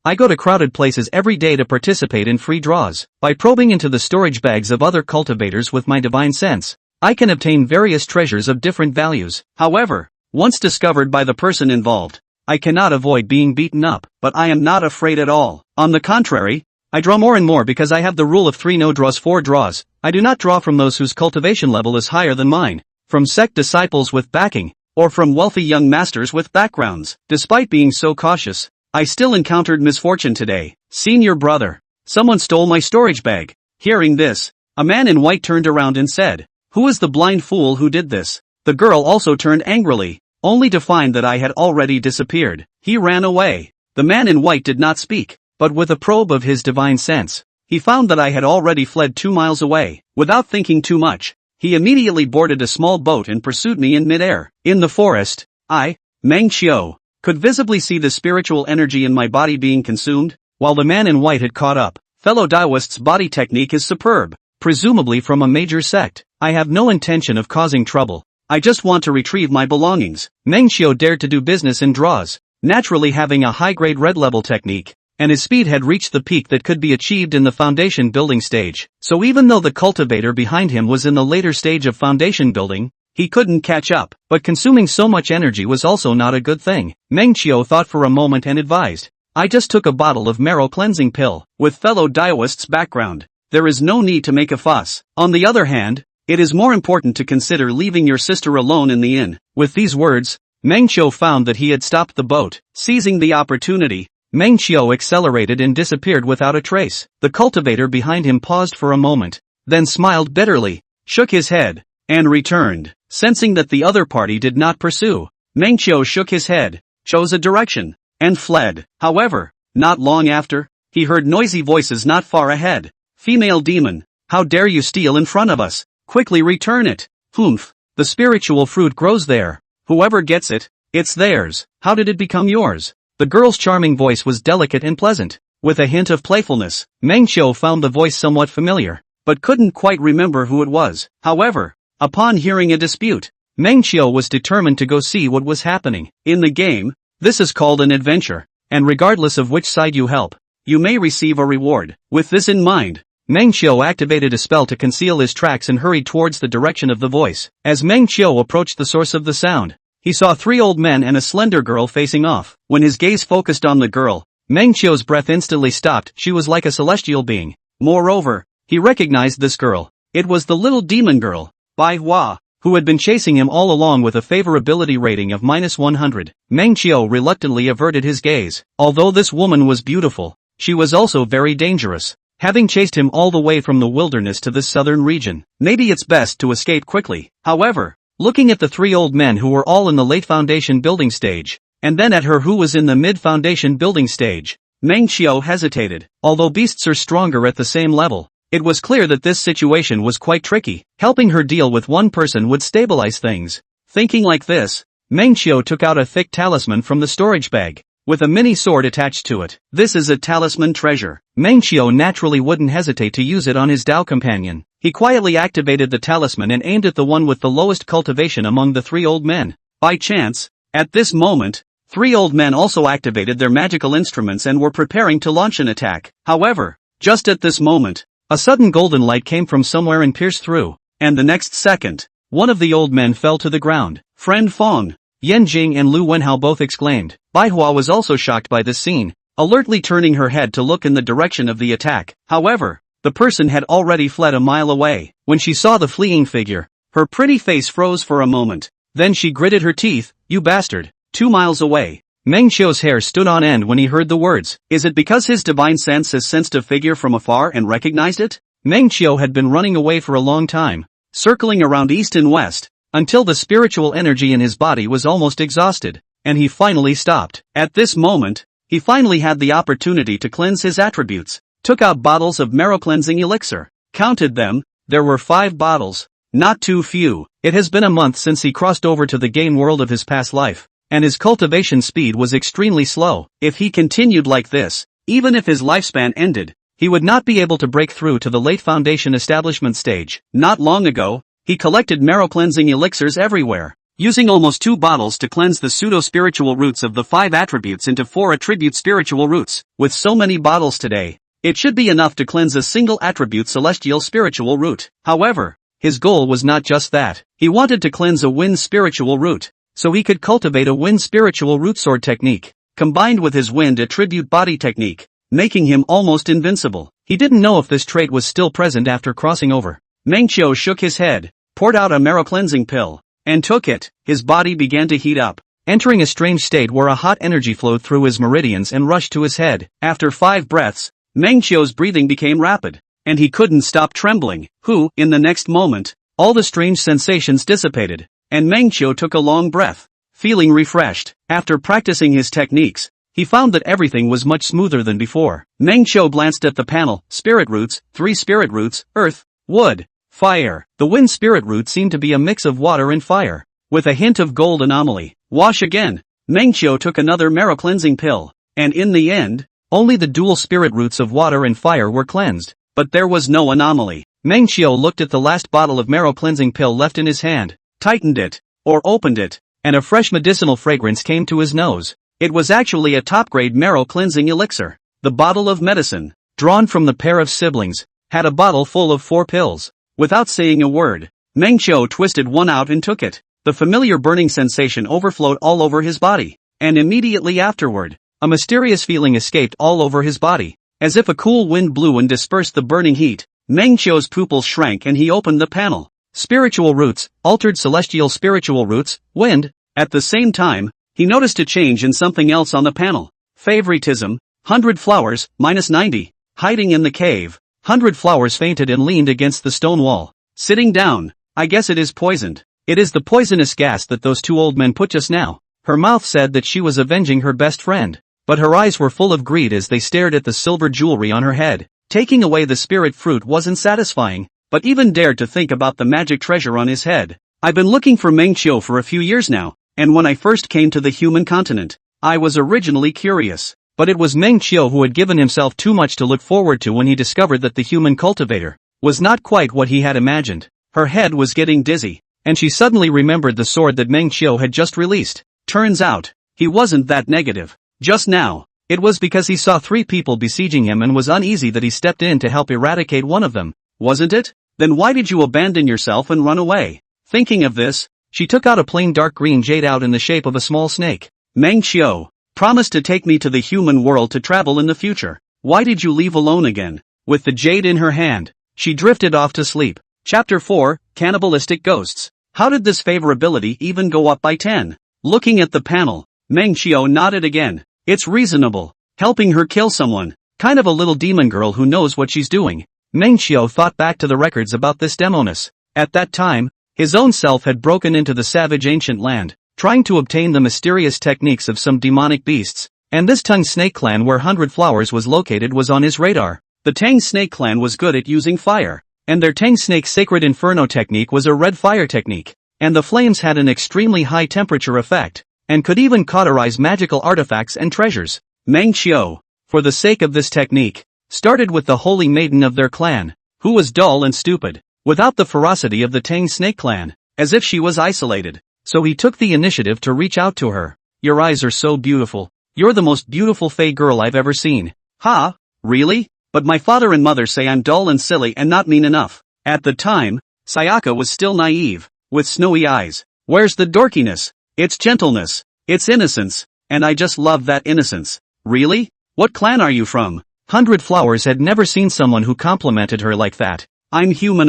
I go to crowded places every day to participate in free draws. By probing into the storage bags of other cultivators with my divine sense, I can obtain various treasures of different values. However, once discovered by the person involved, I cannot avoid being beaten up, but I am not afraid at all. On the contrary, I draw more and more because I have the rule of 3 no draws 4 draws. I do not draw from those whose cultivation level is higher than mine, from sect disciples with backing, or from wealthy young masters with backgrounds. Despite being so cautious, I still encountered misfortune today. Senior brother, someone stole my storage bag. Hearing this, a man in white turned around and said, "Who is the blind fool who did this?" The girl also turned angrily, only to find that I had already disappeared. He ran away. The man in white did not speak, but with a probe of his divine sense, he found that I had already fled 2 miles away. Without thinking too much, he immediately boarded a small boat and pursued me in midair. In the forest, I, Xianxia, could visibly see the spiritual energy in my body being consumed, while the man in white had caught up. Fellow Daoist's body technique is superb, presumably from a major sect. I have no intention of causing trouble. I just want to retrieve my belongings. Xianxia dared to do business in draws, naturally having a high-grade red level technique, and his speed had reached the peak that could be achieved in the foundation building stage. So even though the cultivator behind him was in the later stage of foundation building, he couldn't catch up. But consuming so much energy was also not a good thing. Xianxia thought for a moment and advised, "I just took a bottle of marrow cleansing pill." With fellow Daoist's background, there is no need to make a fuss. On the other hand, it is more important to consider leaving your sister alone in the inn. With these words, Xianxia found that he had stopped the boat. Seizing the opportunity, Xianxia accelerated and disappeared without a trace. The cultivator behind him paused for a moment, then smiled bitterly, shook his head, and returned. Sensing that the other party did not pursue, Xianxia shook his head, chose a direction, and fled. However, not long after, he heard noisy voices not far ahead. "Female demon, how dare you steal in front of us? Quickly return it." "Humph, the spiritual fruit grows there. Whoever gets it, it's theirs. How did it become yours?" The girl's charming voice was delicate and pleasant, with a hint of playfulness. Xianxia found the voice somewhat familiar, but couldn't quite remember who it was. However, upon hearing a dispute, Xianxia was determined to go see what was happening. In the game, this is called an adventure, and regardless of which side you help, you may receive a reward. With this in mind, Xianxia activated a spell to conceal his tracks and hurried towards the direction of the voice. As Xianxia approached the source of the sound, he saw 3 old men and a slender girl facing off. When his gaze focused on the girl, Xianxia's breath instantly stopped. She was like a celestial being. Moreover, he recognized this girl. It was the little demon girl, Manhwa, who had been chasing him all along with a favorability rating of -100. Xianxia reluctantly averted his gaze. Although this woman was beautiful, she was also very dangerous, having chased him all the way from the wilderness to this southern region. Maybe it's best to escape quickly. However, looking at the 3 old men who were all in the late foundation building stage, and then at her who was in the mid-foundation building stage, Xianxia hesitated. Although beasts are stronger at the same level, it was clear that this situation was quite tricky. Helping her deal with one person would stabilize things. Thinking like this, Xianxia took out a thick talisman from the storage bag, with a mini sword attached to it. This is a talisman treasure. Xianxia naturally wouldn't hesitate to use it on his Dao companion. He quietly activated the talisman and aimed at the one with the lowest cultivation among the 3 old men. By chance, at this moment, 3 old men also activated their magical instruments and were preparing to launch an attack. However, just at this moment, a sudden golden light came from somewhere and pierced through, and the next second, one of the old men fell to the ground. "Friend Fong!" Yan Jing and Lu Wenhao both exclaimed. Baihua was also shocked by this scene, alertly turning her head to look in the direction of the attack. However, the person had already fled a mile away. When she saw the fleeing figure, her pretty face froze for a moment. Then she gritted her teeth. "You bastard!" 2 miles away, Xiao's hair stood on end when he heard the words. Is it because his divine sense has sensed a figure from afar and recognized it? Xiao had been running away for a long time, circling around east and west, until the spiritual energy in his body was almost exhausted, and he finally stopped. At this moment, he finally had the opportunity to cleanse his attributes, took out bottles of marrow cleansing elixir, counted them, there were 5 bottles, not too few. It has been a month since he crossed over to the game world of his past life, and his cultivation speed was extremely slow. If he continued like this, even if his lifespan ended, he would not be able to break through to the late foundation establishment stage. Not long ago, he collected marrow cleansing elixirs everywhere, using almost 2 bottles to cleanse the pseudo-spiritual roots of the 5 attributes into 4 attribute spiritual roots. With so many bottles today, it should be enough to cleanse a single attribute celestial spiritual root. However, his goal was not just that. He wanted to cleanse a wind spiritual root, so he could cultivate a wind spiritual root sword technique, combined with his wind attribute body technique, making him almost invincible. He didn't know if this trait was still present after crossing over. Mengqiu shook his head, poured out a marrow cleansing pill, and took it. His body began to heat up, entering a strange state where a hot energy flowed through his meridians and rushed to his head. After 5 breaths, Mengqiu's breathing became rapid, and he couldn't stop trembling. In the next moment, all the strange sensations dissipated, and Mengqiu took a long breath, feeling refreshed. After practicing his techniques, he found that everything was much smoother than before. Mengqiu glanced at the panel. Spirit roots, 3 spirit roots, earth, wood, fire. The wind spirit root seemed to be a mix of water and fire, with a hint of gold anomaly. Wash again. Mengqiu took another marrow cleansing pill, and in the end, only the dual spirit roots of water and fire were cleansed, but there was no anomaly. Mengqiu looked at the last bottle of marrow cleansing pill left in his hand, tightened it, or opened it, and a fresh medicinal fragrance came to his nose. It was actually a top-grade marrow cleansing elixir. The bottle of medicine, drawn from the pair of siblings, had a bottle full of 4 pills. Without saying a word, Mengqiu twisted one out and took it. The familiar burning sensation overflowed all over his body, and immediately afterward, a mysterious feeling escaped all over his body, as if a cool wind blew and dispersed the burning heat. Mengqiu's pupils shrank and he opened the panel. Spiritual roots, altered celestial spiritual roots, wind. At the same time, he noticed a change in something else on the panel. Favoritism, 100 flowers, -90. Hiding in the cave, 100 flowers fainted and leaned against the stone wall. Sitting down. I guess it is poisoned. It is the poisonous gas that those 2 old men put just now. Her mouth said that she was avenging her best friend, but her eyes were full of greed as they stared at the silver jewelry on her head. Taking away the spirit fruit wasn't satisfying, but even dared to think about the magic treasure on his head. I've been looking for Mengqiu for a few years now, and when I first came to the human continent, I was originally curious. But it was Mengqiu who had given himself too much to look forward to when he discovered that the human cultivator was not quite what he had imagined. Her head was getting dizzy, and she suddenly remembered the sword that Mengqiu had just released. Turns out, he wasn't that negative. Just now, it was because he saw 3 people besieging him and was uneasy that he stepped in to help eradicate one of them, wasn't it? Then why did you abandon yourself and run away? Thinking of this, she took out a plain dark green jade out in the shape of a small snake. Mengqiu promised to take me to the human world to travel in the future. Why did you leave alone again? With the jade in her hand, she drifted off to sleep. Chapter 4, Cannibalistic Ghosts. How did this favorability even go up by 10? Looking at the panel, Mengqiu nodded again. It's reasonable. Helping her kill someone. Kind of a little demon girl who knows what she's doing. Mengqiu thought back to the records about this demoness. At that time, his own self had broken into the savage ancient land, trying to obtain the mysterious techniques of some demonic beasts, and this Tongue Snake clan where 100 Flowers was located was on his radar. The Tang Snake clan was good at using fire, and their Tang Snake Sacred Inferno technique was a red fire technique, and the flames had an extremely high temperature effect, and could even cauterize magical artifacts and treasures. Mengqiu, for the sake of this technique, started with the holy maiden of their clan, who was dull and stupid, without the ferocity of the Tang Snake clan, as if she was isolated. So he took the initiative to reach out to her. Your eyes are so beautiful. You're the most beautiful Fey girl I've ever seen. Ha? Really? But my father and mother say I'm dull and silly and not mean enough. At the time, Sayaka was still naive, with snowy eyes. Where's the dorkiness? It's gentleness. It's innocence. And I just love that innocence. Really? What clan are you from? 100 Flowers had never seen someone who complimented her like that. I'm human.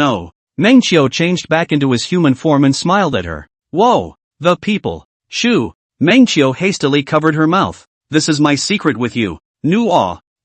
Mengqiu changed back into his human form and smiled at her. Whoa, the people. Shoo. Mengqiu hastily covered her mouth. This is my secret with you.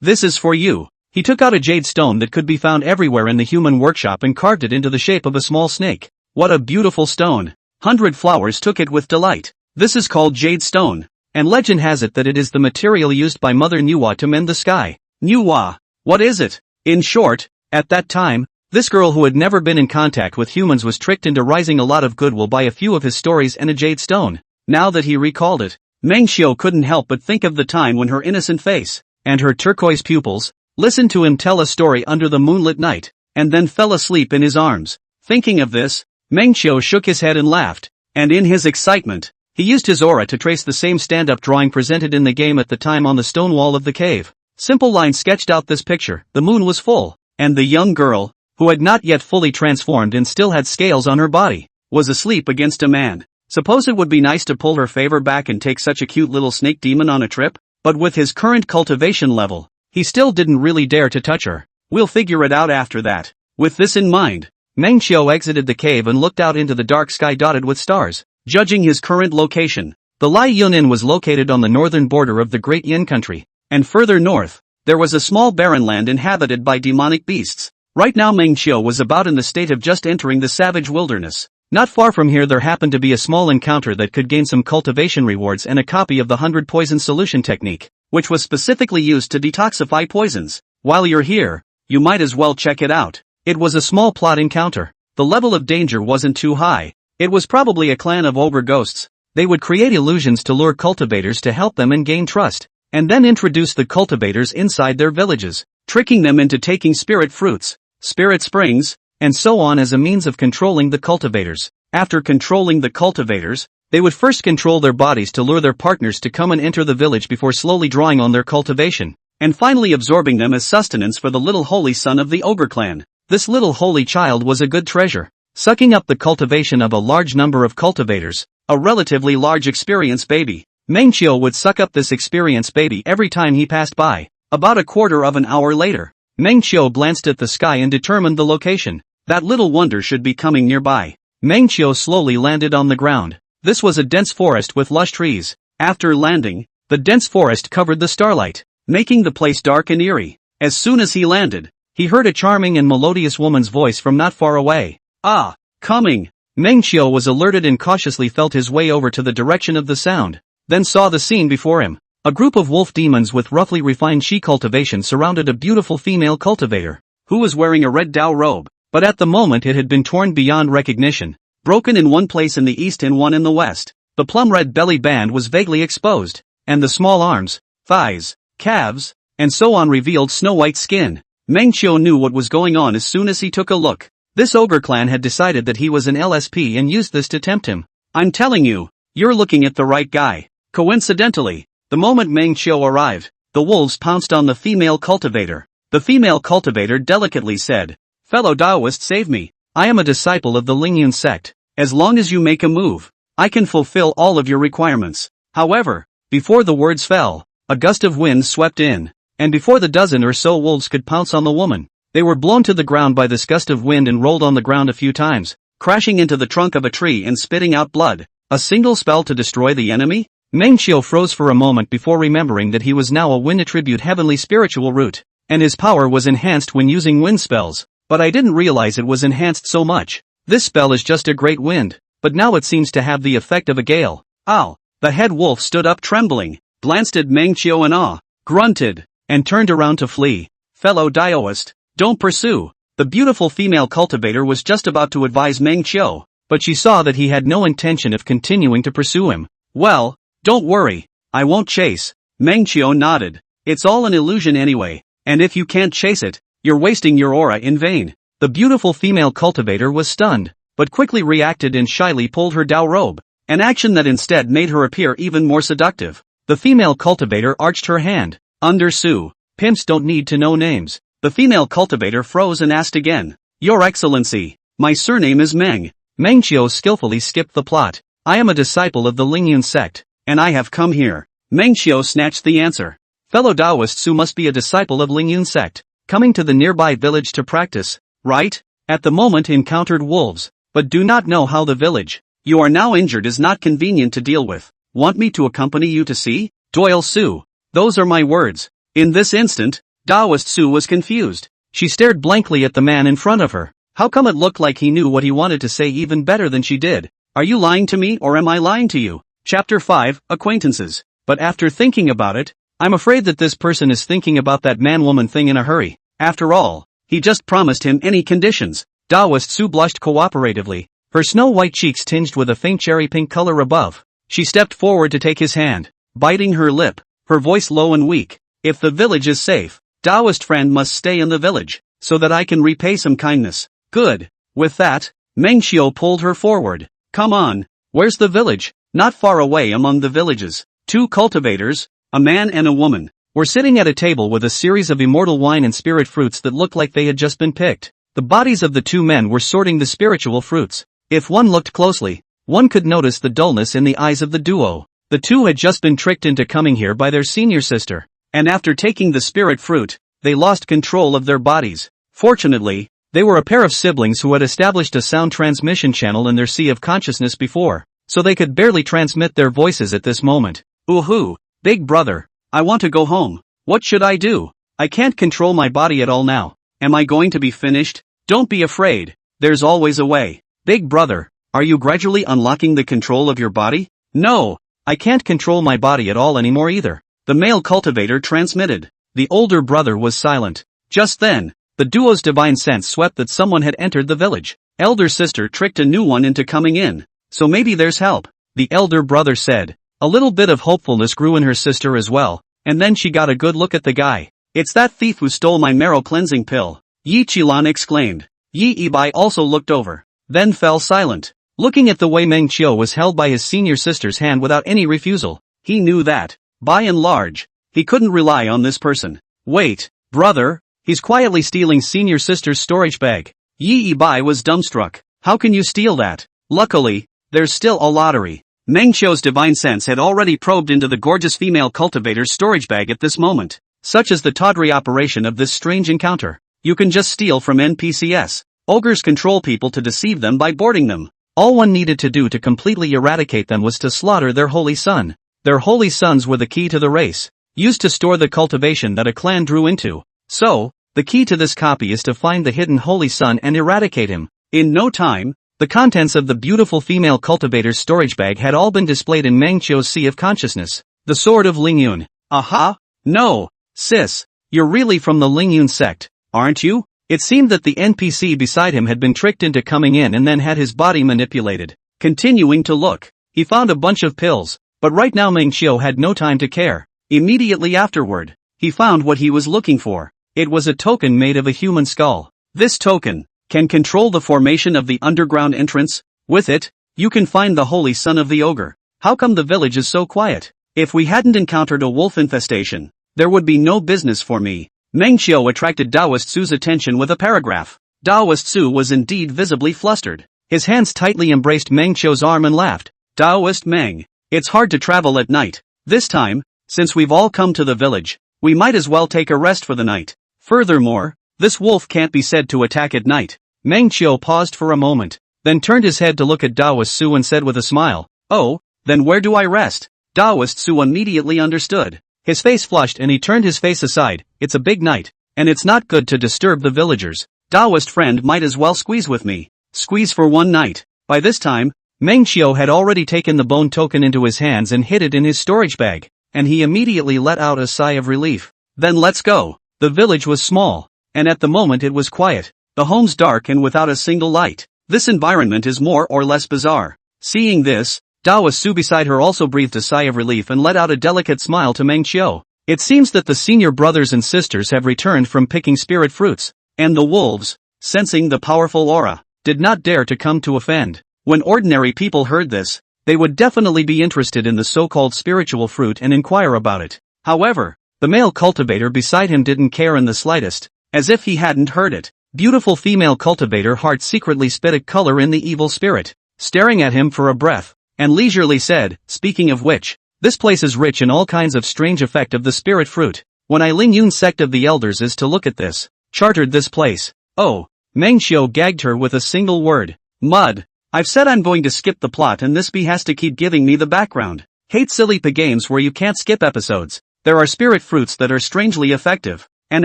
This is for you. He took out a jade stone that could be found everywhere in the human workshop and carved it into the shape of a small snake. What a beautiful stone. 100 Flowers took it with delight. This is called jade stone, and legend has it that it is the material used by Mother Nuwa to mend the sky. Nuwa. What is it? In short, at that time, this girl who had never been in contact with humans was tricked into rising a lot of goodwill by a few of his stories and a jade stone. Now that he recalled it, Mengqiu couldn't help but think of the time when her innocent face, and her turquoise pupils, listened to him tell a story under the moonlit night, and then fell asleep in his arms. Thinking of this, Mengqiu shook his head and laughed. And in his excitement, he used his aura to trace the same stand-up drawing presented in the game at the time on the stone wall of the cave. Simple lines sketched out this picture. The moon was full, and the young girl, who had not yet fully transformed and still had scales on her body, was asleep against a man. Suppose it would be nice to pull her favor back and take such a cute little snake demon on a trip? But with his current cultivation level, he still didn't really dare to touch her. We'll figure it out after that. With this in mind, Meng Qiu exited the cave and looked out into the dark sky dotted with stars. Judging his current location, the Lai Yun Inn was located on the northern border of the Great Yin country, and further north, there was a small barren land inhabited by demonic beasts. Right now Meng Qiu was about in the state of just entering the savage wilderness. Not far from here there happened to be a small encounter that could gain some cultivation rewards and a copy of the 100 poison solution technique, which was specifically used to detoxify poisons. While you're here, you might as well check it out. It was a small plot encounter. The level of danger wasn't too high. It was probably a clan of ogre ghosts. They would create illusions to lure cultivators to help them and gain trust, and then introduce the cultivators inside their villages, tricking them into taking spirit fruits, spirit springs, and so on as a means of controlling the cultivators. After controlling the cultivators, they would first control their bodies to lure their partners to come and enter the village before slowly drawing on their cultivation, and finally absorbing them as sustenance for the little holy son of the ogre clan. This little holy child was a good treasure, sucking up the cultivation of a large number of cultivators, a relatively large experienced baby. Meng Qiu would suck up this experienced baby every time he passed by. About a quarter of an hour later, Meng Qiu glanced at the sky and determined the location. That little wonder should be coming nearby. Meng Qiu slowly landed on the ground. This was a dense forest with lush trees. After landing, the dense forest covered the starlight, making the place dark and eerie. As soon as he landed, he heard a charming and melodious woman's voice from not far away. Ah, coming! Meng Qiu was alerted and cautiously felt his way over to the direction of the sound, then saw the scene before him. A group of wolf demons with roughly refined Shi cultivation surrounded a beautiful female cultivator, who was wearing a red Dao robe. But at the moment it had been torn beyond recognition, broken in one place in the east and one in the west. The plum-red belly band was vaguely exposed, and the small arms, thighs, calves, and so on revealed snow-white skin. Meng Qiu knew what was going on as soon as he took a look. This ogre clan had decided that he was an LSP and used this to tempt him. I'm telling you, you're looking at the right guy. Coincidentally, the moment Meng Qiu arrived, the wolves pounced on the female cultivator. The female cultivator delicately said, "Fellow Taoist, save me. I am a disciple of the Lingyun sect. As long as you make a move, I can fulfill all of your requirements." However, before the words fell, a gust of wind swept in, and before the dozen or so wolves could pounce on the woman, they were blown to the ground by this gust of wind and rolled on the ground a few times, crashing into the trunk of a tree and spitting out blood. A single spell to destroy the enemy? Meng Qiu froze for a moment before remembering that he was now a wind attribute heavenly spiritual root, and his power was enhanced when using wind spells. But I didn't realize it was enhanced so much. This spell is just a great wind, but now it seems to have the effect of a gale. Ow! The head wolf stood up trembling, glanced at Meng Qiu in awe, grunted, and turned around to flee. Fellow Taoist, don't pursue. The beautiful female cultivator was just about to advise Meng Qiu, but she saw that he had no intention of continuing to pursue him. Well, don't worry, I won't chase. Meng Qiu nodded. It's all an illusion anyway, and if you can't chase it, you're wasting your aura in vain. The beautiful female cultivator was stunned, but quickly reacted and shyly pulled her Dao robe, an action that instead made her appear even more seductive. The female cultivator arched her hand. Under Su, pimps don't need to know names. The female cultivator froze and asked again. Your Excellency, my surname is Meng. Meng Qiu skillfully skipped the plot. I am a disciple of the Lingyun sect, and I have come here. Meng Qiu snatched the answer. Fellow Taoist Su must be a disciple of Lingyun sect, coming to the nearby village to practice, right? At the moment encountered wolves, but do not know how the village you are now injured is not convenient to deal with. Want me to accompany you to see? Doyle Su. Those are my words. In this instant, Taoist Su was confused. She stared blankly at the man in front of her. How come it looked like he knew what he wanted to say even better than she did? Are you lying to me or am I lying to you? Chapter 5, Acquaintances. But after thinking about it, I'm afraid that this person is thinking about that man-woman thing in a hurry. After all, he just promised him any conditions. Taoist Su blushed cooperatively, her snow-white cheeks tinged with a faint cherry-pink color above. She stepped forward to take his hand, biting her lip, her voice low and weak. If the village is safe, Taoist friend must stay in the village, so that I can repay some kindness. Good. With that, Meng Qiu pulled her forward. Come on, Where's the village? Not far away among the villages. Two cultivators, a man and a woman, were sitting at a table with a series of immortal wine and spirit fruits that looked like they had just been picked. The bodies of the two men were sorting the spiritual fruits. If one looked closely, one could notice the dullness in the eyes of the duo. The two had just been tricked into coming here by their senior sister, and after taking the spirit fruit, they lost control of their bodies. Fortunately, they were a pair of siblings who had established a sound transmission channel in their sea of consciousness before, so they could barely transmit their voices at this moment. Ooh, big brother, I want to go home. What should I do? I can't control my body at all now. Am I going to be finished? Don't be afraid. There's always a way. Big brother, are you gradually unlocking the control of your body? No, I can't control my body at all anymore either. The male cultivator transmitted. The older brother was silent. Just then, the duo's divine sense swept that someone had entered the village. Elder sister tricked a new one into coming in. So maybe there's help, the elder brother said. A little bit of hopefulness grew in her sister as well, and then she got a good look at the guy. It's that thief who stole my marrow cleansing pill, Yi Qilan exclaimed. Yi Ibai also looked over, then fell silent, looking at the way Meng Qiu was held by his senior sister's hand without any refusal. He knew that, by and large, he couldn't rely on this person. Wait, brother, he's quietly stealing senior sister's storage bag. Yi Ibai was dumbstruck. How can you steal that? Luckily, there's still a lottery. Meng Qiu's divine sense had already probed into the gorgeous female cultivator's storage bag at this moment. Such is the tawdry operation of this strange encounter. You can just steal from NPCs. Ogres control people to deceive them by boarding them. All one needed to do to completely eradicate them was to slaughter their holy son. Their holy sons were the key to the race, used to store the cultivation that a clan drew into. So, the key to this copy is to find the hidden holy son and eradicate him. In no time, the contents of the beautiful female cultivator's storage bag had all been displayed in Meng Qiu's sea of consciousness. The sword of Lingyun. Aha! No, sis, you're really from the Lingyun sect, aren't you? It seemed that the NPC beside him had been tricked into coming in and then had his body manipulated. Continuing to look, he found a bunch of pills, but right now Meng Qiu had no time to care. Immediately afterward, he found what he was looking for. It was a token made of a human skull. This token can control the formation of the underground entrance. With it, you can find the holy son of the ogre. How come the village is so quiet? If we hadn't encountered a wolf infestation, there would be no business for me. Meng Qiu attracted Daoist Su's attention with a paragraph. Daoist Su was indeed visibly flustered. His hands tightly embraced Meng Qiu's arm and laughed. Daoist Meng, it's hard to travel at night. This time, since we've all come to the village, we might as well take a rest for the night. Furthermore, this wolf can't be said to attack at night. Meng Qiu paused for a moment, then turned his head to look at Daoist Su and said with a smile, "Oh, then where do I rest?" Daoist Su immediately understood. His face flushed and he turned his face aside. It's a big night, and it's not good to disturb the villagers. Daoist friend might as well squeeze with me. Squeeze for one night. By this time, Meng Qiu had already taken the bone token into his hands and hid it in his storage bag, and he immediately let out a sigh of relief. Then let's go. The village was small, and at the moment it was quiet. The homes dark and without a single light. This environment is more or less bizarre. Seeing this, Daoist Su beside her also breathed a sigh of relief and let out a delicate smile to Meng Qiu. It seems that the senior brothers and sisters have returned from picking spirit fruits, and the wolves, sensing the powerful aura, did not dare to come to offend. When ordinary people heard this, they would definitely be interested in the so-called spiritual fruit and inquire about it. However, the male cultivator beside him didn't care in the slightest, as if he hadn't heard it. Beautiful female cultivator heart secretly spit a color in the evil spirit, staring at him for a breath, and leisurely said, "Speaking of which, this place is rich in all kinds of strange effect of the spirit fruit. When I Lingyun sect of the elders is to look at this, chartered this place." Oh, Meng Qiu gagged her with a single word. Mud. I've said I'm going to skip the plot and this bee has to keep giving me the background. Hate silly games where you can't skip episodes. There are spirit fruits that are strangely effective, and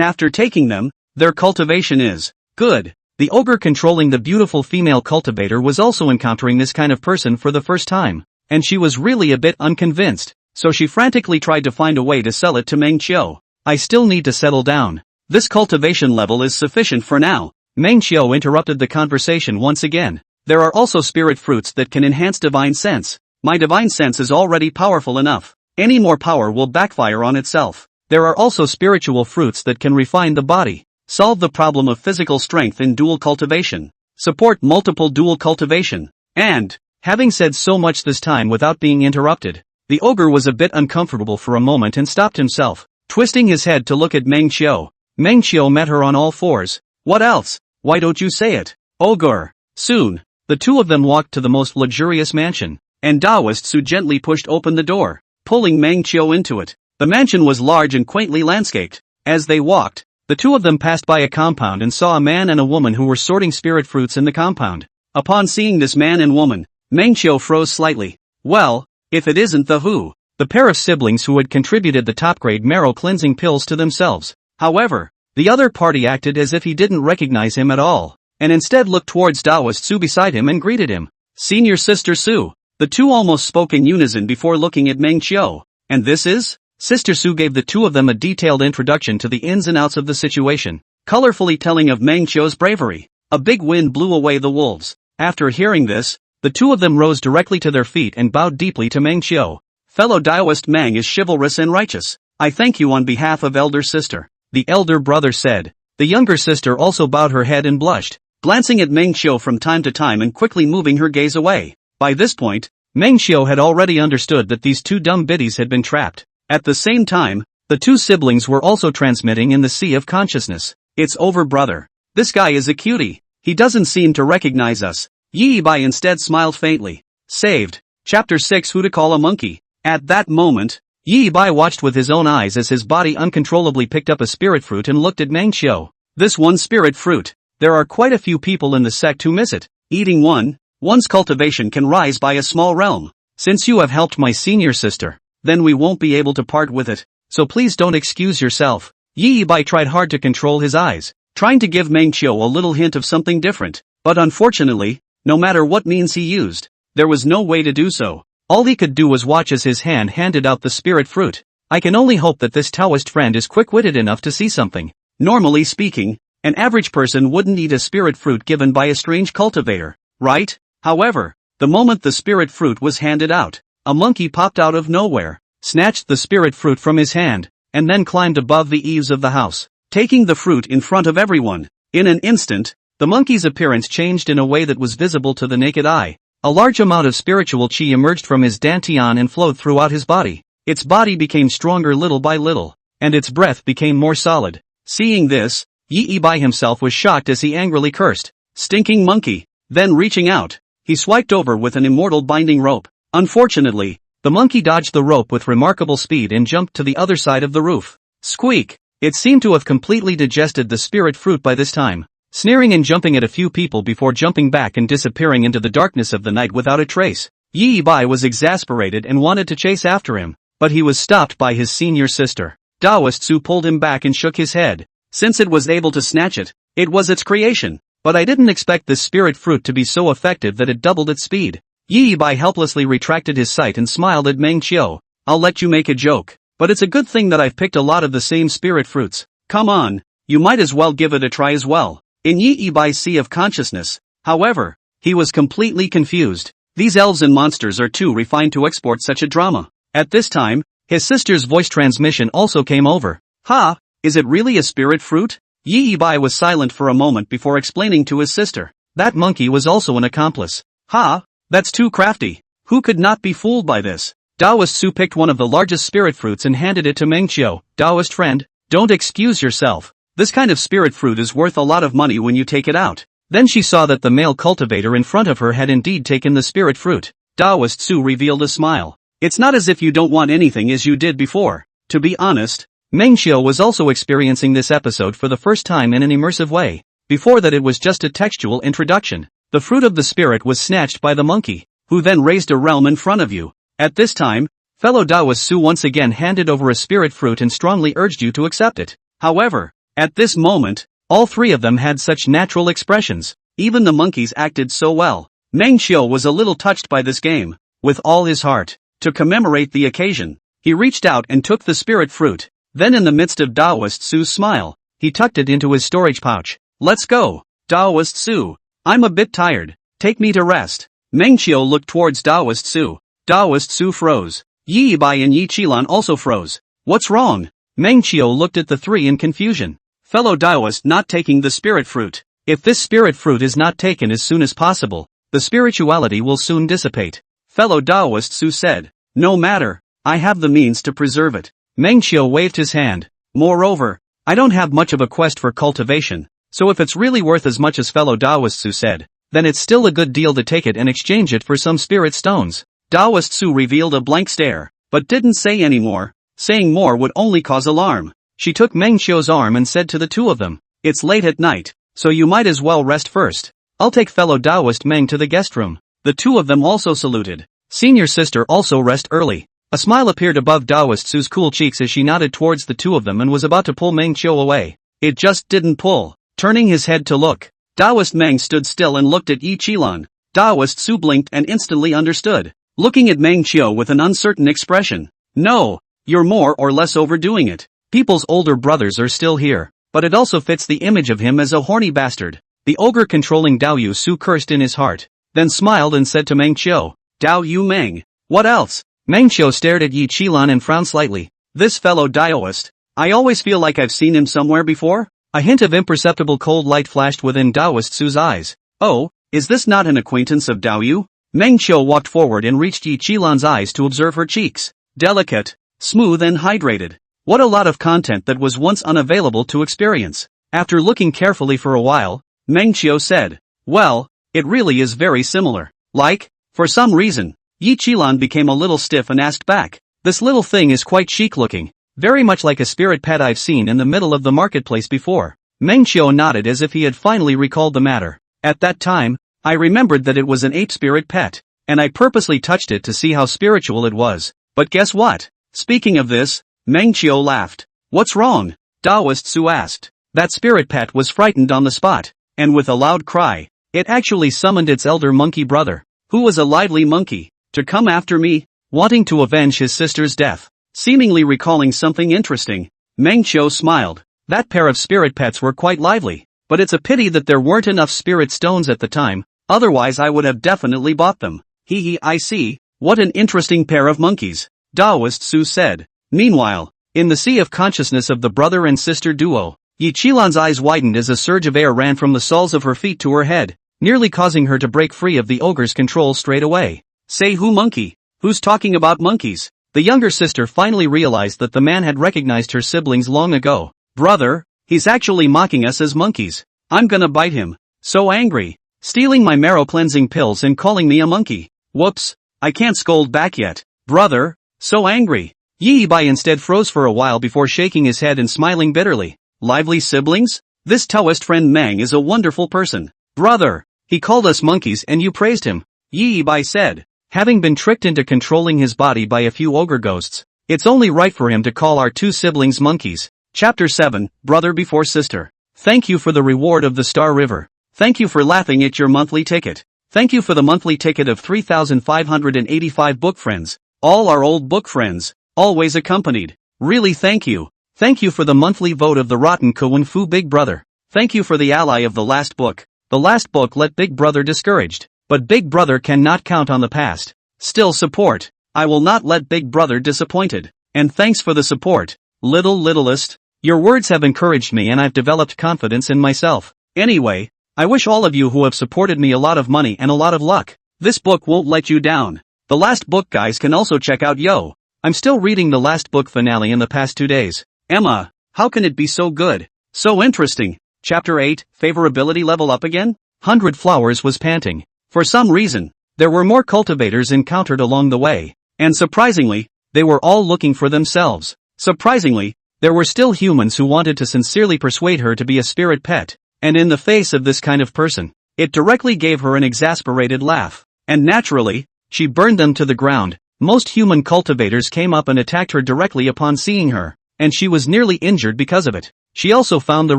after taking them, their cultivation is good. The ogre controlling the beautiful female cultivator was also encountering this kind of person for the first time, and she was really a bit unconvinced, so she frantically tried to find a way to sell it to Meng Qiu. I still need to settle down. This cultivation level is sufficient for now. Meng Qiu interrupted the conversation once again. There are also spirit fruits that can enhance divine sense. My divine sense is already powerful enough. Any more power will backfire on itself. There are also spiritual fruits that can refine the body, solve the problem of physical strength in dual cultivation, support multiple dual cultivation, and Having said so much this time without being interrupted, the ogre was a bit uncomfortable for a moment and stopped himself, twisting his head to look at Meng Qiu. Meng Qiu met her on all fours. What else? Why don't you say it? Ogre. Soon, the two of them walked to the most luxurious mansion, and Taoist Su gently pushed open the door, pulling Meng Qiu into it. The mansion was large and quaintly landscaped. As they walked, the two of them passed by a compound and saw a man and a woman who were sorting spirit fruits in the compound. Upon seeing this man and woman, Meng Qiu froze slightly. Well, if it isn't the pair of siblings who had contributed the top-grade marrow cleansing pills to themselves. However, the other party acted as if he didn't recognize him at all, and instead looked towards Taoist Su beside him and greeted him. Senior Sister Su. The two almost spoke in unison before looking at Meng Qiu. And this is? Sister Su gave the two of them a detailed introduction to the ins and outs of the situation, colorfully telling of Meng Qiu's bravery. A big wind blew away the wolves. After hearing this, the two of them rose directly to their feet and bowed deeply to Meng Qiu. Fellow Taoist Meng is chivalrous and righteous. I thank you on behalf of elder sister. The elder brother said. The younger sister also bowed her head and blushed, glancing at Meng Qiu from time to time and quickly moving her gaze away. By this point, Meng Qiu had already understood that these two dumb biddies had been trapped. At the same time, the two siblings were also transmitting in the sea of consciousness. It's over, brother. This guy is a cutie. He doesn't seem to recognize us. Yi Bai instead smiled faintly. Saved. Chapter 6 Who to Call a Monkey. At that moment, Yi Bai watched with his own eyes as his body uncontrollably picked up a spirit fruit and looked at Meng Qiu. This one spirit fruit. There are quite a few people in the sect who miss it. Eating one's cultivation can rise by a small realm. Since you have helped my senior sister, then we won't be able to part with it. So please don't excuse yourself. Yi Bai tried hard to control his eyes, trying to give Meng Qiu a little hint of something different. But unfortunately, no matter what means he used, there was no way to do so. All he could do was watch as his hand handed out the spirit fruit. I can only hope that this Taoist friend is quick-witted enough to see something. Normally speaking, an average person wouldn't eat a spirit fruit given by a strange cultivator, right? However, the moment the spirit fruit was handed out, a monkey popped out of nowhere, snatched the spirit fruit from his hand, and then climbed above the eaves of the house, taking the fruit in front of everyone. In an instant, the monkey's appearance changed in a way that was visible to the naked eye. A large amount of spiritual qi emerged from his dantian and flowed throughout his body. Its body became stronger little by little, and its breath became more solid. Seeing this, Yi Bai himself was shocked as he angrily cursed. Stinking monkey. Then reaching out, he swiped over with an immortal binding rope. Unfortunately, the monkey dodged the rope with remarkable speed and jumped to the other side of the roof. Squeak! It seemed to have completely digested the spirit fruit by this time, sneering and jumping at a few people before jumping back and disappearing into the darkness of the night without a trace. Yi Bai was exasperated and wanted to chase after him, but he was stopped by his senior sister. Taoist Su pulled him back and shook his head. Since it was able to snatch it, it was its creation. But I didn't expect this spirit fruit to be so effective that it doubled its speed. Yi Bai helplessly retracted his sight and smiled at Meng Qiu. I'll let you make a joke, but it's a good thing that I've picked a lot of the same spirit fruits. Come on, you might as well give it a try as well. In Yi Bai's sea of consciousness, however, he was completely confused. These elves and monsters are too refined to export such a drama. At this time, his sister's voice transmission also came over. Ha, is it really a spirit fruit? Yi Bai was silent for a moment before explaining to his sister. That monkey was also an accomplice. Ha, that's too crafty. Who could not be fooled by this? Taoist Su picked one of the largest spirit fruits and handed it to Meng Qiu. Taoist friend, don't excuse yourself. This kind of spirit fruit is worth a lot of money when you take it out. Then she saw that the male cultivator in front of her had indeed taken the spirit fruit. Taoist Su revealed a smile. It's not as if you don't want anything as you did before. To be honest, Meng Qiu was also experiencing this episode for the first time in an immersive way. Before that it was just a textual introduction. The fruit of the spirit was snatched by the monkey, who then raised a realm in front of you. At this time, fellow Taoist Su once again handed over a spirit fruit and strongly urged you to accept it. However, at this moment, all three of them had such natural expressions. Even the monkeys acted so well. Meng Qiu was a little touched by this game. With all his heart, to commemorate the occasion, he reached out and took the spirit fruit. Then in the midst of Taoist Su's smile, he tucked it into his storage pouch. Let's go, Taoist Su. I'm a bit tired. Take me to rest. Meng Qiu looked towards Taoist Su. Taoist Su froze. Yi Bai and Yi Qilan also froze. What's wrong? Meng Qiu looked at the three in confusion. Fellow Taoist not taking the spirit fruit. If this spirit fruit is not taken as soon as possible, the spirituality will soon dissipate. Fellow Taoist Su said. No matter, I have the means to preserve it. Meng Qiu waved his hand. Moreover, I don't have much of a quest for cultivation, so if it's really worth as much as fellow Taoist Su said, then it's still a good deal to take it and exchange it for some spirit stones. Taoist Su revealed a blank stare, but didn't say any more. Saying more would only cause alarm. She took Meng Qiu's arm and said to the two of them, it's late at night, so you might as well rest first. I'll take fellow Taoist Meng to the guest room. The two of them also saluted. Senior sister also rest early. A smile appeared above Taoist Su's cool cheeks as she nodded towards the two of them and was about to pull Meng Qiu away. It just didn't pull. Turning his head to look, Taoist Meng stood still and looked at Yi Qilan. Taoist Su blinked and instantly understood, looking at Meng Qiu with an uncertain expression. No, you're more or less overdoing it. People's older brothers are still here, but it also fits the image of him as a horny bastard. The ogre controlling Dao Yu Su cursed in his heart, then smiled and said to Meng Qiu, Dao Yu Meng, what else? Meng Qiu stared at Yi Qilan and frowned slightly. This fellow Daoist, I always feel like I've seen him somewhere before? A hint of imperceptible cold light flashed within Taoist Su's eyes. Oh, is this not an acquaintance of Dao Yu? Meng Qiu walked forward and reached Yi Qilan's eyes to observe her cheeks. Delicate, smooth and hydrated. What a lot of content that was once unavailable to experience. After looking carefully for a while, Meng Qiu said, well, it really is very similar. Like, for some reason, Yi Qilan became a little stiff and asked back, this little thing is quite chic looking, very much like a spirit pet I've seen in the middle of the marketplace before. Meng Qiu nodded as if he had finally recalled the matter. At that time, I remembered that it was an ape spirit pet, and I purposely touched it to see how spiritual it was. But guess what? Speaking of this, Meng Qiu laughed. What's wrong? Taoist Su asked. That spirit pet was frightened on the spot, and with a loud cry, it actually summoned its elder monkey brother, who was a lively monkey, to come after me, wanting to avenge his sister's death. Seemingly recalling something interesting, Meng Qiu smiled. That pair of spirit pets were quite lively, but it's a pity that there weren't enough spirit stones at the time, otherwise I would have definitely bought them. Hee, I see, what an interesting pair of monkeys, Taoist Su said. Meanwhile, in the sea of consciousness of the brother and sister duo, Yi Qilan's eyes widened as a surge of air ran from the soles of her feet to her head, nearly causing her to break free of the ogre's control straight away. Say who monkey? Who's talking about monkeys? The younger sister finally realized that the man had recognized her siblings long ago. Brother, he's actually mocking us as monkeys. I'm gonna bite him. So angry. Stealing my marrow cleansing pills and calling me a monkey. Whoops, I can't scold back yet. Brother, so angry. Yi Bai instead froze for a while before shaking his head and smiling bitterly. Lively siblings? This Taoist friend Meng is a wonderful person. Brother, he called us monkeys and you praised him. Yi Bai said. Having been tricked into controlling his body by a few ogre ghosts, it's only right for him to call our two siblings monkeys. Chapter 7, Brother Before Sister. Thank you for the reward of the Star River. Thank you for laughing at your monthly ticket. Thank you for the monthly ticket of 3,585 book friends. All our old book friends, always accompanied. Really thank you. Thank you for the monthly vote of the Rotten Kung Fu Big Brother. Thank you for the ally of the last book. The last book let Big Brother discouraged. But Big Brother cannot count on the past. Still support. I will not let Big Brother disappointed. And thanks for the support. Littlest. Your words have encouraged me and I've developed confidence in myself. Anyway, I wish all of you who have supported me a lot of money and a lot of luck. This book won't let you down. The last book guys can also check out Yo. I'm still reading the last book finale in the past 2 days. Emma, how can it be so good? So interesting. Chapter 8, Favorability level up again? 100 Flowers was panting. For some reason, there were more cultivators encountered along the way, and surprisingly, they were all looking for themselves. Surprisingly, there were still humans who wanted to sincerely persuade her to be a spirit pet, and in the face of this kind of person, it directly gave her an exasperated laugh. And naturally, she burned them to the ground. Most human cultivators came up and attacked her directly upon seeing her, and she was nearly injured because of it. She also found the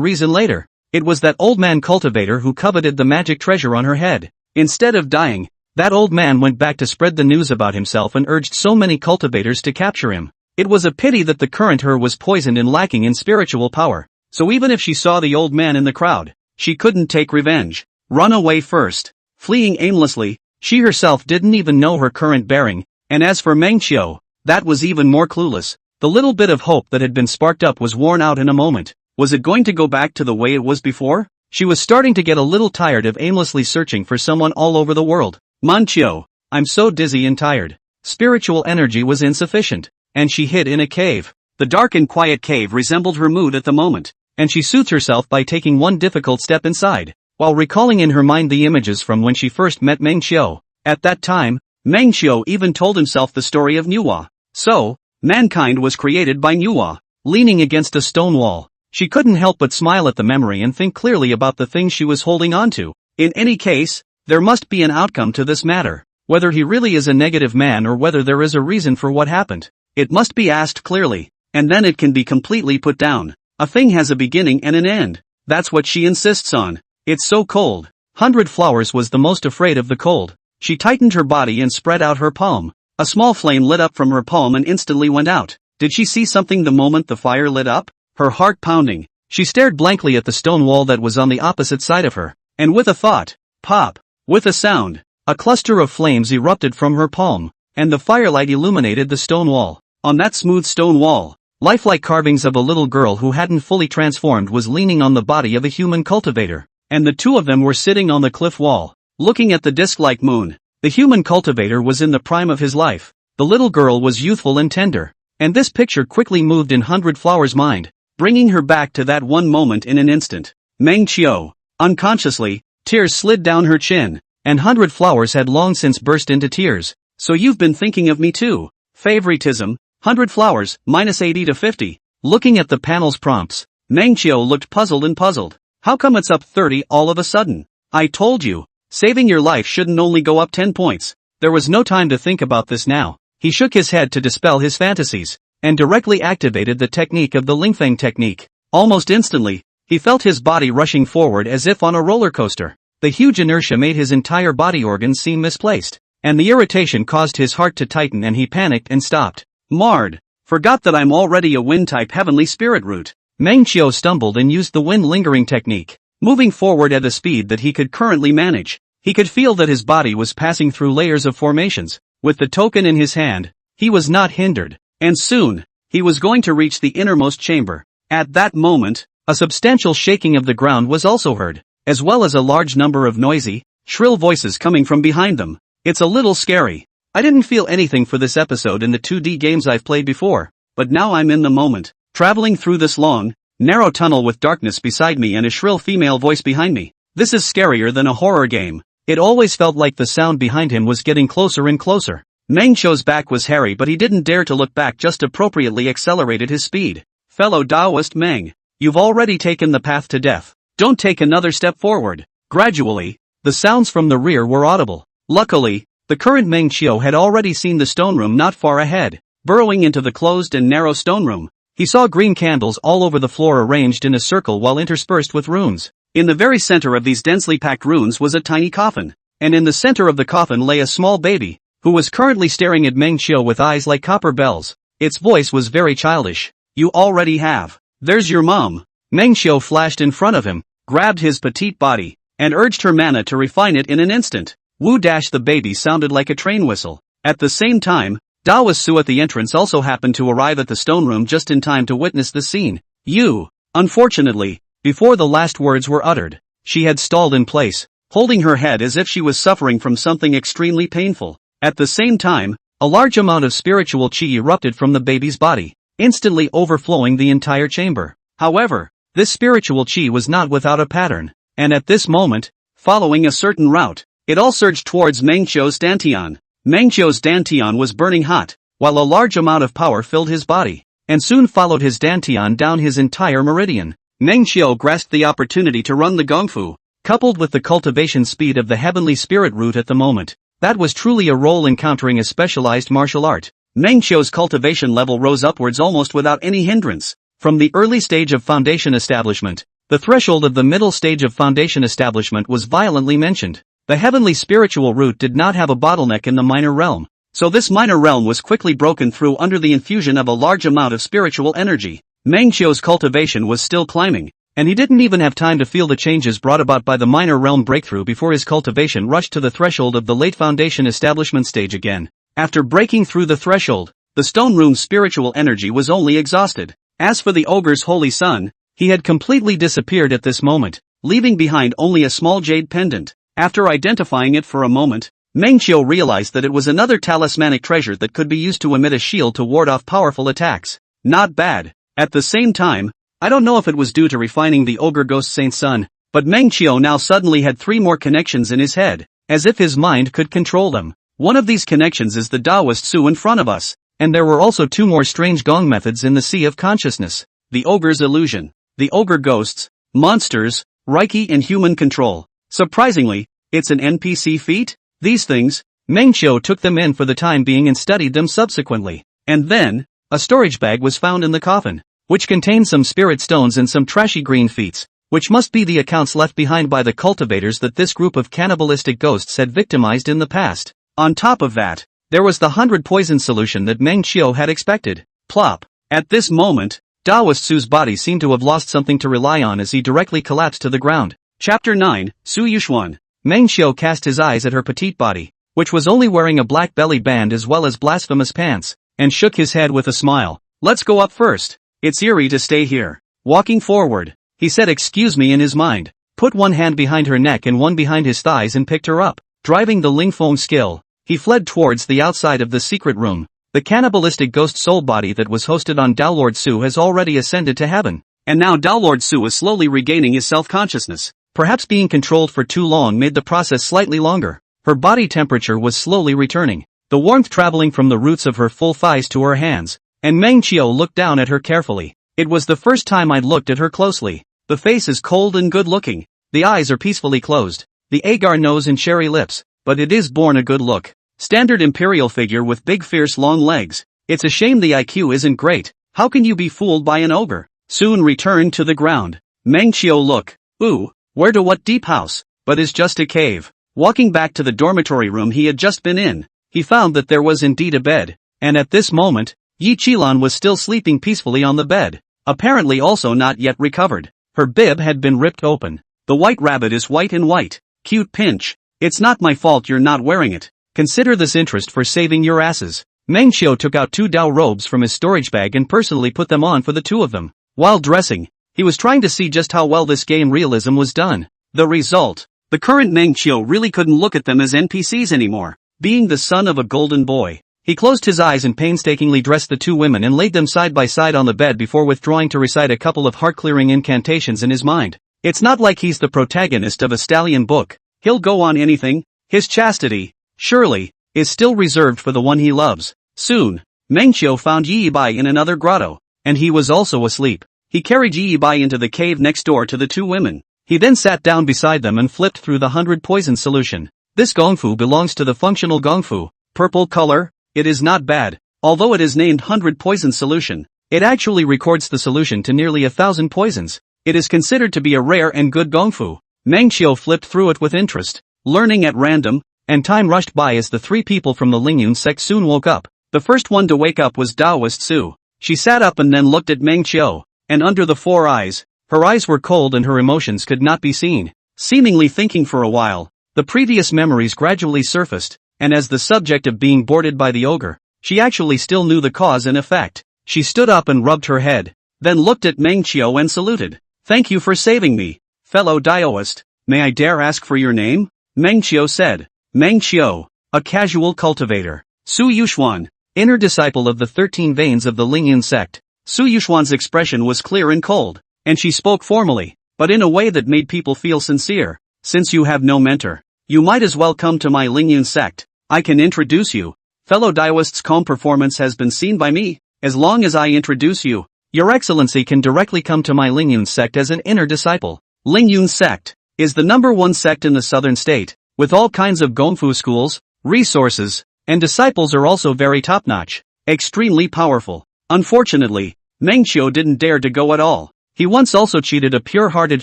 reason later. It was that old man cultivator who coveted the magic treasure on her head. Instead of dying, that old man went back to spread the news about himself and urged so many cultivators to capture him. It was a pity that the current her was poisoned and lacking in spiritual power, so even if she saw the old man in the crowd, she couldn't take revenge. Run away first. Fleeing aimlessly, she herself didn't even know her current bearing, and as for Meng Qiu, that was even more clueless. The little bit of hope that had been sparked up was worn out in a moment. Was it going to go back to the way it was before? She was starting to get a little tired of aimlessly searching for someone all over the world. Manchio, I'm so dizzy and tired. Spiritual energy was insufficient, and she hid in a cave. The dark and quiet cave resembled her mood at the moment, and she soothed herself by taking one difficult step inside, while recalling in her mind the images from when she first met Meng Xiu. At that time, Meng Xiu even told himself the story of Nuwa. So, mankind was created by Nuwa. Leaning against a stone wall, she couldn't help but smile at the memory and think clearly about the things she was holding on to. In any case, there must be an outcome to this matter. Whether he really is a negative man or whether there is a reason for what happened, it must be asked clearly, and then it can be completely put down. A thing has a beginning and an end. That's what she insists on. It's so cold. 100 Flowers was the most afraid of the cold. She tightened her body and spread out her palm. A small flame lit up from her palm and instantly went out. Did she see something the moment the fire lit up? Her heart pounding, she stared blankly at the stone wall that was on the opposite side of her, and with a thought, pop, with a sound, a cluster of flames erupted from her palm, and the firelight illuminated the stone wall. On that smooth stone wall, lifelike carvings of a little girl who hadn't fully transformed was leaning on the body of a human cultivator, and the two of them were sitting on the cliff wall, looking at the disc-like moon. The human cultivator was in the prime of his life. The little girl was youthful and tender, and this picture quickly moved in 100 Flowers' mind, bringing her back to that one moment in an instant. Meng Qiu. Unconsciously, tears slid down her chin, and 100 Flowers had long since burst into tears. So you've been thinking of me too. Favoritism, 100 Flowers, -80 to 50. Looking at the panel's prompts, Meng Qiu looked puzzled and puzzled. How come it's up 30 all of a sudden? I told you, saving your life shouldn't only go up 10 points. There was no time to think about this now. He shook his head to dispel his fantasies, and directly activated the technique of the Lingfeng technique. Almost instantly, he felt his body rushing forward as if on a roller coaster. The huge inertia made his entire body organs seem misplaced, and the irritation caused his heart to tighten and he panicked and stopped. Marred. Forgot that I'm already a wind-type heavenly spirit root. Meng Qiu stumbled and used the wind lingering technique, moving forward at a speed that he could currently manage. He could feel that his body was passing through layers of formations. With the token in his hand, he was not hindered. And soon, he was going to reach the innermost chamber. At that moment, a substantial shaking of the ground was also heard, as well as a large number of noisy, shrill voices coming from behind them. It's a little scary. I didn't feel anything for this episode in the 2D games I've played before, but now I'm in the moment, traveling through this long, narrow tunnel with darkness beside me and a shrill female voice behind me. This is scarier than a horror game. It always felt like the sound behind him was getting closer and closer. Meng Qiu's back was hairy but he didn't dare to look back, just appropriately accelerated his speed. Fellow Taoist Meng, you've already taken the path to death. Don't take another step forward. Gradually, the sounds from the rear were audible. Luckily, the current Meng Qiu had already seen the stone room not far ahead. Burrowing into the closed and narrow stone room, he saw green candles all over the floor arranged in a circle while interspersed with runes. In the very center of these densely packed runes was a tiny coffin, and in the center of the coffin lay a small baby, who was currently staring at Meng Qiu with eyes like copper bells. Its voice was very childish. You already have. There's your mom. Meng Qiu flashed in front of him, grabbed his petite body, and urged her mana to refine it in an instant. Woo dash the baby sounded like a train whistle. At the same time, Taoist Su at the entrance also happened to arrive at the stone room just in time to witness the scene. You. Unfortunately, before the last words were uttered, she had stalled in place, holding her head as if she was suffering from something extremely painful. At the same time, a large amount of spiritual qi erupted from the baby's body, instantly overflowing the entire chamber. However, this spiritual qi was not without a pattern, and at this moment, following a certain route, it all surged towards Meng Qiu's dantian. Meng Qiu's dantian was burning hot, while a large amount of power filled his body, and soon followed his dantian down his entire meridian. Meng Qiu grasped the opportunity to run the gongfu, coupled with the cultivation speed of the heavenly spirit root at the moment. That was truly a role encountering a specialized martial art. Meng Qiu's cultivation level rose upwards almost without any hindrance. From the early stage of foundation establishment, the threshold of the middle stage of foundation establishment was violently mentioned. The heavenly spiritual root did not have a bottleneck in the minor realm, so this minor realm was quickly broken through under the infusion of a large amount of spiritual energy. Meng Qiu's cultivation was still climbing, and he didn't even have time to feel the changes brought about by the minor realm breakthrough before his cultivation rushed to the threshold of the late foundation establishment stage again. After breaking through the threshold, the stone room's spiritual energy was only exhausted. As for the ogre's holy son, he had completely disappeared at this moment, leaving behind only a small jade pendant. After identifying it for a moment, Mengqiu realized that it was another talismanic treasure that could be used to emit a shield to ward off powerful attacks. Not bad. At the same time, I don't know if it was due to refining the ogre ghost saint's son, but Mengqiu now suddenly had 3 more connections in his head, as if his mind could control them. One of these connections is the Taoist Su in front of us, and there were also 2 more strange gong methods in the Sea of Consciousness. The ogre's illusion, the ogre ghosts, monsters, Reiki and human control. Surprisingly, it's an NPC feat? These things, Mengqiu took them in for the time being and studied them subsequently. And then, a storage bag was found in the coffin, which contained some spirit stones and some trashy green feats, which must be the accounts left behind by the cultivators that this group of cannibalistic ghosts had victimized in the past. On top of that, there was the 100 poison solution that Mengqiu had expected. Plop. At this moment, Taoist Su's body seemed to have lost something to rely on as he directly collapsed to the ground. Chapter 9, Su Yuxuan. Mengqiu cast his eyes at her petite body, which was only wearing a black belly band as well as blasphemous pants, and shook his head with a smile. Let's go up first. It's eerie to stay here. Walking forward, he said excuse me in his mind, put one hand behind her neck and one behind his thighs and picked her up. Driving the Lingfeng skill, he fled towards the outside of the secret room. The cannibalistic ghost soul body that was hosted on Daolord Su has already ascended to heaven, and now Daolord Su is slowly regaining his self-consciousness. Perhaps being controlled for too long made the process slightly longer. Her body temperature was slowly returning, the warmth traveling from the roots of her full thighs to her hands, and Mengqiu looked down at her carefully. It was the first time I'd looked at her closely. The face is cold and good-looking. The eyes are peacefully closed. The agar nose and cherry lips, but it is born a good look. Standard imperial figure with big fierce long legs. It's a shame the IQ isn't great. How can you be fooled by an ogre? Soon returned to the ground. Mengqiu look. Ooh, where to what deep house? But is just a cave. Walking back to the dormitory room he had just been in, he found that there was indeed a bed, and at this moment, Yi Qilan was still sleeping peacefully on the bed, apparently also not yet recovered. Her bib had been ripped open. The white rabbit is white and white. Cute pinch. It's not my fault you're not wearing it. Consider this interest for saving your asses. Mengqiu took out 2 Dao robes from his storage bag and personally put them on for the 2 of them. While dressing, he was trying to see just how well this game realism was done. The result. The current Mengqiu really couldn't look at them as NPCs anymore. Being the son of a golden boy, he closed his eyes and painstakingly dressed the 2 women and laid them side by side on the bed before withdrawing to recite a couple of heart-clearing incantations in his mind. It's not like he's the protagonist of a stallion book. He'll go on anything. His chastity, surely, is still reserved for the one he loves. Soon, Mengqiu found Yi Bai in another grotto, and he was also asleep. He carried Yi Bai into the cave next door to the 2 women. He then sat down beside them and flipped through the 100 poison solution. This gongfu belongs to the functional gongfu. Purple color, it is not bad. Although it is named 100 poison solution, it actually records the solution to nearly 1,000 poisons. It is considered to be a rare and good gongfu. Mengqiu flipped through it with interest, learning at random, and time rushed by as the 3 people from the Lingyun sect soon woke up. The first one to wake up was Taoist Su. She sat up and then looked at Mengqiu, and under the 4 eyes, her eyes were cold and her emotions could not be seen. Seemingly thinking for a while, the previous memories gradually surfaced, and as the subject of being boarded by the ogre, she actually still knew the cause and effect. She stood up and rubbed her head, then looked at Mengqiu and saluted. Thank you for saving me, fellow Taoist. May I dare ask for your name? Mengqiu said. Mengqiu, a casual cultivator. Su Yuxuan, inner disciple of the 13 veins of the Lingyun sect. Su Yuxuan's expression was clear and cold, and she spoke formally, but in a way that made people feel sincere. Since you have no mentor, you might as well come to my Lingyun sect. I can introduce you. Fellow Taoist's calm performance has been seen by me. As long as I introduce you, Your Excellency can directly come to my Lingyun sect as an inner disciple. Lingyun sect is the #1 sect in the southern state, with all kinds of gongfu schools, resources, and disciples are also very top-notch, extremely powerful. Unfortunately, Mengqiu didn't dare to go at all. He once also cheated a pure-hearted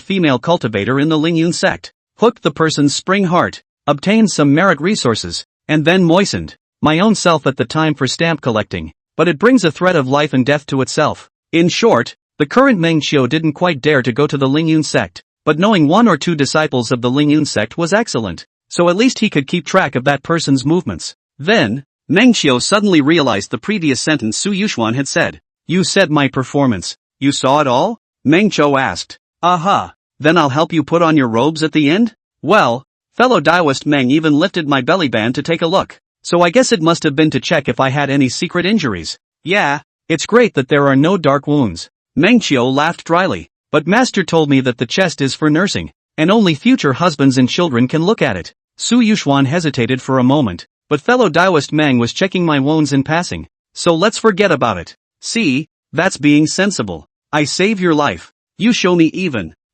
female cultivator in the Lingyun sect, hooked the person's spring heart, obtained some merit resources, and then moistened my own self at the time for stamp collecting, but it brings a threat of life and death to itself. In short, the current Mengqiu didn't quite dare to go to the Lingyun sect, but knowing 1 or 2 disciples of the Lingyun sect was excellent, so at least he could keep track of that person's movements. Then, Mengqiu suddenly realized the previous sentence Su Yuxuan had said. You said my performance. You saw it all? Mengqiu asked. Aha. Then I'll help you put on your robes at the end? Well, fellow Daoist Meng even lifted my belly band to take a look. So I guess it must have been to check if I had any secret injuries. Yeah, it's great that there are no dark wounds. Meng Qiu laughed dryly. But master told me that the chest is for nursing, and only future husbands and children can look at it. Su Yuxuan hesitated for a moment, but fellow Daoist Meng was checking my wounds in passing. So let's forget about it. See, that's being sensible. I save your life. You show me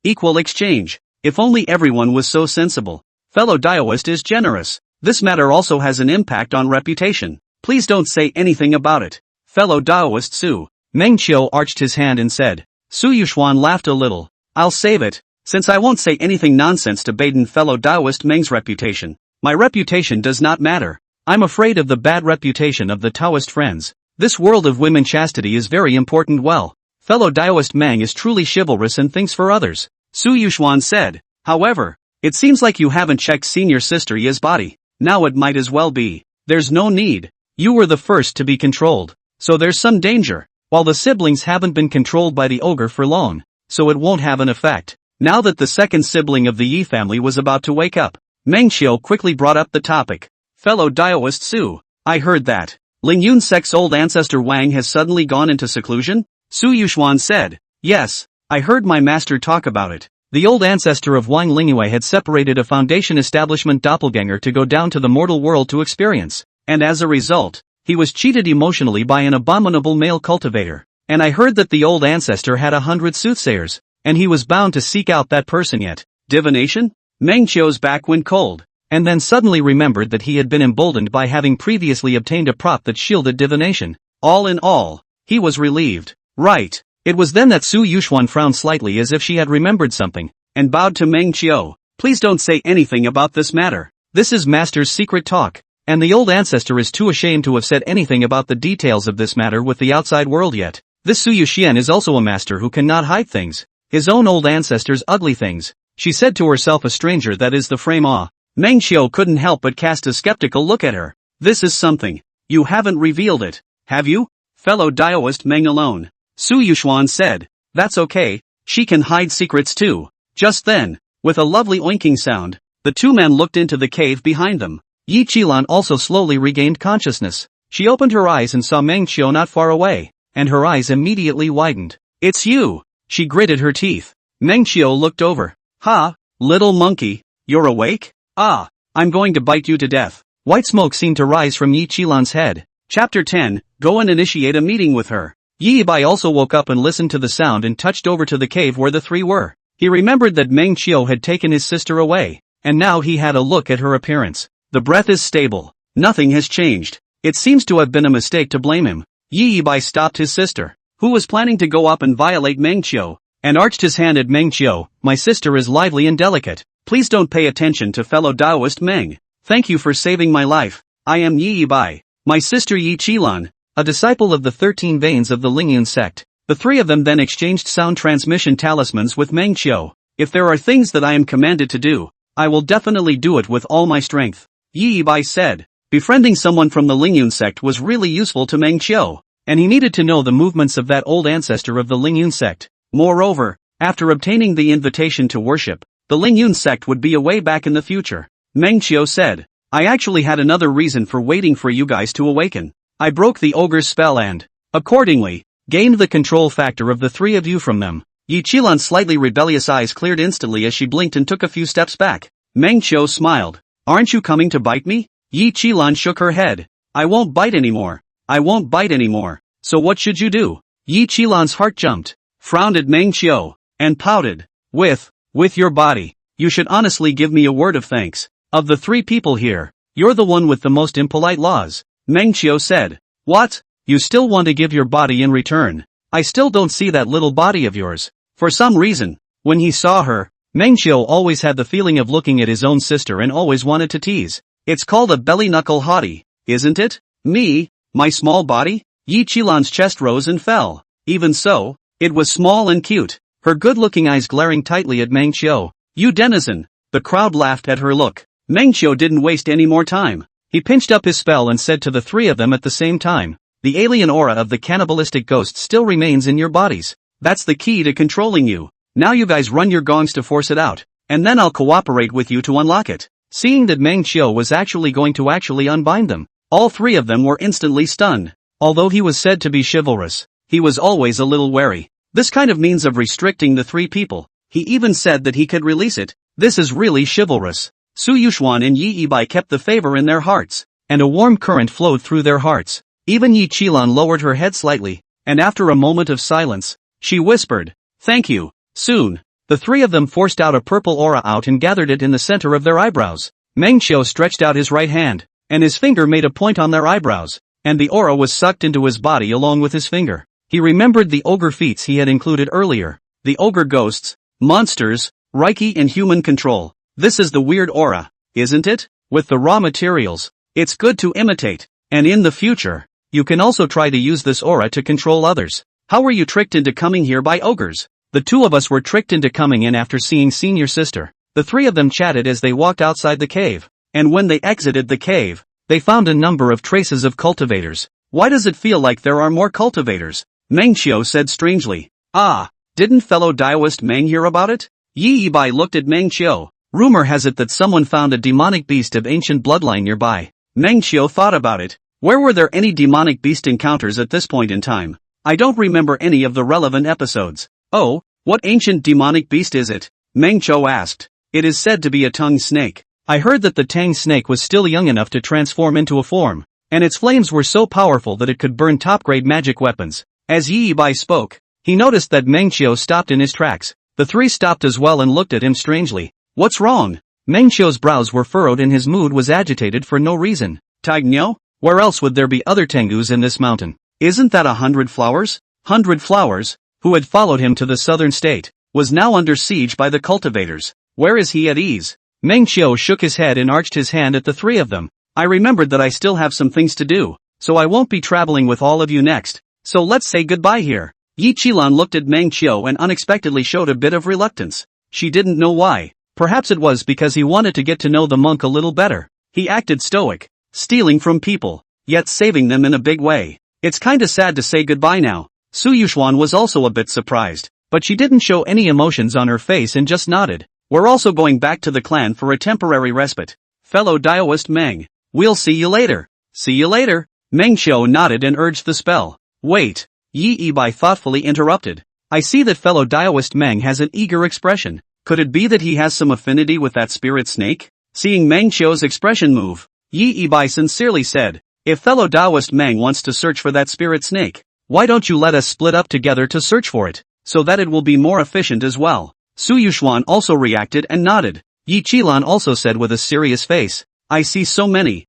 equal exchange. If only everyone was so sensible. Fellow Daoist is generous. This matter also has an impact on reputation. Please don't say anything about it. Fellow Daoist Su. Meng Qiu arched his hand and said. Su Yuxuan laughed a little. I'll save it, since I won't say anything nonsense to baden fellow Daoist Meng's reputation. My reputation does not matter. I'm afraid of the bad reputation of the Taoist friends. This world of women chastity is very important. Well, fellow Daoist Meng is truly chivalrous and thinks for others. Su Yuxuan said. However, it seems like you haven't checked senior sister Ye's body. Now it might as well be. There's no need. You were the first to be controlled, so there's some danger. While the siblings haven't been controlled by the ogre for long, so it won't have an effect. Now that the second sibling of the Yi family was about to wake up, Meng Qiu quickly brought up the topic. Fellow Daoist Su, I heard that Ling Yunsek's old ancestor Wang has suddenly gone into seclusion? Su Yuxuan said. Yes, I heard my master talk about it. The old ancestor of Wang Lingyue had separated a foundation establishment doppelganger to go down to the mortal world to experience, and as a result, he was cheated emotionally by an abominable male cultivator. And I heard that the old ancestor had 100 soothsayers, and he was bound to seek out that person yet. Divination? Meng Qiu's back went cold, and then suddenly remembered that he had been emboldened by having previously obtained a prop that shielded divination. All in all, he was relieved. Right. It was then that Su Yuxuan frowned slightly as if she had remembered something, and bowed to Meng Qiu. Please don't say anything about this matter. This is master's secret talk. And the old ancestor is too ashamed to have said anything about the details of this matter with the outside world yet. This Su Yuxian is also a master who cannot hide things. His own old ancestor's ugly things. She said to herself, a stranger that is the frame ah. Meng Qiu couldn't help but cast a skeptical look at her. This is something. You haven't revealed it, have you? Fellow Daoist Meng alone. Su Yuxuan said. That's okay, she can hide secrets too. Just then, with a lovely oinking sound, the two men looked into the cave behind them. Yi Qilan also slowly regained consciousness. She opened her eyes and saw Meng Qiu not far away, and her eyes immediately widened. It's you! She gritted her teeth. Meng Qiu looked over. Ha, little monkey, you're awake? Ah, I'm going to bite you to death. White smoke seemed to rise from Yi Qilan's head. Chapter 10, Go and initiate a meeting with her. Yi Yibai also woke up and listened to the sound and touched over to the cave where the three were. He remembered that Meng Qiu had taken his sister away, and now he had a look at her appearance. The breath is stable. Nothing has changed. It seems to have been a mistake to blame him. Yi Yibai stopped his sister, who was planning to go up and violate Meng Qiu, and arched his hand at Meng Qiu. My sister is lively and delicate. Please don't pay attention to fellow Daoist Meng. Thank you for saving my life. I am Yi Yibai. My sister Yi Qilan, a disciple of the 13 veins of the Lingyun sect. The three of them then exchanged sound transmission talismans with Meng Qiu. If there are things that I am commanded to do, I will definitely do it with all my strength. Yi Yibai said. Befriending someone from the Lingyun sect was really useful to Meng Qiu, and he needed to know the movements of that old ancestor of the Lingyun sect. Moreover, after obtaining the invitation to worship, the Lingyun sect would be away back in the future. Meng Qiu said, I actually had another reason for waiting for you guys to awaken. I broke the ogre's spell and, accordingly, gained the control factor of the three of you from them. Yi Qilan's slightly rebellious eyes cleared instantly as she blinked and took a few steps back. Meng Qiu smiled. Aren't you coming to bite me? Yi Qilan shook her head. I won't bite anymore. I won't bite anymore. So what should you do? Yi Qilan's heart jumped, frowned at Meng Qiu, and pouted. With your body. You should honestly give me a word of thanks. Of the three people here, you're the one with the most impolite laws. Meng Qiu said. What? You still want to give your body in return? I still don't see that little body of yours. For some reason, when he saw her, Meng Qiu always had the feeling of looking at his own sister and always wanted to tease. It's called a belly-knuckle haughty, isn't it? Me? My small body? Yi Qilan's chest rose and fell. Even so, it was small and cute, her good-looking eyes glaring tightly at Meng Qiu. You denizen! The crowd laughed at her look. Meng Qiu didn't waste any more time. He pinched up his spell and said to the three of them at the same time, the alien aura of the cannibalistic ghost still remains in your bodies. That's the key to controlling you. Now you guys run your gongs to force it out, and then I'll cooperate with you to unlock it. Seeing that Meng Qiu was actually going to unbind them, all three of them were instantly stunned. Although he was said to be chivalrous, he was always a little wary. This kind of means of restricting the three people. He even said that he could release it. This is really chivalrous. Su Yuxuan and Yi Yibai kept the favor in their hearts, and a warm current flowed through their hearts. Even Yi Qilan lowered her head slightly, and after a moment of silence, she whispered, "Thank you." Soon, the three of them forced out a purple aura out and gathered it in the center of their eyebrows. Meng Qiu stretched out his right hand, and his finger made a point on their eyebrows, and the aura was sucked into his body along with his finger. He remembered the ogre feats he had included earlier. The ogre ghosts, monsters, Reiki and human control. This is the weird aura, isn't it? With the raw materials, it's good to imitate, and in the future, you can also try to use this aura to control others. How were you tricked into coming here by ogres? The two of us were tricked into coming in after seeing senior sister. The three of them chatted as they walked outside the cave, and when they exited the cave, they found a number of traces of cultivators. Why does it feel like there are more cultivators? Meng Qiu said strangely. Ah, didn't fellow Daoist Meng hear about it? Yi Yibai looked at Meng Qiu. Rumor has it that someone found a demonic beast of ancient bloodline nearby. Meng Qiu thought about it. Where were there any demonic beast encounters at this point in time? I don't remember any of the relevant episodes. Oh, what ancient demonic beast is it? Meng Qiu asked. It is said to be a tongue snake. I heard that the Tang snake was still young enough to transform into a form, and its flames were so powerful that it could burn top-grade magic weapons. As Yi Yibai spoke, he noticed that Meng Qiu stopped in his tracks. The three stopped as well and looked at him strangely. What's wrong? Meng Qiu's brows were furrowed and his mood was agitated for no reason. Taigniao? Where else would there be other Tengus in this mountain? Isn't that 100 Flowers? 100 Flowers, who had followed him to the southern state, was now under siege by the cultivators. Where is he at ease? Meng Qiu shook his head and arched his hand at the three of them. I remembered that I still have some things to do, so I won't be traveling with all of you next. So let's say goodbye here. Yi Qilan looked at Meng Qiu and unexpectedly showed a bit of reluctance. She didn't know why. Perhaps it was because he wanted to get to know the monk a little better. He acted stoic, stealing from people, yet saving them in a big way. It's kinda sad to say goodbye now. Su Yuxuan was also a bit surprised, but she didn't show any emotions on her face and just nodded. We're also going back to the clan for a temporary respite. Fellow Daoist Meng, we'll see you later. See you later. Meng Qiu nodded and urged the spell. Wait, Yi Yibai thoughtfully interrupted. I see that fellow Daoist Meng has an eager expression. Could it be that he has some affinity with that spirit snake? Seeing Meng Qiu's expression move, Yi Yibai sincerely said, if fellow Daoist Meng wants to search for that spirit snake, why don't you let us split up together to search for it, so that it will be more efficient as well? Su Yuxuan also reacted and nodded. Yi Qilan also said with a serious face, I see so many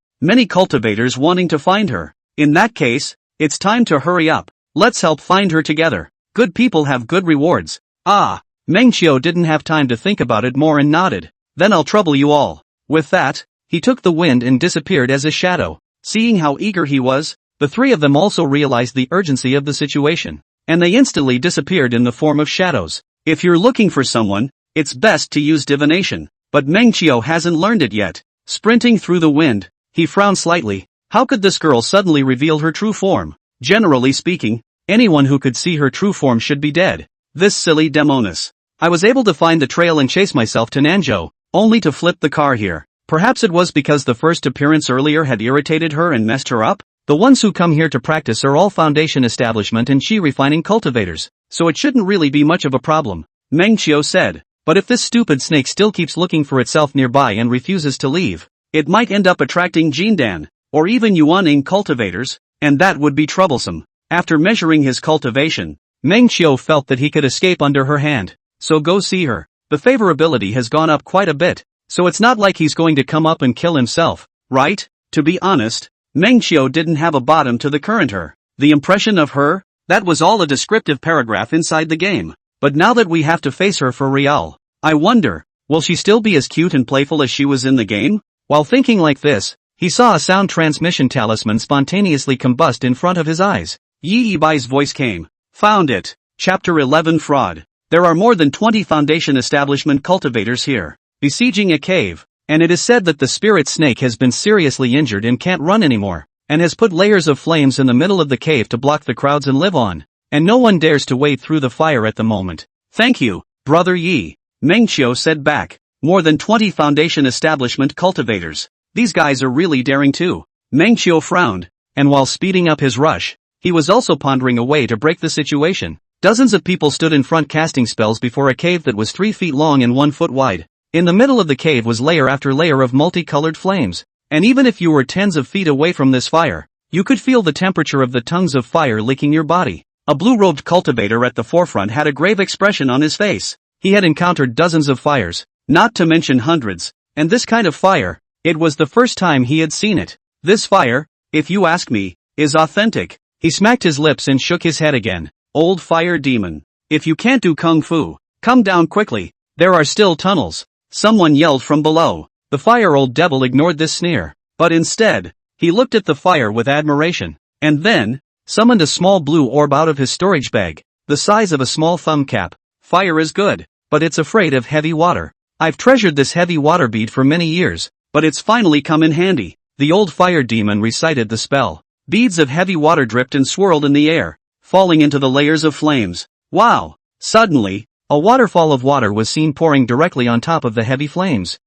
cultivators wanting to find her. In that case, it's time to hurry up. Let's help find her together. Good people have good rewards. Ah, Meng Qiu didn't have time to think about it more and nodded. Then I'll trouble you all. With that, he took the wind and disappeared as a shadow. Seeing how eager he was, the three of them also realized the urgency of the situation, and they instantly disappeared in the form of shadows. If you're looking for someone, it's best to use divination, but Meng Qiu hasn't learned it yet. Sprinting through the wind, he frowned slightly. How could this girl suddenly reveal her true form? Generally speaking, anyone who could see her true form should be dead. This silly demoness. I was able to find the trail and chase myself to Nanzhou, only to flip the car here. Perhaps it was because the first appearance earlier had irritated her and messed her up? The ones who come here to practice are all foundation establishment and chi refining cultivators, so it shouldn't really be much of a problem, Meng Qiu said. But if this stupid snake still keeps looking for itself nearby and refuses to leave, it might end up attracting Jindan, or even Yuaning cultivators, and that would be troublesome. After measuring his cultivation, Meng Qiu felt that he could escape under her hand. So go see her. The favorability has gone up quite a bit, so it's not like he's going to come up and kill himself, right? To be honest, Meng Qiu didn't have a bottom to the current her. The impression of her? That was all a descriptive paragraph inside the game. But now that we have to face her for real, I wonder, will she still be as cute and playful as she was in the game? While thinking like this, he saw a sound transmission talisman spontaneously combust in front of his eyes. Yi Yibai's voice came. Found it. Chapter 11 Fraud. There are more than 20 foundation establishment cultivators here, besieging a cave, and it is said that the spirit snake has been seriously injured and can't run anymore, and has put layers of flames in the middle of the cave to block the crowds and live on, and no one dares to wade through the fire at the moment. Thank you. Brother Yi, Mengqiu said back. More than 20 foundation establishment cultivators. These guys are really daring too. Mengqiu frowned, and while speeding up his rush, he was also pondering a way to break the situation. Dozens of people stood in front casting spells before a cave that was 3 feet long and 1 foot wide. In the middle of the cave was layer after layer of multicolored flames. And even if you were tens of feet away from this fire, you could feel the temperature of the tongues of fire licking your body. A blue-robed cultivator at the forefront had a grave expression on his face. He had encountered dozens of fires, not to mention hundreds, and this kind of fire, it was the first time he had seen it. This fire, if you ask me, is authentic. He smacked his lips and shook his head again. Old fire demon. If you can't do kung fu, come down quickly. There are still tunnels. Someone yelled from below. The fire old devil ignored this sneer, but instead, he looked at the fire with admiration, and then, summoned a small blue orb out of his storage bag, the size of a small thumb cap. Fire is good, but it's afraid of heavy water. I've treasured this heavy water bead for many years, but it's finally come in handy. The old fire demon recited the spell. Beads of heavy water dripped and swirled in the air, falling into the layers of flames. Wow! Suddenly, a waterfall of water was seen pouring directly on top of the heavy flames.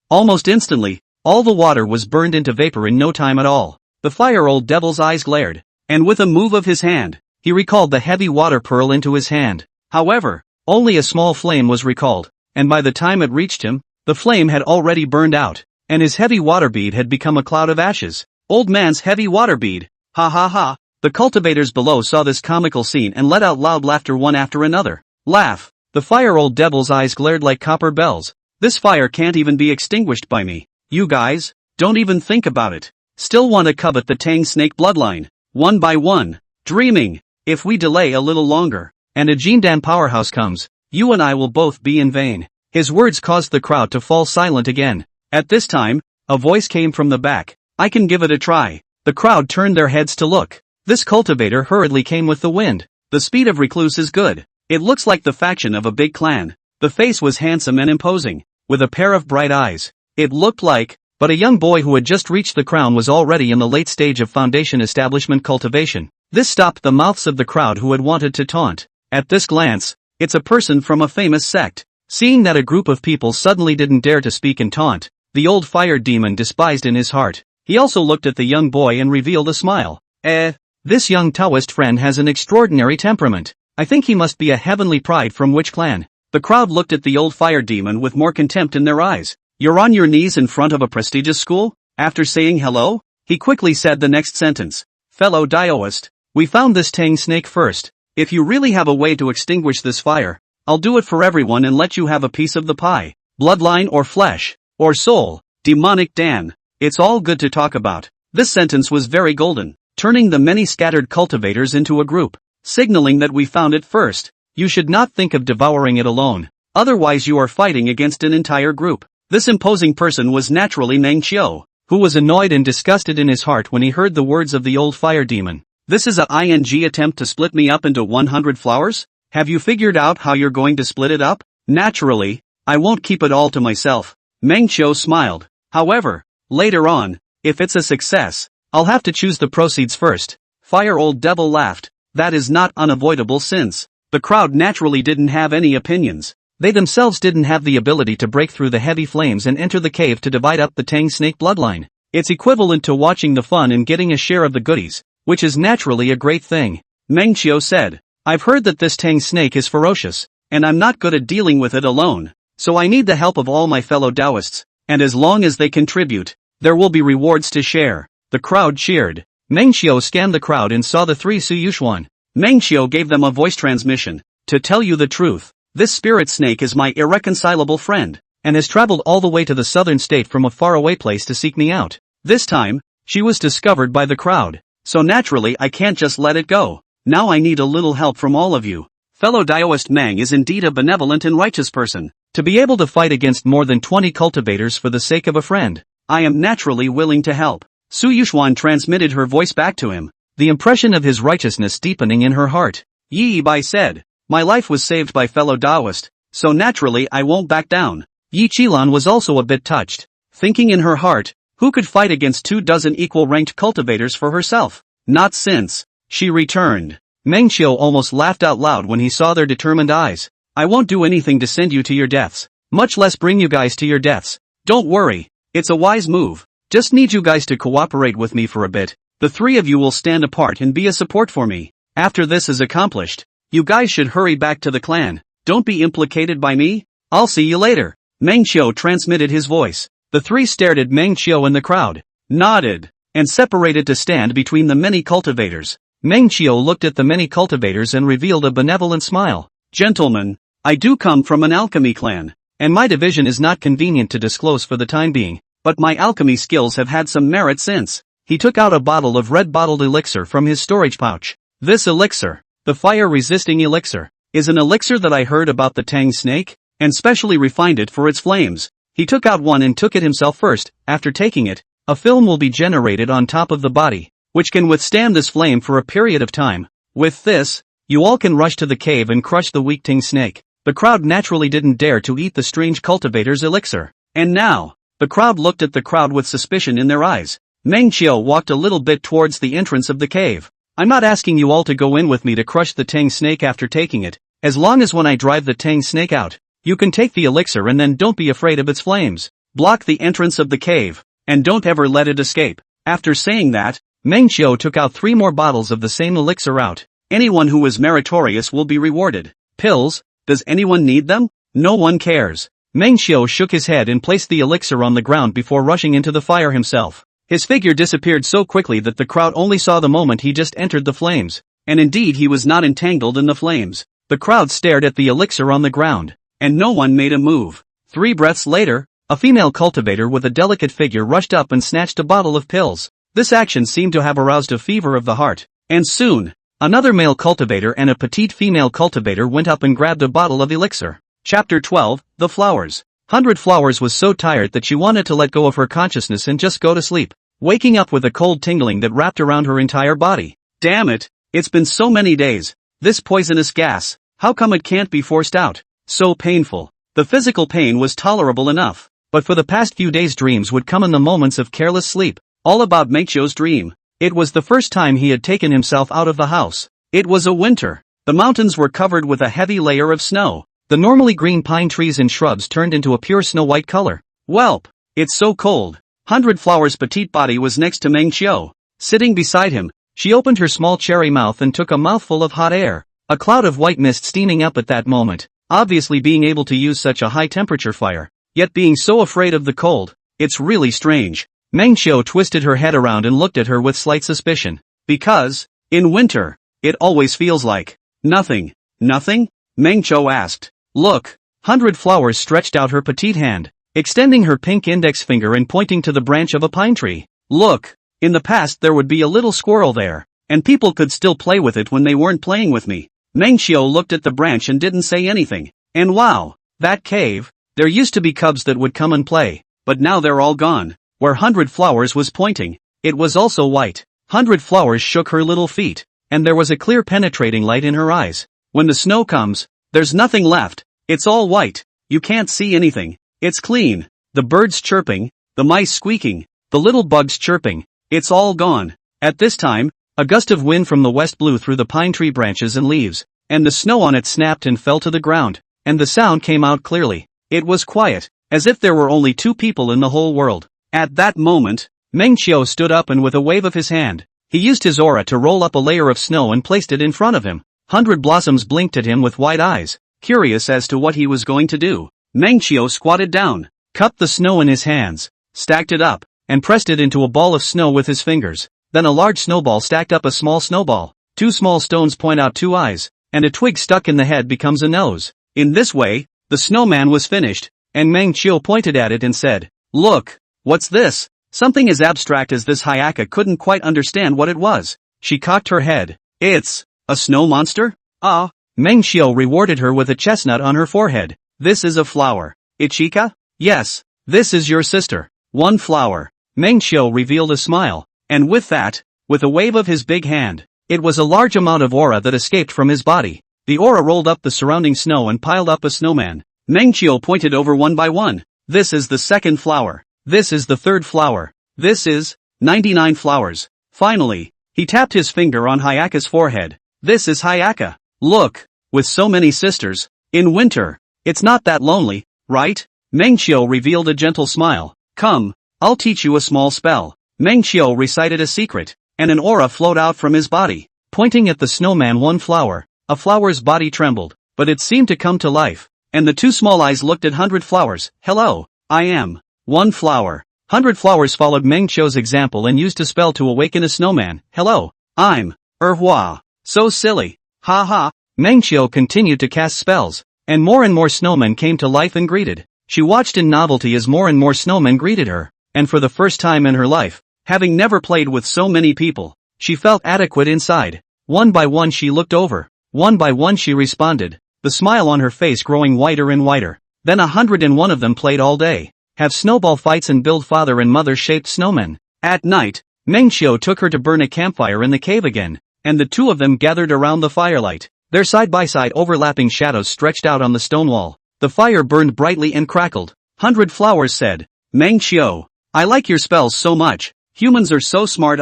Almost instantly, all the water was burned into vapor in no time at all. The fire old devil's eyes glared, and with a move of his hand, he recalled the heavy water pearl into his hand. However, only a small flame was recalled, and by the time it reached him, the flame had already burned out, and his heavy water bead had become a cloud of ashes. Old man's heavy water bead. Ha ha ha. The cultivators below saw this comical scene and let out loud laughter one after another. Laugh. The fire old devil's eyes glared like copper bells. This fire can't even be extinguished by me. You guys, don't even think about it. Still want to covet the Tang snake bloodline. One by one. Dreaming. If we delay a little longer, and a Jindan powerhouse comes, you and I will both be in vain. His words caused the crowd to fall silent again. At this time, a voice came from the back. I can give it a try. The crowd turned their heads to look. This cultivator hurriedly came with the wind. The speed of recluse is good. It looks like the faction of a big clan. The face was handsome and imposing, with a pair of bright eyes. It looked like, but a young boy who had just reached the crown was already in the late stage of foundation establishment cultivation. This stopped the mouths of the crowd who had wanted to taunt. At this glance, it's a person from a famous sect. Seeing that a group of people suddenly didn't dare to speak and taunt, the old fire demon despised in his heart. He also looked at the young boy and revealed a smile. This young Taoist friend has an extraordinary temperament. I think he must be a heavenly pride from which clan? The crowd looked at the old fire demon with more contempt in their eyes. You're on your knees in front of a prestigious school? After saying hello, he quickly said the next sentence. Fellow Taoist, we found this Tang snake first. If you really have a way to extinguish this fire, I'll do it for everyone and let you have a piece of the pie. Bloodline or flesh, or soul, demonic Dan. It's all good to talk about. This sentence was very golden, turning the many scattered cultivators into a group, signaling that we found it first. You should not think of devouring it alone, otherwise you are fighting against an entire group. This imposing person was naturally Mengqiu, who was annoyed and disgusted in his heart when he heard the words of the old fire demon. This is a ing attempt to split me up into 100 flowers? Have you figured out how you're going to split it up? Naturally, I won't keep it all to myself. Mengqiu smiled. However, later on, if it's a success, I'll have to choose the proceeds first. Fire old devil laughed. That is not unavoidable since the crowd naturally didn't have any opinions. They themselves didn't have the ability to break through the heavy flames and enter the cave to divide up the Tang snake bloodline. It's equivalent to watching the fun and getting a share of the goodies, which is naturally a great thing. Mengqiu said, I've heard that this Tang snake is ferocious, and I'm not good at dealing with it alone, so I need the help of all my fellow Taoists, and as long as they contribute, there will be rewards to share. The crowd cheered. Mengqiu scanned the crowd and saw the three Suyuxuan. Mengqiu gave them a voice transmission. To tell you the truth, this spirit snake is my irreconcilable friend, and has traveled all the way to the southern state from a faraway place to seek me out. This time, she was discovered by the crowd, so naturally I can't just let it go. Now I need a little help from all of you. Fellow Taoist Mang is indeed a benevolent and righteous person. To be able to fight against more than 20 cultivators for the sake of a friend, I am naturally willing to help. Su Yuxuan transmitted her voice back to him, the impression of his righteousness deepening in her heart. Yi Bai said, my life was saved by fellow Taoist, so naturally I won't back down. Yi Qilan was also a bit touched, thinking in her heart, who could fight against 24 equal-ranked cultivators for herself? Not since. She returned. Mengqiu almost laughed out loud when he saw their determined eyes. I won't do anything to send you to your deaths, much less bring you guys to your deaths. Don't worry, it's a wise move. Just need you guys to cooperate with me for a bit. The three of you will stand apart and be a support for me. After this is accomplished, you guys should hurry back to the clan. Don't be implicated by me. I'll see you later. Meng Qiu transmitted his voice. The three stared at Meng Qiu and the crowd, nodded, and separated to stand between the many cultivators. Meng Qiu looked at the many cultivators and revealed a benevolent smile. Gentlemen, I do come from an alchemy clan, and my division is not convenient to disclose for the time being, but my alchemy skills have had some merit since. He took out a bottle of red bottled elixir from his storage pouch. This elixir, the fire-resisting elixir, is an elixir that I heard about the Tang snake, and specially refined it for its flames. He took out one and took it himself first. After taking it, a film will be generated on top of the body, which can withstand this flame for a period of time. With this, you all can rush to the cave and crush the weak Tang snake. The crowd naturally didn't dare to eat the strange cultivator's elixir. And now, the crowd looked at the crowd with suspicion in their eyes. Meng Qiu walked a little bit towards the entrance of the cave. I'm not asking you all to go in with me to crush the Tang snake after taking it, as long as when I drive the Tang snake out, you can take the elixir and then don't be afraid of its flames. Block the entrance of the cave, and don't ever let it escape. After saying that, Meng Qiu took out 3 more bottles of the same elixir out. Anyone who is meritorious will be rewarded. Pills, does anyone need them? No one cares. Meng Qiu shook his head and placed the elixir on the ground before rushing into the fire himself. His figure disappeared so quickly that the crowd only saw the moment he just entered the flames. And indeed he was not entangled in the flames. The crowd stared at the elixir on the ground, and no one made a move. 3 breaths later, a female cultivator with a delicate figure rushed up and snatched a bottle of pills. This action seemed to have aroused a fever of the heart. And soon, another male cultivator and a petite female cultivator went up and grabbed a bottle of elixir. Chapter 12, The Flowers. 100 Flowers was so tired that she wanted to let go of her consciousness and just go to sleep, waking up with a cold tingling that wrapped around her entire body. Damn it, it's been so many days. This poisonous gas, how come it can't be forced out? So painful. The physical pain was tolerable enough, but for the past few days dreams would come in the moments of careless sleep. All about Meng Qiu's dream. It was the first time he had taken himself out of the house. It was a winter. The mountains were covered with a heavy layer of snow. The normally green pine trees and shrubs turned into a pure snow-white color. Welp, it's so cold. 100 Flowers' petite body was next to Meng Qiu. Sitting beside him, she opened her small cherry mouth and took a mouthful of hot air. A cloud of white mist steaming up at that moment, obviously being able to use such a high-temperature fire, yet being so afraid of the cold. It's really strange. Meng Qiu twisted her head around and looked at her with slight suspicion. Because, in winter, it always feels like nothing. Nothing? Meng Qiu asked. Look. 100 Flowers stretched out her petite hand, extending her pink index finger and pointing to the branch of a pine tree. Look. In the past there would be a little squirrel there, and people could still play with it when they weren't playing with me. Meng Qiu looked at the branch and didn't say anything. And wow, that cave, there used to be cubs that would come and play, but now they're all gone. Where 100 Flowers was pointing, it was also white. 100 Flowers shook her little feet, and there was a clear penetrating light in her eyes. When the snow comes, there's nothing left. It's all white. You can't see anything. It's clean. The birds chirping, the mice squeaking, the little bugs chirping. It's all gone. At this time, a gust of wind from the west blew through the pine tree branches and leaves, and the snow on it snapped and fell to the ground, and the sound came out clearly. It was quiet, as if there were only 2 people in the whole world. At that moment, Meng Qiu stood up and with a wave of his hand, he used his aura to roll up a layer of snow and placed it in front of him. 100 Blossoms blinked at him with wide eyes, curious as to what he was going to do. Meng Qiu squatted down, cupped the snow in his hands, stacked it up, and pressed it into a ball of snow with his fingers. Then a large snowball stacked up a small snowball. 2 small stones point out 2 eyes, and a twig stuck in the head becomes a nose. In this way, the snowman was finished, and Meng Qiu pointed at it and said, Look, what's this? Something as abstract as this Hyaka couldn't quite understand what it was. She cocked her head. It's a snow monster? Ah. Meng Qiu rewarded her with a chestnut on her forehead. This is a flower. Ichika? Yes, this is your sister. 1 flower. Meng Qiu revealed a smile, and with that, with a wave of his big hand, it was a large amount of aura that escaped from his body. The aura rolled up the surrounding snow and piled up a snowman. Meng Qiu pointed over one by one. This is the 2nd flower. This is the 3rd flower. This is 99 flowers. Finally, he tapped his finger on Hyaka's forehead. This is Hyaka. Look, with so many sisters, In winter, it's not that lonely, right? Meng Qiu revealed a gentle smile. Come, I'll teach you a small spell. Meng Qiu recited a secret, and an aura flowed out from his body. Pointing at the snowman one flower, a flower's body trembled, but it seemed to come to life, and the two small eyes looked at 100 flowers. Hello, I am one flower. 100 flowers followed Meng Qiu's example and used a spell to awaken a snowman. Hello, I'm Hua. So silly. Ha ha. Meng Qiu continued to cast spells, and more snowmen came to life and greeted. She watched in novelty as more and more snowmen greeted her, and for the first time in her life, having never played with so many people, she felt adequate inside. One by one she looked over, one by one she responded, the smile on her face growing whiter and whiter. Then 101 of them played all day, have snowball fights and build father and mother-shaped snowmen. At night, Meng Qiu took her to burn a campfire in the cave again, and the two of them gathered around the firelight. Their side-by-side overlapping shadows stretched out on the stone wall. The fire burned brightly and crackled. 100 flowers said, Meng Qiu, I like your spells so much. Humans are so smart,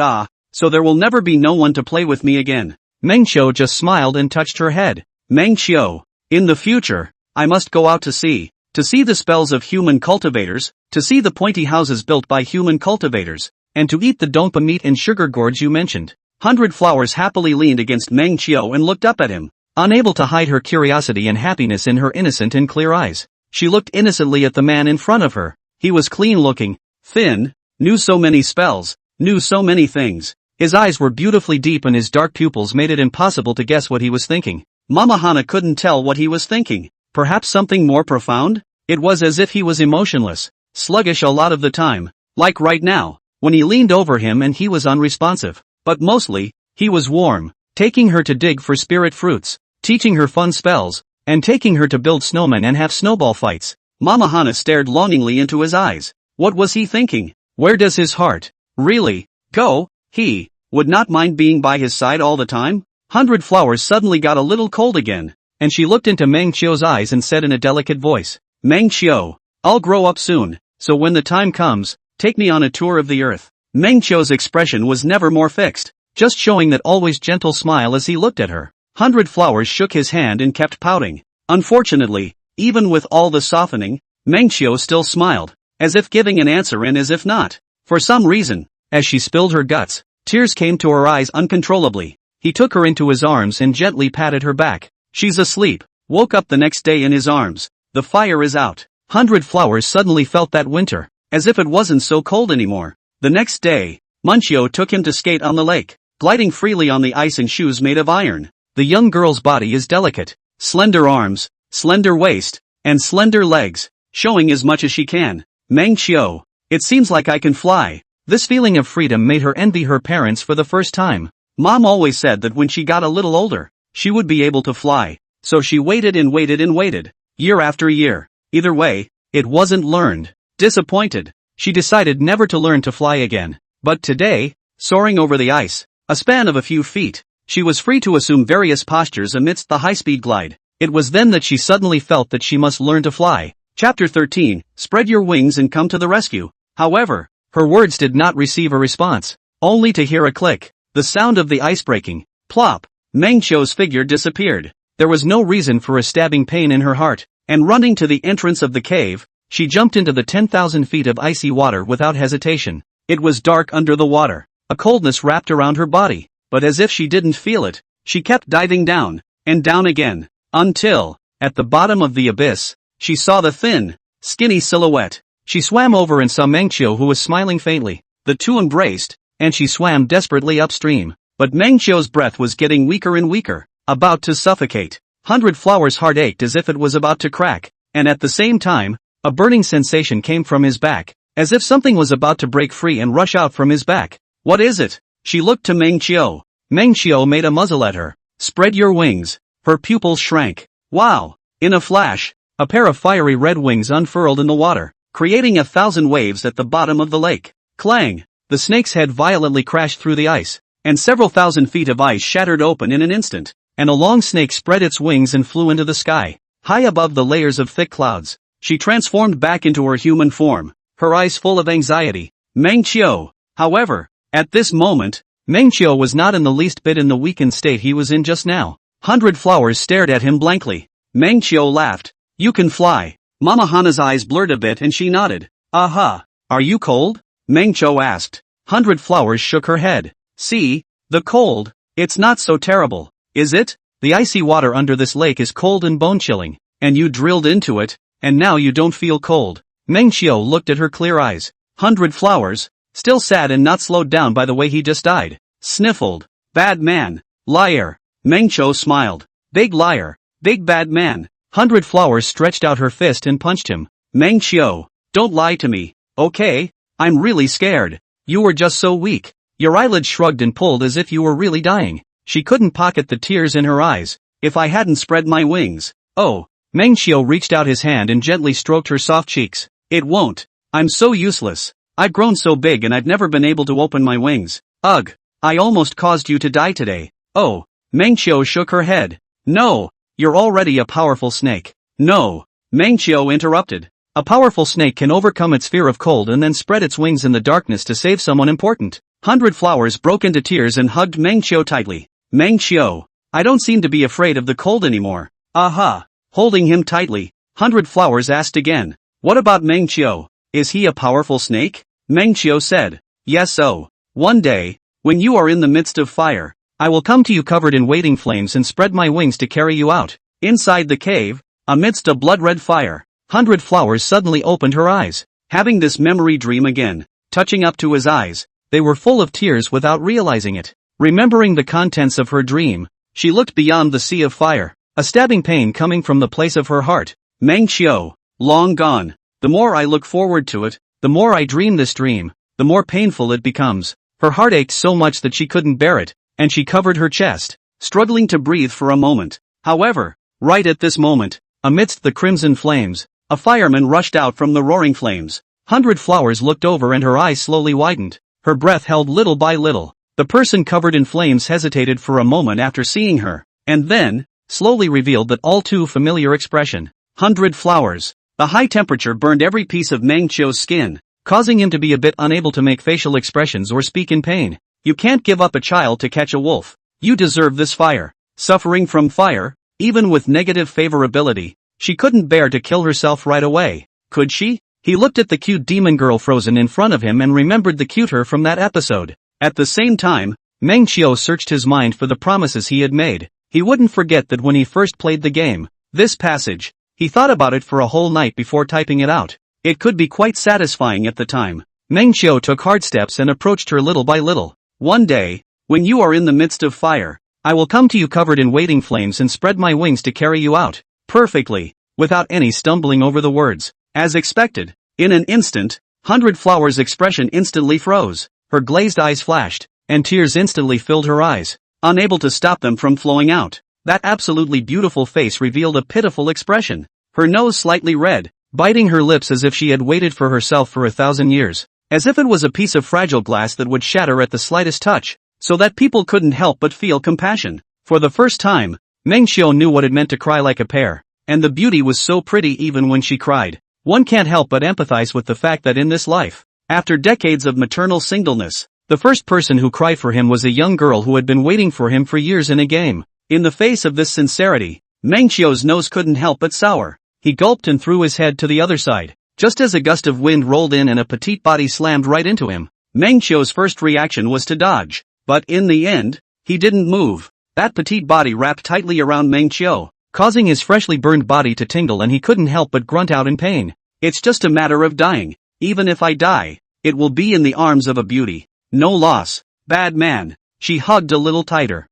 so there will never be no one to play with me again. Meng Qiu just smiled and touched her head. Meng Qiu, in the future, I must go out to see the spells of human cultivators, to see the pointy houses built by human cultivators, and to eat the dongpa meat and sugar gourds you mentioned. 100 flowers happily leaned against Meng Qiu and looked up at him, unable to hide her curiosity and happiness in her innocent and clear eyes. She looked innocently at the man in front of her. He was clean-looking, thin, knew so many spells, knew so many things. His eyes were beautifully deep and his dark pupils made it impossible to guess what he was thinking. Mama Hana couldn't tell what he was thinking. Perhaps something more profound? It was as if he was emotionless, sluggish a lot of the time, like right now, when he leaned over him and he was unresponsive. But mostly, he was warm, taking her to dig for spirit fruits, teaching her fun spells, and taking her to build snowmen and have snowball fights. Mama Hana stared longingly into his eyes. What was he thinking? Where does his heart really go? He would not mind being by his side all the time. 100 flowers suddenly got a little cold again, and she looked into Meng Qiu's eyes and said in a delicate voice, Meng Qiu, I'll grow up soon, so when the time comes, take me on a tour of the earth. Meng Qiu's expression was never more fixed, just showing that always gentle smile as he looked at her. 100 flowers shook his hand and kept pouting. Unfortunately, even with all the softening, Meng Qiu still smiled, as if giving an answer and as if not. For some reason, as she spilled her guts, tears came to her eyes uncontrollably. He took her into his arms and gently patted her back. She's asleep. Woke up the next day in his arms. The fire is out. 100 flowers suddenly felt that winter, as if it wasn't so cold anymore. The next day, Munchio took him to skate on the lake, gliding freely on the ice in shoes made of iron. The young girl's body is delicate, slender arms, slender waist, and slender legs, showing as much as she can. Meng Qiu, it seems like I can fly. This feeling of freedom made her envy her parents for the first time. Mom always said that when she got a little older, she would be able to fly. So she waited and waited and waited, year after year. Either way, it wasn't learned. Disappointed, she decided never to learn to fly again. But today, soaring over the ice, a span of a few feet, she was free to assume various postures amidst the high-speed glide. It was then that she suddenly felt that she must learn to fly. Chapter 13, Spread your wings and come to the rescue. However, her words did not receive a response, only to hear a click, the sound of the ice breaking. Plop! Meng Qiu's figure disappeared. There was no reason for a stabbing pain in her heart, and running to the entrance of the cave, she jumped into the 10,000 feet of icy water without hesitation. It was dark under the water. A coldness wrapped around her body, but as if she didn't feel it, she kept diving down, and down again, until, at the bottom of the abyss, she saw the thin, skinny silhouette. She swam over and saw Meng Qiu, who was smiling faintly. The two embraced, and she swam desperately upstream. But Meng Qiu's breath was getting weaker and weaker, about to suffocate. 100 flowers' heart ached as if it was about to crack, and at the same time, a burning sensation came from his back, as if something was about to break free and rush out from his back. What is it? She looked to Meng Qiu. Meng Qiu made a muzzle at her. Spread your wings. Her pupils shrank. Wow! In a flash, a pair of fiery red wings unfurled in the water, creating 1,000 waves at the bottom of the lake. Clang! The snake's head violently crashed through the ice, and several thousand feet of ice shattered open in an instant, and a long snake spread its wings and flew into the sky, high above the layers of thick clouds. She transformed back into her human form, her eyes full of anxiety. Meng Qiu, however, at this moment, Meng Qiu was not in the least bit in the weakened state he was in just now. 100 flowers stared at him blankly. Meng Qiu laughed. You can fly. Mama Hana's eyes blurred a bit and she nodded. Aha. Are you cold? Meng Qiu asked. 100 Flowers shook her head. See? The cold. It's not so terrible. Is it? The icy water under this lake is cold and bone-chilling. And you drilled into it, and now you don't feel cold. Meng Qiu looked at her clear eyes. 100 Flowers, still sad and not slowed down by the way he just died, sniffled. Bad man. Liar. Meng Qiu smiled. Big liar. Big bad man. 100 Flowers stretched out her fist and punched him. Meng Qiu, don't lie to me, okay? I'm really scared. You were just so weak. Your eyelids shrugged and pulled as if you were really dying. She couldn't pocket the tears in her eyes. If I hadn't spread my wings. Oh. Meng Qiu reached out his hand and gently stroked her soft cheeks. It won't. I'm so useless. I've grown so big and I've never been able to open my wings. Ugh. I almost caused you to die today. Oh. Meng Qiu shook her head. No. You're already a powerful snake. No. Meng Qiu interrupted. A powerful snake can overcome its fear of cold and then spread its wings in the darkness to save someone important. 100 Flowers broke into tears and hugged Meng Qiu tightly. Meng Qiu. I don't seem to be afraid of the cold anymore. Aha. Holding him tightly, 100 Flowers asked again. What about Meng Qiu? Is he a powerful snake? Meng Qiu said. Yes so. One day, when you are in the midst of fire, I will come to you covered in waiting flames and spread my wings to carry you out. Inside the cave, amidst a blood-red fire, 100 Flowers suddenly opened her eyes. Having this memory dream again, touching up to his eyes, they were full of tears without realizing it. Remembering the contents of her dream, she looked beyond the sea of fire. A stabbing pain coming from the place of her heart. Meng Qiu, long gone. The more I look forward to it, the more I dream this dream, the more painful it becomes. Her heart ached so much that she couldn't bear it, and she covered her chest, struggling to breathe for a moment. However, right at this moment, amidst the crimson flames, a fireman rushed out from the roaring flames. 100 Flowers looked over and her eyes slowly widened. Her breath held little by little. The person covered in flames hesitated for a moment after seeing her, and then, slowly revealed that all too familiar expression. 100 Flowers. The high temperature burned every piece of Meng Qiu's skin, causing him to be a bit unable to make facial expressions or speak in pain. You can't give up a child to catch a wolf. You deserve this fire. Suffering from fire, even with negative favorability, she couldn't bear to kill herself right away. Could she? He looked at the cute demon girl frozen in front of him and remembered the cute her from that episode. At the same time, Meng Qiu searched his mind for the promises he had made. He wouldn't forget that when he first played the game. This passage. He thought about it for a whole night before typing it out. It could be quite satisfying at the time. Meng Qiu took hard steps and approached her little by little. One day, when you are in the midst of fire, I will come to you covered in waiting flames and spread my wings to carry you out. Perfectly, without any stumbling over the words. As expected, in an instant, 100 Flowers' expression instantly froze. Her glazed eyes flashed, and tears instantly filled her eyes. Unable to stop them from flowing out, that absolutely beautiful face revealed a pitiful expression. Her nose slightly red, biting her lips as if she had waited for herself for 1,000 years. As if it was a piece of fragile glass that would shatter at the slightest touch, so that people couldn't help but feel compassion. For the first time, Meng Qiu knew what it meant to cry like a pear. And the beauty was so pretty even when she cried. One can't help but empathize with the fact that in this life, after decades of maternal singleness, the first person who cried for him was a young girl who had been waiting for him for years in a game. In the face of this sincerity, Meng Qiu's nose couldn't help but sour. He gulped and threw his head to the other side. Just as a gust of wind rolled in and a petite body slammed right into him, Meng Qiu's first reaction was to dodge. But in the end, he didn't move. That petite body wrapped tightly around Meng Qiu, causing his freshly burned body to tingle, and he couldn't help but grunt out in pain. It's just a matter of dying. Even if I die, it will be in the arms of a beauty. No loss. Bad man. She hugged a little tighter.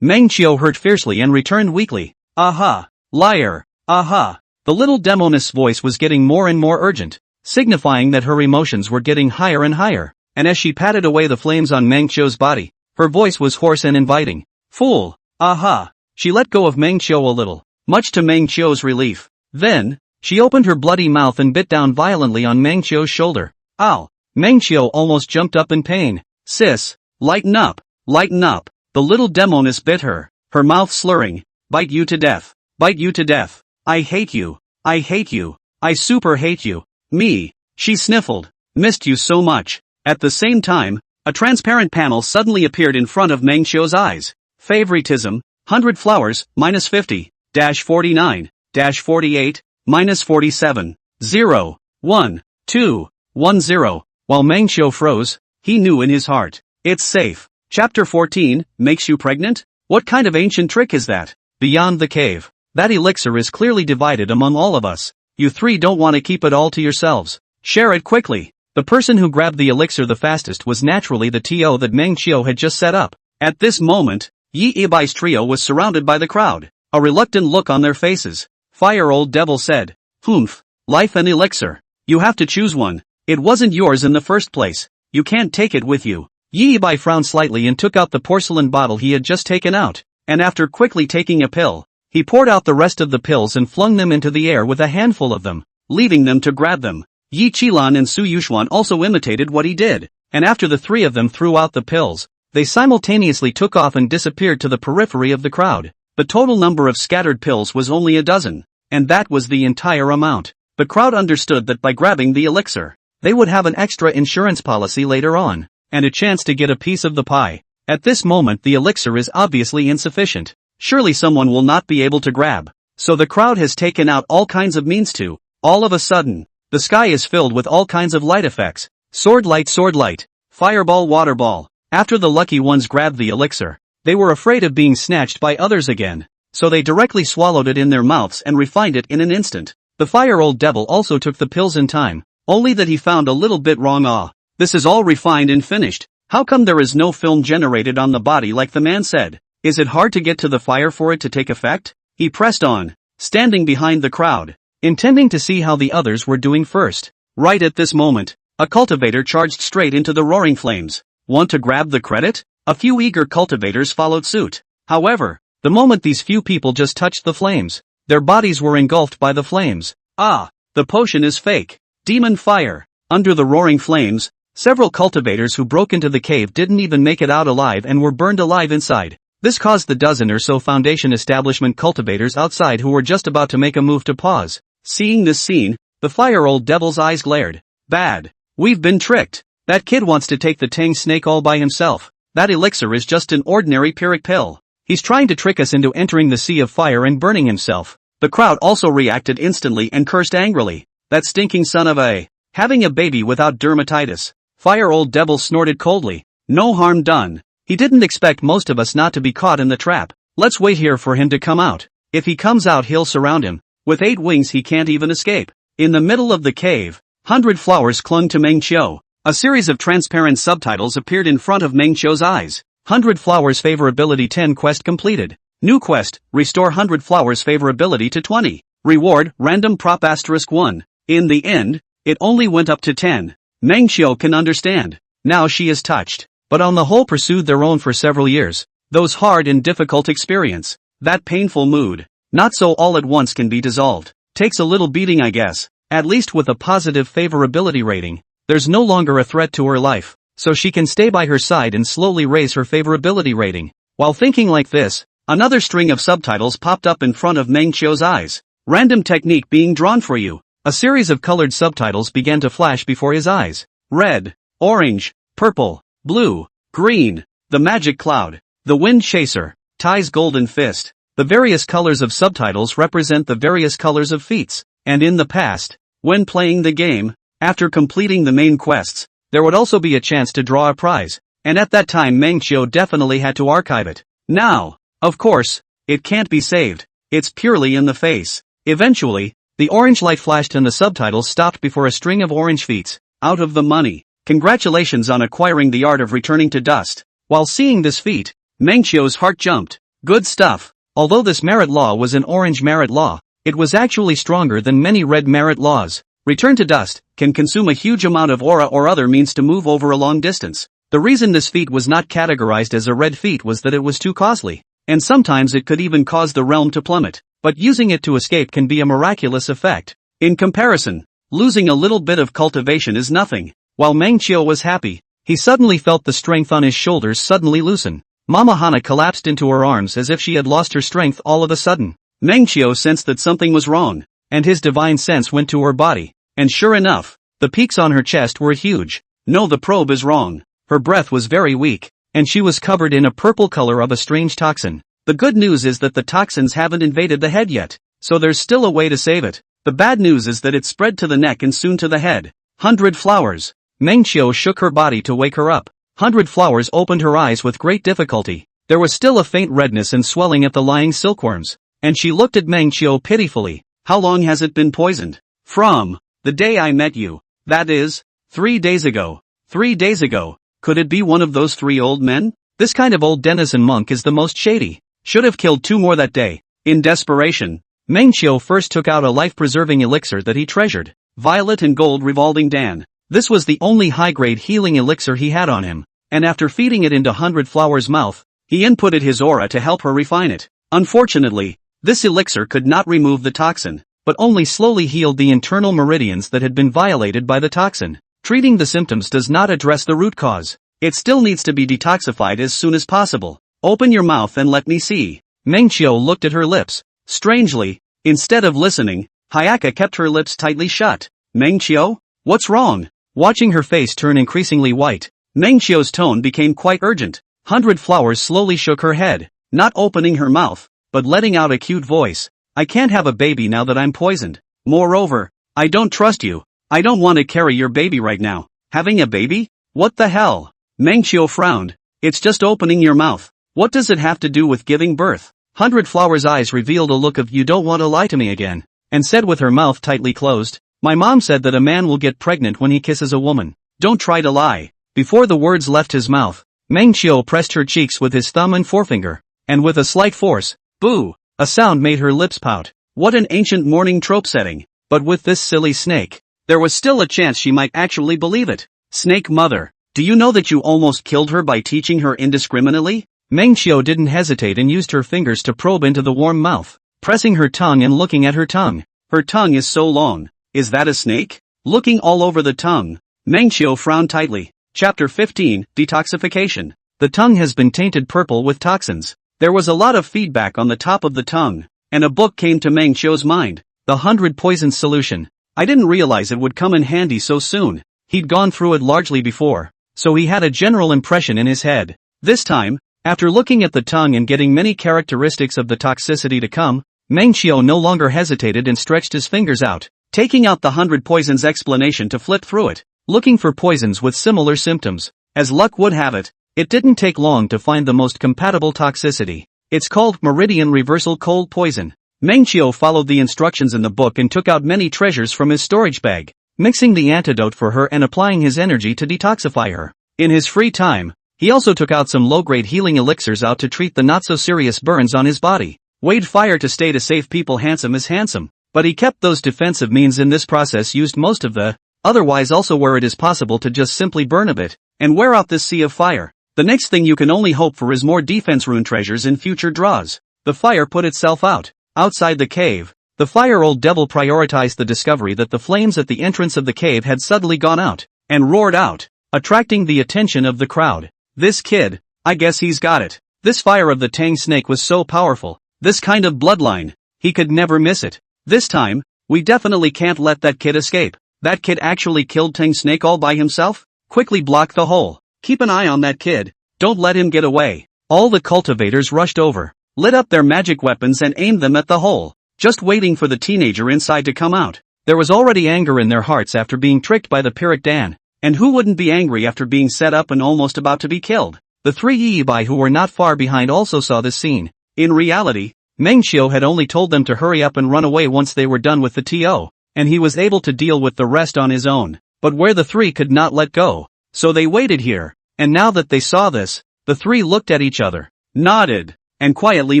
Meng Qiu hurt fiercely and returned weakly. Aha. Liar. Aha. The little demoness voice was getting more and more urgent, signifying that her emotions were getting higher and higher. And as she patted away the flames on Meng Qiu's body, her voice was hoarse and inviting. Fool. Aha. She let go of Meng Qiu a little, much to Meng Qiu's relief. Then, she opened her bloody mouth and bit down violently on Meng Qiu's shoulder. Ow! Meng Qiu almost jumped up in pain. Sis, lighten up, lighten up. The little demoness bit her, her mouth slurring. Bite you to death, bite you to death. I hate you, I hate you, I super hate you. Me, she sniffled. Missed you so much. At the same time, a transparent panel suddenly appeared in front of Meng Qiu's eyes. Favoritism, 100 Flowers, -50. 49, 48, -47, 0, 1, 2, 1 0. While Meng Xiu froze, he knew in his heart, it's safe. Chapter 14, makes you pregnant? What kind of ancient trick is that? Beyond the cave. That elixir is clearly divided among all of us. You three don't want to keep it all to yourselves. Share it quickly. The person who grabbed the elixir the fastest was naturally the TO that Meng Xiu had just set up. At this moment, Yi Ibai's trio was surrounded by the crowd, a reluctant look on their faces. Fire Old Devil said, "Humph, life and elixir. You have to choose one. It wasn't yours in the first place. You can't take it with you." Yi Ibai frowned slightly and took out the porcelain bottle he had just taken out, and after quickly taking a pill, he poured out the rest of the pills and flung them into the air with a handful of them, leaving them to grab them. Yi Qilan and Su Yuxuan also imitated what he did, and after the three of them threw out the pills, they simultaneously took off and disappeared to the periphery of the crowd. The total number of scattered pills was only a dozen, and that was the entire amount. The crowd understood that by grabbing the elixir, they would have an extra insurance policy later on, and a chance to get a piece of the pie. At this moment the elixir is obviously insufficient. Surely someone will not be able to grab. So the crowd has taken out all kinds of means to. All of a sudden, the sky is filled with all kinds of light effects. Sword light, fireball, water ball. After the lucky ones grabbed the elixir, they were afraid of being snatched by others again. So they directly swallowed it in their mouths and refined it in an instant. The Fire Old Devil also took the pills in time, only that he found a little bit wrong. This is all refined and finished. How come there is no film generated on the body like the man said? Is it hard to get to the fire for it to take effect? He pressed on, standing behind the crowd, intending to see how the others were doing first. Right at this moment, a cultivator charged straight into the roaring flames. Want to grab the credit? A few eager cultivators followed suit. However, the moment these few people just touched the flames, their bodies were engulfed by the flames. The potion is fake. Demon fire. Under the roaring flames, several cultivators who broke into the cave didn't even make it out alive and were burned alive inside. This caused the dozen or so Foundation establishment cultivators outside who were just about to make a move to pause. Seeing this scene, the Fire Old Devil's eyes glared. Bad. We've been tricked. That kid wants to take the Tang snake all by himself. That elixir is just an ordinary pyrrhic pill. He's trying to trick us into entering the sea of fire and burning himself. The crowd also reacted instantly and cursed angrily. That stinking son of a... having a baby without dermatitis. Fire Old Devil snorted coldly. No harm done. He didn't expect most of us not to be caught in the trap. Let's wait here for him to come out. If he comes out he'll surround him. With 8 wings he can't even escape. In the middle of the cave, 100 flowers clung to Meng Qiu. A series of transparent subtitles appeared in front of Meng Qiu's eyes. 100 flowers favorability 10 quest completed. New quest, restore 100 flowers favorability to 20. Reward, random prop *1. In the end, it only went up to 10. Meng Qiu can understand. Now she is touched. But on the whole pursued their own for several years. Those hard and difficult experience. That painful mood. Not so all at once can be dissolved. Takes a little beating I guess. At least with a positive favorability rating. There's no longer a threat to her life. So she can stay by her side and slowly raise her favorability rating. While thinking like this, another string of subtitles popped up in front of Meng Qiu's eyes. Random technique being drawn for you. A series of colored subtitles began to flash before his eyes. Red, orange, purple, blue, green, the magic cloud, the wind chaser, Tai's golden fist. The various colors of subtitles represent the various colors of feats. And in the past, when playing the game, after completing the main quests, there would also be a chance to draw a prize. And at that time Meng Qiu definitely had to archive it. Now, of course, it can't be saved. It's purely in the face. Eventually, the orange light flashed and the subtitles stopped before a string of orange feats. Out of the money. Congratulations on acquiring the art of returning to dust. While seeing this feat, Meng Qiu's heart jumped. Good stuff. Although this merit law was an orange merit law, it was actually stronger than many red merit laws. Return to dust can consume a huge amount of aura or other means to move over a long distance. The reason this feat was not categorized as a red feat was that it was too costly, and sometimes it could even cause the realm to plummet. But using it to escape can be a miraculous effect. In comparison, losing a little bit of cultivation is nothing. While Meng Qiu was happy, he suddenly felt the strength on his shoulders suddenly loosen. Mama Hana collapsed into her arms as if she had lost her strength all of a sudden. Meng Qiu sensed that something was wrong, and his divine sense went to her body. And sure enough, the peaks on her chest were huge. No, the probe is wrong. Her breath was very weak, and she was covered in a purple color of a strange toxin. The good news is that the toxins haven't invaded the head yet, so there's still a way to save it. The bad news is that it's spread to the neck and soon to the head. 100 flowers. Mengqiu shook her body to wake her up. 100 flowers opened her eyes with great difficulty. There was still a faint redness and swelling at the lying silkworms, and she looked at Mengqiu pitifully. How long has it been poisoned? From the day I met you. That is, 3 days ago. 3 days ago. Could it be one of those 3 old men? This kind of old denizen monk is the most shady. Should have killed 2 more that day. In desperation, Mengqiu first took out a life-preserving elixir that he treasured. Violet and gold revolving Dan. This was the only high-grade healing elixir he had on him, and after feeding it into 100 Flowers' mouth, he inputted his aura to help her refine it. Unfortunately, this elixir could not remove the toxin, but only slowly healed the internal meridians that had been violated by the toxin. Treating the symptoms does not address the root cause. It still needs to be detoxified as soon as possible. Open your mouth and let me see. Mengqiu looked at her lips. Strangely, instead of listening, Hayaka kept her lips tightly shut. Mengqiu? What's wrong? Watching her face turn increasingly white, Mengqiu's tone became quite urgent. 100 Flowers slowly shook her head, not opening her mouth, but letting out a cute voice. I can't have a baby now that I'm poisoned. Moreover, I don't trust you. I don't want to carry your baby right now. Having a baby? What the hell? Mengqiu frowned. It's just opening your mouth. What does it have to do with giving birth? 100 Flowers' eyes revealed a look of you don't want to lie to me again, and said with her mouth tightly closed, my mom said that a man will get pregnant when he kisses a woman. Don't try to lie. Before the words left his mouth, Mengqiu pressed her cheeks with his thumb and forefinger, and with a slight force, boo! A sound made her lips pout. What an ancient morning trope setting. But with this silly snake, there was still a chance she might actually believe it. Snake mother, do you know that you almost killed her by teaching her indiscriminately? Mengqiu didn't hesitate and used her fingers to probe into the warm mouth, pressing her tongue and looking at her tongue. Her tongue is so long. Is that a snake? Looking all over the tongue, Mengqiu frowned tightly. Chapter 15, Detoxification. The tongue has been tainted purple with toxins. There was a lot of feedback on the top of the tongue, and a book came to Mengqiu's mind. The 100 Poisons Solution. I didn't realize it would come in handy so soon. He'd gone through it largely before, so he had a general impression in his head. This time, after looking at the tongue and getting many characteristics of the toxicity to come, Mengqiu no longer hesitated and stretched his fingers out, taking out the 100 Poisons explanation to flip through it, looking for poisons with similar symptoms. As luck would have it, it didn't take long to find the most compatible toxicity. It's called Meridian Reversal Cold Poison. Mengqiu followed the instructions in the book and took out many treasures from his storage bag, mixing the antidote for her and applying his energy to detoxify her. In his free time, he also took out some low-grade healing elixirs out to treat the not-so-serious burns on his body. Weighed fire to stay to save people. Handsome is handsome, but he kept those defensive means in this process, used most of the otherwise also where it is possible to just simply burn a bit, and wear out this sea of fire. The next thing you can only hope for is more defense rune treasures in future draws. The fire put itself out. Outside the cave, the fire-old devil prioritized the discovery that the flames at the entrance of the cave had suddenly gone out, and roared out, attracting the attention of the crowd. This kid, I guess he's got it. This fire of the Tang snake was so powerful, this kind of bloodline, he could never miss it. This time, we definitely can't let that kid escape. That kid actually killed Tang snake all by himself? Quickly block the hole. Keep an eye on that kid. Don't let him get away. All the cultivators rushed over, lit up their magic weapons and aimed them at the hole, just waiting for the teenager inside to come out. There was already anger in their hearts after being tricked by the Pyrrhic Dan, and who wouldn't be angry after being set up and almost about to be killed? The 3 Yibai who were not far behind also saw this scene. In reality, Mengqiu had only told them to hurry up and run away once they were done with the TO, and he was able to deal with the rest on his own. But where the 3 could not let go, so they waited here, and now that they saw this, the 3 looked at each other, nodded, and quietly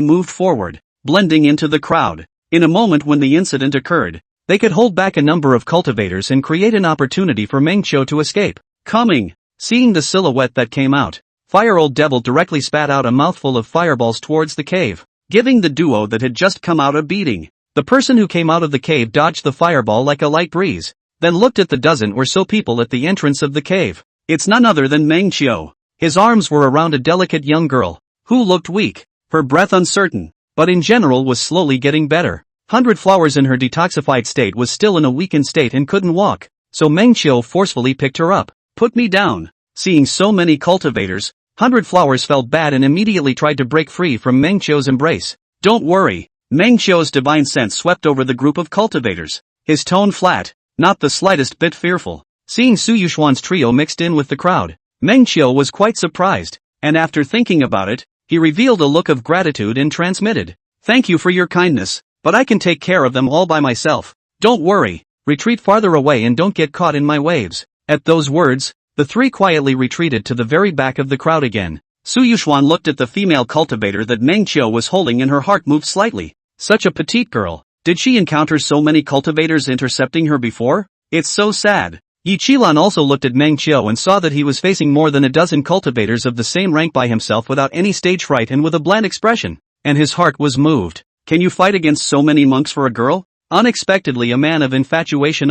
moved forward, blending into the crowd. In a moment when the incident occurred, they could hold back a number of cultivators and create an opportunity for Mengqiu to escape. Coming, seeing the silhouette that came out, Fire Old Devil directly spat out a mouthful of fireballs towards the cave, giving the duo that had just come out a beating. The person who came out of the cave dodged the fireball like a light breeze, then looked at the dozen or so people at the entrance of the cave. It's none other than Mengqiu. His arms were around a delicate young girl, who looked weak, her breath uncertain, but in general was slowly getting better. 100 Flowers in her detoxified state was still in a weakened state and couldn't walk, so Mengqiu forcefully picked her up. Put me down. Seeing so many cultivators, 100 Flowers felt bad and immediately tried to break free from Meng Qiu's embrace. Don't worry. Meng Qiu's divine sense swept over the group of cultivators. His tone flat, not the slightest bit fearful. Seeing Su Yuxuan's trio mixed in with the crowd, Meng Qiu was quite surprised, and after thinking about it, he revealed a look of gratitude and transmitted. Thank you for your kindness, but I can take care of them all by myself. Don't worry, retreat farther away and don't get caught in my waves. At those words, the three quietly retreated to the very back of the crowd again. Su Yuxuan looked at the female cultivator that Meng Qiu was holding and her heart moved slightly. Such a petite girl. Did she encounter so many cultivators intercepting her before? It's so sad. Yi Qilan also looked at Meng Qiu and saw that he was facing more than a dozen cultivators of the same rank by himself without any stage fright and with a bland expression. And his heart was moved. Can you fight against so many monks for a girl? Unexpectedly a man of infatuation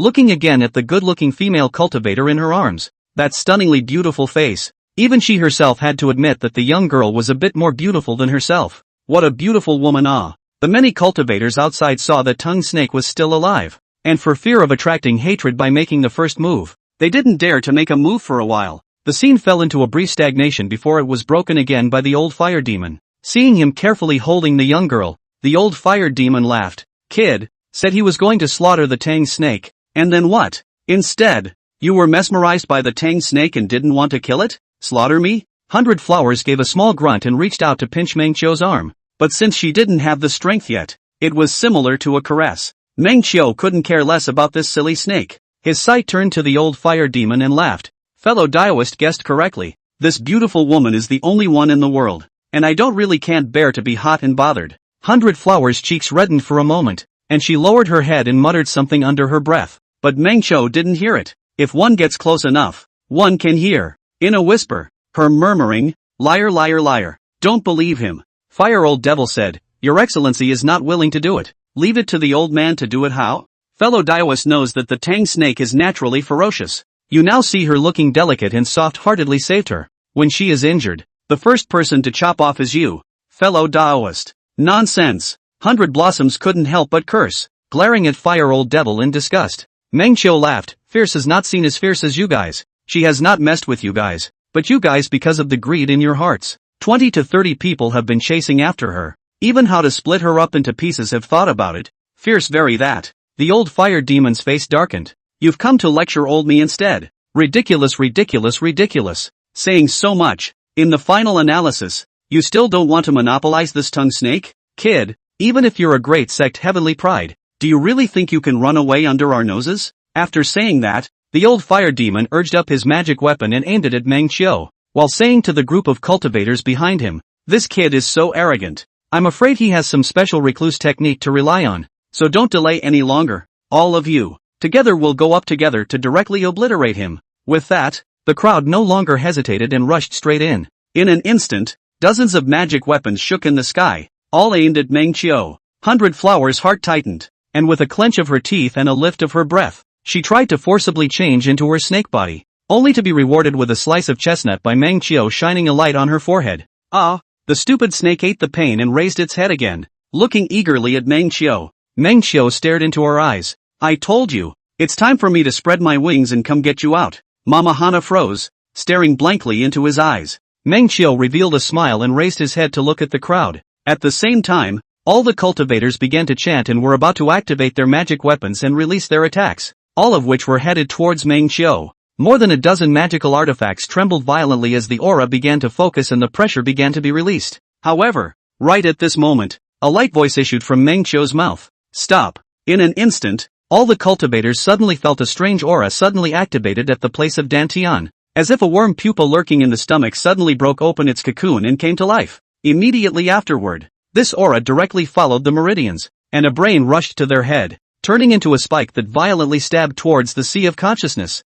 looking again at the good-looking female cultivator in her arms. That stunningly beautiful face. Even she herself had to admit that the young girl was a bit more beautiful than herself. What a beautiful woman The many cultivators outside saw that Tongue Snake was still alive. And for fear of attracting hatred by making the first move, they didn't dare to make a move for a while. The scene fell into a brief stagnation before it was broken again by the old fire demon. Seeing him carefully holding the young girl, the old fire demon laughed. Kid, said he was going to slaughter the Tang Snake. And then what? Instead, you were mesmerized by the Tang Snake and didn't want to kill it? Slaughter me? 100 Flowers gave a small grunt and reached out to pinch Meng Qiu's arm. But since she didn't have the strength yet, it was similar to a caress. Meng Qiu couldn't care less about this silly snake. His sight turned to the old fire demon and laughed. Fellow Daoist guessed correctly. This beautiful woman is the only one in the world. And I can't bear to be hot and bothered. 100 Flowers' cheeks reddened for a moment, and she lowered her head and muttered something under her breath. But Meng Qiu didn't hear it. If one gets close enough, one can hear. In a whisper, her murmuring, liar liar liar. Don't believe him. Fire Old Devil said, Your Excellency is not willing to do it. Leave it to the old man to do it how? Fellow Daoist knows that the Tang Snake is naturally ferocious. You now see her looking delicate and soft-heartedly saved her. When she is injured, the first person to chop off is you. Fellow Daoist. Nonsense. 100 Blossoms couldn't help but curse, glaring at Fire Old Devil in disgust. Meng Qiu laughed. Fierce is not seen as fierce as you guys. She has not messed with you guys, but you guys because of the greed in your hearts. 20 to 30 people have been chasing after her. Even how to split her up into pieces have thought about it. Fierce very that. The old fire demon's face darkened. You've come to lecture old me instead. Ridiculous ridiculous ridiculous. Saying so much. In the final analysis, you still don't want to monopolize this Tongue Snake? Kid, even if you're a great sect Heavenly Pride, do you really think you can run away under our noses? After saying that, the old fire demon urged up his magic weapon and aimed it at Meng Qiu, while saying to the group of cultivators behind him, This kid is so arrogant. I'm afraid he has some special recluse technique to rely on, so don't delay any longer. All of you, together we'll go up together to directly obliterate him. With that, the crowd no longer hesitated and rushed straight in. In an instant, dozens of magic weapons shook in the sky, all aimed at Meng Qiu. 100 Flowers' heart tightened, and with a clench of her teeth and a lift of her breath, she tried to forcibly change into her snake body, only to be rewarded with a slice of chestnut by Meng Qiu shining a light on her forehead. The stupid snake ate the pain and raised its head again, looking eagerly at Meng Qiu. Meng Qiu stared into her eyes. I told you, it's time for me to spread my wings and come get you out. Mama Hana froze, staring blankly into his eyes. Meng Qiu revealed a smile and raised his head to look at the crowd. At the same time, all the cultivators began to chant and were about to activate their magic weapons and release their attacks, all of which were headed towards Meng Qiu. More than a dozen magical artifacts trembled violently as the aura began to focus and the pressure began to be released. However, right at this moment, a light voice issued from Meng Qiu's mouth. Stop. In an instant, all the cultivators suddenly felt a strange aura suddenly activated at the place of Dantian, as if a worm pupa lurking in the stomach suddenly broke open its cocoon and came to life. Immediately afterward, this aura directly followed the meridians, and a brain rushed to their head, turning into a spike that violently stabbed towards the sea of consciousness.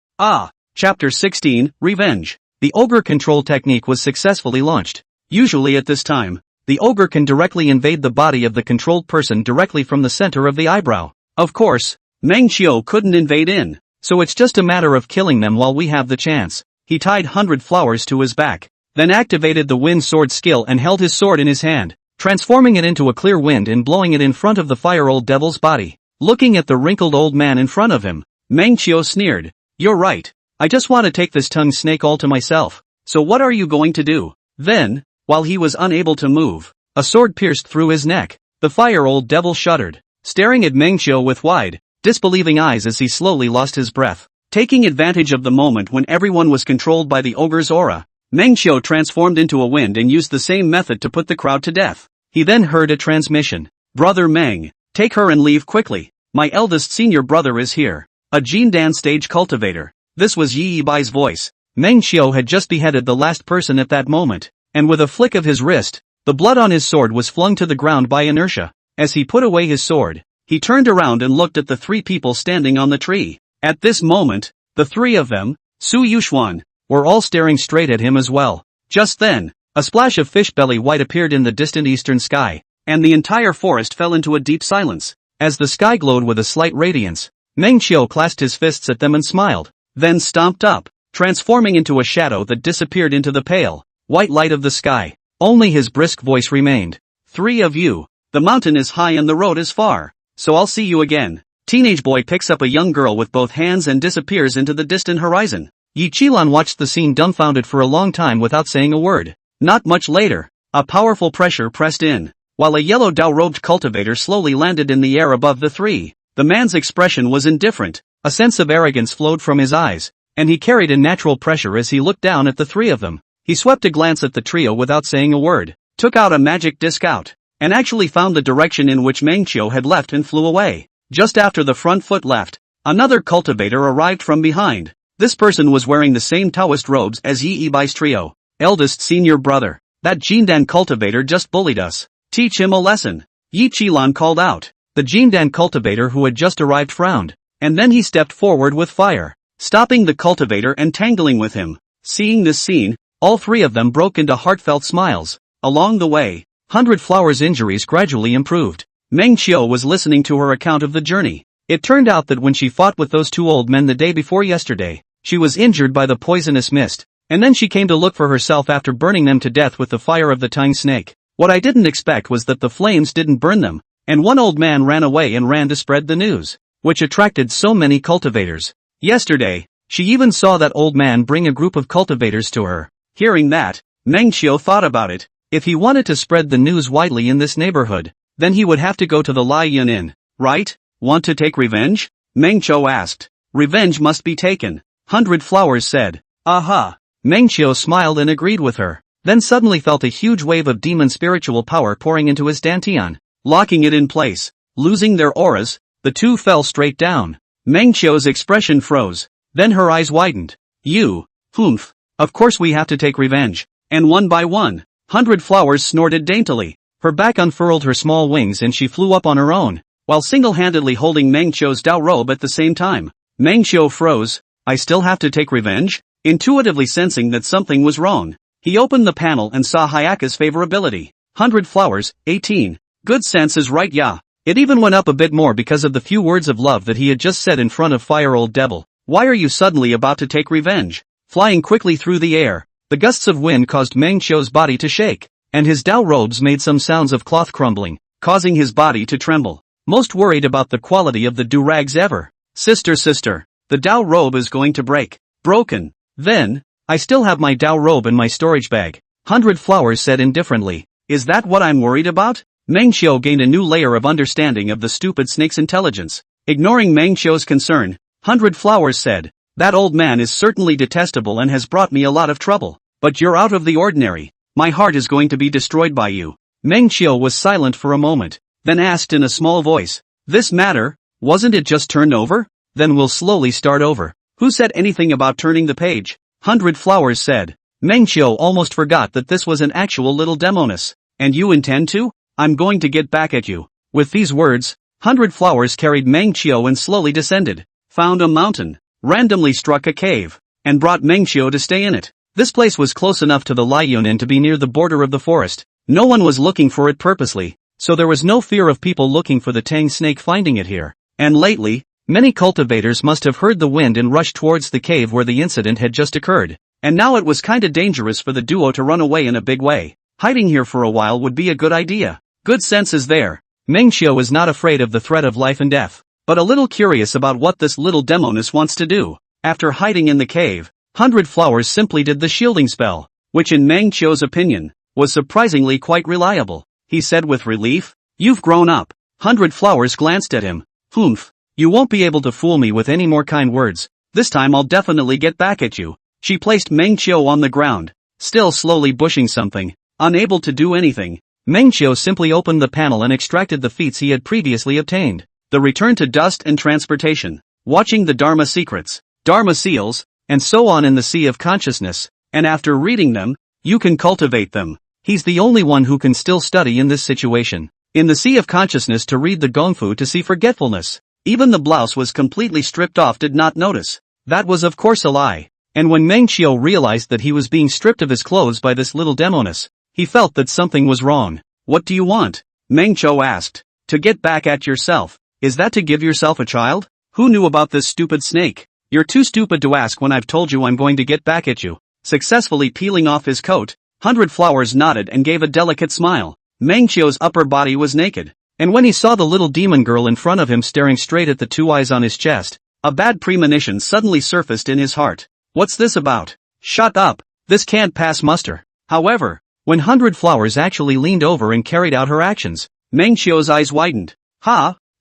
Chapter 16, Revenge. The Ogre Control Technique was successfully launched. Usually at this time, the ogre can directly invade the body of the controlled person directly from the center of the eyebrow. Of course, Meng Qiu couldn't invade in, so it's just a matter of killing them while we have the chance. He tied 100 Flowers to his back, then activated the wind sword skill and held his sword in his hand, transforming it into a clear wind and blowing it in front of the Fire Old Devil's body. Looking at the wrinkled old man in front of him, Meng Qiu sneered. You're right. I just want to take this Tongue Snake all to myself. So what are you going to do? Then, while he was unable to move, a sword pierced through his neck. The fire old devil shuddered, staring at Meng Qiu with wide, disbelieving eyes as he slowly lost his breath. Taking advantage of the moment when everyone was controlled by the ogre's aura, Meng Qiu transformed into a wind and used the same method to put the crowd to death. He then heard a transmission. Brother Meng, take her and leave quickly. My eldest senior brother is here. A Jindan stage cultivator. This was Yi Bai's voice. Meng Qiu had just beheaded the last person at that moment, and with a flick of his wrist, the blood on his sword was flung to the ground by inertia. As he put away his sword, he turned around and looked at the three people standing on the tree. At this moment, the three of them, Su Yuxuan, were all staring straight at him as well. Just then, a splash of fish belly white appeared in the distant eastern sky, and the entire forest fell into a deep silence. As the sky glowed with a slight radiance, Meng Qiu clasped his fists at them and smiled, then stomped up, transforming into a shadow that disappeared into the pale, white light of the sky. Only his brisk voice remained. Three of you. The mountain is high and the road is far, so I'll see you again. Teenage boy picks up a young girl with both hands and disappears into the distant horizon. Yi Qilan watched the scene dumbfounded for a long time without saying a word. Not much later, a powerful pressure pressed in, while a yellow Dao-robed cultivator slowly landed in the air above the three. The man's expression was indifferent, a sense of arrogance flowed from his eyes, and he carried a natural pressure as he looked down at the three of them. He swept a glance at the trio without saying a word, took out a magic disc out, and actually found the direction in which Meng Qiu had left and flew away. Just after the front foot left, another cultivator arrived from behind. This person was wearing the same Taoist robes as Yi Bai's trio. Eldest senior brother, that Jindan cultivator just bullied us. Teach him a lesson. Yi Qilan called out. The Jindan cultivator who had just arrived frowned, and then he stepped forward with fire, stopping the cultivator and tangling with him. Seeing this scene, all three of them broke into heartfelt smiles. Along the way, 100 Flowers' injuries gradually improved. Meng Qiu was listening to her account of the journey. It turned out that when she fought with those two old men the day before yesterday, she was injured by the poisonous mist, and then she came to look for herself after burning them to death with the fire of the Tang snake. What I didn't expect was that the flames didn't burn them, and one old man ran away and ran to spread the news, which attracted so many cultivators. Yesterday, she even saw that old man bring a group of cultivators to her. Hearing that, Meng Qiu thought about it. If he wanted to spread the news widely in this neighborhood, then he would have to go to the Lai Yun Inn, right? Want to take revenge? Meng Qiu asked. Revenge must be taken, 100 Flowers said. Aha! Meng Qiu smiled and agreed with her, then suddenly felt a huge wave of demon spiritual power pouring into his dantian, locking it in place. Losing their auras, the two fell straight down. Meng Qiu's expression froze, then her eyes widened. You, humph, of course we have to take revenge. And one by one, 100 Flowers snorted daintily. Her back unfurled her small wings and she flew up on her own, while single-handedly holding Meng Qiu's Dao robe at the same time. Meng Qiu froze. I still have to take revenge? Intuitively sensing that something was wrong, he opened the panel and saw Hayaka's favorability. 100 Flowers, 18. Good sense is right, yeah. It even went up a bit more because of the few words of love that he had just said in front of Fire Old Devil. Why are you suddenly about to take revenge? Flying quickly through the air, the gusts of wind caused Meng Qiu's body to shake, and his Dao robes made some sounds of cloth crumbling, causing his body to tremble. Most worried about the quality of the do-rags ever. Sister, the Dao robe is going to break. Broken. Then, I still have my Dao robe in my storage bag. 100 Flowers said indifferently. Is that what I'm worried about? Meng Qiu gained a new layer of understanding of the stupid snake's intelligence. Ignoring Meng Qiu's concern, 100 Flowers said, that old man is certainly detestable and has brought me a lot of trouble. But you're out of the ordinary. My heart is going to be destroyed by you. Meng Qiu was silent for a moment, then asked in a small voice, this matter, wasn't it just turned over? Then we'll slowly start over. Who said anything about turning the page? 100 Flowers said. Meng Qiu almost forgot that this was an actual little demoness. And you intend to? I'm going to get back at you. With these words, 100 Flowers carried Meng Qiu and slowly descended, found a mountain, randomly struck a cave, and brought Meng Qiu to stay in it. This place was close enough to the Liuyun Inn to be near the border of the forest. No one was looking for it purposely, so there was no fear of people looking for the Tang snake finding it here. And lately, many cultivators must have heard the wind and rushed towards the cave where the incident had just occurred. And now it was kinda dangerous for the duo to run away in a big way. Hiding here for a while would be a good idea. Good sense is there. Meng Qiu is not afraid of the threat of life and death, but a little curious about what this little demoness wants to do. After hiding in the cave, 100 Flowers simply did the shielding spell, which in Meng Qiu's opinion, was surprisingly quite reliable. He said with relief, "You've grown up." 100 Flowers glanced at him. "Humph. You won't be able to fool me with any more kind words. This time I'll definitely get back at you." She placed Meng Qiu on the ground, still slowly bushing something, unable to do anything. Meng Qiu simply opened the panel and extracted the feats he had previously obtained. The return to dust and transportation, watching the Dharma secrets, Dharma seals, and so on in the Sea of Consciousness, and after reading them, you can cultivate them. He's the only one who can still study in this situation. In the Sea of Consciousness to read the Gongfu to see forgetfulness. Even the blouse was completely stripped off did not notice. That was of course a lie. And when Meng Qiu realized that he was being stripped of his clothes by this little demoness, he felt that something was wrong. "What do you want?" Meng Qiu asked. "To get back at yourself. Is that to give yourself a child? Who knew about this stupid snake? You're too stupid to ask when I've told you I'm going to get back at you." Successfully peeling off his coat, 100 Flowers nodded and gave a delicate smile. Meng Qiu's upper body was naked, and when he saw the little demon girl in front of him staring straight at the two eyes on his chest, a bad premonition suddenly surfaced in his heart. "What's this about? Shut up. This can't pass muster." However, when 100 Flowers actually leaned over and carried out her actions, Meng Qiu's eyes widened.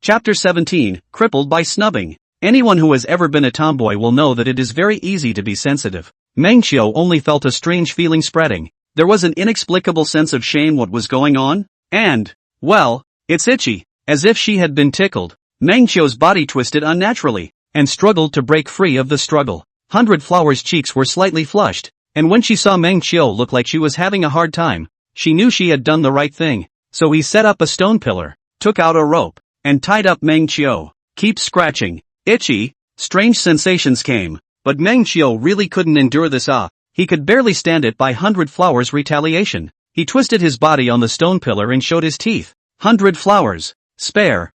Chapter 17, Crippled by Snubbing. Anyone who has ever been a tomboy will know that it is very easy to be sensitive. Meng Qiu only felt a strange feeling spreading. There was an inexplicable sense of shame what was going on, and, well, it's itchy, as if she had been tickled. Meng Qiu's body twisted unnaturally, and struggled to break free of the struggle. 100 Flowers' cheeks were slightly flushed, and when she saw Meng Qiu look like she was having a hard time, she knew she had done the right thing. So he set up a stone pillar, took out a rope, and tied up Meng Qiu. "Keep scratching. Itchy." Strange sensations came, but Meng Qiu really couldn't endure this. He could barely stand it by 100 Flowers' retaliation. He twisted his body on the stone pillar and showed his teeth. 100 Flowers. Spare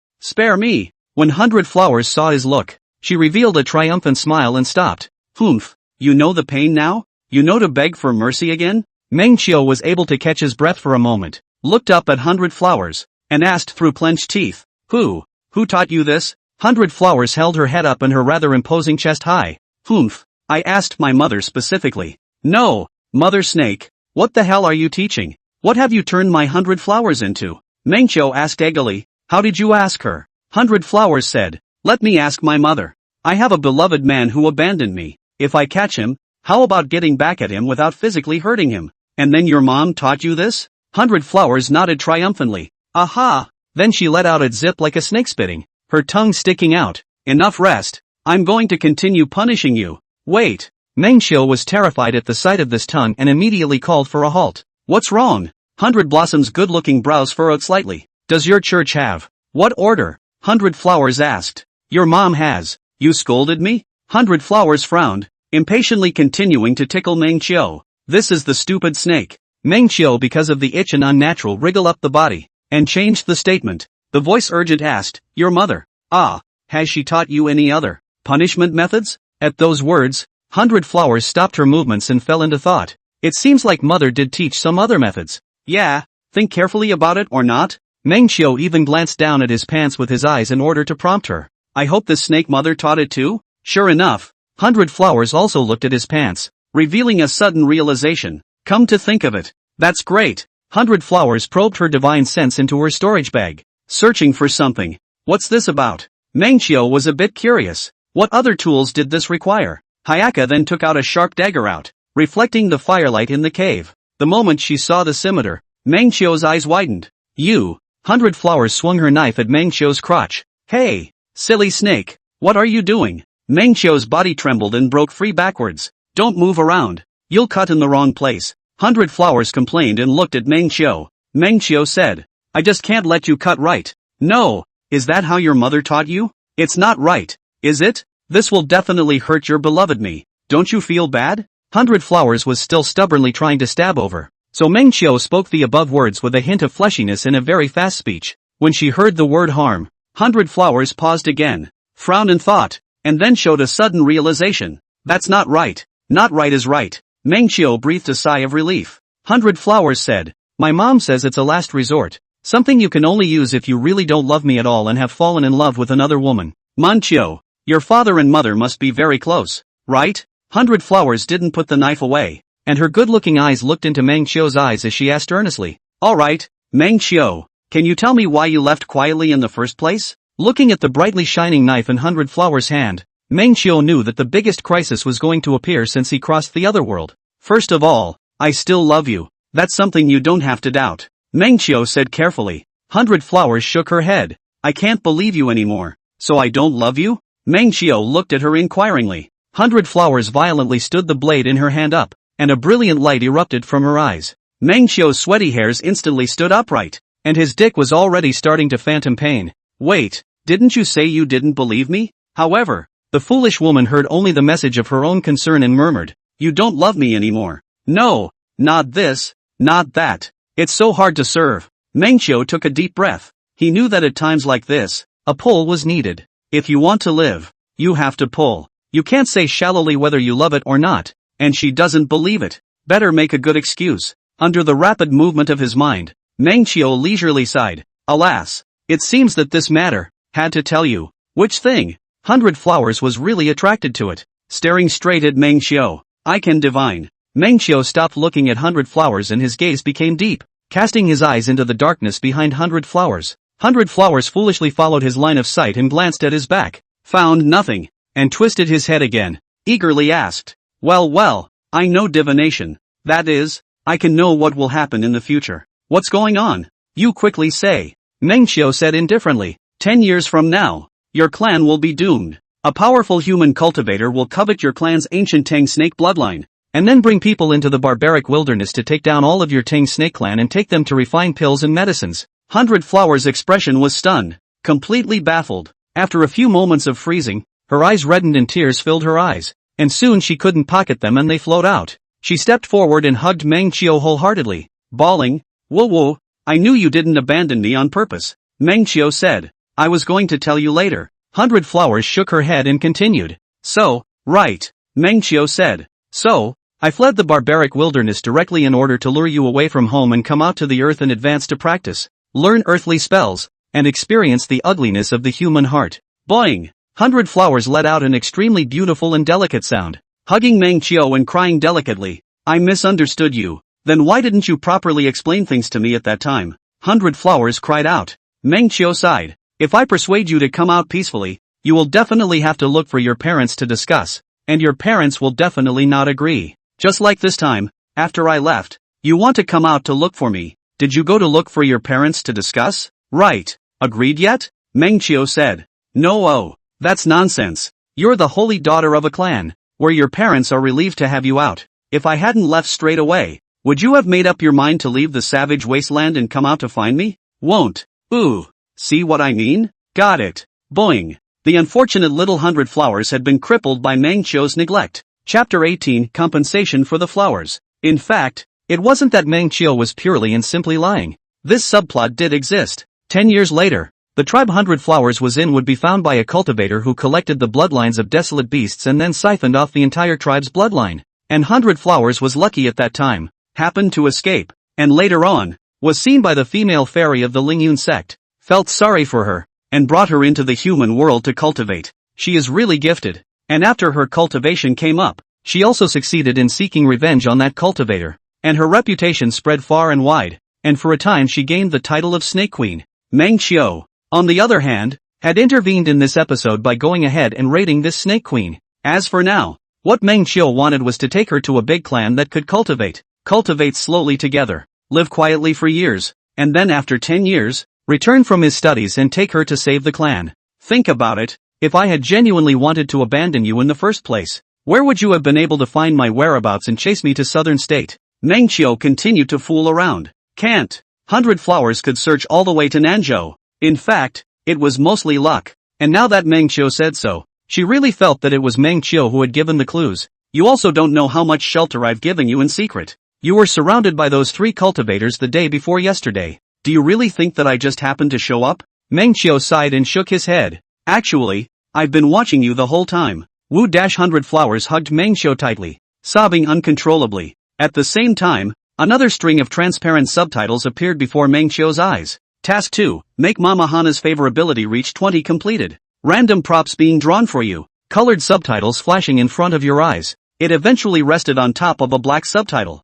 me." When 100 Flowers saw his look, she revealed a triumphant smile and stopped. "Humph, you know the pain now? You know to beg for mercy again?" Meng Qiu was able to catch his breath for a moment, looked up at 100 Flowers, and asked through clenched teeth, Who taught you this?" 100 Flowers held her head up and her rather imposing chest high. "Humph, I asked my mother specifically." "No, Mother Snake, what the hell are you teaching? What have you turned my 100 Flowers into?" Meng Qiu asked eagerly. "How did you ask her?" 100 Flowers said, "Let me ask my mother. I have a beloved man who abandoned me. If I catch him, how about getting back at him without physically hurting him?" "And then your mom taught you this?" 100 Flowers nodded triumphantly. "Aha!" Then she let out a zip like a snake spitting, her tongue sticking out. "Enough rest. I'm going to continue punishing you." "Wait." Meng Qiu was terrified at the sight of this tongue and immediately called for a halt. "What's wrong?" 100 Blossom's good-looking brows furrowed slightly. "Does your church have?" "What order?" 100 Flowers asked. "Your mom has." "You scolded me?" 100 Flowers frowned, impatiently continuing to tickle Meng Qiu. "This is the stupid snake." Meng Qiu, because of the itch and unnatural wriggle up the body, and changed the statement. The voice urgent asked, "Your mother? Has she taught you any other punishment methods?" At those words, 100 Flowers stopped her movements and fell into thought. It seems like mother did teach some other methods. "Yeah, think carefully about it or not." Meng Qiu even glanced down at his pants with his eyes in order to prompt her. "I hope the snake mother taught it too." Sure enough, 100 Flowers also looked at his pants, revealing a sudden realization. "Come to think of it, that's great." 100 Flowers probed her divine sense into her storage bag, searching for something. "What's this about?" Meng Qiu was a bit curious. What other tools did this require? Hayaka then took out a sharp dagger out, reflecting the firelight in the cave. The moment she saw the scimitar, Meng Qiu's eyes widened. "You." 100 Flowers swung her knife at Meng Qiu's crotch. "Hey, silly snake, what are you doing?" Meng Qiu's body trembled and broke free backwards. "Don't move around. You'll cut in the wrong place." 100 Flowers complained and looked at Meng Qiu. Meng Qiu said, "I just can't let you cut right." "No, is that how your mother taught you?" "It's not right, is it? This will definitely hurt your beloved me. Don't you feel bad?" 100 Flowers was still stubbornly trying to stab over, so Meng Qiu spoke the above words with a hint of fleshiness in a very fast speech. When she heard the word harm, 100 Flowers paused again, frowned in thought, and then showed a sudden realization. "That's not right. Not right is right." Meng Qiu breathed a sigh of relief. 100 Flowers said, "My mom says it's a last resort. Something you can only use if you really don't love me at all and have fallen in love with another woman." "Man Qiu, your father and mother must be very close, right?" 100 Flowers didn't put the knife away, and her good-looking eyes looked into Meng Qiu's eyes as she asked earnestly, "Alright, Meng Qiu, can you tell me why you left quietly in the first place?" Looking at the brightly shining knife in 100 Flowers' hand, Meng Qiu knew that the biggest crisis was going to appear since he crossed the other world. "First of all, I still love you. That's something you don't have to doubt," Meng Qiu said carefully. 100 Flowers shook her head. "I can't believe you anymore. So I don't love you?" Meng Qiu looked at her inquiringly. 100 Flowers violently stood the blade in her hand up, and a brilliant light erupted from her eyes. Meng Qiu's sweaty hairs instantly stood upright, and his dick was already starting to phantom pain. "Wait, didn't you say you didn't believe me?" However, the foolish woman heard only the message of her own concern and murmured, "You don't love me anymore. No, not this, not that. It's so hard to serve." Meng Qiu took a deep breath. He knew that at times like this, a pull was needed. If you want to live, you have to pull. You can't say shallowly whether you love it or not, and she doesn't believe it. Better make a good excuse. Under the rapid movement of his mind, Meng Qiu leisurely sighed. "Alas, it seems that this matter, had to tell you." "Which thing?" 100 Flowers was really attracted to it, staring straight at Meng Qiu. "I can divine." Meng Qiu stopped looking at 100 Flowers and his gaze became deep, casting his eyes into the darkness behind 100 Flowers. 100 Flowers foolishly followed his line of sight and glanced at his back, found nothing, and twisted his head again, eagerly asked, Well, I know divination. That is, I can know what will happen in the future." "What's going on?" "You quickly say," Meng Qiu said indifferently. 10 years from now, your clan will be doomed. A powerful human cultivator will covet your clan's ancient Tang snake bloodline, and then bring people into the barbaric wilderness to take down all of your Tang snake clan and take them to refine pills and medicines." 100 Flowers' expression was stunned, completely baffled. After a few moments of freezing, her eyes reddened and tears filled her eyes, and soon she couldn't pocket them and they flowed out. She stepped forward and hugged Meng Qiu wholeheartedly, bawling, Whoa, I knew you didn't abandon me on purpose," Meng Qiu said. "I was going to tell you later." 100 Flowers shook her head and continued. "So, right," Meng Qiu said. "So, I fled the barbaric wilderness directly in order to lure you away from home and come out to the earth in advance to practice, learn earthly spells, and experience the ugliness of the human heart." Boing! 100 Flowers let out an extremely beautiful and delicate sound, hugging Meng Qiu and crying delicately, "I misunderstood you. Then why didn't you properly explain things to me at that time?" 100 Flowers cried out. Meng Qiu sighed. "If I persuade you to come out peacefully, you will definitely have to look for your parents to discuss, and your parents will definitely not agree. Just like this time, after I left, you want to come out to look for me. Did you go to look for your parents to discuss?" "Right. Agreed yet?" Meng Qiu said. "No, that's nonsense. You're the holy daughter of a clan, where your parents are relieved to have you out. If I hadn't left straight away, would you have made up your mind to leave the savage wasteland and come out to find me?" "Won't." "Ooh, see what I mean?" "Got it." Boing. The unfortunate little 100 Flowers had been crippled by Meng Qiu's neglect. Chapter 18, Compensation for the Flowers. In fact, it wasn't that Meng Qiu was purely and simply lying. This subplot did exist. 10 years later, the tribe 100 Flowers was in would be found by a cultivator who collected the bloodlines of desolate beasts and then siphoned off the entire tribe's bloodline. And 100 Flowers was lucky at that time, happened to escape, and later on, was seen by the female fairy of the Lingyun sect, felt sorry for her, and brought her into the human world to cultivate. She is really gifted. And after her cultivation came up, she also succeeded in seeking revenge on that cultivator, and her reputation spread far and wide, and for a time she gained the title of Snake Queen. Meng Qiu, on the other hand, had intervened in this episode by going ahead and raiding this Snake Queen. As for now, what Meng Qiu wanted was to take her to a big clan that could cultivate slowly together, live quietly for years, and then after 10 years, return from his studies and take her to save the clan. Think about it. If I had genuinely wanted to abandon you in the first place, where would you have been able to find my whereabouts and chase me to southern state? Meng Qiu continued to fool around. Can't. 100 Flowers could search all the way to Nanzhou. In fact, it was mostly luck. And now that Meng Qiu said so, she really felt that it was Meng Qiu who had given the clues. You also don't know how much shelter I've given you in secret. You were surrounded by those 3 cultivators the day before yesterday. Do you really think that I just happened to show up? Meng Qiu sighed and shook his head. Actually, I've been watching you the whole time. Wu-100 Flowers hugged Meng Qiu tightly, sobbing uncontrollably. At the same time, another string of transparent subtitles appeared before Meng Qiu's eyes. Task 2, make Mama Hana's favorability reach 20 completed. Random props being drawn for you. Colored subtitles flashing in front of your eyes. It eventually rested on top of a black subtitle.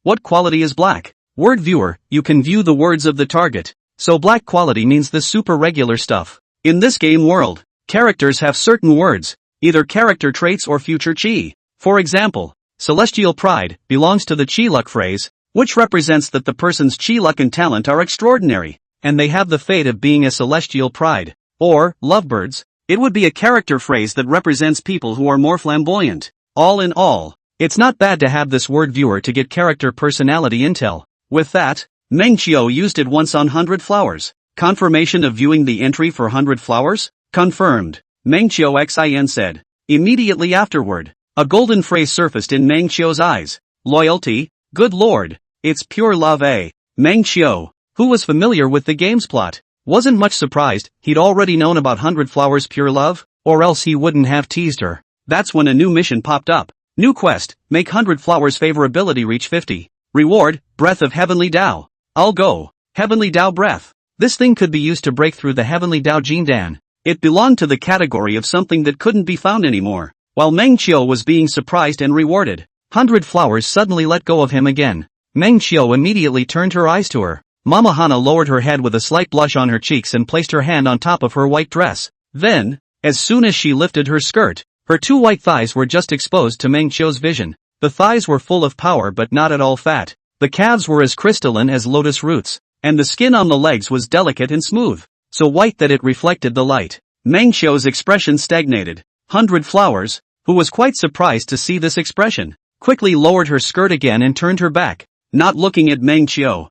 What quality is black? Word viewer, you can view the words of the target. So black quality means the super regular stuff. In this game world, characters have certain words, either character traits or future chi. For example, celestial pride belongs to the chi luck phrase, which represents that the person's chi luck and talent are extraordinary, and they have the fate of being a celestial pride. Or, lovebirds, it would be a character phrase that represents people who are more flamboyant. All in all, it's not bad to have this word viewer to get character personality intel. With that, Meng Qiu used it once on 100 Flowers. Confirmation of viewing the entry for 100 Flowers? Confirmed. Meng Qiu Xin said. Immediately afterward, a golden phrase surfaced in Meng Qiu's eyes. Loyalty? Good lord. It's pure love, eh? Meng Qiu, who was familiar with the game's plot, wasn't much surprised. He'd already known about 100 Flowers pure love, or else he wouldn't have teased her. That's when a new mission popped up. New quest, make 100 Flowers favorability reach 50. Reward, Breath of Heavenly Tao. I'll go. Heavenly Tao Breath. This thing could be used to break through the Heavenly Tao Jindan. It belonged to the category of something that couldn't be found anymore. While Meng Qiu was being surprised and rewarded, 100 Flowers suddenly let go of him again. Meng Qiu immediately turned her eyes to her. Mama Hana lowered her head with a slight blush on her cheeks and placed her hand on top of her white dress. Then, as soon as she lifted her skirt, her two white thighs were just exposed to Meng Qiu's vision. The thighs were full of power but not at all fat. The calves were as crystalline as lotus roots, and the skin on the legs was delicate and smooth, so white that it reflected the light. Meng Qiu's expression stagnated. 100 Flowers, who was quite surprised to see this expression, quickly lowered her skirt again and turned her back, not looking at Meng Qiu.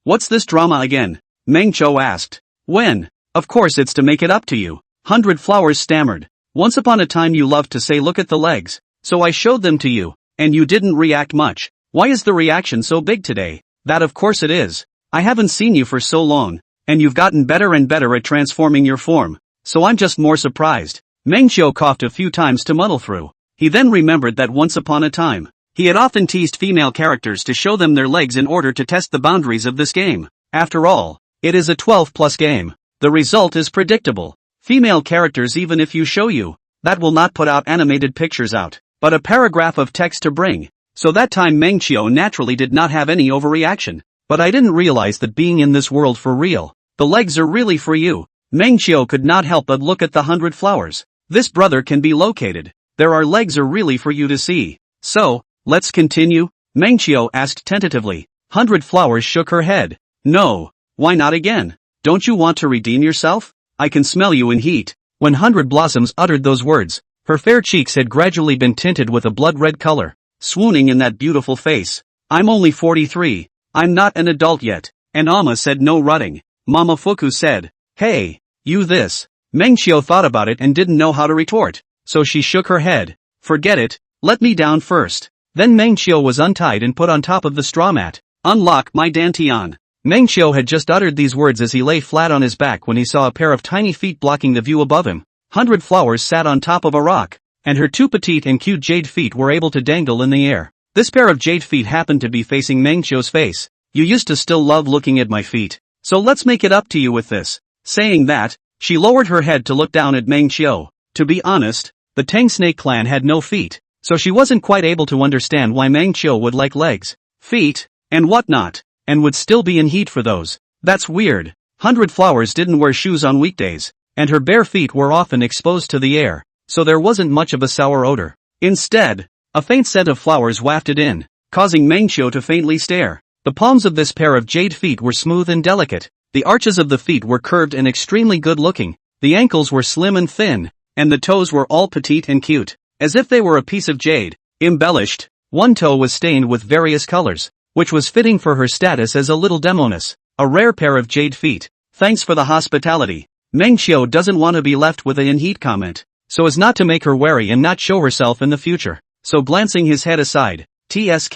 What's this drama again? Meng Qiu asked. When? Of course it's to make it up to you. 100 Flowers stammered. Once upon a time you loved to say look at the legs. So I showed them to you, and you didn't react much. Why is the reaction so big today? That of course it is. I haven't seen you for so long, and you've gotten better and better at transforming your form, so I'm just more surprised. Meng Qiu coughed a few times to muddle through. He then remembered that once upon a time, he had often teased female characters to show them their legs in order to test the boundaries of this game. After all, it is a 12+ game. The result is predictable. Female characters, even if you show you, that will not put out animated pictures out, but a paragraph of text to bring. So that time Meng Qiu naturally did not have any overreaction. But I didn't realize that being in this world for real, the legs are really for you. Meng Qiu could not help but look at the 100 Flowers. This brother can be located. There are legs are really for you to see. So, let's continue? Meng Qiu asked tentatively. 100 Flowers shook her head. No. Why not again? Don't you want to redeem yourself? I can smell you in heat. When 100 Blossoms uttered those words, her fair cheeks had gradually been tinted with a blood-red color, swooning in that beautiful face. I'm only 43. I'm not an adult yet. And Amma said no rutting. Mama Fuku said, hey, you this. Meng Qiu thought about it and didn't know how to retort, so she shook her head. Forget it, let me down first. Then Meng Qiu was untied and put on top of the straw mat. Unlock my dantian. Meng Qiu had just uttered these words as he lay flat on his back when he saw a pair of tiny feet blocking the view above him. 100 Flowers sat on top of a rock, and her two petite and cute jade feet were able to dangle in the air. This pair of jade feet happened to be facing Meng Qiu's face. You used to still love looking at my feet, so let's make it up to you with this. Saying that, she lowered her head to look down at Meng Qiu. To be honest, the Tang Snake clan had no feet, so she wasn't quite able to understand why Meng Qiu would like legs, feet, and whatnot, and would still be in heat for those. That's weird. 100 Flowers didn't wear shoes on weekdays, and her bare feet were often exposed to the air, so there wasn't much of a sour odor. Instead, a faint scent of flowers wafted in, causing Meng Qiu to faintly stare. The palms of this pair of jade feet were smooth and delicate. The arches of the feet were curved and extremely good looking. The ankles were slim and thin, and the toes were all petite and cute, as if they were a piece of jade, embellished. One toe was stained with various colors, which was fitting for her status as a little demoness, a rare pair of jade feet. Thanks for the hospitality. Meng Qiu doesn't want to be left with a in-heat comment, so as not to make her wary and not show herself in the future. So glancing his head aside, TSK,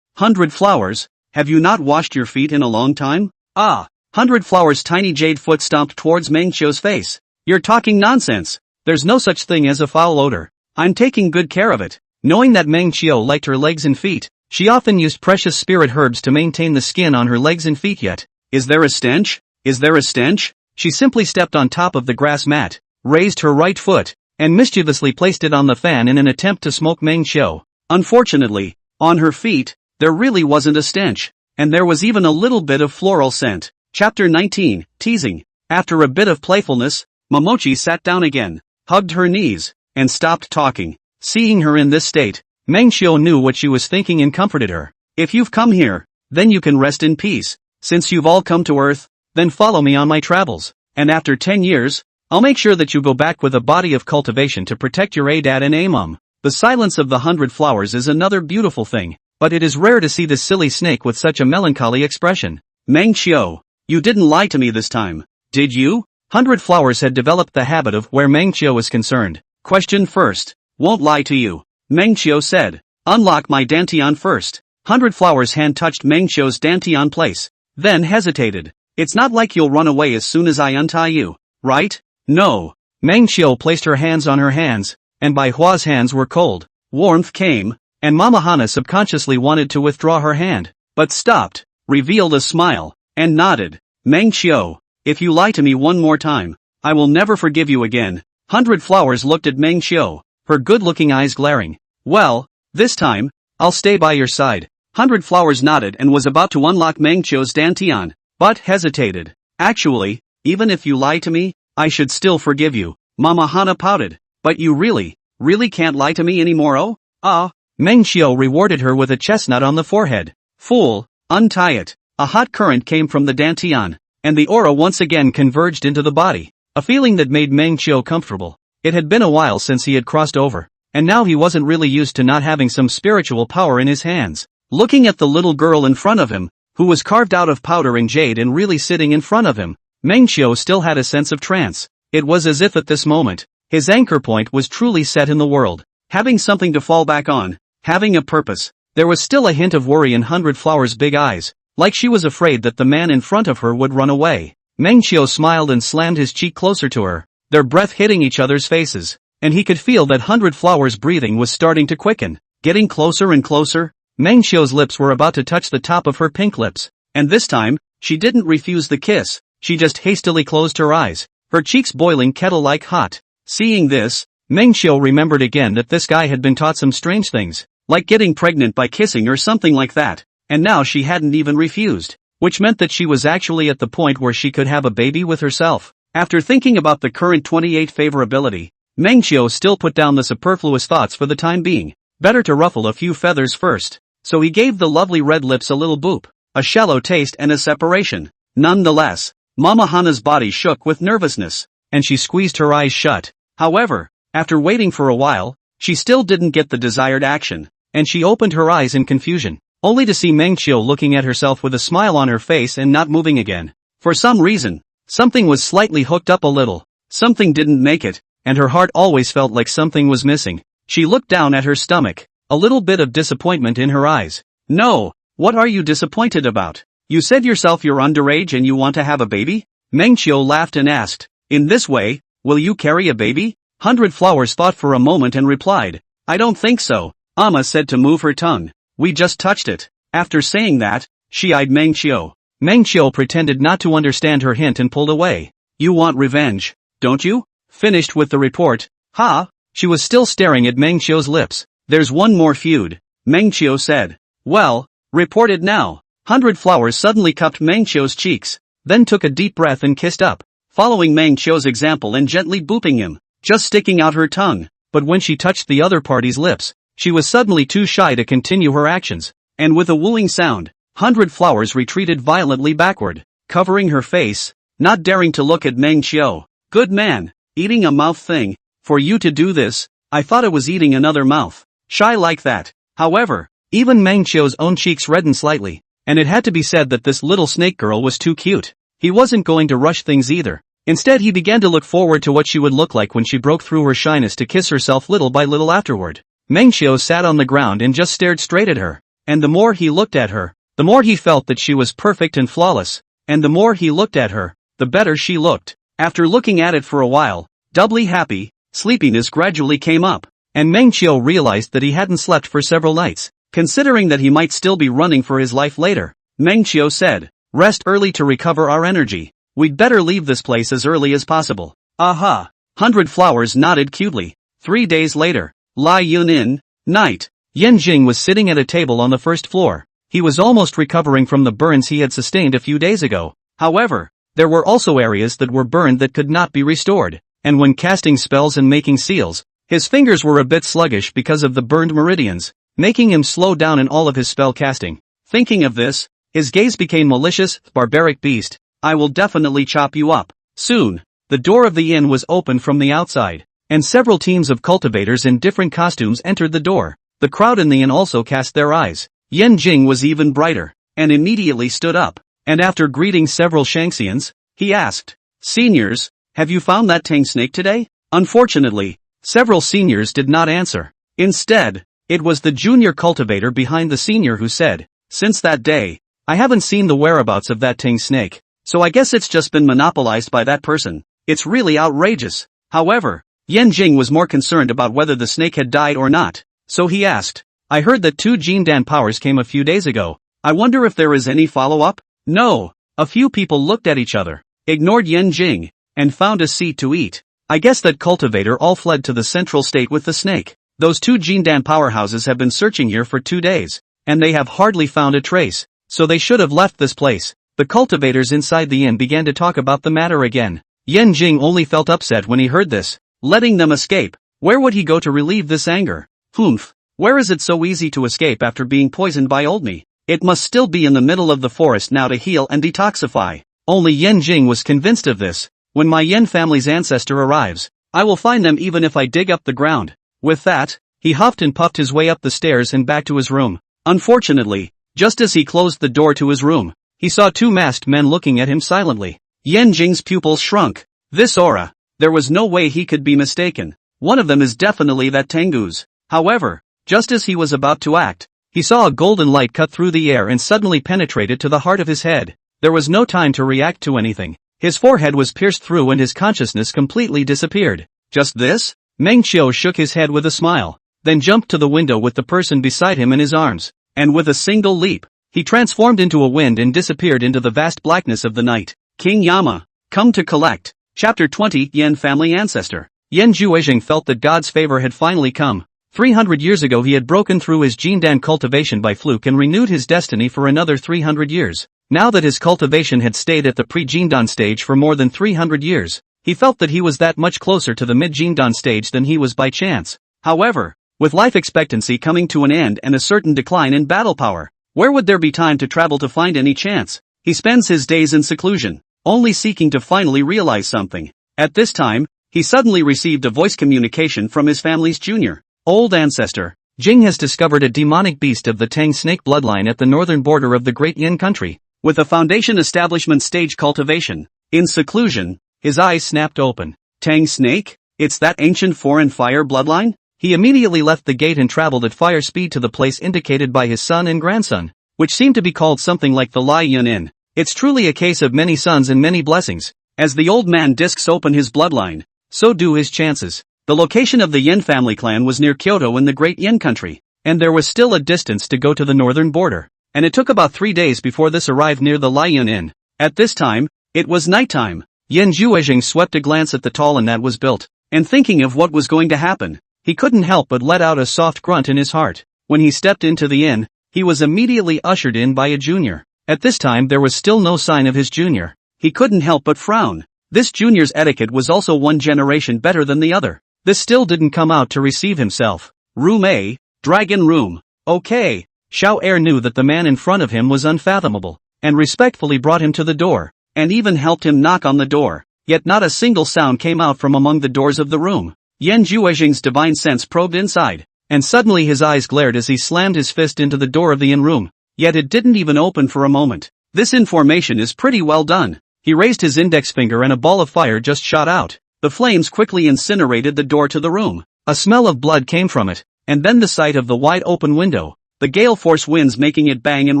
100 Flowers, have you not washed your feet in a long time? 100 Flowers' tiny jade foot stomped towards Meng Qiu's face. You're talking nonsense. There's no such thing as a foul odor. I'm taking good care of it. Knowing that Meng Qiu liked her legs and feet, she often used precious spirit herbs to maintain the skin on her legs and feet. Yet, is there a stench? Is there a stench? She simply stepped on top of the grass mat, raised her right foot, and mischievously placed it on the fan in an attempt to smoke Meng Xiu. Unfortunately, on her feet, there really wasn't a stench, and there was even a little bit of floral scent. Chapter 19, Teasing. After a bit of playfulness, Momochi sat down again, hugged her knees, and stopped talking. Seeing her in this state, Meng Xiu knew what she was thinking and comforted her. If you've come here, then you can rest in peace. Since you've all come to Earth, then follow me on my travels, and after 10 years, I'll make sure that you go back with a body of cultivation to protect your dad and mom. The silence of the 100 flowers is another beautiful thing, but it is rare to see this silly snake with such a melancholy expression. Meng Xiu, you didn't lie to me this time, did you? 100 flowers had developed the habit of where Meng Xiu is concerned. Question first. Won't lie to you. Meng Xiu said. Unlock my dantian first. 100 flowers hand touched Meng Xiu's dantian place, then hesitated. It's not like you'll run away as soon as I untie you, right? No. Meng Xiu placed her hands on her hands, and Bai Hua's hands were cold. Warmth came, and Mama Hana subconsciously wanted to withdraw her hand, but stopped, revealed a smile, and nodded. Meng Xiu, if you lie to me one more time, I will never forgive you again. 100 flowers looked at Meng Xiu, her good-looking eyes glaring. Well, this time, I'll stay by your side. 100 flowers nodded and was about to unlock Meng Xiu's dantian, but hesitated. Actually, even if you lie to me, I should still forgive you. Mama Hana pouted. But you really can't lie to me anymore, oh? Meng Xiu rewarded her with a chestnut on the forehead. Fool, untie it. A hot current came from the dantian, and the aura once again converged into the body, a feeling that made Meng Xiu comfortable. It had been a while since he had crossed over, and now he wasn't really used to not having some spiritual power in his hands. Looking at the little girl in front of him, who was carved out of powder and jade and really sitting in front of him, Meng Xiu still had a sense of trance. It was as if at this moment, his anchor point was truly set in the world, having something to fall back on, having a purpose. There was still a hint of worry in 100 Flowers' big eyes, like she was afraid that the man in front of her would run away. Meng Xiu smiled and slammed his cheek closer to her, their breath hitting each other's faces, and he could feel that 100 Flowers' breathing was starting to quicken, getting closer and closer. Meng Xiu's lips were about to touch the top of her pink lips, and this time, she didn't refuse the kiss, she just hastily closed her eyes, her cheeks boiling kettle-like hot. Seeing this, Meng Xiu remembered again that this guy had been taught some strange things, like getting pregnant by kissing or something like that, and now she hadn't even refused, which meant that she was actually at the point where she could have a baby with herself. After thinking about the current 28 favorability, Meng Xiu still put down the superfluous thoughts for the time being. Better to ruffle a few feathers first. So he gave the lovely red lips a little boop, a shallow taste and a separation. Nonetheless, Mama Hana's body shook with nervousness, and she squeezed her eyes shut. However, after waiting for a while, she still didn't get the desired action, and she opened her eyes in confusion, only to see Meng Xiu looking at herself with a smile on her face and not moving again. For some reason, something was slightly hooked up a little, something didn't make it, and her heart always felt like something was missing. She looked down at her stomach, a little bit of disappointment in her eyes. No, what are you disappointed about? You said yourself you're underage and you want to have a baby? Meng Xiu laughed and asked, in this way, will you carry a baby? 100 Flowers thought for a moment and replied, I don't think so. Amma said to move her tongue. We just touched it. After saying that, she eyed Meng Xiu. Meng Xiu pretended not to understand her hint and pulled away. You want revenge, don't you? Finished with the report. Ha! She was still staring at Meng Xiu's lips. There's one more feud, Meng Xiu said. Well, report it now. 100 Flowers suddenly cupped Meng Xiu's cheeks, then took a deep breath and kissed up, following Meng Xiu's example and gently booping him, just sticking out her tongue. But when she touched the other party's lips, she was suddenly too shy to continue her actions, and with a wooing sound, 100 Flowers retreated violently backward, covering her face, not daring to look at Meng Xiu. Good man, eating a mouth thing. For you to do this, I thought it was eating another mouth. Shy like that. However, even Meng Xiu's own cheeks reddened slightly, and it had to be said that this little snake girl was too cute. He wasn't going to rush things either. Instead he began to look forward to what she would look like when she broke through her shyness to kiss herself little by little afterward. Meng Xiu sat on the ground and just stared straight at her, and the more he looked at her, the more he felt that she was perfect and flawless, and the more he looked at her, the better she looked. After looking at it for a while, doubly happy, sleepiness gradually came up, and Meng Xiu realized that he hadn't slept for several nights. Considering that he might still be running for his life later, Meng Xiu said, rest early to recover our energy. We'd better leave this place as early as possible. Aha! 100 Flowers nodded cutely. 3 days later. Lai Yunin, night. Yan Jing was sitting at a table on the first floor. He was almost recovering from the burns he had sustained a few days ago. However, there were also areas that were burned that could not be restored, and when casting spells and making seals, his fingers were a bit sluggish because of the burned meridians, making him slow down in all of his spell casting. Thinking of this, his gaze became malicious. Barbaric beast, I will definitely chop you up. Soon, the door of the inn was opened from the outside, and several teams of cultivators in different costumes entered the door. The crowd in the inn also cast their eyes. Yan Jing was even brighter, and immediately stood up, and after greeting several Xianxians, he asked, Seniors, have you found that Tang snake today? Unfortunately, several seniors did not answer. Instead, it was the junior cultivator behind the senior who said, Since that day, I haven't seen the whereabouts of that Tang snake, so I guess it's just been monopolized by that person. It's really outrageous. However, Yan Jing was more concerned about whether the snake had died or not, so he asked, I heard that 2 Jindan powers came a few days ago. I wonder if there is any follow-up? No. A few people looked at each other, ignored Yan Jing, and found a seat to eat. I guess that cultivator all fled to the central state with the snake. Those 2 Jindan powerhouses have been searching here for 2 days, and they have hardly found a trace, so they should have left this place. The cultivators inside the inn began to talk about the matter again. Yan Jing only felt upset when he heard this. Letting them escape, where would he go to relieve this anger? Humph. Where is it so easy to escape after being poisoned by old me? It must still be in the middle of the forest now to heal and detoxify. Only Yan Jing was convinced of this. When my Yan family's ancestor arrives, I will find them even if I dig up the ground. With that, he huffed and puffed his way up the stairs and back to his room. Unfortunately, just as he closed the door to his room, he saw 2 masked men looking at him silently. Yan Jing's pupils shrunk. This aura, there was no way he could be mistaken. One of them is definitely that Tengu's. However, just as he was about to act, he saw a golden light cut through the air and suddenly penetrated to the heart of his head. There was no time to react to anything. His forehead was pierced through and his consciousness completely disappeared. Just this? Meng Qiu shook his head with a smile, then jumped to the window with the person beside him in his arms, and with a single leap, he transformed into a wind and disappeared into the vast blackness of the night. King Yama, come to collect. Chapter 20 Yan Family Ancestor. Yan Juezheng felt that God's favor had finally come. 300 years ago he had broken through his Jindan cultivation by fluke and renewed his destiny for another 300 years. Now that his cultivation had stayed at the pre-Jindan stage for more than 300 years, he felt that he was that much closer to the mid-Jindan stage than he was by chance. However, with life expectancy coming to an end and a certain decline in battle power, where would there be time to travel to find any chance? He spends his days in seclusion, only seeking to finally realize something. At this time, he suddenly received a voice communication from his family's junior old ancestor. Jing has discovered a demonic beast of the Tang snake bloodline at the northern border of the Great Yin country, with a foundation establishment stage cultivation. In seclusion, his eyes snapped open. Tang snake? It's that ancient foreign fire bloodline? He immediately left the gate and traveled at fire speed to the place indicated by his son and grandson, which seemed to be called something like the Lai Yun Inn. It's truly a case of many sons and many blessings. As the old man discs open his bloodline, so do his chances. The location of the Yin family clan was near Kyoto in the Great Yin country, and there was still a distance to go to the northern border, and it took about 3 days before this arrived near the Lai Yun Inn. At this time, it was nighttime. Yan Juezheng swept a glance at the tall inn that was built, and thinking of what was going to happen, he couldn't help but let out a soft grunt in his heart. When he stepped into the inn, he was immediately ushered in by a junior. At this time there was still no sign of his junior. He couldn't help but frown. This junior's etiquette was also one generation better than the other. This still didn't come out to receive himself. Room A, Dragon Room. Okay. Xiao Er knew that the man in front of him was unfathomable, and respectfully brought him to the door, and even helped him knock on the door. Yet not a single sound came out from among the doors of the room. Yan Juezheng's divine sense probed inside, and suddenly his eyes glared as he slammed his fist into the door of the inn room. Yet it didn't even open for a moment. This information is pretty well done. He raised his index finger and a ball of fire just shot out. The flames quickly incinerated the door to the room. A smell of blood came from it, and then the sight of the wide open window, the gale force winds making it bang and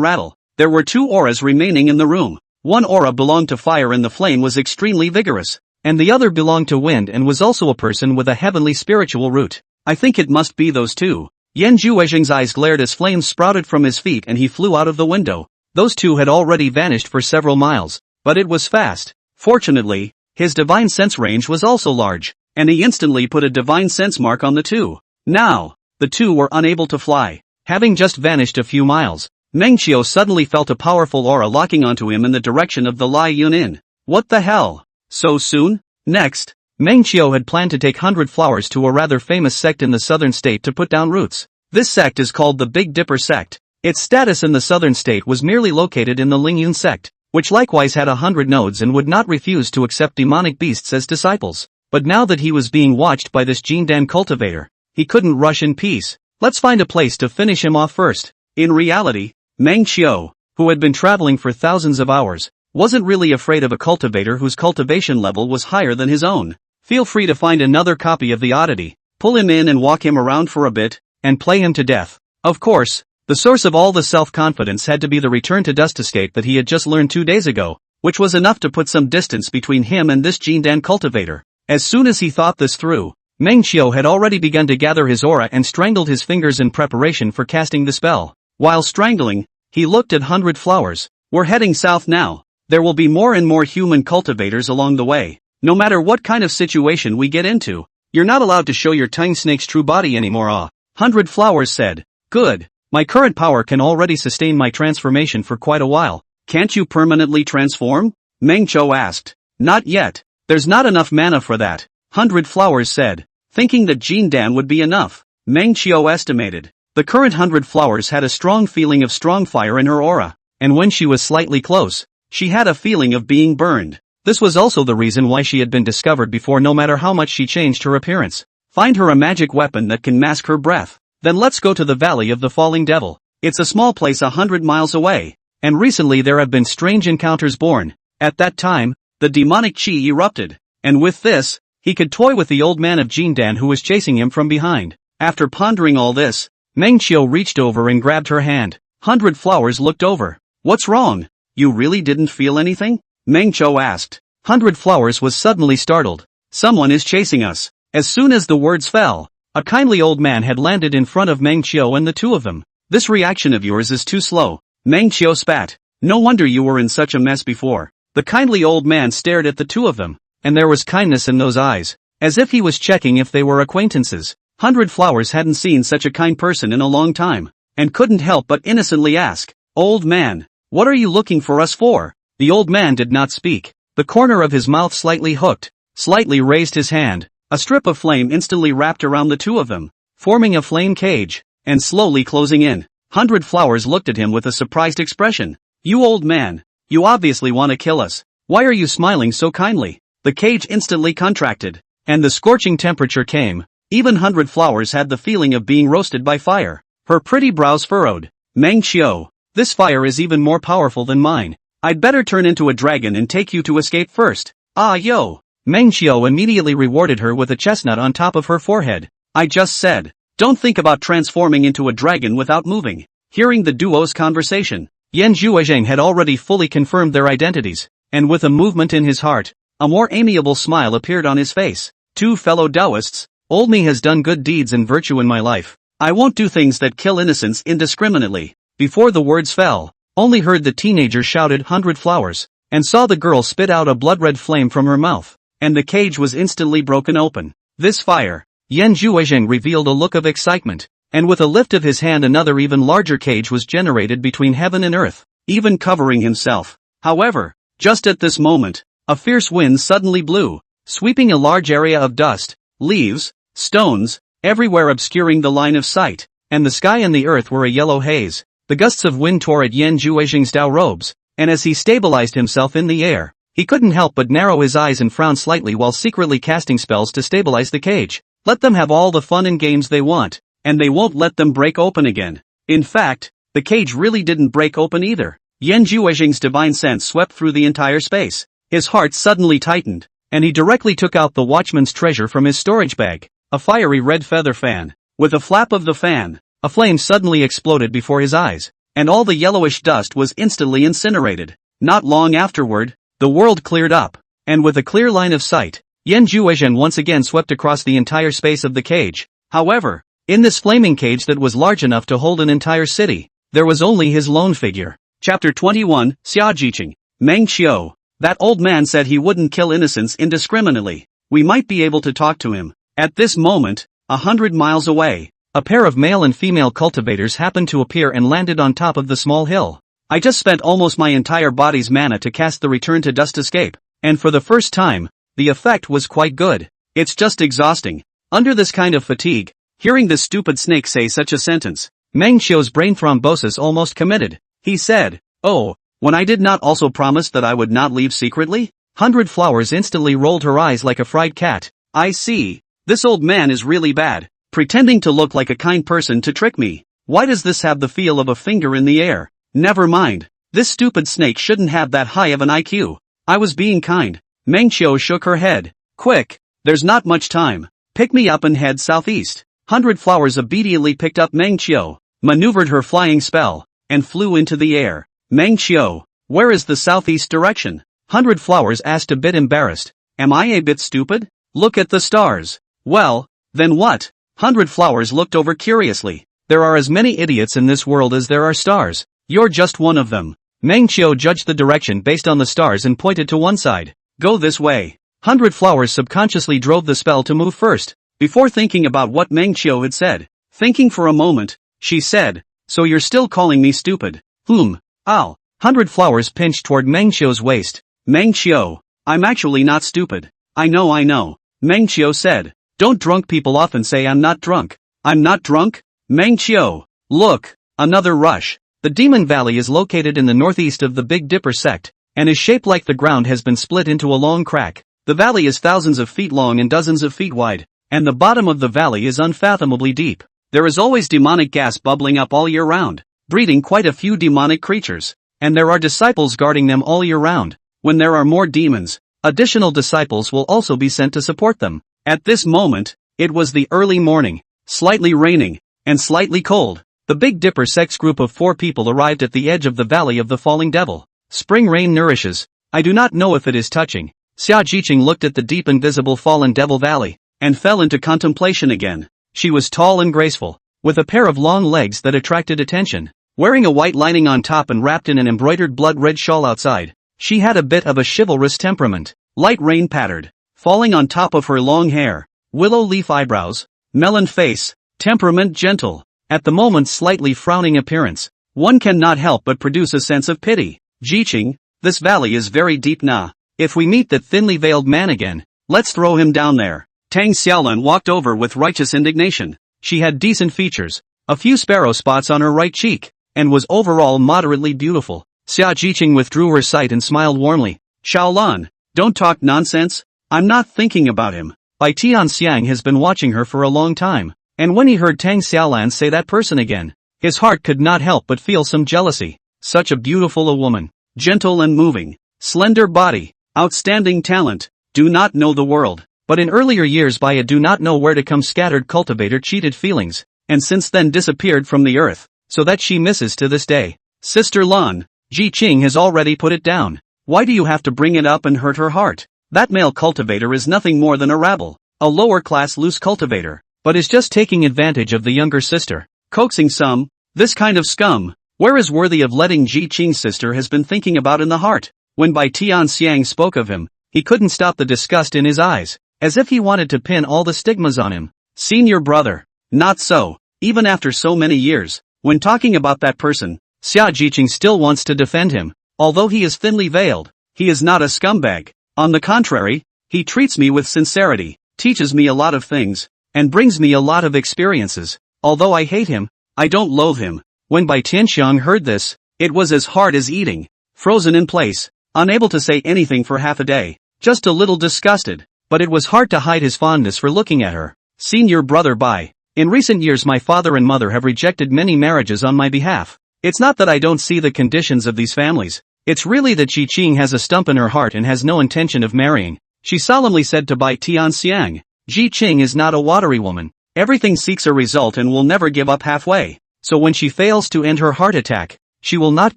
rattle. There were 2 auras remaining in the room. One aura belonged to fire and the flame was extremely vigorous, and the other belonged to wind and was also a person with a heavenly spiritual root. I think it must be those 2. Yan Juezheng's eyes glared as flames sprouted from his feet and he flew out of the window. Those 2 had already vanished for several miles, but it was fast. Fortunately, his divine sense range was also large. and he instantly put a divine sense mark on the two. Now, the two were unable to fly. Having just vanished a few miles, Mengqiu suddenly felt a powerful aura locking onto him in the direction of the Lai Yunin. What the hell? So soon? Next, Mengqiu had planned to take 100 Flowers to a rather famous sect in the southern state to put down roots. This sect is called the Big Dipper sect. Its status in the southern state was merely located in the Lingyun sect, which likewise had 100 nodes and would not refuse to accept demonic beasts as disciples. But now that he was being watched by this Jindan cultivator, he couldn't rush in peace. Let's find a place to finish him off first. In reality, Mengqiu, who had been traveling for thousands of hours, wasn't really afraid of a cultivator whose cultivation level was higher than his own. Feel free to find another copy of the oddity, pull him in and walk him around for a bit, and play him to death. Of course, the source of all the self-confidence had to be the return to dust escape that he had just learned 2 days ago, which was enough to put some distance between him and this Jindan cultivator. As soon as he thought this through, Mengqiu had already begun to gather his aura and strangled his fingers in preparation for casting the spell. While strangling, he looked at 100 Flowers. We're heading south now. There will be more and more human cultivators along the way. No matter what kind of situation we get into, you're not allowed to show your tongue snake's true body anymore. 100 Flowers said. Good. My current power can already sustain my transformation for quite a while. Can't you permanently transform? Mengqiu asked. Not yet. There's not enough mana for that. 100 Flowers said. Thinking that Jindan would be enough, Mengqiu estimated. The current 100 Flowers had a strong feeling of strong fire in her aura, and when she was slightly close, she had a feeling of being burned. This was also the reason why she had been discovered before. No matter how much she changed her appearance, find her a magic weapon that can mask her breath. Then let's go to the Valley of the Falling Devil. It's a small place 100 miles away, and recently there have been strange encounters born. At that time, the demonic chi erupted, and with this, he could toy with the old man of Jindan who was chasing him from behind. After pondering all this, Mengqiu reached over and grabbed her hand. 100 Flowers looked over. What's wrong? You really didn't feel anything? Mengqiu asked. 100 Flowers was suddenly startled. Someone is chasing us. As soon as the words fell, a kindly old man had landed in front of Mengqiu and the two of them. This reaction of yours is too slow. Mengqiu spat. No wonder you were in such a mess before. The kindly old man stared at the two of them, and there was kindness in those eyes, as if he was checking if they were acquaintances. 100 Flowers hadn't seen such a kind person in a long time, and couldn't help but innocently ask, Old man, what are you looking for us for? The old man did not speak. The corner of his mouth slightly hooked, slightly raised his hand. A strip of flame instantly wrapped around the two of them, forming a flame cage, and slowly closing in. 100 Flowers looked at him with a surprised expression. You old man, you obviously want to kill us. Why are you smiling so kindly? The cage instantly contracted, and the scorching temperature came. Even 100 Flowers had the feeling of being roasted by fire. Her pretty brows furrowed. Mengqiu, this fire is even more powerful than mine. I'd better turn into a dragon and take you to escape first. Ah yo! Mengqiu immediately rewarded her with a chestnut on top of her forehead. I just said, don't think about transforming into a dragon without moving. Hearing the duo's conversation, Yan Zhuozheng had already fully confirmed their identities, and with a movement in his heart, a more amiable smile appeared on his face. Two fellow Taoists, old me has done good deeds and virtue in my life. I won't do things that kill innocents indiscriminately. Before the words fell, only heard the teenager shouted 100 Flowers, and saw the girl spit out a blood-red flame from her mouth, and the cage was instantly broken open. This fire, Yan Zhuozheng revealed a look of excitement, and with a lift of his hand another even larger cage was generated between heaven and earth, even covering himself. However, just at this moment, a fierce wind suddenly blew, sweeping a large area of dust, leaves, stones, everywhere obscuring the line of sight, and the sky and the earth were a yellow haze. The gusts of wind tore at Yan Zhuozheng's Dao robes, and as he stabilized himself in the air, he couldn't help but narrow his eyes and frown slightly while secretly casting spells to stabilize the cage. Let them have all the fun and games they want, and they won't let them break open again. In fact, the cage really didn't break open either. Yan Zhuozheng's divine sense swept through the entire space. His heart suddenly tightened, and he directly took out the watchman's treasure from his storage bag, a fiery red feather fan. With a flap of the fan, a flame suddenly exploded before his eyes, and all the yellowish dust was instantly incinerated. Not long afterward, the world cleared up, and with a clear line of sight, Yan Zhuozheng once again swept across the entire space of the cage. However, in this flaming cage that was large enough to hold an entire city, there was only his lone figure. Chapter 21, Xiajiqing. Mengqiu. That old man said he wouldn't kill innocents indiscriminately. we might be able to talk to him. At this moment, 100 miles away, a pair of male and female cultivators happened to appear and landed on top of the small hill. I just spent almost my entire body's mana to cast the Return to Dust escape, and for the first time, the effect was quite good. It's just exhausting. Under this kind of fatigue, hearing this stupid snake say such a sentence, Meng Qiu's brain thrombosis almost committed. He said, "Oh, when I did not also promise that I would not leave secretly?" 100 Flowers instantly rolled her eyes like a fried cat. I see. This old man is really bad, pretending to look like a kind person to trick me. Why does this have the feel of a finger in the air? Never mind. This stupid snake shouldn't have that high of an IQ. I was being kind. Meng Qiu shook her head. Quick, there's not much time. Pick me up and head southeast. 100 Flowers obediently picked up Meng Qiu, maneuvered her flying spell, and flew into the air. Meng Qiu, where is the southeast direction? 100 Flowers asked a bit embarrassed. Am I a bit stupid? Look at the stars. Well, then what? 100 Flowers looked over curiously. There are as many idiots in this world as there are stars. You're just one of them. Meng Qiu judged the direction based on the stars and pointed to one side. Go this way. 100 Flowers subconsciously drove the spell to move first, before thinking about what Meng Qiu had said. Thinking for a moment, she said, "So you're still calling me stupid?" Ow. 100 Flowers pinched toward Meng Qiu's waist. Meng Qiu, I'm actually not stupid. I know. Meng Qiu said. Don't drunk people often say I'm not drunk? I'm not drunk? Meng Qiu, look, another rush. The Demon Valley is located in the northeast of the Big Dipper sect, and is shaped like the ground has been split into a long crack. The valley is thousands of feet long and dozens of feet wide, and the bottom of the valley is unfathomably deep. There is always demonic gas bubbling up all year round, breeding quite a few demonic creatures, and there are disciples guarding them all year round. When there are more demons, additional disciples will also be sent to support them. At this moment, it was the early morning, slightly raining, and slightly cold. The Big Dipper sect's group of 4 people arrived at the edge of the Valley of the Falling Devil. Spring rain nourishes. I do not know if it is touching. Xia Jiqing looked at the deep invisible Fallen Devil Valley, and fell into contemplation again. She was tall and graceful, with a pair of long legs that attracted attention. Wearing a white lining on top and wrapped in an embroidered blood-red shawl outside, she had a bit of a chivalrous temperament. Light rain pattered, falling on top of her long hair, willow leaf eyebrows, melon face, temperament gentle, at the moment slightly frowning appearance. One cannot help but produce a sense of pity. Jiqing, this valley is very deep na. If we meet that thinly veiled man again, let's throw him down there. Tang Xiaolan walked over with righteous indignation. She had decent features, a few sparrow spots on her right cheek, and was overall moderately beautiful. Xia Jiqing withdrew her sight and smiled warmly. Xiaolan, don't talk nonsense. I'm not thinking about him. Bai Tianxiang has been watching her for a long time, and when he heard Tang Xiaolan say that person again, his heart could not help but feel some jealousy. Such a beautiful a woman, gentle and moving, slender body, outstanding talent, do not know the world. But in earlier years Bai do not know where to come scattered cultivator cheated feelings, and since then disappeared from the earth, so that she misses to this day. Sister Lan, Jiqing has already put it down. Why do you have to bring it up and hurt her heart? That male cultivator is nothing more than a rabble, a lower-class loose cultivator, but is just taking advantage of the younger sister, coaxing some, this kind of scum, where is worthy of letting Jiqing's sister has been thinking about in the heart. When Bai Tianxiang spoke of him, he couldn't stop the disgust in his eyes, as if he wanted to pin all the stigmas on him. Senior brother, not so, even after so many years, when talking about that person, Xia Jiqing still wants to defend him. Although he is thinly veiled, he is not a scumbag. On the contrary, he treats me with sincerity, teaches me a lot of things, and brings me a lot of experiences. Although I hate him, I don't loathe him. When Bai Tianxiang heard this, it was as hard as eating. Frozen in place, unable to say anything for half a day, just a little disgusted, but it was hard to hide his fondness for looking at her. Senior brother Bai, in recent years my father and mother have rejected many marriages on my behalf. It's not that I don't see the conditions of these families, it's really that Jiqing has a stump in her heart and has no intention of marrying. She solemnly said to Bai Tianxiang, Jiqing is not a watery woman, everything seeks a result and will never give up halfway, so when she fails to end her heart attack, she will not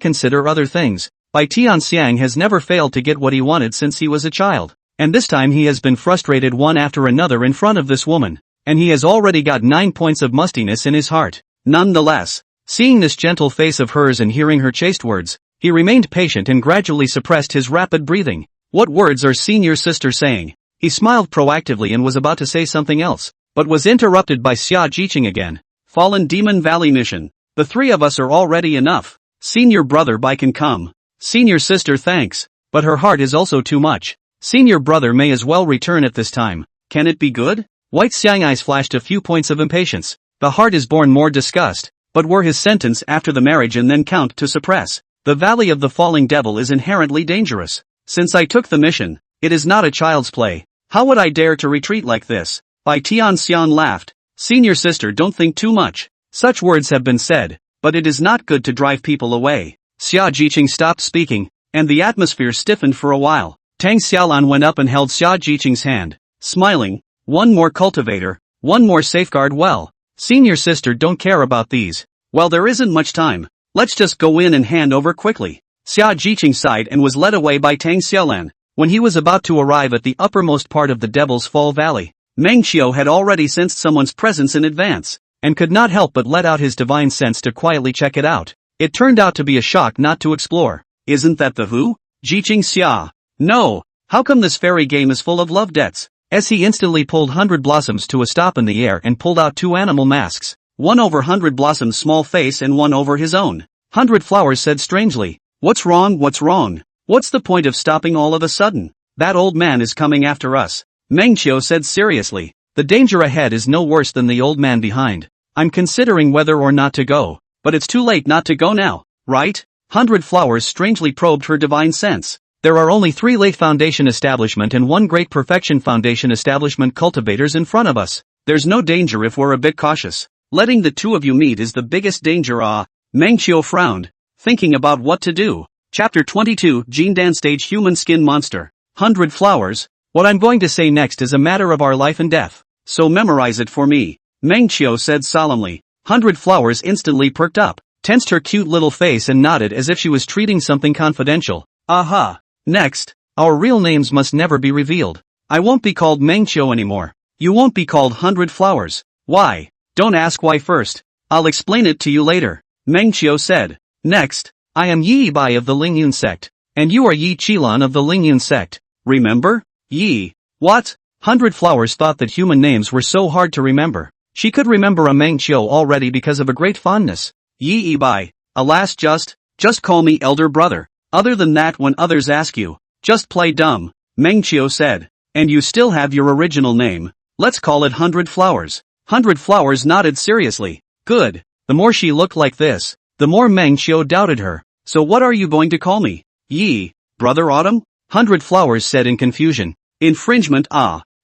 consider other things. Bai Tianxiang has never failed to get what he wanted since he was a child, and this time he has been frustrated one after another in front of this woman, and he has already got 9 points of mustiness in his heart. Nonetheless, seeing this gentle face of hers and hearing her chaste words, he remained patient and gradually suppressed his rapid breathing. What words are senior sister saying? He smiled proactively and was about to say something else, but was interrupted by Xia Jiqing again. Fallen Demon Valley mission. The three of us are already enough. Senior brother Bai can come. Senior sister thanks, but her heart is also too much. Senior brother may as well return at this time. Can it be good? White Xiang eyes flashed a few points of impatience. The heart is born more disgust, but were his sentence after the marriage and then count to suppress. The Valley of the Falling Devil is inherently dangerous. Since I took the mission, it is not a child's play. How would I dare to retreat like this? Bai Tianxian laughed. Senior sister, don't think too much. Such words have been said, but it is not good to drive people away. Xia Jiqing stopped speaking, and the atmosphere stiffened for a while. Tang Xiaolan went up and held Xia Jiqing's hand, smiling. One more cultivator, one more safeguard. Well, senior sister, don't care about these. Well, there isn't much time. Let's just go in and hand over quickly. Xia Jiqing sighed and was led away by Tang Xiaolan. When he was about to arrive at the uppermost part of the Devil's Fall Valley, Meng Qiu had already sensed someone's presence in advance, and could not help but let out his divine sense to quietly check it out. It turned out to be a shock not to explore. Isn't that the who? Jiqing Xia. No, how come this fairy game is full of love debts? As he instantly pulled 100 Blossoms to a stop in the air and pulled out 2 animal masks. One over 100 Blossom's small face and one over his own. 100 Flowers said strangely. What's wrong? What's wrong? What's the point of stopping all of a sudden? That old man is coming after us. Meng Qiu said seriously. The danger ahead is no worse than the old man behind. I'm considering whether or not to go. But it's too late not to go now, right? 100 Flowers strangely probed her divine sense. There are only 3 late foundation establishment and 1 great perfection foundation establishment cultivators in front of us. There's no danger if we're a bit cautious. Letting the two of you meet is the biggest danger. Meng Qiu frowned, thinking about what to do. Chapter 22, Jindan Stage Human Skin Monster. 100 Flowers. What I'm going to say next is a matter of our life and death. So memorize it for me. Meng Qiu said solemnly. 100 Flowers instantly perked up, tensed her cute little face and nodded as if she was treating something confidential. Aha. Next. Our real names must never be revealed. I won't be called Meng Qiu anymore. You won't be called 100 Flowers. Why? Don't ask why first. I'll explain it to you later. Meng Qiu said. Next. I am Yi Bai of the Lingyun sect, and you are Yi Qilan of the Lingyun sect. Remember? Yi. What? 100 Flowers thought that human names were so hard to remember. She could remember a Meng Qiu already because of a great fondness. Yi Bai. Alas, just call me elder brother. Other than that, when others ask you, just play dumb. Meng Qiu said. And you still have your original name. Let's call it 100 Flowers. 100 Flowers nodded seriously. Good. The more she looked like this, the more Meng Qiu doubted her. So what are you going to call me? Yi. Brother Autumn? 100 Flowers said in confusion. Infringement.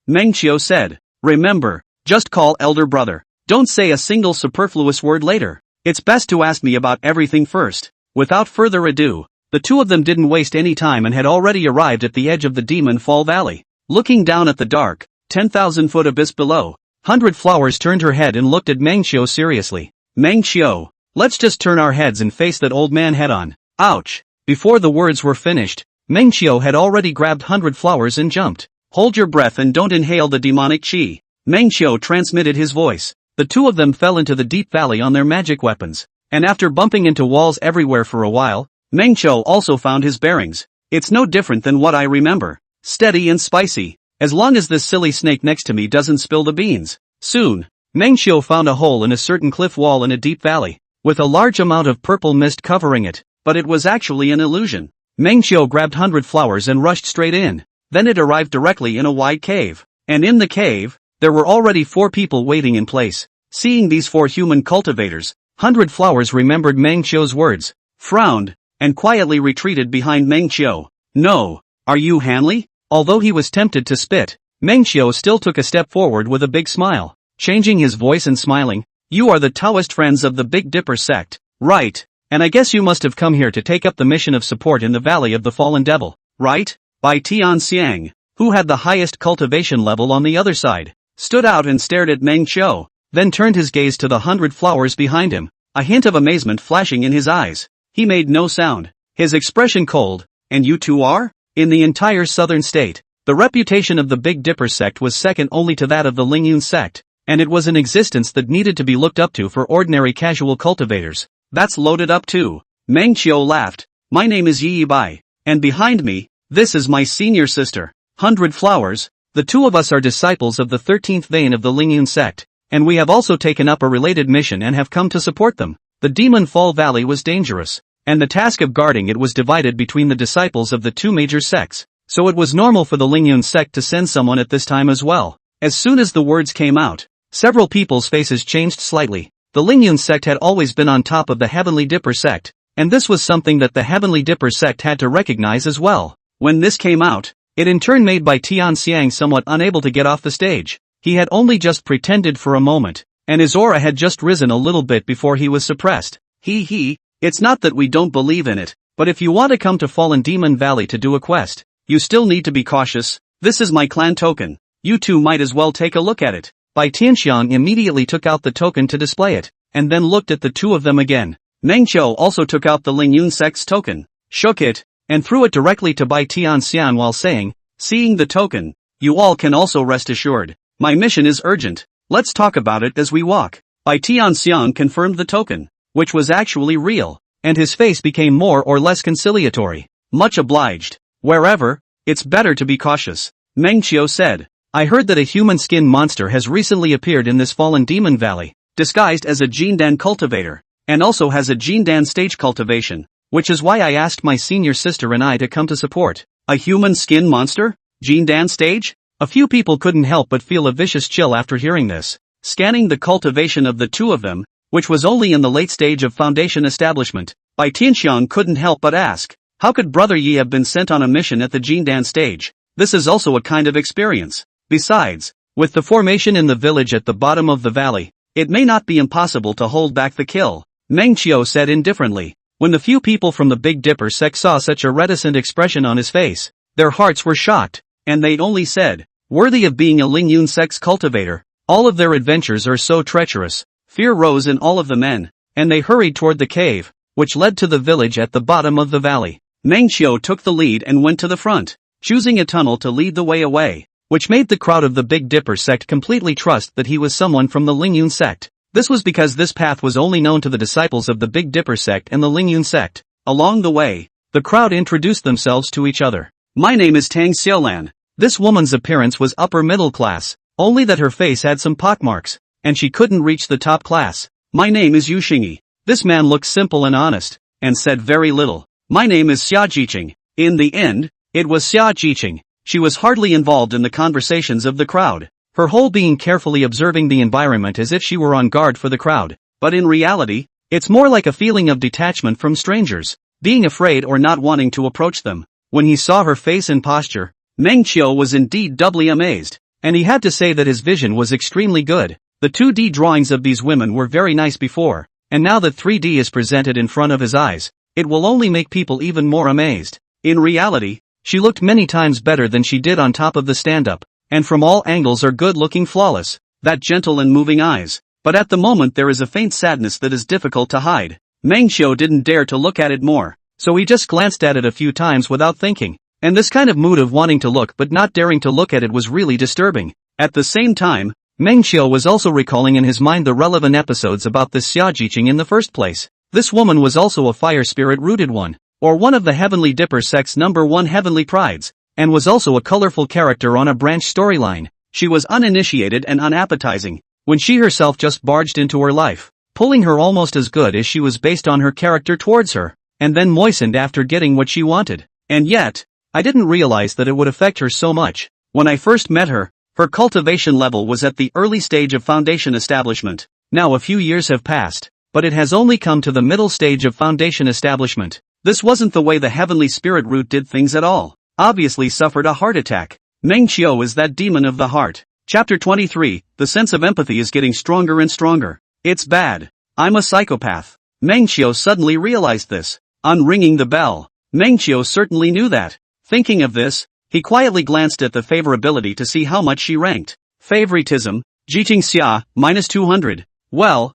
Meng Qiu said. Remember, just call elder brother. Don't say a single superfluous word later. It's best to ask me about everything first. Without further ado, the two of them didn't waste any time and had already arrived at the edge of the Demon Fall Valley. Looking down at the dark, 10,000-foot abyss below, 100 Flowers turned her head and looked at Meng Qiu seriously. Meng Qiu, let's just turn our heads and face that old man head on. Ouch! Before the words were finished, Meng Qiu had already grabbed 100 Flowers and jumped. Hold your breath and don't inhale the demonic chi. Meng Qiu transmitted his voice. The two of them fell into the deep valley on their magic weapons, and after bumping into walls everywhere for a while, Meng Qiu also found his bearings. It's no different than what I remember. Steady and spicy. As long as this silly snake next to me doesn't spill the beans. Soon, Meng Qiu found a hole in a certain cliff wall in a deep valley, with a large amount of purple mist covering it, but it was actually an illusion. Meng Qiu grabbed 100 Flowers and rushed straight in. Then it arrived directly in a wide cave. And in the cave, there were already 4 people waiting in place. Seeing these 4 human cultivators, 100 Flowers remembered Meng Qiu's words, frowned, and quietly retreated behind Meng Qiu. No, are you Hanli? Although he was tempted to spit, Meng Qiu still took a step forward with a big smile, changing his voice and smiling. You are the Taoist friends of the Big Dipper sect, right? And I guess you must have come here to take up the mission of support in the Valley of the Fallen Devil, right? Bai Tianxiang, who had the highest cultivation level on the other side, stood out and stared at Meng Qiu, then turned his gaze to the 100 Flowers behind him, a hint of amazement flashing in his eyes. He made no sound, his expression cold. And you two are? In the entire southern state, the reputation of the Big Dipper sect was second only to that of the Lingyun sect, and it was an existence that needed to be looked up to for ordinary casual cultivators. That's loaded up too. Meng Qiu laughed. My name is Yi Bai, and behind me, this is my senior sister, 100 Flowers. The two of us are disciples of the 13th vein of the Lingyun sect, and we have also taken up a related mission and have come to support them. The Demon Fall Valley was dangerous, and the task of guarding it was divided between the disciples of the two major sects, so it was normal for the Lingyun sect to send someone at this time as well. As soon as the words came out, several people's faces changed slightly. The Lingyun sect had always been on top of the Heavenly Dipper sect, and this was something that the Heavenly Dipper sect had to recognize as well. When this came out, it in turn made by Xianxia somewhat unable to get off the stage. He had only just pretended for a moment, and his aura had just risen a little bit before he was suppressed. It's not that we don't believe in it, but if you want to come to Fallen Demon Valley to do a quest, you still need to be cautious. This is my clan token. You two might as well take a look at it. Bai Tianxiang immediately took out the token to display it, and then looked at the two of them again. Meng Qiu also took out the Lingyun sect's token, shook it, and threw it directly to Bai Tianxiang while saying, "Seeing the token, you all can also rest assured. My mission is urgent. Let's talk about it as we walk." Bai Tianxiang confirmed the token, which was actually real, and his face became more or less conciliatory. "Much obliged. Wherever, it's better to be cautious," Meng Qiu said. "I heard that a human skin monster has recently appeared in this Fallen Demon Valley, disguised as a Jindan cultivator, and also has a Jindan stage cultivation, which is why I asked my senior sister and I to come to support." A human skin monster? Jindan stage? A few people couldn't help but feel a vicious chill after hearing this. Scanning the cultivation of the two of them, which was only in the late stage of foundation establishment, Bai Tianxiang couldn't help but ask, how could Brother Yi have been sent on a mission at the Jindan stage? This is also a kind of experience. Besides, with the formation in the village at the bottom of the valley, it may not be impossible to hold back the kill, Meng Qiu said indifferently. When the few people from the Big Dipper sect saw such a reticent expression on his face, their hearts were shocked, and they only said, "Worthy of being a Lingyun sect's cultivator." All of their adventures are so treacherous. Fear rose in all of the men, and they hurried toward the cave, which led to the village at the bottom of the valley. Meng Qiu took the lead and went to the front, choosing a tunnel to lead the way away, which made the crowd of the Big Dipper sect completely trust that he was someone from the Lingyun sect. This was because this path was only known to the disciples of the Big Dipper sect and the Lingyun sect. Along the way, the crowd introduced themselves to each other. "My name is Tang Xiaolan." This woman's appearance was upper middle class, only that her face had some pockmarks, and she couldn't reach the top class. "My name is Yu Xingyi." This man looked simple and honest, and said very little. "My name is Xia Jiqing." In the end, it was Xia Jiqing. She was hardly involved in the conversations of the crowd, her whole being carefully observing the environment as if she were on guard for the crowd. But in reality, it's more like a feeling of detachment from strangers, being afraid or not wanting to approach them. When he saw her face and posture, Meng Qiu was indeed doubly amazed, and he had to say that his vision was extremely good. The 2D drawings of these women were very nice before, and now that 3D is presented in front of his eyes, it will only make people even more amazed. In reality, she looked many times better than she did on top of the stand-up, and from all angles are good-looking flawless, that gentle and moving eyes. But at the moment there is a faint sadness that is difficult to hide. Meng Qiu didn't dare to look at it more, so he just glanced at it a few times without thinking. And this kind of mood of wanting to look but not daring to look at it was really disturbing. At the same time, Meng Qiu was also recalling in his mind the relevant episodes about this Xia Jiqing in the first place. This woman was also a fire spirit-rooted one, or one of the Heavenly Dipper sect's #1 heavenly prides, and was also a colorful character on a branch storyline. She was uninitiated and unappetizing, when she herself just barged into her life, pulling her almost as good as she was based on her character towards her, and then moistened after getting what she wanted. And yet, I didn't realize that it would affect her so much. When I first met her, her cultivation level was at the early stage of foundation establishment. Now a few years have passed, but it has only come to the middle stage of foundation establishment. This wasn't the way the heavenly spirit root did things at all. Obviously suffered a heart attack. Meng Qiu is that demon of the heart. Chapter 23, the sense of empathy is getting stronger and stronger. It's bad. I'm a psychopath. Meng Qiu suddenly realized this. On ringing the bell, Meng Qiu certainly knew that. Thinking of this, he quietly glanced at the favorability to see how much she ranked. Favoritism, Jiqing Xia, -200. Well,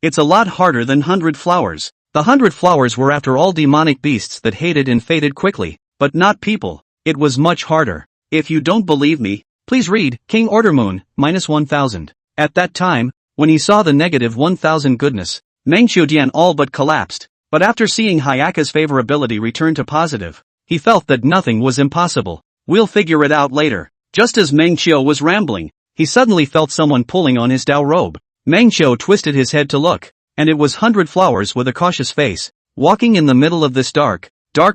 it's a lot harder than 100 flowers. The 100 flowers were after all demonic beasts that hated and faded quickly, but not people. It was much harder. If you don't believe me, please read King Ordermoon, -1000. At that time, when he saw the -1000 goodness, Meng Qiudian all but collapsed, but after seeing Hayaka's favorability return to positive, he felt that nothing was impossible. We'll figure it out later. Just as Meng Qiu was rambling, he suddenly felt someone pulling on his Dao robe. Meng Qiu twisted his head to look, and it was 100 Flowers with a cautious face, walking in the middle of this dark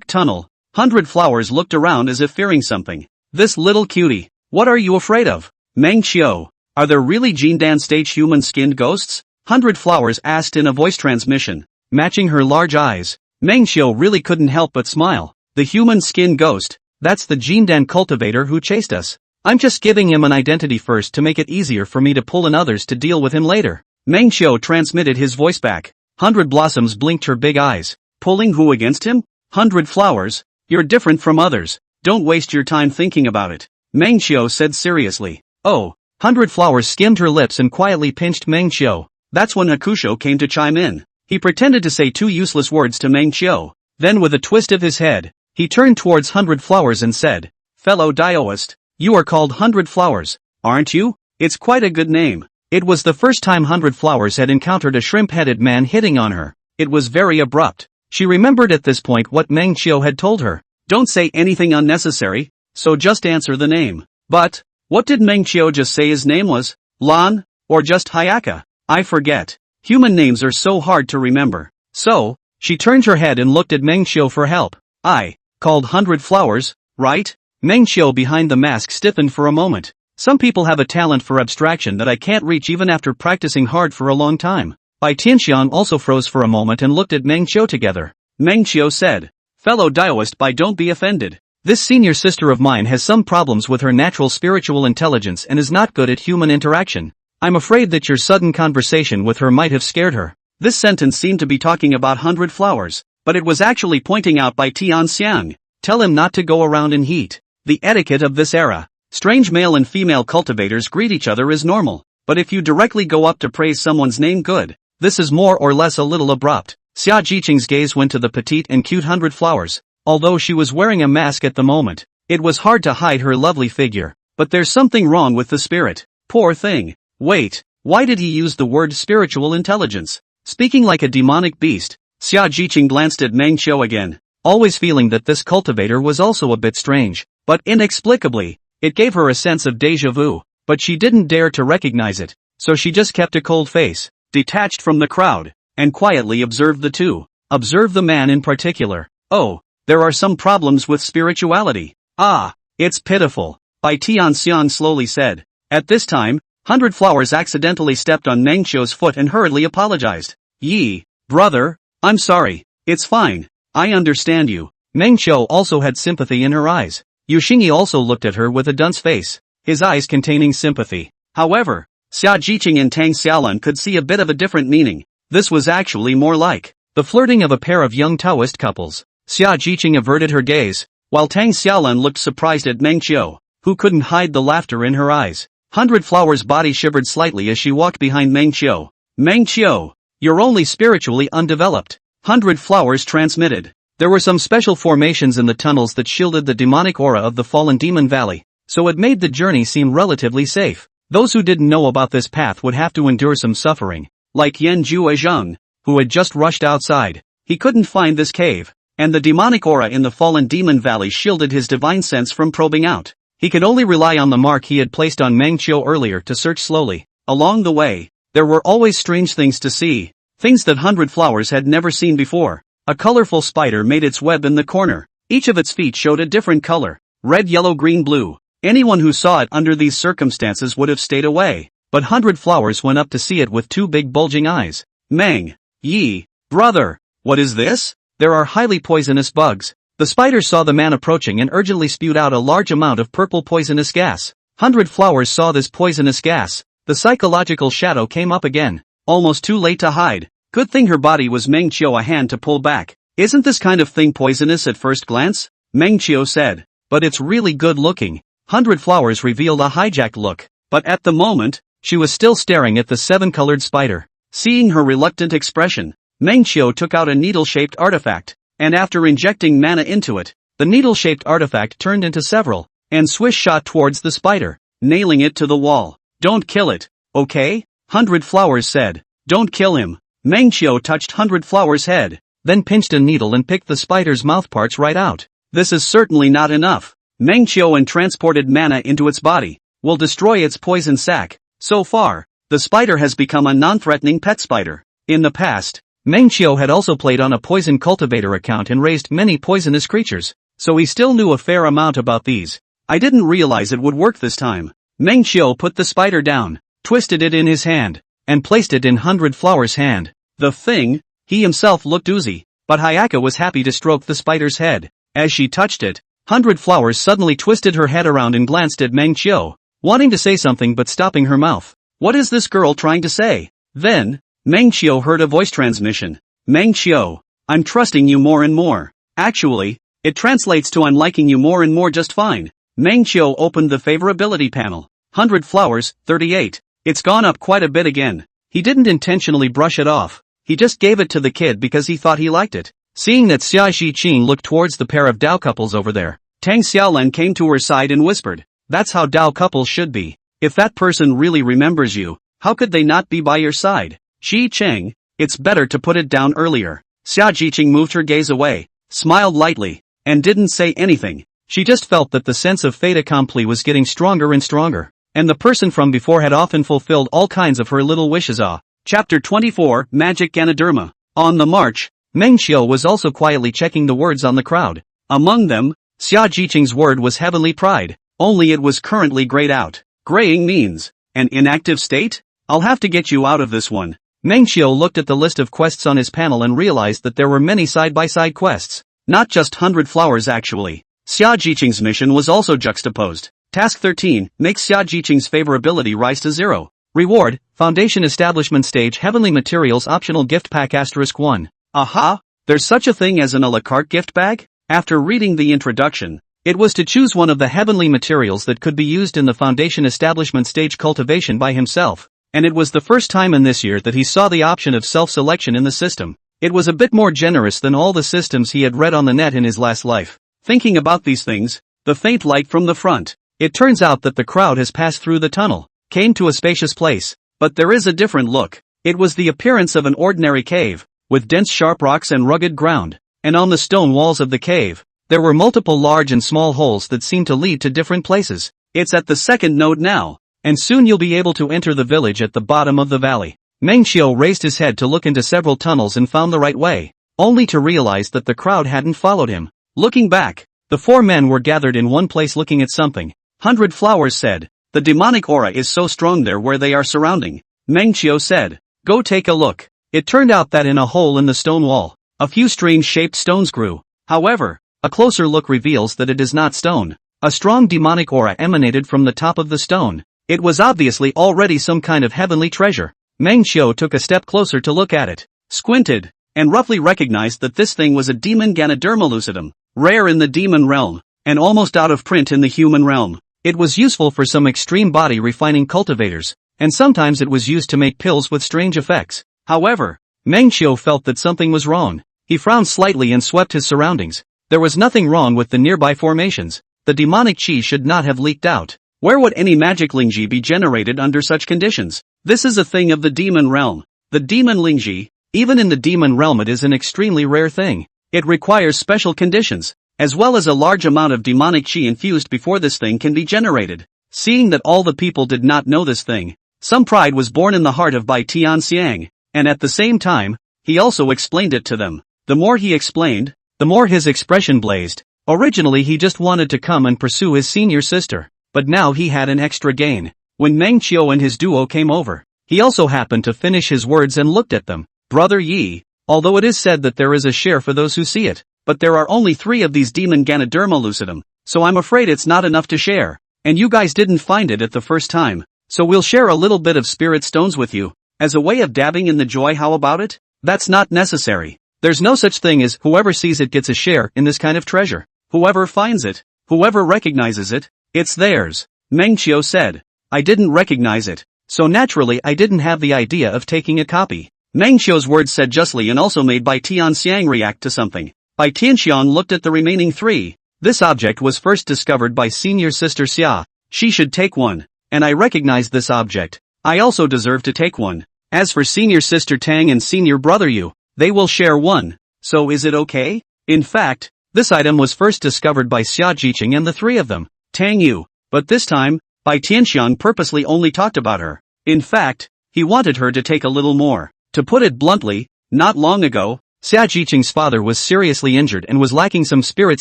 tunnel. 100 Flowers looked around as if fearing something. This little cutie, what are you afraid of? Meng Qiu, are there really Jindan stage human-skinned ghosts? 100 Flowers asked in a voice transmission, matching her large eyes. Meng Qiu really couldn't help but smile. The human-skin ghost, that's the Jindan cultivator who chased us. I'm just giving him an identity first to make it easier for me to pull in others to deal with him later. Meng Qiu transmitted his voice back. 100 Blossoms blinked her big eyes. Pulling who against him? 100 Flowers, you're different from others. Don't waste your time thinking about it. Meng Qiu said seriously. Oh, 100 Flowers skimmed her lips and quietly pinched Meng Qiu. That's when Hakusho came to chime in. He pretended to say 2 useless words to Meng Qiu. Then with a twist of his head, he turned towards 100 Flowers and said, Fellow Daoist, you are called 100 Flowers, aren't you? It's quite a good name. It was the first time 100 Flowers had encountered a shrimp-headed man hitting on her. It was very abrupt. She remembered at this point what Meng Qiu had told her. Don't say anything unnecessary, so just answer the name. But, what did Meng Qiu just say his name was? Lan? Or just Hayaka? I forget. Human names are so hard to remember. So, she turned her head and looked at Meng Qiu for help. I called 100 Flowers, right? Meng Qiu behind the mask stiffened for a moment. Some people have a talent for abstraction that I can't reach even after practicing hard for a long time. Bai Tianxiang also froze for a moment and looked at Meng Qiu together. Meng Qiu said, Fellow Daoist, Bai, don't be offended. This senior sister of mine has some problems with her natural spiritual intelligence and is not good at human interaction. I'm afraid that your sudden conversation with her might have scared her. This sentence seemed to be talking about 100 Flowers, but it was actually pointing out Bai Tianxiang. Tell him not to go around in heat. The etiquette of this era. Strange male and female cultivators greet each other is normal, but if you directly go up to praise someone's name, good. This is more or less a little abrupt. Xia Jiqing's gaze went to the petite and cute 100 Flowers. Although she was wearing a mask at the moment, it was hard to hide her lovely figure. But there's something wrong with the spirit. Poor thing. Wait, why did he use the word spiritual intelligence? Speaking like a demonic beast, Xia Jiqing glanced at Meng Qiu again, always feeling that this cultivator was also a bit strange. But inexplicably, it gave her a sense of déjà vu, but she didn't dare to recognize it, so she just kept a cold face, detached from the crowd, and quietly observed the two. Observe the man in particular. Oh, there are some problems with spirituality. Ah, it's pitiful, Bai Tianxiang slowly said. At this time, 100 Flowers accidentally stepped on Meng Qiu's foot and hurriedly apologized. Yi, brother, I'm sorry, it's fine, I understand you. Meng Qiu also had sympathy in her eyes. Yu Xingyi also looked at her with a dunce face, his eyes containing sympathy. However, Xia Jiqing and Tang Xiaolan could see a bit of a different meaning. This was actually more like the flirting of a pair of young Taoist couples. Xia Jiqing averted her gaze, while Tang Xiaolan looked surprised at Meng Qiu, who couldn't hide the laughter in her eyes. 100 Flowers' body shivered slightly as she walked behind Meng Qiu. Meng Qiu, you're only spiritually undeveloped. 100 Flowers transmitted. There were some special formations in the tunnels that shielded the demonic aura of the fallen demon valley, so it made the journey seem relatively safe. Those who didn't know about this path would have to endure some suffering, like Yan Zhuozheng, who had just rushed outside. He couldn't find this cave, and the demonic aura in the fallen demon valley shielded his divine sense from probing out. He could only rely on the mark he had placed on Meng Qiu earlier to search slowly. Along the way, there were always strange things to see, things that 100 Flowers had never seen before. A colorful spider made its web in the corner. Each of its feet showed a different color, red, yellow, green, blue. Anyone who saw it under these circumstances would have stayed away, but 100 Flowers went up to see it with two big bulging eyes. Meng, Yi, brother, what is this? There are highly poisonous bugs. The spider saw the man approaching and urgently spewed out a large amount of purple poisonous gas. 100 Flowers saw this poisonous gas. The psychological shadow came up again. Almost too late to hide. Good thing her body was Meng Qiu a hand to pull back. Isn't this kind of thing poisonous at first glance? Meng Qiu said. But it's really good looking. 100 Flowers revealed a hijacked look. But at the moment, she was still staring at the seven-colored spider. Seeing her reluctant expression, Meng Qiu took out a needle-shaped artifact, and after injecting mana into it, the needle-shaped artifact turned into several, and swish shot towards the spider, nailing it to the wall. Don't kill it, okay? 100 Flowers said. Don't kill him. Meng Qiu touched 100 Flowers' head, then pinched a needle and picked the spider's mouthparts right out. This is certainly not enough. Meng Qiu and transported mana into its body, will destroy its poison sac. So far, the spider has become a non-threatening pet spider. In the past, Meng Qiu had also played on a poison cultivator account and raised many poisonous creatures, so he still knew a fair amount about these. I didn't realize it would work this time. Meng Qiu put the spider down, twisted it in his hand, and placed it in 100 Flower's hand. The thing, he himself looked oozy, but Hayaka was happy to stroke the spider's head. As she touched it, 100 Flowers suddenly twisted her head around and glanced at Meng Qiu, wanting to say something but stopping her mouth. What is this girl trying to say? Then, Meng Qiu heard a voice transmission. Meng Qiu, I'm trusting you more and more. Actually, it translates to I'm liking you more and more just fine. Meng Qiu opened the favorability panel. 100 Flowers, 38. It's gone up quite a bit again. He didn't intentionally brush it off. He just gave it to the kid because he thought he liked it. Seeing that Xia Shiqing looked towards the pair of Dao couples over there, Tang Xiaolan came to her side and whispered, that's how Dao couples should be. If that person really remembers you, how could they not be by your side? Xi Cheng, it's better to put it down earlier. Xia Jiqing moved her gaze away, smiled lightly, and didn't say anything. She just felt that the sense of fait accompli was getting stronger and stronger, and the person from before had often fulfilled all kinds of her little wishes. Chapter 24, Magic Ganoderma. On the march, Meng Qiu was also quietly checking the words on the crowd. Among them, Xia Jiqing's word was heavenly pride, only it was currently grayed out. Graying means an inactive state? I'll have to get you out of this one. Meng Qiu looked at the list of quests on his panel and realized that there were many side-by-side quests. Not just 100 Flowers actually. Xia Jiqing's mission was also juxtaposed. Task 13, makes Xia Jiqing's favorability rise to 0. Reward, Foundation Establishment Stage Heavenly Materials Optional Gift Pack *1. Aha! There's such a thing as an a la carte gift bag? After reading the introduction, it was to choose one of the heavenly materials that could be used in the Foundation Establishment Stage cultivation by himself, and it was the first time in this year that he saw the option of self-selection in the system. It was a bit more generous than all the systems he had read on the net in his last life. Thinking about these things, the faint light from the front. It turns out that the crowd has passed through the tunnel, came to a spacious place, but there is a different look. It was the appearance of an ordinary cave, with dense sharp rocks and rugged ground, and on the stone walls of the cave, there were multiple large and small holes that seemed to lead to different places. It's at the second node now, and soon you'll be able to enter the village at the bottom of the valley. Meng Qiu raised his head to look into several tunnels and found the right way, only to realize that the crowd hadn't followed him. Looking back, the four men were gathered in one place looking at something. 100 Flowers said, the demonic aura is so strong there where they are surrounding. Meng Qiu said, go take a look. It turned out that in a hole in the stone wall, a few strange-shaped stones grew. However, a closer look reveals that it is not stone. A strong demonic aura emanated from the top of the stone. It was obviously already some kind of heavenly treasure. Meng Qiu took a step closer to look at it, squinted, and roughly recognized that this thing was a demon Ganoderma lucidum, rare in the demon realm, and almost out of print in the human realm. It was useful for some extreme body refining cultivators, and sometimes it was used to make pills with strange effects. However, Meng Qiu felt that something was wrong. He frowned slightly and swept his surroundings. There was nothing wrong with the nearby formations. The demonic qi should not have leaked out. Where would any magic lingji be generated under such conditions? This is a thing of the demon realm. The demon lingji, even in the demon realm, it is an extremely rare thing. It requires special conditions, as well as a large amount of demonic qi infused before this thing can be generated. Seeing that all the people did not know this thing, some pride was born in the heart of Bai Tianxiang, and at the same time, he also explained it to them. The more he explained, the more his expression blazed. Originally he just wanted to come and pursue his senior sister, but now he had an extra gain. When Meng Qiu and his duo came over, he also happened to finish his words and looked at them. Brother Yi, although it is said that there is a share for those who see it, but there are only 3 of these demon Ganoderma lucidum, so I'm afraid it's not enough to share. And you guys didn't find it at the first time, so we'll share a little bit of spirit stones with you, as a way of dabbing in the joy. How about it? That's not necessary. There's no such thing as whoever sees it gets a share in this kind of treasure. Whoever finds it, whoever recognizes it, it's theirs. Meng Qiu said. I didn't recognize it, so naturally I didn't have the idea of taking a copy. Meng Qiu's words said justly and also made Bai Tianxiang react to something. Bai Tianxiang looked at the remaining 3. This object was first discovered by senior sister Xia. She should take one, and I recognize this object. I also deserve to take one. As for senior sister Tang and senior brother Yu, they will share one. So is it okay? In fact, This item was first discovered by Xia Jiqing and the three of them, Tang Yu, but this time, Bai Tianxiang purposely only talked about her. In fact, he wanted her to take a little more. To put it bluntly, not long ago, Xia Jiqing's father was seriously injured and was lacking some spirit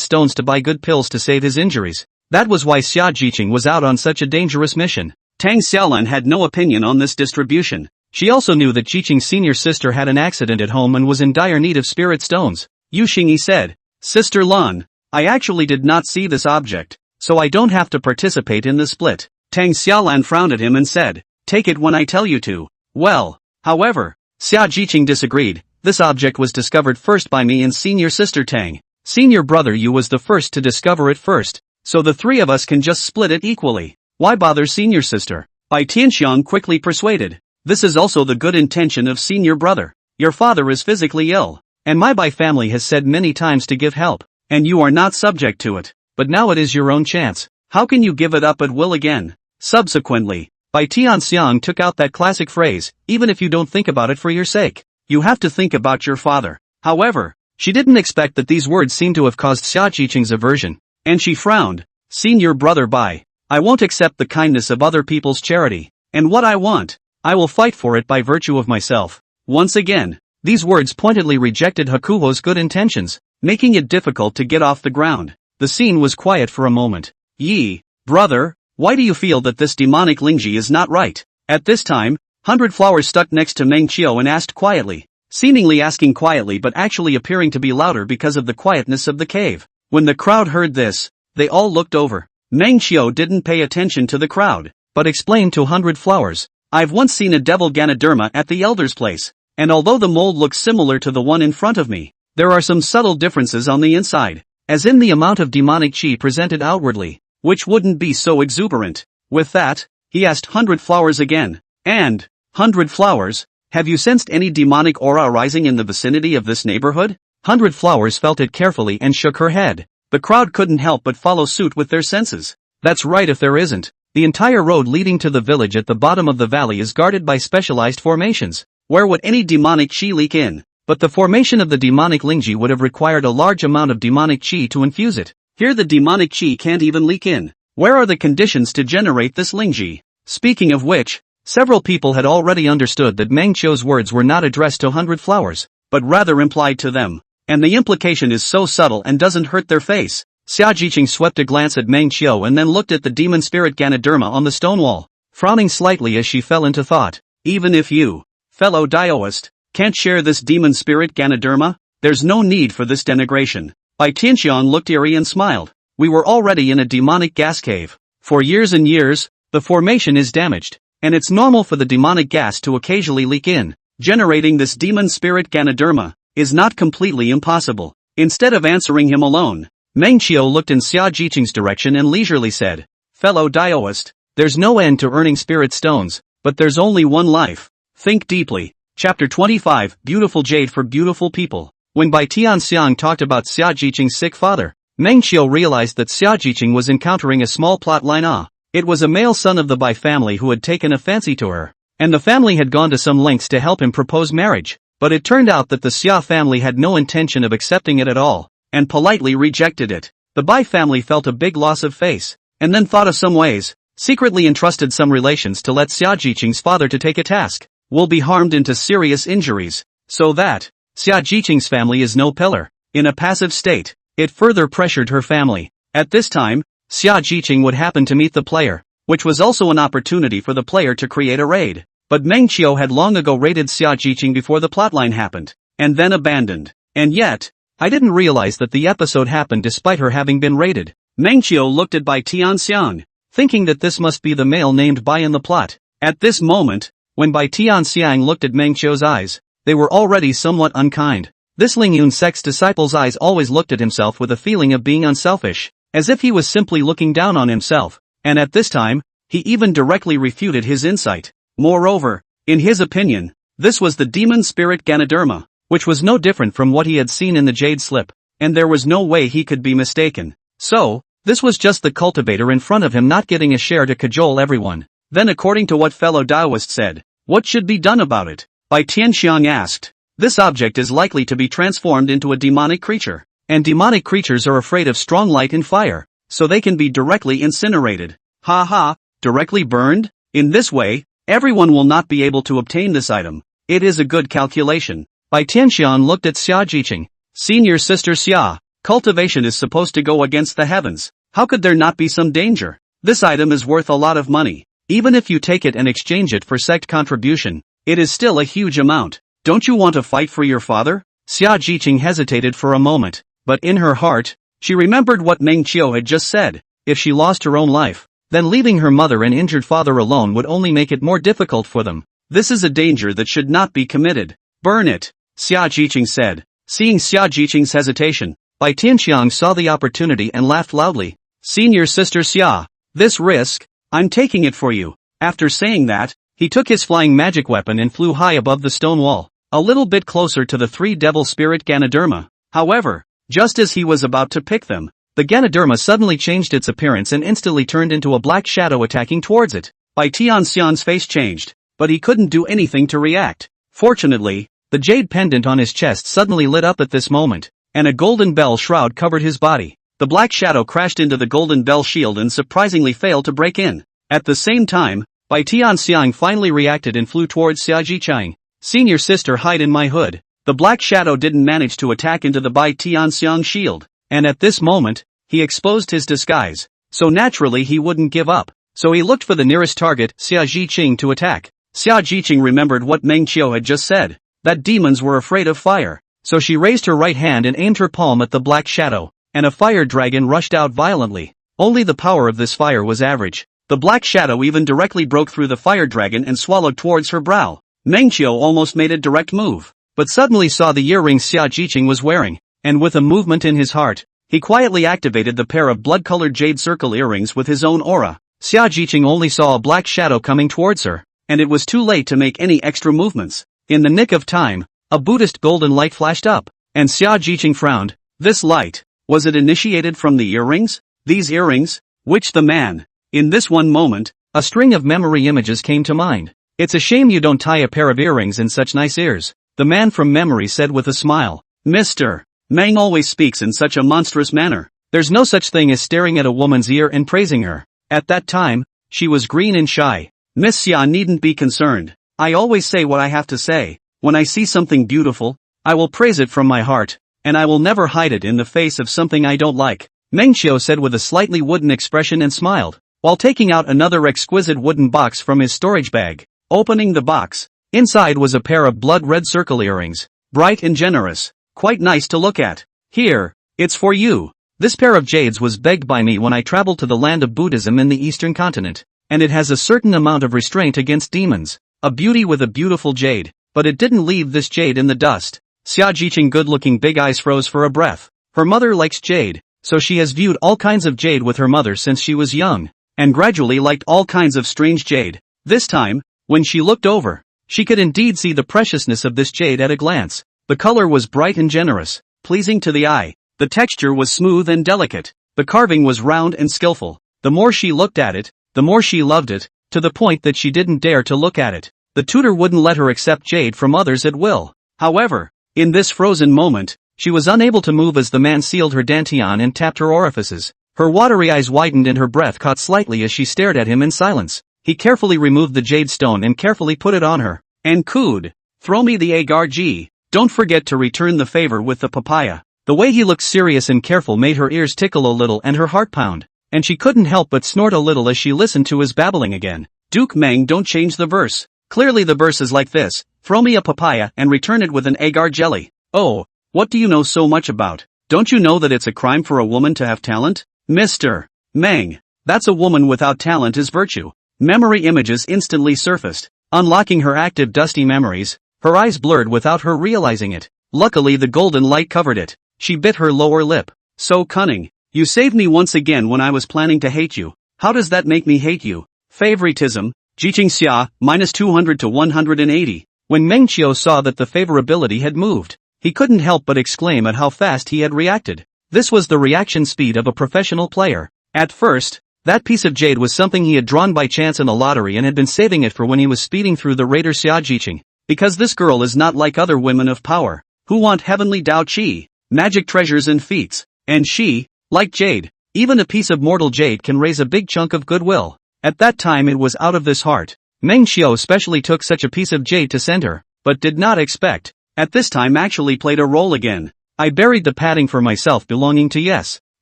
stones to buy good pills to save his injuries. That was why Xia Jiqing was out on such a dangerous mission. Tang Xiaolan had no opinion on this distribution. She also knew that Jiqing's senior sister had an accident at home and was in dire need of spirit stones. Yu Xingyi said, Sister Lan, I actually did not see this object, so I don't have to participate in the split. Tang Xiaolan frowned at him and said, take it when I tell you to. Well, however, Xia Jiqing disagreed. This object was discovered first by me and senior sister Tang. Senior brother Yu was the first to discover it first, so the three of us can just split it equally. Why bother senior sister? Bai Tianxiang quickly persuaded. This is also the good intention of senior brother. Your father is physically ill, and my Bai family has said many times to give help, and you are not subject to it. But now it is your own chance. How can you give it up at will again? Subsequently, Bai Tianxiang took out that classic phrase, even if you don't think about it for your sake, you have to think about your father. However, she didn't expect that these words seemed to have caused Xia Jiqing's aversion, and she frowned. Senior brother Bai, I won't accept the kindness of other people's charity, and what I want, I will fight for it by virtue of myself. Once again, these words pointedly rejected Hakuho's good intentions, making it difficult to get off the ground. The scene was quiet for a moment. Yi, brother, why do you feel that this demonic Lingji is not right? At this time, 100 Flowers stuck next to Meng Qiu and asked quietly, seemingly asking quietly but actually appearing to be louder because of the quietness of the cave. When the crowd heard this, they all looked over. Meng Qiu didn't pay attention to the crowd, but explained to 100 Flowers, I've once seen a devil Ganoderma at the elder's place, and although the mold looks similar to the one in front of me, there are some subtle differences on the inside, as in the amount of demonic chi presented outwardly, which wouldn't be so exuberant. With that, he asked 100 Flowers again, and, 100 Flowers, have you sensed any demonic aura arising in the vicinity of this neighborhood? 100 Flowers felt it carefully and shook her head. The crowd couldn't help but follow suit with their senses. That's right, if there isn't. The entire road leading to the village at the bottom of the valley is guarded by specialized formations. Where would any demonic chi leak in? But the formation of the demonic Lingji would have required a large amount of demonic chi to infuse it. Here the demonic chi can't even leak in. Where are the conditions to generate this Lingji? Speaking of which, several people had already understood that Meng Qiu's words were not addressed to 100 Flowers, but rather implied to them. And the implication is so subtle and doesn't hurt their face. Xia Jiqing swept a glance at Meng Qiu and then looked at the demon spirit Ganoderma on the stone wall, frowning slightly as she fell into thought. Even if you, fellow Daoist, can't share this demon spirit Ganoderma, there's no need for this denigration. Bai Tianxiang looked eerie and smiled. We were already in a demonic gas cave. For years and years, the formation is damaged, and it's normal for the demonic gas to occasionally leak in. Generating this demon spirit Ganoderma is not completely impossible. Instead of answering him alone, Meng Qiu looked in Xia Jiqing's direction and leisurely said, Fellow Daoist, there's no end to earning spirit stones, but there's only one life. Think deeply. Chapter 25, Beautiful Jade for Beautiful People. When Bai Tianxiang talked about Xia Jiqing's sick father, Meng Qiu realized that Xia Jiqing was encountering a small plot line. It was a male son of the Bai family who had taken a fancy to her, and the family had gone to some lengths to help him propose marriage. But it turned out that the Xia family had no intention of accepting it at all, and politely rejected it. The Bai family felt a big loss of face, and then thought of some ways, secretly entrusted some relations to let Xia Jiqing's father to take a task, will be harmed into serious injuries, so that Xia Jiqing's family is no pillar, in a passive state. It further pressured her family. At this time, Xia Jiqing would happen to meet the player, which was also an opportunity for the player to create a raid. But Meng Qiu had long ago raided Xia Jiqing before the plotline happened, and then abandoned. And yet, I didn't realize that the episode happened despite her having been raided. Meng Qiu looked at Bai Tianxiang, thinking that this must be the male named Bai in the plot. At this moment, when Bai Tianxiang looked at Meng Qiu's eyes, they were already somewhat unkind. This Lingyun sect's disciple's eyes always looked at himself with a feeling of being unselfish, as if he was simply looking down on himself, and at this time, he even directly refuted his insight. Moreover, in his opinion, this was the demon spirit Ganoderma, which was no different from what he had seen in the jade slip, and there was no way he could be mistaken. So, this was just the cultivator in front of him not getting a share to cajole everyone. Then according to what fellow Daoist said, what should be done about it? Bai Tianxiang asked. This object is likely to be transformed into a demonic creature, and demonic creatures are afraid of strong light and fire, so they can be directly incinerated. Ha ha, directly burned? In this way, everyone will not be able to obtain this item. It is a good calculation. Bai Tianxian looked at Xia Jiqing. Senior sister Xia, cultivation is supposed to go against the heavens. How could there not be some danger? This item is worth a lot of money. Even if you take it and exchange it for sect contribution, it is still a huge amount. Don't you want to fight for your father? Xia Jiqing hesitated for a moment, but in her heart, she remembered what Meng Qiu had just said. If she lost her own life, then leaving her mother and injured father alone would only make it more difficult for them. This is a danger that should not be committed. Burn it, Xia Jiqing said. Seeing Xia Jiqing's hesitation, Bai Tianxiang saw the opportunity and laughed loudly. Senior sister Xia, this risk, I'm taking it for you. After saying that, he took his flying magic weapon and flew high above the stone wall, a little bit closer to the three devil spirit Ganoderma. However, just as he was about to pick them, the Ganoderma suddenly changed its appearance and instantly turned into a black shadow attacking towards it. Bai Tianxian's face changed, but he couldn't do anything to react. Fortunately, the jade pendant on his chest suddenly lit up at this moment, and a golden bell shroud covered his body. The black shadow crashed into the golden bell shield and surprisingly failed to break in. At the same time, Bai Tianxiang finally reacted and flew towards Xia Jiqing. Senior sister, hide in my hood. The black shadow didn't manage to attack into the Bai Tianxiang shield, and at this moment, he exposed his disguise, so naturally he wouldn't give up. So he looked for the nearest target, Xia Jiqing, to attack. Xia Jiqing remembered what Meng Qiu had just said, that demons were afraid of fire, so she raised her right hand and aimed her palm at the black shadow, and a fire dragon rushed out violently. Only the power of this fire was average. The black shadow even directly broke through the fire dragon and swallowed towards her brow. Meng Qiu almost made a direct move, but suddenly saw the earrings Xia Jiqing was wearing, and with a movement in his heart, he quietly activated the pair of blood-colored jade circle earrings with his own aura. Xia Jiqing only saw a black shadow coming towards her, and it was too late to make any extra movements. In the nick of time, a Buddhist golden light flashed up, and Xia Jiqing frowned. This light, was it initiated from the earrings? These earrings? Which the man? In this one moment, a string of memory images came to mind. It's a shame you don't tie a pair of earrings in such nice ears, the man from memory said with a smile. Mr. Meng always speaks in such a monstrous manner. There's no such thing as staring at a woman's ear and praising her. At that time, she was green and shy. Miss Xia needn't be concerned. I always say what I have to say. When I see something beautiful, I will praise it from my heart, and I will never hide it in the face of something I don't like, Meng Qiu said with a slightly wooden expression and smiled, while taking out another exquisite wooden box from his storage bag. Opening the box, inside was a pair of blood-red circle earrings, bright and generous, quite nice to look at. Here, it's for you. This pair of jades was begged by me when I traveled to the land of Buddhism in the eastern continent, and it has a certain amount of restraint against demons. A beauty with a beautiful jade, but it didn't leave this jade in the dust. Xia Jiqing good-looking big eyes froze for a breath. Her mother likes jade, so she has viewed all kinds of jade with her mother since she was young, and gradually liked all kinds of strange jade. This time, when she looked over, she could indeed see the preciousness of this jade at a glance. The color was bright and generous, pleasing to the eye. The texture was smooth and delicate. The carving was round and skillful. The more she looked at it, the more she loved it, to the point that she didn't dare to look at it. The tutor wouldn't let her accept jade from others at will. However, in this frozen moment, she was unable to move as the man sealed her dantian and tapped her orifices. Her watery eyes widened and her breath caught slightly as she stared at him in silence. He carefully removed the jade stone and carefully put it on her, and cooed, "Throw me the agar ji. Don't forget to return the favor with the papaya." The way he looked serious and careful made her ears tickle a little and her heart pound, and she couldn't help but snort a little as she listened to his babbling again. Duke Meng, don't change the verse. Clearly the verse is like this: throw me a papaya and return it with an agar jelly. Oh, what do you know so much about? Don't you know that it's a crime for a woman to have talent? Mr. Meng, that's a woman without talent is virtue. Memory images instantly surfaced, unlocking her active dusty memories, her eyes blurred without her realizing it. Luckily the golden light covered it. She bit her lower lip. So cunning. You saved me once again when I was planning to hate you. How does that make me hate you? Favoritism. Xianxia, minus 200 to 180. When Meng Qiu saw that the favorability had moved, he couldn't help but exclaim at how fast he had reacted. This was the reaction speed of a professional player. At first, that piece of jade was something he had drawn by chance in a lottery and had been saving it for when he was speeding through the raider Xia Jiqing. Because this girl is not like other women of power, who want heavenly Dao Qi. magic treasures and feats. And she, like jade, even a piece of mortal jade can raise a big chunk of goodwill. At that time it was out of this heart. Meng Xiao specially took such a piece of jade to send her, but did not expect. At this time actually played a role again. I buried the padding for myself belonging to yes.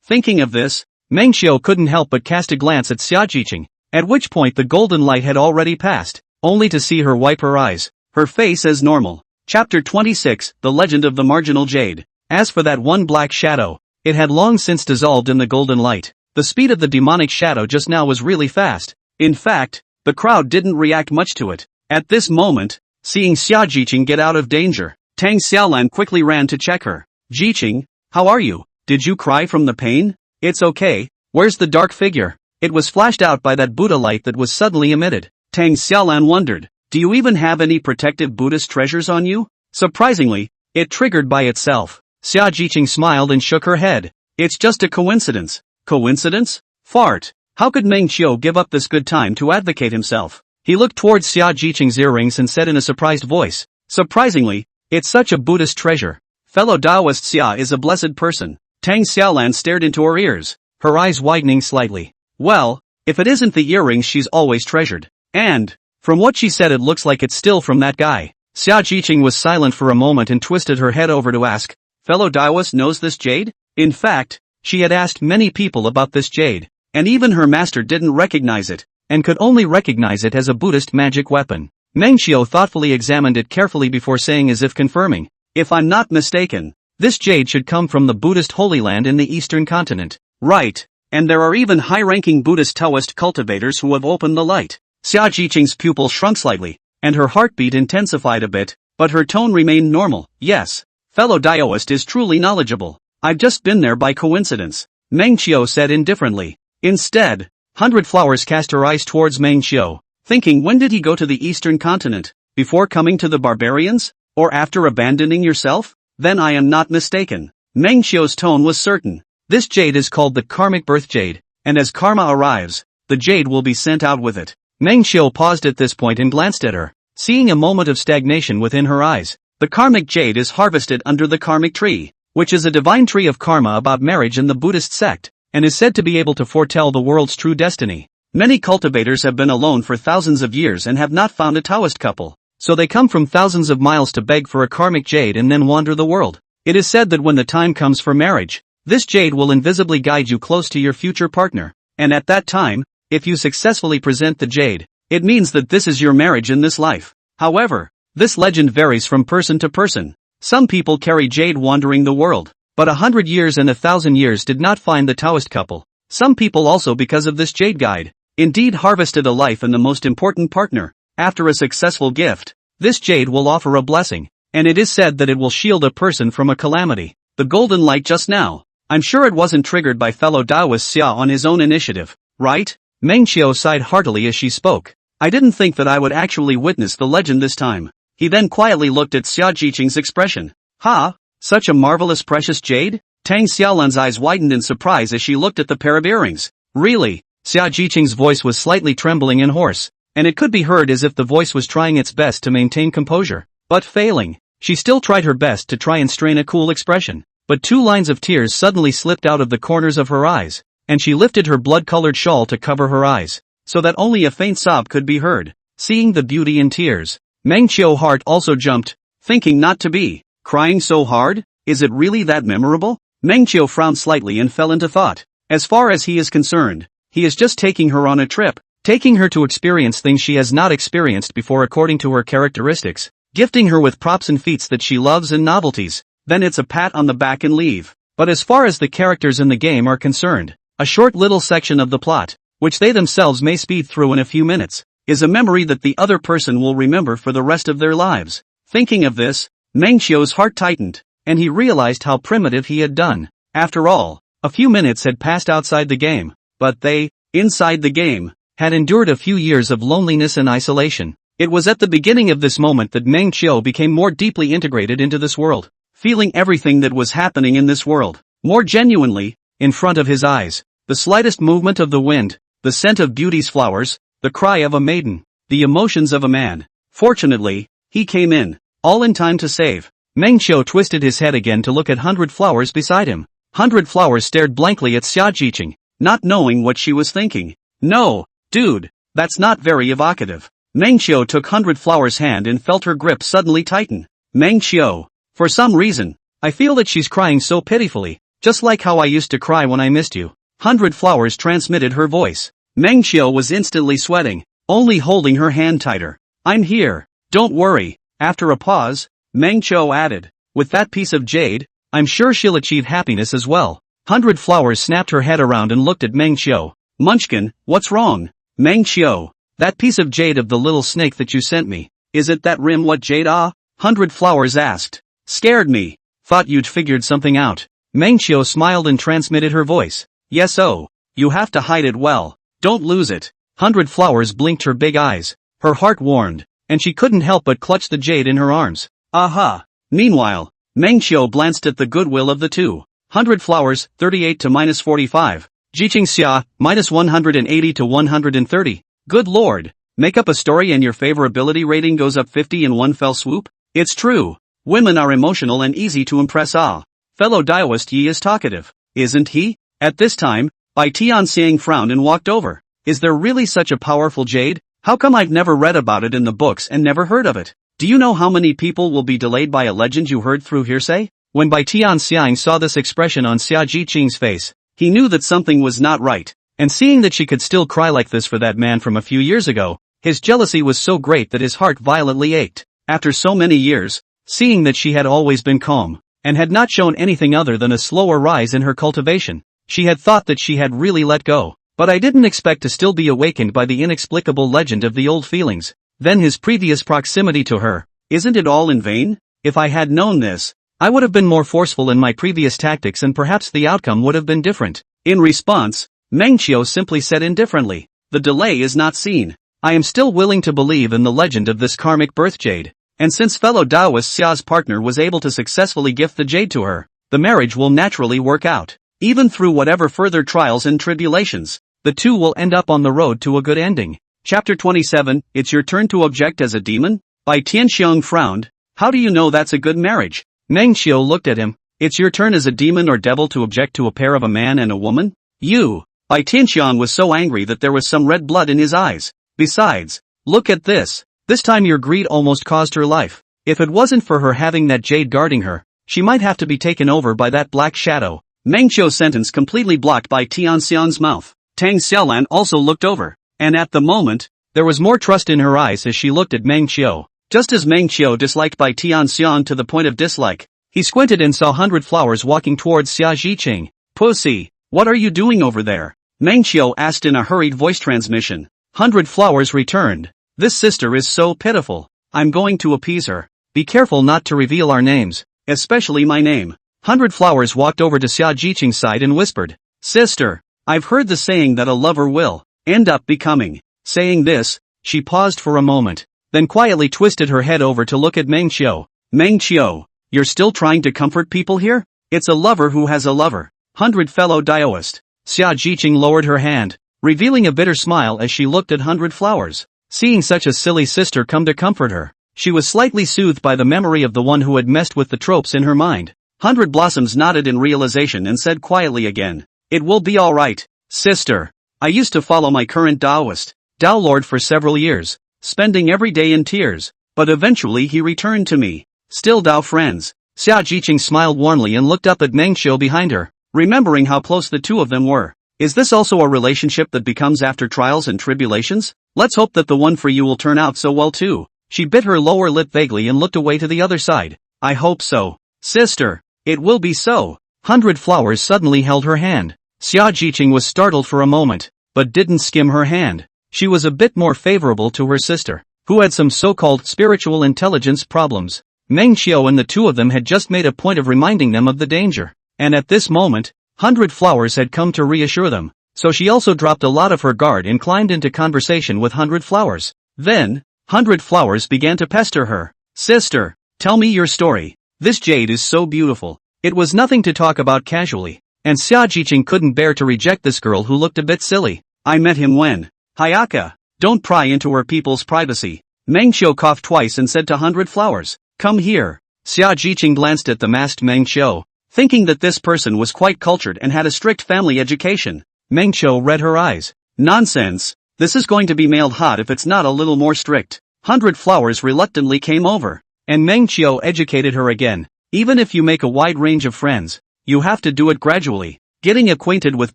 Thinking of this, Meng Xiao couldn't help but cast a glance at Xiajiqing, at which point the golden light had already passed, only to see her wipe her eyes, her face as normal. Chapter 26, The Legend of the Marginal Jade. As for that one black shadow, it had long since dissolved in the golden light. The speed of the demonic shadow just now was really fast. In fact, the crowd didn't react much to it. At this moment, seeing Xiajiqing get out of danger, Tang Xiaolan quickly ran to check her. Jiqing, how are you? Did you cry from the pain? It's okay. Where's the dark figure? It was flashed out by that Buddha light that was suddenly emitted. Tang Xiaolan wondered, do you even have any protective Buddhist treasures on you? Surprisingly, it triggered by itself. Xiajiqing smiled and shook her head. It's just a coincidence. Coincidence? Fart. How could Meng Qiu give up this good time to advocate himself? He looked towards Xiajiqing's earrings and said in a surprised voice, surprisingly, it's such a Buddhist treasure. Fellow Taoist Xia is a blessed person. Tang Xiaolan stared into her ears, her eyes widening slightly. Well, if it isn't the earrings she's always treasured. And, from what she said it looks like it's still from that guy. Xiajiqing was silent for a moment and twisted her head over to ask, fellow Taoist knows this jade? In fact, she had asked many people about this jade, and even her master didn't recognize it, and could only recognize it as a Buddhist magic weapon. Meng Qiu thoughtfully examined it carefully before saying as if confirming, if I'm not mistaken, this jade should come from the Buddhist Holy Land in the Eastern continent. Right, and there are even high-ranking Buddhist Taoist cultivators who have opened the light. Xiajiqing's pupil shrunk slightly, and her heartbeat intensified a bit, but her tone remained normal. Yes, fellow Taoist is truly knowledgeable. I've just been there by coincidence, Meng Qiu said indifferently. Instead, 100 Flowers cast her eyes towards Meng Qiu, thinking when did he go to the Eastern continent? Before coming to the barbarians? Or after abandoning yourself? Then I am not mistaken. Meng Qiu's tone was certain. This jade is called the karmic birth jade, and as karma arrives, the jade will be sent out with it. Meng Qiu paused at this point and glanced at her, seeing a moment of stagnation within her eyes. The karmic jade is harvested under the karmic tree, which is a divine tree of karma about marriage in the Buddhist sect, and is said to be able to foretell the world's true destiny. Many cultivators have been alone for thousands of years and have not found a Taoist couple, so they come from thousands of miles to beg for a karmic jade and then wander the world. It is said that when the time comes for marriage, this jade will invisibly guide you close to your future partner, and at that time, if you successfully present the jade, it means that this is your marriage in this life. However, this legend varies from person to person. Some people carry jade wandering the world, but 100 years and 1,000 years did not find the Taoist couple. Some people also because of this jade guide, indeed harvested a life and the most important partner. After a successful gift, this jade will offer a blessing, and it is said that it will shield a person from a calamity. The golden light just now, I'm sure it wasn't triggered by fellow Taoist Xia on his own initiative, right? Meng Qiu sighed heartily as she spoke. I didn't think that I would actually witness the legend this time. He then quietly looked at Xiajiqing's expression. Ha! Such a marvelous precious jade? Tang Xiaolan's eyes widened in surprise as she looked at the pair of earrings. Really? Xiajiqing's voice was slightly trembling and hoarse, and it could be heard as if the voice was trying its best to maintain composure. But failing, she still tried her best to try and strain a cool expression. But 2 lines of tears suddenly slipped out of the corners of her eyes, and she lifted her blood-colored shawl to cover her eyes, so that only a faint sob could be heard. Seeing the beauty in tears, Meng Qiu's heart also jumped, thinking not to be crying so hard. Is it really that memorable? Meng Qiu frowned slightly and fell into thought. As far as he is concerned, he is just taking her on a trip, taking her to experience things she has not experienced before according to her characteristics, gifting her with props and feats that she loves and novelties. Then it's a pat on the back and leave. But as far as the characters in the game are concerned, a short little section of the plot, which they themselves may speed through in a few minutes, is a memory that the other person will remember for the rest of their lives. Thinking of this, Meng Qiu's heart tightened, and he realized how primitive he had done. After all, a few minutes had passed outside the game, but they, inside the game, had endured a few years of loneliness and isolation. It was at the beginning of this moment that Meng Qiu became more deeply integrated into this world, feeling everything that was happening in this world, more genuinely, in front of his eyes. The slightest movement of the wind, the scent of beauty's flowers, the cry of a maiden, the emotions of a man. Fortunately, he came in, all in time to save Meng Qiu twisted his head again to look at 100 Flowers beside him. 100 Flowers stared blankly at Xia Jiqing, not knowing what she was thinking. No, dude, that's not very evocative. Meng Qiu took 100 Flowers' hand and felt her grip suddenly tighten. Meng Qiu, for some reason, I feel that she's crying so pitifully, just like how I used to cry when I missed you. 100 Flowers transmitted her voice. Meng Qiu was instantly sweating, only holding her hand tighter. I'm here, don't worry. After a pause, Meng Qiu added, with that piece of jade, I'm sure she'll achieve happiness as well. 100 Flowers snapped her head around and looked at Meng Qiu. Munchkin, what's wrong? Meng Qiu, that piece of jade of the little snake that you sent me. Is it that rim? What jade? 100 Flowers asked. Scared me. Thought you'd figured something out. Meng Qiu smiled and transmitted her voice. Yes, oh, you have to hide it well. Don't lose it. 100 Flowers blinked her big eyes. Her heart warmed, and she couldn't help but clutch the jade in her arms. Aha. Meanwhile, Meng Qiu glanced at the goodwill of the two. 100 Flowers, 38 to -45. Xianxia, -180 to 130. Good lord. Make up a story and your favorability rating goes up 50 in one fell swoop? It's true. Women are emotional and easy to impress. Fellow Daoist Yi is talkative, isn't he? At this time, Bai Tianxiang frowned and walked over. Is there really such a powerful jade? How come I've never read about it in the books and never heard of it? Do you know how many people will be delayed by a legend you heard through hearsay? When Bai Tianxiang saw this expression on Xia Jiqing's face, he knew that something was not right. And seeing that she could still cry like this for that man from a few years ago, his jealousy was so great that his heart violently ached. After so many years, seeing that she had always been calm, and had not shown anything other than a slower rise in her cultivation, she had thought that she had really let go. But I didn't expect to still be awakened by the inexplicable legend of the old feelings. Then his previous proximity to her. Isn't it all in vain? If I had known this, I would have been more forceful in my previous tactics and perhaps the outcome would have been different. In response, Meng Qiu simply said indifferently, the delay is not seen. I am still willing to believe in the legend of this karmic birth jade. And since fellow Taoist Xia's partner was able to successfully gift the jade to her, the marriage will naturally work out. Even through whatever further trials and tribulations, the two will end up on the road to a good ending. Chapter 27, It's your turn to object as a demon? Bai Tianxiang frowned. How do you know that's a good marriage? Meng Qiu looked at him. It's your turn as a demon or devil to object to a pair of a man and a woman? You! Bai Tianxiang was so angry that there was some red blood in his eyes. Besides, look at this. This time your greed almost caused her life. If it wasn't for her having that jade guarding her, she might have to be taken over by that black shadow. Meng Qiu's sentence completely blocked by Tianxiang's mouth. Tang Xiaolan also looked over, and at the moment, there was more trust in her eyes as she looked at Meng Qiu. Just as Meng Qiu disliked Bai Tianxiang to the point of dislike, he squinted and saw 100 Flowers walking towards Xia Jiqing. Pussy, what are you doing over there? Meng Qiu asked in a hurried voice transmission. 100 Flowers returned. This sister is so pitiful. I'm going to appease her. Be careful not to reveal our names. Especially my name. 100 Flowers walked over to Xia Jiqing's side and whispered. Sister, I've heard the saying that a lover will end up becoming. Saying this, she paused for a moment, then quietly twisted her head over to look at Meng Qiu. Meng Qiu, you're still trying to comfort people here? It's a lover who has a lover. 100 fellow Daoist. Xia Jiqing lowered her hand, revealing a bitter smile as she looked at 100 Flowers. Seeing such a silly sister come to comfort her, she was slightly soothed by the memory of the one who had messed with the tropes in her mind. 100 Blossoms nodded in realization and said quietly again. It will be alright, sister. I used to follow my current Daoist, Dao Lord for several years, spending every day in tears, but eventually he returned to me. Still Dao friends. Xia Jiqing smiled warmly and looked up at Meng Qiu behind her, remembering how close the two of them were. Is this also a relationship that becomes after trials and tribulations? Let's hope that the one for you will turn out so well too. She bit her lower lip vaguely and looked away to the other side. I hope so. Sister, it will be so. 100 Flowers suddenly held her hand. Xia Jiqing was startled for a moment, but didn't skim her hand. She was a bit more favorable to her sister, who had some so-called spiritual intelligence problems. Meng Qiu and the two of them had just made a point of reminding them of the danger. And at this moment, 100 Flowers had come to reassure them, so she also dropped a lot of her guard and climbed into conversation with 100 Flowers. Then, 100 Flowers began to pester her. Sister, tell me your story. This jade is so beautiful. It was nothing to talk about casually, and Xia Jiqing couldn't bear to reject this girl who looked a bit silly. I met him when. Hayaka, don't pry into her people's privacy. Meng Qiu coughed twice and said to 100 Flowers, come here. Xia Jiqing glanced at the masked Meng Qiu, thinking that this person was quite cultured and had a strict family education. Meng Qiu read her eyes. Nonsense. This is going to be mailed hot if it's not a little more strict. 100 Flowers reluctantly came over, and Meng Qiu educated her again. Even if you make a wide range of friends, you have to do it gradually, getting acquainted with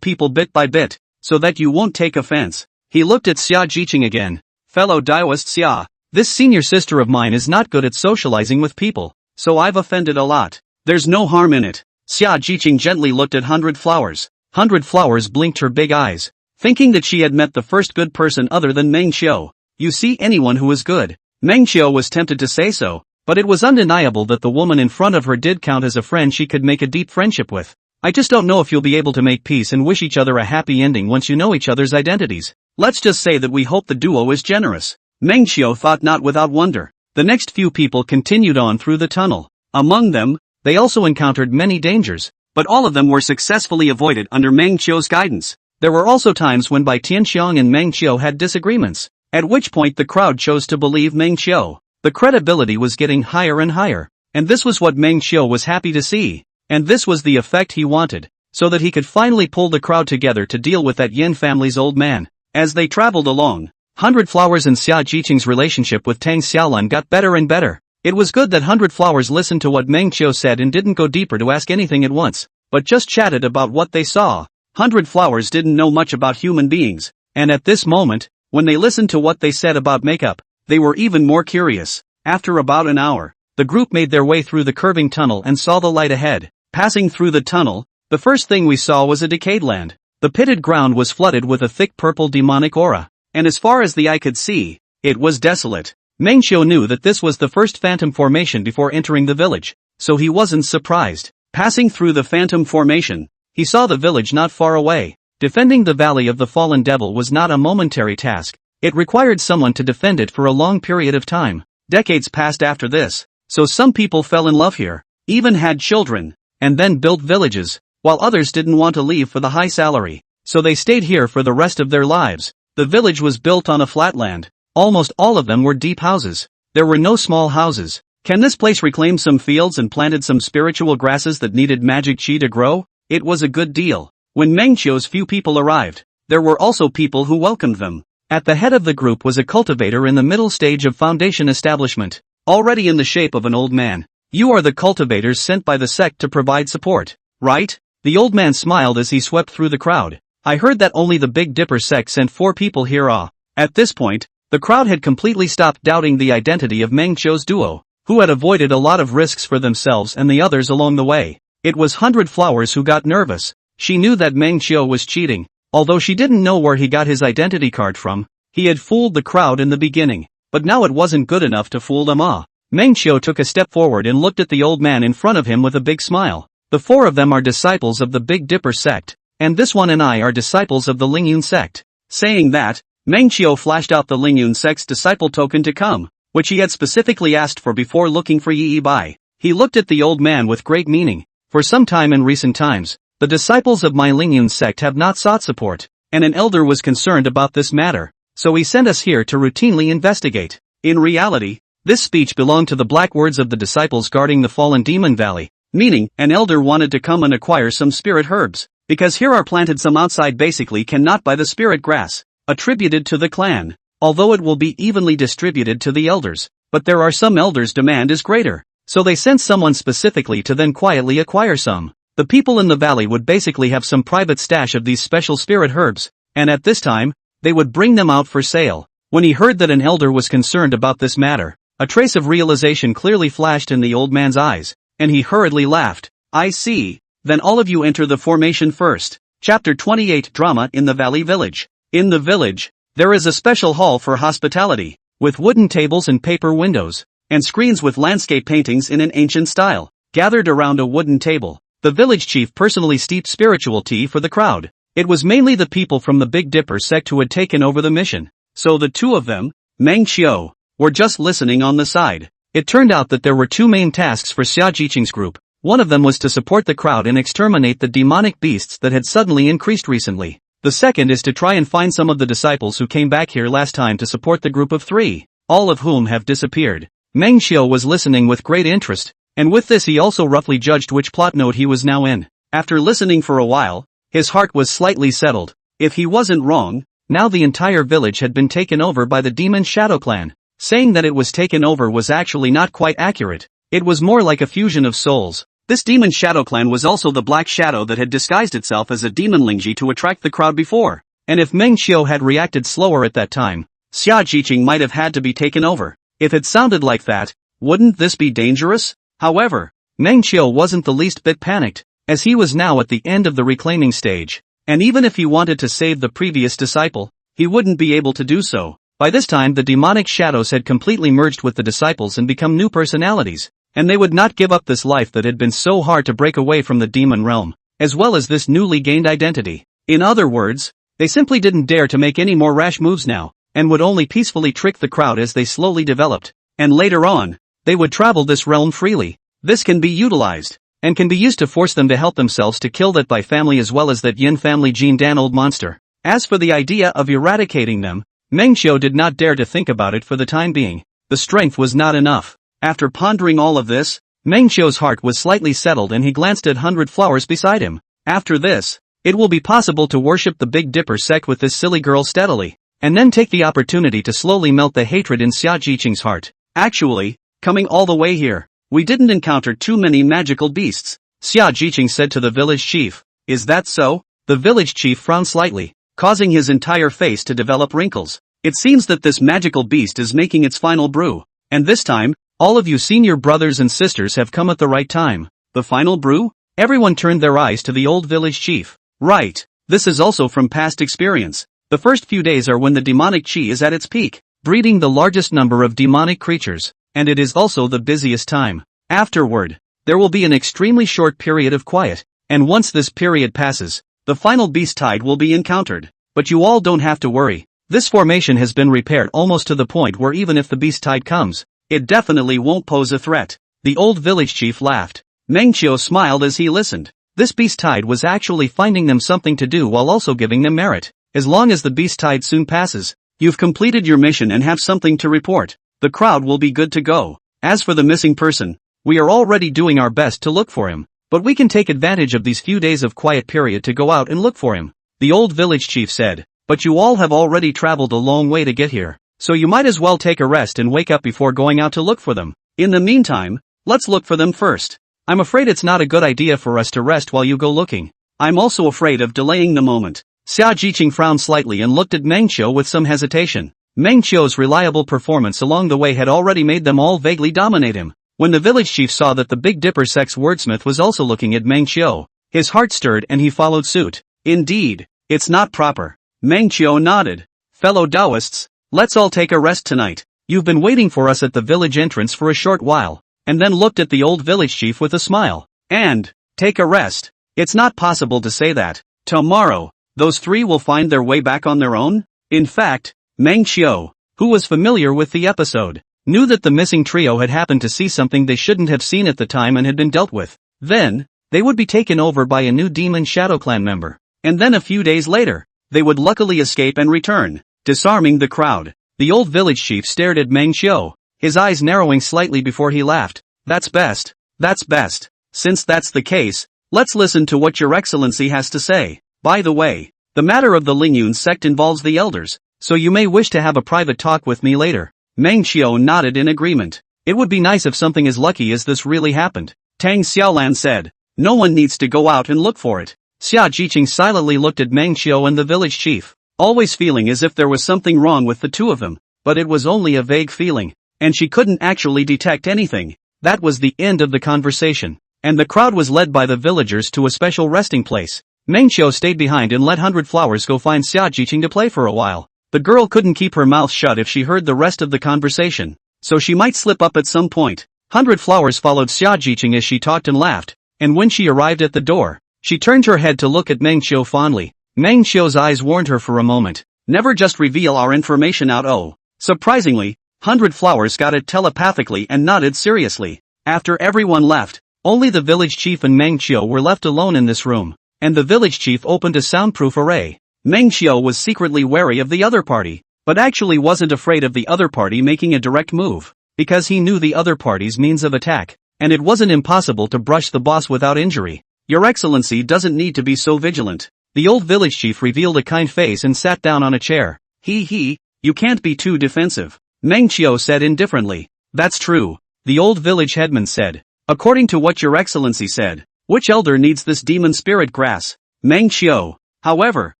people bit by bit, so that you won't take offense. He looked at Xia Jiqing again. Fellow Daoist Xia, this senior sister of mine is not good at socializing with people, so I've offended a lot. There's no harm in it. Xia Jiqing gently looked at 100 Flowers. 100 Flowers blinked her big eyes, thinking that she had met the first good person other than Meng Qiu. You see, anyone who is good. Meng Qiu was tempted to say so, but it was undeniable that the woman in front of her did count as a friend she could make a deep friendship with. I just don't know if you'll be able to make peace and wish each other a happy ending once you know each other's identities. Let's just say that we hope the duo is generous. Meng Qiu thought not without wonder. The next few people continued on through the tunnel. Among them, they also encountered many dangers, but all of them were successfully avoided under Meng Qiu's guidance. There were also times when Bai Tianxiang and Meng Qiu had disagreements, at which point the crowd chose to believe Meng Qiu. The credibility was getting higher and higher, and this was what Meng Qiu was happy to see, and this was the effect he wanted, so that he could finally pull the crowd together to deal with that Yin family's old man. As they traveled along, 100 Flowers and Xia Jiqing's relationship with Tang Xiaolan got better and better. It was good that 100 Flowers listened to what Meng Qiu said and didn't go deeper to ask anything at once, but just chatted about what they saw. 100 Flowers didn't know much about human beings, and at this moment, when they listened to what they said about makeup, they were even more curious. After about an hour, the group made their way through the curving tunnel and saw the light ahead. Passing through the tunnel, the first thing we saw was a decayed land. The pitted ground was flooded with a thick purple demonic aura, and as far as the eye could see, it was desolate. Meng Qiu knew that this was the first phantom formation before entering the village, so he wasn't surprised. Passing through the phantom formation, he saw the village not far away. Defending the Valley of the Fallen Devil was not a momentary task. It required someone to defend it for a long period of time. Decades passed after this, so some people fell in love here, even had children, and then built villages, while others didn't want to leave for the high salary, so they stayed here for the rest of their lives. The village was built on a flat land. Almost all of them were deep houses. There were no small houses. Can this place reclaim some fields and planted some spiritual grasses that needed magic chi to grow? It was a good deal. When Meng Qiu's few people arrived, there were also people who welcomed them. At the head of the group was a cultivator in the middle stage of foundation establishment, already in the shape of an old man. You are the cultivators sent by the sect to provide support, right? The old man smiled as he swept through the crowd. I heard that only the Big Dipper sect sent 4 people here. At this point, the crowd had completely stopped doubting the identity of Meng Qiu's duo, who had avoided a lot of risks for themselves and the others along the way. It was 100 Flowers who got nervous. She knew that Meng Qiu was cheating, although she didn't know where he got his identity card from. He had fooled the crowd in the beginning, but now it wasn't good enough to fool them all. Meng Qiu took a step forward and looked at the old man in front of him with a big smile. The 4 of them are disciples of the Big Dipper sect, and this one and I are disciples of the Lingyun sect. Saying that, Meng Qiu flashed out the Lingyun sect's disciple token to come, which he had specifically asked for before looking for Yi Bai. He looked at the old man with great meaning. For some time in recent times, the disciples of my Lingyun sect have not sought support, and an elder was concerned about this matter, so he sent us here to routinely investigate. In reality, this speech belonged to the black words of the disciples guarding the fallen demon valley, meaning, an elder wanted to come and acquire some spirit herbs, because here are planted some outside basically cannot buy the spirit grass, attributed to the clan, although it will be evenly distributed to the elders, but there are some elders' demand is greater, so they sent someone specifically to then quietly acquire some. The people in the valley would basically have some private stash of these special spirit herbs, and at this time, they would bring them out for sale. When he heard that an elder was concerned about this matter, a trace of realization clearly flashed in the old man's eyes, and he hurriedly laughed. I see. Then all of you enter the formation first. Chapter 28 Drama in the Valley Village. In the village, there is a special hall for hospitality, with wooden tables and paper windows, and screens with landscape paintings in an ancient style. Gathered around a wooden table, the village chief personally steeped spiritual tea for the crowd. It was mainly the people from the Big Dipper sect who had taken over the mission, so the 2 of them, Meng Qiu, were just listening on the side. It turned out that there were 2 main tasks for Xia Jiqing's group. One of them was to support the crowd and exterminate the demonic beasts that had suddenly increased recently. The second is to try and find some of the disciples who came back here last time to support the group of 3, all of whom have disappeared. Meng Qiu was listening with great interest, and with this he also roughly judged which plot node he was now in. After listening for a while, his heart was slightly settled. If he wasn't wrong, now the entire village had been taken over by the demon Shadow Clan. Saying that it was taken over was actually not quite accurate. It was more like a fusion of souls. This demon Shadow Clan was also the black shadow that had disguised itself as a demon Lingji to attract the crowd before. And if Meng Qiu had reacted slower at that time, Xia Jiqing might have had to be taken over. If it sounded like that, wouldn't this be dangerous? However, Meng Qiu wasn't the least bit panicked, as he was now at the end of the reclaiming stage. And even if he wanted to save the previous disciple, he wouldn't be able to do so. By this time the demonic shadows had completely merged with the disciples and become new personalities, and they would not give up this life that had been so hard to break away from the demon realm, as well as this newly gained identity. In other words, they simply didn't dare to make any more rash moves now, and would only peacefully trick the crowd as they slowly developed. And later on, they would travel this realm freely. This can be utilized, and can be used to force them to help themselves to kill that Bai family as well as that Yin family Jin Dan old monster. As for the idea of eradicating them, Meng Qiu did not dare to think about it for the time being. The strength was not enough. After pondering all of this, Meng Qiu's heart was slightly settled and he glanced at 100 flowers beside him. After this, it will be possible to worship the Big Dipper sect with this silly girl steadily, and then take the opportunity to slowly melt the hatred in Xia Jiqing's heart. Actually, coming all the way here, we didn't encounter too many magical beasts, Xia Jiqing said to the village chief. Is that so? The village chief frowned slightly, causing his entire face to develop wrinkles. It seems that this magical beast is making its final brew, and this time, all of you senior brothers and sisters have come at the right time. The final brew? Everyone turned their eyes to the old village chief. Right, this is also from past experience. The first few days are when the demonic chi is at its peak, breeding the largest number of demonic creatures, and it is also the busiest time. Afterward, there will be an extremely short period of quiet, and once this period passes, the final beast tide will be encountered. But you all don't have to worry. This formation has been repaired almost to the point where even if the beast tide comes, it definitely won't pose a threat. The old village chief laughed. Meng Qiu smiled as he listened. This beast tide was actually finding them something to do while also giving them merit. As long as the beast tide soon passes, you've completed your mission and have something to report. The crowd will be good to go. As for the missing person, we are already doing our best to look for him, but we can take advantage of these few days of quiet period to go out and look for him. The old village chief said, but you all have already traveled a long way to get here, so you might as well take a rest and wake up before going out to look for them. In the meantime, let's look for them first. I'm afraid it's not a good idea for us to rest while you go looking. I'm also afraid of delaying the moment. Xia Jiqing frowned slightly and looked at Meng Qiu with some hesitation. Meng Qiu's reliable performance along the way had already made them all vaguely dominate him. When the village chief saw that the Big Dipper sect's wordsmith was also looking at Meng Qiu, his heart stirred and he followed suit. Indeed, it's not proper. Meng Qiu nodded. Fellow Taoists, let's all take a rest tonight. You've been waiting for us at the village entrance for a short while, and then looked at the old village chief with a smile. And, take a rest. It's not possible to say that. Tomorrow, those three will find their way back on their own? In fact, Meng Qiu, who was familiar with the episode, knew that the missing trio had happened to see something they shouldn't have seen at the time and had been dealt with. Then, they would be taken over by a new demon Shadow Clan member. And then a few days later, they would luckily escape and return, disarming the crowd. The old village chief stared at Meng Qiu, his eyes narrowing slightly before he laughed. That's best. That's best. Since that's the case, let's listen to what your excellency has to say. By the way, the matter of the Lingyun sect involves the elders, so you may wish to have a private talk with me later. Meng Qiu nodded in agreement. It would be nice if something as lucky as this really happened. Tang Xiaolan said. No one needs to go out and look for it. Xia Jiqing silently looked at Meng Qiu and the village chief, always feeling as if there was something wrong with the two of them, but it was only a vague feeling, and she couldn't actually detect anything. That was the end of the conversation, and the crowd was led by the villagers to a special resting place. Meng Qiu stayed behind and let 100 Flowers go find Xia Jiqing to play for a while. The girl couldn't keep her mouth shut if she heard the rest of the conversation, so she might slip up at some point. 100 Flowers followed Xia Jiqing as she talked and laughed, and when she arrived at the door, she turned her head to look at Meng Qiu fondly. Meng Qiu's eyes warned her for a moment. Never just reveal our information out. Oh. Surprisingly, 100 Flowers got it telepathically and nodded seriously. After everyone left, only the village chief and Meng Qiu were left alone in this room, and the village chief opened a soundproof array. Meng Qiu was secretly wary of the other party, but actually wasn't afraid of the other party making a direct move, because he knew the other party's means of attack. and it wasn't impossible to brush the boss without injury. Your Excellency doesn't need to be so vigilant. The old village chief revealed a kind face and sat down on a chair. You can't be too defensive. Meng Qiu said indifferently. That's true, the old village headman said. According to what your Excellency said, which elder needs this demon spirit grass? Meng Qiu, however,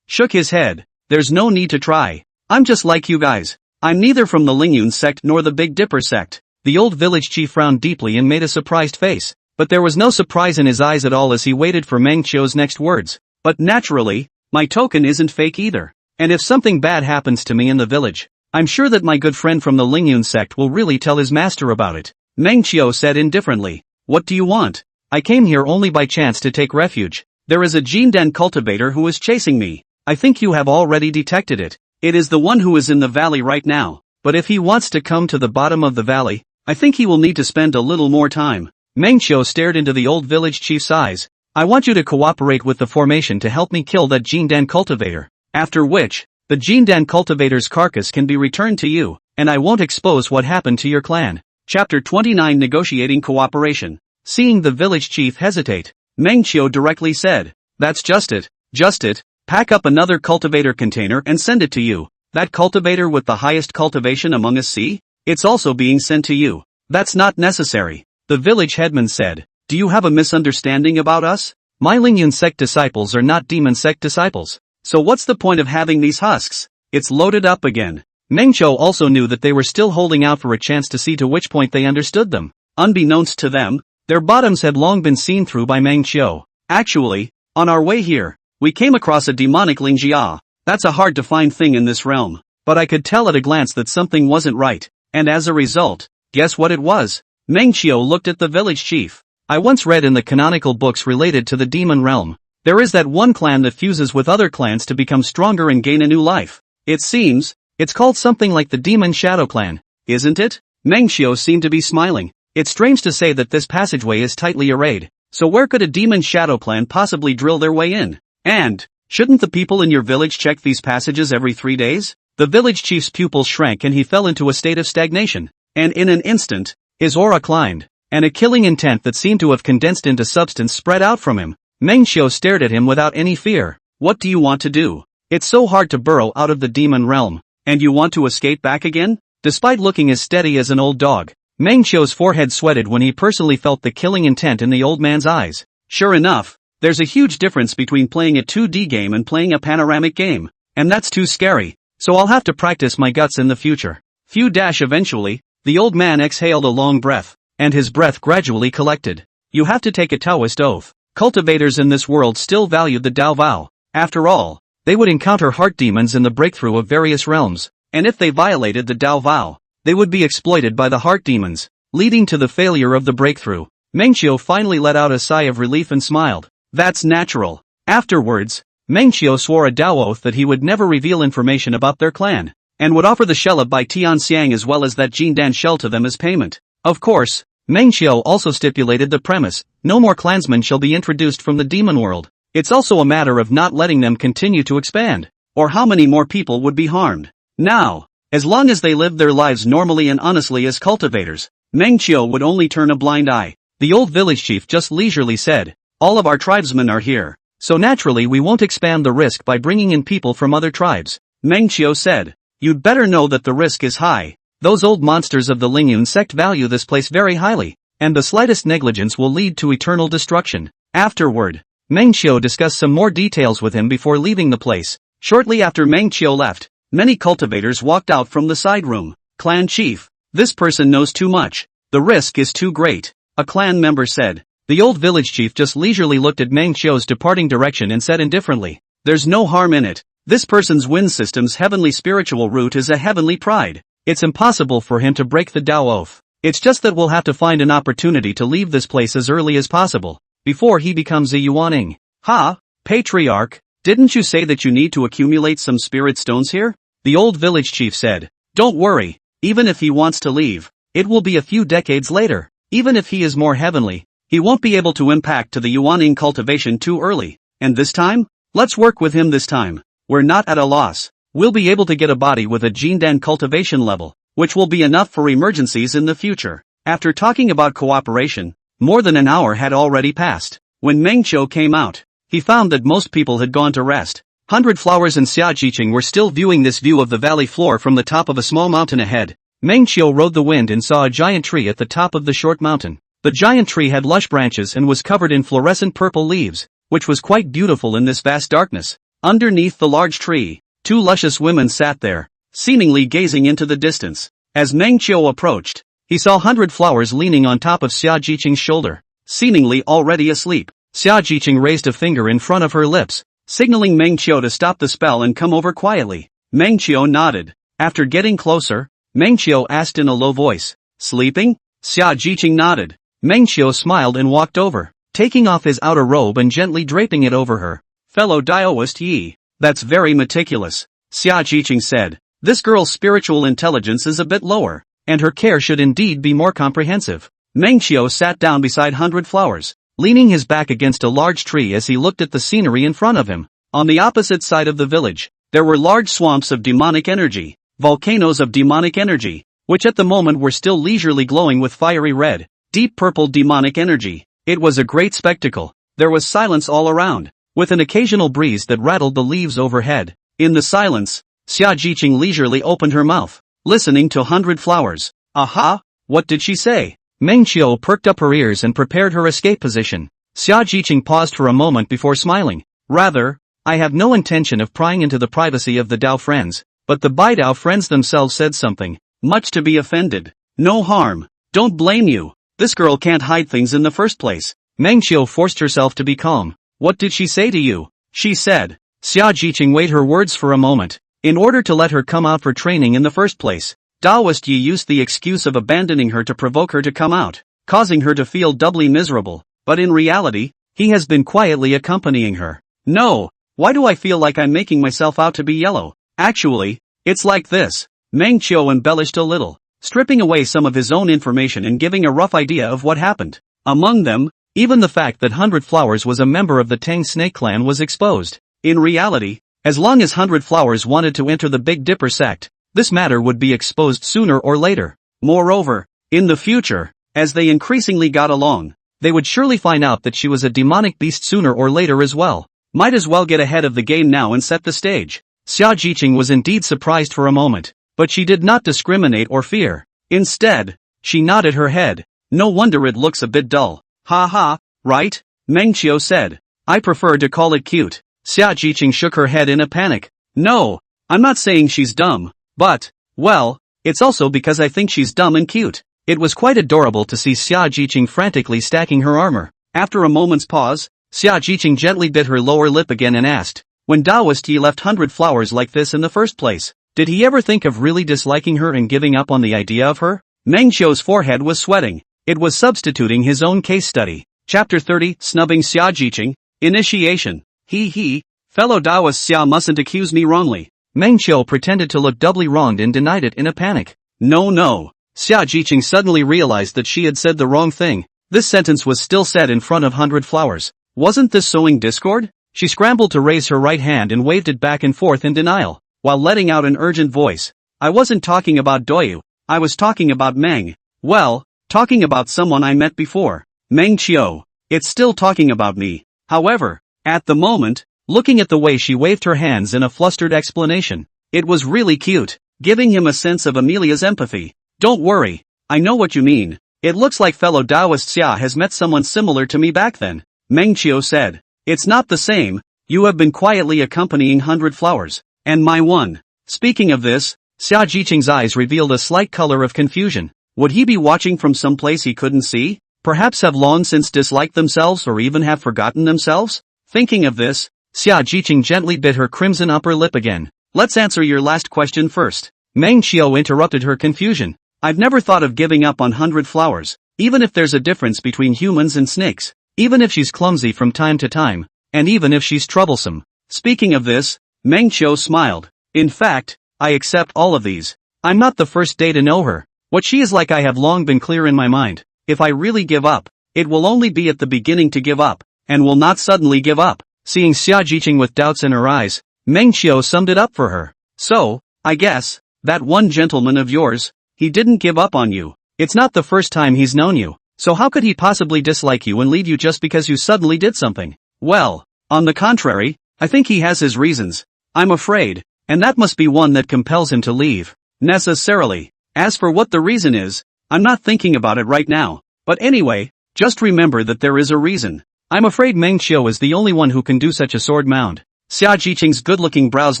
shook his head. There's no need to try. I'm just like you guys. I'm neither from the Lingyun sect nor the Big Dipper sect. The old village chief frowned deeply and made a surprised face, but there was no surprise in his eyes at all as he waited for Meng Qiu's next words. But naturally, my token isn't fake either. And if something bad happens to me in the village, I'm sure that my good friend from the Lingyun sect will really tell his master about it. Meng Qiu said indifferently. What do you want? I came here only by chance to take refuge. There is a Jindan cultivator who is chasing me. I think you have already detected it. It is the one who is in the valley right now. But if he wants to come to the bottom of the valley, I think he will need to spend a little more time. Meng Qiu stared into the old village chief's eyes. I want you to cooperate with the formation to help me kill that Jindan cultivator. After which, the Jindan cultivator's carcass can be returned to you, and I won't expose what happened to your clan. Chapter 29 Negotiating Cooperation. Seeing the village chief hesitate, Meng Qiu directly said, That's just it. Pack up another cultivator container and send it to you. That cultivator with the highest cultivation among us, see? It's also being sent to you. That's not necessary. The village headman said, Do you have a misunderstanding about us? My Lingyun sect disciples are not demon sect disciples. So what's the point of having these husks? It's loaded up again. Meng Qiu also knew that they were still holding out for a chance to see to which point they understood them. Unbeknownst to them, their bottoms had long been seen through by Meng Qiu. Actually, on our way here, we came across a demonic Lingjia. That's a hard to find thing in this realm. But I could tell at a glance that something wasn't right. And as a result, guess what it was? Meng Qiu looked at the village chief. I once read in the canonical books related to the demon realm. There is that one clan that fuses with other clans to become stronger and gain a new life. It seems, it's called something like the Demon Shadow Clan, isn't it? Meng Qiu seemed to be smiling. It's strange to say that this passageway is tightly arrayed. So where could a Demon Shadow Clan possibly drill their way in? And, shouldn't the people in your village check these passages every 3 days? The village chief's pupils shrank and he fell into a state of stagnation. And in an instant, his aura climbed, and a killing intent that seemed to have condensed into substance spread out from him. Meng Qiu stared at him without any fear. What do you want to do? It's so hard to burrow out of the demon realm. And you want to escape back again? Despite looking as steady as an old dog, Meng Qiu's forehead sweated when he personally felt the killing intent in the old man's eyes. Sure enough, there's a huge difference between playing a 2D game and playing a panoramic game. And that's too scary. So I'll have to practice my guts in the future. Eventually, the old man exhaled a long breath, and his breath gradually collected. You have to take a Taoist oath. Cultivators in this world still valued the Dao vow. After all, they would encounter heart demons in the breakthrough of various realms, and if they violated the Dao vow, they would be exploited by the heart demons, leading to the failure of the breakthrough. Meng Qiu finally let out a sigh of relief and smiled. That's natural. Afterwards, Meng Qiu swore a Dao oath that he would never reveal information about their clan, and would offer the shell by Tianxiang as well as that Jindan shell to them as payment. Of course, Meng Qiu also stipulated the premise, no more clansmen shall be introduced from the demon world. It's also a matter of not letting them continue to expand, or how many more people would be harmed. Now, as long as they lived their lives normally and honestly as cultivators, Meng Qiu would only turn a blind eye. The old village chief just leisurely said, all of our tribesmen are here, so naturally we won't expand the risk by bringing in people from other tribes. Meng Qiu said, you'd better know that the risk is high. Those old monsters of the Lingyun sect value this place very highly, and the slightest negligence will lead to eternal destruction. Afterward, Meng Qiu discussed some more details with him before leaving the place. Shortly after Meng Qiu left, many cultivators walked out from the side room. Clan chief, this person knows too much. The risk is too great, a clan member said. The old village chief just leisurely looked at Meng Qiu's departing direction and said indifferently, there's no harm in it. This person's wind system's heavenly spiritual root is a heavenly pride. It's impossible for him to break the Dao oath. It's just that we'll have to find an opportunity to leave this place as early as possible, before he becomes a Yuaning. Ha, patriarch, didn't you say that you need to accumulate some spirit stones here? The old village chief said. Don't worry, even if he wants to leave, it will be a few decades later. Even if he is more heavenly, he won't be able to impact to the Yuaning cultivation too early. And this time? Let's work with him this time. We're not at a loss. We'll be able to get a body with a Jindan cultivation level, which will be enough for emergencies in the future. After talking about cooperation, more than an hour had already passed. When Meng Qiu came out, he found that most people had gone to rest. 100 Flowers and Xia Jiqing were still viewing this view of the valley floor from the top of a small mountain ahead. Meng Qiu rode the wind and saw a giant tree at the top of the short mountain. The giant tree had lush branches and was covered in fluorescent purple leaves, which was quite beautiful in this vast darkness. Underneath the large tree, 2 luscious women sat there, seemingly gazing into the distance. As Meng Qiu approached, he saw 100 Flowers leaning on top of Xia Jiqing's shoulder, seemingly already asleep. Xia Jiqing raised a finger in front of her lips, signaling Meng Qiu to stop the spell and come over quietly. Meng Qiu nodded. After getting closer, Meng Qiu asked in a low voice, "Sleeping?" Xia Jiqing nodded. Meng Qiu smiled and walked over, taking off his outer robe and gently draping it over her. "Fellow Daoist Yi, that's very meticulous," Xia Jiqing said. "This girl's spiritual intelligence is a bit lower, and her care should indeed be more comprehensive." Meng Qiu sat down beside 100 Flowers, leaning his back against a large tree as he looked at the scenery in front of him. On the opposite side of the village, there were large swamps of demonic energy, volcanoes of demonic energy, which at the moment were still leisurely glowing with fiery red, deep purple demonic energy. It was a great spectacle. There was silence all around, with an occasional breeze that rattled the leaves overhead. In the silence, Xia Jiqing leisurely opened her mouth, listening to 100 Flowers. "Aha! What did she say?" Meng Qiu perked up her ears and prepared her escape position. Xia Jiqing paused for a moment before smiling. "Rather, I have no intention of prying into the privacy of the Dao friends, but the Bai Dao friends themselves said something, much to be offended. No harm. Don't blame you. This girl can't hide things in the first place." Meng Qiu forced herself to be calm. "What did she say to you?" "She said." Xia Jiqing weighed her words for a moment. In order to let her come out for training in the first place, Daoist Yi used the excuse of abandoning her to provoke her to come out, causing her to feel doubly miserable. But in reality, he has been quietly accompanying her. "No, why do I feel like I'm making myself out to be yellow? Actually, it's like this." Meng Qiu embellished a little, stripping away some of his own information and giving a rough idea of what happened. Among them, even the fact that 100 Flowers was a member of the Tang Snake clan was exposed. In reality, as long as 100 Flowers wanted to enter the Big Dipper sect, this matter would be exposed sooner or later. Moreover, in the future, as they increasingly got along, they would surely find out that she was a demonic beast sooner or later as well. Might as well get ahead of the game now and set the stage. Xia Jiqing was indeed surprised for a moment, but she did not discriminate or fear. Instead, she nodded her head. "No wonder it looks a bit dull. Ha ha, right?" Meng Qiu said. "I prefer to call it cute." Xia Jiqing shook her head in a panic. "No, I'm not saying she's dumb. But, well, it's also because I think she's dumb and cute." It was quite adorable to see Xia Jiqing frantically stacking her armor. After a moment's pause, Xia Jiqing gently bit her lower lip again and asked, "When Daoist Yi left 100 Flowers like this in the first place, did he ever think of really disliking her and giving up on the idea of her?" Meng Qiu's forehead was sweating. It was substituting his own case study. Chapter 30, Snubbing Xia Jiqing. Initiation. He, fellow Daoist Xia mustn't accuse me wrongly. Meng Qiu pretended to look doubly wronged and denied it in a panic. No. Xia Jiqing suddenly realized that she had said the wrong thing. This sentence was still said in front of 100 Flowers. Wasn't this sowing discord? She scrambled to raise her right hand and waved it back and forth in denial, while letting out an urgent voice. "I wasn't talking about Doyu. I was talking about Meng. Well, talking about someone I met before. Meng Qiu. It's still talking about me." However, at the moment, looking at the way she waved her hands in a flustered explanation, it was really cute, giving him a sense of Amelia's empathy. "Don't worry, I know what you mean. It looks like fellow Daoist Xia has met someone similar to me back then," Meng Qiu said. "It's not the same. You have been quietly accompanying 100 Flowers, and my one." Speaking of this, Xia Jiqing's eyes revealed a slight color of confusion. Would he be watching from some place he couldn't see? Perhaps have long since disliked themselves or even have forgotten themselves? Thinking of this, Xia Jiqing gently bit her crimson upper lip again. "Let's answer your last question first." Meng Qiu interrupted her confusion. "I've never thought of giving up on 100 Flowers, even if there's a difference between humans and snakes, even if she's clumsy from time to time, and even if she's troublesome." Speaking of this, Meng Qiu smiled. "In fact, I accept all of these. I'm not the first day to know her. What she is like I have long been clear in my mind. If I really give up, it will only be at the beginning to give up, and will not suddenly give up." Seeing Xia Jiqing with doubts in her eyes, Meng Qiu summed it up for her. "So, I guess, that one gentleman of yours, he didn't give up on you." It's not the first time he's known you, so how could he possibly dislike you and leave you just because you suddenly did something? Well, on the contrary, I think he has his reasons. I'm afraid, and that must be one that compels him to leave. Necessarily. As for what the reason is, I'm not thinking about it right now. But anyway, just remember that there is a reason. I'm afraid Meng Qiu is the only one who can do such a sword mound. Xia Jiqing's good-looking brows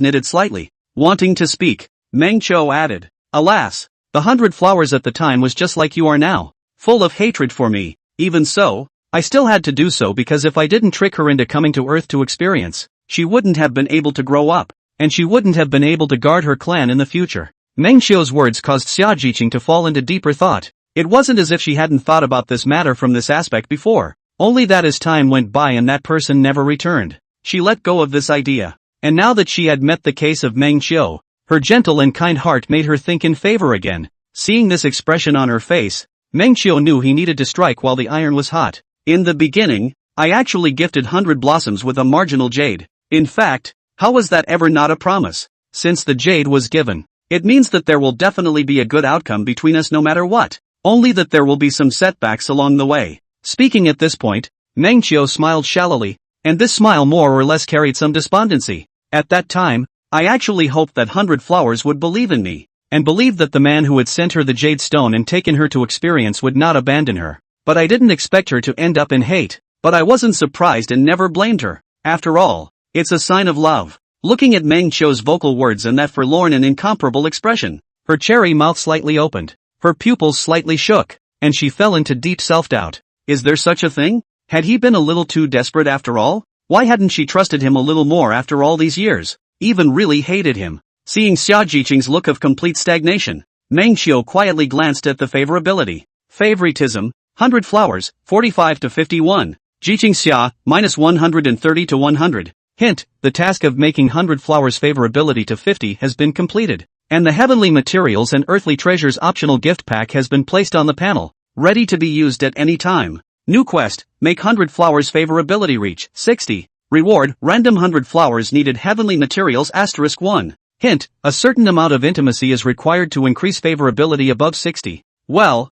knitted slightly. Wanting to speak, Meng Qiu added, Alas, the 100 Flowers at the time was just like you are now, full of hatred for me. Even so, I still had to do so because if I didn't trick her into coming to Earth to experience, she wouldn't have been able to grow up, and she wouldn't have been able to guard her clan in the future. Meng Qiu's words caused Xia Jiqing to fall into deeper thought. It wasn't as if she hadn't thought about this matter from this aspect before, only that as time went by and that person never returned, she let go of this idea. And now that she had met the case of Meng Qiu, her gentle and kind heart made her think in favor again. Seeing this expression on her face, Meng Qiu knew he needed to strike while the iron was hot. In the beginning, I actually gifted 100 blossoms with a marginal jade. In fact, how was that ever not a promise? Since the jade was given, it means that there will definitely be a good outcome between us no matter what. Only that there will be some setbacks along the way. Speaking at this point, Meng Qiu smiled shallowly, and this smile more or less carried some despondency. At that time, I actually hoped that 100 Flowers would believe in me, and believe that the man who had sent her the jade stone and taken her to experience would not abandon her. But I didn't expect her to end up in hate, but I wasn't surprised and never blamed her. After all, it's a sign of love. Looking at Meng Qiu's vocal words and that forlorn and incomparable expression, her cherry mouth slightly opened, her pupils slightly shook, and she fell into deep self-doubt. Is there such a thing? Had he been a little too desperate after all? Why hadn't she trusted him a little more after all these years? Even really hated him? Seeing Xia Jiqing's look of complete stagnation, Meng Qiu quietly glanced at the favorability. Favoritism, 100 Flowers, 45 to 51. Jiqing minus 130 to 100. Hint, the task of making 100 Flowers favorability to 50 has been completed, and the Heavenly Materials and Earthly Treasures optional gift pack has been placed on the panel, ready to be used at any time. New quest, make 100 Flowers favorability reach 60. Reward, random 100 Flowers needed Heavenly Materials *1. Hint, a certain amount of intimacy is required to increase favorability above 60. Well,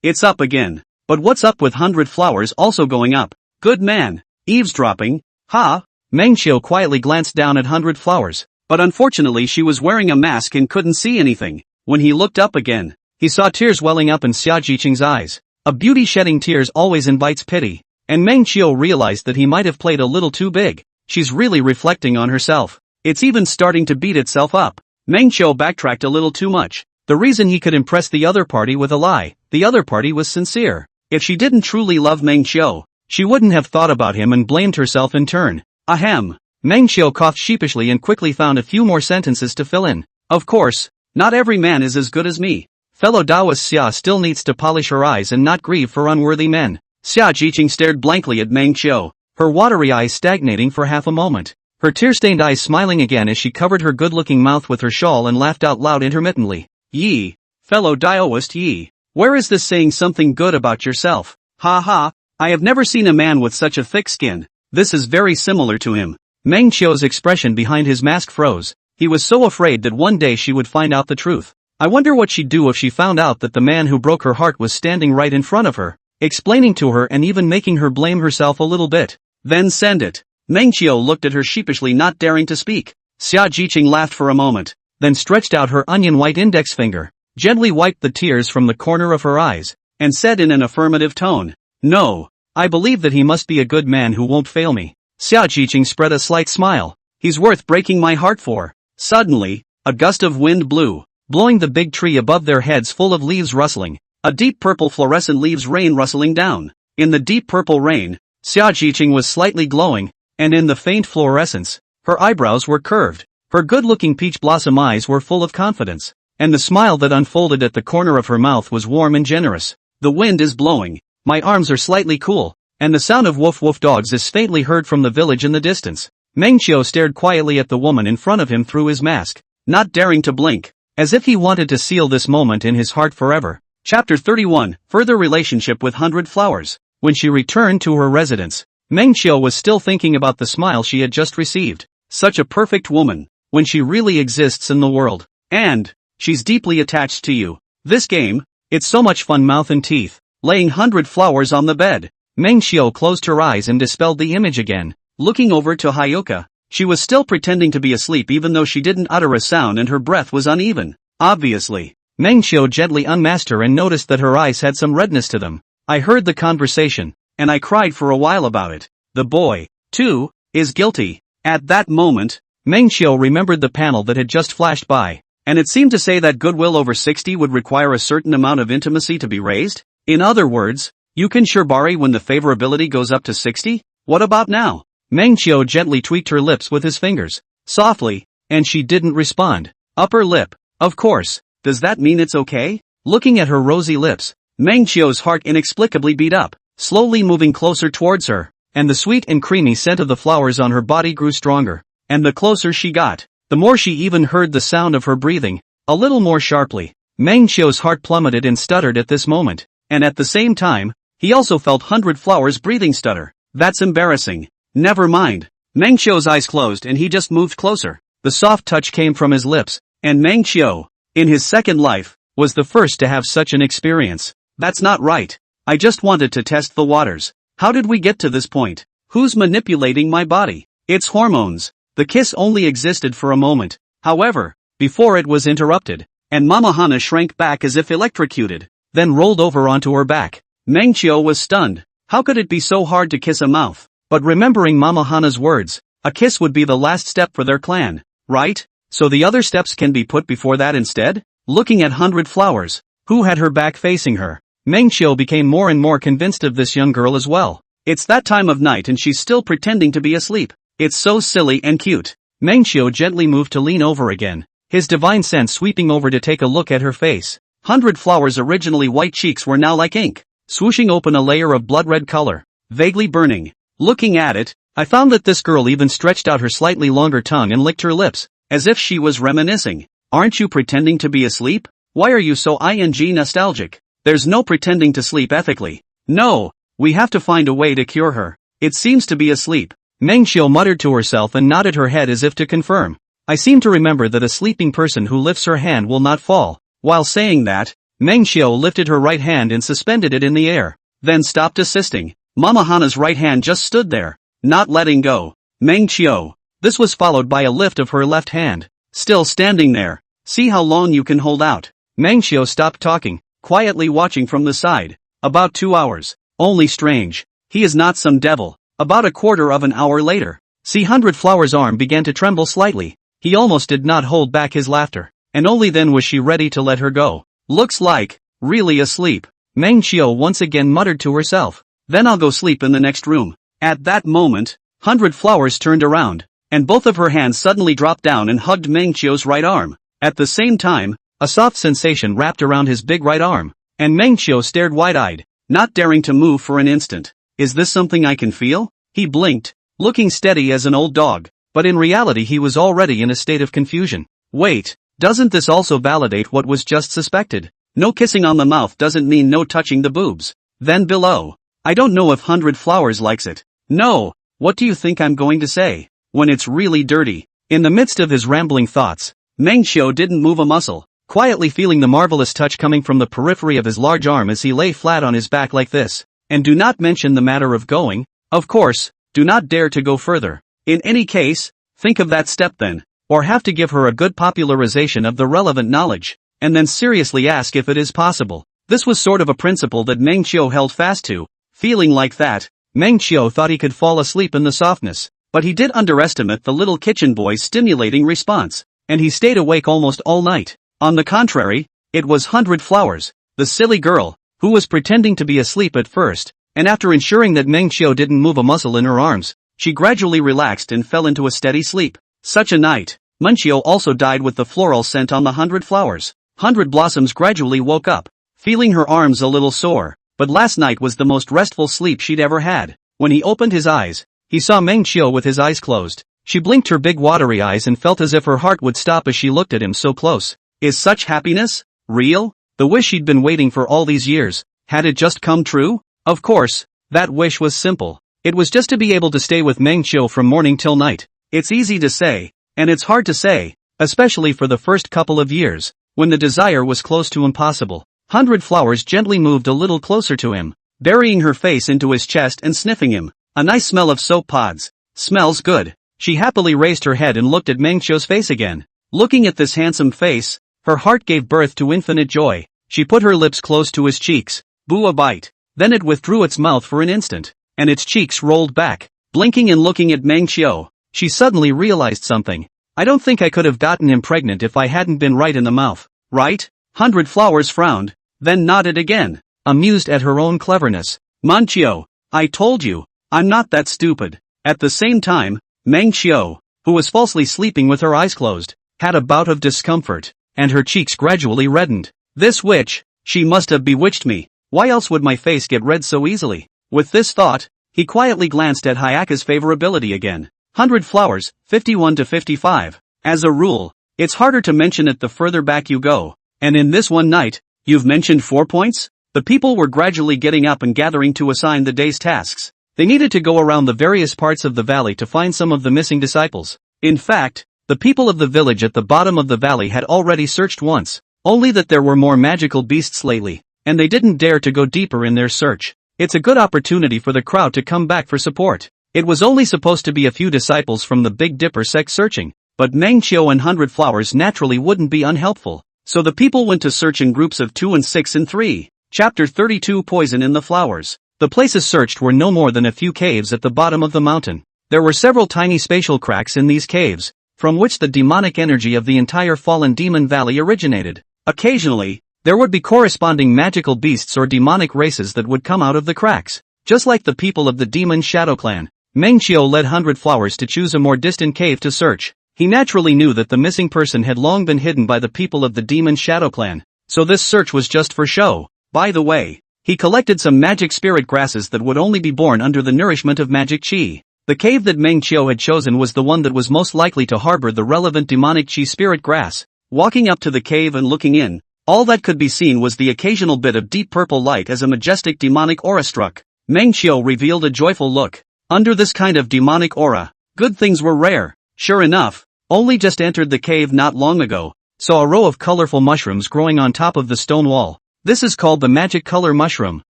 it's up again. But what's up with 100 Flowers also going up? Good man. Eavesdropping? Ha? Meng Qiu quietly glanced down at 100 Flowers, but unfortunately she was wearing a mask and couldn't see anything. When he looked up again, he saw tears welling up in Xia Jiqing's eyes. A beauty shedding tears always invites pity, and Meng Qiu realized that he might have played a little too big. She's really reflecting on herself. It's even starting to beat itself up. Meng Qiu backtracked a little too much. The reason he could impress the other party with a lie, the other party was sincere. If she didn't truly love Meng Qiu, she wouldn't have thought about him and blamed herself in turn. Ahem. Meng Qiu coughed sheepishly and quickly found a few more sentences to fill in. Of course, not every man is as good as me. Fellow Taoist Xia still needs to polish her eyes and not grieve for unworthy men. Xia Jiqing stared blankly at Meng Qiu, her watery eyes stagnating for half a moment, her tear-stained eyes smiling again as she covered her good-looking mouth with her shawl and laughed out loud intermittently. Yi, fellow Taoist Yi, where is this saying something good about yourself? Ha ha, I have never seen a man with such a thick skin. This is very similar to him. Meng Qiu's expression behind his mask froze. He was so afraid that one day she would find out the truth. I wonder what she'd do if she found out that the man who broke her heart was standing right in front of her, explaining to her and even making her blame herself a little bit. Then send it. Meng Qiu looked at her sheepishly, not daring to speak. Xia Jiqing laughed for a moment, then stretched out her onion-white index finger, gently wiped the tears from the corner of her eyes, and said in an affirmative tone, No, I believe that he must be a good man who won't fail me. Xia Jiqing spread a slight smile. He's worth breaking my heart for. Suddenly, a gust of wind blew, blowing the big tree above their heads full of leaves rustling, a deep purple fluorescent leaves rain rustling down. In the deep purple rain, Xia Jiqing was slightly glowing, and in the faint fluorescence, her eyebrows were curved, her good-looking peach blossom eyes were full of confidence, and the smile that unfolded at the corner of her mouth was warm and generous. The wind is blowing, my arms are slightly cool, and the sound of woof-woof dogs is faintly heard from the village in the distance. Meng Qiu stared quietly at the woman in front of him through his mask, not daring to blink, as if he wanted to seal this moment in his heart forever. Chapter 31, Further Relationship with 100 Flowers. When she returned to her residence, Meng Qiu was still thinking about the smile she had just received. Such a perfect woman, when she really exists in the world. And she's deeply attached to you. This game, it's so much fun. Mouth and teeth, laying 100 flowers on the bed. Meng Xiu closed her eyes and dispelled the image again. Looking over to Hyuka, she was still pretending to be asleep even though she didn't utter a sound and her breath was uneven. Obviously. Meng Xiu gently unmasked her and noticed that her eyes had some redness to them. I heard the conversation, and I cried for a while about it. The boy, too, is guilty. At that moment, Meng Xiu remembered the panel that had just flashed by. And it seemed to say that goodwill over 60 would require a certain amount of intimacy to be raised? In other words, you can shirbari when the favorability goes up to 60? What about now? Meng Xiu gently tweaked her lips with his fingers. Softly, and she didn't respond. Upper lip. Of course. Does that mean it's okay? Looking at her rosy lips, Meng Xiu's heart inexplicably beat up, slowly moving closer towards her, and the sweet and creamy scent of the flowers on her body grew stronger. And the closer she got, the more she even heard the sound of her breathing, a little more sharply. Meng Xiu's heart plummeted and stuttered at this moment, and at the same time, he also felt 100 flowers breathing stutter. That's embarrassing. Never mind. Meng Xiu's eyes closed and he just moved closer. The soft touch came from his lips, and Meng Xiu, in his second life, was the first to have such an experience. That's not right. I just wanted to test the waters. How did we get to this point? Who's manipulating my body? It's hormones. The kiss only existed for a moment, however, before it was interrupted, and Mama Hana shrank back as if electrocuted, then rolled over onto her back. Meng Xiu was stunned. How could it be so hard to kiss a mouth? But remembering Mama Hana's words, a kiss would be the last step for their clan, right? So the other steps can be put before that instead? Looking at 100 flowers, who had her back facing her, Meng Xiu became more and more convinced of this young girl as well. It's that time of night and she's still pretending to be asleep. It's so silly and cute. Meng Xiu gently moved to lean over again, his divine sense sweeping over to take a look at her face. 100 flowers' originally white cheeks were now like ink, swooshing open a layer of blood-red color, vaguely burning. Looking at it, I found that this girl even stretched out her slightly longer tongue and licked her lips, as if she was reminiscing. Aren't you pretending to be asleep? Why are you so nostalgic? There's no pretending to sleep ethically. No, we have to find a way to cure her. It seems to be asleep. Meng Xiu muttered to herself and nodded her head as if to confirm. I seem to remember that a sleeping person who lifts her hand will not fall. While saying that, Meng Xiu lifted her right hand and suspended it in the air, then stopped assisting. Mama Hana's right hand just stood there, not letting go. Meng Xiu. This was followed by a lift of her left hand, still standing there. See how long you can hold out. Meng Xiu stopped talking, quietly watching from the side. About 2 hours. Only strange. He is not some devil. About a quarter of an hour later, see 100 Flower's arm began to tremble slightly. He almost did not hold back his laughter, and only then was she ready to let her go. Looks like, really asleep. Meng Xiu once again muttered to herself. Then I'll go sleep in the next room. At that moment, 100 Flowers turned around, and both of her hands suddenly dropped down and hugged Meng Xiu's right arm. At the same time, a soft sensation wrapped around his big right arm, and Meng Xiu stared wide-eyed, not daring to move for an instant. Is this something I can feel? He blinked, looking steady as an old dog, but in reality he was already in a state of confusion. Wait, doesn't this also validate what was just suspected? No kissing on the mouth doesn't mean no touching the boobs. Then below. I don't know if 100 Flowers likes it. No, what do you think I'm going to say? When it's really dirty. In the midst of his rambling thoughts, Meng Xiu didn't move a muscle, quietly feeling the marvelous touch coming from the periphery of his large arm as he lay flat on his back like this. And do not mention the matter of going. Of course, do not dare to go further. In any case, think of that step then, or have to give her a good popularization of the relevant knowledge, and then seriously ask if it is possible. This was sort of a principle that Meng Xiu held fast to. Feeling like that, Meng Xiu thought he could fall asleep in the softness, but he did underestimate the little kitchen boy's stimulating response, and he stayed awake almost all night. On the contrary, it was 100 Flowers, the silly girl, who was pretending to be asleep at first, and after ensuring that Meng Xiu didn't move a muscle in her arms, she gradually relaxed and fell into a steady sleep. Such a night. Meng Xiu also died with the floral scent on the 100 Flowers. 100 Blossoms gradually woke up, feeling her arms a little sore, but last night was the most restful sleep she'd ever had. When he opened his eyes, he saw Meng Xiu with his eyes closed. She blinked her big watery eyes and felt as if her heart would stop as she looked at him so close. Is such happiness real? The wish she'd been waiting for all these years, had it just come true? Of course, that wish was simple. It was just to be able to stay with Meng Xiu from morning till night. It's easy to say, and it's hard to say, especially for the first couple of years. When the desire was close to impossible, 100 Flowers gently moved a little closer to him, burying her face into his chest and sniffing him. A nice smell of soap pods. Smells good. She happily raised her head and looked at Mengqiu's face again. Looking at this handsome face, her heart gave birth to infinite joy. She put her lips close to his cheeks. Boo, a bite. Then it withdrew its mouth for an instant, and its cheeks rolled back. Blinking and looking at Mengqiu, she suddenly realized something. I don't think I could have gotten him pregnant if I hadn't been right in the mouth. Right? 100 Flowers frowned, then nodded again, amused at her own cleverness. Mengqiu, I told you, I'm not that stupid. At the same time, Mengqiu, who was falsely sleeping with her eyes closed, had a bout of discomfort, and her cheeks gradually reddened. This witch, she must have bewitched me. Why else would my face get red so easily? With this thought, he quietly glanced at Hayaka's favorability again. 100 Flowers, 51 to 55. As a rule, it's harder to mention it the further back you go. And in this one night, you've mentioned 4 points? The people were gradually getting up and gathering to assign the day's tasks. They needed to go around the various parts of the valley to find some of the missing disciples. In fact, the people of the village at the bottom of the valley had already searched once, only that there were more magical beasts lately, and they didn't dare to go deeper in their search. It's a good opportunity for the crowd to come back for support. It was only supposed to be a few disciples from the Big Dipper sect searching, but Mengqiu and 100 Flowers naturally wouldn't be unhelpful. So the people went to search in groups of 2 and 6 and 3. Chapter 32 Poison in the Flowers. The places searched were no more than a few caves at the bottom of the mountain. There were several tiny spatial cracks in these caves, from which the demonic energy of the entire fallen demon valley originated. Occasionally, there would be corresponding magical beasts or demonic races that would come out of the cracks. Just like the people of the demon shadow clan, Mengqiu led 100 Flowers to choose a more distant cave to search. He naturally knew that the missing person had long been hidden by the people of the demon shadow clan, so this search was just for show. By the way, he collected some magic spirit grasses that would only be born under the nourishment of magic qi. The cave that Mengqiu had chosen was the one that was most likely to harbor the relevant demonic qi spirit grass. Walking up to the cave and looking in, all that could be seen was the occasional bit of deep purple light as a majestic demonic aura struck. Mengqiu revealed a joyful look. Under this kind of demonic aura, good things were rare. Sure enough, only just entered the cave not long ago, saw a row of colorful mushrooms growing on top of the stone wall. This is called the magic color mushroom,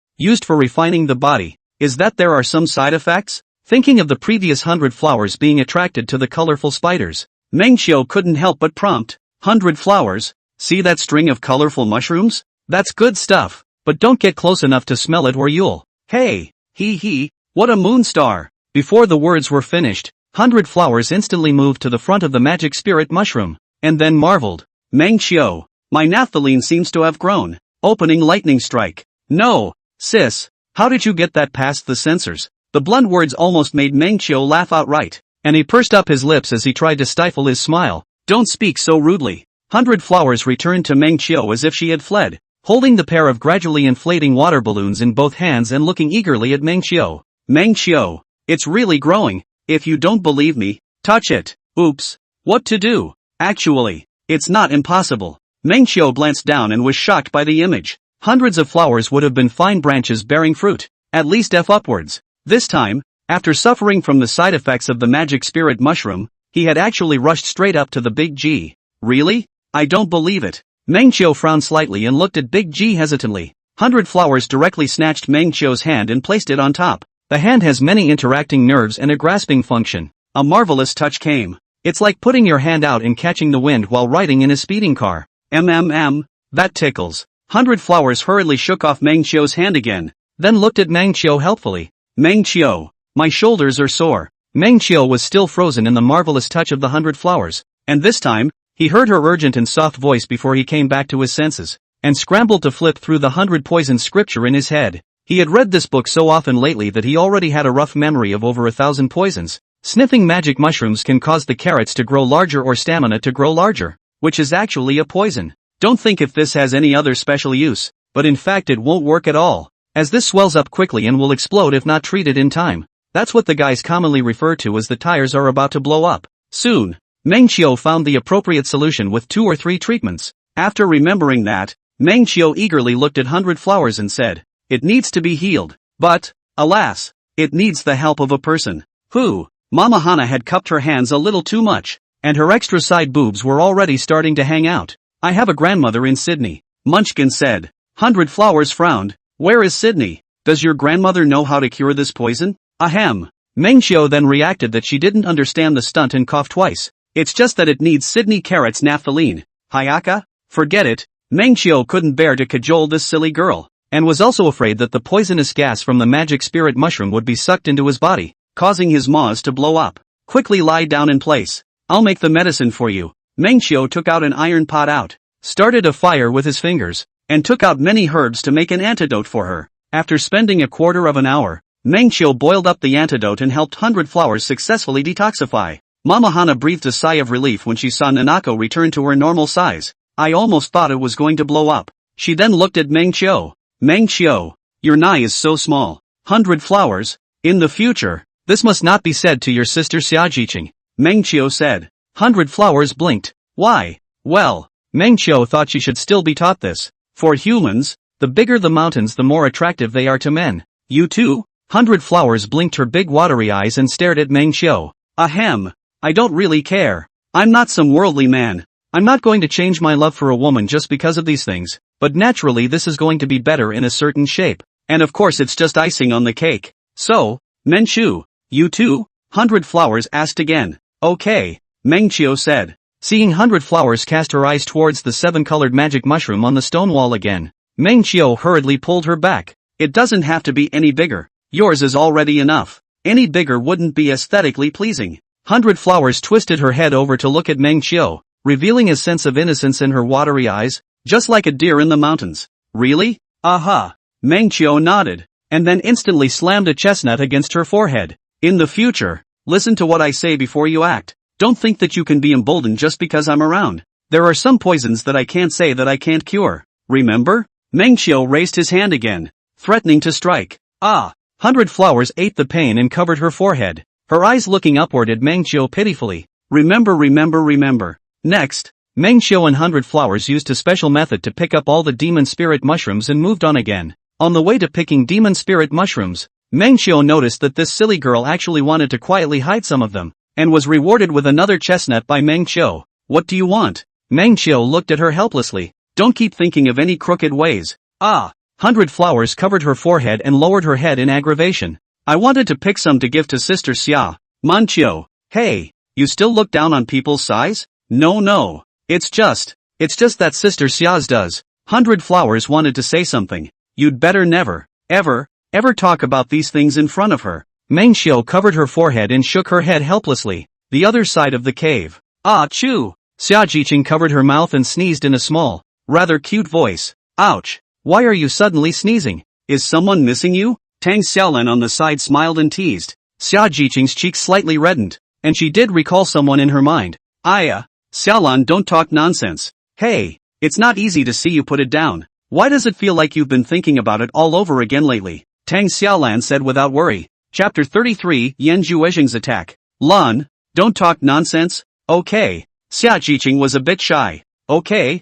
used for refining the body. Is that there are some side effects? Thinking of the previous 100 Flowers being attracted to the colorful spiders, Mengqiu couldn't help but prompt, 100 Flowers, see that string of colorful mushrooms? That's good stuff, but don't get close enough to smell it or you'll. Hey, what a moon star. Before the words were finished, 100 Flowers instantly moved to the front of the magic spirit mushroom, and then marveled. Mengqiu, my naphthalene seems to have grown. Opening lightning strike. No, sis, how did you get that past the sensors? The blunt words almost made Mengqiu laugh outright, and he pursed up his lips as he tried to stifle his smile. Don't speak so rudely. 100 Flowers returned to Mengqiu as if she had fled, holding the pair of gradually inflating water balloons in both hands and looking eagerly at Mengqiu. Mengqiu, it's really growing. If you don't believe me, touch it. Oops. What to do? Actually, it's not impossible. Mengqiu glanced down and was shocked by the image. Hundreds of flowers would have been fine branches bearing fruit, at least F upwards. This time, after suffering from the side effects of the magic spirit mushroom, he had actually rushed straight up to the Big G. Really? I don't believe it. Mengqiu frowned slightly and looked at Big G hesitantly. 100 Flowers directly snatched Mengqiu's hand and placed it on top. The hand has many interacting nerves and a grasping function. A marvelous touch came. It's like putting your hand out and catching the wind while riding in a speeding car. That tickles. 100 Flowers hurriedly shook off Mengqiu's hand again, then looked at Mengqiu helpfully. Mengqiu, my shoulders are sore. Mengqiu was still frozen in the marvelous touch of the 100 Flowers, and this time, he heard her urgent and soft voice before he came back to his senses, and scrambled to flip through the 100 poison scripture in his head. He had read this book so often lately that he already had a rough memory of over 1,000 poisons. Sniffing magic mushrooms can cause the carrots to grow larger or stamina to grow larger, which is actually a poison. Don't think if this has any other special use, but in fact it won't work at all, as this swells up quickly and will explode if not treated in time. That's what the guys commonly refer to as the tires are about to blow up. Soon, Mengqiu found the appropriate solution with 2 or 3 treatments. After remembering that, Mengqiu eagerly looked at 100 Flowers and said, it needs to be healed, but, alas, it needs the help of a person. Who? Mama Hana had cupped her hands a little too much, and her extra side boobs were already starting to hang out. I have a grandmother in Sydney, Munchkin said. 100 Flowers frowned. Where is Sydney? Does your grandmother know how to cure this poison? Ahem. Mengxiu then reacted that she didn't understand the stunt and coughed twice. It's just that it needs Sydney carrots naphthalene. Hayaka? Forget it. Mengxiu couldn't bear to cajole this silly girl, and was also afraid that the poisonous gas from the magic spirit mushroom would be sucked into his body, causing his maws to blow up. Quickly lie down in place. I'll make the medicine for you. Mengxiu took out an iron pot started a fire with his fingers, and took out many herbs to make an antidote for her. After spending a quarter of an hour, Mengxiu boiled up the antidote and helped 100 Flowers successfully detoxify. Mama Hana breathed a sigh of relief when she saw Nanako return to her normal size. I almost thought it was going to blow up. She then looked at Mengxiu. Mengxiu, your nai is so small. 100 Flowers? In the future, this must not be said to your sister Xiajiqing, Mengxiu said. 100 Flowers blinked. Why? Well, Mengxiu thought she should still be taught this. For humans, the bigger the mountains the more attractive they are to men. You too? 100 Flowers blinked her big watery eyes and stared at Mengxiu. Ahem. I don't really care. I'm not some worldly man. I'm not going to change my love for a woman just because of these things, but naturally this is going to be better in a certain shape. And of course it's just icing on the cake. So, Mengxiu, you too? 100 Flowers asked again. Okay, Mengxiu said. Seeing 100 Flowers cast her eyes towards the 7-colored magic mushroom on the stone wall again, Mengxiu hurriedly pulled her back. It doesn't have to be any bigger. Yours is already enough. Any bigger wouldn't be aesthetically pleasing. 100 Flowers twisted her head over to look at Mengxiu, revealing a sense of innocence in her watery eyes, just like a deer in the mountains. Really? Aha. Mengxiu nodded, and then instantly slammed a chestnut against her forehead. In the future, listen to what I say before you act. Don't think that you can be emboldened just because I'm around. There are some poisons that I can't say that I can't cure. Remember? Mengxiu raised his hand again, threatening to strike. 100 Flowers ate the pain and covered her forehead, her eyes looking upward at Mengxiu pitifully. Remember. Next, Mengxiu and 100 Flowers used a special method to pick up all the demon spirit mushrooms and moved on again. On the way to picking demon spirit mushrooms, Mengxiu noticed that this silly girl actually wanted to quietly hide some of them, and was rewarded with another chestnut by Mengxiu. What do you want? Mengxiu looked at her helplessly. Don't keep thinking of any crooked ways. 100 Flowers covered her forehead and lowered her head in aggravation. I wanted to pick some to give to Sister Xia. Manqiu. Hey, you still look down on people's size? No. It's just that Sister Xia's does. 100 Flowers wanted to say something. You'd better never, ever talk about these things in front of her. Mengxiu covered her forehead and shook her head helplessly. The other side of the cave. Achoo! Xiajiqing covered her mouth and sneezed in a small, rather cute voice. Ouch! Why are you suddenly sneezing? Is someone missing you? Tang Xiaolan on the side smiled and teased. Xiajiqing's cheeks slightly reddened, and she did recall someone in her mind. Xiaolan, don't talk nonsense. Hey, it's not easy to see you put it down. Why does it feel like you've been thinking about it all over again lately? Tang Xiaolan said without worry. Chapter 33, Yan Zhuexing's attack. Lan, don't talk nonsense. Okay. Xiajiqing was a bit shy. Okay,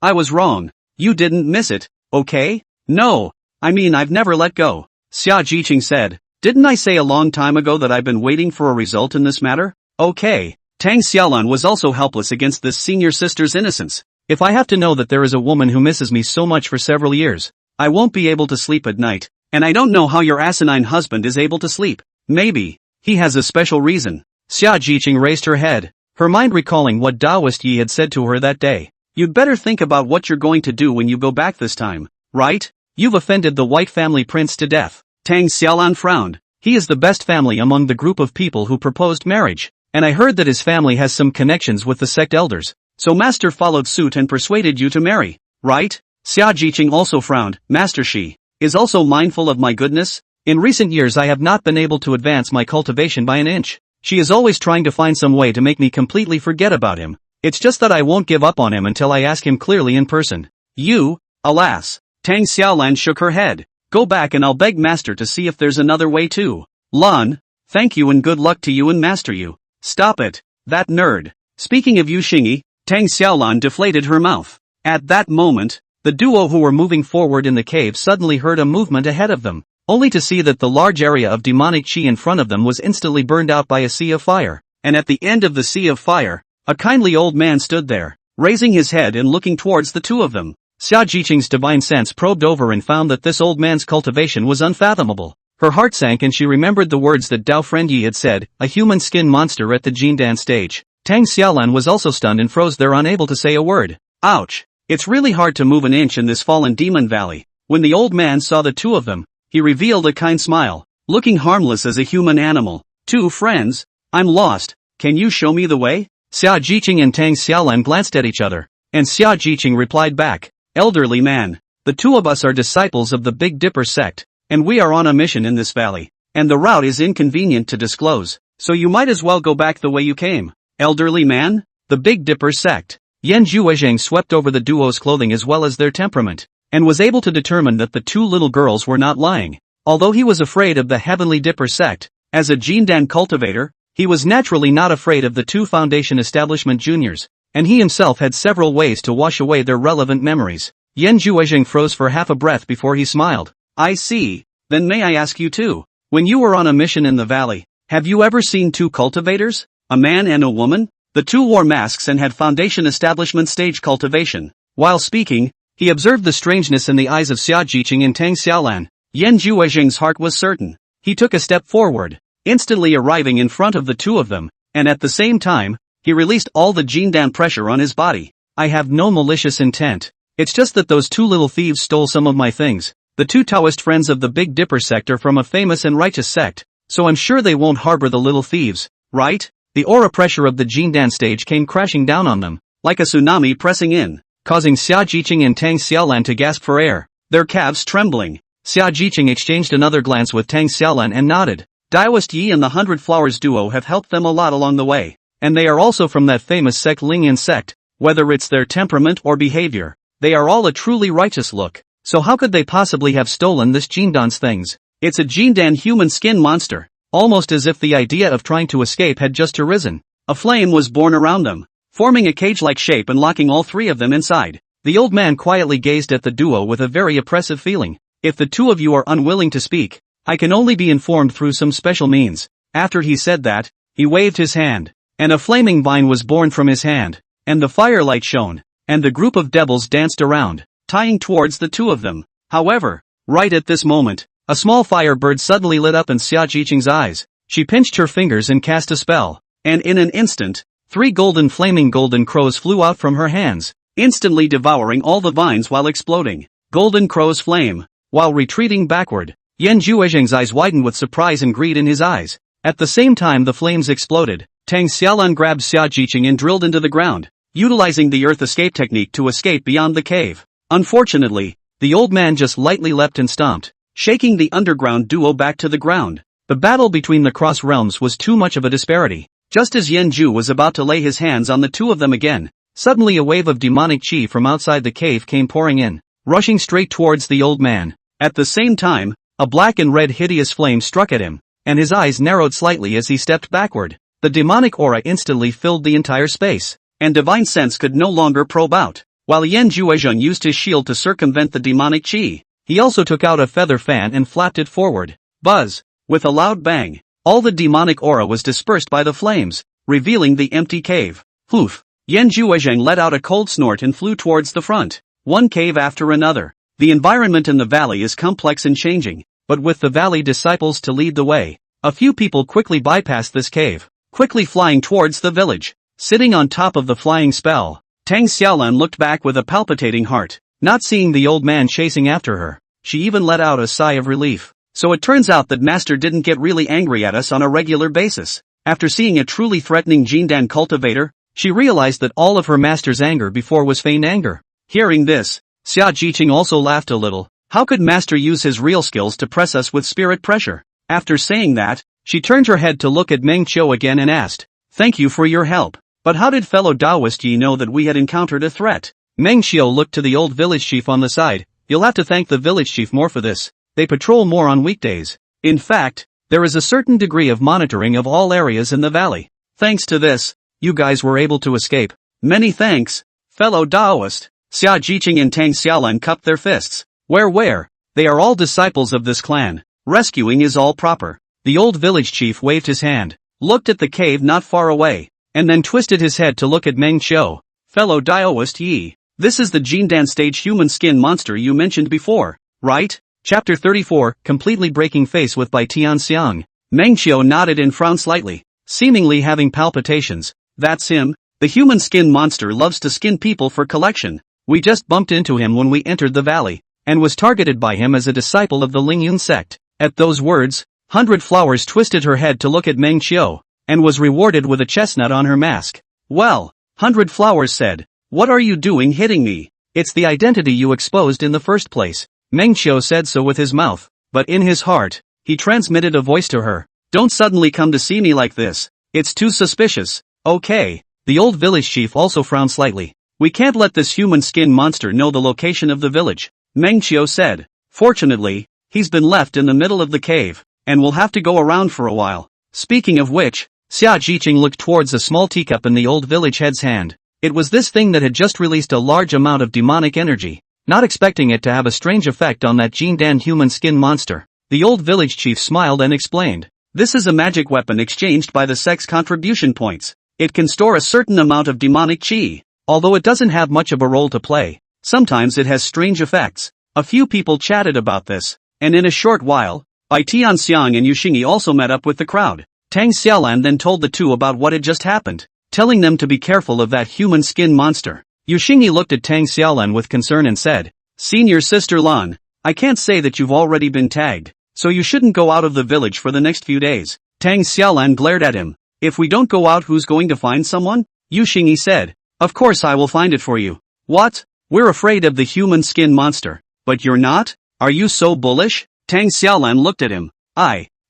I was wrong. You didn't miss it, okay? No, I mean I've never let go. Xiajiqing said. Didn't I say a long time ago that I've been waiting for a result in this matter? Okay. Tang Xiaolan was also helpless against this senior sister's innocence. If I have to know that there is a woman who misses me so much for several years, I won't be able to sleep at night. And I don't know how your asinine husband is able to sleep. Maybe he has a special reason. Xiajiqing raised her head, her mind recalling what Daoist Yi had said to her that day. You'd better think about what you're going to do when you go back this time, right? You've offended the white family prince to death. Tang Xiaolan frowned. He is the best family among the group of people who proposed marriage, and I heard that his family has some connections with the sect elders. So Master followed suit and persuaded you to marry, right? Xiajiqing also frowned. Master Shi is also mindful of my goodness. In recent years I have not been able to advance my cultivation by an inch. She is always trying to find some way to make me completely forget about him. It's just that I won't give up on him until I ask him clearly in person. You, alas. Tang Xiaolan shook her head. Go back and I'll beg Master to see if there's another way too. Lan, thank you and good luck to you and Master Yu. Stop it, that nerd. Speaking of Yu Xingyi, Tang Xiaolan deflated her mouth. At that moment, the duo who were moving forward in the cave suddenly heard a movement ahead of them, only to see that the large area of demonic chi in front of them was instantly burned out by a sea of fire, and at the end of the sea of fire, a kindly old man stood there. raising his head and looking towards the two of them. Xia Jiqing's divine sense probed over and found that this old man's cultivation was unfathomable. Her heart sank and she remembered the words that Dao Friendyi had said, a human skin monster at the Jindan stage. Tang Xiaolan was also stunned and froze there, unable to say a word. Ouch! It's really hard to move an inch in this fallen demon valley. When the old man saw the two of them, he revealed a kind smile, looking harmless as a human animal. Two friends? I'm lost, can you show me the way? Xia Jiqing and Tang Xiaolan glanced at each other, and Xia Jiqing replied back, elderly man, the two of us are disciples of the Big Dipper sect, and we are on a mission in this valley, and the route is inconvenient to disclose, so you might as well go back the way you came. Elderly man? The Big Dipper sect. Yan Zhuozhang swept over the duo's clothing as well as their temperament, and was able to determine that the two little girls were not lying. Although he was afraid of the Heavenly Dipper sect, as a Jindan cultivator, he was naturally not afraid of the two Foundation Establishment juniors, and he himself had several ways to wash away their relevant memories. Yan Zhuozhang froze for half a breath before he smiled. I see, then may I ask you too, when you were on a mission in the valley, have you ever seen two cultivators, a man and a woman? The two wore masks and had Foundation Establishment stage cultivation. While speaking, he observed the strangeness in the eyes of Xia Jiqing and Tang Xiaolan. Yan Zhuozhang's heart was certain. He took a step forward, instantly arriving in front of the two of them, and at the same time, he released all the Jindan pressure on his body. I have no malicious intent. It's just that those two little thieves stole some of my things. The two Taoist friends of the Big Dipper sect are from a famous and righteous sect, so I'm sure they won't harbor the little thieves, right? The aura pressure of the Jindan stage came crashing down on them, like a tsunami pressing in, causing Xia Jiqing and Tang Xiaolan to gasp for air, their calves trembling. Xia Jiqing exchanged another glance with Tang Xiaolan and nodded. Daoist Yi and the 100 Flowers duo have helped them a lot along the way, and they are also from that famous sect Lingyan sect. Whether it's their temperament or behavior, they are all a truly righteous look, so how could they possibly have stolen this Jindan's things? It's a Jindan human skin monster. Almost as if the idea of trying to escape had just arisen. A flame was born around them, forming a cage-like shape and locking all three of them inside. The old man quietly gazed at the duo with a very oppressive feeling. If the two of you are unwilling to speak, I can only be informed through some special means. After he said that, he waved his hand, and a flaming vine was born from his hand, and the firelight shone, and the group of devils danced around, tying towards the two of them. However, right at this moment, a small fire bird suddenly lit up in Xia Jiqing's eyes. She pinched her fingers and cast a spell, and in an instant, 3 flaming golden crows flew out from her hands, instantly devouring all the vines while exploding. Golden crows flame. While retreating backward, Yan Zhuozhang's eyes widened with surprise and greed in his eyes. At the same time the flames exploded, Tang Xiaolan grabbed Xia Jiqing and drilled into the ground, utilizing the earth escape technique to escape beyond the cave. Unfortunately, the old man just lightly leapt and stomped, shaking the underground duo back to the ground. The battle between the cross realms was too much of a disparity. Just as Yan Zhu was about to lay his hands on the two of them again, suddenly a wave of demonic chi from outside the cave came pouring in, rushing straight towards the old man. At the same time, a black and red hideous flame struck at him, and his eyes narrowed slightly as he stepped backward. The demonic aura instantly filled the entire space, and divine sense could no longer probe out. While Yan Zhuozhang used his shield to circumvent the demonic chi, he also took out a feather fan and flapped it forward. Buzz! With a loud bang, all the demonic aura was dispersed by the flames, revealing the empty cave. Poof! Yan Zhuozhang let out a cold snort and flew towards the front. One cave after another. The environment in the valley is complex and changing, but with the valley disciples to lead the way, a few people quickly bypassed this cave, quickly flying towards the village. Sitting on top of the flying spell, Tang Xiaolan looked back with a palpitating heart. Not seeing the old man chasing after her, she even let out a sigh of relief. So it turns out that Master didn't get really angry at us on a regular basis. After seeing a truly threatening Jindan cultivator, she realized that all of her master's anger before was feigned anger. Hearing this, Xia Jiqing also laughed a little. How could Master use his real skills to press us with spirit pressure? After saying that, she turned her head to look at Meng Qiu again and asked, "Thank you for your help. But how did fellow Daoist Yi know that we had encountered a threat?" Meng Qiu looked to the old village chief on the side. "You'll have to thank the village chief more for this. They patrol more on weekdays. In fact, there is a certain degree of monitoring of all areas in the valley. Thanks to this, you guys were able to escape. Many thanks, fellow Daoist." Xia Jiqing and Tang Xiaolan cupped their fists. Where? They are all disciples of this clan. Rescuing is all proper. The old village chief waved his hand, looked at the cave not far away, and then twisted his head to look at Meng Qiu. Fellow Daoist Yi, this is the Jindan stage human skin monster you mentioned before, right? Chapter 34, completely breaking face with Bai Tianxiang. Mengqiu nodded and frowned slightly, seemingly having palpitations. That's him. The human skin monster loves to skin people for collection. We just bumped into him when we entered the valley, and was targeted by him as a disciple of the Lingyun sect. At those words, 100 Flowers twisted her head to look at Meng Qiu, and was rewarded with a chestnut on her mask. Well, 100 Flowers said, what are you doing hitting me? It's the identity you exposed in the first place. Meng Qiu said so with his mouth, but in his heart, he transmitted a voice to her. Don't suddenly come to see me like this. It's too suspicious. Okay. The old village chief also frowned slightly. We can't let this human skin monster know the location of the village, Meng Qiu said. Fortunately, he's been left in the middle of the cave, and will have to go around for a while. Speaking of which, Xia Jiqing looked towards a small teacup in the old village head's hand. It was this thing that had just released a large amount of demonic energy, not expecting it to have a strange effect on that Jindan human skin monster. The old village chief smiled and explained. This is a magic weapon exchanged by the sect's contribution points. It can store a certain amount of demonic qi. Although it doesn't have much of a role to play, sometimes it has strange effects. A few people chatted about this, and in a short while, Bai Tianxiang and Yu Xingyi also met up with the crowd. Tang Xiaolan then told the two about what had just happened, telling them to be careful of that human skin monster. Yu Xingyi looked at Tang Xiaolan with concern and said, Senior Sister Lan, I can't say that you've already been tagged, so you shouldn't go out of the village for the next few days. Tang Xiaolan glared at him. If we don't go out, who's going to find someone? Yu Xingyi said. Of course I will find it for you. What? We're afraid of the human skin monster. But you're not? Are you so bullish? Tang Xiaolan looked at him.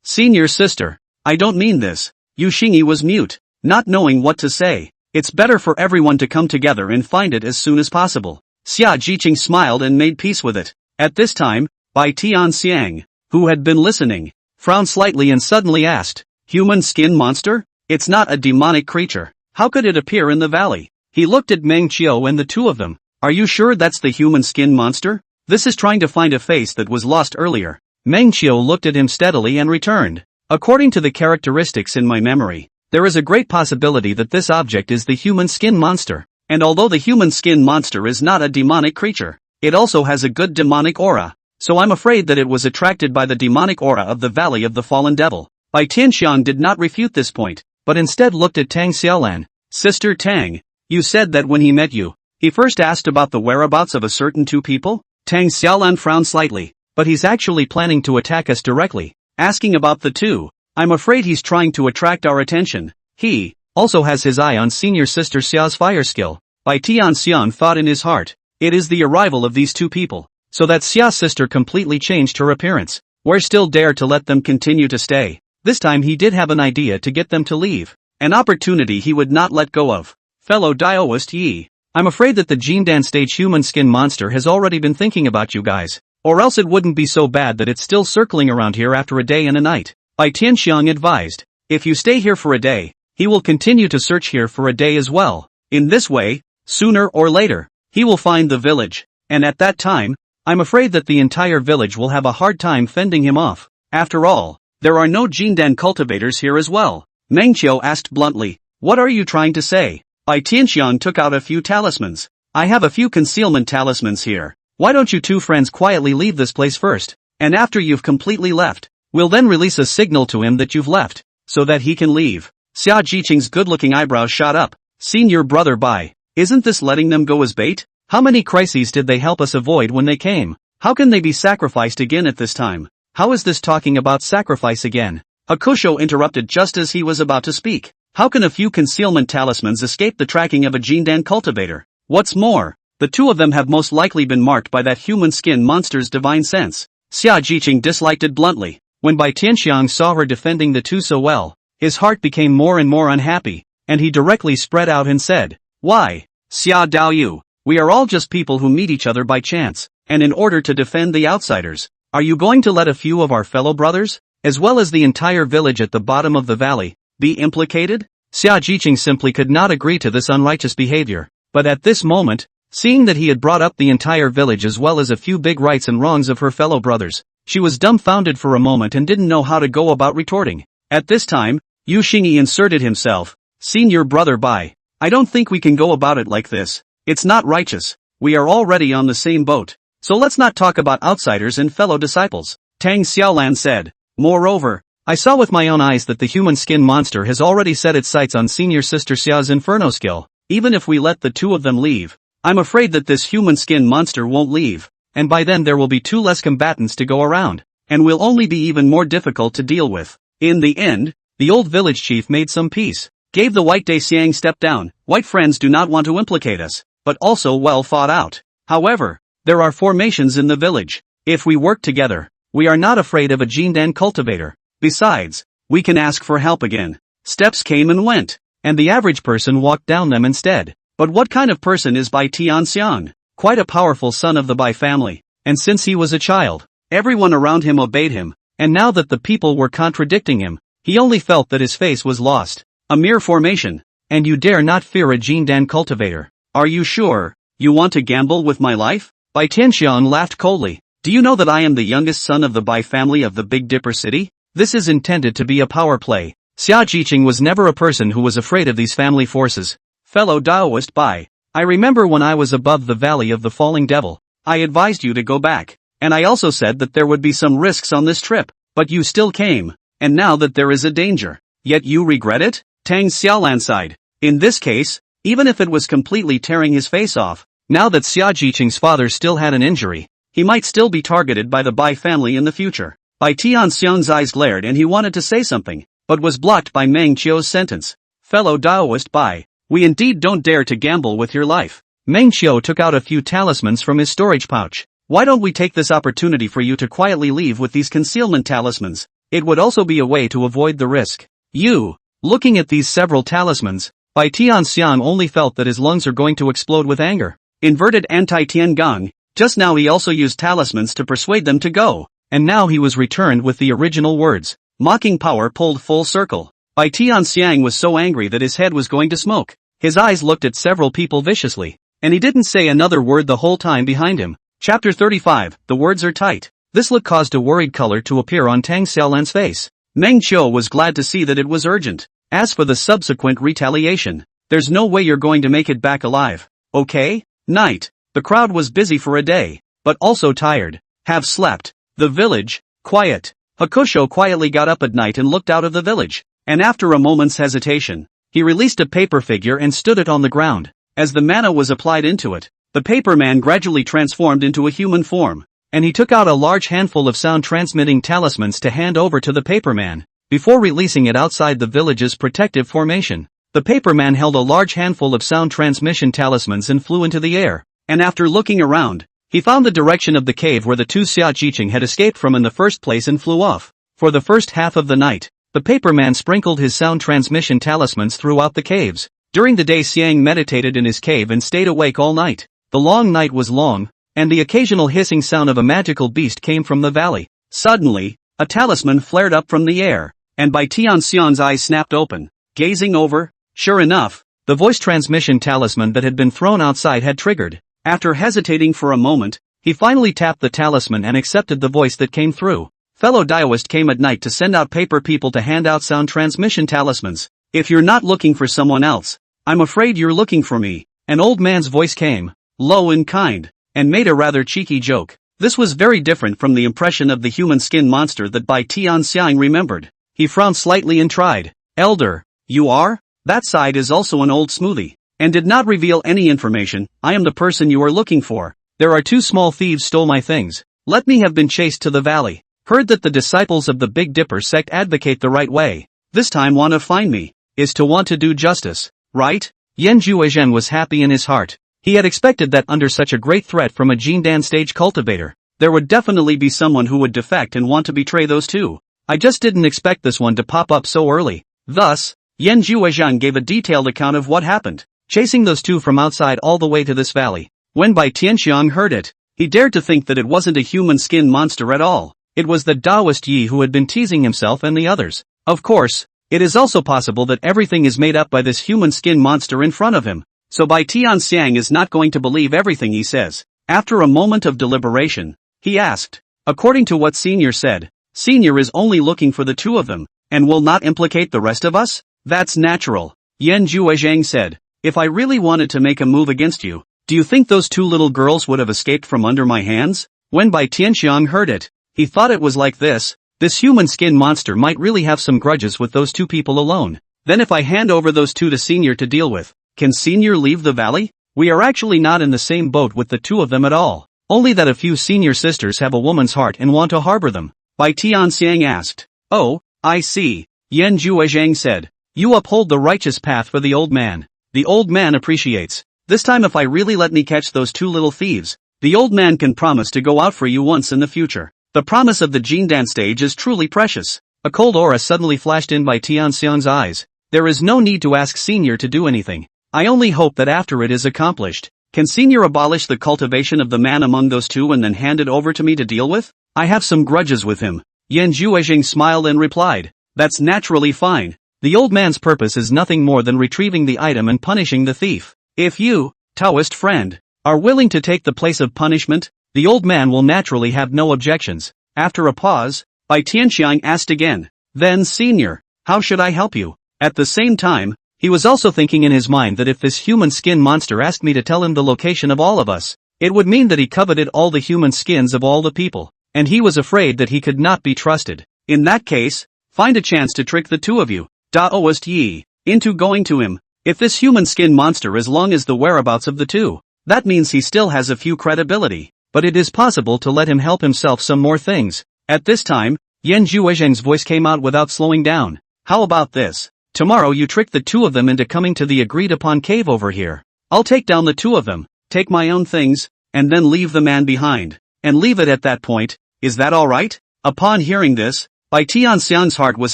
Senior sister, I don't mean this. Yu Xingyi was mute, not knowing what to say. It's better for everyone to come together and find it as soon as possible. Xia Jiqing smiled and made peace with it. At this time, Bai Tianxiang, who had been listening, frowned slightly and suddenly asked, Human skin monster? It's not a demonic creature. How could it appear in the valley? He looked at Meng Qiu and the two of them. Are you sure that's the human skin monster? This is trying to find a face that was lost earlier. Meng Qiu looked at him steadily and returned. According to the characteristics in my memory, there is a great possibility that this object is the human skin monster. And although the human skin monster is not a demonic creature, it also has a good demonic aura. So I'm afraid that it was attracted by the demonic aura of the Valley of the Fallen Devil. Bai Tianxiang did not refute this point, but instead looked at Tang Xiaolan. Sister Tang, you said that when he met you, he first asked about the whereabouts of a certain two people? Tang Xiaolan frowned slightly. But he's actually planning to attack us directly. Asking about the two, I'm afraid he's trying to attract our attention. He also has his eye on senior sister Xia's fire skill. Bai Tianxiang thought in his heart, it is the arrival of these two people, so that Xia's sister completely changed her appearance. Where still dare to let them continue to stay. This time he did have an idea to get them to leave. An opportunity he would not let go of. Fellow Daoist Yi, I'm afraid that the Jindan stage human skin monster has already been thinking about you guys. Or else it wouldn't be so bad that it's still circling around here after a day and a night. Bai Tianxiang advised. If you stay here for a day, he will continue to search here for a day as well. In this way, sooner or later, he will find the village. And at that time, I'm afraid that the entire village will have a hard time fending him off. After all, there are no Jindan cultivators here as well. Meng Qiu asked bluntly, what are you trying to say? Bai Tianxiang took out a few talismans. I have a few concealment talismans here. Why don't you two friends quietly leave this place first? And after you've completely left, we'll then release a signal to him that you've left, so that he can leave. Xia Jiqing's good-looking eyebrows shot up. Senior brother Bai, isn't this letting them go as bait? How many crises did they help us avoid when they came? How can they be sacrificed again at this time? How is this talking about sacrifice again? Hakusho interrupted just as he was about to speak. How can a few concealment talismans escape the tracking of a Jindan cultivator? What's more, the two of them have most likely been marked by that human skin monster's divine sense. Xia Jiqing disliked it bluntly. When Bai Tianxiang saw her defending the two so well, his heart became more and more unhappy, and he directly spread out and said, Why, Xia Daoyu, we are all just people who meet each other by chance, and in order to defend the outsiders, are you going to let a few of our fellow brothers, as well as the entire village at the bottom of the valley, be implicated? Xia Jiqing simply could not agree to this unrighteous behavior, but at this moment, seeing that he had brought up the entire village as well as a few big rights and wrongs of her fellow brothers, she was dumbfounded for a moment and didn't know how to go about retorting. At this time, Yu Xingyi inserted himself. Senior brother Bai, I don't think we can go about it like this. It's not righteous. We are already on the same boat. So let's not talk about outsiders and fellow disciples, Tang Xiaolan said. Moreover, I saw with my own eyes that the human skin monster has already set its sights on senior sister Xia's inferno skill. Even if we let the two of them leave, I'm afraid that this human skin monster won't leave, and by then there will be two less combatants to go around, and will only be even more difficult to deal with. In the end, the old village chief made some peace, gave the white Xiang step down. White friends do not want to implicate us, but also well thought out. However, there are formations in the village. If we work together, we are not afraid of a Jindan cultivator. Besides, we can ask for help again. Steps came and went, and the average person walked down them instead. But what kind of person is Bai Tianxiang? Quite a powerful son of the Bai family, and since he was a child, everyone around him obeyed him, and now that the people were contradicting him, he only felt that his face was lost. A mere formation, and you dare not fear a Jindan cultivator. Are you sure? You want to gamble with my life? Bai Tianxiang laughed coldly. Do you know that I am the youngest son of the Bai family of the Big Dipper city? This is intended to be a power play. Xia Jiqing was never a person who was afraid of these family forces. Fellow Daoist Bai, I remember when I was above the Valley of the Falling Devil, I advised you to go back, and I also said that there would be some risks on this trip, but you still came, and now that there is a danger, yet you regret it? Tang Xiaolan sighed. In this case, even if it was completely tearing his face off, now that Xia Jiqing's father still had an injury, he might still be targeted by the Bai family in the future. Bai Tianxiang's eyes glared and he wanted to say something, but was blocked by Meng Qiu's sentence. Fellow Daoist Bai, we indeed don't dare to gamble with your life. Meng Qiu took out a few talismans from his storage pouch. Why don't we take this opportunity for you to quietly leave with these concealment talismans? It would also be a way to avoid the risk. You, looking at these several talismans, Bai Tianxiang only felt that his lungs are going to explode with anger. Inverted anti-Tiangong, just now he also used talismans to persuade them to go, and now he was returned with the original words. Mocking power pulled full circle. Bai Tianxiang was so angry that his head was going to smoke. His eyes looked at several people viciously, and he didn't say another word the whole time behind him. Chapter 35, the words are tight. This look caused a worried color to appear on Tang Xiaolan's face. Meng Qiu was glad to see that it was urgent. As for the subsequent retaliation, there's no way you're going to make it back alive. Okay? Night. The crowd was busy for a day, but also tired. Have slept. The village, quiet. Hakusho quietly got up at night and looked out of the village, and after a moment's hesitation, he released a paper figure and stood it on the ground. As the mana was applied into it, the paper man gradually transformed into a human form, and he took out a large handful of sound-transmitting talismans to hand over to the paper man, before releasing it outside the village's protective formation. The paper man held a large handful of sound transmission talismans and flew into the air, and after looking around, he found the direction of the cave where the two Xia Jiqing had escaped from in the first place and flew off. For the first half of the night, the paper man sprinkled his sound transmission talismans throughout the caves. During the day Xiang meditated in his cave and stayed awake all night. The long night was long, and the occasional hissing sound of a magical beast came from the valley. Suddenly, a talisman flared up from the air, and Bai Tianxiang's eyes snapped open. Gazing over, sure enough, the voice transmission talisman that had been thrown outside had triggered. After hesitating for a moment, he finally tapped the talisman and accepted the voice that came through. Fellow Daoist came at night to send out paper people to hand out sound transmission talismans. If you're not looking for someone else, I'm afraid you're looking for me. An old man's voice came, low and kind, and made a rather cheeky joke. This was very different from the impression of the human skin monster that Bai Tianxiang remembered. He frowned slightly and tried. Elder, you are? That side is also an old smoothie, and did not reveal any information. I am the person you are looking for. There are two small thieves stole my things. Let me have been chased to the valley. Heard that the disciples of the Big Dipper sect advocate the right way. This time want to find me, is to want to do justice, right? Yan Juezhen was happy in his heart. He had expected that under such a great threat from a Jindan stage cultivator, there would definitely be someone who would defect and want to betray those two. I just didn't expect this one to pop up so early. Thus, Yan Juezhen gave a detailed account of what happened, chasing those two from outside all the way to this valley. When Bai Tianxiang heard it, he dared to think that it wasn't a human skin monster at all. It was the Taoist Yi who had been teasing himself and the others. Of course, it is also possible that everything is made up by this human skin monster in front of him. So Bai Tianxiang is not going to believe everything he says. After a moment of deliberation, he asked, according to what Senior said, Senior is only looking for the two of them, and will not implicate the rest of us? That's natural, Yan Juezhang said. If I really wanted to make a move against you, do you think those two little girls would have escaped from under my hands? When Bai Tianxiang heard it, he thought it was like this human skin monster might really have some grudges with those two people alone. Then if I hand over those two to Senior to deal with, can Senior leave the valley? We are actually not in the same boat with the two of them at all. Only that a few Senior sisters have a woman's heart and want to harbor them. Bai Tianxiang asked. Oh, I see, Yan Zhuozhang said. You uphold the righteous path for the old man. The old man appreciates. This time if I really let me catch those two little thieves, the old man can promise to go out for you once in the future. The promise of the Jindan stage is truly precious. A cold aura suddenly flashed in by Tianxiang's eyes. There is no need to ask Senior to do anything. I only hope that after it is accomplished, can Senior abolish the cultivation of the man among those two and then hand it over to me to deal with? I have some grudges with him. Yan Zhuozhang smiled and replied. That's naturally fine. The old man's purpose is nothing more than retrieving the item and punishing the thief. If you, Taoist friend, are willing to take the place of punishment, the old man will naturally have no objections. After a pause, Bai Tianxiang asked again. Then Senior, how should I help you? At the same time, he was also thinking in his mind that if this human skin monster asked me to tell him the location of all of us, it would mean that he coveted all the human skins of all the people, and he was afraid that he could not be trusted. In that case, find a chance to trick the two of you, Daoist Yi, into going to him. If this human skin monster as long as the whereabouts of the two, that means he still has a few credibility, but it is possible to let him help himself some more things. At this time, Yan Zhuozhang's voice came out without slowing down. How about this? Tomorrow you trick the two of them into coming to the agreed upon cave over here. I'll take down the two of them, take my own things, and then leave the man behind. And leave it at that point. Is that alright? Upon hearing this, Bai Tianxiang's heart was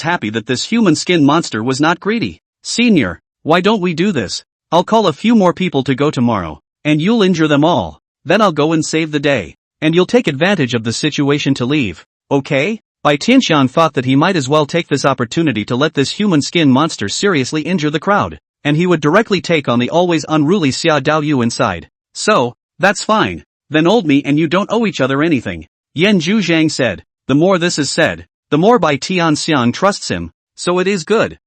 happy that this human skin monster was not greedy. Senior, why don't we do this? I'll call a few more people to go tomorrow, and you'll injure them all. Then I'll go and save the day. And you'll take advantage of the situation to leave. Okay? Bai Tianxiang thought that he might as well take this opportunity to let this human skin monster seriously injure the crowd, and he would directly take on the always unruly Xia Daoyu inside. So, that's fine. Then old me and you don't owe each other anything. Yan Zhuozhang said. The more this is said, the more Bai Tianxiang trusts him. So it is good.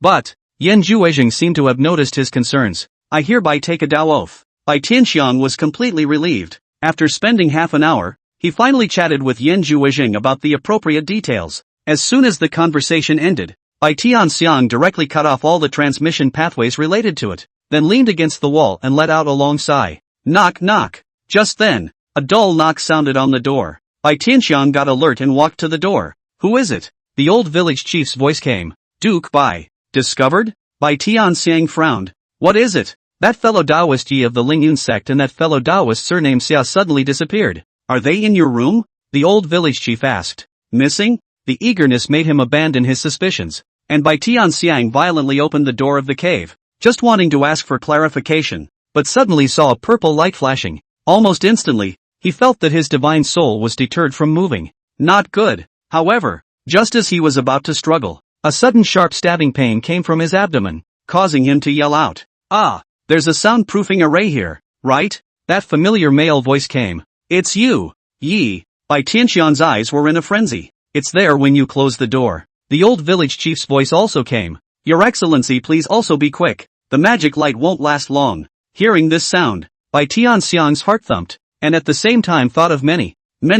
But, Yan Zhuozhang seemed to have noticed his concerns. I hereby take a Dao oath. Bai Tianxiang was completely relieved. After spending half an hour, he finally chatted with Yan Zhuozhang about the appropriate details. As soon as the conversation ended, Bai Tianxiang directly cut off all the transmission pathways related to it, then leaned against the wall and let out a long sigh. Knock knock. Just then, a dull knock sounded on the door. Bai Tianxiang got alert and walked to the door. Who is it? The old village chief's voice came. Duke Bai. Discovered? Bai Tianxiang frowned. What is it? That fellow Taoist Yi of the Lingyun sect and that fellow Taoist surnamed Xia suddenly disappeared. Are they in your room? The old village chief asked. Missing? The eagerness made him abandon his suspicions, and Bai Tianxiang violently opened the door of the cave, just wanting to ask for clarification, but suddenly saw a purple light flashing. Almost instantly, he felt that his divine soul was deterred from moving. Not good. However, just as he was about to struggle, a sudden sharp stabbing pain came from his abdomen, causing him to yell out. Ah, there's a soundproofing array here, right? That familiar male voice came. It's you, Yi. Bai Tianxiang's eyes were in a frenzy. It's there when you close the door. The old village chief's voice also came. Your Excellency, please also be quick. The magic light won't last long. Hearing this sound, Bai Tianxiang's heart thumped, and at the same time thought of many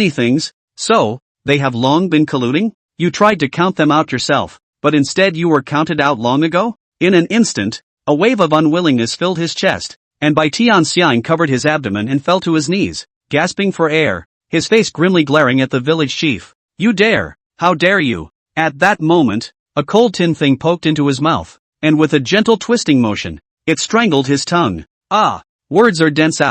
things. So, they have long been colluding? You tried to count them out yourself, but instead you were counted out long ago? In an instant, a wave of unwillingness filled his chest, and Bai Tianxiang covered his abdomen and fell to his knees, gasping for air, his face grimly glaring at the village chief. You dare! How dare you! At that moment, a cold tin thing poked into his mouth, and with a gentle twisting motion, it strangled his tongue. Ah! Words are dense.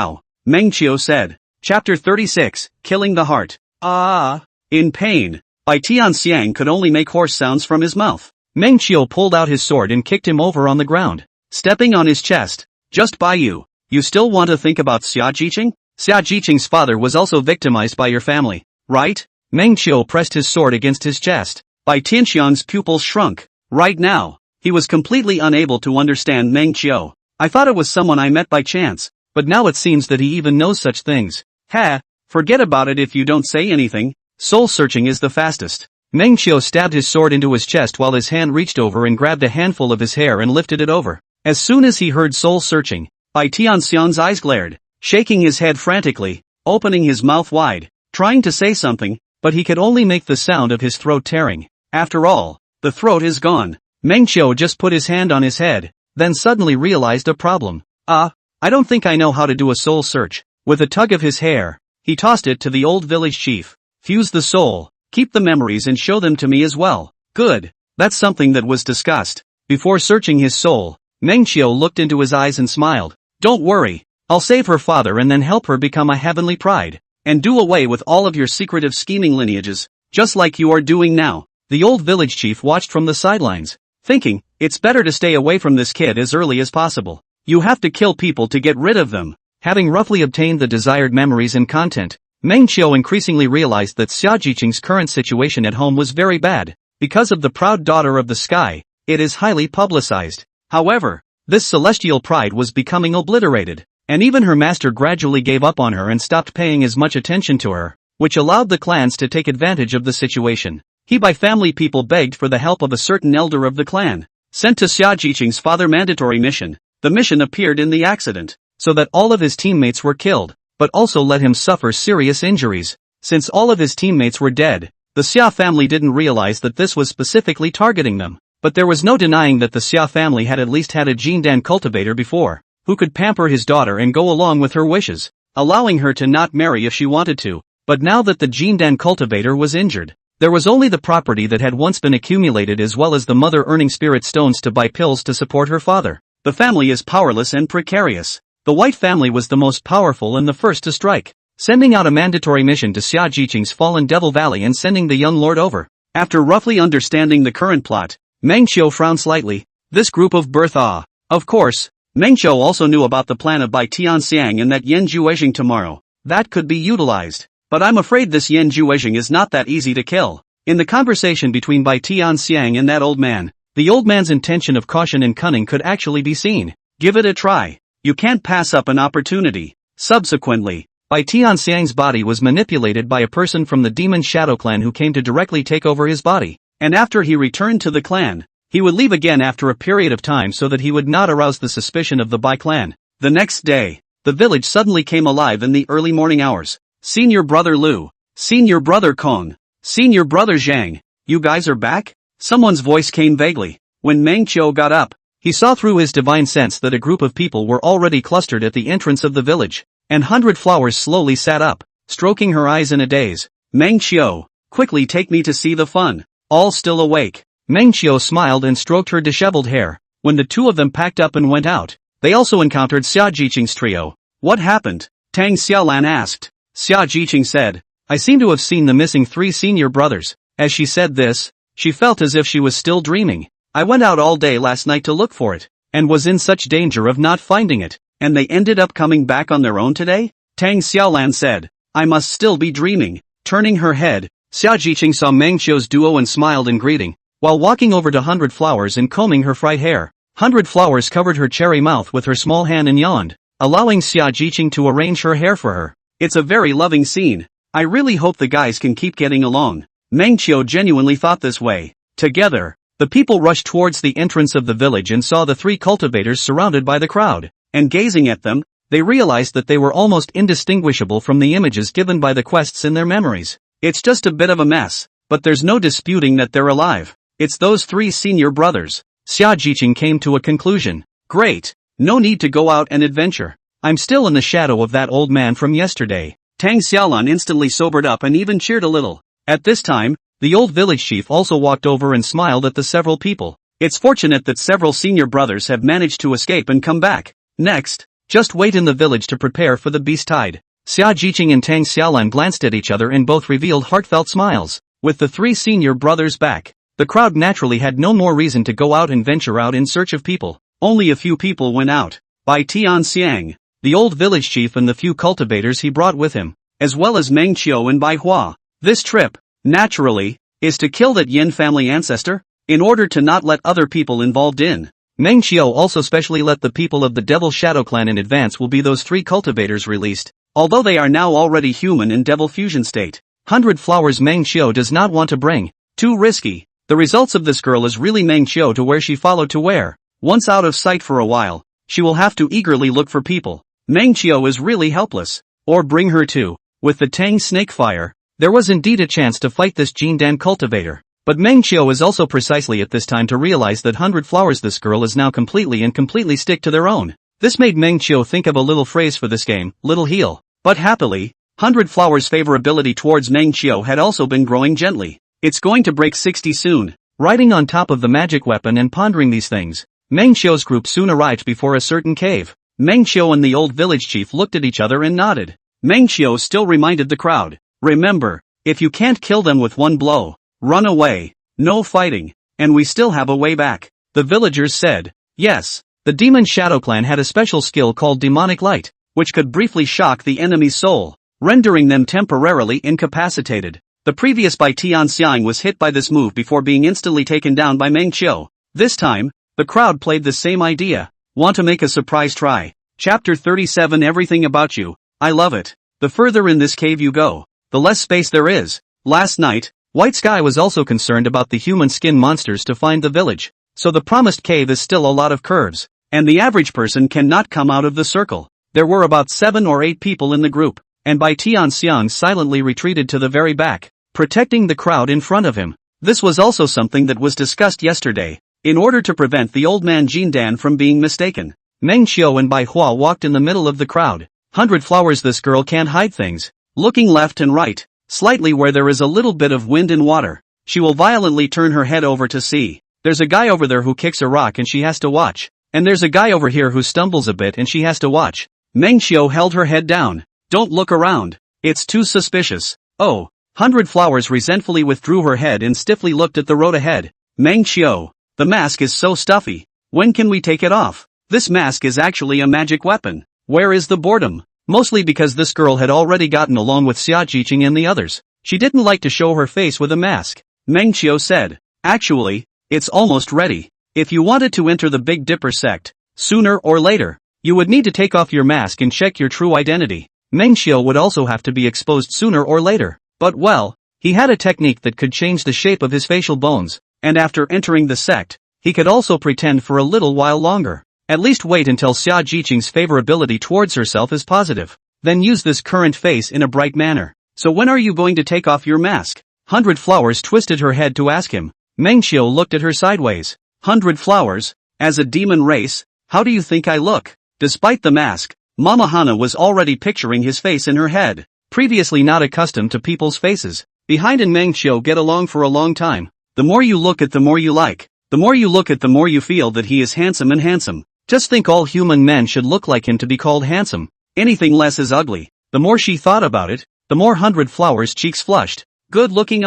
Meng Qiu said. Chapter 36, Killing the Heart. Ah! In pain, Bai Tianxiang could only make hoarse sounds from his mouth. Meng Qiu pulled out his sword and kicked him over on the ground, stepping on his chest. Just by you. You still want to think about Xia Jiqing? Xia Jiqing's father was also victimized by your family, right? Meng Qiu pressed his sword against his chest. Bai Tianxiang's pupils shrunk. Right now, he was completely unable to understand Meng Qiu. I thought it was someone I met by chance, but now it seems that he even knows such things. Ha! Forget about it if you don't say anything. Soul searching is the fastest. Meng Qiu stabbed his sword into his chest while his hand reached over and grabbed a handful of his hair and lifted it over. As soon as he heard soul searching, Bai Tianxiang's eyes glared, shaking his head frantically, opening his mouth wide, trying to say something, but he could only make the sound of his throat tearing. After all, the throat is gone. Meng Qiu just put his hand on his head, then suddenly realized a problem. I don't think I know how to do a soul search. With a tug of his hair, he tossed it to the old village chief. Fuse the soul, keep the memories and show them to me as well. Good. That's something that was discussed. Before searching his soul, Meng Qiu looked into his eyes and smiled. Don't worry, I'll save her father and then help her become a heavenly pride, and do away with all of your secretive scheming lineages, just like you are doing now. The old village chief watched from the sidelines, thinking, it's better to stay away from this kid as early as possible. You have to kill people to get rid of them. Having roughly obtained the desired memories and content, Meng Qiu increasingly realized that Xia Jiqing's current situation at home was very bad. Because of the proud daughter of the sky, it is highly publicized. However, this celestial pride was becoming obliterated, and even her master gradually gave up on her and stopped paying as much attention to her, which allowed the clans to take advantage of the situation. By family people begged for the help of a certain elder of the clan, sent to Xia Jiqing's father mandatory mission. The mission appeared in the accident, so that all of his teammates were killed, but also let him suffer serious injuries. Since all of his teammates were dead, the Xia family didn't realize that this was specifically targeting them. But there was no denying that the Xia family had at least had a Jindan cultivator before, who could pamper his daughter and go along with her wishes, allowing her to not marry if she wanted to. But now that the Jindan cultivator was injured, there was only the property that had once been accumulated as well as the mother earning spirit stones to buy pills to support her father. The family is powerless and precarious. The White family was the most powerful and the first to strike, sending out a mandatory mission to Xia Jiqing's fallen Devil Valley and sending the young lord over. After roughly understanding the current plot, Meng Qiu frowned slightly. This group of birth Of course, Meng Qiu also knew about the plan of Bai Tianxiang and that Yan Juezhing tomorrow. That could be utilized. But I'm afraid this Yan Juezhing is not that easy to kill. In the conversation between Bai Tianxiang and that old man, the old man's intention of caution and cunning could actually be seen. Give it a try. You can't pass up an opportunity. Subsequently, Bai Tianxiang's body was manipulated by a person from the Demon Shadow clan who came to directly take over his body. And after he returned to the clan, he would leave again after a period of time so that he would not arouse the suspicion of the Bai clan. The next day, the village suddenly came alive in the early morning hours. Senior brother Lu, senior brother Kong, senior brother Zhang, you guys are back? Someone's voice came vaguely. When Meng Qiu got up, he saw through his divine sense that a group of people were already clustered at the entrance of the village, and 100 Flowers slowly sat up, stroking her eyes in a daze. Meng Qiu, quickly take me to see the fun. All still awake. Meng Qiu smiled and stroked her disheveled hair. When the two of them packed up and went out, they also encountered Xia Jiqing's trio. What happened? Tang Xiaolan asked. Xia Jiqing said, I seem to have seen the missing 3 senior brothers. As she said this, she felt as if she was still dreaming. I went out all day last night to look for it, and was in such danger of not finding it, and they ended up coming back on their own today? Tang Xiaolan said, I must still be dreaming. Turning her head, Xia Jiqing saw Meng Qiu's duo and smiled in greeting, while walking over to 100 Flowers and combing her fried hair. 100 Flowers covered her cherry mouth with her small hand and yawned, allowing Xia Jiqing to arrange her hair for her. It's a very loving scene. I really hope the guys can keep getting along. Meng Qiu genuinely thought this way. Together, the people rushed towards the entrance of the village and saw the 3 cultivators surrounded by the crowd, and gazing at them, they realized that they were almost indistinguishable from the images given by the quests in their memories. It's just a bit of a mess, but there's no disputing that they're alive. It's those 3 senior brothers. Xia Jiqing came to a conclusion. Great. No need to go out and adventure. I'm still in the shadow of that old man from yesterday. Tang Xiaolan instantly sobered up and even cheered a little. At this time, the old village chief also walked over and smiled at the several people. It's fortunate that several senior brothers have managed to escape and come back. Next, just wait in the village to prepare for the beast tide. Xia Jiqing and Tang Xiaolan glanced at each other and both revealed heartfelt smiles. With the 3 senior brothers back, the crowd naturally had no more reason to go out and venture out in search of people. Only a few people went out. Bai Tianxiang, the old village chief and the few cultivators he brought with him, as well as Meng Qiu and Bai Hua. This trip, naturally, is to kill that Yin family ancestor, in order to not let other people involved in. Meng Qiu also specially let the people of the Devil Shadow clan in advance will be those 3 cultivators released, although they are now already human in Devil Fusion state. 100 Flowers Meng Qiu does not want to bring. Too risky. The results of this girl is really Meng Qiu to where she followed to where. Once out of sight for a while, she will have to eagerly look for people. Meng Qiu is really helpless. Or bring her to. With the Tang snake fire, there was indeed a chance to fight this Jindan cultivator. But Meng Qiu is also precisely at this time to realize that 100 flowers this girl is now completely stick to their own. This made Meng Qiu think of a little phrase for this game, little heal. But happily, 100 flowers' favorability towards Meng Qiu had also been growing gently. It's going to break 60 soon. Riding on top of the magic weapon and pondering these things, Meng Qiu's group soon arrived before a certain cave. Meng Qiu and the old village chief looked at each other and nodded. Meng Qiu still reminded the crowd, remember, if you can't kill them with one blow, run away, no fighting, and we still have a way back. The villagers said, yes, the demon Shadow Clan had a special skill called demonic light, which could briefly shock the enemy's soul, rendering them temporarily incapacitated. The previous Bai Tianxiang was hit by this move before being instantly taken down by Meng Qiu. This time, the crowd played the same idea. Want to make a surprise try? Chapter 37 Everything about you. I love it. The further in this cave you go, the less space there is. Last night, White Sky was also concerned about the human skin monsters to find the village. So the promised cave is still a lot of curves, and the average person cannot come out of the circle. There were about 7 or 8 people in the group, and Bai Tianxiang silently retreated to the very back, protecting the crowd in front of him. This was also something that was discussed yesterday. In order to prevent the old man Jindan from being mistaken, Meng Qiu and Bai Hua walked in the middle of the crowd. 100 flowers this girl can't hide things. Looking left and right, slightly where there is a little bit of wind and water, she will violently turn her head over to see. There's a guy over there who kicks a rock and she has to watch. And there's a guy over here who stumbles a bit and she has to watch. Meng Qiu held her head down. Don't look around. It's too suspicious. Oh. 100 flowers resentfully withdrew her head and stiffly looked at the road ahead. Meng Qiu, the mask is so stuffy. When can we take it off? This mask is actually a magic weapon. Where is the boredom? Mostly because this girl had already gotten along with Xia Jiqing and the others. She didn't like to show her face with a mask. Meng Qiu said, actually, it's almost ready. If you wanted to enter the Big Dipper sect, sooner or later, you would need to take off your mask and check your true identity. Meng Qiu would also have to be exposed sooner or later. But well, he had a technique that could change the shape of his facial bones, and after entering the sect, he could also pretend for a little while longer. At least wait until Xia Jiqing's favorability towards herself is positive. Then use this current face in a bright manner. So when are you going to take off your mask? 100 flowers twisted her head to ask him. Meng Qiu looked at her sideways. 100 flowers? As a demon race, how do you think I look? Despite the mask, Mama Hana was already picturing his face in her head. Previously not accustomed to people's faces, Behind and Meng Qiu get along for a long time. The more you look at the more you like. The more you look at the more you feel that he is handsome and handsome. Just think all human men should look like him to be called handsome. Anything less is ugly. The more she thought about it, the more 100 flowers cheeks flushed. Good looking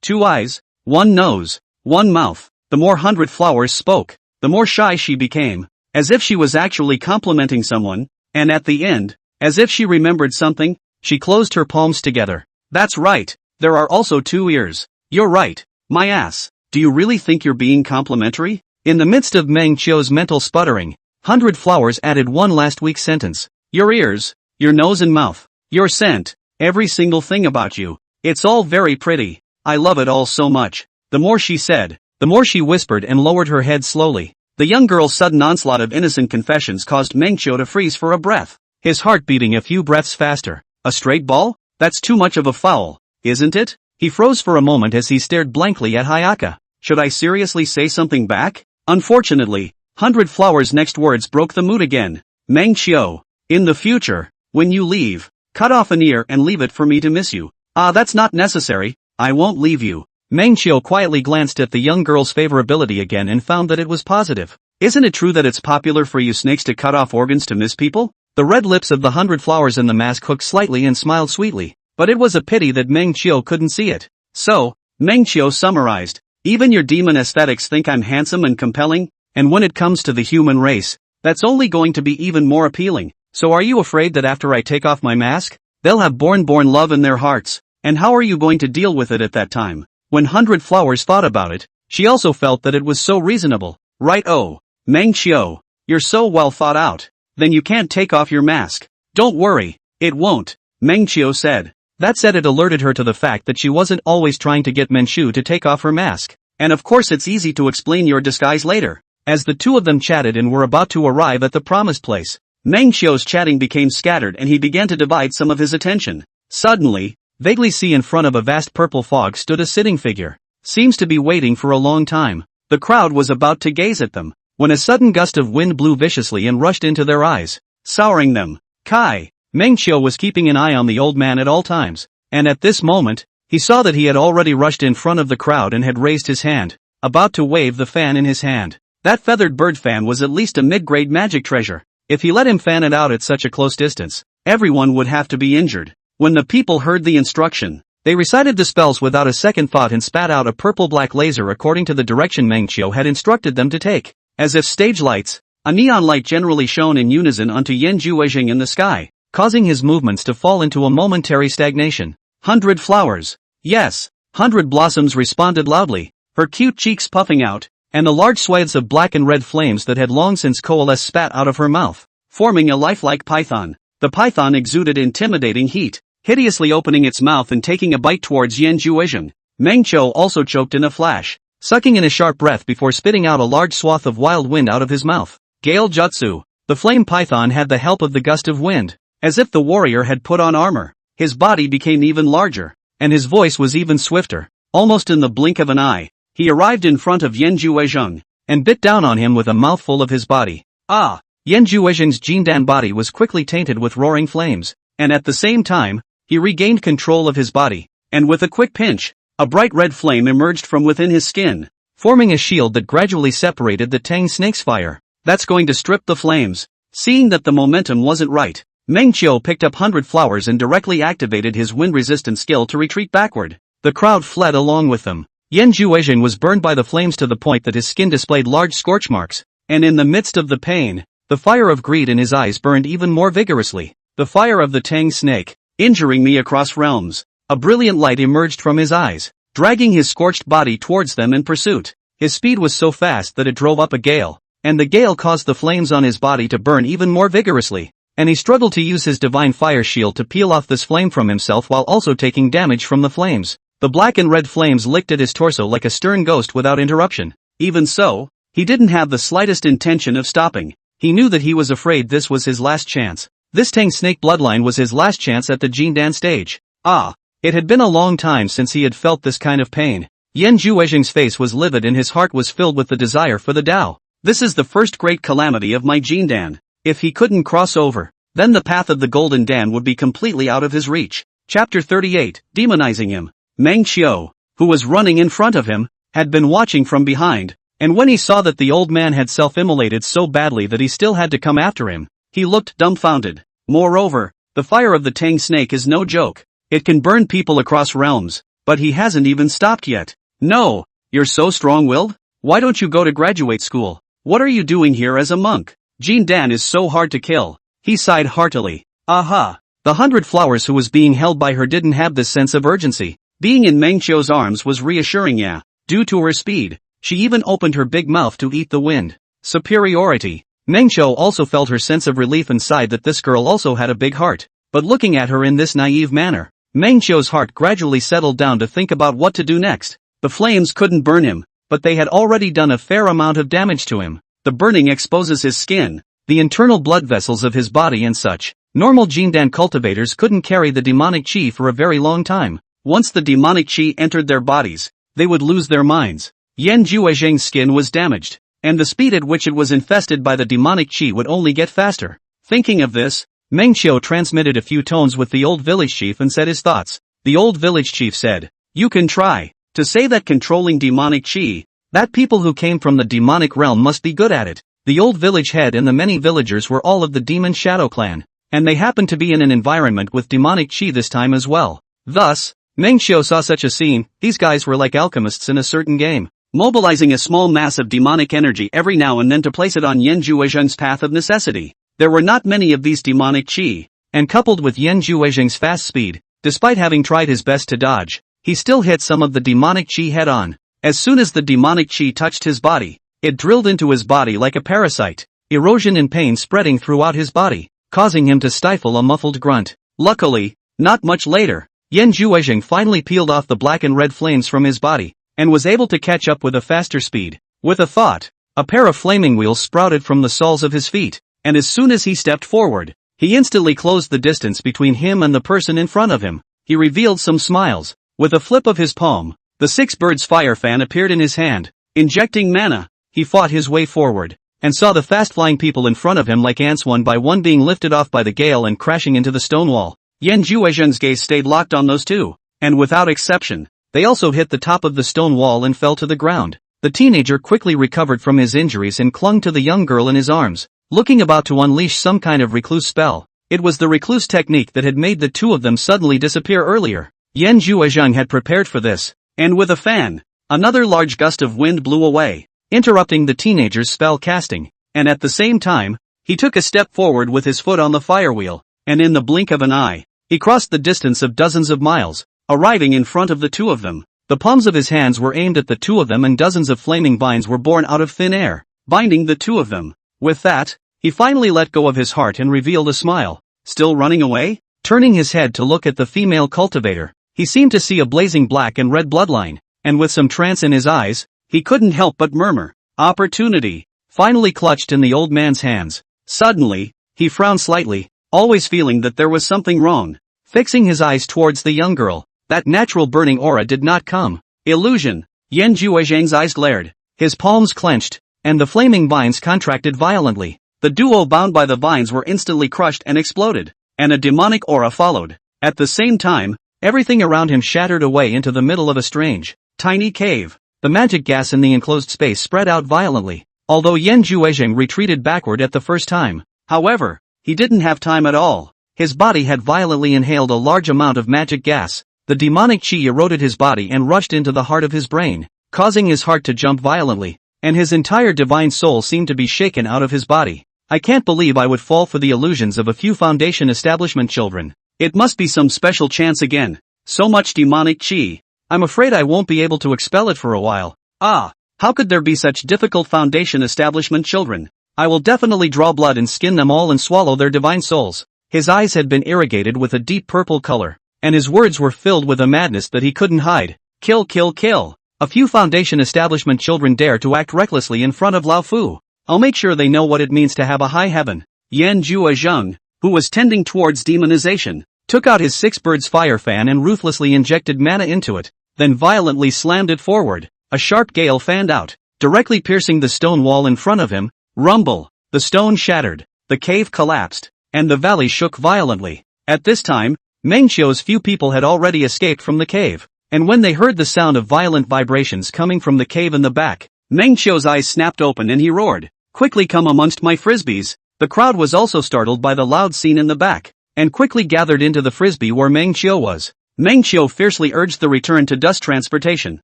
2 eyes, 1 nose, 1 mouth. The more 100 flowers spoke, the more shy she became. As if she was actually complimenting someone, and at the end, as if she remembered something, she closed her palms together. That's right, there are also 2 ears. You're right, my ass. Do you really think you're being complimentary? In the midst of Meng Qiu's mental sputtering, 100 flowers added one last weak sentence. Your ears, your nose and mouth, your scent, every single thing about you. It's all very pretty. I love it all so much. The more she said, the more she whispered and lowered her head slowly. The young girl's sudden onslaught of innocent confessions caused Meng Qiu to freeze for a breath, his heart beating a few breaths faster. A straight ball? That's too much of a foul, isn't it? He froze for a moment as he stared blankly at Hayaka. Should I seriously say something back? Unfortunately, 100 Flowers' next words broke the mood again. Meng Qiu, in the future, when you leave, cut off an ear and leave it for me to miss you. That's not necessary, I won't leave you. Meng Qiu quietly glanced at the young girl's favorability again and found that it was positive. Isn't it true that it's popular for you snakes to cut off organs to miss people? The red lips of the 100 Flowers in the mask hooked slightly and smiled sweetly, but it was a pity that Meng Qiu couldn't see it. So, Meng Qiu summarized, even your demon aesthetics think I'm handsome and compelling, and when it comes to the human race, that's only going to be even more appealing. So are you afraid that after I take off my mask, they'll have born love in their hearts? And how are you going to deal with it at that time? When 100 Flowers thought about it, she also felt that it was so reasonable. Right? Oh, Meng Qiu, you're so well thought out. Then you can't take off your mask. Don't worry, it won't, Meng Qiu said. That said, it alerted her to the fact that she wasn't always trying to get Meng Qiu to take off her mask. And of course it's easy to explain your disguise later. As the two of them chatted and were about to arrive at the promised place, Meng Xiu's chatting became scattered and he began to divide some of his attention. Suddenly, vaguely see in front of a vast purple fog stood a sitting figure. Seems to be waiting for a long time. The crowd was about to gaze at them, when a sudden gust of wind blew viciously and rushed into their eyes, souring them. Kai! Meng Xiu was keeping an eye on the old man at all times, and at this moment, he saw that he had already rushed in front of the crowd and had raised his hand, about to wave the fan in his hand. That feathered bird fan was at least a mid-grade magic treasure. If he let him fan it out at such a close distance, everyone would have to be injured. When the people heard the instruction, they recited the spells without a second thought and spat out a purple-black laser according to the direction Meng Xiu had instructed them to take. As if stage lights, a neon light generally shone in unison onto Yan Juezheng in the sky, causing his movements to fall into a momentary stagnation. 100 flowers. Yes, 100 blossoms responded loudly, her cute cheeks puffing out, and the large swathes of black and red flames that had long since coalesced spat out of her mouth, forming a lifelike python. The python exuded intimidating heat, hideously opening its mouth and taking a bite towards Yan Juezheng. Meng Qiu also choked in a flash, sucking in a sharp breath before spitting out a large swath of wild wind out of his mouth. Gale Jutsu. The flame python had the help of the gust of wind, as if the warrior had put on armor. His body became even larger, and his voice was even swifter. Almost in the blink of an eye, he arrived in front of Yan Juezheng, and bit down on him with a mouthful of his body. Ah! Yan Juezheng's Jindan body was quickly tainted with roaring flames, and at the same time, he regained control of his body, and with a quick pinch, a bright red flame emerged from within his skin, forming a shield that gradually separated the Tang snake's fire. That's going to strip the flames. Seeing that the momentum wasn't right, Meng Qiu picked up 100 flowers and directly activated his wind-resistant skill to retreat backward. The crowd fled along with them. Yan Juezheng was burned by the flames to the point that his skin displayed large scorch marks, and in the midst of the pain, the fire of greed in his eyes burned even more vigorously. The fire of the Tang snake, injuring me across realms. A brilliant light emerged from his eyes, dragging his scorched body towards them in pursuit. His speed was so fast that it drove up a gale, and the gale caused the flames on his body to burn even more vigorously, and he struggled to use his divine fire shield to peel off this flame from himself while also taking damage from the flames. The black and red flames licked at his torso like a stern ghost without interruption. Even so, he didn't have the slightest intention of stopping. He knew that he was afraid this was his last chance. This Tang snake bloodline was his last chance at the Jindan stage. Ah! It had been a long time since he had felt this kind of pain. Yan Juezheng's face was livid and his heart was filled with the desire for the Tao. This is the first great calamity of my Jindan. If he couldn't cross over, then the path of the Golden Dan would be completely out of his reach. Chapter 38, Demonizing him. Meng Qiu, who was running in front of him, had been watching from behind, and when he saw that the old man had self-immolated so badly that he still had to come after him, he looked dumbfounded. Moreover, the fire of the Tang snake is no joke. It can burn people across realms, but he hasn't even stopped yet. No, you're so strong-willed? Why don't you go to graduate school? What are you doing here as a monk? Jindan is so hard to kill. He sighed heartily. Aha! The 100 flowers who was being held by her didn't have this sense of urgency. Being in Meng Qiu's arms was reassuring. Yeah, due to her speed, she even opened her big mouth to eat the wind. Superiority. Meng Qiu also felt her sense of relief and sighed that this girl also had a big heart. But looking at her in this naive manner, Meng Qiu's heart gradually settled down to think about what to do next. The flames couldn't burn him, but they had already done a fair amount of damage to him. The burning exposes his skin, the internal blood vessels of his body and such. Normal Jindan cultivators couldn't carry the demonic chi for a very long time. Once the demonic chi entered their bodies, they would lose their minds. Yan Juezheng's skin was damaged, and the speed at which it was infested by the demonic chi would only get faster. Thinking of this, Meng Qiu transmitted a few tones with the old village chief and said his thoughts. The old village chief said, "You can try to say that controlling demonic chi, that people who came from the demonic realm must be good at it." The old village head and the many villagers were all of the demon shadow clan, and they happened to be in an environment with demonic chi this time as well. Thus, Meng Qiu saw such a scene. These guys were like alchemists in a certain game, mobilizing a small mass of demonic energy every now and then to place it on Yan Juezheng's path of necessity. There were not many of these demonic chi, and coupled with Yan Juezheng's fast speed, despite having tried his best to dodge, he still hit some of the demonic chi head-on. As soon as the demonic chi touched his body, it drilled into his body like a parasite, erosion and pain spreading throughout his body, causing him to stifle a muffled grunt. Luckily, not much later, Yan Juezheng finally peeled off the black and red flames from his body, and was able to catch up with a faster speed. With a thought, a pair of flaming wheels sprouted from the soles of his feet, and as soon as he stepped forward, he instantly closed the distance between him and the person in front of him. He revealed some smiles. With a flip of his palm, the six birds fire fan appeared in his hand. Injecting mana, he fought his way forward, and saw the fast-flying people in front of him like ants one by one being lifted off by the gale and crashing into the stone wall. Yan Juezheng's gaze stayed locked on those two, and without exception, they also hit the top of the stone wall and fell to the ground. The teenager quickly recovered from his injuries and clung to the young girl in his arms, looking about to unleash some kind of recluse spell. It was the recluse technique that had made the two of them suddenly disappear earlier. Yan Juezheng had prepared for this, and with a fan, another large gust of wind blew away, interrupting the teenager's spell casting, and at the same time, he took a step forward with his foot on the fire wheel, and in the blink of an eye, he crossed the distance of dozens of miles, arriving in front of the two of them. The palms of his hands were aimed at the two of them and dozens of flaming vines were born out of thin air, binding the two of them. With that, he finally let go of his heart and revealed a smile. Still running away? Turning his head to look at the female cultivator, he seemed to see a blazing black and red bloodline, and with some trance in his eyes, he couldn't help but murmur, "Opportunity," finally clutched in the old man's hands. Suddenly, he frowned slightly, always feeling that there was something wrong. Fixing his eyes towards the young girl, that natural burning aura did not come. Illusion. Yan Juezheng's eyes glared, his palms clenched, and the flaming vines contracted violently. The duo bound by the vines were instantly crushed and exploded, and a demonic aura followed. At the same time, everything around him shattered away into the middle of a strange, tiny cave. The magic gas in the enclosed space spread out violently, although Yan Juezheng retreated backward at the first time. However, he didn't have time at all. His body had violently inhaled a large amount of magic gas. The demonic chi eroded his body and rushed into the heart of his brain, causing his heart to jump violently, and his entire divine soul seemed to be shaken out of his body. I can't believe I would fall for the illusions of a few foundation establishment children. It must be some special chance again. So much demonic chi. I'm afraid I won't be able to expel it for a while. Ah, how could there be such difficult foundation establishment children? I will definitely draw blood and skin them all and swallow their divine souls. His eyes had been irrigated with a deep purple color, and his words were filled with a madness that he couldn't hide. Kill, kill, kill. A few foundation establishment children dare to act recklessly in front of Lao Fu. I'll make sure they know what it means to have a high heaven. Yan Juezheng, who was tending towards demonization, took out his six birds fire fan and ruthlessly injected mana into it, then violently slammed it forward. A sharp gale fanned out, directly piercing the stone wall in front of him. Rumble! The stone shattered, the cave collapsed, and the valley shook violently. At this time, Mengqiu's few people had already escaped from the cave, and when they heard the sound of violent vibrations coming from the cave in the back, Mengqiu's eyes snapped open and he roared, "Quickly come amongst my frisbees." The crowd was also startled by the loud scene in the back, and quickly gathered into the frisbee where Mengqiu was. Mengqiu fiercely urged the return to dust transportation.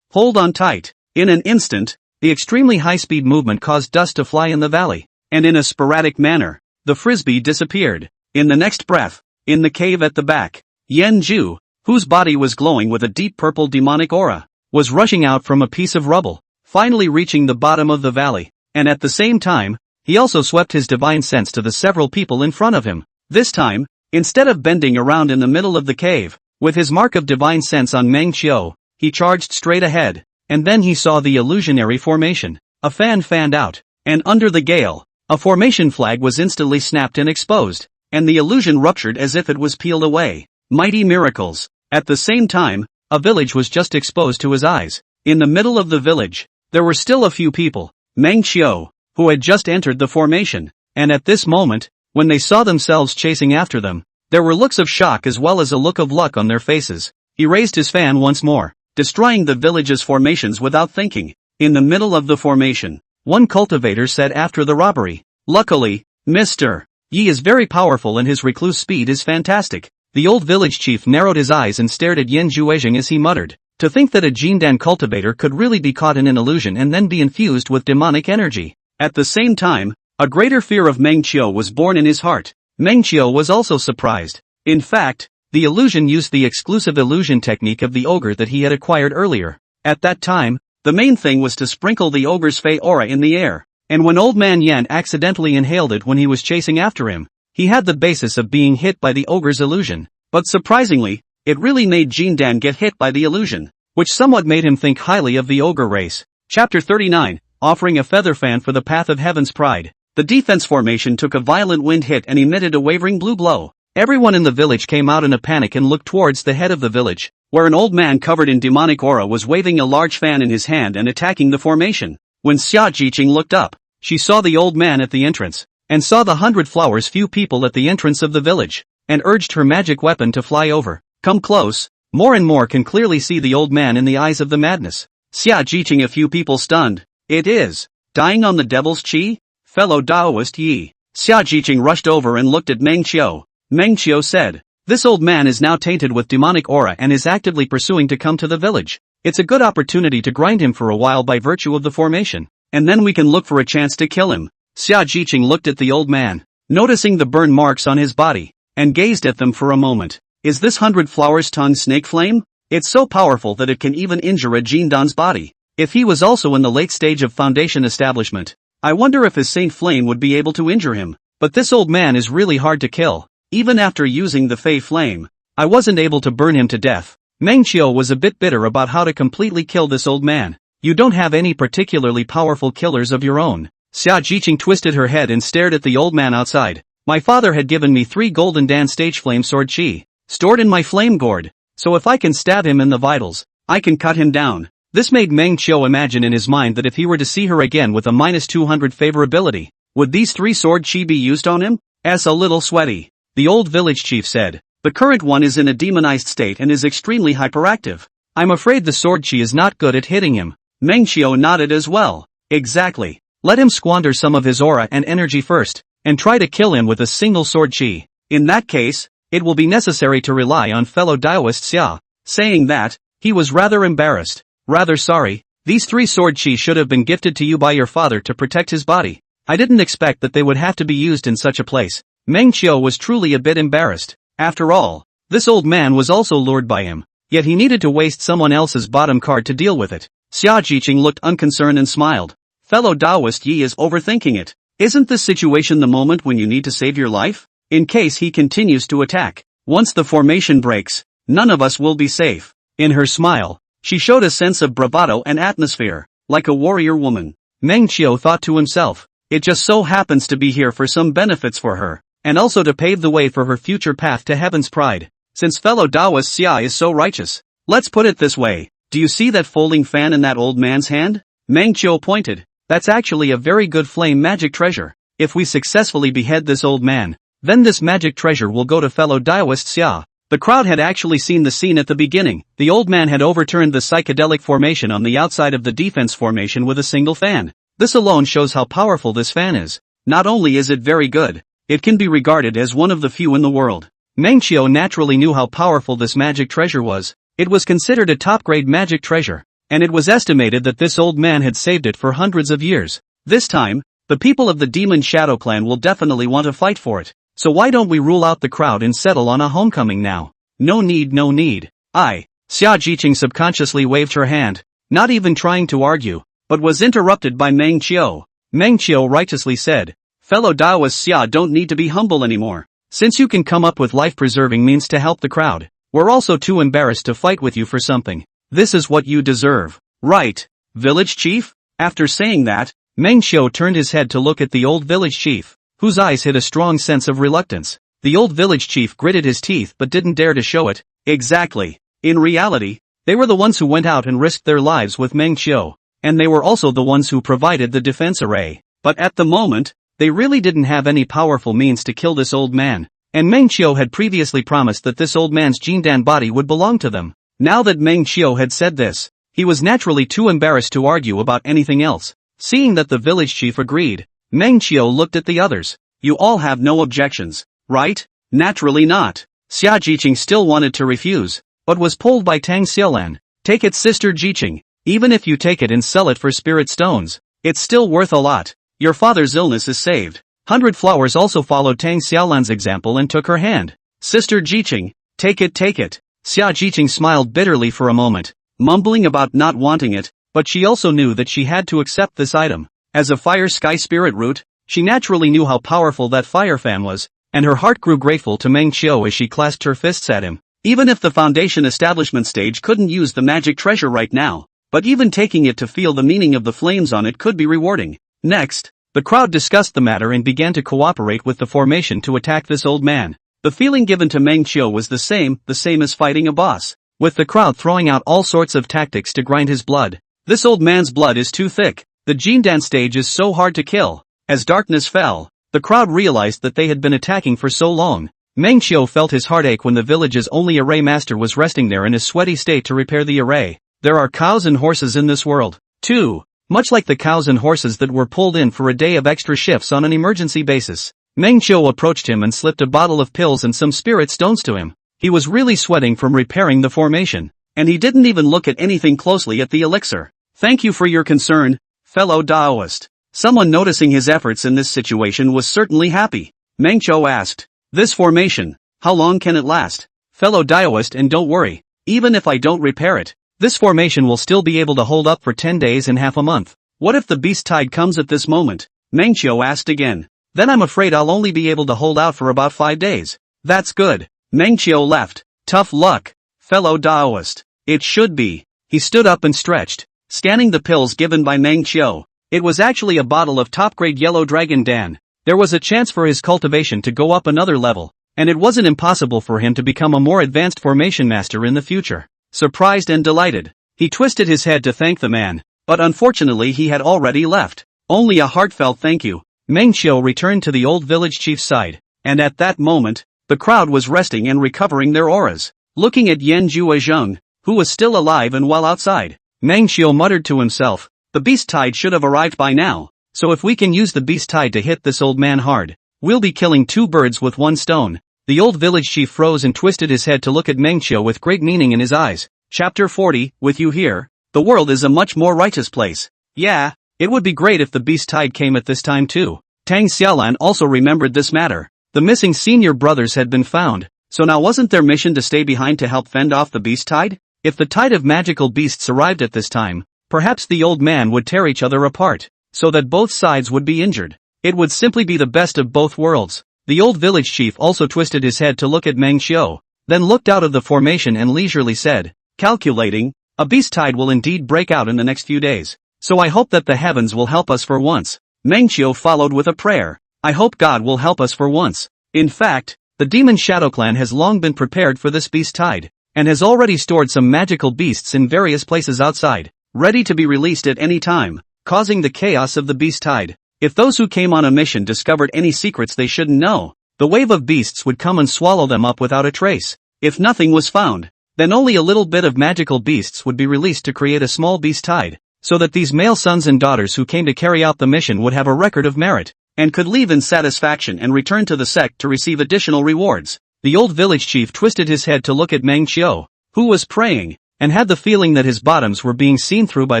Hold on tight. In an instant, the extremely high-speed movement caused dust to fly in the valley, and in a sporadic manner, the frisbee disappeared. In the next breath, in the cave at the back, Yan Ju, whose body was glowing with a deep purple demonic aura, was rushing out from a piece of rubble, finally reaching the bottom of the valley, and at the same time, he also swept his divine sense to the several people in front of him. This time, instead of bending around in the middle of the cave, with his mark of divine sense on Mengqiu, he charged straight ahead, and then he saw the illusionary formation. A fan fanned out, and under the gale, a formation flag was instantly snapped and exposed, and the illusion ruptured as if it was peeled away. Mighty miracles! At the same time, a village was just exposed to his eyes. In the middle of the village, there were still a few people. Mengqiu, who had just entered the formation, and at this moment, when they saw themselves chasing after them, there were looks of shock as well as a look of luck on their faces. He raised his fan once more, destroying the village's formations without thinking. In the middle of the formation, one cultivator said after the robbery, "Luckily, Mr. Yi is very powerful and his recluse speed is fantastic." The old village chief narrowed his eyes and stared at Yan Juezheng as he muttered, "To think that a Jindan cultivator could really be caught in an illusion and then be infused with demonic energy." At the same time, a greater fear of Mengqiu was born in his heart. Mengqiu was also surprised. In fact, the illusion used the exclusive illusion technique of the ogre that he had acquired earlier. At that time, the main thing was to sprinkle the ogre's fey aura in the air, and when old man Yan accidentally inhaled it when he was chasing after him, he had the basis of being hit by the ogre's illusion. But surprisingly, it really made Jindan get hit by the illusion, which somewhat made him think highly of the ogre race. Chapter 39, offering a feather fan for the path of heaven's pride. The defense formation took a violent wind hit and emitted a wavering blue glow. Everyone in the village came out in a panic and looked towards the head of the village, where an old man covered in demonic aura was waving a large fan in his hand and attacking the formation. When Xia Jiqing looked up, she saw the old man at the entrance, and saw the 100 flowers few people at the entrance of the village, and urged her magic weapon to fly over. Come close. More and more can clearly see the old man in the eyes of the madness. Xia Jiqing, a few people stunned. It is dying on the devil's chi? Fellow Daoist Yi. Xia Jiqing rushed over and looked at Meng Qiu. Meng Qiu said, this old man is now tainted with demonic aura and is actively pursuing to come to the village. It's a good opportunity to grind him for a while by virtue of the formation, and then we can look for a chance to kill him. Xia Jiqing looked at the old man, noticing the burn marks on his body, and gazed at them for a moment. Is this 100 flowers tongue snake flame? It's so powerful that it can even injure a Jindan's body. If he was also in the late stage of foundation establishment, I wonder if his Saint Flame would be able to injure him. But this old man is really hard to kill. Even after using the Fey Flame, I wasn't able to burn him to death. Meng Qiu was a bit bitter about how to completely kill this old man. You don't have any particularly powerful killers of your own. Xia Jiqing twisted her head and stared at the old man outside. My father had given me 3 golden Dan stage flame sword chi, stored in my flame gourd, so if I can stab him in the vitals, I can cut him down. This made Meng Qiu imagine in his mind that if he were to see her again with a -200 favorability, would these 3 sword chi be used on him? As a little sweaty, the old village chief said, the current one is in a demonized state and is extremely hyperactive. I'm afraid the sword chi is not good at hitting him. Meng Qiu nodded as well. Exactly. Let him squander some of his aura and energy first, and try to kill him with a single sword chi. In that case, it will be necessary to rely on fellow Daoist Xia. Saying that, he was rather embarrassed. Rather sorry, these 3 sword chi should have been gifted to you by your father to protect his body. I didn't expect that they would have to be used in such a place. Meng Qiu was truly a bit embarrassed. After all, this old man was also lured by him, yet he needed to waste someone else's bottom card to deal with it. Xia Jiqing looked unconcerned and smiled. Fellow Daoist Yi is overthinking it. Isn't this situation the moment when you need to save your life? In case he continues to attack, once the formation breaks, none of us will be safe. In her smile, she showed a sense of bravado and atmosphere, like a warrior woman. Meng Qiu thought to himself, it just so happens to be here for some benefits for her, and also to pave the way for her future path to heaven's pride. Since fellow Daoist Xia is so righteous, let's put it this way, do you see that folding fan in that old man's hand? Meng Qiu pointed, that's actually a very good flame magic treasure. If we successfully behead this old man, then this magic treasure will go to fellow Daoist Xia. The crowd had actually seen the scene at the beginning. The old man had overturned the psychedelic formation on the outside of the defense formation with a single fan. This alone shows how powerful this fan is. Not only is it very good, it can be regarded as one of the few in the world. Meng Qiu naturally knew how powerful this magic treasure was. It was considered a top-grade magic treasure, and it was estimated that this old man had saved it for hundreds of years. This time, the people of the Demon Shadow Clan will definitely want to fight for it. So why don't we rule out the crowd and settle on a homecoming now? No need, no need. Xia Jiqing subconsciously waved her hand, not even trying to argue, but was interrupted by Meng Qiu. Meng Qiu righteously said, fellow Daoist Xia don't need to be humble anymore. Since you can come up with life-preserving means to help the crowd, we're also too embarrassed to fight with you for something. This is what you deserve. Right, village chief? After saying that, Meng Qiu turned his head to look at the old village chief, whose eyes hid a strong sense of reluctance. The old village chief gritted his teeth but didn't dare to show it. Exactly. In reality, they were the ones who went out and risked their lives with Meng Qiu, and they were also the ones who provided the defense array. But at the moment, they really didn't have any powerful means to kill this old man, and Meng Qiu had previously promised that this old man's Jindan body would belong to them. Now that Meng Qiu had said this, he was naturally too embarrassed to argue about anything else. Seeing that the village chief agreed, Meng Qiu looked at the others. You all have no objections, right? Naturally not. Xia Jiqing still wanted to refuse, but was pulled by Tang Xiaolan. Take it, sister Jiqing. Even if you take it and sell it for spirit stones, it's still worth a lot. Your father's illness is saved. 100 Flowers also followed Tang Xiaolan's example and took her hand. Sister Jiqing, take it, take it. Xia Jiqing smiled bitterly for a moment, mumbling about not wanting it, but she also knew that she had to accept this item. As a fire sky spirit root, she naturally knew how powerful that fire fan was, and her heart grew grateful to Meng Qiu as she clasped her fists at him. Even if the foundation establishment stage couldn't use the magic treasure right now, but even taking it to feel the meaning of the flames on it could be rewarding. Next, the crowd discussed the matter and began to cooperate with the formation to attack this old man. The feeling given to Meng Qiu was the same as fighting a boss, with the crowd throwing out all sorts of tactics to grind his blood. This old man's blood is too thick. The Jindan stage is so hard to kill. As darkness fell, the crowd realized that they had been attacking for so long. Meng Qiu felt his heart ache when the village's only array master was resting there in a sweaty state to repair the array. There are cows and horses in this world, too. Much like the cows and horses that were pulled in for a day of extra shifts on an emergency basis. Meng Qiu approached him and slipped a bottle of pills and some spirit stones to him. He was really sweating from repairing the formation, and he didn't even look at anything closely at the elixir. Thank you for your concern, fellow Daoist. Someone noticing his efforts in this situation was certainly happy. Meng Qiu asked, "This formation, how long can it last?" "Fellow Daoist, and don't worry, even if I don't repair it, this formation will still be able to hold up for 10 days and half a month." "What if the beast tide comes at this moment?" Meng Qiu asked again. "Then I'm afraid I'll only be able to hold out for about 5 days. "That's good." Meng Qiu left. "Tough luck, fellow Daoist." "It should be." He stood up and stretched, scanning the pills given by Meng Qiu. It was actually a bottle of top-grade yellow dragon dan. There was a chance for his cultivation to go up another level, and it wasn't impossible for him to become a more advanced formation master in the future. Surprised and delighted, he twisted his head to thank the man, but unfortunately he had already left. Only a heartfelt thank you. Meng Qiu returned to the old village chief's side, and at that moment, the crowd was resting and recovering their auras. Looking at Yan Zhuozheng, who was still alive and well outside, Meng Qiu muttered to himself, "The beast tide should have arrived by now, so if we can use the beast tide to hit this old man hard, we'll be killing 2 birds with 1 stone." The old village chief froze and twisted his head to look at Meng Qiu with great meaning in his eyes. Chapter 40, with you here, the world is a much more righteous place. Yeah, it would be great if the beast tide came at this time too. Tang Xiaolan also remembered this matter. The missing senior brothers had been found, so now wasn't their mission to stay behind to help fend off the beast tide? If the tide of magical beasts arrived at this time, perhaps the old man would tear each other apart, so that both sides would be injured. It would simply be the best of both worlds. The old village chief also twisted his head to look at Meng Qiu, then looked out of the formation and leisurely said, "Calculating, a beast tide will indeed break out in the next few days, so I hope that the heavens will help us for once." Meng Qiu followed with a prayer, "I hope God will help us for once." In fact, the Demon Shadow Clan has long been prepared for this beast tide, and has already stored some magical beasts in various places outside, ready to be released at any time, causing the chaos of the beast tide. If those who came on a mission discovered any secrets they shouldn't know, the wave of beasts would come and swallow them up without a trace. If nothing was found, then only a little bit of magical beasts would be released to create a small beast tide, so that these male sons and daughters who came to carry out the mission would have a record of merit, and could leave in satisfaction and return to the sect to receive additional rewards. The old village chief twisted his head to look at Meng Qiu, who was praying, and had the feeling that his bottoms were being seen through by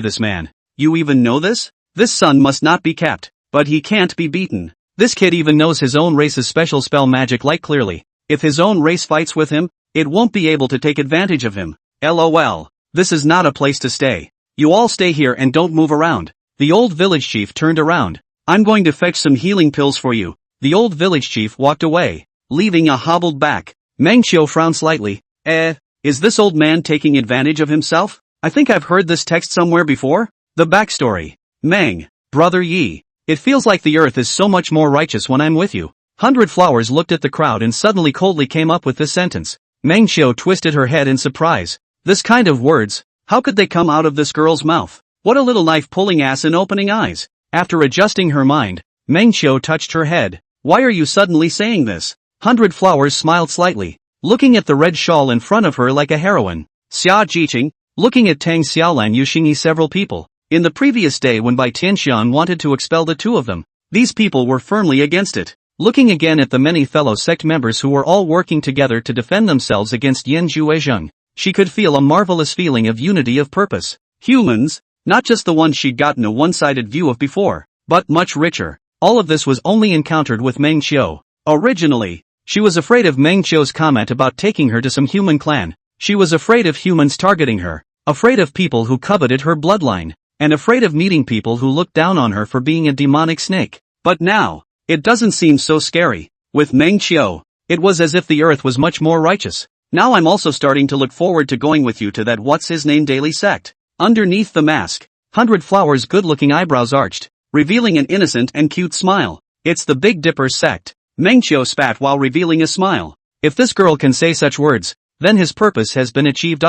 this man. "You even know this? This son must not be kept, but he can't be beaten. This kid even knows his own race's special spell magic light clearly. If his own race fights with him, it won't be able to take advantage of him. LOL, this is not a place to stay. You all stay here and don't move around." The old village chief turned around. "I'm going to fetch some healing pills for you." The old village chief walked away, leaving a hobbled back. Meng Qiu frowned slightly. Is this old man taking advantage of himself? I think I've heard this text somewhere before. The backstory. Meng, brother Yi. It feels like the earth is so much more righteous when I'm with you. 100 Flowers looked at the crowd and suddenly coldly came up with this sentence. Meng Qiu twisted her head in surprise. This kind of words, how could they come out of this girl's mouth? What a little knife-pulling ass and opening eyes. After adjusting her mind, Meng Qiu touched her head. Why are you suddenly saying this? 100 Flowers smiled slightly, looking at the red shawl in front of her like a heroine. Xia Jiqing, looking at Tang Xiaolan Yuxingyi. Several people, in the previous day when Bai Tianxian wanted to expel the 2 of them, these people were firmly against it. Looking again at the many fellow sect members who were all working together to defend themselves against Yan Zhuozheng, she could feel a marvelous feeling of unity of purpose. Humans, not just the ones she'd gotten a one-sided view of before, but much richer. All of this was only encountered with Meng Qiu. Originally, she was afraid of Meng Qiu's comment about taking her to some human clan. She was afraid of humans targeting her, afraid of people who coveted her bloodline, and afraid of meeting people who looked down on her for being a demonic snake. But now, it doesn't seem so scary. With Meng Qiu, it was as if the earth was much more righteous. Now I'm also starting to look forward to going with you to that what's-his-name daily sect. Underneath the mask, 100 Flowers' good-looking eyebrows arched, revealing an innocent and cute smile. It's the Big Dipper sect. Mengqiu spat while revealing a smile. If this girl can say such words, then his purpose has been achieved.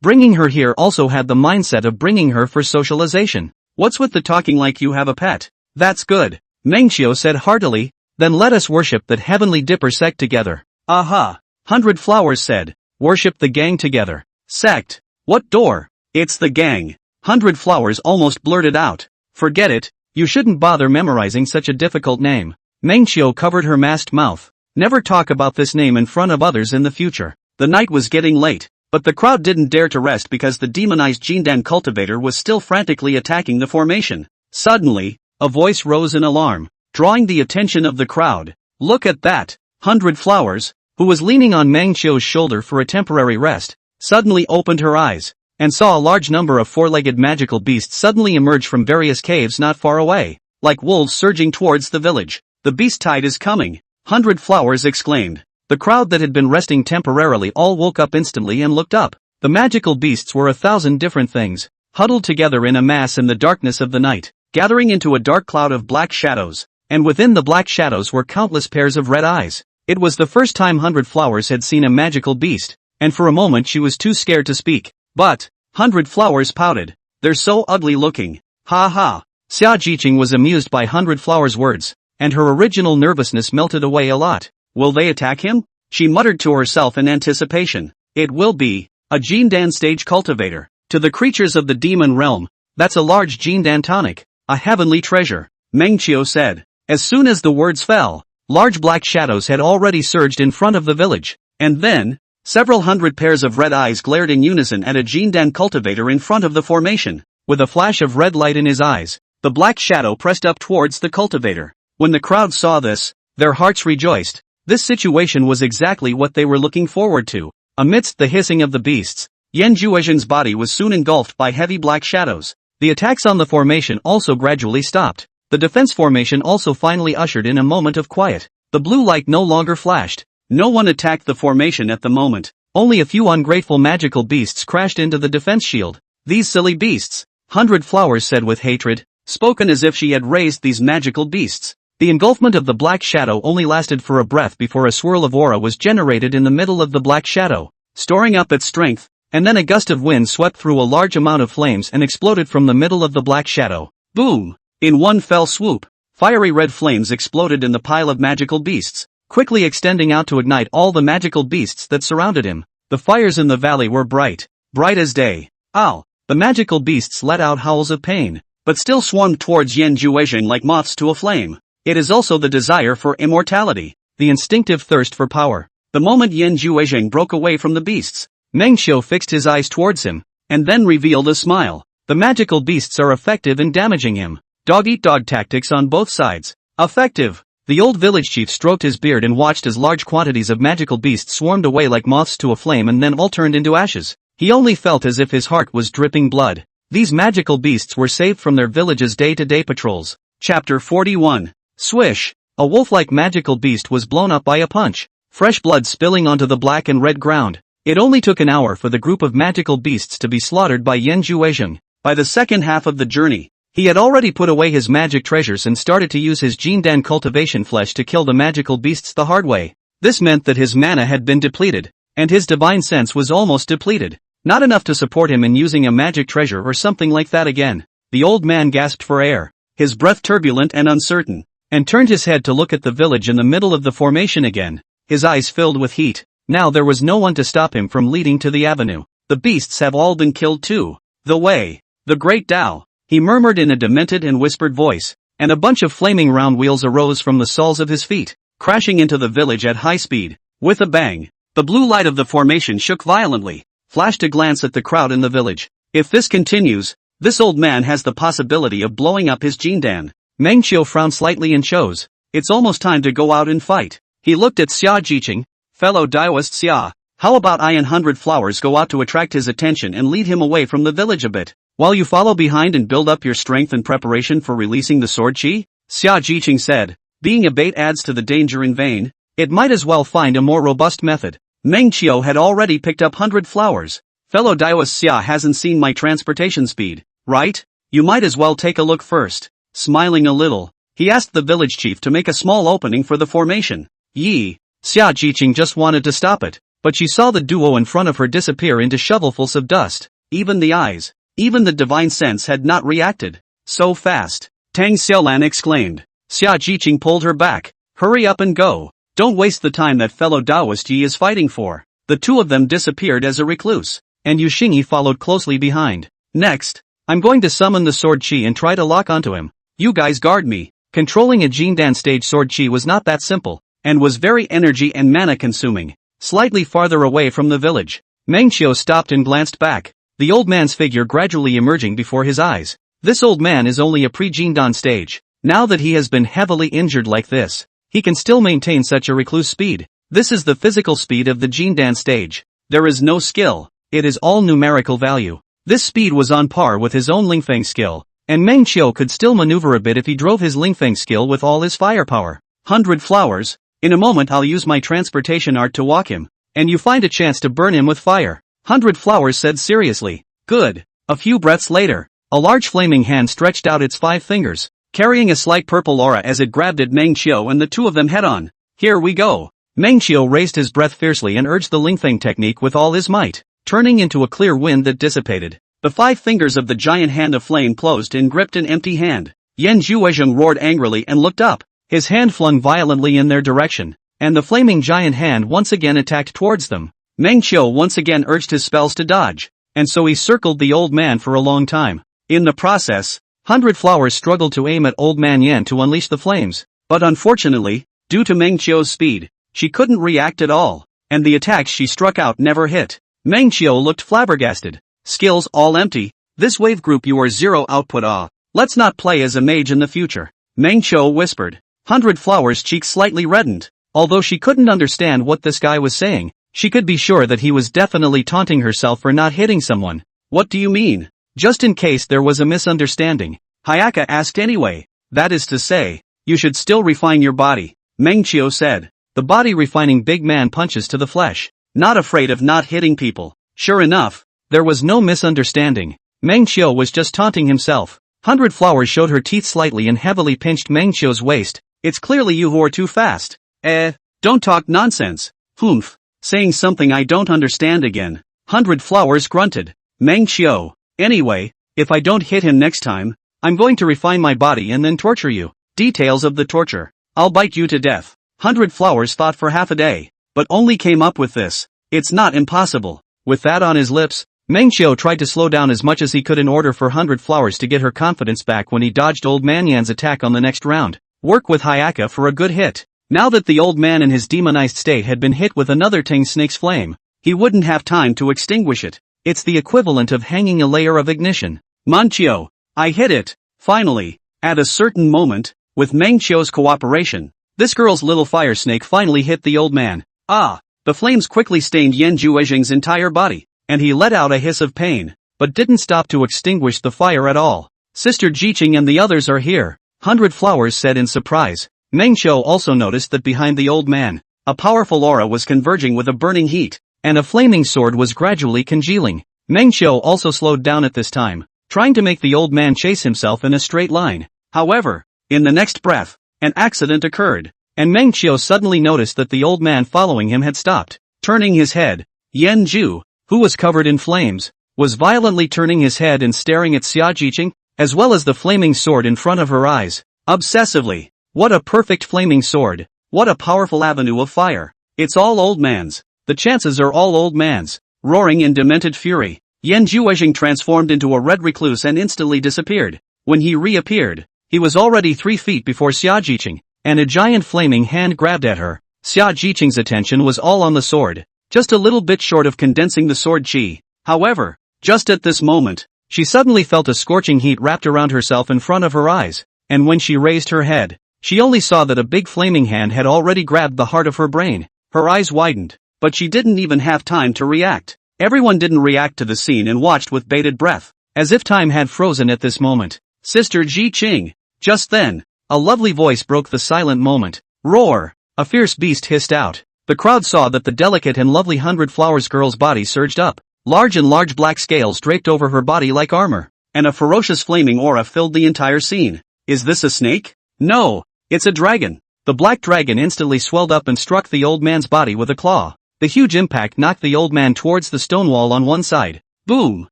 Bringing her here also had the mindset of bringing her for socialization. What's with the talking like you have a pet? That's good, Mengqiu said heartily. Then let us worship that heavenly Dipper sect together. Aha! 100 Flowers said. Worship the gang together. Sect? What door? It's the gang. 100 Flowers almost blurted out. Forget it, you shouldn't bother memorizing such a difficult name. Mengqiu covered her masked mouth. Never talk about this name in front of others in the future. The night was getting late, but the crowd didn't dare to rest because the demonized Jindan cultivator was still frantically attacking the formation. Suddenly, a voice rose in alarm, drawing the attention of the crowd. Look at that! 100 Flowers, who was leaning on Mengqiu's shoulder for a temporary rest, suddenly opened her eyes, and saw a large number of four-legged magical beasts suddenly emerge from various caves not far away, like wolves surging towards the village. The beast tide is coming, 100 Flowers exclaimed. The crowd that had been resting temporarily all woke up instantly and looked up. The magical beasts were 1,000 different things, huddled together in a mass in the darkness of the night, gathering into a dark cloud of black shadows, and within the black shadows were countless pairs of red eyes. It was the first time 100 Flowers had seen a magical beast, and for a moment she was too scared to speak. But, 100 Flowers pouted. They're so ugly looking. Ha ha. Xia Jiqing was amused by 100 Flowers' words, and her original nervousness melted away a lot. Will they attack him? She muttered to herself in anticipation. It will be a Jindan stage cultivator. To the creatures of the demon realm, that's a large Jindan tonic, a heavenly treasure, Mengqiu said. As soon as the words fell, large black shadows had already surged in front of the village, and then, several hundred pairs of red eyes glared in unison at a Jindan cultivator in front of the formation. With a flash of red light in his eyes, the black shadow pressed up towards the cultivator. When the crowd saw this, their hearts rejoiced. This situation was exactly what they were looking forward to. Amidst the hissing of the beasts, Yan Juezhen's body was soon engulfed by heavy black shadows. The attacks on the formation also gradually stopped. The defense formation also finally ushered in a moment of quiet. The blue light no longer flashed. No one attacked the formation at the moment. Only a few ungrateful magical beasts crashed into the defense shield. These silly beasts, 100 Flowers said with hatred, spoken as if she had raised these magical beasts. The engulfment of the black shadow only lasted for a breath before a swirl of aura was generated in the middle of the black shadow, storing up its strength, and then a gust of wind swept through a large amount of flames and exploded from the middle of the black shadow. Boom! In one fell swoop, fiery red flames exploded in the pile of magical beasts, quickly extending out to ignite all the magical beasts that surrounded him. The fires in the valley were bright as day. Ow! The magical beasts let out howls of pain, but still swarmed towards Yan Juezhen like moths to a flame. It is also the desire for immortality, the instinctive thirst for power. The moment Yan Juezhen broke away from the beasts, Mengqiu fixed his eyes towards him, and then revealed a smile. The magical beasts are effective in damaging him. Dog-eat-dog tactics on both sides. Effective. The old village chief stroked his beard and watched as large quantities of magical beasts swarmed away like moths to a flame and then all turned into ashes. He only felt as if his heart was dripping blood. These magical beasts were saved from their village's day-to-day patrols. Chapter 41. Swish! A wolf-like magical beast was blown up by a punch, fresh blood spilling onto the black and red ground. It only took an hour for the group of magical beasts to be slaughtered by Yan Juezhen. By the second half of the journey, he had already put away his magic treasures and started to use his Jindan cultivation flesh to kill the magical beasts the hard way. This meant that his mana had been depleted, and his divine sense was almost depleted. Not enough to support him in using a magic treasure or something like that again. The old man gasped for air, his breath turbulent and uncertain, and turned his head to look at the village in the middle of the formation again. His eyes filled with heat. Now there was no one to stop him from leading to the avenue. The beasts have all been killed too. The way. The great Tao. He murmured in a demented and whispered voice, and a bunch of flaming round wheels arose from the soles of his feet, crashing into the village at high speed. With a bang, the blue light of the formation shook violently, flashed a glance at the crowd in the village. If this continues, this old man has the possibility of blowing up his Jindan. Mengqiu frowned slightly and chose. It's almost time to go out and fight. He looked at Xia Jiqing. Fellow Daoist Xia, how about I and 100 Flowers go out to attract his attention and lead him away from the village a bit, while you follow behind and build up your strength in preparation for releasing the sword chi? Xia Jiqing said. Being a bait adds to the danger in vain. It might as well find a more robust method. Mengqiu had already picked up 100 Flowers, Fellow Daiwas Xia hasn't seen my transportation speed, right? You might as well take a look first. Smiling a little, he asked the village chief to make a small opening for the formation. Yi, Xia Jiqing just wanted to stop it, but she saw the duo in front of her disappear into shovelfuls of dust. Even the eyes, even the divine sense had not reacted. So fast. Tang Xiaolan exclaimed. Xia Jiqing pulled her back. Hurry up and go. Don't waste the time that fellow Daoist Yi is fighting for. The two of them disappeared as a recluse, and Yu Xingyi followed closely behind. Next, I'm going to summon the sword chi and try to lock onto him. You guys guard me. Controlling a Jindan stage sword chi was not that simple, and was very energy and mana consuming. Slightly farther away from the village, Meng Qiu stopped and glanced back, the old man's figure gradually emerging before his eyes. This old man is only a pre-Jindan stage. Now that he has been heavily injured like this, he can still maintain such a recluse speed. This is the physical speed of the Jindan stage. There is no skill, it is all numerical value. This speed was on par with his own Lingfeng skill, and Meng Qiu could still maneuver a bit if he drove his Lingfeng skill with all his firepower. 100 flowers, in a moment I'll use my transportation art to walk him, and you find a chance to burn him with fire. 100 flowers said seriously. Good. A few breaths later, a large flaming hand stretched out its 5 fingers, carrying a slight purple aura as it grabbed at Meng Qiu and the two of them head on. Here we go. Meng Qiu raised his breath fiercely and urged the Lingfeng technique with all his might, turning into a clear wind that dissipated. The 5 fingers of the giant hand of flame closed and gripped an empty hand. Yan Zhuozheng roared angrily and looked up, his hand flung violently in their direction, and the flaming giant hand once again attacked towards them. Meng Qiu once again urged his spells to dodge, and so he circled the old man for a long time. In the process, 100 flowers struggled to aim at old man Yan to unleash the flames, but unfortunately, due to Meng Qiu's speed, she couldn't react at all, and the attacks she struck out never hit. Meng Qiu looked flabbergasted. Skills all empty. This wave group you are 0 output. Let's not play as a mage in the future. Meng Qiu whispered. 100 flowers' cheeks slightly reddened. Although she couldn't understand what this guy was saying, she could be sure that he was definitely taunting herself for not hitting someone. What do you mean? Just in case there was a misunderstanding, Hayaka asked anyway. That is to say, you should still refine your body, Meng Qiu said. The body refining big man punches to the flesh, not afraid of not hitting people. Sure enough, there was no misunderstanding. Meng Qiu was just taunting himself. 100 flowers showed her teeth slightly and heavily pinched Meng Qiu's waist. It's clearly you who are too fast. Don't talk nonsense. Humph. Saying something I don't understand again. 100 flowers grunted. Meng Qiu. Anyway, if I don't hit him next time, I'm going to refine my body and then torture you. Details of the torture. I'll bite you to death. 100 flowers thought for half a day, but only came up with this. It's not impossible. With that on his lips, Meng Qiu tried to slow down as much as he could in order for 100 flowers to get her confidence back when he dodged old man Yan's attack on the next round. Work with Hayaka for a good hit. Now that the old man in his demonized state had been hit with another Ting Snake's flame, he wouldn't have time to extinguish it. It's the equivalent of hanging a layer of ignition. Manqiu, I hit it. Finally, at a certain moment, with Meng Qiu's cooperation, this girl's little fire snake finally hit the old man. The flames quickly stained Yan Zhuozheng's entire body, and he let out a hiss of pain, but didn't stop to extinguish the fire at all. Sister Jiqing and the others are here, 100 flowers said in surprise. Meng Qiu also noticed that behind the old man, a powerful aura was converging with a burning heat, and a flaming sword was gradually congealing. Meng Qiu also slowed down at this time, trying to make the old man chase himself in a straight line. However, in the next breath, an accident occurred, and Meng Qiu suddenly noticed that the old man following him had stopped. Turning his head, Yan Zhu, who was covered in flames, was violently turning his head and staring at Xia Jiqing, as well as the flaming sword in front of her eyes, obsessively. What a perfect flaming sword! What a powerful avenue of fire! It's all old man's. The chances are all old man's. Roaring in demented fury, Yan Zhuozheng transformed into a red recluse and instantly disappeared. When he reappeared, he was already 3 feet before Xia Jiqing, and a giant flaming hand grabbed at her. Xia Jiqing's attention was all on the sword, just a little bit short of condensing the sword chi. However, just at this moment, she suddenly felt a scorching heat wrapped around herself in front of her eyes, and when she raised her head, she only saw that a big flaming hand had already grabbed the heart of her brain. Her eyes widened, but she didn't even have time to react. Everyone didn't react to the scene and watched with bated breath, as if time had frozen at this moment. Sister Jiqing. Just then, a lovely voice broke the silent moment. Roar! A fierce beast hissed out. The crowd saw that the delicate and lovely 100 flowers girl's body surged up, large black scales draped over her body like armor, and a ferocious flaming aura filled the entire scene. Is this a snake? No, it's a dragon. The black dragon instantly swelled up and struck the old man's body with a claw. The huge impact knocked the old man towards the stone wall on one side. Boom!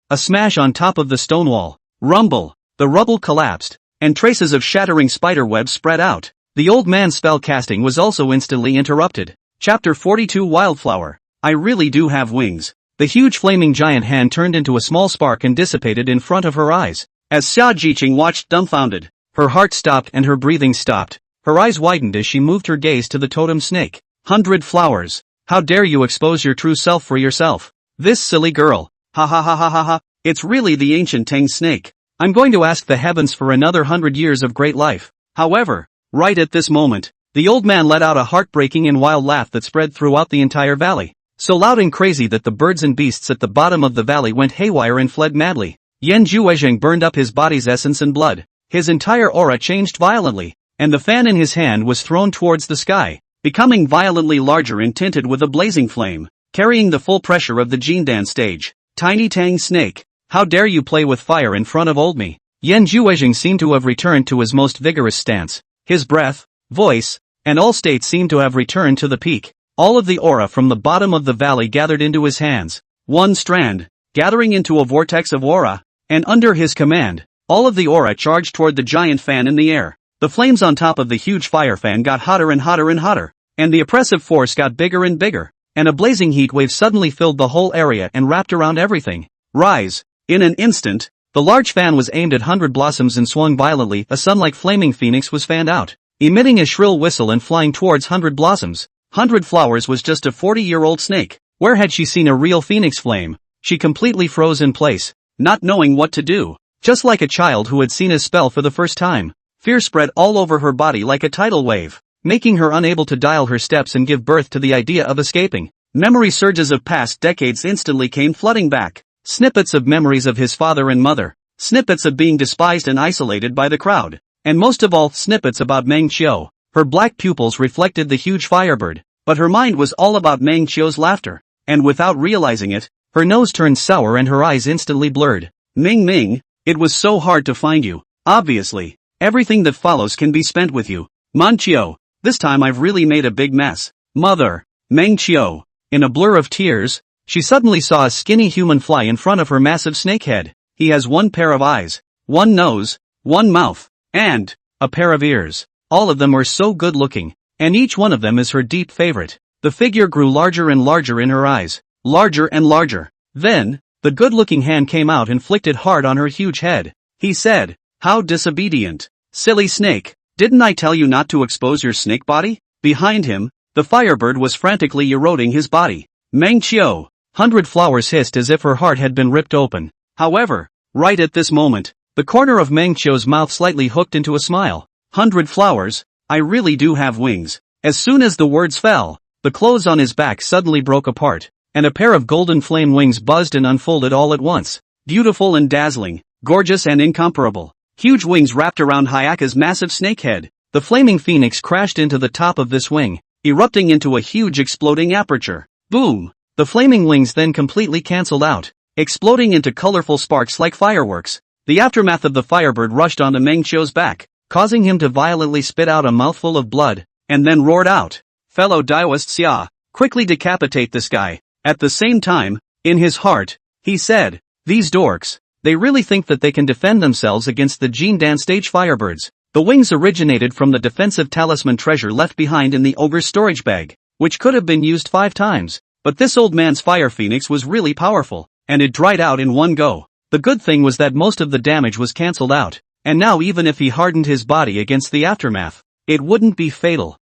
A smash on top of the stone wall. Rumble! The rubble collapsed, and traces of shattering spider webs spread out. The old man's spell casting was also instantly interrupted. Chapter 42 Wildflower. I really do have wings. The huge flaming giant hand turned into a small spark and dissipated in front of her eyes. As Xia Jiqing watched dumbfounded, her heart stopped and her breathing stopped. Her eyes widened as she moved her gaze to the totem snake. 100 flowers. How dare you expose your true self for yourself? This silly girl. Ha ha ha ha ha ha. It's really the ancient Tang snake. I'm going to ask the heavens for another 100 years of great life. However, right at this moment, the old man let out a heartbreaking and wild laugh that spread throughout the entire valley. So loud and crazy that the birds and beasts at the bottom of the valley went haywire and fled madly. Yan Zhuozheng burned up his body's essence and blood. His entire aura changed violently, and the fan in his hand was thrown towards the sky, becoming violently larger and tinted with a blazing flame, carrying the full pressure of the Jindan stage. Tiny Tang snake, how dare you play with fire in front of old me? Yan Zhuozheng seemed to have returned to his most vigorous stance. His breath, voice, and all states seemed to have returned to the peak. All of the aura from the bottom of the valley gathered into his hands. One strand, gathering into a vortex of aura, and under his command, all of the aura charged toward the giant fan in the air. The flames on top of the huge fire fan got hotter and hotter and hotter, and the oppressive force got bigger and bigger, and a blazing heat wave suddenly filled the whole area and wrapped around everything. Rise! In an instant, the large fan was aimed at 100 blossoms and swung violently. A sun-like flaming phoenix was fanned out, emitting a shrill whistle and flying towards 100 blossoms. 100 flowers was just a 40-year-old snake. Where had she seen a real phoenix flame? She completely froze in place, not knowing what to do. Just like a child who had seen a spell for the first time, fear spread all over her body like a tidal wave, making her unable to dial her steps and give birth to the idea of escaping. Memory surges of past decades instantly came flooding back. Snippets of memories of his father and mother, snippets of being despised and isolated by the crowd, and most of all, snippets about Meng Qiu. Her black pupils reflected the huge firebird, but her mind was all about Meng Qiu's laughter, and without realizing it, her nose turned sour and her eyes instantly blurred. Ming, it was so hard to find you. Obviously, everything that follows can be spent with you. Manqiu, this time I've really made a big mess. Mother, Meng Qiu. In a blur of tears, she suddenly saw a skinny human fly in front of her massive snake head. He has one pair of eyes, one nose, one mouth, and a pair of ears. All of them are so good looking, and each one of them is her deep favorite. The figure grew larger and larger in her eyes, larger and larger. Then, the good-looking hand came out and flicked it hard on her huge head. He said, "How disobedient. Silly snake, didn't I tell you not to expose your snake body?" Behind him, the firebird was frantically eroding his body. Meng Qiu, 100 flowers hissed as if her heart had been ripped open. However, right at this moment, the corner of Meng Qiu's mouth slightly hooked into a smile. 100 flowers, I really do have wings. As soon as the words fell, the clothes on his back suddenly broke apart, and a pair of golden flame wings buzzed and unfolded all at once. Beautiful and dazzling, gorgeous and incomparable. Huge wings wrapped around Hayaka's massive snake head. The flaming phoenix crashed into the top of this wing, erupting into a huge exploding aperture. Boom! The flaming wings then completely cancelled out, exploding into colorful sparks like fireworks. The aftermath of the firebird rushed onto Meng Qiu's back, causing him to violently spit out a mouthful of blood, and then roared out, "Fellow Daoist Xia, quickly decapitate this guy." At the same time, in his heart, he said, "These dorks, they really think that they can defend themselves against the Jindan stage firebirds." The wings originated from the defensive talisman treasure left behind in the ogre's storage bag, which could have been used 5 times, but this old man's fire phoenix was really powerful, and it dried out in one go. The good thing was that most of the damage was cancelled out, and now even if he hardened his body against the aftermath, it wouldn't be fatal.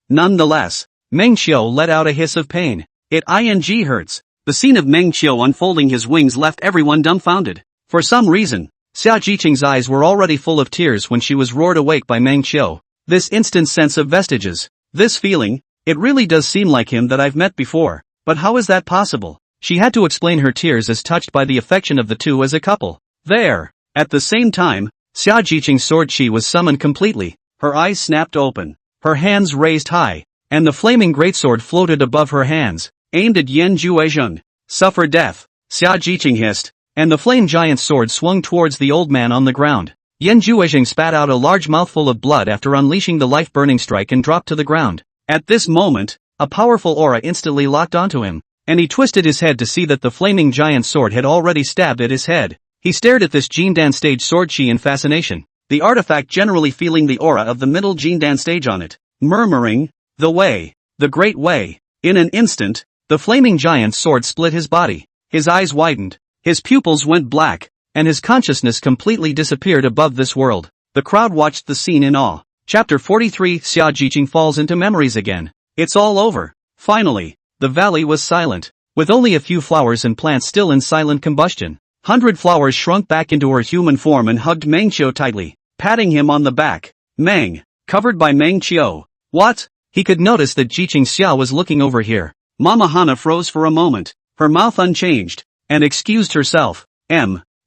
Nonetheless, Meng Qiu let out a hiss of pain. It hurts. The scene of Meng Qiu unfolding his wings left everyone dumbfounded. For some reason, Xia Jiqing's eyes were already full of tears when she was roared awake by Meng Qiu. This instant sense of vestiges, this feeling, it really does seem like him that I've met before, but how is that possible? She had to explain her tears as touched by the affection of the two as a couple. There! At the same time, Xia Jiqing's sword chi was summoned completely, her eyes snapped open, her hands raised high, and the flaming greatsword floated above her hands, aimed at Yan Zhuozheng. Suffer death. Xia Jiqing hissed, and the flame giant's sword swung towards the old man on the ground. Yan Juezheng spat out a large mouthful of blood after unleashing the life-burning strike and dropped to the ground. At this moment, a powerful aura instantly locked onto him, and he twisted his head to see that the flaming giant's sword had already stabbed at his head. He stared at this Jindan stage sword chi in fascination, the artifact generally feeling the aura of the middle Jindan stage on it, murmuring, "The way, the great way." In an instant, the flaming giant's sword split his body, his eyes widened, his pupils went black, and his consciousness completely disappeared above this world. The crowd watched the scene in awe. Chapter 43 Xia Jiqing falls into memories again. It's all over. Finally, the valley was silent, with only a few flowers and plants still in silent combustion. 100 Flowers shrunk back into her human form and hugged Meng Qiu tightly, patting him on the back. Meng, covered by Meng Qiu. What? He could notice that Jiqing Xia was looking over here. Mama Hana froze for a moment, her mouth unchanged, and excused herself.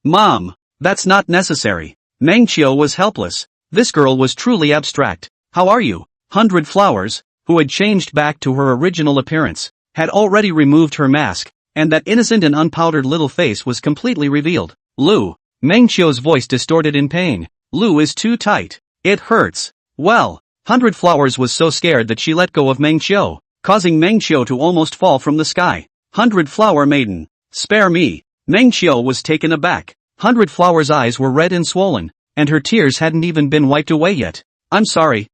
Mom, that's not necessary. Meng Qiu was helpless. This girl was truly abstract. How are you? 100 Flowers, who had changed back to her original appearance, had already removed her mask, and that innocent and unpowdered little face was completely revealed. Lu. Meng Qiu's voice distorted in pain. Lu is too tight. It hurts. Well, 100 Flowers was so scared that she let go of Meng Qiu, causing Meng Qiu to almost fall from the sky. 100 Flower Maiden. Spare me. Meng Qiu was taken aback. 100 Flowers' eyes were red and swollen, and her tears hadn't even been wiped away yet. I'm sorry.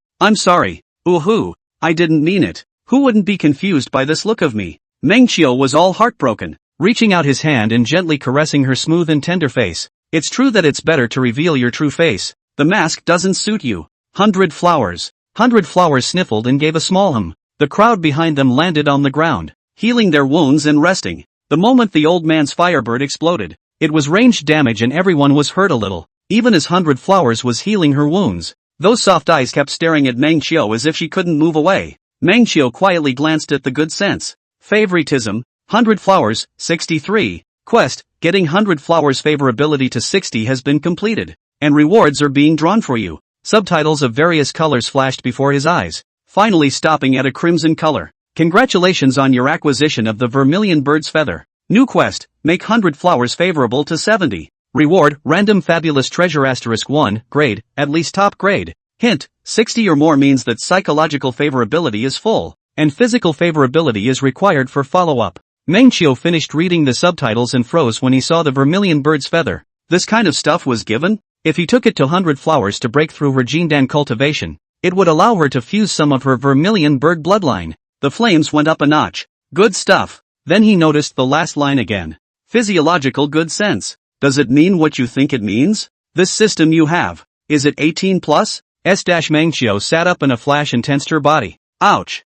Ooh, I didn't mean it. Who wouldn't be confused by this look of me? Meng Qiu was all heartbroken, reaching out his hand and gently caressing her smooth and tender face. It's true that it's better to reveal your true face. The mask doesn't suit you. 100 Flowers. 100 Flowers sniffled and gave a small hum. The crowd behind them landed on the ground, healing their wounds and resting. The moment the old man's firebird exploded, it was ranged damage and everyone was hurt a little, even as 100 Flowers was healing her wounds. Those soft eyes kept staring at Meng Qiu as if she couldn't move away. Meng Qiu quietly glanced at the good sense. Favoritism, 100 Flowers, 63. Quest, getting 100 Flowers favorability to 60 has been completed, and rewards are being drawn for you. Subtitles of various colors flashed before his eyes, finally stopping at a crimson color. Congratulations on your acquisition of the vermilion bird's feather. New quest, make 100 Flowers favorable to 70. Reward, random fabulous treasure *1, grade, at least top grade. Hint, 60 or more means that psychological favorability is full, and physical favorability is required for follow-up. Meng Qiu finished reading the subtitles and froze when he saw the vermilion bird's feather. This kind of stuff was given? If he took it to 100 Flowers to break through her Jindan cultivation, it would allow her to fuse some of her vermilion bird bloodline. The flames went up a notch. Good stuff. Then he noticed the last line again. Physiological good sense. Does it mean what you think it means? This system you have, is it 18 plus? Meng Qiu sat up in a flash and tensed her body. Ouch.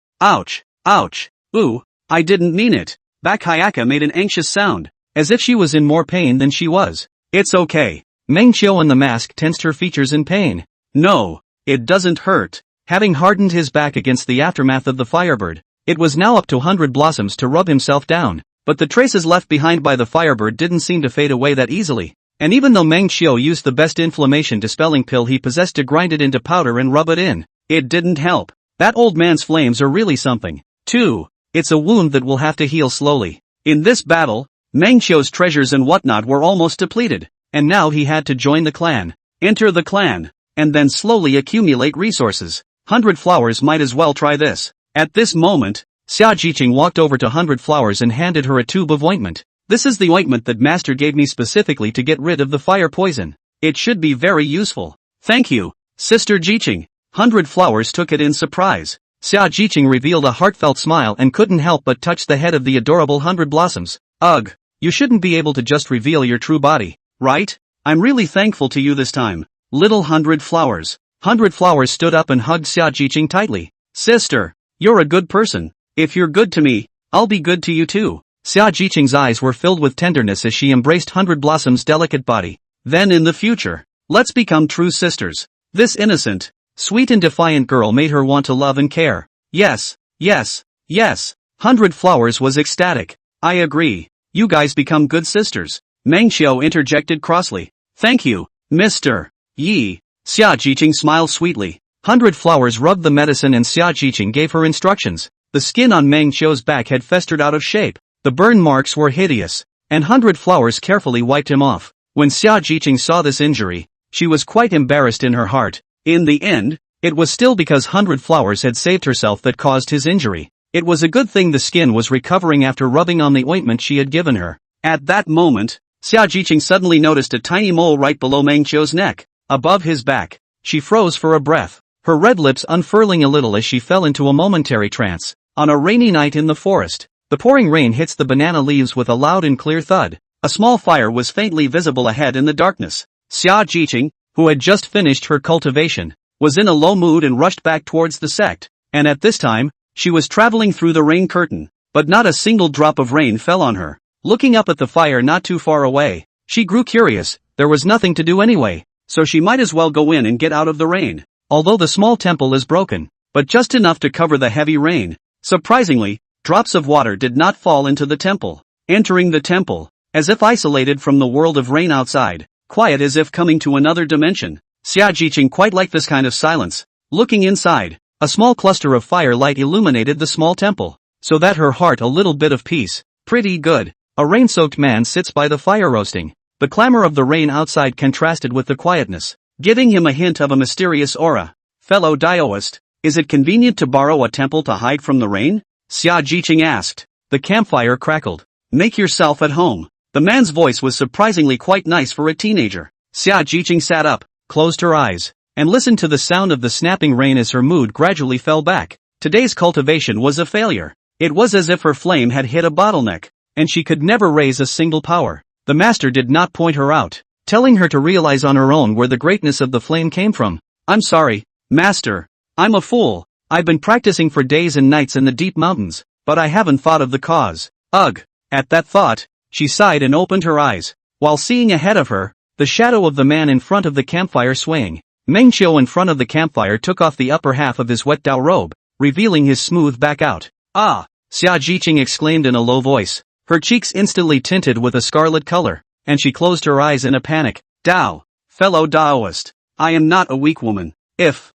Ooh, I didn't mean it. Back Hayaka made an anxious sound, as if she was in more pain than she was. It's okay. Meng Qiu in the mask tensed her features in pain. No, it doesn't hurt. Having hardened his back against the aftermath of the firebird, it was now up to 100 Blossoms to rub himself down. But the traces left behind by the firebird didn't seem to fade away that easily. And even though Meng Qiu used the best inflammation dispelling pill he possessed to grind it into powder and rub it in, it didn't help. That old man's flames are really something. 2. It's a wound that will have to heal slowly. In this battle, Meng Qiu's treasures and whatnot were almost depleted, and now he had to join the clan. Enter the clan, and then slowly accumulate resources. 100 Flowers might as well try this. At this moment, Xia Jiqing walked over to 100 Flowers and handed her a tube of ointment. This is the ointment that Master gave me specifically to get rid of the fire poison. It should be very useful. Thank you, Sister Jiqing. 100 Flowers took it in surprise. Xia Jiqing revealed a heartfelt smile and couldn't help but touch the head of the adorable 100 Blossoms. Ugh, you shouldn't be able to just reveal your true body, right? I'm really thankful to you this time, little 100 Flowers. 100 Flowers stood up and hugged Xia Jiqing tightly. Sister, you're a good person. If you're good to me, I'll be good to you too. Xia Jiqing's eyes were filled with tenderness as she embraced 100 Blossom's delicate body. Then in the future, let's become true sisters. This innocent, sweet and defiant girl made her want to love and care. Yes. 100 Flowers was ecstatic. I agree. You guys become good sisters. Meng Qiu interjected crossly. Thank you, Mr. Yi. Xia Jiqing smiled sweetly. 100 Flowers rubbed the medicine and Xia Jiqing gave her instructions. The skin on Meng Qiu's back had festered out of shape. The burn marks were hideous, and 100 flowers carefully wiped him off. When Xia Jiqing saw this injury, she was quite embarrassed in her heart. In the end, it was still because 100 flowers had saved herself that caused his injury. It was a good thing the skin was recovering after rubbing on the ointment she had given her. At that moment, Xia Jiqing suddenly noticed a tiny mole right below Mengqiu's neck, above his back. She froze for a breath, her red lips unfurling a little as she fell into a momentary trance. On a rainy night in the forest, the pouring rain hits the banana leaves with a loud and clear thud. A small fire was faintly visible ahead in the darkness. Xia Jiqing, who had just finished her cultivation, was in a low mood and rushed back towards the sect, and at this time, she was traveling through the rain curtain, but not a single drop of rain fell on her. Looking up at the fire not too far away, she grew curious. There was nothing to do anyway, so she might as well go in and get out of the rain. Although the small temple is broken, but just enough to cover the heavy rain. Surprisingly, drops of water did not fall into the temple. Entering the temple, as if isolated from the world of rain outside, quiet as if coming to another dimension. Xia Jiqing quite liked this kind of silence. Looking inside, a small cluster of firelight illuminated the small temple, so that her heart a little bit of peace. Pretty good. A rain-soaked man sits by the fire roasting. The clamor of the rain outside contrasted with the quietness, giving him a hint of a mysterious aura. Fellow Daoist, is it convenient to borrow a temple to hide from the rain? Xia Jiqing asked. The campfire crackled. Make yourself at home. The man's voice was surprisingly quite nice for a teenager. Xia Jiqing sat up, closed her eyes, and listened to the sound of the snapping rain as her mood gradually fell back. Today's cultivation was a failure. It was as if her flame had hit a bottleneck, and she could never raise a single power. The master did not point her out, telling her to realize on her own where the greatness of the flame came from. I'm sorry, master. I'm a fool. I've been practicing for days and nights in the deep mountains, but I haven't thought of the cause. Ugh. At that thought, she sighed and opened her eyes, while seeing ahead of her, the shadow of the man in front of the campfire swaying. Mengqiu in front of the campfire took off the upper half of his wet Dao robe, revealing his smooth back out. Ah! Xia Jiqing exclaimed in a low voice. Her cheeks instantly tinted with a scarlet color, and she closed her eyes in a panic. Dao, fellow Daoist, I am not a weak woman. If,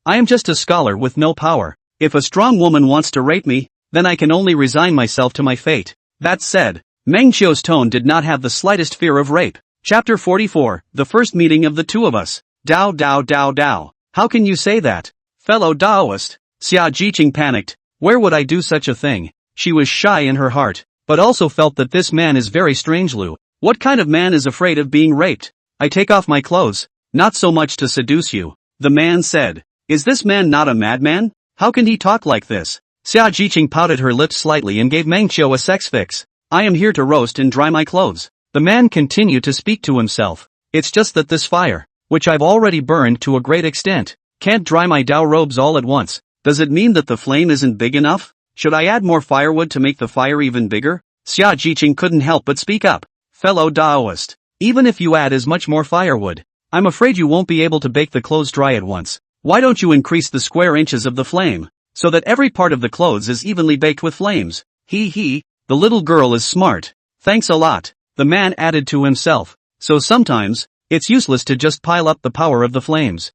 I am just a scholar with no power. If a strong woman wants to rape me, then I can only resign myself to my fate. That said, Mengqiu's tone did not have the slightest fear of rape. Chapter 44, The First Meeting of the Two of Us. Dao. How can you say that? Fellow Daoist. Xia Jiqing panicked. Where would I do such a thing? She was shy in her heart, but also felt that this man is very strange. Lu. What kind of man is afraid of being raped? I take off my clothes, not so much to seduce you, the man said. Is this man not a madman? How can he talk like this? Xia Jiqing pouted her lips slightly and gave Mengqiu a sex fix. I am here to roast and dry my clothes. The man continued to speak to himself. It's just that this fire, which I've already burned to a great extent, can't dry my Dao robes all at once. Does it mean that the flame isn't big enough? Should I add more firewood to make the fire even bigger? Xia Jiqing couldn't help but speak up. Fellow Daoist, even if you add as much more firewood, I'm afraid you won't be able to bake the clothes dry at once. Why don't you increase the square inches of the flame, so that every part of the clothes is evenly baked with flames? The little girl is smart. Thanks a lot, the man added to himself. So sometimes, it's useless to just pile up the power of the flames.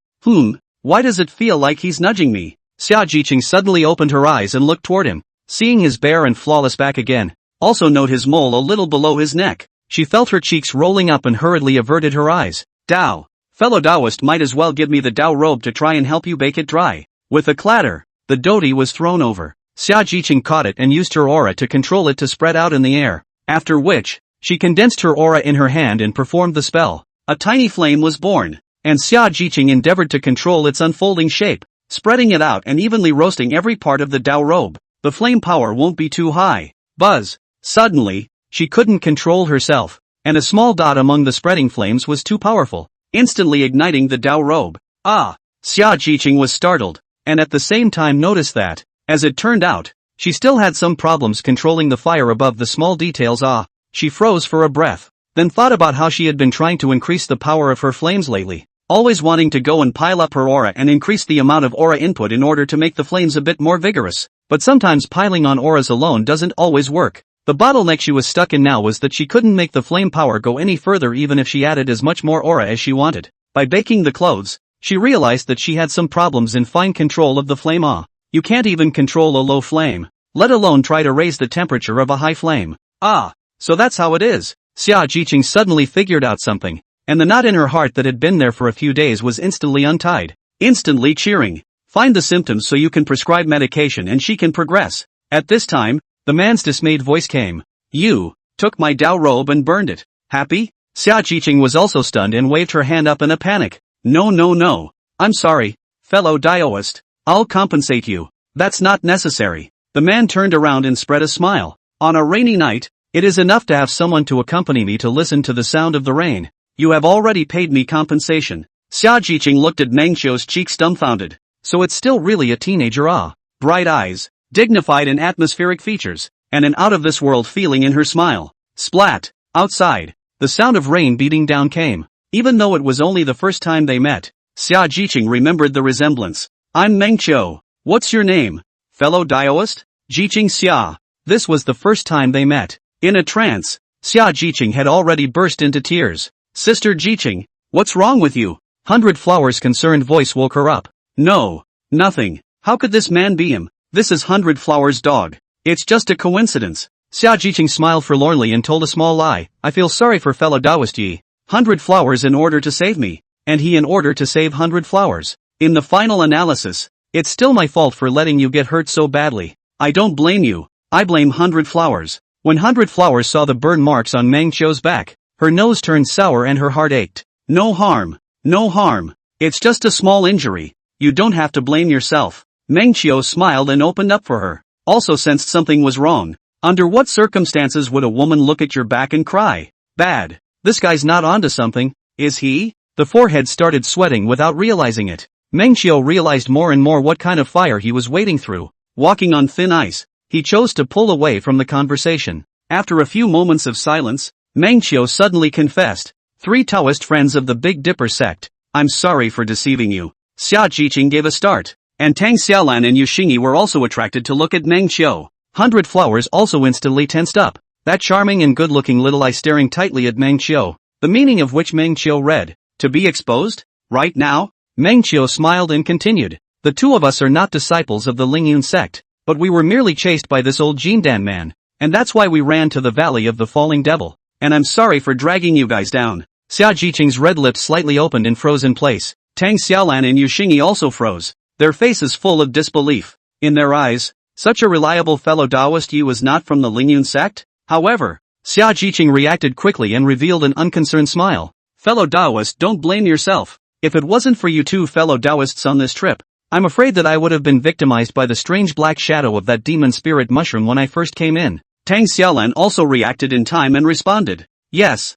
Why does it feel like he's nudging me? Xia Jiqing suddenly opened her eyes and looked toward him, seeing his bare and flawless back again. Also note his mole a little below his neck. She felt her cheeks rolling up and hurriedly averted her eyes. Dao, fellow Daoist might as well give me the Dao robe to try and help you bake it dry. With a clatter, the doti was thrown over. Xia Jiqing caught it and used her aura to control it to spread out in the air, after which, she condensed her aura in her hand and performed the spell. A tiny flame was born, and Xia Jiqing endeavored to control its unfolding shape, spreading it out and evenly roasting every part of the Dao robe. The flame power won't be too high. Buzz! Suddenly, she couldn't control herself, and a small dot among the spreading flames was too powerful, instantly igniting the Dao robe. Ah! Xia Jiqing was startled, and at the same time noticed that, as it turned out, she still had some problems controlling the fire above the small details. She froze for a breath, then thought about how she had been trying to increase the power of her flames lately, always wanting to go and pile up her aura and increase the amount of aura input in order to make the flames a bit more vigorous. But sometimes piling on auras alone doesn't always work. The bottleneck she was stuck in now was that she couldn't make the flame power go any further even if she added as much more aura as she wanted. By baking the clothes, she realized that she had some problems in fine control of the flame. You can't even control a low flame, let alone try to raise the temperature of a high flame. So that's how it is. Xia Jiqing suddenly figured out something, and the knot in her heart that had been there for a few days was instantly untied. Instantly cheering. Find the symptoms so you can prescribe medication and she can progress. At this time, the man's dismayed voice came. You took my Dao robe and burned it. Happy? Xia Jiqing was also stunned and waved her hand up in a panic. No. I'm sorry, fellow Daoist. I'll compensate you. That's not necessary. The man turned around and spread a smile. On a rainy night, it is enough to have someone to accompany me to listen to the sound of the rain. You have already paid me compensation. Xia Jiqing looked at Meng Qiu's cheeks dumbfounded. So it's still really a teenager, ah. Bright eyes, dignified and atmospheric features, and an out-of-this-world feeling in her smile. Splat! Outside, the sound of rain beating down came. Even though it was only the first time they met, Xia Jiqing remembered the resemblance. I'm Meng Qiu. What's your name? Fellow Daoist? Jiqing Xia. This was the first time they met. In a trance, Xia Jiqing had already burst into tears. Sister Jiqing, what's wrong with you? 100 Flowers' concerned voice woke her up. No, nothing. How could this man be him? This is 100 Flowers' dog. It's just a coincidence. Xia Jiqing smiled forlornly and told a small lie. I feel sorry for fellow Daoist Yi. 100 Flowers in order to save me, and he in order to save 100 Flowers. In the final analysis, it's still my fault for letting you get hurt so badly. I don't blame you. I blame 100 Flowers. When 100 Flowers saw the burn marks on Meng Qiu's back, her nose turned sour and her heart ached. No harm. It's just a small injury. You don't have to blame yourself. Meng Qiu smiled and opened up for her. Also sensed something was wrong. Under what circumstances would a woman look at your back and cry? Bad. This guy's not onto something, is he? The forehead started sweating without realizing it. Meng Qiu realized more and more what kind of fire he was wading through. Walking on thin ice, he chose to pull away from the conversation. After a few moments of silence, Meng Qiu suddenly confessed. 3 Taoist friends of the Big Dipper sect. I'm sorry for deceiving you. Xia Jiqing gave a start, and Tang Xiaolan and Yu Xingyi were also attracted to look at Meng Qiu. 100 Flowers also instantly tensed up, that charming and good-looking little eye staring tightly at Meng Qiu, the meaning of which Meng Qiu read. To be exposed? Right now? Meng Qiu smiled and continued. The two of us are not disciples of the Lingyun sect, but we were merely chased by this old Jindan man, and that's why we ran to the Valley of the Falling Devil, and I'm sorry for dragging you guys down. Xia Jiqing's red lips slightly opened and froze in place. Tang Xiaolan and Yu Xingyi also froze, their faces full of disbelief. In their eyes, such a reliable fellow Daoist Yi was not from the Lingyun sect? However, Xia Jiqing reacted quickly and revealed an unconcerned smile. Fellow Daoist, don't blame yourself. If it wasn't for you two fellow Daoists on this trip, I'm afraid that I would have been victimized by the strange black shadow of that demon spirit mushroom when I first came in. Tang Xiaolan also reacted in time and responded. Yes,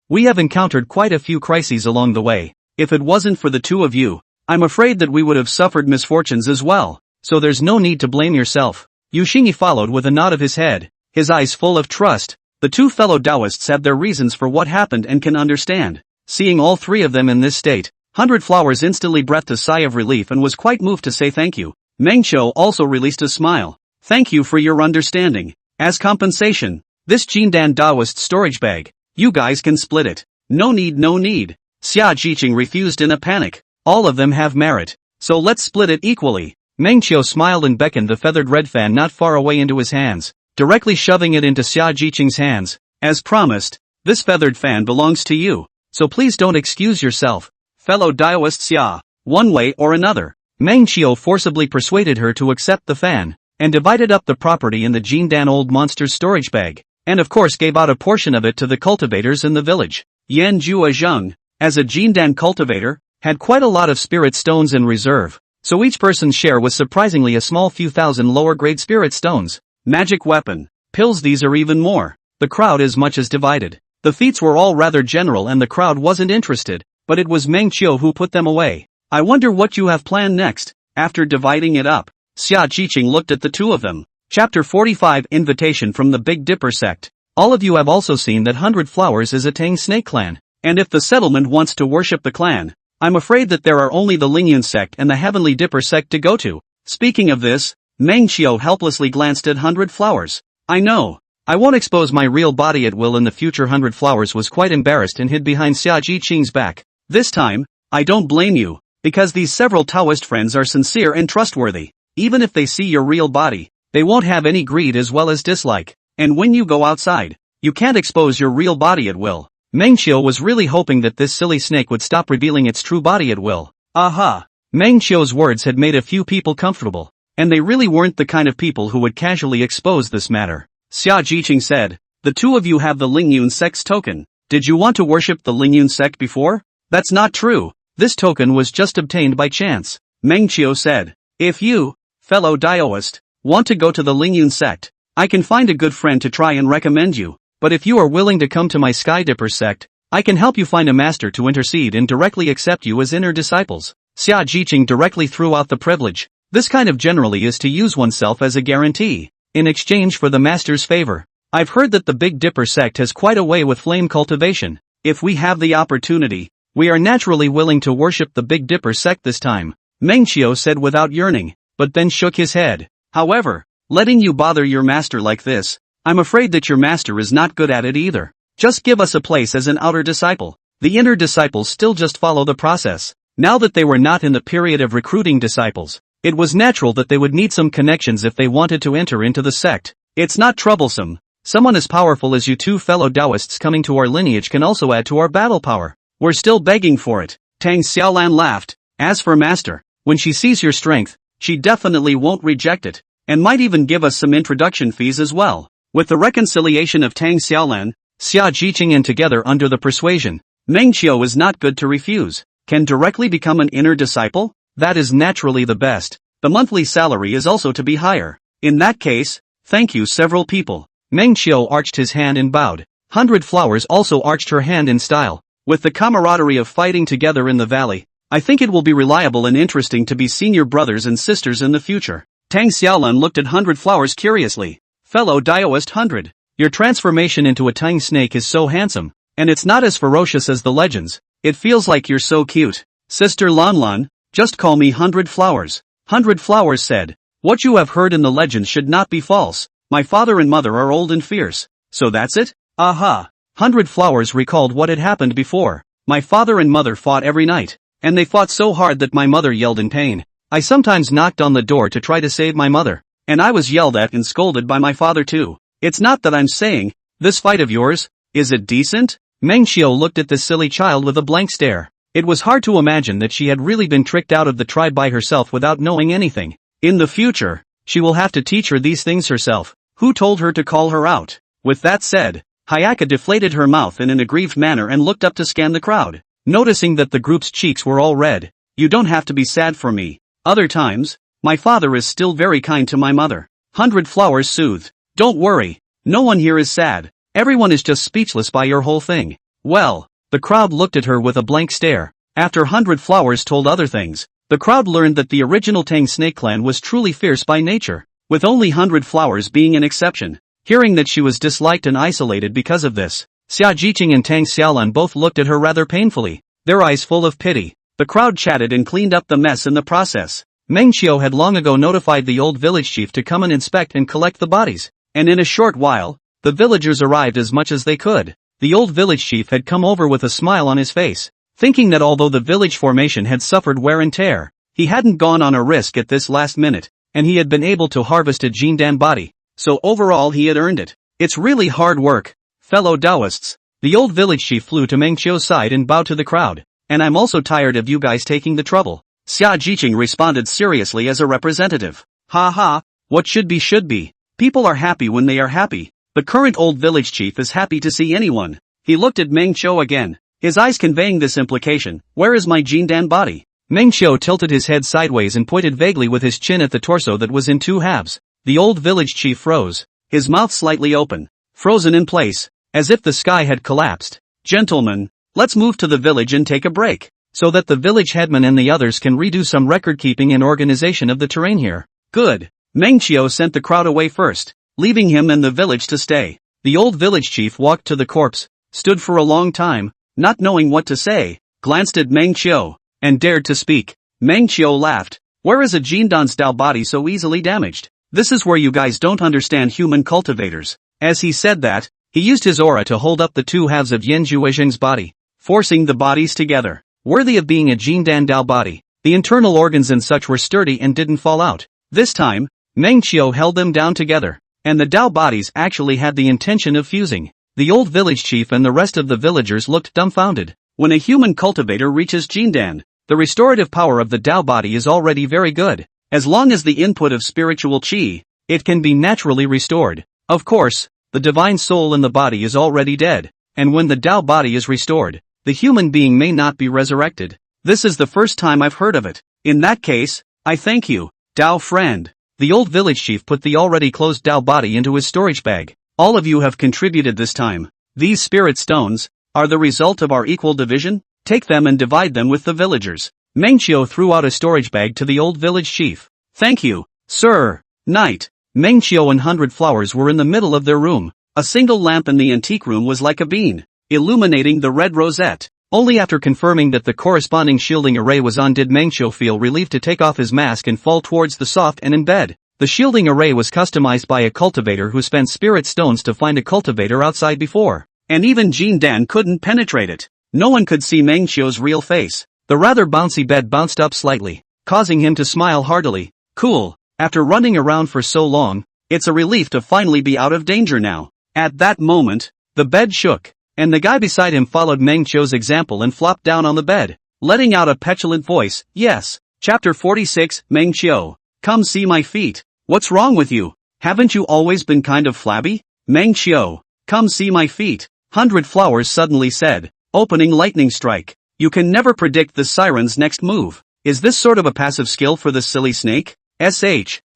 we have encountered quite a few crises along the way. If it wasn't for the two of you, I'm afraid that we would have suffered misfortunes as well. So there's no need to blame yourself. Yu Xingyi followed with a nod of his head, his eyes full of trust. The two fellow Daoists have their reasons for what happened and can understand. Seeing all 3 of them in this state, 100 Flowers instantly breathed a sigh of relief and was quite moved to say thank you. Meng Qiu also released a smile. Thank you for your understanding. As compensation, this Jindan Daoist storage bag, you guys can split it. No need. Xia Jiqing refused in a panic. All of them have merit, so let's split it equally. Meng Qiu smiled and beckoned the feathered red fan not far away into his hands, directly shoving it into Xia Jiqing's hands. As promised, this feathered fan belongs to you, so please don't excuse yourself, fellow Daoist Xia. One way or another, Meng Qiu forcibly persuaded her to accept the fan, and divided up the property in the Jindan Old Monster's storage bag, and of course gave out a portion of it to the cultivators in the village. Yan Jua Zheng, as a Jindan cultivator, had quite a lot of spirit stones in reserve, so each person's share was surprisingly a small few thousand lower-grade spirit stones. Magic weapon, pills, these are even more. The crowd as much as divided. The feats were all rather general and the crowd wasn't interested, but it was Meng Qiu who put them away. I wonder what you have planned next, after dividing it up. Xia Jiqing looked at the two of them. Chapter 45 Invitation from the Big Dipper sect. All of you have also seen that 100 Flowers is a Tang snake clan, and if the settlement wants to worship the clan, I'm afraid that there are only the Lingyun sect and the Heavenly Dipper sect to go to. Speaking of this, Meng Qiu helplessly glanced at 100 Flowers. I know. I won't expose my real body at will in the future. 100 Flowers was quite embarrassed and hid behind Xia Jiqing's back. This time, I don't blame you, because these several Taoist friends are sincere and trustworthy. Even if they see your real body, they won't have any greed as well as dislike. And when you go outside, You can't expose your real body at will. Meng Qiu was really hoping that this silly snake would stop revealing its true body at will. Aha! Meng Qiu's words had made a few people comfortable, and they really weren't the kind of people who would casually expose this matter. Xia Jiqing said, "The two of you have the Lingyun sect's token. Did you want to worship the Lingyun sect before?" "That's not true. This token was just obtained by chance," Meng Qiu said. "If you, fellow Daoist, want to go to the Lingyun sect, I can find a good friend to try and recommend you. But if you are willing to come to my Sky Dipper sect, I can help you find a master to intercede and directly accept you as inner disciples." Xia Jiqing directly threw out the privilege. This kind of generally is to use oneself as a guarantee, in exchange for the master's favor. I've heard that the Big Dipper sect has quite a way with flame cultivation. If we have the opportunity, we are naturally willing to worship the Big Dipper sect this time, Meng Qiu said without yearning, but then shook his head. "However, letting you bother your master like this, I'm afraid that your master is not good at it either. Just give us a place as an outer disciple." The inner disciples still just follow the process. Now that they were not in the period of recruiting disciples, it was natural that they would need some connections if they wanted to enter into the sect. It's not troublesome. Someone as powerful as you two fellow Taoists coming to our lineage can also add to our battle power. We're still begging for it. Tang Xiaolan laughed. As for master, when she sees your strength, she definitely won't reject it, and might even give us some introduction fees as well. With the reconciliation of Tang Xiaolan, Xia Jiqing and together under the persuasion, Meng Qiu is not good to refuse. Can directly become an inner disciple? That is naturally the best. The monthly salary is also to be higher. In that case, thank you several people. Meng Qiu arched his hand and bowed. 100 Flowers also arched her hand in style. With the camaraderie of fighting together in the valley, I think it will be reliable and interesting to be senior brothers and sisters in the future. Tang Xiaolan looked at 100 Flowers curiously. "Fellow Daoist 100, your transformation into a tang snake is so handsome, and it's not as ferocious as the legends. It feels like you're so cute. Sister Lan Lan, just call me 100 Flowers." 100 Flowers said, "What you have heard in the legends should not be false. My father and mother are old and fierce. So that's it?" "Aha." 100 Flowers recalled what had happened before. "My father and mother fought every night, and they fought so hard that my mother yelled in pain. I sometimes knocked on the door to try to save my mother, and I was yelled at and scolded by my father too. It's not that I'm saying, this fight of yours, is it decent?" Meng Qiu looked at this silly child with a blank stare. It was hard to imagine that she had really been tricked out of the tribe by herself without knowing anything. In the future, she will have to teach her these things herself. Who told her to call her out? With that said, Hayaka deflated her mouth in an aggrieved manner and looked up to scan the crowd. Noticing that the group's cheeks were all red. "You don't have to be sad for me. Other times, my father is still very kind to my mother." 100 Flowers soothed. "Don't worry, no one here is sad. Everyone is just speechless by your whole thing." Well, the crowd looked at her with a blank stare. After 100 Flowers told other things, the crowd learned that the original Tang Snake clan was truly fierce by nature, with only 100 Flowers being an exception. Hearing that she was disliked and isolated because of this, Xia Jiqing and Tang Xiaolan both looked at her rather painfully, their eyes full of pity. The crowd chatted and cleaned up the mess in the process. Meng Qiu had long ago notified the old village chief to come and inspect and collect the bodies, and in a short while, the villagers arrived as much as they could. The old village chief had come over with a smile on his face, thinking that although the village formation had suffered wear and tear, he hadn't gone on a risk at this last minute, and he had been able to harvest a Jindan body, so overall he had earned it. "It's really hard work, fellow Taoists." The old village chief flew to Meng Qiu's side and bowed to the crowd. "And I'm also tired of you guys taking the trouble." Xia Jiqing responded seriously as a representative. "Ha ha, what should be should be. People are happy when they are happy. The current old village chief is happy to see anyone." He looked at Meng Qiu again, his eyes conveying this implication. "Where is my Jindan body?" Meng Qiu tilted his head sideways and pointed vaguely with his chin at the torso that was in two halves. The old village chief froze, his mouth slightly open, frozen in place, as if the sky had collapsed. "Gentlemen, let's move to the village and take a break, so that the village headman and the others can redo some record-keeping and organization of the terrain here." "Good." Meng Qiu sent the crowd away first, leaving him and the village to stay. The old village chief walked to the corpse, stood for a long time, not knowing what to say, glanced at Meng Qiu, and dared to speak. Meng Qiu laughed. "Where is a Jindan's Dao body so easily damaged? This is where you guys don't understand human cultivators." As he said that, he used his aura to hold up the two halves of Yan Zhuozheng's body, forcing the bodies together. Worthy of being a Jindan Dao body, the internal organs and such were sturdy and didn't fall out. This time, Meng Qiu held them down together, and the Dao bodies actually had the intention of fusing. The old village chief and the rest of the villagers looked dumbfounded. When a human cultivator reaches Jindan, the restorative power of the Tao body is already very good. As long as the input of spiritual qi, it can be naturally restored. Of course, the divine soul in the body is already dead, and when the Tao body is restored, the human being may not be resurrected. This is the first time I've heard of it. In that case, I thank you, Tao friend. The old village chief put the already closed Tao body into his storage bag. All of you have contributed this time. These spirit stones are the result of our equal division. Take them and divide them with the villagers. Mengqiu threw out a storage bag to the old village chief. Thank you, sir. Knight. Mengqiu and 100 Flowers were in the middle of their room. A single lamp in the antique room was like a bean, illuminating the red rosette. Only after confirming that the corresponding shielding array was on did Mengqiu feel relieved to take off his mask and fall towards the soft and in bed. The shielding array was customized by a cultivator who spent spirit stones to find a cultivator outside before. And even Jindan couldn't penetrate it. No one could see Mengqiu's real face. The rather bouncy bed bounced up slightly, causing him to smile heartily. Cool. After running around for so long, it's a relief to finally be out of danger now. At that moment, the bed shook, and the guy beside him followed Mengqiu's example and flopped down on the bed, letting out a petulant voice. Yes. Chapter 46, Mengqiu. Come see my feet. What's wrong with you? Haven't you always been kind of flabby? Mengqiu. Come see my feet. 100 Flowers suddenly said, opening lightning strike. You can never predict the siren's next move. Is this sort of a passive skill for the silly snake?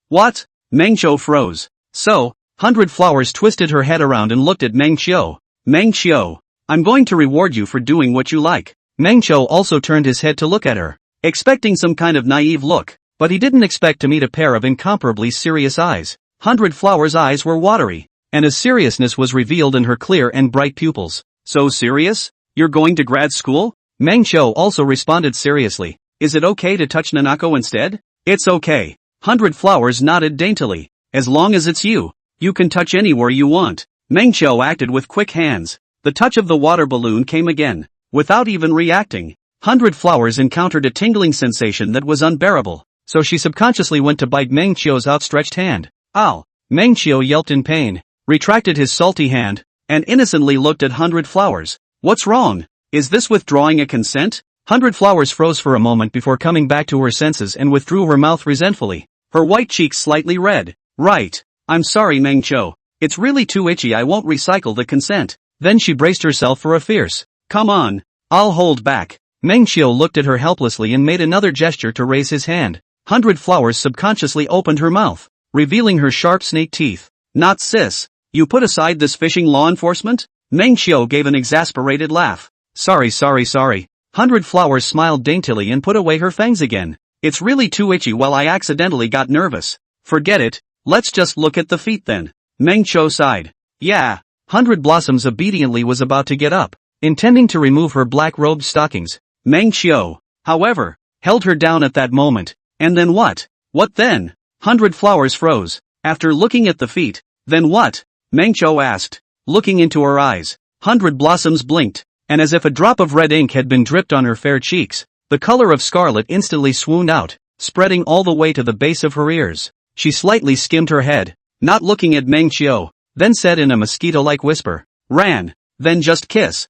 What? Mengqiu froze. So, 100 Flowers twisted her head around and looked at Mengqiu. Mengqiu, I'm going to reward you for doing what you like. Mengqiu also turned his head to look at her, expecting some kind of naive look. But he didn't expect to meet a pair of incomparably serious eyes. 100 Flowers' eyes were watery, and a seriousness was revealed in her clear and bright pupils. So serious? You're going to grad school? Mengqiu also responded seriously. Is it okay to touch Nanako instead? It's okay. 100 Flowers nodded daintily. As long as it's you, you can touch anywhere you want. Mengqiu acted with quick hands. The touch of the water balloon came again. Without even reacting, 100 Flowers encountered a tingling sensation that was unbearable. So she subconsciously went to bite Mengqiu's outstretched hand. Ow! Mengqiu yelped in pain, retracted his salty hand, and innocently looked at 100 Flowers. What's wrong? Is this withdrawing a consent? 100 Flowers froze for a moment before coming back to her senses and withdrew her mouth resentfully, her white cheeks slightly red. Right. I'm sorry Mengqiu. It's really too itchy, I won't recycle the consent. Then she braced herself for a fierce, come on, I'll hold back. Mengqiu looked at her helplessly and made another gesture to raise his hand. 100 Flowers subconsciously opened her mouth, revealing her sharp snake teeth. Not sis. You put aside this fishing law enforcement? Mengqiu gave an exasperated laugh. Sorry. 100 Flowers smiled daintily and put away her fangs again. It's really too itchy. Well, I accidentally got nervous. Forget it. Let's just look at the feet then. Mengqiu sighed. Yeah. 100 Blossoms obediently was about to get up, intending to remove her black-robed stockings. Mengqiu, however, held her down at that moment. And then what? What then? 100 Flowers froze. After looking at the feet, then what? Mengqiu asked, looking into her eyes. 100 Blossoms blinked, and as if a drop of red ink had been dripped on her fair cheeks, the color of scarlet instantly swooned out, spreading all the way to the base of her ears. She slightly skimmed her head, not looking at Mengqiu, then said in a mosquito-like whisper, Ran, then just kiss.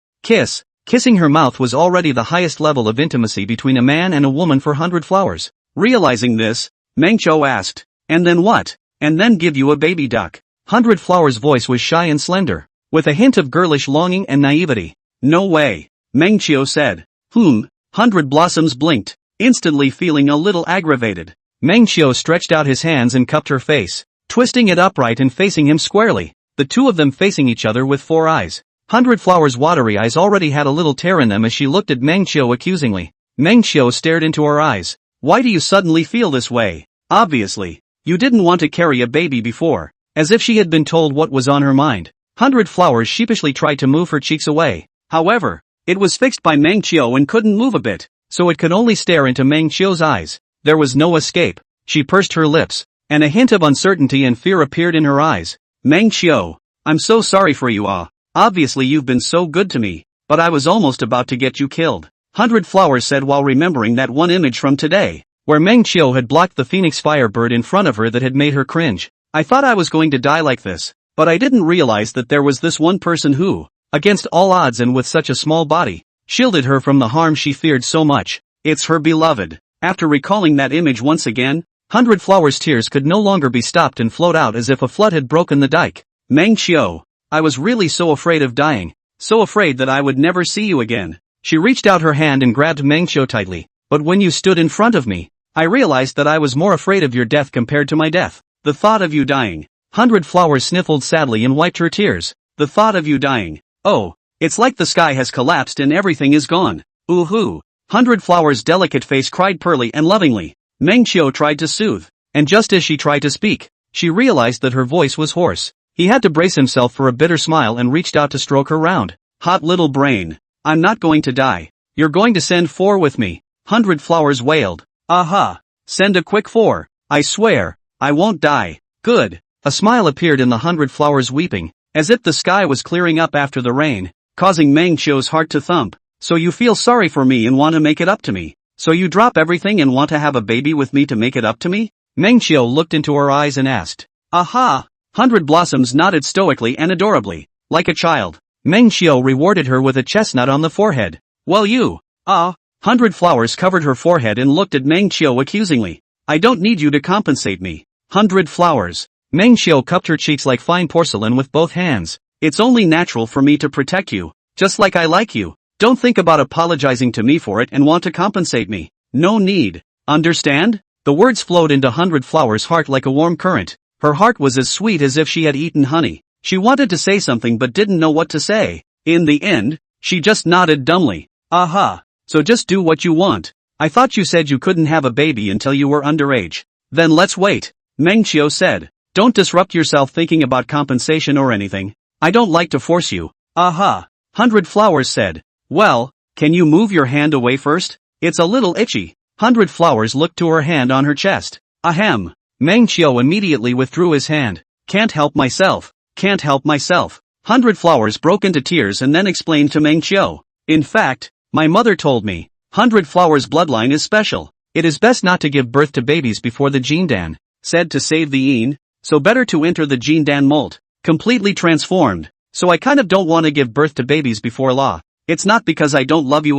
Kissing her mouth was already the highest level of intimacy between a man and a woman for 100 Flowers. Realizing this, Mengqiu asked, and then what? And then give you a baby duck. 100 Flowers' voice was shy and slender, with a hint of girlish longing and naivety. No way, Mengqiu said. 100 Blossoms blinked, instantly feeling a little aggravated. Mengqiu stretched out his hands and cupped her face, twisting it upright and facing him squarely, the two of them facing each other with 4 eyes. 100 Flowers' watery eyes already had a little tear in them as she looked at Mengqiu accusingly. Mengqiu stared into her eyes. Why do you suddenly feel this way? Obviously, you didn't want to carry a baby before. As if she had been told what was on her mind, 100 Flowers sheepishly tried to move her cheeks away. However, it was fixed by Mengqiu and couldn't move a bit, so it could only stare into Mengqiu's eyes. There was no escape. She pursed her lips, and a hint of uncertainty and fear appeared in her eyes. Mengqiu, I'm so sorry for you. Obviously you've been so good to me, but I was almost about to get you killed. 100 Flowers said while remembering that one image from today, where Mengqiu had blocked the phoenix firebird in front of her that had made her cringe. I thought I was going to die like this. But I didn't realize that there was this one person who, against all odds and with such a small body, shielded her from the harm she feared so much. It's her beloved. After recalling that image once again, 100 Flowers' tears could no longer be stopped and flowed out as if a flood had broken the dike. Meng Xiu, I was really so afraid of dying, so afraid that I would never see you again. She reached out her hand and grabbed Meng Xiu tightly, but when you stood in front of me, I realized that I was more afraid of your death compared to my death. The thought of you dying. 100 Flowers sniffled sadly and wiped her tears. The thought of you dying. Oh, it's like the sky has collapsed and everything is gone. Ooh-hoo. 100 Flowers' delicate face cried pearly and lovingly. Meng Xiu tried to soothe, and just as she tried to speak, she realized that her voice was hoarse. He had to brace himself for a bitter smile and reached out to stroke her round. Hot little brain. I'm not going to die. You're going to send 4 with me. 100 Flowers wailed. Aha. Send a quick 4. I swear, I won't die. Good. A smile appeared in the 100 Flowers weeping, as if the sky was clearing up after the rain, causing Meng Xiu's heart to thump. So you feel sorry for me and want to make it up to me. So you drop everything and want to have a baby with me to make it up to me? Meng Xiu looked into her eyes and asked. Aha! 100 Blossoms nodded stoically and adorably, like a child. Meng Xiu rewarded her with a chestnut on the forehead. Well 100 Flowers covered her forehead and looked at Meng Xiu accusingly. I don't need you to compensate me. 100 Flowers. Meng Xiu cupped her cheeks like fine porcelain with both hands. It's only natural for me to protect you, just like I like you. Don't think about apologizing to me for it and want to compensate me. No need. Understand? The words flowed into 100 Flowers' heart like a warm current. Her heart was as sweet as if she had eaten honey. She wanted to say something but didn't know what to say. In the end, she just nodded dumbly. Aha. So just do what you want. I thought you said you couldn't have a baby until you were underage. Then let's wait. Meng Xiu said. Don't disrupt yourself thinking about compensation or anything. I don't like to force you. Aha. 100 Flowers said. Well, can you move your hand away first? It's a little itchy. 100 Flowers looked to her hand on her chest. Ahem. Meng Xiu immediately withdrew his hand. Can't help myself. Can't help myself. 100 Flowers broke into tears and then explained to Meng Xiu. In fact, my mother told me, 100 Flowers' bloodline is special. It is best not to give birth to babies before the Jindan, said to save the Yin, so better to enter the Jindan mold, completely transformed. So I kind of don't want to give birth to babies before law. It's not because I don't love you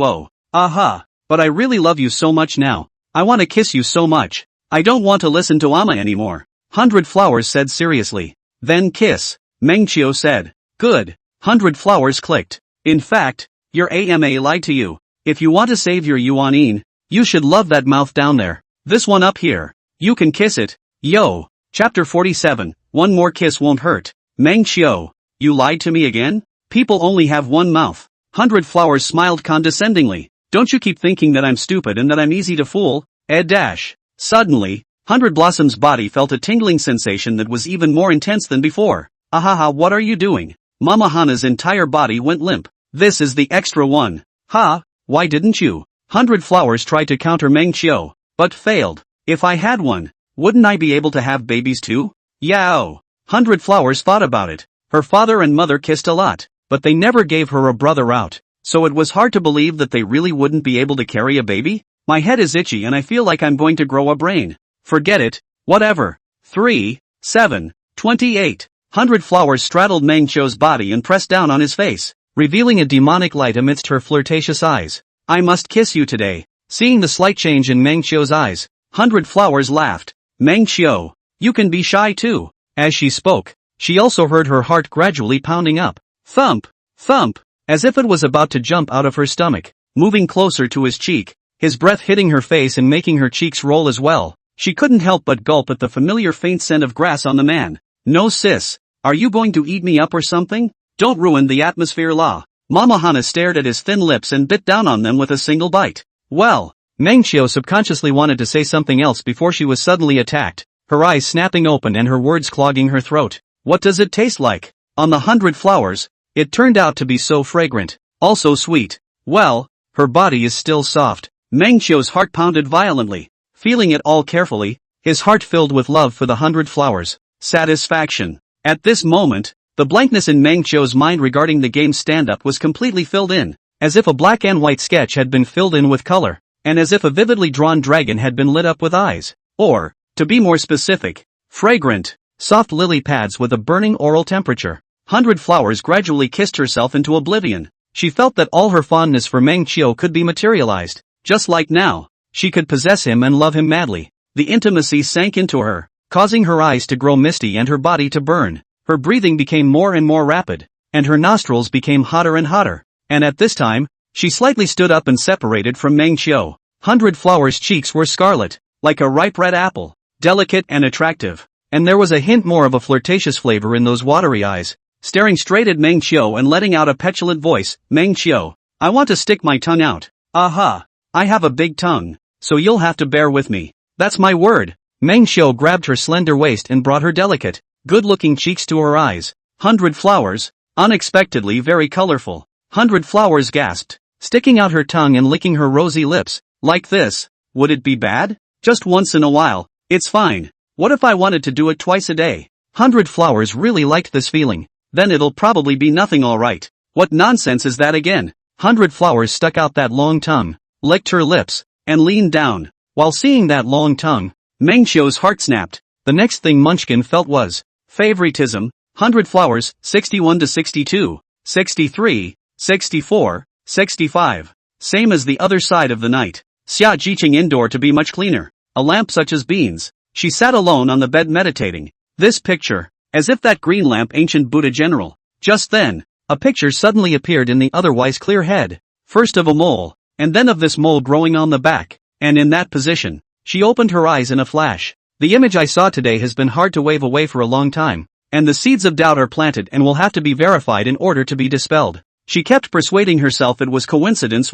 but I really love you so much now. I want to kiss you so much. I don't want to listen to Ama anymore. 100 Flowers said seriously. Then kiss. Meng Xiu said. Good. 100 Flowers clicked. In fact, your AMA lied to you. If you want to save your Yuan, you should love that mouth down there. This one up here. You can kiss it. Yo. Chapter 47. One more kiss won't hurt. Meng Xiu. You lied to me again? People only have one mouth. 100 Flowers smiled condescendingly. Don't you keep thinking that I'm stupid and that I'm easy to fool? Suddenly, 100 Blossom's body felt a tingling sensation that was even more intense than before. Ahaha, what are you doing? Mama Hana's entire body went limp. This is the extra one. Ha, why didn't you? 100 Flowers tried to counter Meng Xiu, but failed. If I had one, wouldn't I be able to have babies too? Yao. 100 Flowers thought about it. Her father and mother kissed a lot, but they never gave her a brother out, so it was hard to believe that they really wouldn't be able to carry a baby. My head is itchy and I feel like I'm going to grow a brain. Forget it, whatever. 3, 7, 28. 100 Flowers straddled Meng Xiu's body and pressed down on his face, revealing a demonic light amidst her flirtatious eyes. I must kiss you today. Seeing the slight change in Meng Xiu's eyes, 100 Flowers laughed. Meng Xiu, you can be shy too. As she spoke, she also heard her heart gradually pounding up. Thump, thump, as if it was about to jump out of her stomach, moving closer to his cheek, his breath hitting her face and making her cheeks roll as well. She couldn't help but gulp at the familiar faint scent of grass on the man. No sis, are you going to eat me up or something? Don't ruin the atmosphere la. Mama Hana stared at his thin lips and bit down on them with a single bite. Well, Meng Xiu subconsciously wanted to say something else before she was suddenly attacked, her eyes snapping open and her words clogging her throat. What does it taste like? On the 100 Flowers, it turned out to be so fragrant, also sweet. Well, her body is still soft. Meng Xiu's heart pounded violently, feeling it all carefully, his heart filled with love for the 100 Flowers. Satisfaction. At this moment, the blankness in Meng Xiu's mind regarding the game's stand-up was completely filled in, as if a black and white sketch had been filled in with color, and as if a vividly drawn dragon had been lit up with eyes. Or, to be more specific, fragrant. soft lily pads with a burning oral temperature. 100 Flowers gradually kissed herself into oblivion. She felt that all her fondness for Meng Qiu could be materialized. Just like now, she could possess him and love him madly. The intimacy sank into her, causing her eyes to grow misty and her body to burn. Her breathing became more and more rapid, and her nostrils became hotter and hotter. And at this time, she slightly stood up and separated from Meng Qiu. 100 Flowers' cheeks were scarlet, like a ripe red apple, delicate and attractive. And there was a hint more of a flirtatious flavor in those watery eyes. Staring straight at Meng Qiu and letting out a petulant voice, Meng Qiu, I want to stick my tongue out. Aha! I have a big tongue, so you'll have to bear with me. That's my word. Meng Qiu grabbed her slender waist and brought her delicate, good-looking cheeks to her eyes. 100 Flowers, unexpectedly very colorful. 100 Flowers gasped, sticking out her tongue and licking her rosy lips. Like this, would it be bad? Just once in a while, it's fine. What if I wanted to do it twice a day? 100 Flowers really liked this feeling. Then it'll probably be nothing alright. What nonsense is that again? 100 Flowers stuck out that long tongue, licked her lips, and leaned down. While seeing that long tongue, Meng Qiu's heart snapped. The next thing Munchkin felt was favoritism. 100 Flowers, 61 to 62, 63, 64, 65. Same as the other side of the night. Xia Jiqing indoor to be much cleaner. A lamp such as beans. She sat alone on the bed meditating. This picture, as if that green lamp ancient Buddha general. Just then, a picture suddenly appeared in the otherwise clear head. First of a mole, and then of this mole growing on the back. And in that position, she opened her eyes in a flash. The image I saw today has been hard to wave away for a long time. And the seeds of doubt are planted and will have to be verified in order to be dispelled. She kept persuading herself it was coincidence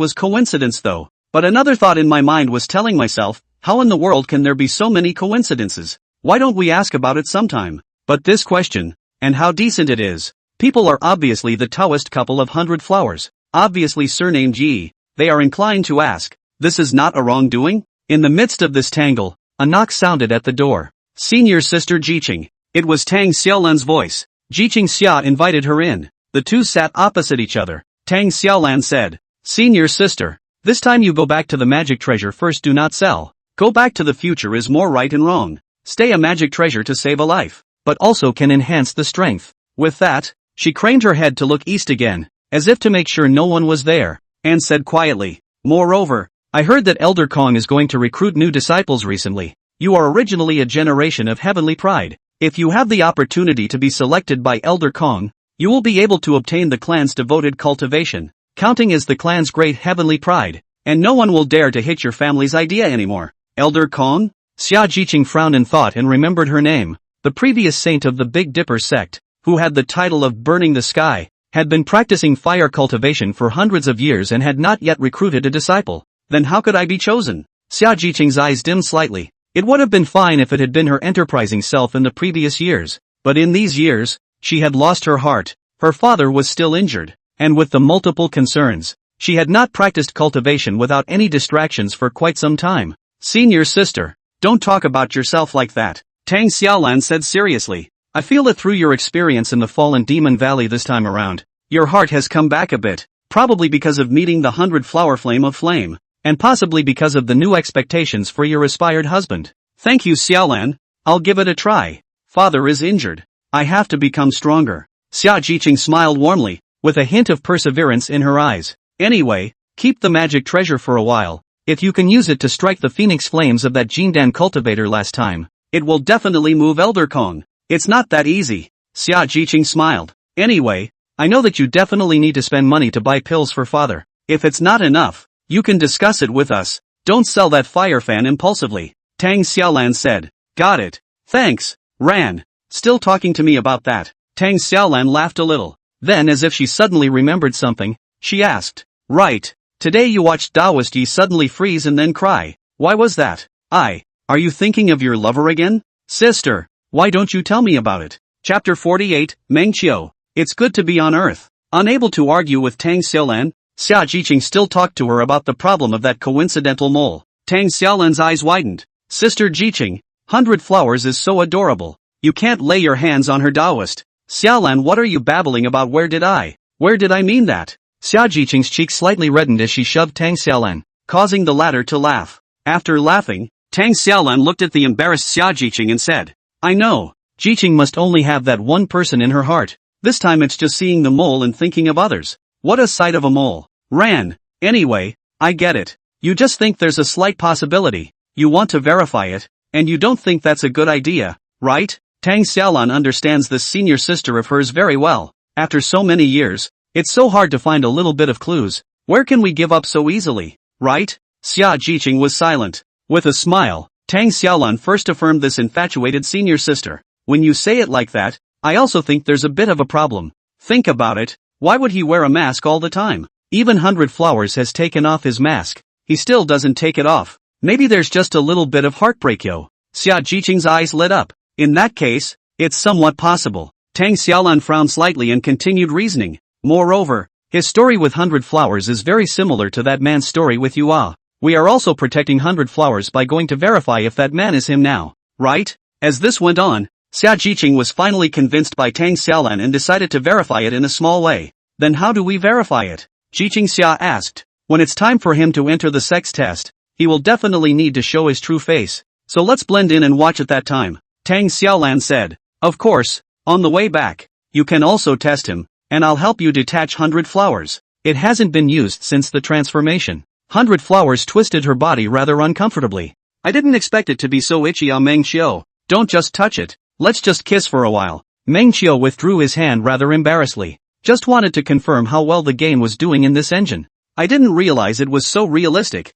though. But another thought in my mind was telling myself, how in the world can there be so many coincidences? Why don't we ask about it sometime? But this question, and how decent it is. People are obviously the Taoist couple of 100 Flowers, obviously surnamed Yi. They are inclined to ask, this is not a wrongdoing? In the midst of this tangle, a knock sounded at the door. Senior Sister Jiqing. It was Tang Xiaolan's voice. Jiqing Xia invited her in. The two sat opposite each other. Tang Xiaolan said, Senior Sister, this time you go back to the magic treasure first, do not sell. Go back to the future is more right and wrong. Stay a magic treasure to save a life, but also can enhance the strength. With that, she craned her head to look east again, as if to make sure no one was there, and said quietly, moreover, I heard that Elder Kong is going to recruit new disciples recently. You are originally a generation of heavenly pride. If you have the opportunity to be selected by Elder Kong, you will be able to obtain the clan's devoted cultivation, counting as the clan's great heavenly pride, and no one will dare to hit your family's idea anymore. Elder Kong? Xia Jiqing frowned in thought and remembered her name. The previous saint of the Big Dipper sect, who had the title of Burning the Sky, had been practicing fire cultivation for hundreds of years and had not yet recruited a disciple. Then how could I be chosen? Xia Jiqing's eyes dimmed slightly. It would have been fine if it had been her enterprising self in the previous years, but in these years, she had lost her heart, her father was still injured, and with the multiple concerns, she had not practiced cultivation without any distractions for quite some time. Senior Sister, don't talk about yourself like that, Tang Xiaolan said seriously. I feel that through your experience in the fallen demon valley this time around, your heart has come back a bit, probably because of meeting the 100 Flower Flame of Flame. And possibly because of the new expectations for your aspired husband. Thank you, Xiaolan. I'll give it a try. Father is injured. I have to become stronger. Xia Jiqing smiled warmly, with a hint of perseverance in her eyes. Anyway, keep the magic treasure for a while. If you can use it to strike the phoenix flames of that Jindan cultivator last time, it will definitely move Elder Kong. It's not that easy. Xia Jiqing smiled. Anyway, I know that you definitely need to spend money to buy pills for father. If it's not enough, you can discuss it with us. Don't sell that fire fan impulsively, Tang Xiaolan said. Got it. Thanks, Ran. Still talking to me about that? Tang Xiaolan laughed a little. Then as if she suddenly remembered something, she asked. Right. Today you watched Taoist Yi suddenly freeze and then cry. Why was that? Are you thinking of your lover again? Sister, why don't you tell me about it? Chapter 48, Meng Qiu. It's good to be on Earth. Unable to argue with Tang Xiaolan, Xia Jiqing still talked to her about the problem of that coincidental mole. Tang Xiaolan's eyes widened. Sister Jiqing, 100 Flowers is so adorable. You can't lay your hands on her Taoist. Xiaolan, what are you babbling about? Where did I mean that? Xia Jiqing's cheeks slightly reddened as she shoved Tang Xiaolan, causing the latter to laugh. After laughing, Tang Xiaolan looked at the embarrassed Xia Jiqing and said, I know, Jiqing must only have that one person in her heart. This time it's just seeing the mole and thinking of others. What a sight of a mole. Ran. Anyway, I get it. You just think there's a slight possibility. You want to verify it, and you don't think that's a good idea, right? Tang Xiaolan understands this senior sister of hers very well. After so many years, it's so hard to find a little bit of clues. Where can we give up so easily, right? Xia Jiqing was silent. With a smile, Tang Xiaolan first affirmed this infatuated senior sister. When you say it like that, I also think there's a bit of a problem. Think about it, why would he wear a mask all the time? Even 100 Flowers has taken off his mask. He still doesn't take it off. Maybe there's just a little bit of heartbreak yo. Xia Jiqing's eyes lit up. In that case, it's somewhat possible. Tang Xiaolan frowned slightly and continued reasoning. Moreover, his story with 100 Flowers is very similar to that man's story with Yua. We are also protecting 100 Flowers by going to verify if that man is him now, right? As this went on, Xia Jiqing was finally convinced by Tang Xiaolan and decided to verify it in a small way. Then how do we verify it? Jiqing Xia asked. When it's time for him to enter the sex test, he will definitely need to show his true face. So let's blend in and watch at that time. Tang Xiaolan said. Of course, on the way back, you can also test him, and I'll help you detach 100 Flowers. It hasn't been used since the transformation. 100 Flowers twisted her body rather uncomfortably. I didn't expect it to be so itchy. Meng Xiu. Don't just touch it. Let's just kiss for a while. Meng Xiu withdrew his hand rather embarrassedly. Just wanted to confirm how well the game was doing in this engine. I didn't realize it was so realistic.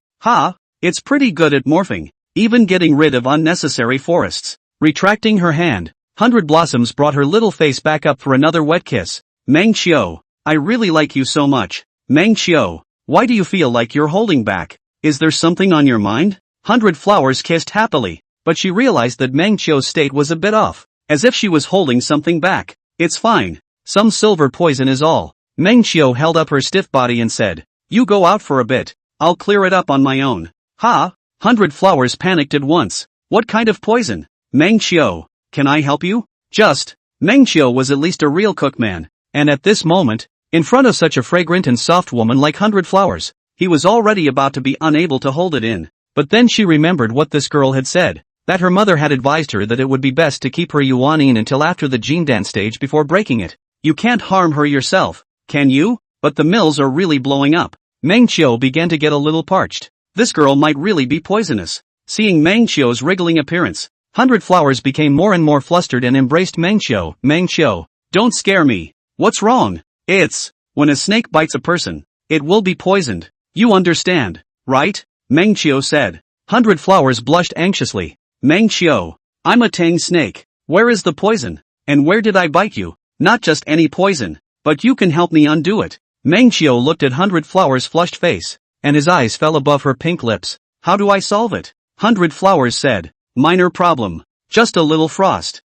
It's pretty good at morphing, even getting rid of unnecessary forests. Retracting her hand, 100 Blossoms brought her little face back up for another wet kiss. Meng Xiu, I really like you so much. Meng Xiu, why do you feel like you're holding back? Is there something on your mind? 100 Flowers kissed happily, but she realized that Meng Xiu's state was a bit off, as if she was holding something back. It's fine. Some silver poison is all. Meng Xiu held up her stiff body and said, you go out for a bit. I'll clear it up on my own. 100 Flowers panicked at once. What kind of poison? Meng Xiu, can I help you? Meng Xiu was at least a real cookman, and at this moment, in front of such a fragrant and soft woman like 100 Flowers, he was already about to be unable to hold it in. But then she remembered what this girl had said, that her mother had advised her that it would be best to keep her yuan in until after the Jin dance stage before breaking it. You can't harm her yourself, can you? But the mills are really blowing up. Meng Xiu began to get a little parched. This girl might really be poisonous. Seeing Meng Xiu's wriggling appearance, 100 Flowers became more and more flustered and embraced Meng Xiu. Meng Xiu, don't scare me. What's wrong? It's, when a snake bites a person, it will be poisoned. You understand, right? Meng Xiu said. 100 Flowers blushed anxiously. Meng Xiu, I'm a tang snake. Where is the poison? And where did I bite you? Not just any poison, but you can help me undo it. Meng Xiu looked at 100 Flowers' flushed face, and his eyes fell above her pink lips. How do I solve it? 100 Flowers said. Minor problem. Just a little frost.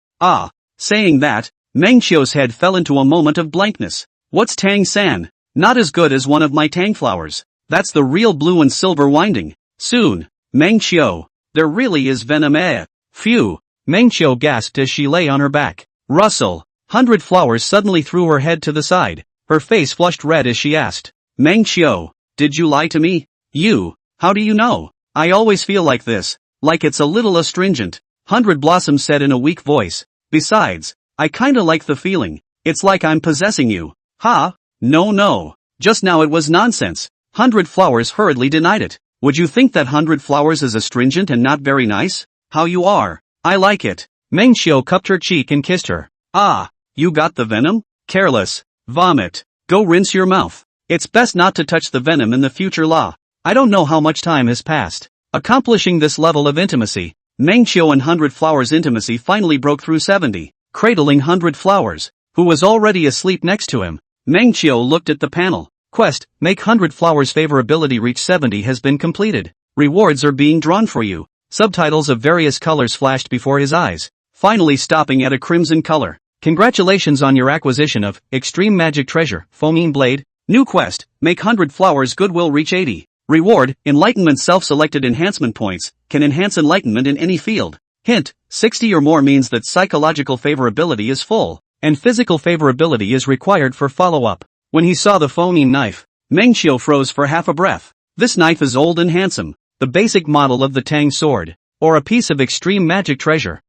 Saying that, Meng Xiu's head fell into a moment of blankness. What's Tang San? Not as good as one of my Tang flowers. That's the real blue and silver winding. Soon. Meng Xiu. There really is venom. Phew. Meng Xiu gasped as she lay on her back. Rustle. 100 Flowers suddenly threw her head to the side. Her face flushed red as she asked. Meng Xiu, did you lie to me? You. How do you know? I always feel like this. Like it's a little astringent. 100 Blossoms said in a weak voice. Besides, I kinda like the feeling. It's like I'm possessing you. No. Just now it was nonsense. 100 Flowers hurriedly denied it. Would you think that 100 Flowers is astringent and not very nice? How you are. I like it. Meng Xiu cupped her cheek and kissed her. You got the venom? Careless. Vomit. Go rinse your mouth. It's best not to touch the venom in the future law. I don't know how much time has passed. Accomplishing this level of intimacy, Meng Xiu and 100 Flowers' intimacy finally broke through 70, cradling 100 Flowers, who was already asleep next to him. Meng Xiu looked at the panel. Quest, make 100 Flowers favorability reach 70 has been completed. Rewards are being drawn for you. Subtitles of various colors flashed before his eyes, finally stopping at a crimson color. Congratulations on your acquisition of Extreme Magic Treasure, Foaming Blade. New quest, make 100 Flowers goodwill reach 80. Reward, Enlightenment self-selected enhancement points, can enhance enlightenment in any field. Hint, 60 or more means that psychological favorability is full, and physical favorability is required for follow-up. When he saw the foaming knife, Meng Xiu froze for half a breath. This knife is old and handsome, the basic model of the Tang sword, or a piece of extreme magic treasure.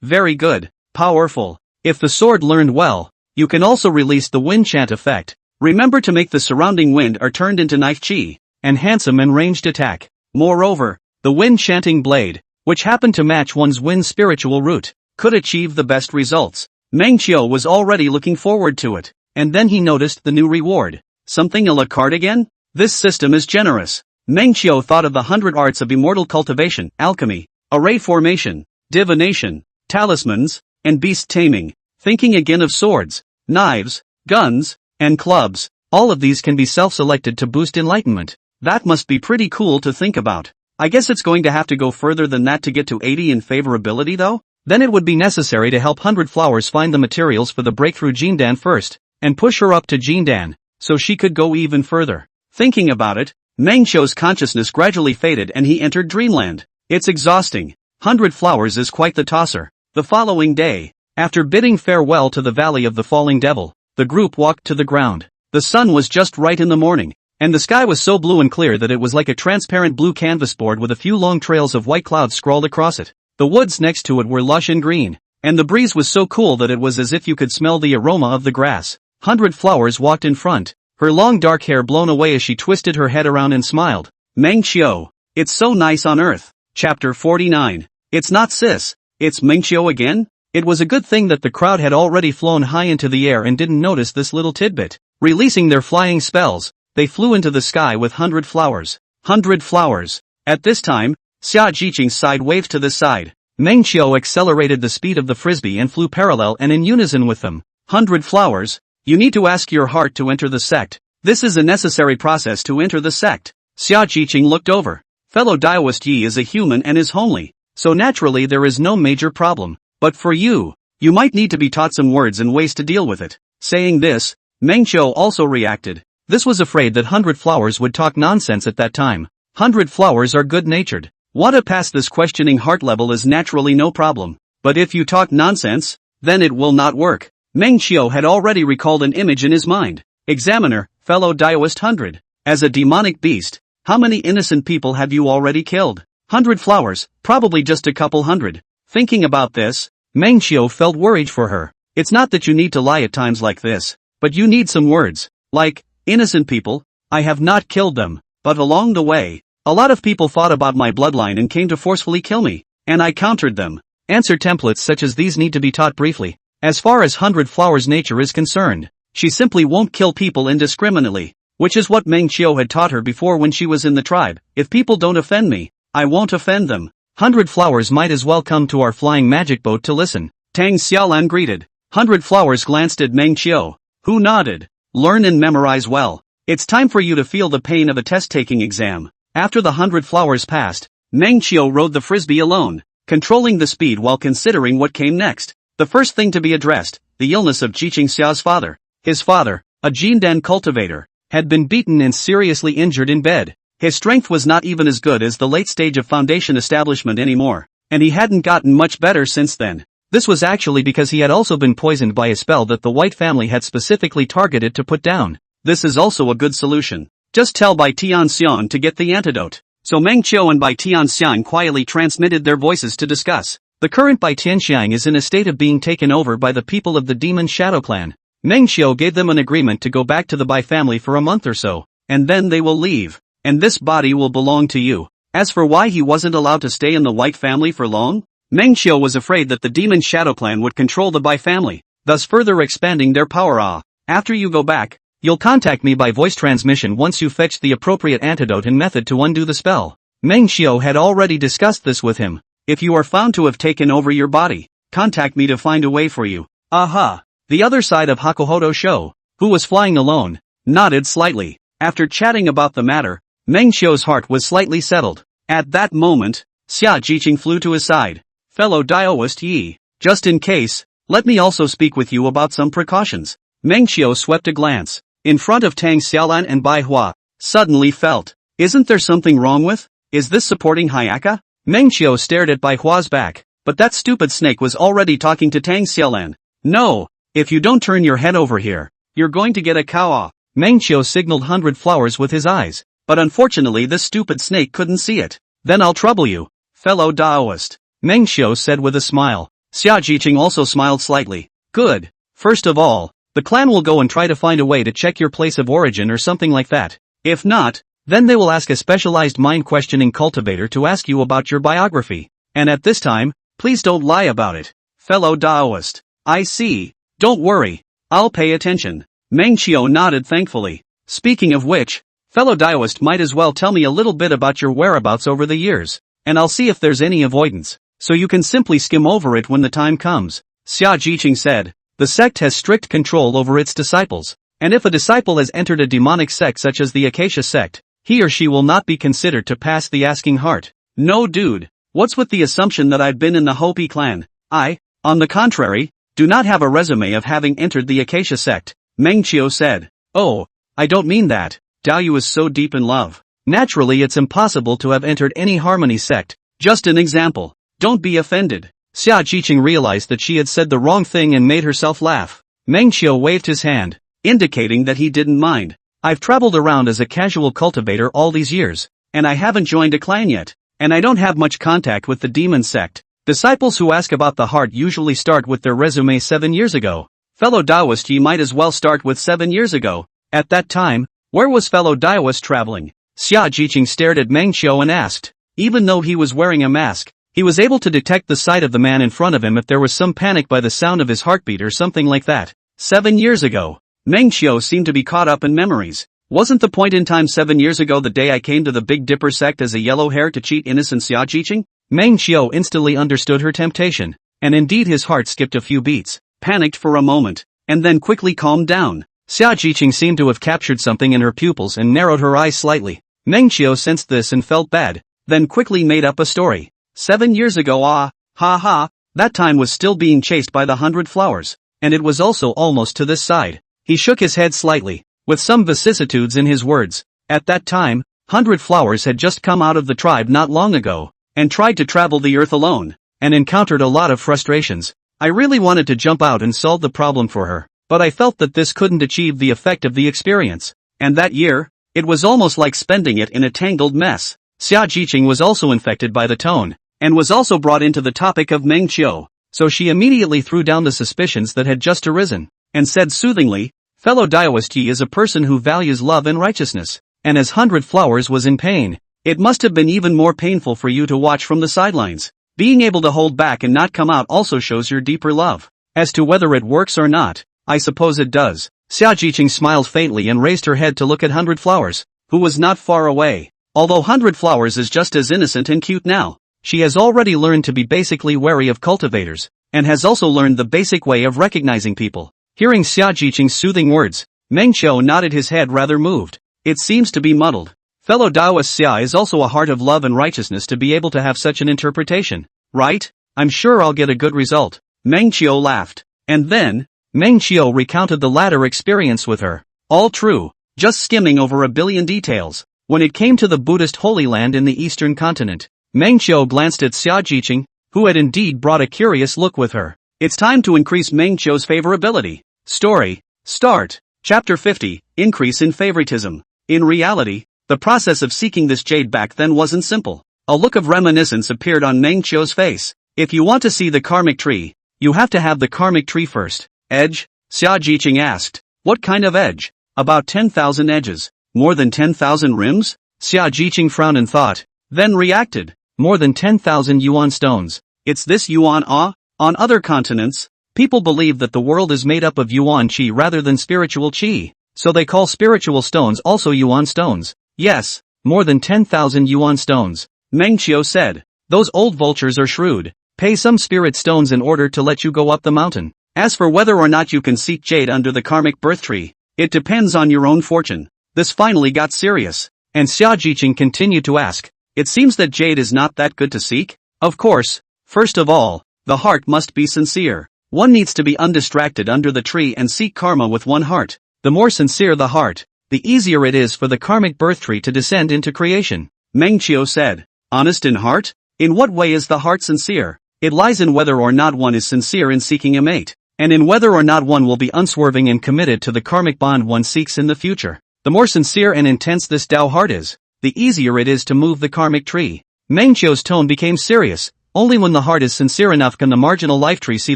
Very good. Powerful. If the sword learned well, you can also release the wind chant effect. Remember to make the surrounding wind are turned into knife chi, and handsome and ranged attack. Moreover, the wind chanting blade, which happened to match one's wind spiritual root, could achieve the best results. Meng Qiu was already looking forward to it, and then he noticed the new reward. Something a la carte again? This system is generous. Meng Qiu thought of the 100 arts of immortal cultivation, alchemy, array formation, divination, talismans, and beast taming, thinking again of swords, knives, guns, and clubs. All of these can be self-selected to boost enlightenment. That must be pretty cool to think about. I guess it's going to have to go further than that to get to 80 in favorability though? Then it would be necessary to help 100 Flowers find the materials for the breakthrough Jindan first, and push her up to Jindan, so she could go even further. Thinking about it, Meng Qiu's consciousness gradually faded and he entered dreamland. It's exhausting. 100 Flowers is quite the tosser. The following day, after bidding farewell to the Valley of the Falling Devil, the group walked to the ground. The sun was just right in the morning, and the sky was so blue and clear that it was like a transparent blue canvas board with a few long trails of white clouds scrawled across it. The woods next to it were lush and green, and the breeze was so cool that it was as if you could smell the aroma of the grass. 100 Flowers walked in front, her long dark hair blown away as she twisted her head around and smiled. Meng Qiu, it's so nice on earth. Chapter 49. It's not sis, it's Meng Qiu again? It was a good thing that the crowd had already flown high into the air and didn't notice this little tidbit. Releasing their flying spells, they flew into the sky with 100 Flowers. 100 Flowers. At this time, Xia Jiqing's side waved to the side. Meng Qiu accelerated the speed of the frisbee and flew parallel and in unison with them. 100 Flowers. You need to ask your heart to enter the sect. This is a necessary process to enter the sect. Xia Jiqing looked over. Fellow Daoist Yi is a human and is homely, so naturally there is no major problem. But for you, you might need to be taught some words and ways to deal with it. Saying this, Meng Qiu also reacted. This was afraid that 100 Flowers would talk nonsense at that time. 100 Flowers are good-natured. Want to pass this questioning heart level is naturally no problem. But if you talk nonsense, then it will not work. Meng Qiu had already recalled an image in his mind. Examiner, fellow Daoist 100. As a demonic beast, how many innocent people have you already killed? 100 Flowers, probably just a couple hundred. Thinking about this, Meng Qiu felt worried for her. It's not that you need to lie at times like this, but you need some words. Like, innocent people, I have not killed them, but along the way, a lot of people thought about my bloodline and came to forcefully kill me, and I countered them. Answer templates such as these need to be taught briefly. As far as 100 Flowers' nature is concerned, she simply won't kill people indiscriminately, which is what Meng Qiu had taught her before when she was in the tribe. If people don't offend me, I won't offend them. 100 Flowers might as well come to our flying magic boat to listen. Tang Xiaolan greeted. 100 Flowers glanced at Meng Qiu, who nodded. Learn and memorize well. It's time for you to feel the pain of a test-taking exam. After the 100 Flowers passed, Meng Qiu rode the frisbee alone, controlling the speed while considering what came next. The first thing to be addressed, the illness of Xianxia's father. His father, a Jindan cultivator, had been beaten and seriously injured in bed. His strength was not even as good as the late stage of foundation establishment anymore, and he hadn't gotten much better since then. This was actually because he had also been poisoned by a spell that the White family had specifically targeted to put down. This is also a good solution. Just tell Bai Tianxian to get the antidote. So Meng Qiu and Bai Tianxian quietly transmitted their voices to discuss. The current Bai Tianxiang is in a state of being taken over by the people of the Demon Shadow Clan. Meng Qiu gave them an agreement to go back to the Bai family for a month or so, and then they will leave. And this body will belong to you. As for why he wasn't allowed to stay in the White family for long, Meng Qiu was afraid that the Demon Shadow Clan would control the Bai family, thus further expanding their power. After you go back, you'll contact me by voice transmission once you fetch the appropriate antidote and method to undo the spell. Meng Qiu had already discussed this with him. If you are found to have taken over your body, contact me to find a way for you. Aha! The other side of Hakuhodo Show, who was flying alone, nodded slightly. After chatting about the matter, Meng Qiu's heart was slightly settled. At that moment, Xia Jiqing flew to his side. Fellow Daoist Yi, just in case, let me also speak with you about some precautions. Meng Qiu swept a glance in front of Tang Xiaolan and Bai Hua, suddenly felt, isn't there something wrong with? Is this supporting Hayaka? Meng Qiu stared at Bai Hua's back, but that stupid snake was already talking to Tang Xiaolan. No, if you don't turn your head over here, you're going to get a cow. Meng Qiu signaled 100 Flowers with his eyes, but unfortunately this stupid snake couldn't see it. Then I'll trouble you, fellow Daoist, Meng Qiu said with a smile. Xia Jiqing also smiled slightly. Good. First of all, the clan will go and try to find a way to check your place of origin or something like that. If not, then they will ask a specialized mind-questioning cultivator to ask you about your biography. And at this time, please don't lie about it. Fellow Daoist. I see. Don't worry. I'll pay attention. Meng Qiu nodded thankfully. Speaking of which, fellow Daoist might as well tell me a little bit about your whereabouts over the years, and I'll see if there's any avoidance, so you can simply skim over it when the time comes. Xia Jiqing said, the sect has strict control over its disciples, and if a disciple has entered a demonic sect such as the Acacia sect, he or she will not be considered to pass the asking heart. No dude, what's with the assumption that I've been in the Hopi clan? I, on the contrary, do not have a resume of having entered the Acacia sect, Meng Qiu said. Oh, I don't mean that. Daoyu is so deep in love. Naturally it's impossible to have entered any harmony sect. Just an example. Don't be offended. Xia Jiqing realized that she had said the wrong thing and made herself laugh. Meng Qiu waved his hand, indicating that he didn't mind. I've traveled around as a casual cultivator all these years, and I haven't joined a clan yet, and I don't have much contact with the demon sect. Disciples who ask about the heart usually start with their resume 7 years ago. Fellow Daoist, ye might as well start with 7 years ago. At that time, where was fellow Daoist traveling? Xia Jiqing stared at Meng Qiu and asked. Even though he was wearing a mask, he was able to detect the sight of the man in front of him if there was some panic by the sound of his heartbeat or something like that. 7 years ago. Meng Qiu seemed to be caught up in memories. Wasn't the point in time 7 years ago the day I came to the Big Dipper sect as a yellow hair to cheat innocent Xia Jiqing? Meng Qiu instantly understood her temptation, and indeed his heart skipped a few beats, panicked for a moment, and then quickly calmed down. Xia Jiqing seemed to have captured something in her pupils and narrowed her eyes slightly. Meng Qiu sensed this and felt bad, then quickly made up a story. 7 years ago, that time was still being chased by the 100 flowers, and it was also almost to this side. He shook his head slightly, with some vicissitudes in his words. At that time, 100 flowers had just come out of the tribe not long ago, and tried to travel the earth alone, and encountered a lot of frustrations. I really wanted to jump out and solve the problem for her, but I felt that this couldn't achieve the effect of the experience. And that year, it was almost like spending it in a tangled mess. Xia Jiqing was also infected by the tone, and was also brought into the topic of Meng Qiu, so she immediately threw down the suspicions that had just arisen, and said soothingly, fellow Daoist, ye is a person who values love and righteousness, and as 100 flowers was in pain, it must have been even more painful for you to watch from the sidelines. Being able to hold back and not come out also shows your deeper love. As to whether it works or not, I suppose it does. Xia Jiqing smiled faintly and raised her head to look at 100 flowers, who was not far away. Although 100 flowers is just as innocent and cute now, she has already learned to be basically wary of cultivators, and has also learned the basic way of recognizing people. Hearing Xia Jiqing's soothing words, Meng Qiu nodded his head rather moved. It seems to be muddled. Fellow Daoist, Xia is also a heart of love and righteousness to be able to have such an interpretation, right? I'm sure I'll get a good result. Meng Qiu laughed. And then, Meng Qiu recounted the latter experience with her. All true, just skimming over a billion details. When it came to the Buddhist Holy Land in the Eastern continent, Meng Qiu glanced at Xia Jiqing, who had indeed brought a curious look with her. It's time to increase Meng Qiu's favorability. Story. Start. Chapter 50, Increase in Favoritism. In reality, the process of seeking this jade back then wasn't simple. A look of reminiscence appeared on Meng Qiu's face. If you want to see the karmic tree, you have to have the karmic tree first. Edge? Xia Jiqing asked. What kind of edge? About 10,000 edges. More than 10,000 rims? Xia Jiqing frowned and thought, then reacted. More than 10,000 yuan stones. It's this yuan ah? On other continents, people believe that the world is made up of yuan qi rather than spiritual qi, so they call spiritual stones also yuan stones. Yes, more than 10,000 yuan stones. Meng Qiu said. Those old vultures are shrewd. Pay some spirit stones in order to let you go up the mountain. As for whether or not you can seek jade under the karmic birth tree, it depends on your own fortune. This finally got serious, and Xia Jiqing continued to ask, it seems that jade is not that good to seek? Of course, first of all, the heart must be sincere. One needs to be undistracted under the tree and seek karma with one heart. The more sincere the heart, the easier it is for the karmic birth tree to descend into creation. Meng Qiu said, honest in heart? In what way is the heart sincere? It lies in whether or not one is sincere in seeking a mate, and in whether or not one will be unswerving and committed to the karmic bond one seeks in the future. The more sincere and intense this Tao heart is, the easier it is to move the karmic tree. Meng Qiu's tone became serious, Only when the heart is sincere enough can the marginal life tree see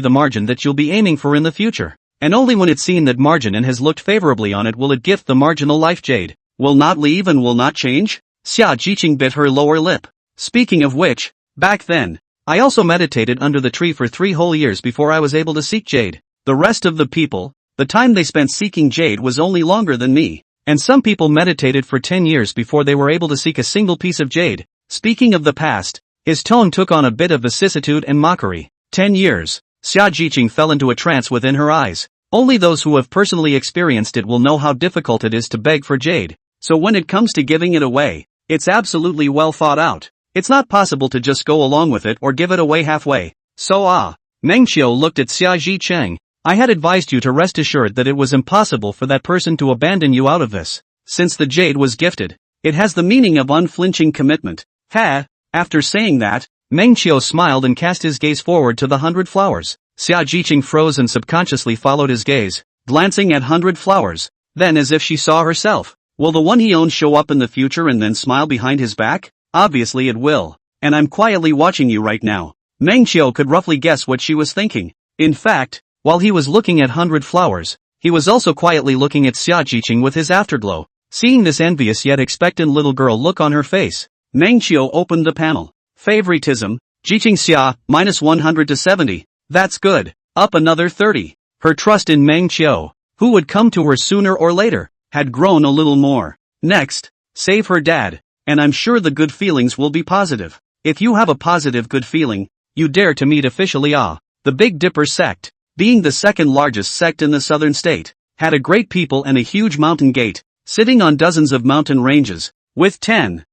the margin that you'll be aiming for in the future. And only when it's seen that margin and has looked favorably on it will it gift the marginal life jade. Will not leave and will not change? Xia Jiqing bit her lower lip. Speaking of which, back then, I also meditated under the tree for 3 whole years before I was able to seek jade. The rest of the people, the time they spent seeking jade was only longer than me. And some people meditated for 10 years before they were able to seek a single piece of jade. Speaking of the past, his tone took on a bit of vicissitude and mockery. 10 years. Xia Jiqing fell into a trance within her eyes. Only those who have personally experienced it will know how difficult it is to beg for jade. So when it comes to giving it away, it's absolutely well thought out. It's not possible to just go along with it or give it away halfway. So Meng Qiu looked at Xia Jiqing. I had advised you to rest assured that it was impossible for that person to abandon you out of this. Since the jade was gifted, it has the meaning of unflinching commitment. After saying that, Meng Qiu smiled and cast his gaze forward to the 100 flowers. Xia Jiqing froze and subconsciously followed his gaze, glancing at 100 flowers. Then as if she saw herself, will the one he owns show up in the future and then smile behind his back? Obviously it will. And I'm quietly watching you right now. Meng Qiu could roughly guess what she was thinking. In fact, while he was looking at 100 flowers, he was also quietly looking at Xia Jiqing with his afterglow. Seeing this envious yet expectant little girl look on her face, Meng Qiu opened the panel. Favoritism, Jiqing Xia, minus 100 to 70. That's good. Up another 30. Her trust in Meng Qiu, who would come to her sooner or later, had grown a little more. Next, save her dad, and I'm sure the good feelings will be positive. If you have a positive good feeling, you dare to meet officially the Big Dipper sect, being the second largest sect in the southern state, had a great people and a huge mountain gate, sitting on dozens of mountain ranges, with 10,000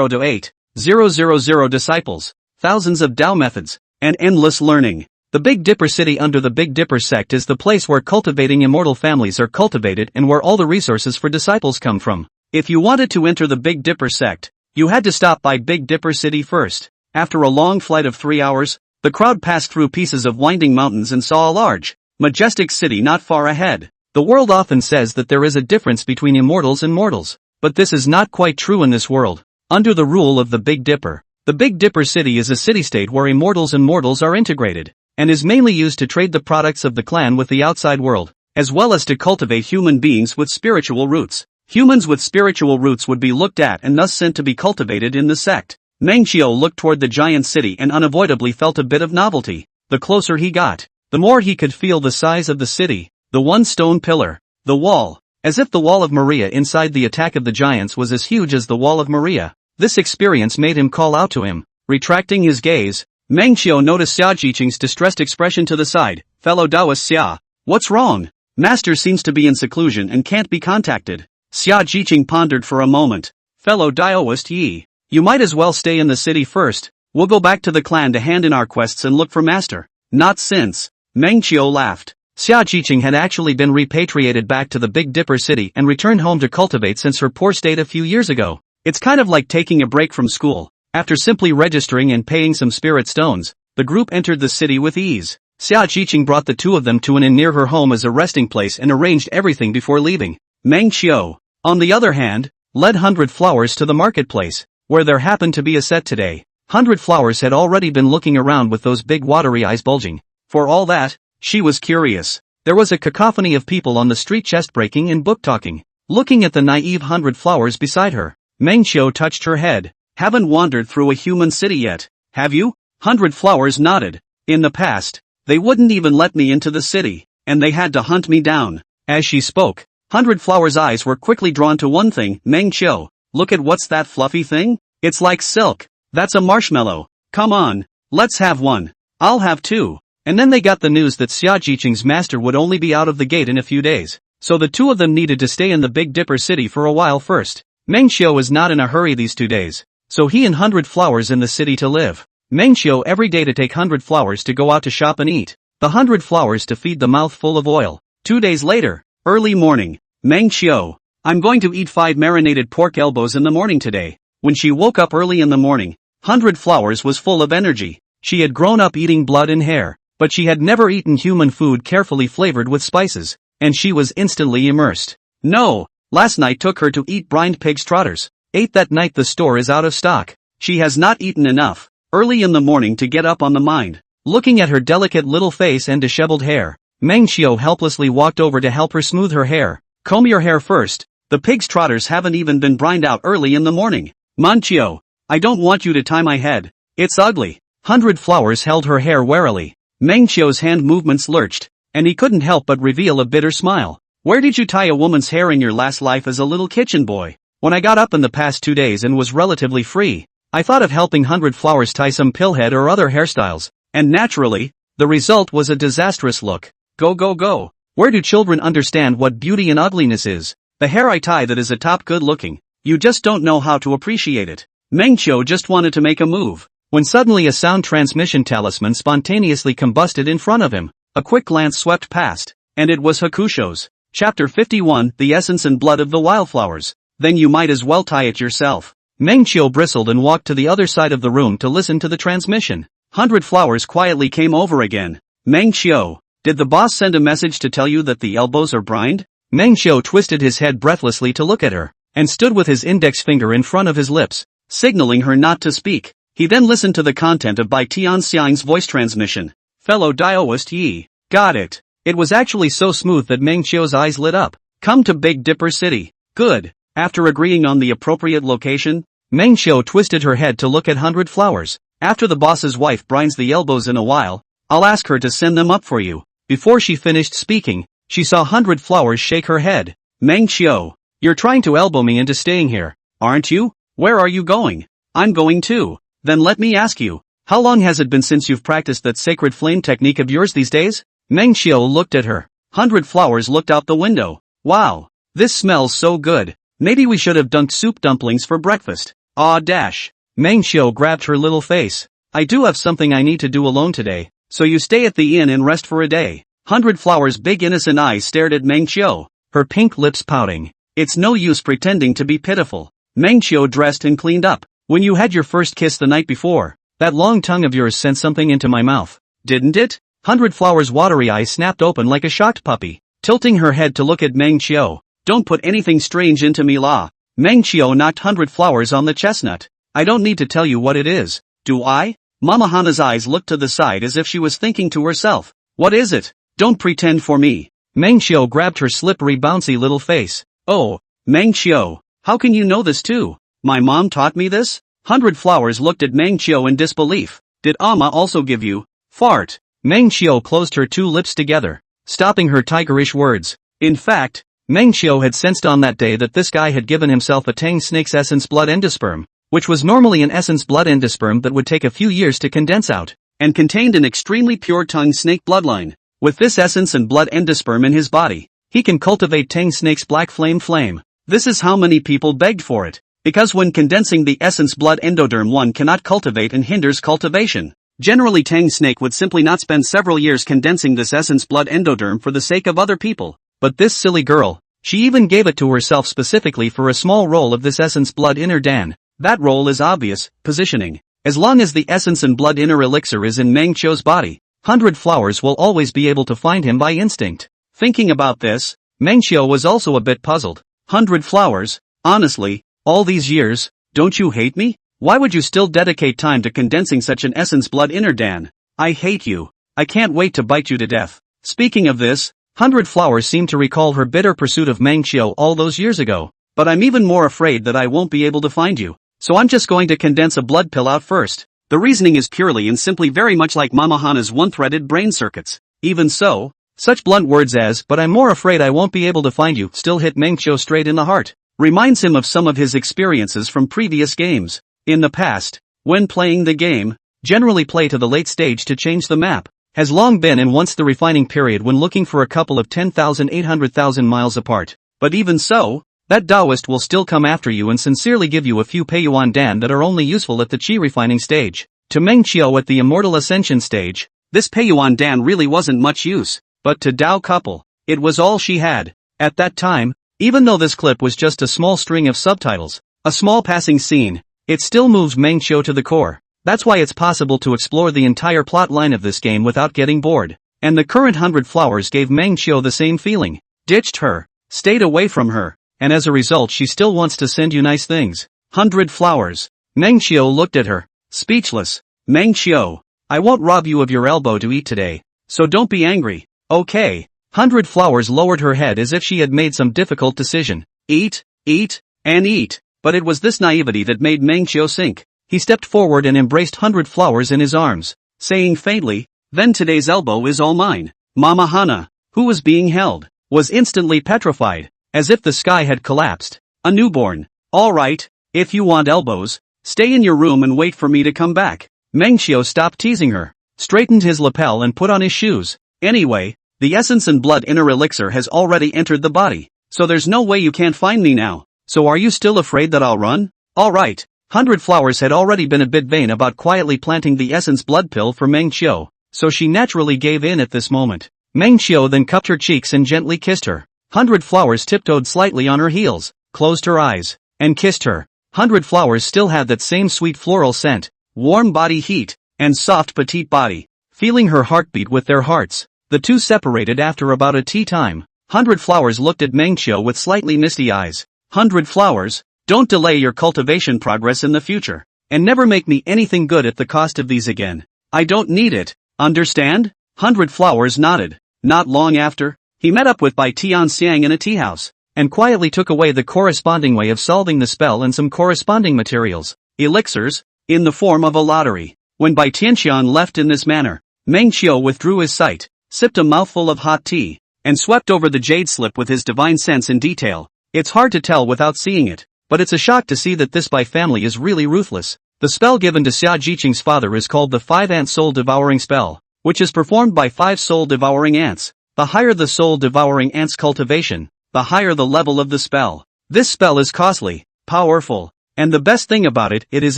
to 8,000 disciples, thousands of Tao methods, and endless learning. The Big Dipper city under the Big Dipper sect is the place where cultivating immortal families are cultivated and where all the resources for disciples come from. If you wanted to enter the Big Dipper sect, you had to stop by Big Dipper city first. After a long flight of 3 hours, the crowd passed through pieces of winding mountains and saw a large, majestic city not far ahead. The world often says that there is a difference between immortals and mortals, but this is not quite true in this world. Under the rule of the Big Dipper, the Big Dipper city is a city-state where immortals and mortals are integrated, and is mainly used to trade the products of the clan with the outside world, as well as to cultivate human beings with spiritual roots. Humans with spiritual roots would be looked at and thus sent to be cultivated in the sect. Meng Qiu looked toward the giant city and unavoidably felt a bit of novelty. The closer he got, the more he could feel the size of the city, the one stone pillar, the wall, as if the wall of Maria inside the attack of the giants was as huge as the wall of Maria. This experience made him call out to him. Retracting his gaze, Meng Qiu noticed Xia Jiqing's distressed expression to the side. Fellow Taoist Xia, what's wrong? Master seems to be in seclusion and can't be contacted. Xia Jiqing pondered for a moment. Fellow Taoist Yi, you might as well stay in the city first. We'll go back to the clan to hand in our quests and look for Master. Not since. Meng Qiu laughed. Xia Jiqing had actually been repatriated back to the Big Dipper city and returned home to cultivate since her poor state a few years ago. It's kind of like taking a break from school. After simply registering and paying some spirit stones, the group entered the city with ease. Xia Jiqing brought the two of them to an inn near her home as a resting place and arranged everything before leaving. Meng Qiu, on the other hand, led 100 Flowers to the marketplace, where there happened to be a set today. 100 Flowers had already been looking around with those big watery eyes bulging. For all that, she was curious. There was a cacophony of people on the street chest breaking and book talking, looking at the naive 100 Flowers beside her. Meng Qiu touched her head. Haven't wandered through a human city yet, have you? 100 Flowers nodded. In the past, they wouldn't even let me into the city, and they had to hunt me down. As she spoke, 100 Flowers' eyes were quickly drawn to one thing. Meng Qiu, look at what's that fluffy thing? It's like silk. That's a marshmallow. Come on, let's have one. I'll have two. And then they got the news that Xia Jiqing's master would only be out of the gate in a few days, so the two of them needed to stay in the Big Dipper city for a while first. Meng Qiu was not in a hurry these 2 days, so he and 100 Flowers in the city to live. Meng Qiu every day to take 100 Flowers to go out to shop and eat, the 100 Flowers to feed the mouth full of oil. 2 days later, early morning, Meng Qiu, I'm going to eat 5 marinated pork elbows in the morning today. When she woke up early in the morning, 100 Flowers was full of energy. She had grown up eating blood and hair, but she had never eaten human food carefully flavored with spices, and she was instantly immersed. No, last night took her to eat brined pig's trotters. 8 that night the store is out of stock. She has not eaten enough. early in the morning to get up on the mind. Looking at her delicate little face and disheveled hair, Mengxiu helplessly walked over to help her smooth her hair. Comb your hair first. The pig's trotters haven't even been brined out early in the morning. Manchio, I don't want you to tie my head. It's ugly. 100 Flowers held her hair warily. Mengxio's hand movements lurched, and he couldn't help but reveal a bitter smile. Where did you tie a woman's hair in your last life as a little kitchen boy? When I got up in the past 2 days and was relatively free, I thought of helping 100 Flowers tie some pillhead or other hairstyles, and naturally, the result was a disastrous look. Go go go. Where do children understand what beauty and ugliness is? The hair I tie that is a top good looking. You just don't know how to appreciate it. Mengxiu just wanted to make a move, when suddenly a sound transmission talisman spontaneously combusted in front of him. A quick glance swept past, and it was Hakusho's. Chapter 51, The Essence and Blood of the Wildflowers. Then you might as well tie it yourself. Mengxiu bristled and walked to the other side of the room to listen to the transmission. 100 Flowers quietly came over again. Mengxiu, did the boss send a message to tell you that the elbows are brined? Mengxiu twisted his head breathlessly to look at her, and stood with his index finger in front of his lips, signaling her not to speak. He then listened to the content of Bai Tianxiang's voice transmission. Fellow Daoist Yi, got it. It was actually so smooth that Mengxiu's eyes lit up. Come to Big Dipper City. Good. After agreeing on the appropriate location, Mengxiu twisted her head to look at 100 Flowers. After the boss's wife brines the elbows in a while, I'll ask her to send them up for you. Before she finished speaking, she saw 100 Flowers shake her head. Mengxiu, you're trying to elbow me into staying here, aren't you? Where are you going? I'm going too. Then let me ask you, how long has it been since you've practiced that sacred flame technique of yours these days? Mengxiu looked at her. 100 Flowers looked out the window. Wow, this smells so good. Maybe we should have dunked soup dumplings for breakfast. Aw dash. Mengxiu grabbed her little face. I do have something I need to do alone today, so you stay at the inn and rest for a day. 100 Flowers' big innocent eyes stared at Mengxiu, her pink lips pouting. It's no use pretending to be pitiful. Mengxiu dressed and cleaned up. When you had your first kiss the night before, that long tongue of yours sent something into my mouth, didn't it? 100 Flowers' watery eyes snapped open like a shocked puppy, tilting her head to look at Mengxiu. Don't put anything strange into me la. Mengxiu knocked 100 Flowers on the chestnut. I don't need to tell you what it is, do I? Mama Hana's eyes looked to the side as if she was thinking to herself. What is it? Don't pretend for me. Mengxiu grabbed her slippery bouncy little face. Oh, Mengxiu, how can you know this too? My mom taught me this? 100 Flowers looked at Mengxiu in disbelief. Did Amma also give you fart? Mengxiu closed her two lips together, stopping her tigerish words. In fact, Mengxiu had sensed on that day that this guy had given himself a Tang snake's essence blood endosperm, which was normally an essence blood endosperm that would take a few years to condense out, and contained an extremely pure Tang snake bloodline. With this essence and blood endosperm in his body, he can cultivate Tang snake's black flame. This is how many people begged for it. Because when condensing the essence blood endoderm one cannot cultivate and hinders cultivation. Generally Tang snake would simply not spend several years condensing this essence blood endoderm for the sake of other people. But this silly girl, she even gave it to herself specifically for a small roll of this essence blood inner dan. That role is obvious, positioning. As long as the essence and blood inner elixir is in Mengxiu's body, 100 Flowers will always be able to find him by instinct. Thinking about this, Mengxiu was also a bit puzzled. 100 Flowers, honestly, all these years, don't you hate me? Why would you still dedicate time to condensing such an essence blood inner dan? I hate you. I can't wait to bite you to death. Speaking of this, 100 Flowers seemed to recall her bitter pursuit of Mengxiu all those years ago. But I'm even more afraid that I won't be able to find you. So I'm just going to condense a blood pill out first. The reasoning is purely and simply very much like Mama Hana's one-threaded brain circuits. Even so, such blunt words as, but I'm more afraid I won't be able to find you, still hit Mengxiu straight in the heart. Reminds him of some of his experiences from previous games. In the past, when playing the game, generally play to the late stage to change the map, has long been and once the refining period when looking for a couple of 10,800,000 miles apart. But even so, that Taoist will still come after you and sincerely give you a few Peiyuan Dan that are only useful at the Qi refining stage. To Mengxiu at the Immortal Ascension stage, this Peiyuan Dan really wasn't much use. But to Dao couple, it was all she had. At that time, even though this clip was just a small string of subtitles, a small passing scene, it still moves Mengxiu to the core. That's why it's possible to explore the entire plot line of this game without getting bored. And the current 100 Flowers gave Mengxiu the same feeling. Ditched her, stayed away from her, and as a result she still wants to send you nice things. 100 Flowers. Mengxiu looked at her, speechless. Meng Xiu, I won't rob you of your elbow to eat today, so don't be angry, okay? 100 Flowers lowered her head as if she had made some difficult decision. Eat, and eat. But it was this naivety that made Meng Xiu sink. He stepped forward and embraced 100 Flowers in his arms, saying faintly, then today's elbow is all mine. Mama Hana, who was being held, was instantly petrified, as if the sky had collapsed. A newborn. All right, if you want elbows, stay in your room and wait for me to come back. Meng Xiu stopped teasing her, straightened his lapel and put on his shoes. Anyway, the essence and blood inner elixir has already entered the body, so there's no way you can't find me now. So are you still afraid that I'll run? Alright. 100 Flowers had already been a bit vain about quietly planting the essence blood pill for Meng Xiu, so she naturally gave in at this moment. Meng Xiu then cupped her cheeks and gently kissed her. 100 Flowers tiptoed slightly on her heels, closed her eyes, and kissed her. 100 Flowers still had that same sweet floral scent, warm body heat, and soft petite body. Feeling her heartbeat with their hearts, the two separated after about a tea time. 100 Flowers looked at Meng Xiu with slightly misty eyes. 100 Flowers, don't delay your cultivation progress in the future, and never make me anything good at the cost of these again. I don't need it, understand? 100 Flowers nodded. Not long after, he met up with Bai Tianxiang in a tea house, and quietly took away the corresponding way of solving the spell and some corresponding materials, elixirs, in the form of a lottery. When Bai Tianxiang left in this manner, Meng Xiu withdrew his sight, sipped a mouthful of hot tea, and swept over the jade slip with his divine sense in detail. It's hard to tell without seeing it, but it's a shock to see that this Bai family is really ruthless. The spell given to Xia Jiqing's father is called the 5-ant soul-devouring spell, which is performed by 5 soul-devouring ants. The higher the soul-devouring ant's cultivation, the higher the level of the spell. This spell is costly, powerful, and the best thing about it, it is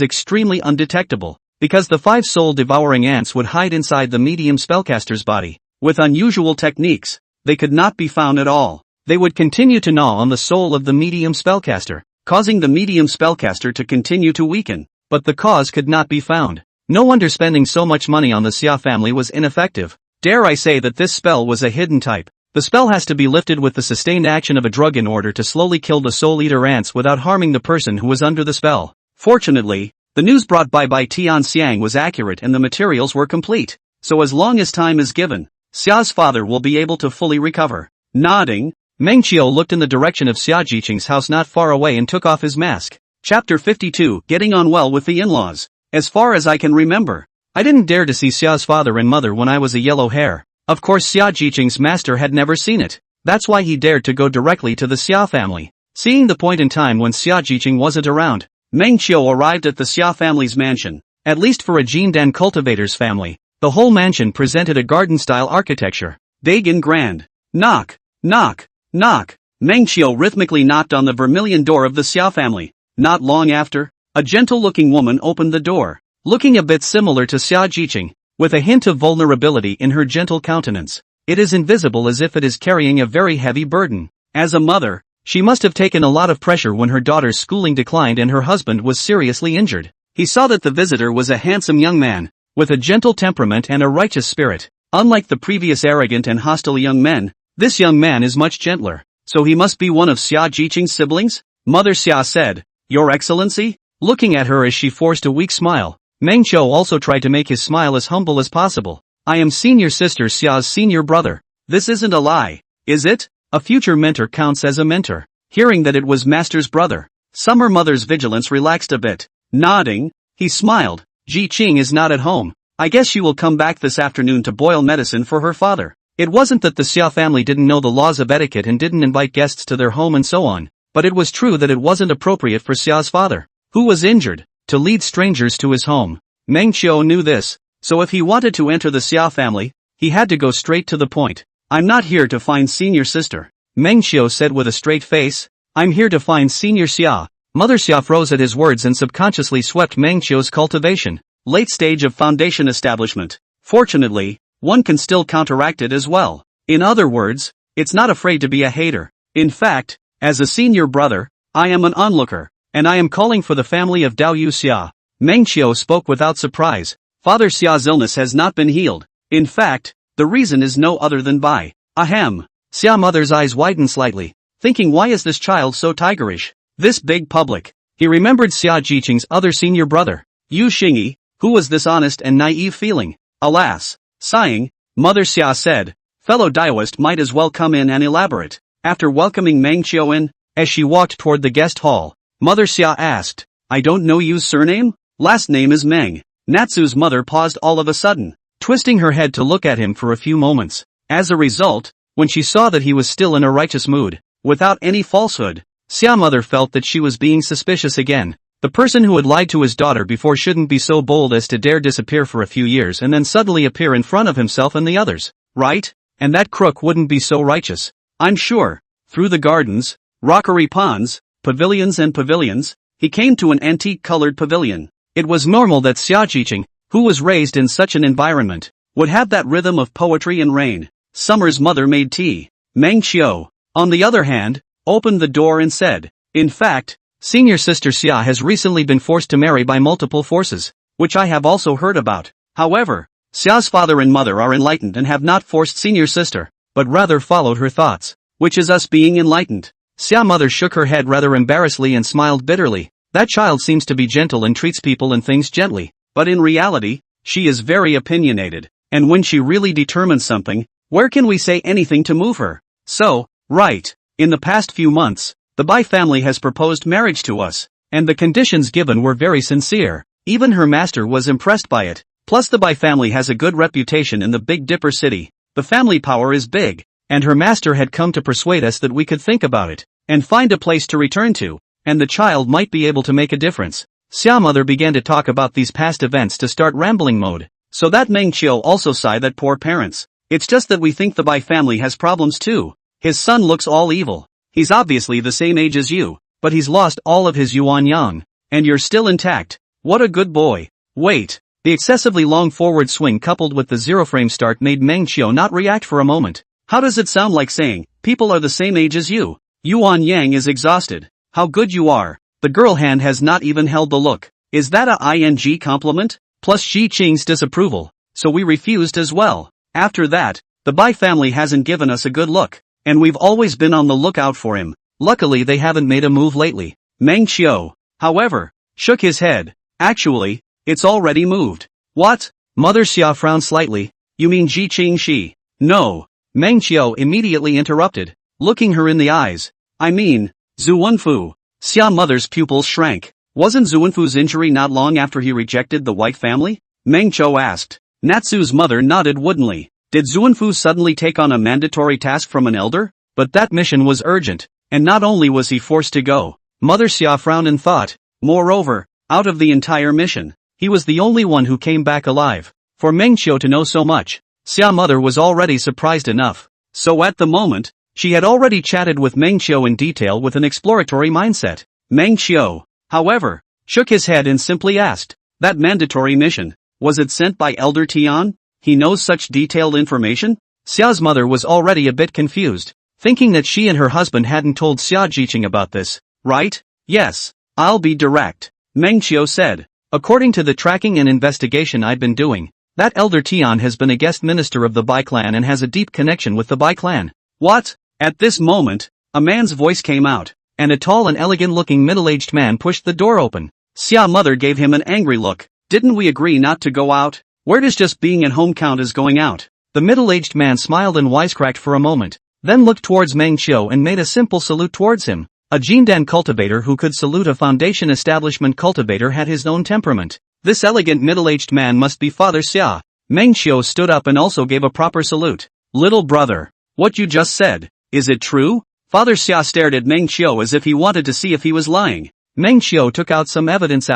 extremely undetectable, because the 5 soul-devouring ants would hide inside the medium spellcaster's body. With unusual techniques, they could not be found at all. They would continue to gnaw on the soul of the medium spellcaster, causing the medium spellcaster to continue to weaken, but the cause could not be found. No wonder spending so much money on the Xia family was ineffective. Dare I say that this spell was a hidden type. The spell has to be lifted with the sustained action of a drug in order to slowly kill the soul-eater ants without harming the person who was under the spell. Fortunately, the news brought by Tianxiang was accurate and the materials were complete, so as long as time is given, Xia's father will be able to fully recover. Nodding, Meng Xiu looked in the direction of Xia Jiqing's house not far away and took off his mask. Chapter 52, Getting on well with the in-laws. As far as I can remember, I didn't dare to see Xia's father and mother when I was a yellow hair. Of course Xia Jiqing's master had never seen it. That's why he dared to go directly to the Xia family. Seeing the point in time when Xia Jiqing wasn't around, Meng Xiu arrived at the Xia family's mansion. At least for a Jindan cultivator's family, the whole mansion presented a garden-style architecture. Big and grand. Knock, knock, knock. Meng Xiu rhythmically knocked on the vermilion door of the Xia family. Not long after, a gentle-looking woman opened the door, looking a bit similar to Xia Jiqing, with a hint of vulnerability in her gentle countenance. It is invisible as if it is carrying a very heavy burden. As a mother, she must have taken a lot of pressure when her daughter's schooling declined and her husband was seriously injured. He saw that the visitor was a handsome young man, with a gentle temperament and a righteous spirit. Unlike the previous arrogant and hostile young men, this young man is much gentler. So he must be one of Xia Jiqing's siblings? Mother Xia said, Your Excellency? Looking at her as she forced a weak smile, Meng Xiu also tried to make his smile as humble as possible. I am senior sister Xia's senior brother. This isn't a lie, is it? A future mentor counts as a mentor. Hearing that it was master's brother, Summer Mother's vigilance relaxed a bit. Nodding, he smiled. Ji Qing is not at home. I guess she will come back this afternoon to boil medicine for her father. It wasn't that the Xia family didn't know the laws of etiquette and didn't invite guests to their home and so on, but it was true that it wasn't appropriate for Xia's father, who was injured, to lead strangers to his home. Meng Xiu knew this, so if he wanted to enter the Xia family, he had to go straight to the point. I'm not here to find senior sister, Meng Xiu said with a straight face. I'm here to find senior Xia. Mother Xia froze at his words and subconsciously swept Meng Xiu's cultivation. Late stage of foundation establishment. Fortunately, one can still counteract it as well. In other words, it's not afraid to be a hater. In fact, as a senior brother, I am an onlooker, and I am calling for the family of Dao Yu Xia. Meng Xiu spoke without surprise. Father Xia's illness has not been healed. In fact, the reason is no other than Bai. Ahem. Xia mother's eyes widened slightly, thinking why is this child so tigerish? This big public. He remembered Xia Jiqing's other senior brother, Yu Xingyi, Who was this honest and naive feeling? Alas! Sighing, Mother Xia said, fellow Daoist might as well come in and elaborate. After welcoming Meng Qiu in, as she walked toward the guest hall, Mother Xia asked, I don't know you's surname? Last name is Meng. Natsu's mother paused all of a sudden, twisting her head to look at him for a few moments. As a result, when she saw that he was still in a righteous mood, without any falsehood, Xia mother felt that she was being suspicious again. The person who had lied to his daughter before shouldn't be so bold as to dare disappear for a few years and then suddenly appear in front of himself and the others, right? And that crook wouldn't be so righteous, I'm sure. Through the gardens, rockery ponds, pavilions and pavilions, he came to an antique-colored pavilion. It was normal that Xia Jiqing, who was raised in such an environment, would have that rhythm of poetry and rain. Summer's mother made tea. Meng Qiu, on the other hand, opened the door and said, in fact, senior sister Xia has recently been forced to marry by multiple forces, which I have also heard about. However, Xia's father and mother are enlightened and have not forced senior sister, but rather followed her thoughts, which is us being enlightened. Xia mother shook her head rather embarrassedly and smiled bitterly. That child seems to be gentle and treats people and things gently, but in reality, she is very opinionated, and when she really determines something, where can we say anything to move her? So, right, in the past few months, the Bai family has proposed marriage to us, and the conditions given were very sincere. Even her master was impressed by it. Plus the Bai family has a good reputation in the Big Dipper city. The family power is big, and her master had come to persuade us that we could think about it, and find a place to return to, and the child might be able to make a difference. Xia mother began to talk about these past events to start rambling mode, so that Meng Qiu also sighed that poor parents. It's just that we think the Bai family has problems too. His son looks all evil. He's obviously the same age as you, but he's lost all of his yuan yang, and you're still intact. What a good boy. Wait. The excessively long forward swing coupled with the zero-frame start made Meng Qiu not react for a moment. How does it sound like saying, people are the same age as you? Yuan Yang is exhausted. How good you are. The girl hand has not even held the look. Is that a ing compliment? Plus Xi Qing's disapproval. So we refused as well. After that, the Bai family hasn't given us a good look, and we've always been on the lookout for him. Luckily they haven't made a move lately. Meng Qiu, however, shook his head. Actually, it's already moved. What? Mother Xia frowned slightly. You mean Ji Qing Shi? No. Meng Qiu immediately interrupted, looking her in the eyes. I mean, Zuwenfu. Xia mother's pupils shrank. Wasn't Zuwenfu's injury not long after he rejected the white family? Meng Qiu asked. Natsu's mother nodded woodenly. Did Zuwenfu suddenly take on a mandatory task from an elder? But that mission was urgent, and not only was he forced to go. Mother Xia frowned and thought. Moreover, out of the entire mission, he was the only one who came back alive. For Meng Qiu to know so much, Xia mother was already surprised enough. So at the moment, she had already chatted with Meng Qiu in detail with an exploratory mindset. Meng Qiu, however, shook his head and simply asked, that mandatory mission, was it sent by Elder Tian? He knows such detailed information? Xia's mother was already a bit confused, thinking that she and her husband hadn't told Xia Jiqing about this, right? Yes, I'll be direct, Meng Qiu said. According to the tracking and investigation I've been doing, that Elder Tian has been a guest minister of the Bai clan and has a deep connection with the Bai clan. What? At this moment, a man's voice came out, and a tall and elegant-looking middle-aged man pushed the door open. Xia mother gave him an angry look. Didn't we agree not to go out? Where does just being at home count as going out? The middle-aged man smiled and wisecracked for a moment, then looked towards Meng Qiu and made a simple salute towards him. A Jindan cultivator who could salute a foundation establishment cultivator had his own temperament. This elegant middle-aged man must be Father Xia. Meng Qiu stood up and also gave a proper salute. Little brother, what you just said, is it true? Father Xia stared at Meng Qiu as if he wanted to see if he was lying. Meng Qiu took out some evidence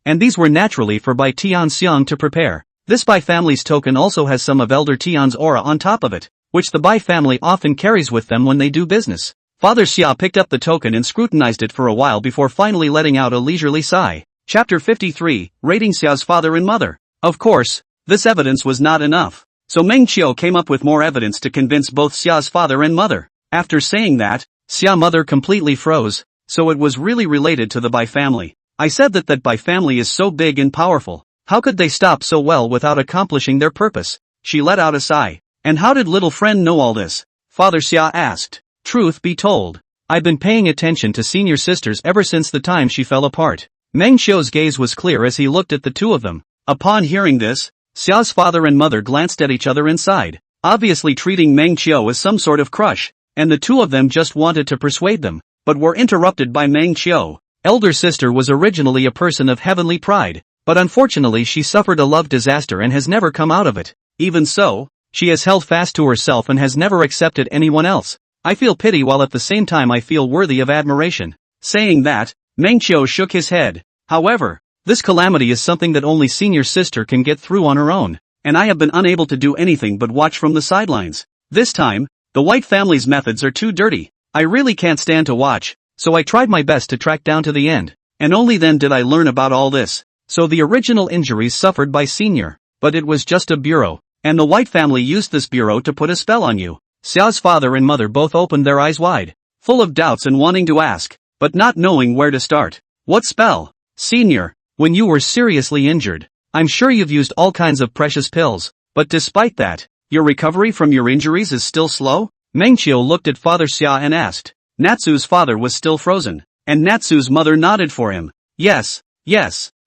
and these were naturally for Bai Tian Xiang to prepare. This Bai family's token also has some of Elder Tian's aura on top of it, which the Bai family often carries with them when they do business. Father Xia picked up the token and scrutinized it for a while before finally letting out a leisurely sigh. Chapter 53, Rating Xia's Father and Mother. Of course, this evidence was not enough. So Meng Qiu came up with more evidence to convince both Xia's father and mother. After saying that, Xia mother completely froze, so it was really related to the Bai family. I said that Bai family is so big and powerful. How could they stop so well without accomplishing their purpose? She let out a sigh. And how did little friend know all this? Father Xia asked. Truth be told, I've been paying attention to senior sisters ever since the time she fell apart. Meng Qiu's gaze was clear as he looked at the two of them. Upon hearing this, Xia's father and mother glanced at each other inside, obviously treating Meng Qiu as some sort of crush, and the two of them just wanted to persuade them, but were interrupted by Meng Qiu. Elder sister was originally a person of heavenly pride, but unfortunately she suffered a love disaster and has never come out of it. Even so, she has held fast to herself and has never accepted anyone else. I feel pity while at the same time I feel worthy of admiration. Saying that, Meng Qiu shook his head. However, this calamity is something that only senior sister can get through on her own, and I have been unable to do anything but watch from the sidelines. This time, the White family's methods are too dirty. I really can't stand to watch, so I tried my best to track down to the end, and only then did I learn about all this. So the original injuries suffered by senior, but it was just a bureau, and the White family used this bureau to put a spell on you. Xia's father and mother both opened their eyes wide, full of doubts and wanting to ask, but not knowing where to start. What spell? Senior, when you were seriously injured, I'm sure you've used all kinds of precious pills, but despite that, your recovery from your injuries is still slow? Meng Qiu looked at Father Xia and asked. Natsu's father was still frozen, and Natsu's mother nodded for him. Yes,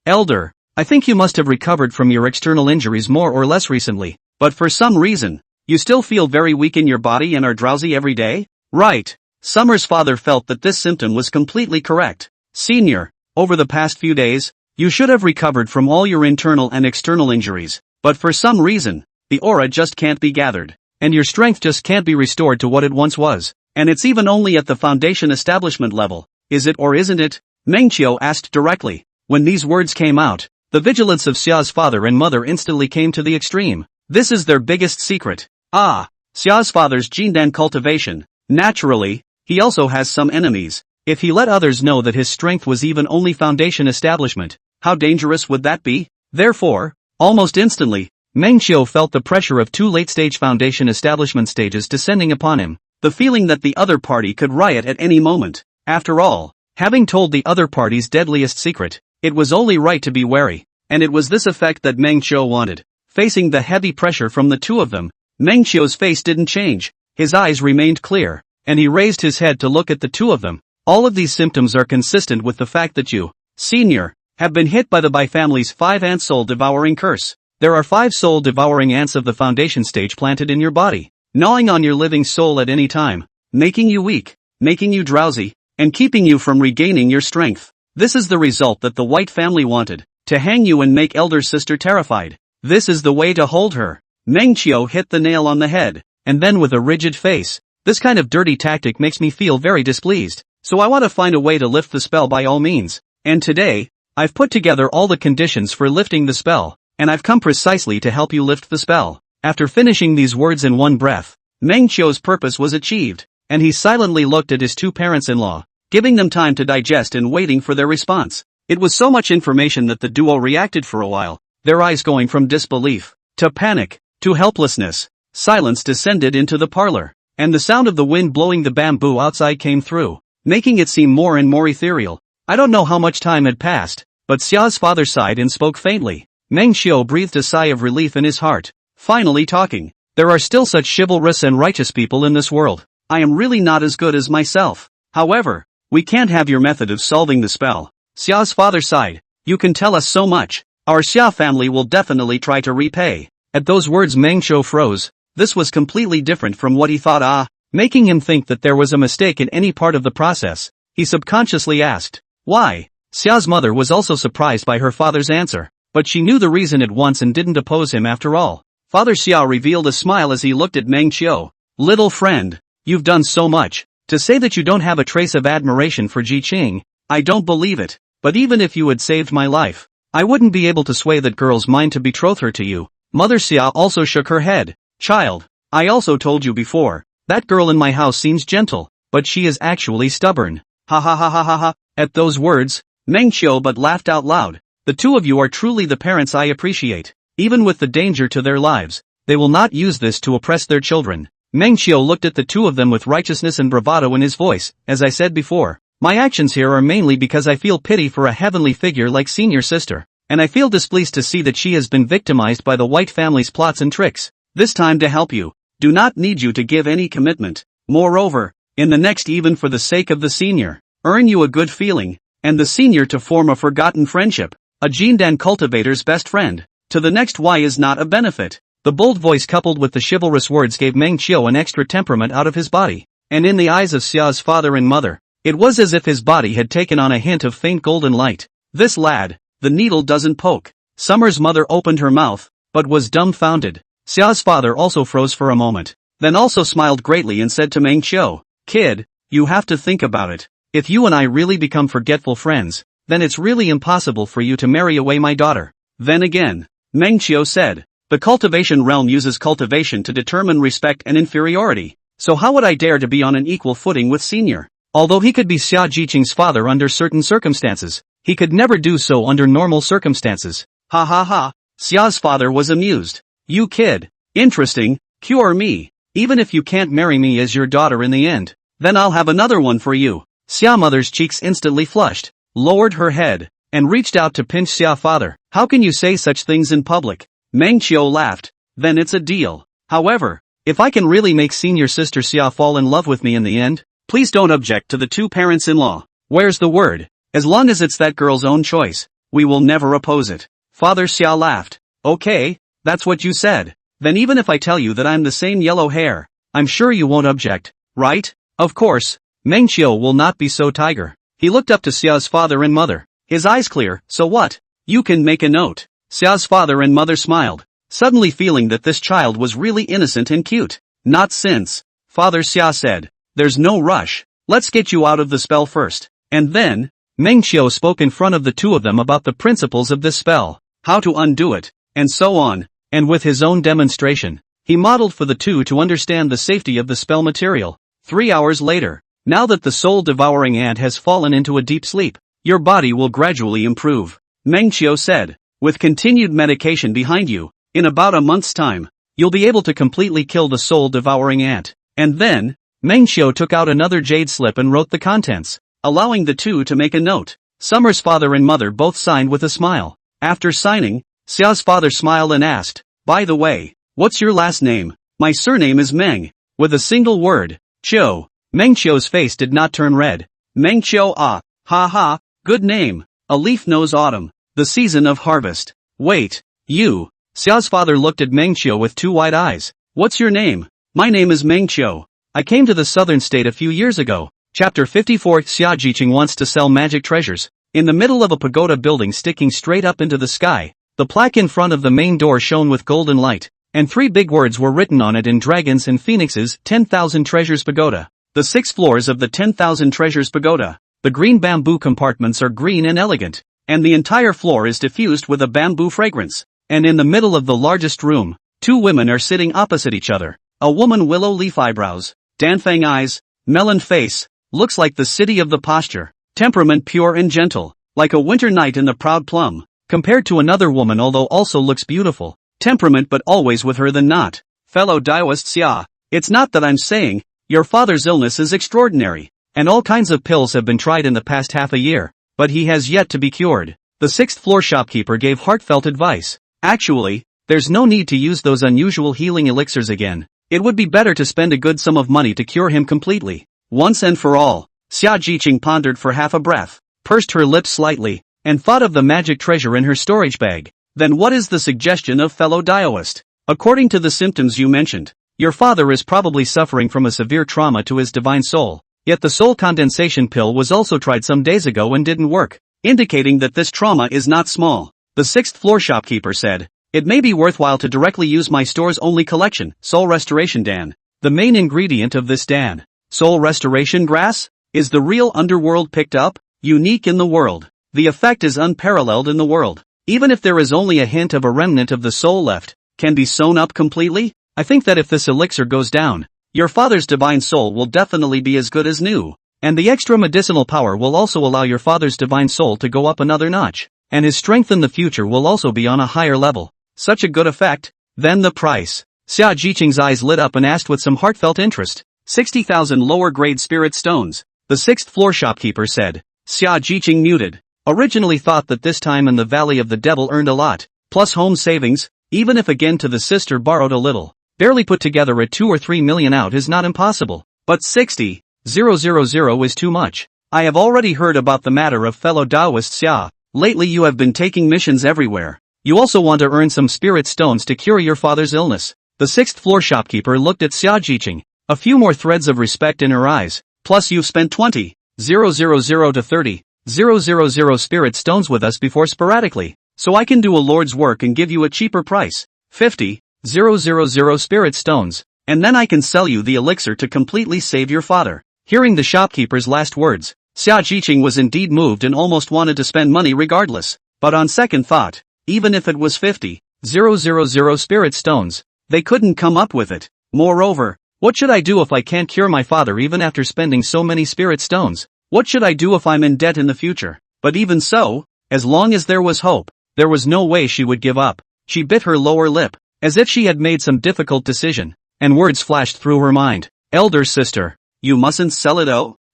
elder, I think you must have recovered from your external injuries more or less recently, but for some reason, you still feel very weak in your body and are drowsy every day? Right. Summer's father felt that this symptom was completely correct. Senior, over the past few days, you should have recovered from all your internal and external injuries, but for some reason, the aura just can't be gathered, and your strength just can't be restored to what it once was, and it's even only at the foundation establishment level. Is it or isn't it? Meng Qiu asked directly. When these words came out, the vigilance of Xia's father and mother instantly came to the extreme. This is their biggest secret. Xia's father's Jindan cultivation. Naturally, he also has some enemies. If he let others know that his strength was even only foundation establishment, how dangerous would that be? Therefore, almost instantly, Meng Qiu felt the pressure of two late-stage foundation establishment stages descending upon him, the feeling that the other party could riot at any moment. After all, having told the other party's deadliest secret, it was only right to be wary, and it was this effect that Meng Qiu wanted. Facing the heavy pressure from the two of them, Meng Qiu's face didn't change, his eyes remained clear, and he raised his head to look at the two of them. All of these symptoms are consistent with the fact that you, senior, have been hit by the Bai family's 5 ant soul-devouring curse. There are 5 soul-devouring ants of the foundation stage planted in your body, gnawing on your living soul at any time, making you weak, making you drowsy, and keeping you from regaining your strength. This is the result that the White family wanted, to hang you and make elder sister terrified. This is the way to hold her. Meng Qiu hit the nail on the head, and then with a rigid face. This kind of dirty tactic makes me feel very displeased, so I want to find a way to lift the spell by all means. And today, I've put together all the conditions for lifting the spell, and I've come precisely to help you lift the spell. After finishing these words in one breath, Meng Qiu's purpose was achieved, and he silently looked at his two parents-in-law, giving them time to digest and waiting for their response. It was so much information that the duo reacted for a while, their eyes going from disbelief, to panic, to helplessness. Silence descended into the parlor, and the sound of the wind blowing the bamboo outside came through, making it seem more and more ethereal. I don't know how much time had passed, but Xia's father sighed and spoke faintly. Meng Qiu breathed a sigh of relief in his heart, finally talking. There are still such chivalrous and righteous people in this world. I am really not as good as myself. However, we can't have your method of solving the spell. Xia's father sighed. You can tell us so much. Our Xia family will definitely try to repay. At those words Meng Qiu froze. This was completely different from what he thought, making him think that there was a mistake in any part of the process. He subconsciously asked, why? Xia's mother was also surprised by her father's answer, but she knew the reason at once and didn't oppose him after all. Father Xia revealed a smile as he looked at Meng Qiu. Little friend, you've done so much. To say that you don't have a trace of admiration for Ji Qing, I don't believe it, but even if you had saved my life, I wouldn't be able to sway that girl's mind to betroth her to you. Mother Xia also shook her head. Child, I also told you before, that girl in my house seems gentle, but she is actually stubborn. Ha ha ha ha ha ha. At those words, Meng Qiu but laughed out loud. The two of you are truly the parents I appreciate. Even with the danger to their lives, they will not use this to oppress their children. Meng Qiu looked at the two of them with righteousness and bravado in his voice. As I said before, my actions here are mainly because I feel pity for a heavenly figure like senior sister, and I feel displeased to see that she has been victimized by the White family's plots and tricks. This time to help you, do not need you to give any commitment. Moreover, in the next, even for the sake of the senior, earn you a good feeling, and the senior to form a forgotten friendship. a Jindan cultivator's best friend. To the next Y is not a benefit. The bold voice coupled with the chivalrous words gave Meng Qiu an extra temperament out of his body. And in the eyes of Xia's father and mother, it was as if his body had taken on a hint of faint golden light. This lad, the needle doesn't poke. Summer's mother opened her mouth, but was dumbfounded. Xia's father also froze for a moment, then also smiled greatly and said to Meng Qiu, "Kid, you have to think about it. If you and I really become forgetful friends, then it's really impossible for you to marry away my daughter." Then again, Meng Qiu said, "The cultivation realm uses cultivation to determine respect and inferiority, so how would I dare to be on an equal footing with senior?" Although he could be Xia Jiqing's father under certain circumstances, he could never do so under normal circumstances. Ha ha ha, Xia's father was amused. "You kid, interesting, cure me. Even if you can't marry me as your daughter in the end, then I'll have another one for you." Xia mother's cheeks instantly flushed, lowered her head, and reached out to pinch Xia father. "How can you say such things in public?" Meng Qiu laughed. "Then it's a deal. However, if I can really make senior sister Xia fall in love with me in the end, please don't object to the two parents-in-law. Where's the word? As long as it's that girl's own choice, we will never oppose it." Father Xia laughed. "Okay, that's what you said. Then even if I tell you that I'm the same yellow hair, I'm sure you won't object, right?" Of course, Meng Qiu will not be so tiger. He looked up to Xia's father and mother, his eyes clear. "So what? You can make a note." Xia's father and mother smiled, suddenly feeling that this child was really innocent and cute. "Not since," Father Xia said. "There's no rush. Let's get you out of the spell first. And then," Meng Qiu spoke in front of the two of them about the principles of this spell, how to undo it, and so on, and with his own demonstration, he modeled for the two to understand the safety of the spell material. 3 hours later, now that the soul-devouring ant has fallen into a deep sleep, your body will gradually improve, Meng Qiu said. With continued medication behind you, in about a month's time, you'll be able to completely kill the soul-devouring ant. And then, Meng Qiu took out another jade slip and wrote the contents, allowing the two to make a note. Summer's father and mother both signed with a smile. After signing, Xia's father smiled and asked, "By the way, what's your last name?" "My surname is Meng." With a single word, Qiu. Meng Qiu's face did not turn red. Meng Qiu ha ha, good name. A leaf knows autumn, the season of harvest. Wait, you. Xia's father looked at Meng Qiu with two wide eyes. "What's your name?" "My name is Meng Qiu. I came to the southern state a few years ago." Chapter 54 Xia Jiqing wants to sell magic treasures. In the middle of a pagoda building sticking straight up into the sky, the plaque in front of the main door shone with golden light, and 3 big words were written on it in dragons and phoenixes: 10,000 Treasures Pagoda. The 6 floors of the 10,000 Treasures Pagoda. The green bamboo compartments are green and elegant, and the entire floor is diffused with a bamboo fragrance. And in the middle of the largest room, 2 women are sitting opposite each other. A woman willow leaf eyebrows, danfang eyes, melon face, looks like the city of the posture. Temperament pure and gentle, like a winter night in the proud plum. Compared to another woman although also looks beautiful. Temperament but always with her than not. Fellow Daoist Xia, it's not that I'm saying, your father's illness is extraordinary, and all kinds of pills have been tried in the past half a year, but he has yet to be cured. The 6th floor shopkeeper gave heartfelt advice. Actually, there's no need to use those unusual healing elixirs again. It would be better to spend a good sum of money to cure him completely, once and for all. Xia Jiqing pondered for half a breath, pursed her lips slightly, and thought of the magic treasure in her storage bag. Then what is the suggestion of fellow Daoist? According to the symptoms you mentioned, your father is probably suffering from a severe trauma to his divine soul, yet the soul condensation pill was also tried some days ago and didn't work, indicating that this trauma is not small. The 6th floor shopkeeper said, "It may be worthwhile to directly use my store's only collection, Soul Restoration Dan. The main ingredient of this Dan, Soul Restoration Grass, is the real underworld picked up, unique in the world. The effect is unparalleled in the world. Even if there is only a hint of a remnant of the soul left, can be sewn up completely. I think that if this elixir goes down, your father's divine soul will definitely be as good as new. And the extra medicinal power will also allow your father's divine soul to go up another notch. And his strength in the future will also be on a higher level. Such a good effect. Then the price." Xia Jiqing's eyes lit up and asked with some heartfelt interest. 60,000 lower-grade spirit stones, the 6th floor shopkeeper said. Xia Jiqing muted. Originally thought that this time in the Valley of the Devil earned a lot, plus home savings, even if again to the sister borrowed a little. Barely put together a 2 or 3 million out is not impossible. But 60,000 is too much. I have already heard about the matter of fellow Daoist Xia. Lately you have been taking missions everywhere. You also want to earn some spirit stones to cure your father's illness. The 6th floor shopkeeper looked at Xianxia. A few more threads of respect in her eyes. Plus you've spent 20,000 to 30,000 spirit stones with us before sporadically. So I can do a lord's work and give you a cheaper price. 50,000 spirit stones. And then I can sell you the elixir to completely save your father. Hearing the shopkeeper's last words, Xianxia was indeed moved and almost wanted to spend money regardless. But on second thought, even if it was 50,000 spirit stones, they couldn't come up with it. Moreover, what should I do if I can't cure my father even after spending so many spirit stones? What should I do if I'm in debt in the future? But even so, as long as there was hope, there was no way she would give up. She bit her lower lip, as if she had made some difficult decision, and words flashed through her mind. Elder sister, you mustn't sell it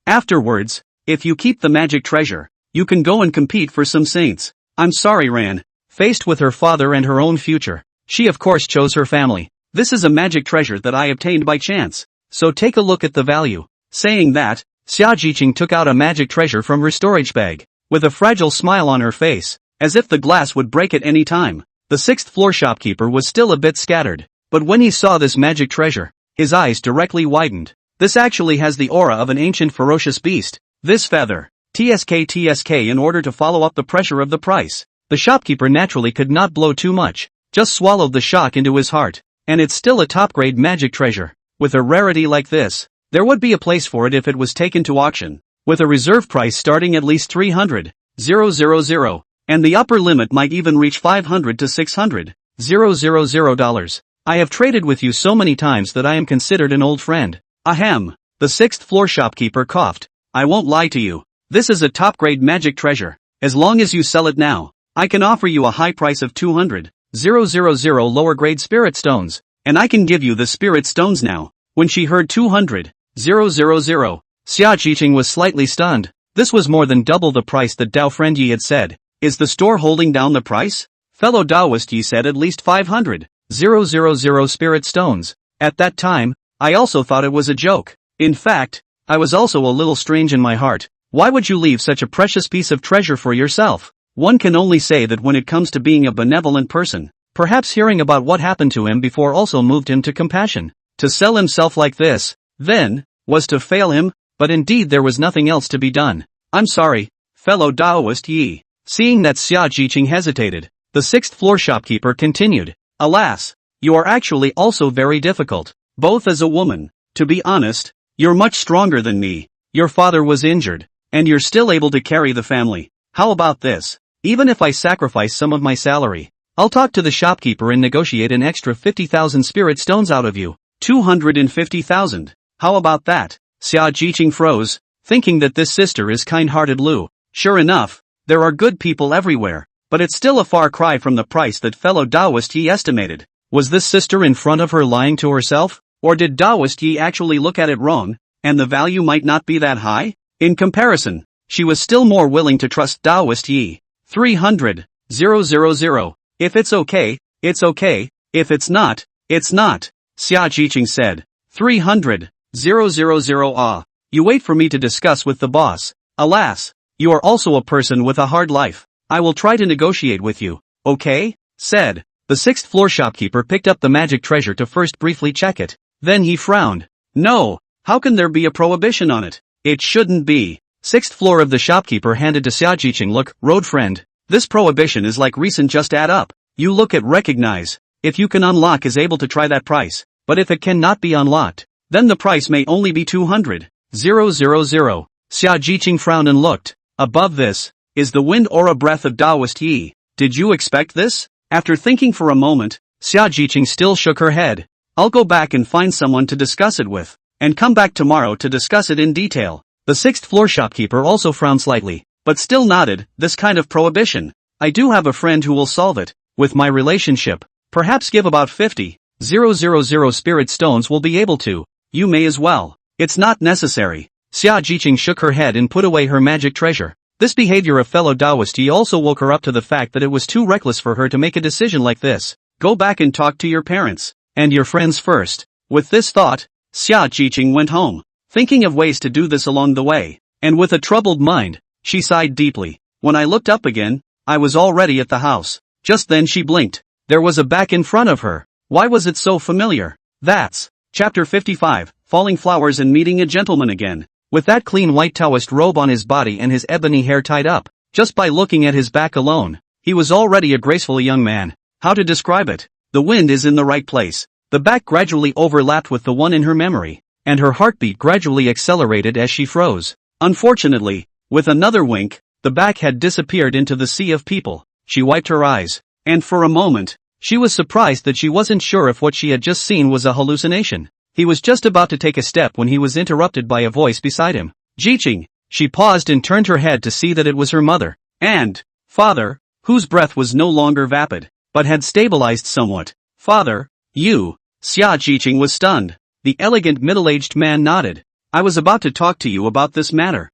afterwards, if you keep the magic treasure, you can go and compete for some saints. I'm sorry Ran. Faced with her father and her own future, she of course chose her family. This is a magic treasure that I obtained by chance, so take a look at the value. Saying that, Xianxia took out a magic treasure from her storage bag, with a fragile smile on her face, as if the glass would break at any time. The 6th floor shopkeeper was still a bit scattered, but when he saw this magic treasure, his eyes directly widened. This actually has the aura of an ancient ferocious beast. This feather, TSK in order to follow up the pressure of the price. The shopkeeper naturally could not blow too much, just swallowed the shock into his heart. And it's still a top-grade magic treasure. With a rarity like this, there would be a place for it if it was taken to auction, with a reserve price starting at least 300,000, and the upper limit might even reach 500 to 600,000 dollars. I have traded with you so many times that I am considered an old friend. Ahem. The 6th floor shopkeeper coughed. I won't lie to you. This is a top-grade magic treasure. As long as you sell it now, I can offer you a high price of 200,000 lower grade spirit stones, and I can give you the spirit stones now. When she heard 200,000, Xianxia was slightly stunned. This was more than double the price that Dao Friend Yi had said. Is the store holding down the price? Fellow Taoist Yi said at least 500,000 spirit stones. At that time, I also thought it was a joke. In fact, I was also a little strange in my heart. Why would you leave such a precious piece of treasure for yourself? One can only say that when it comes to being a benevolent person, perhaps hearing about what happened to him before also moved him to compassion. To sell himself like this, then, was to fail him, but indeed there was nothing else to be done. I'm sorry, fellow Taoist Yi. Seeing that Xianxia hesitated, the 6th floor shopkeeper continued. Alas, you are actually also very difficult, both as a woman. To be honest, you're much stronger than me. Your father was injured, and you're still able to carry the family. How about this? Even if I sacrifice some of my salary, I'll talk to the shopkeeper and negotiate an extra 50,000 spirit stones out of you. 250,000. How about that? Xianxia froze, thinking that this sister is kind-hearted Lu. Sure enough, there are good people everywhere, but it's still a far cry from the price that fellow Taoist Yi estimated. Was this sister in front of her lying to herself? Or did Taoist Yi actually look at it wrong, and the value might not be that high? In comparison, she was still more willing to trust Taoist Yi. 300,000. If it's okay, it's okay. If it's not, it's not. Xianxia said. 300,000. You wait for me to discuss with the boss. Alas, you are also a person with a hard life. I will try to negotiate with you. Okay? Said. The 6th floor shopkeeper picked up the magic treasure to first briefly check it. Then he frowned. No, how can there be a prohibition on it? It shouldn't be. 6th floor of the shopkeeper handed to Xianxia. Look, road friend. This prohibition is like recent, just add up. You look at recognize. If you can unlock is able to try that price. But if it cannot be unlocked, then the price may only be 200,000. Xianxia frowned and looked. Above this, is the wind aura breath of Taoist Yi. Did you expect this? After thinking for a moment, Xianxia still shook her head. I'll go back and find someone to discuss it with, and come back tomorrow to discuss it in detail. The 6th floor shopkeeper also frowned slightly, but still nodded. This kind of prohibition, I do have a friend who will solve it. With my relationship, perhaps give about 50,000 spirit stones will be able to. You may as well. It's not necessary. Xianxia shook her head and put away her magic treasure. This behavior of fellow Taoist Yi also woke her up to the fact that it was too reckless for her to make a decision like this. Go back and talk to your parents, and your friends first. With this thought, Xianxia went home, thinking of ways to do this along the way, and with a troubled mind, she sighed deeply. When I looked up again, I was already at the house. Just then she blinked. There was a back in front of her. Why was it so familiar? That's Chapter 55, Falling Flowers and Meeting a Gentleman Again. With that clean white Taoist robe on his body and his ebony hair tied up, just by looking at his back alone, he was already a graceful young man. How to describe it? The wind is in the right place. The back gradually overlapped with the one in her memory, and her heartbeat gradually accelerated as she froze. Unfortunately, with another wink, the back had disappeared into the sea of people. She wiped her eyes, and for a moment, she was surprised that she wasn't sure if what she had just seen was a hallucination. He was just about to take a step when he was interrupted by a voice beside him. Jiqing. She paused and turned her head to see that it was her mother and father, whose breath was no longer vapid, but had stabilized somewhat. Father, you. Xia Jiqing was stunned. The elegant middle-aged man nodded. I was about to talk to you about this matter.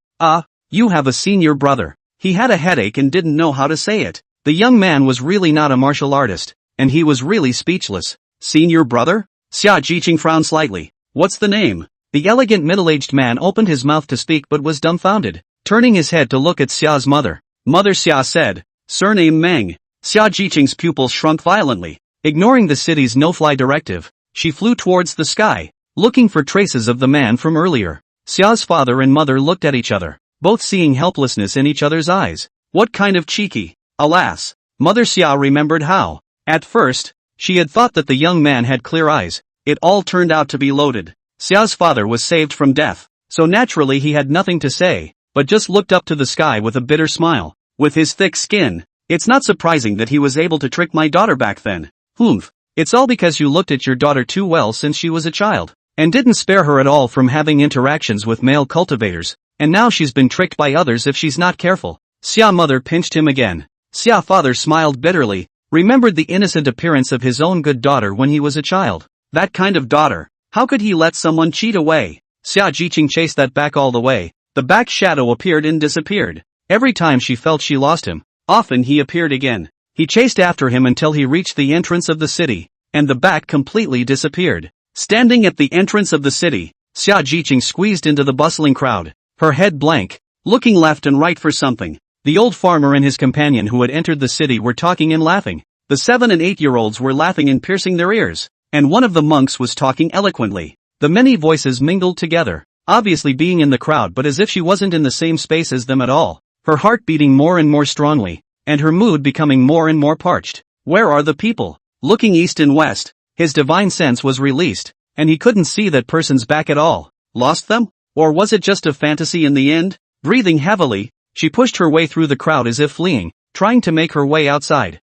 You have a senior brother. He had a headache and didn't know how to say it. The young man was really not a martial artist, and he was really speechless. Senior brother? Xia Jiqing frowned slightly. What's the name? The elegant middle-aged man opened his mouth to speak but was dumbfounded, turning his head to look at Xia's mother. Mother Xia said, surname Meng. Xia Jiqing's pupils shrunk violently. Ignoring the city's no-fly directive, she flew towards the sky, looking for traces of the man from earlier. Xia's father and mother looked at each other, both seeing helplessness in each other's eyes. What kind of cheeky? Alas, Mother Xia remembered how, at first, she had thought that the young man had clear eyes. It all turned out to be loaded. Xia's father was saved from death, so naturally he had nothing to say, but just looked up to the sky with a bitter smile. With his thick skin, it's not surprising that he was able to trick my daughter back then. Humph, it's all because you looked at your daughter too well since she was a child, and didn't spare her at all from having interactions with male cultivators, and now she's been tricked by others if she's not careful. Xia mother pinched him again. Xia father smiled bitterly, remembered the innocent appearance of his own good daughter when he was a child. That kind of daughter, how could he let someone cheat away? Xia Jiqing chased that back all the way. The back shadow appeared and disappeared. Every time she felt she lost him, often he appeared again. He chased after him until he reached the entrance of the city, and the back completely disappeared. Standing at the entrance of the city, Xia Jiqing squeezed into the bustling crowd, her head blank, looking left and right for something. The old farmer and his companion who had entered the city were talking and laughing. The 7- and 8-year-olds were laughing and piercing their ears, and one of the monks was talking eloquently. The many voices mingled together, obviously being in the crowd but as if she wasn't in the same space as them at all, her heart beating more and more strongly, and her mood becoming more and more parched. Where are the people? Looking east and west, his divine sense was released, and he couldn't see that person's back at all. Lost them? Or was it just a fantasy in the end? Breathing heavily, she pushed her way through the crowd as if fleeing, trying to make her way outside.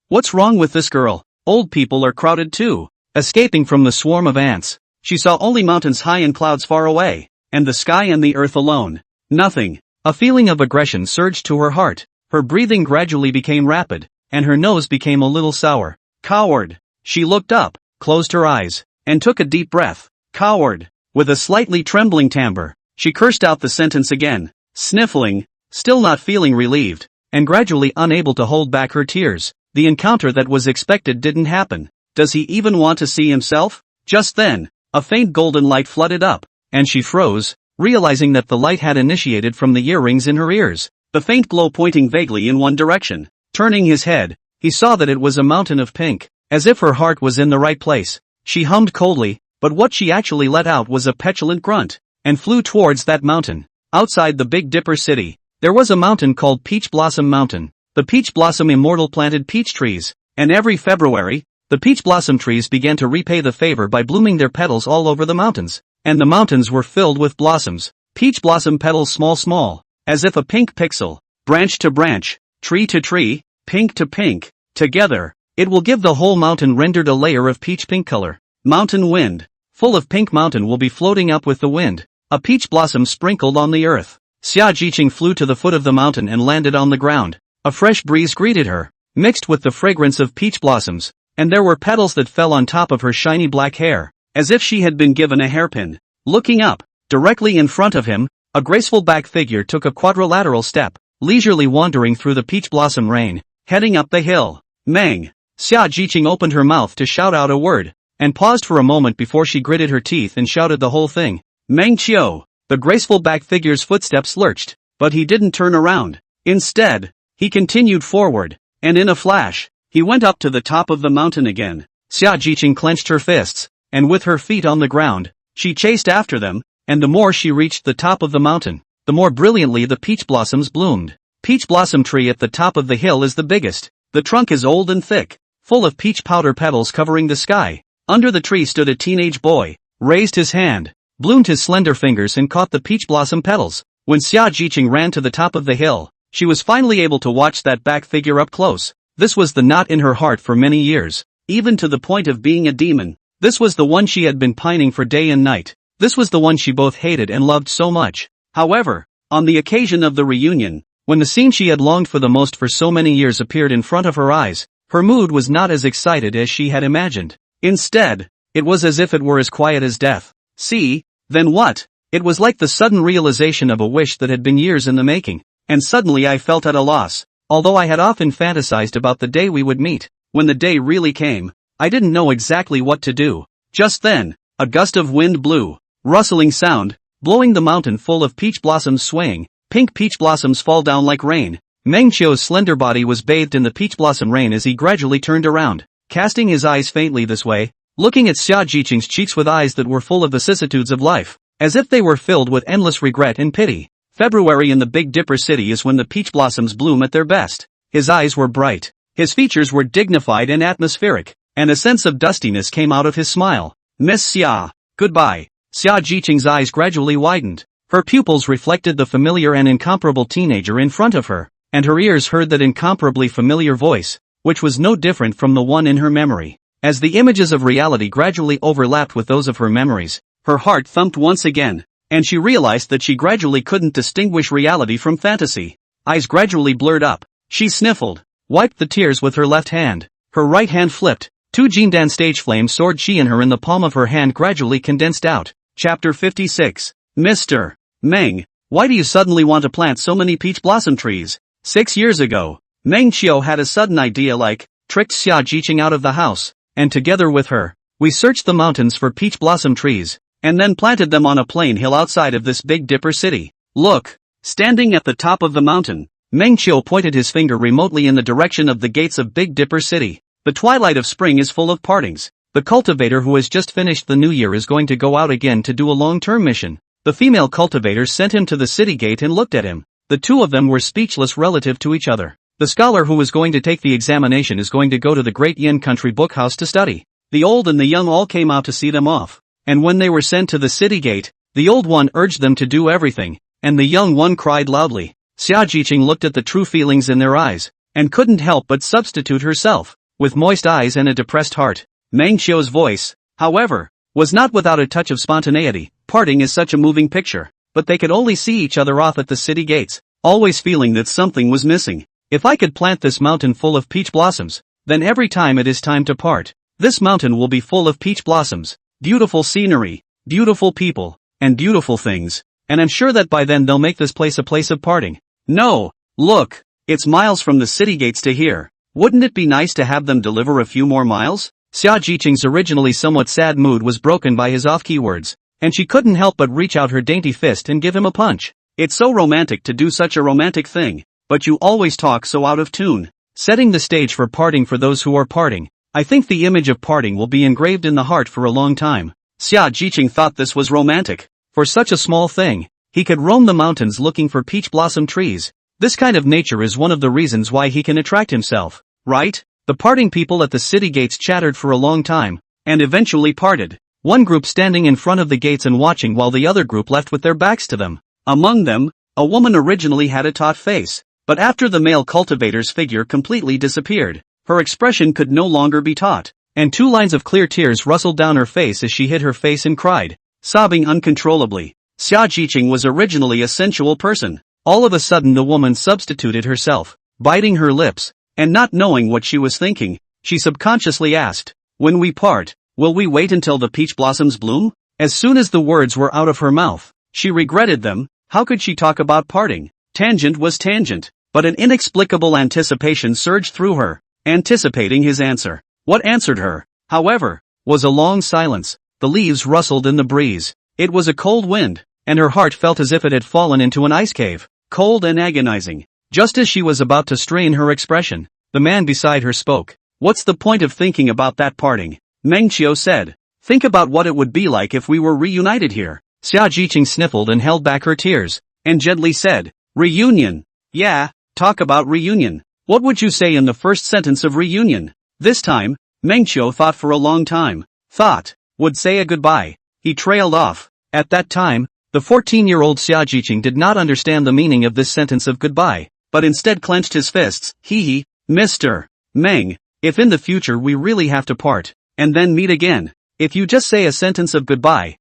What's wrong with this girl? Old people are crowded too. Escaping from the swarm of ants, she saw only mountains high and clouds far away, and the sky and the earth alone. Nothing. A feeling of aggression surged to her heart. Her breathing gradually became rapid, and her nose became a little sour. Coward. She looked up, closed her eyes, and took a deep breath. Coward. With a slightly trembling timbre, she cursed out the sentence again, sniffling, still not feeling relieved, and gradually unable to hold back her tears. The encounter that was expected didn't happen. Does he even want to see himself? Just then, a faint golden light flooded up, and she froze, realizing that the light had initiated from the earrings in her ears, the faint glow pointing vaguely in one direction. Turning his head, he saw that it was a mountain of pink, as if her heart was in the right place. She hummed coldly, but what she actually let out was a petulant grunt, and flew towards that mountain. Outside the Big Dipper city, there was a mountain called Peach Blossom Mountain. The Peach Blossom Immortal planted peach trees, and every February, the peach blossom trees began to repay the favor by blooming their petals all over the mountains, and the mountains were filled with blossoms. Peach blossom petals small, as if a pink pixel, branch to branch, tree to tree, pink to pink, together, it will give the whole mountain rendered a layer of peach pink color. Mountain wind, full of pink mountain will be floating up with the wind, a peach blossom sprinkled on the earth. Xia Jiqing flew to the foot of the mountain and landed on the ground. A fresh breeze greeted her, mixed with the fragrance of peach blossoms, and there were petals that fell on top of her shiny black hair, as if she had been given a hairpin. Looking up, directly in front of him, a graceful back figure took a quadrilateral step, leisurely wandering through the peach blossom rain, heading up the hill. Meng. Xia Jiqing opened her mouth to shout out a word, and paused for a moment before she gritted her teeth and shouted the whole thing. Meng Qiu. The graceful back figure's footsteps lurched, but he didn't turn around. Instead, He continued forward, and in a flash, he went up to the top of the mountain again. Xia Jiqing clenched her fists, and with her feet on the ground, she chased after them, and the more she reached the top of the mountain, the more brilliantly the peach blossoms bloomed. Peach blossom tree at the top of the hill is the biggest. The trunk is old and thick, full of peach powder petals covering the sky. Under the tree stood a teenage boy, raised his hand, bloomed his slender fingers and caught the peach blossom petals. When Xia Jiqing ran to the top of the hill, she was finally able to watch that back figure up close. This was the knot in her heart for many years, even to the point of being a demon. This was the one she had been pining for day and night. This was the one she both hated and loved so much. However, on the occasion of the reunion, when the scene she had longed for the most for so many years appeared in front of her eyes, her mood was not as excited as she had imagined. Instead, it was as if it were as quiet as death. See, then what? It was like the sudden realization of a wish that had been years in the making, and suddenly I felt at a loss. Although I had often fantasized about the day we would meet, when the day really came, I didn't know exactly what to do. Just then, a gust of wind blew, rustling sound, blowing the mountain full of peach blossoms swaying. Pink peach blossoms fall down like rain. Meng Qiu's slender body was bathed in the peach blossom rain as he gradually turned around, casting his eyes faintly this way, looking at Xia Jiqing's cheeks with eyes that were full of vicissitudes of life, as if they were filled with endless regret and pity. February in the Big Dipper city is when the peach blossoms bloom at their best. His eyes were bright, his features were dignified and atmospheric, and a sense of dustiness came out of his smile. Miss Xia, goodbye. Xia Jiqing's eyes gradually widened. Her pupils reflected the familiar and incomparable teenager in front of her, and her ears heard that incomparably familiar voice, which was no different from the one in her memory. As the images of reality gradually overlapped with those of her memories, her heart thumped once again, and she realized that she gradually couldn't distinguish reality from fantasy. Eyes gradually blurred up. She sniffled, wiped the tears with her left hand. Her right hand flipped. 2 Jindan stage flames soared she in her in the palm of her hand gradually condensed out. Chapter 56. Mr. Meng, why do you suddenly want to plant so many peach blossom trees? 6 years ago, Meng Qiu had a sudden idea tricked Xia Jiqing out of the house, and together with her, we searched the mountains for peach blossom trees, and then planted them on a plain hill outside of this Big Dipper city. Look, standing at the top of the mountain, Meng Qiu pointed his finger remotely in the direction of the gates of Big Dipper city. The twilight of spring is full of partings. The cultivator who has just finished the new year is going to go out again to do a long-term mission. The female cultivator sent him to the city gate and looked at him. The two of them were speechless relative to each other. The scholar who was going to take the examination is going to go to the Great Yin Country Book House to study. The old and the young all came out to see them off. And when they were sent to the city gate, the old one urged them to do everything, and the young one cried loudly. Xia Jiqing looked at the true feelings in their eyes, and couldn't help but substitute herself. With moist eyes and a depressed heart, Meng Qiu's voice, however, was not without a touch of spontaneity. Parting is such a moving picture, but they could only see each other off at the city gates, always feeling that something was missing. If I could plant this mountain full of peach blossoms, then every time it is time to part, this mountain will be full of peach blossoms, beautiful scenery, beautiful people, and beautiful things, and I'm sure that by then they'll make this place a place of parting. No, look, it's miles from the city gates to here. Wouldn't it be nice to have them deliver a few more miles? Xia Jiqing's originally somewhat sad mood was broken by his off-key words, and she couldn't help but reach out her dainty fist and give him a punch. It's so romantic to do such a romantic thing, but you always talk so out of tune. Setting the stage for parting for those who are parting, I think the image of parting will be engraved in the heart for a long time. Xia Jiqing thought this was romantic. For such a small thing, he could roam the mountains looking for peach blossom trees. This kind of nature is one of the reasons why he can attract himself, right? The parting people at the city gates chattered for a long time, and eventually parted. One group standing in front of the gates and watching while the other group left with their backs to them. Among them, a woman originally had a taut face, but after the male cultivator's figure completely disappeared, her expression could no longer be taut, and 2 lines of clear tears rustled down her face as she hid her face and cried, sobbing uncontrollably. Xia Jiqing was originally a sensual person. All of a sudden the woman substituted herself, biting her lips, and not knowing what she was thinking, she subconsciously asked, when we part, will we wait until the peach blossoms bloom? As soon as the words were out of her mouth, she regretted them. How could she talk about parting? Tangent was tangent, but an inexplicable anticipation surged through her, anticipating his answer. What answered her, however, was a long silence. The leaves rustled in the breeze. It was a cold wind, and her heart felt as if it had fallen into an ice cave, cold and agonizing. Just as she was about to strain her expression, the man beside her spoke. What's the point of thinking about that parting? Meng Qiu said. Think about what it would be like if we were reunited here. Xia Jiqing sniffled and held back her tears, and gently said, reunion. Yeah, talk about reunion. What would you say in the first sentence of reunion? This time, Meng Qiu thought for a long time. Would say a goodbye. He trailed off. At that time, the 14-year-old Xia Jiqing did not understand the meaning of this sentence of goodbye, but instead clenched his fists. Mr. Meng, if in the future we really have to part, and then meet again, if you just say a sentence of goodbye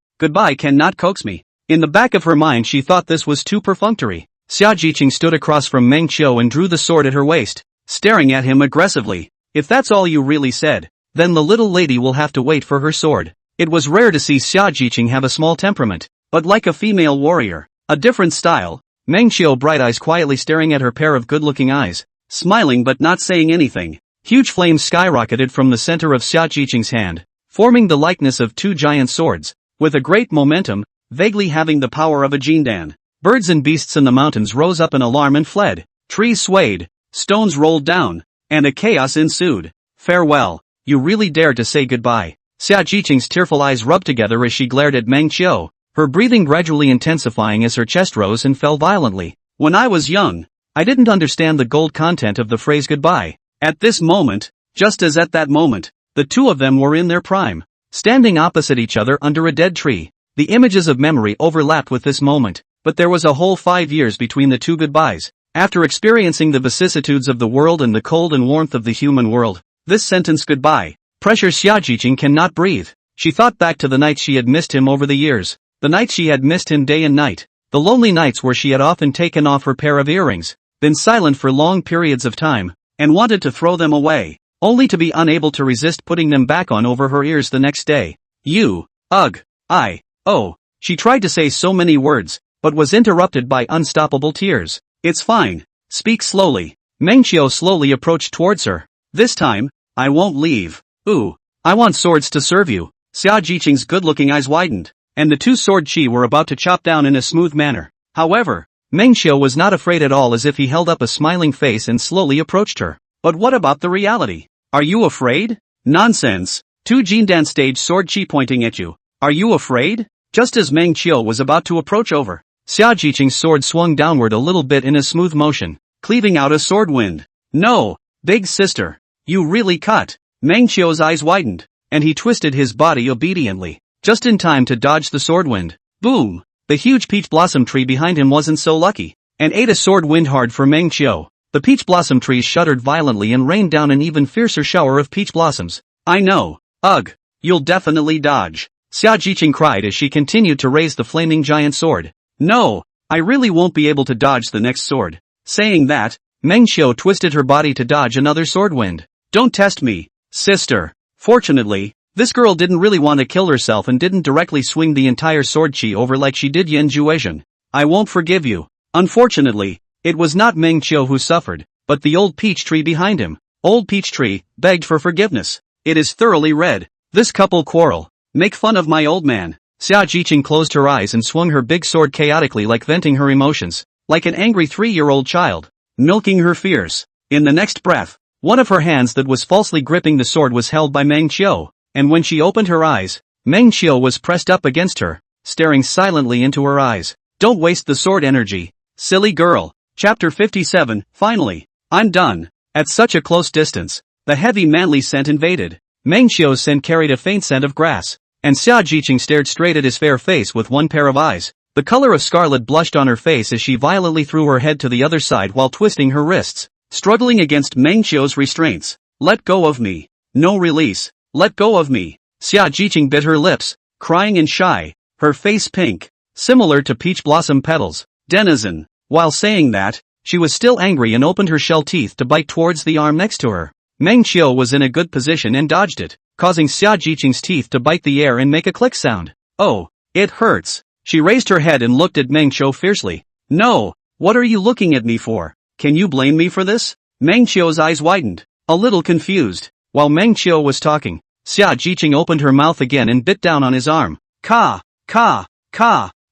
cannot coax me. In the back of her mind she thought this was too perfunctory. Xia Jiqing stood across from Meng Qiu and drew the sword at her waist, staring at him aggressively. If that's all you really said, then the little lady will have to wait for her sword. It was rare to see Xia Jiqing have a small temperament, but like a female warrior, a different style. Meng Qiu, bright eyes quietly staring at her pair of good-looking eyes, smiling but not saying anything. Huge flames skyrocketed from the center of Xia Jiqing's hand, forming the likeness of two giant swords, with a great momentum, vaguely having the power of a jindan. Birds and beasts in the mountains rose up in alarm and fled. Trees swayed, stones rolled down, and a chaos ensued. Farewell. You really dared to say goodbye. Xia Jiqing's tearful eyes rubbed together as she glared at Meng Qiu, her breathing gradually intensifying as her chest rose and fell violently. When I was young, I didn't understand the gold content of the phrase goodbye. At this moment, just as at that moment, the two of them were in their prime, standing opposite each other under a dead tree. The images of memory overlapped with this moment, but there was a whole 5 years between the two goodbyes. After experiencing the vicissitudes of the world and the cold and warmth of the human world, this sentence goodbye, pressure Xia Jiqing cannot breathe. She thought back to the nights she had missed him over the years, the nights she had missed him day and night, the lonely nights where she had often taken off her pair of earrings, been silent for long periods of time, and wanted to throw them away, only to be unable to resist putting them back on over her ears the next day. She tried to say so many words, but was interrupted by unstoppable tears. It's fine. Speak slowly. Meng Qiu slowly approached towards her. This time, I won't leave. I want swords to serve you. Xia Jiqing's good-looking eyes widened, and the two sword chi were about to chop down in a smooth manner. However, Meng Qiu was not afraid at all, as if he held up a smiling face and slowly approached her. But what about the reality? Are you afraid? Nonsense. Two jindan stage sword chi pointing at you. Are you afraid? Just as Meng Qiu was about to approach over, Xia Jiqing's sword swung downward a little bit in a smooth motion, cleaving out a sword wind. No, big sister. You really cut. Meng Qiu's eyes widened, and he twisted his body obediently, just in time to dodge the sword wind. Boom! The huge peach blossom tree behind him wasn't so lucky, and ate a sword wind hard for Meng Qiu. The peach blossom trees shuddered violently and rained down an even fiercer shower of peach blossoms. I know. You'll definitely dodge. Xia Jiqing cried as she continued to raise the flaming giant sword. No, I really won't be able to dodge the next sword. Saying that, Meng Qiu twisted her body to dodge another sword wind. Don't test me, sister. Fortunately, this girl didn't really want to kill herself and didn't directly swing the entire sword chi over like she did Yin Juezhen. I won't forgive you. Unfortunately, it was not Meng Qiu who suffered, but the old peach tree behind him. Old peach tree begged for forgiveness. It is thoroughly red. This couple quarrel. Make fun of my old man. Xia Jiqing closed her eyes and swung her big sword chaotically, like venting her emotions, like an angry 3-year-old child, milking her fears. In the next breath, one of her hands that was falsely gripping the sword was held by Meng Qiu, and when she opened her eyes, Meng Qiu was pressed up against her, staring silently into her eyes. Don't waste the sword energy, silly girl. Chapter 57, Finally. I'm done. At such a close distance, the heavy manly scent invaded. Meng Qiu's scent carried a faint scent of grass, and Xia Jiqing stared straight at his fair face with one pair of eyes. The color of scarlet blushed on her face as she violently threw her head to the other side while twisting her wrists, struggling against Meng Qiu's restraints. Let go of me. No release. Let go of me. Xia Jiqing bit her lips, crying and shy, her face pink, similar to peach blossom petals. Denizen. While saying that, she was still angry and opened her shell teeth to bite towards the arm next to her. Meng Qiu was in a good position and dodged it, causing Xia Jiqing's teeth to bite the air and make a click sound. Oh, it hurts. She raised her head and looked at Meng Qiu fiercely. No, what are you looking at me for? Can you blame me for this? Meng Qiu's eyes widened, a little confused. While Meng Qiu was talking, Xia Jiqing opened her mouth again and bit down on his arm. Ka.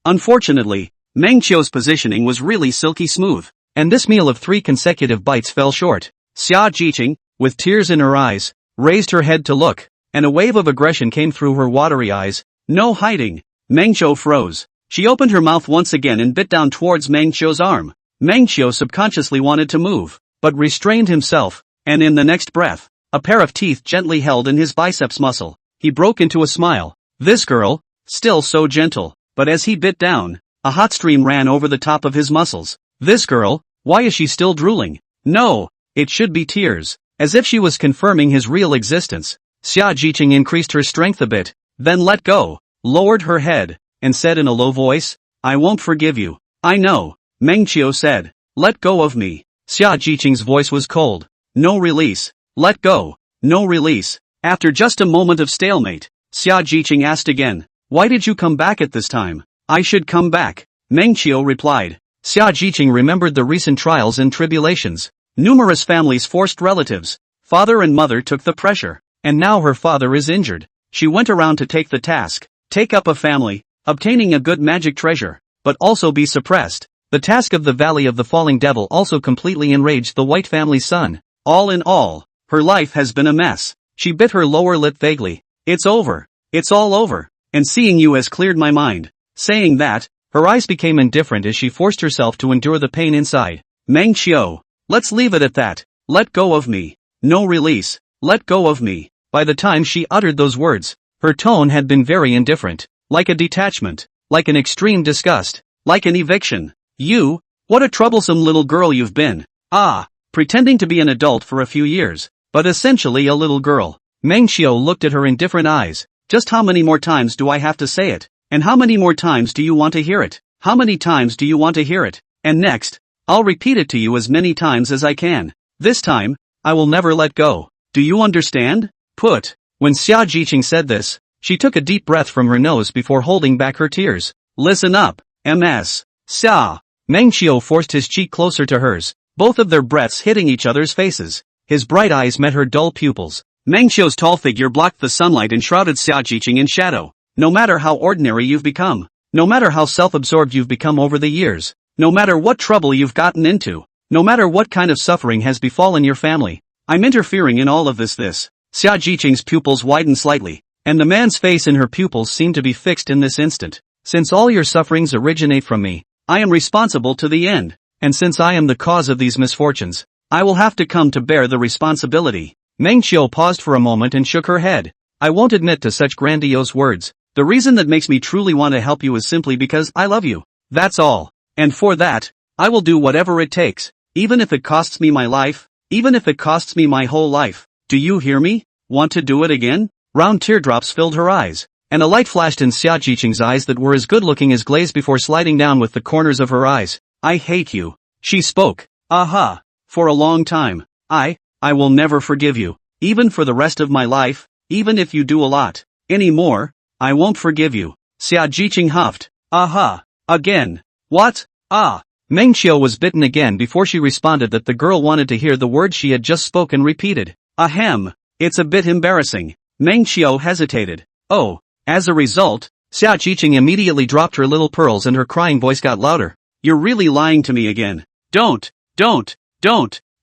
Unfortunately, Meng Qiu's positioning was really silky smooth. and this meal of 3 consecutive bites fell short. Xia Jiqing, with tears in her eyes, raised her head to look, and a wave of aggression came through her watery eyes. No hiding. Meng Qiu froze. She opened her mouth once again and bit down towards Meng Qiu's arm. Meng Qiu subconsciously wanted to move, but restrained himself, and in the next breath, a pair of teeth gently held in his biceps muscle. He broke into a smile. This girl, still so gentle, but as he bit down, a hot stream ran over the top of his muscles. This girl, why is she still drooling? No, it should be tears, as if she was confirming his real existence. Xia Jiqing increased her strength a bit, then let go, lowered her head, and said in a low voice, I won't forgive you. I know, Meng Qiu said. Let go of me. Xia Jiqing's voice was cold. No release. Let go. No release. After just a moment of stalemate, Xia Jiqing asked again, why did you come back at this time? I should come back, Meng Qiu replied. Xia Jiqing remembered the recent trials and tribulations. Numerous families forced relatives. Father and mother took the pressure, and now her father is injured. She went around to take the task, take up a family, obtaining a good magic treasure, but also be suppressed. The task of the Valley of the Falling Devil also completely enraged the White family's son. All in all, her life has been a mess. She bit her lower lip vaguely. It's over. It's all over. And seeing you has cleared my mind. Saying that, her eyes became indifferent as she forced herself to endure the pain inside. Meng Qiu, let's leave it at that. Let go of me. No release. Let go of me. By the time she uttered those words, her tone had been very indifferent. Like a detachment. Like an extreme disgust. Like an eviction. You, what a troublesome little girl you've been. Ah, pretending to be an adult for a few years, but essentially a little girl. Meng Qiu looked at her in different eyes. Just how many more times do I have to say it? And how many more times do you want to hear it? How many times do you want to hear it? And next, I'll repeat it to you as many times as I can. This time, I will never let go. Do you understand? When Xia Jiqing said this, she took a deep breath from her nose before holding back her tears. Listen up, Ms. Xia. Meng Qiu forced his cheek closer to hers, both of their breaths hitting each other's faces. His bright eyes met her dull pupils. Meng Qiu's tall figure blocked the sunlight and shrouded Xia Jiqing in shadow. No matter how ordinary you've become, no matter how self-absorbed you've become over the years, no matter what trouble you've gotten into, no matter what kind of suffering has befallen your family, I'm interfering in all of this. Xia Jiqing's pupils widened slightly, and the man's face in her pupils seemed to be fixed in this instant. Since all your sufferings originate from me, I am responsible to the end, and since I am the cause of these misfortunes, I will have to come to bear the responsibility. Meng Qiu paused for a moment and shook her head. I won't admit to such grandiose words. The reason that makes me truly want to help you is simply because I love you. That's all. And for that, I will do whatever it takes, even if it costs me my life, even if it costs me my whole life. Do you hear me? Want to do it again? Round teardrops filled her eyes, and a light flashed in Xia Jiqing's eyes that were as good-looking as glaze before sliding down with the corners of her eyes. I hate you. She spoke. Aha. For a long time. I will never forgive you. Even for the rest of my life, even if you do a lot. Anymore, I won't forgive you. Xia Jiqing huffed. Aha. Again. What? Ah. Meng Qiu was bitten again before she responded that the girl wanted to hear the words she had just spoken repeated. Ahem. It's a bit embarrassing. Meng Qiu hesitated. Oh. As a result, Xia Jiqing immediately dropped her little pearls and her crying voice got louder. You're really lying to me again. Don't.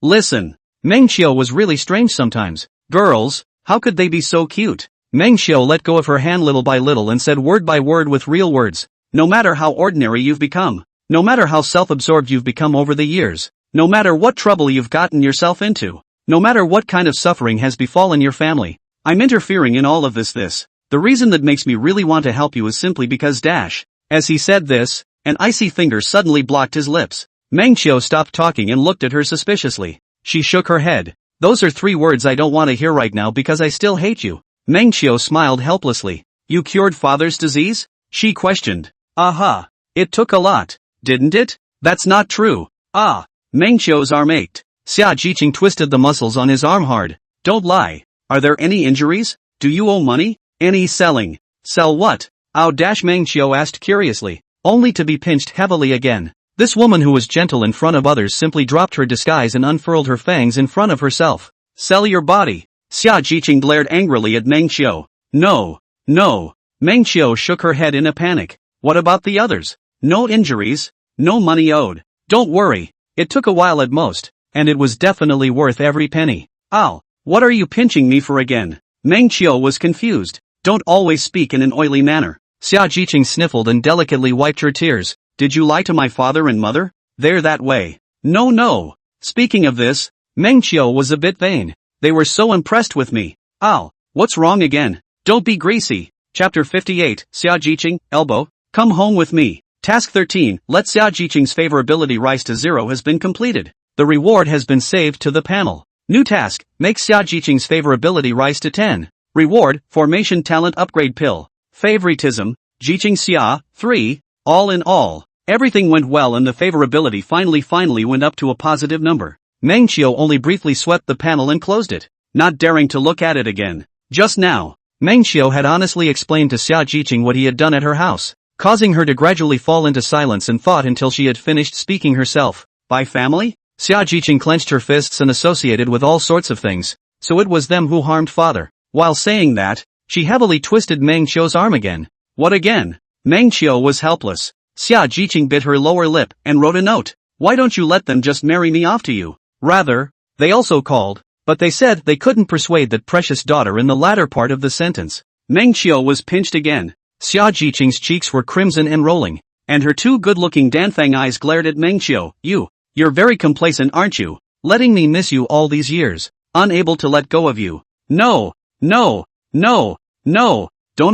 Listen. Meng Qiu was really strange sometimes. Girls, how could they be so cute? Meng Qiu let go of her hand little by little and said word by word with real words. No matter how ordinary you've become, no matter how self-absorbed you've become over the years, no matter what trouble you've gotten yourself into, no matter what kind of suffering has befallen your family, I'm interfering in all of this. The reason that makes me really want to help you is simply because dash. As he said this, an icy finger suddenly blocked his lips. Meng Qiu stopped talking and looked at her suspiciously. She shook her head. Those are 3 words I don't want to hear right now because I still hate you. Meng Qiu smiled helplessly. You cured father's disease? She questioned. Aha. It took a lot, didn't it? That's not true. Ah. Meng Qiu's arm ached. Xia Jiqing twisted the muscles on his arm hard. Don't lie. Are there any injuries? Do you owe money? Any selling? Sell what? Ow! Meng Qiu asked curiously, only to be pinched heavily again. This woman who was gentle in front of others simply dropped her disguise and unfurled her fangs in front of herself. Sell your body. Xia Jiqing glared angrily at Meng Qiu. No. Meng Qiu shook her head in a panic. What about the others? No injuries, no money owed. Don't worry. It took a while at most, and it was definitely worth every penny. Ow, what are you pinching me for again? Meng Qiu was confused. Don't always speak in an oily manner. Xia Jiqing sniffled and delicately wiped her tears. Did you lie to my father and mother? They're that way. No. Speaking of this, Meng Qiu was a bit vain. They were so impressed with me. Ow, what's wrong again? Don't be greasy. Chapter 58, Xia Jiqing, elbow, come home with me. Task 13, let Xia Jiqing's favorability rise to 0 has been completed. The reward has been saved to the panel. New task, make Xia Jiqing's favorability rise to 10. Reward, formation talent upgrade pill. Favoritism, Jiqing Xia, 3, all in all. Everything went well and the favorability finally went up to a positive number. Meng Qiu only briefly swept the panel and closed it, not daring to look at it again. Just now, Meng Qiu had honestly explained to Xia Jiqing what he had done at her house, causing her to gradually fall into silence and thought until she had finished speaking herself. By family? Xia Jiqing clenched her fists and associated with all sorts of things, so it was them who harmed father. While saying that, she heavily twisted Meng Qiu's arm again. What again? Meng Qiu was helpless. Xia Jiqing bit her lower lip and wrote a note. Why don't you let them just marry me off to you? Rather, they also called, but they said they couldn't persuade that precious daughter in the latter part of the sentence. Meng Qiu was pinched again. Xia Jiqing's cheeks were crimson and rolling, and her two good-looking Danfang eyes glared at Meng Qiu. You're very complacent, aren't you? Letting me miss you all these years. Unable to let go of you. No. Don't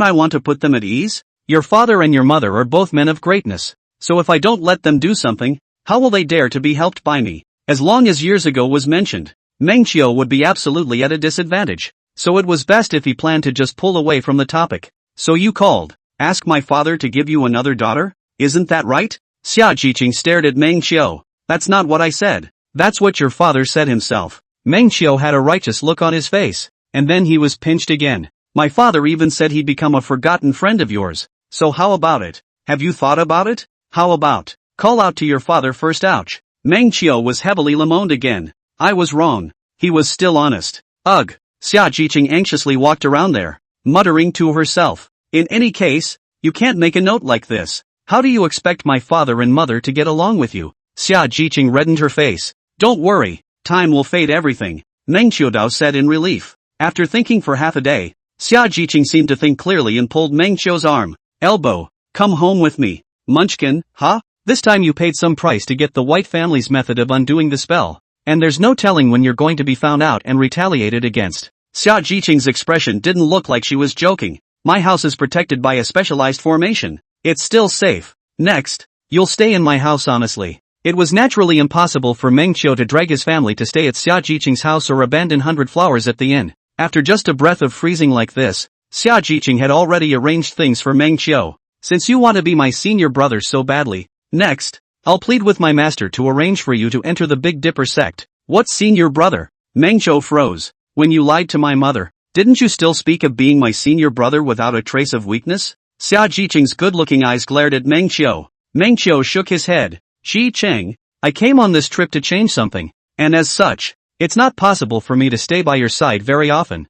I want to put them at ease? Your father and your mother are both men of greatness. So if I don't let them do something, how will they dare to be helped by me? As long as years ago was mentioned, Meng Qiu would be absolutely at a disadvantage. So it was best if he planned to just pull away from the topic. So you called, ask my father to give you another daughter? Isn't that right? Xia Jiqing stared at Meng Qiu. That's not what I said. That's what your father said himself. Meng Qiu had a righteous look on his face, and then he was pinched again. My father even said he'd become a forgotten friend of yours. So how about it? Have you thought about it? How about, call out to your father first, ouch. Meng Qiu was heavily lamoaned again. I was wrong. He was still honest. Ugh. Xia Jiqing anxiously walked around there, muttering to herself. In any case, you can't make a note like this. How do you expect my father and mother to get along with you? Xia Jiqing reddened her face. Don't worry, time will fade everything, Meng Qiudao said in relief. After thinking for half a day, Xia Jiqing seemed to think clearly and pulled Meng Qiu's arm. Elbow, come home with me. Munchkin, huh? This time you paid some price to get the White family's method of undoing the spell, and there's no telling when you're going to be found out and retaliated against. Xia Jiqing's expression didn't look like she was joking. My house is protected by a specialized formation. It's still safe. Next, you'll stay in my house honestly. It was naturally impossible for Meng Qiu to drag his family to stay at Xia Jiqing's house or abandon 100 Flowers at the inn. After just a breath of freezing like this, Xia Jiqing had already arranged things for Meng Qiu. Since you want to be my senior brother so badly, next, I'll plead with my master to arrange for you to enter the Big Dipper sect. What senior brother? Meng Qiu froze. When you lied to my mother, didn't you still speak of being my senior brother without a trace of weakness? Xia Jiqing's good-looking eyes glared at Meng Qiu. Meng Qiu shook his head. Xi Cheng, I came on this trip to change something, and as such, it's not possible for me to stay by your side very often.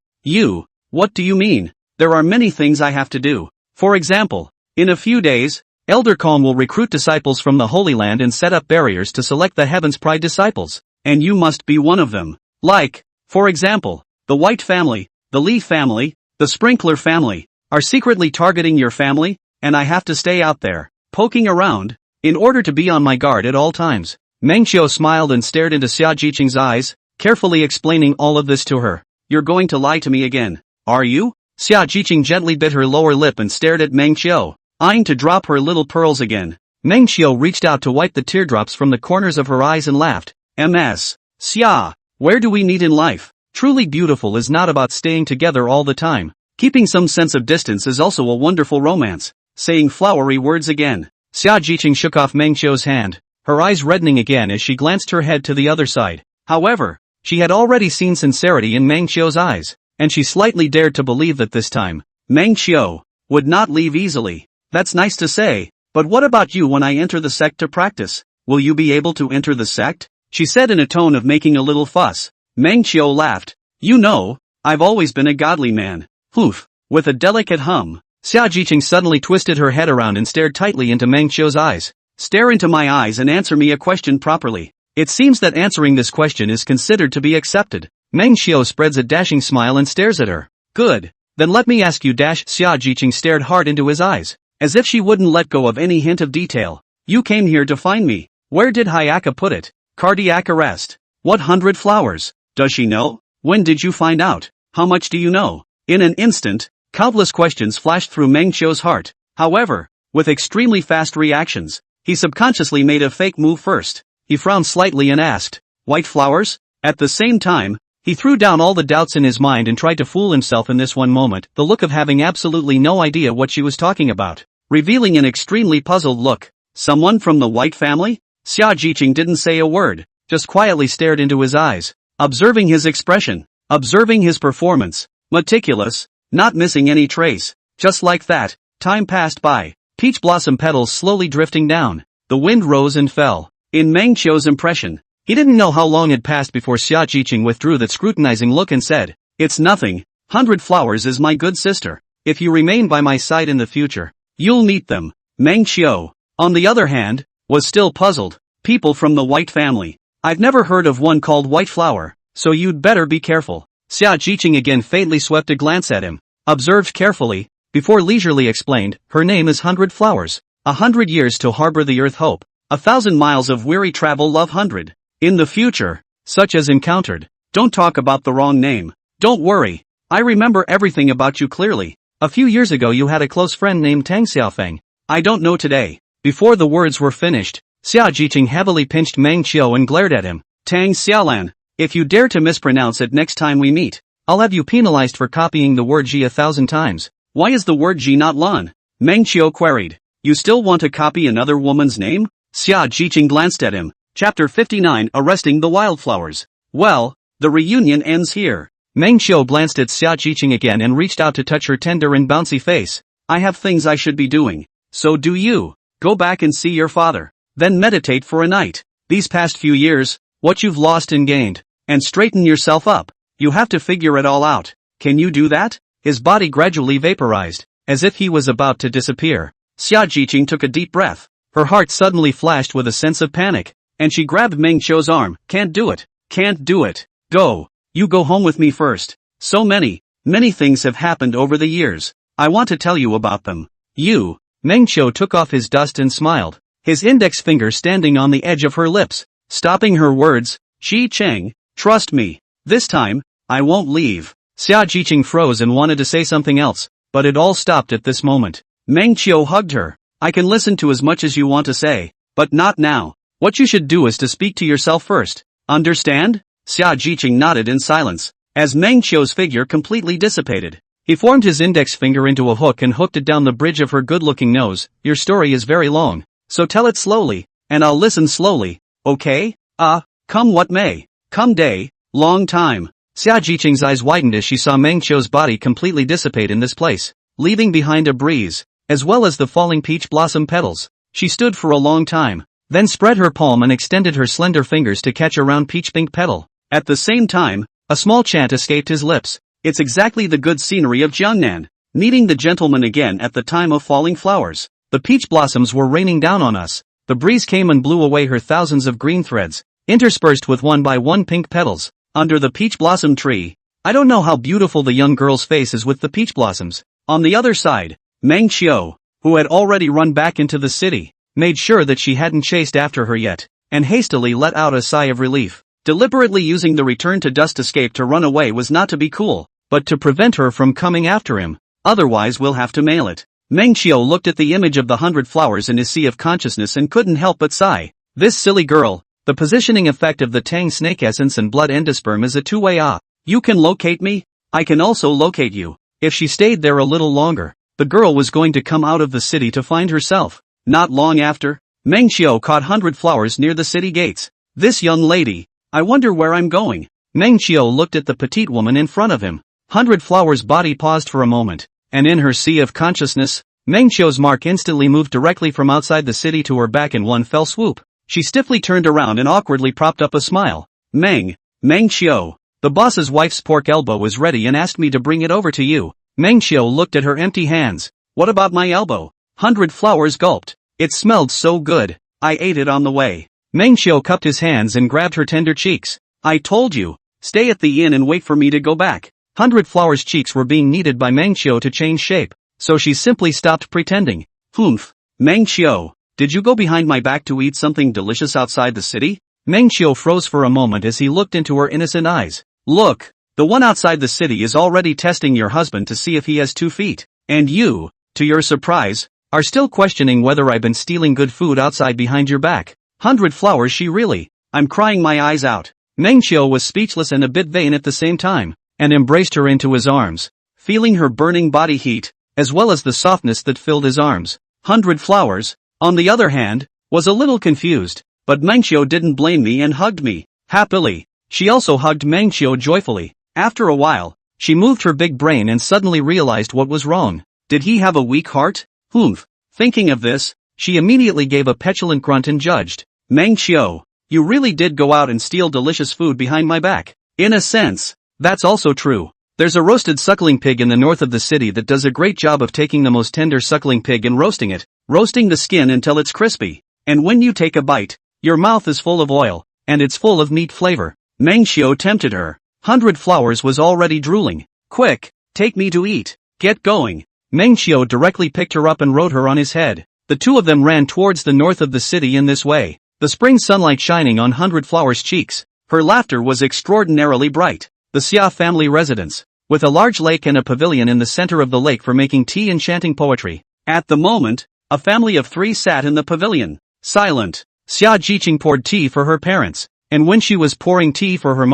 What do you mean? There are many things I have to do. For example, in a few days, Elder Calm will recruit disciples from the Holy Land and set up barriers to select the Heaven's Pride disciples. And you must be one of them. Like, for example, the White family, the Li family, the Sprinkler family, are secretly targeting your family, and I have to stay out there, poking around, in order to be on my guard at all times. Meng Qiu smiled and stared into Xia Jiqing's eyes, carefully explaining all of this to her. You're going to lie to me again, are you? Xia Jiqing gently bit her lower lip and stared at Meng Qiu, eyeing to drop her little pearls again. Meng Qiu reached out to wipe the teardrops from the corners of her eyes and laughed. Ms. Xia, where do we meet in life? Truly beautiful is not about staying together all the time. Keeping some sense of distance is also a wonderful romance. Saying flowery words again. Xia Jiqing shook off Meng Qiu's hand, her eyes reddening again as she glanced her head to the other side. However, she had already seen sincerity in Meng Qiu's eyes, and she slightly dared to believe that this time, Meng Qiu would not leave easily. That's nice to say, but what about you when I enter the sect to practice? Will you be able to enter the sect? She said in a tone of making a little fuss. Meng Qiu laughed. You know, I've always been a godly man. Poof. With a delicate hum, Xia Jiqing suddenly twisted her head around and stared tightly into Meng Qiu's eyes. Stare into my eyes and answer me a question properly. It seems that answering this question is considered to be accepted. Meng Xiao spreads a dashing smile and stares at her. Good. Then let me ask you. Xia Jiqing stared hard into his eyes, as if she wouldn't let go of any hint of detail. You came here to find me. Where did Hayaka put it? Cardiac arrest. What 100 flowers? Does she know? When did you find out? How much do you know? In an instant, countless questions flashed through Meng Qiu's heart. However, with extremely fast reactions, he subconsciously made a fake move first. He frowned slightly and asked, "White flowers?" At the same time, he threw down all the doubts in his mind and tried to fool himself in this one moment, the look of having absolutely no idea what she was talking about, revealing an extremely puzzled look. Someone from the White family? Xia Jiqing didn't say a word, just quietly stared into his eyes, observing his expression, observing his performance, meticulous, not missing any trace. Just like that, time passed by, peach blossom petals slowly drifting down, the wind rose and fell. In Meng Qiu's impression, he didn't know how long had passed before Xia Jiqing withdrew that scrutinizing look and said, "It's nothing, 100 flowers is my good sister. If you remain by my side in the future, you'll meet them." Meng Qiu, on the other hand, was still puzzled. People from the White family. I've never heard of one called White Flower, so you'd better be careful. Xia Jiqing again faintly swept a glance at him, observed carefully, before leisurely explained, "Her name is 100 Flowers. 100 years to harbor the earth hope. 1,000 miles of weary travel love 100. In the future, such as encountered. Don't talk about the wrong name. Don't worry. I remember everything about you clearly. A few years ago you had a close friend named Tang Xiaofeng. I don't know today." Before the words were finished, Xia Jiqing heavily pinched Meng Qiu and glared at him. "Tang Xiaolan, if you dare to mispronounce it next time we meet, I'll have you penalized for copying the word Ji 1,000 times. Why is the word Ji not Lan?" Meng Qiu queried. "You still want to copy another woman's name?" Xia Jiqing glanced at him. Chapter 59, Arresting the Wildflowers. Well, the reunion ends here. Meng Qiu glanced at Xia Jiqing again and reached out to touch her tender and bouncy face. "I have things I should be doing. So do you. Go back and see your father. Then meditate for a night. These past few years, what you've lost and gained, and straighten yourself up. You have to figure it all out. Can you do that?" His body gradually vaporized, as if he was about to disappear. Xia Jiqing took a deep breath. Her heart suddenly flashed with a sense of panic, and she grabbed Meng Qiu's arm. "Can't do it. Can't do it. Go. You go home with me first. So many things have happened over the years. I want to tell you about them." "You." Meng Qiu took off his dust and smiled, his index finger standing on the edge of her lips, stopping her words. "Xi Cheng, trust me. This time, I won't leave." Xia Jiqing froze and wanted to say something else, but it all stopped at this moment. Meng Qiu hugged her. "I can listen to as much as you want to say, but not now. What you should do is to speak to yourself first. Understand?" Xia Jiqing nodded in silence, as Meng Qiu's figure completely dissipated. He formed his index finger into a hook and hooked it down the bridge of her good-looking nose. "Your story is very long, so tell it slowly, and I'll listen slowly, okay? Come what may. Come day, long time." Xia Jiqing's eyes widened as she saw Meng Qiu's body completely dissipate in this place, leaving behind a breeze, as well as the falling peach blossom petals. She stood for a long time, then spread her palm and extended her slender fingers to catch a round peach-pink petal. At the same time, a small chant escaped his lips. "It's exactly the good scenery of Jiangnan, meeting the gentleman again at the time of falling flowers. The peach blossoms were raining down on us. The breeze came and blew away her thousands of green threads, interspersed with one by one pink petals. Under the peach blossom tree, I don't know how beautiful the young girl's face is with the peach blossoms." On the other side, Meng Qiu, who had already run back into the city, made sure that she hadn't chased after her yet, and hastily let out a sigh of relief. Deliberately using the return to dust escape to run away was not to be cool, but to prevent her from coming after him. Otherwise we'll have to mail it. Meng Qiu looked at the image of the 100 flowers in his sea of consciousness and couldn't help but sigh. This silly girl. The positioning effect of the Tang snake essence and blood endosperm is a two-way You can locate me, I can also locate you. If she stayed there a little longer, the girl was going to come out of the city to find herself. Not long after, Meng Qiu caught 100 flowers near the city gates. "This young lady, I wonder where I'm going." Meng Qiu looked at the petite woman in front of him. 100 flowers' body paused for a moment, and in her sea of consciousness, Meng Qiu's mark instantly moved directly from outside the city to her back in one fell swoop. She stiffly turned around and awkwardly propped up a smile. Meng Qiu, the boss's wife's pork elbow is ready and asked me to bring it over to you." Meng Qiu looked at her empty hands. "What about my elbow?" 100 flowers gulped. "It smelled so good. I ate it on the way." Meng Xiu cupped his hands and grabbed her tender cheeks. I told you, stay at the inn and wait for me to go back. 100 Flowers' cheeks were being kneaded by Meng Xiu to change shape, so she simply stopped pretending. Humph. Meng Xiu, did you go behind my back to eat something delicious outside the city? Meng Xiu froze for a moment as he looked into her innocent eyes. Look, the one outside the city is already testing your husband to see if he has 2 feet. And you, to your surprise, are still questioning whether I've been stealing good food outside behind your back. 100 Flowers, she really? I'm crying my eyes out. Meng Xiu was speechless and a bit vain at the same time, and embraced her into his arms, feeling her burning body heat, as well as the softness that filled his arms. 100 Flowers, on the other hand, was a little confused, but Meng Xiu didn't blame me and hugged me. Happily, she also hugged Meng Xiu joyfully. After a while, she moved her big brain and suddenly realized what was wrong. Did he have a weak heart? Humph. Thinking of this, she immediately gave a petulant grunt and judged. Meng Xiu, you really did go out and steal delicious food behind my back. In a sense, that's also true. There's a roasted suckling pig in the north of the city that does a great job of taking the most tender suckling pig and roasting the skin until it's crispy. And when you take a bite, your mouth is full of oil, and it's full of meat flavor. Meng Xiu tempted her. 100 Flowers was already drooling. Quick, take me to eat. Get going. Meng Xiu directly picked her up and rode her on his head. The two of them ran towards the north of the city in this way, the spring sunlight shining on 100 Flowers' cheeks. Her laughter was extraordinarily bright. The Xia family residence, with a large lake and a pavilion in the center of the lake for making tea and chanting poetry. At the moment, a family of 3 sat in the pavilion, silent. Xia Jiqing poured tea for her parents, and when she was pouring tea for her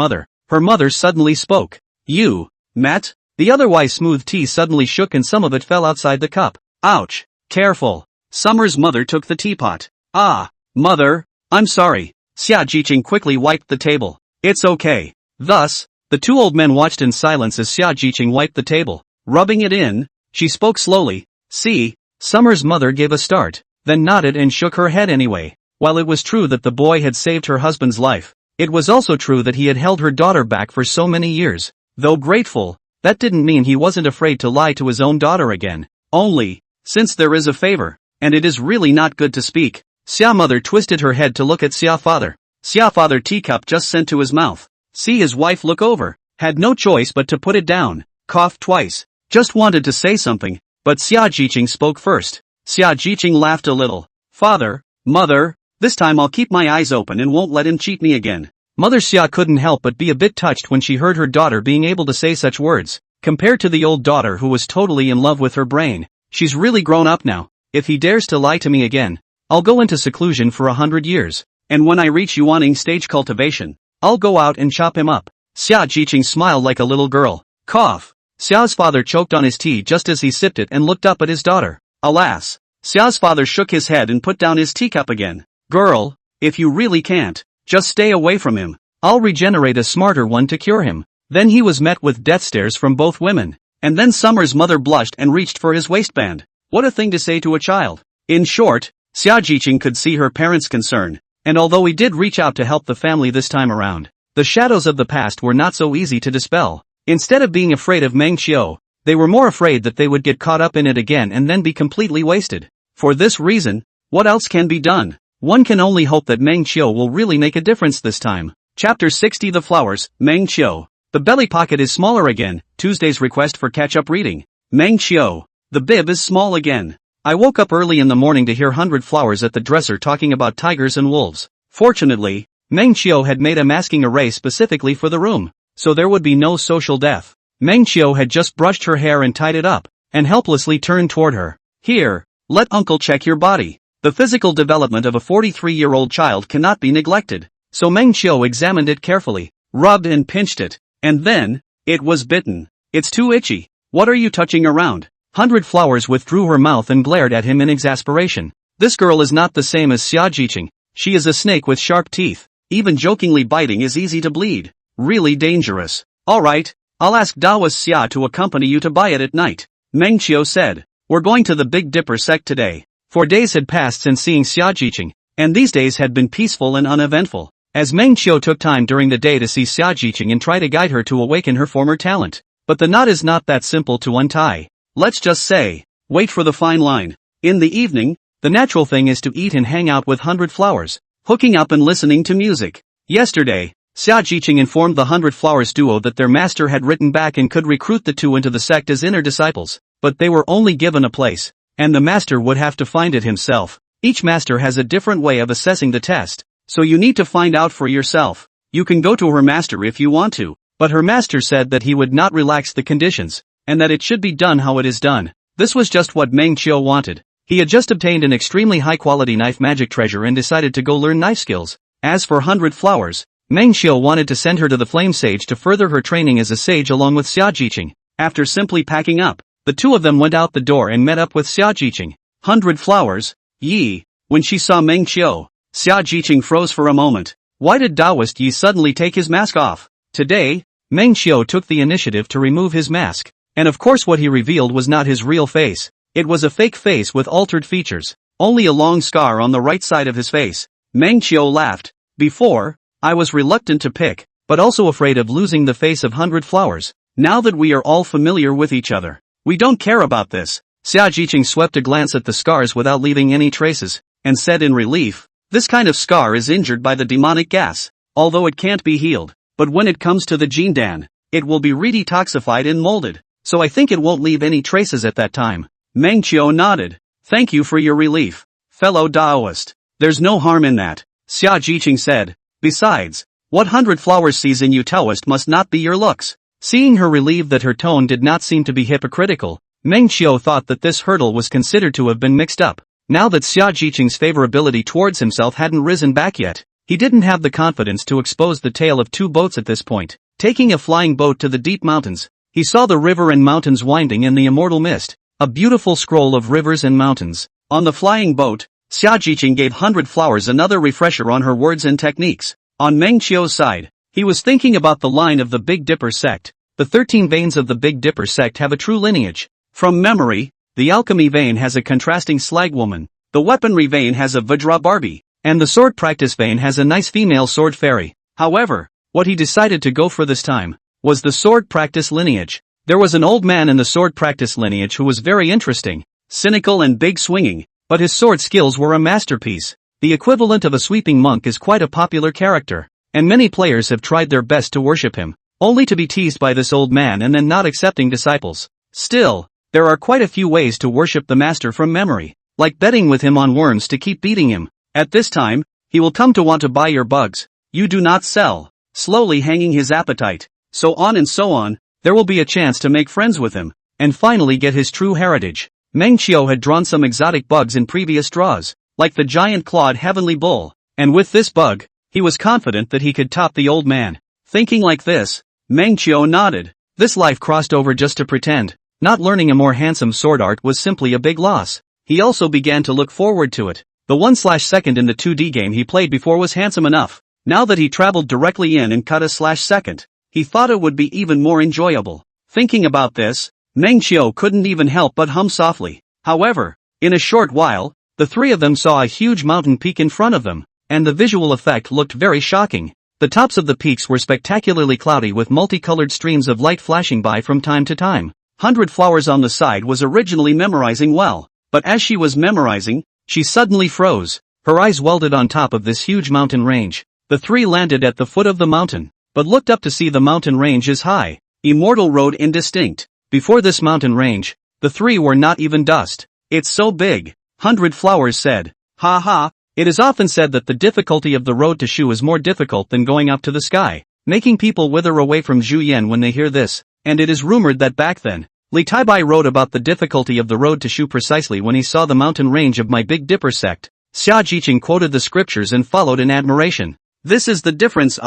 mother suddenly spoke. You, Matt? The otherwise smooth tea suddenly shook and some of it fell outside the cup. Ouch. Careful. Summer's mother took the teapot. Ah, mother, I'm sorry. Xia Jiqing quickly wiped the table. It's okay. Thus, the 2 old men watched in silence as Xia Jiqing wiped the table. Rubbing it in, she spoke slowly. See, Summer's mother gave a start, then nodded and shook her head anyway. While it was true that the boy had saved her husband's life, it was also true that he had held her daughter back for so many years. Though grateful, that didn't mean he wasn't afraid to lie to his own daughter again. Only, since there is a favor, and it is really not good to speak. Xia mother twisted her head to look at Xia father. Xia father teacup just sent to his mouth. See his wife look over. Had no choice but to put it down. Coughed twice. Just wanted to say something, but Xia Jiqing spoke first. Xia Jiqing laughed a little. Father, mother, this time I'll keep my eyes open and won't let him cheat me again. Mother Xia couldn't help but be a bit touched when she heard her daughter being able to say such words. Compared to the old daughter who was totally in love with her brain, she's really grown up now. If he dares to lie to me again, I'll go into seclusion for 100 years. And when I reach Yuaning stage cultivation, I'll go out and chop him up. Xia Jiqing smiled like a little girl. Cough. Xiao's father choked on his tea just as he sipped it and looked up at his daughter. Alas. Xiao's father shook his head and put down his teacup again. Girl, if you really can't, just stay away from him. I'll regenerate a smarter one to cure him. Then he was met with death stares from both women. And then Summer's mother blushed and reached for his waistband. What a thing to say to a child. In short, Xia Jiqing could see her parents' concern, and although he did reach out to help the family this time around, the shadows of the past were not so easy to dispel. Instead of being afraid of Meng Xiu, they were more afraid that they would get caught up in it again and then be completely wasted. For this reason, what else can be done? One can only hope that Meng Xiu will really make a difference this time. Chapter 60 The Flowers, Meng Xiu. The belly pocket is smaller again, Tuesday's request for catch-up reading. Meng Xiu. The bib is small again. I woke up early in the morning to hear 100 Flowers at the dresser talking about tigers and wolves. Fortunately, Meng Xiu had made a masking array specifically for the room, so there would be no social death. Meng Xiu had just brushed her hair and tied it up, and helplessly turned toward her. Here, let uncle check your body. The physical development of a 43-year-old child cannot be neglected. So Meng Xiu examined it carefully, rubbed and pinched it, and then, it was bitten. It's too itchy. What are you touching around? 100 Flowers withdrew her mouth and glared at him in exasperation. This girl is not the same as Xia Jiqing. She is a snake with sharp teeth. Even jokingly biting is easy to bleed. Really dangerous. Alright, I'll ask Dawas Xia to accompany you to buy it at night. Meng Xiu said. We're going to the Big Dipper sect today. 4 days had passed since seeing Xia Jiqing, and these days had been peaceful and uneventful. As Meng Xiu took time during the day to see Xia Jiqing and try to guide her to awaken her former talent. But the knot is not that simple to untie. Let's just say, wait for the fine line. In the evening, the natural thing is to eat and hang out with 100 Flowers. hooking up and listening to music. Yesterday, Xia Jiqing informed the 100 Flowers duo that their master had written back and could recruit the two into the sect as inner disciples, but they were only given a place, and the master would have to find it himself. Each master has a different way of assessing the test, so you need to find out for yourself. You can go to her master if you want to, but her master said that he would not relax the conditions, and that it should be done how it is done. This was just what Meng Qiu wanted. He had just obtained an extremely high-quality knife magic treasure and decided to go learn knife skills. As for 100 Flowers, Meng Qiu wanted to send her to the Flame Sage to further her training as a sage along with Xia Jiqing. After simply packing up, the two of them went out the door and met up with Xia Jiqing. 100 Flowers, Yi. When she saw Meng Qiu, Xia Jiqing froze for a moment. Why did Taoist Yi suddenly take his mask off? Today, Meng Qiu took the initiative to remove his mask. And of course what he revealed was not his real face. It was a fake face with altered features. Only a long scar on the right side of his face. Meng Qiu laughed. Before, I was reluctant to pick, but also afraid of losing the face of 100 Flowers. Now that we are all familiar with each other, we don't care about this. Xia Jiqing swept a glance at the scars without leaving any traces, and said in relief, this kind of scar is injured by the demonic gas, although it can't be healed, but when it comes to the Jindan, it will be re-detoxified and molded, so I think it won't leave any traces at that time. Meng Qiu nodded. Thank you for your relief, fellow Taoist. There's no harm in that, Xia Jiqing said. Besides, what 100 Flowers sees in you Taoist must not be your looks. Seeing her relieved that her tone did not seem to be hypocritical, Meng Qiu thought that this hurdle was considered to have been mixed up. Now that Xia Jiqing's favorability towards himself hadn't risen back yet, he didn't have the confidence to expose the tale of two boats at this point. Taking a flying boat to the deep mountains, he saw the river and mountains winding in the immortal mist, a beautiful scroll of rivers and mountains. On the flying boat, Xia Jiqing gave 100 Flowers another refresher on her words and techniques. On Meng Qiu's side, he was thinking about the line of the Big Dipper sect. The 13 veins of the Big Dipper sect have a true lineage. From memory, the alchemy vein has a contrasting slag woman, the weaponry vein has a Vajra Barbie, and the sword practice vein has a nice female sword fairy. However, what he decided to go for this time was the sword practice lineage. There was an old man in the sword practice lineage who was very interesting, cynical and big swinging, but his sword skills were a masterpiece. The equivalent of a sweeping monk is quite a popular character, and many players have tried their best to worship him, only to be teased by this old man and then not accepting disciples. Still, there are quite a few ways to worship the master from memory, like betting with him on worms to keep beating him. At this time, he will come to want to buy your bugs. You do not sell, slowly hanging his appetite, so on and so on. There will be a chance to make friends with him, and finally get his true heritage. Meng Qiu had drawn some exotic bugs in previous draws, like the giant clawed heavenly bull, and with this bug, he was confident that he could top the old man. Thinking like this, Meng Qiu nodded. This life crossed over just to pretend. Not learning a more handsome sword art was simply a big loss. He also began to look forward to it. The 1/2 in the 2D game he played before was handsome enough. Now that he traveled directly in and cut a /2, he thought it would be even more enjoyable. Thinking about this, Meng Qiu couldn't even help but hum softly. However, in a short while, the three of them saw a huge mountain peak in front of them, and the visual effect looked very shocking. The tops of the peaks were spectacularly cloudy with multicolored streams of light flashing by from time to time. 100 Flowers on the side was originally memorizing well, but as she was memorizing, she suddenly froze. Her eyes welded on top of this huge mountain range. The three landed at the foot of the mountain, but looked up to see the mountain range is high. Immortal road indistinct. Before this mountain range, the three were not even dust. It's so big, 100 Flowers said. Ha ha, it is often said that the difficulty of the road to Shu is more difficult than going up to the sky, making people wither away from Zhu Yan when they hear this, and it is rumored that back then, Li Taibai wrote about the difficulty of the road to Shu precisely when he saw the mountain range of my Big Dipper sect. Xia Jiqing quoted the scriptures and followed in admiration. This is the difference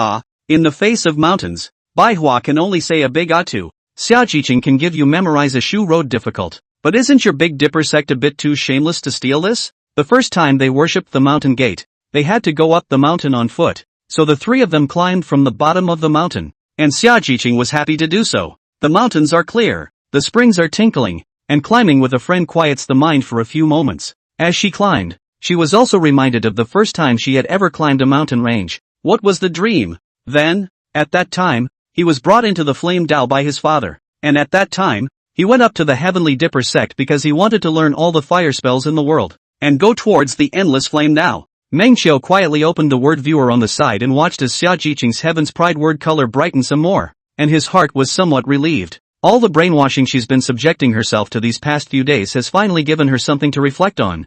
in the face of mountains. Manhwa can only say a big to. Xia Jiqing can give you memorize a Shu road difficult, but isn't your Big Dipper sect a bit too shameless to steal this? The first time they worshipped the mountain gate, they had to go up the mountain on foot, so the three of them climbed from the bottom of the mountain, and Xia Jiqing was happy to do so. The mountains are clear. The springs are tinkling, and climbing with a friend quiets the mind for a few moments. As she climbed, she was also reminded of the first time she had ever climbed a mountain range. What was the dream? Then, at that time, he was brought into the Flame Dao by his father, and at that time, he went up to the Heavenly Dipper sect because he wanted to learn all the fire spells in the world, and go towards the endless Flame Dao. Meng Xiao quietly opened the word viewer on the side and watched as Xia Jiqing's Heaven's Pride word color brightened some more, and his heart was somewhat relieved. All the brainwashing she's been subjecting herself to these past few days has finally given her something to reflect on.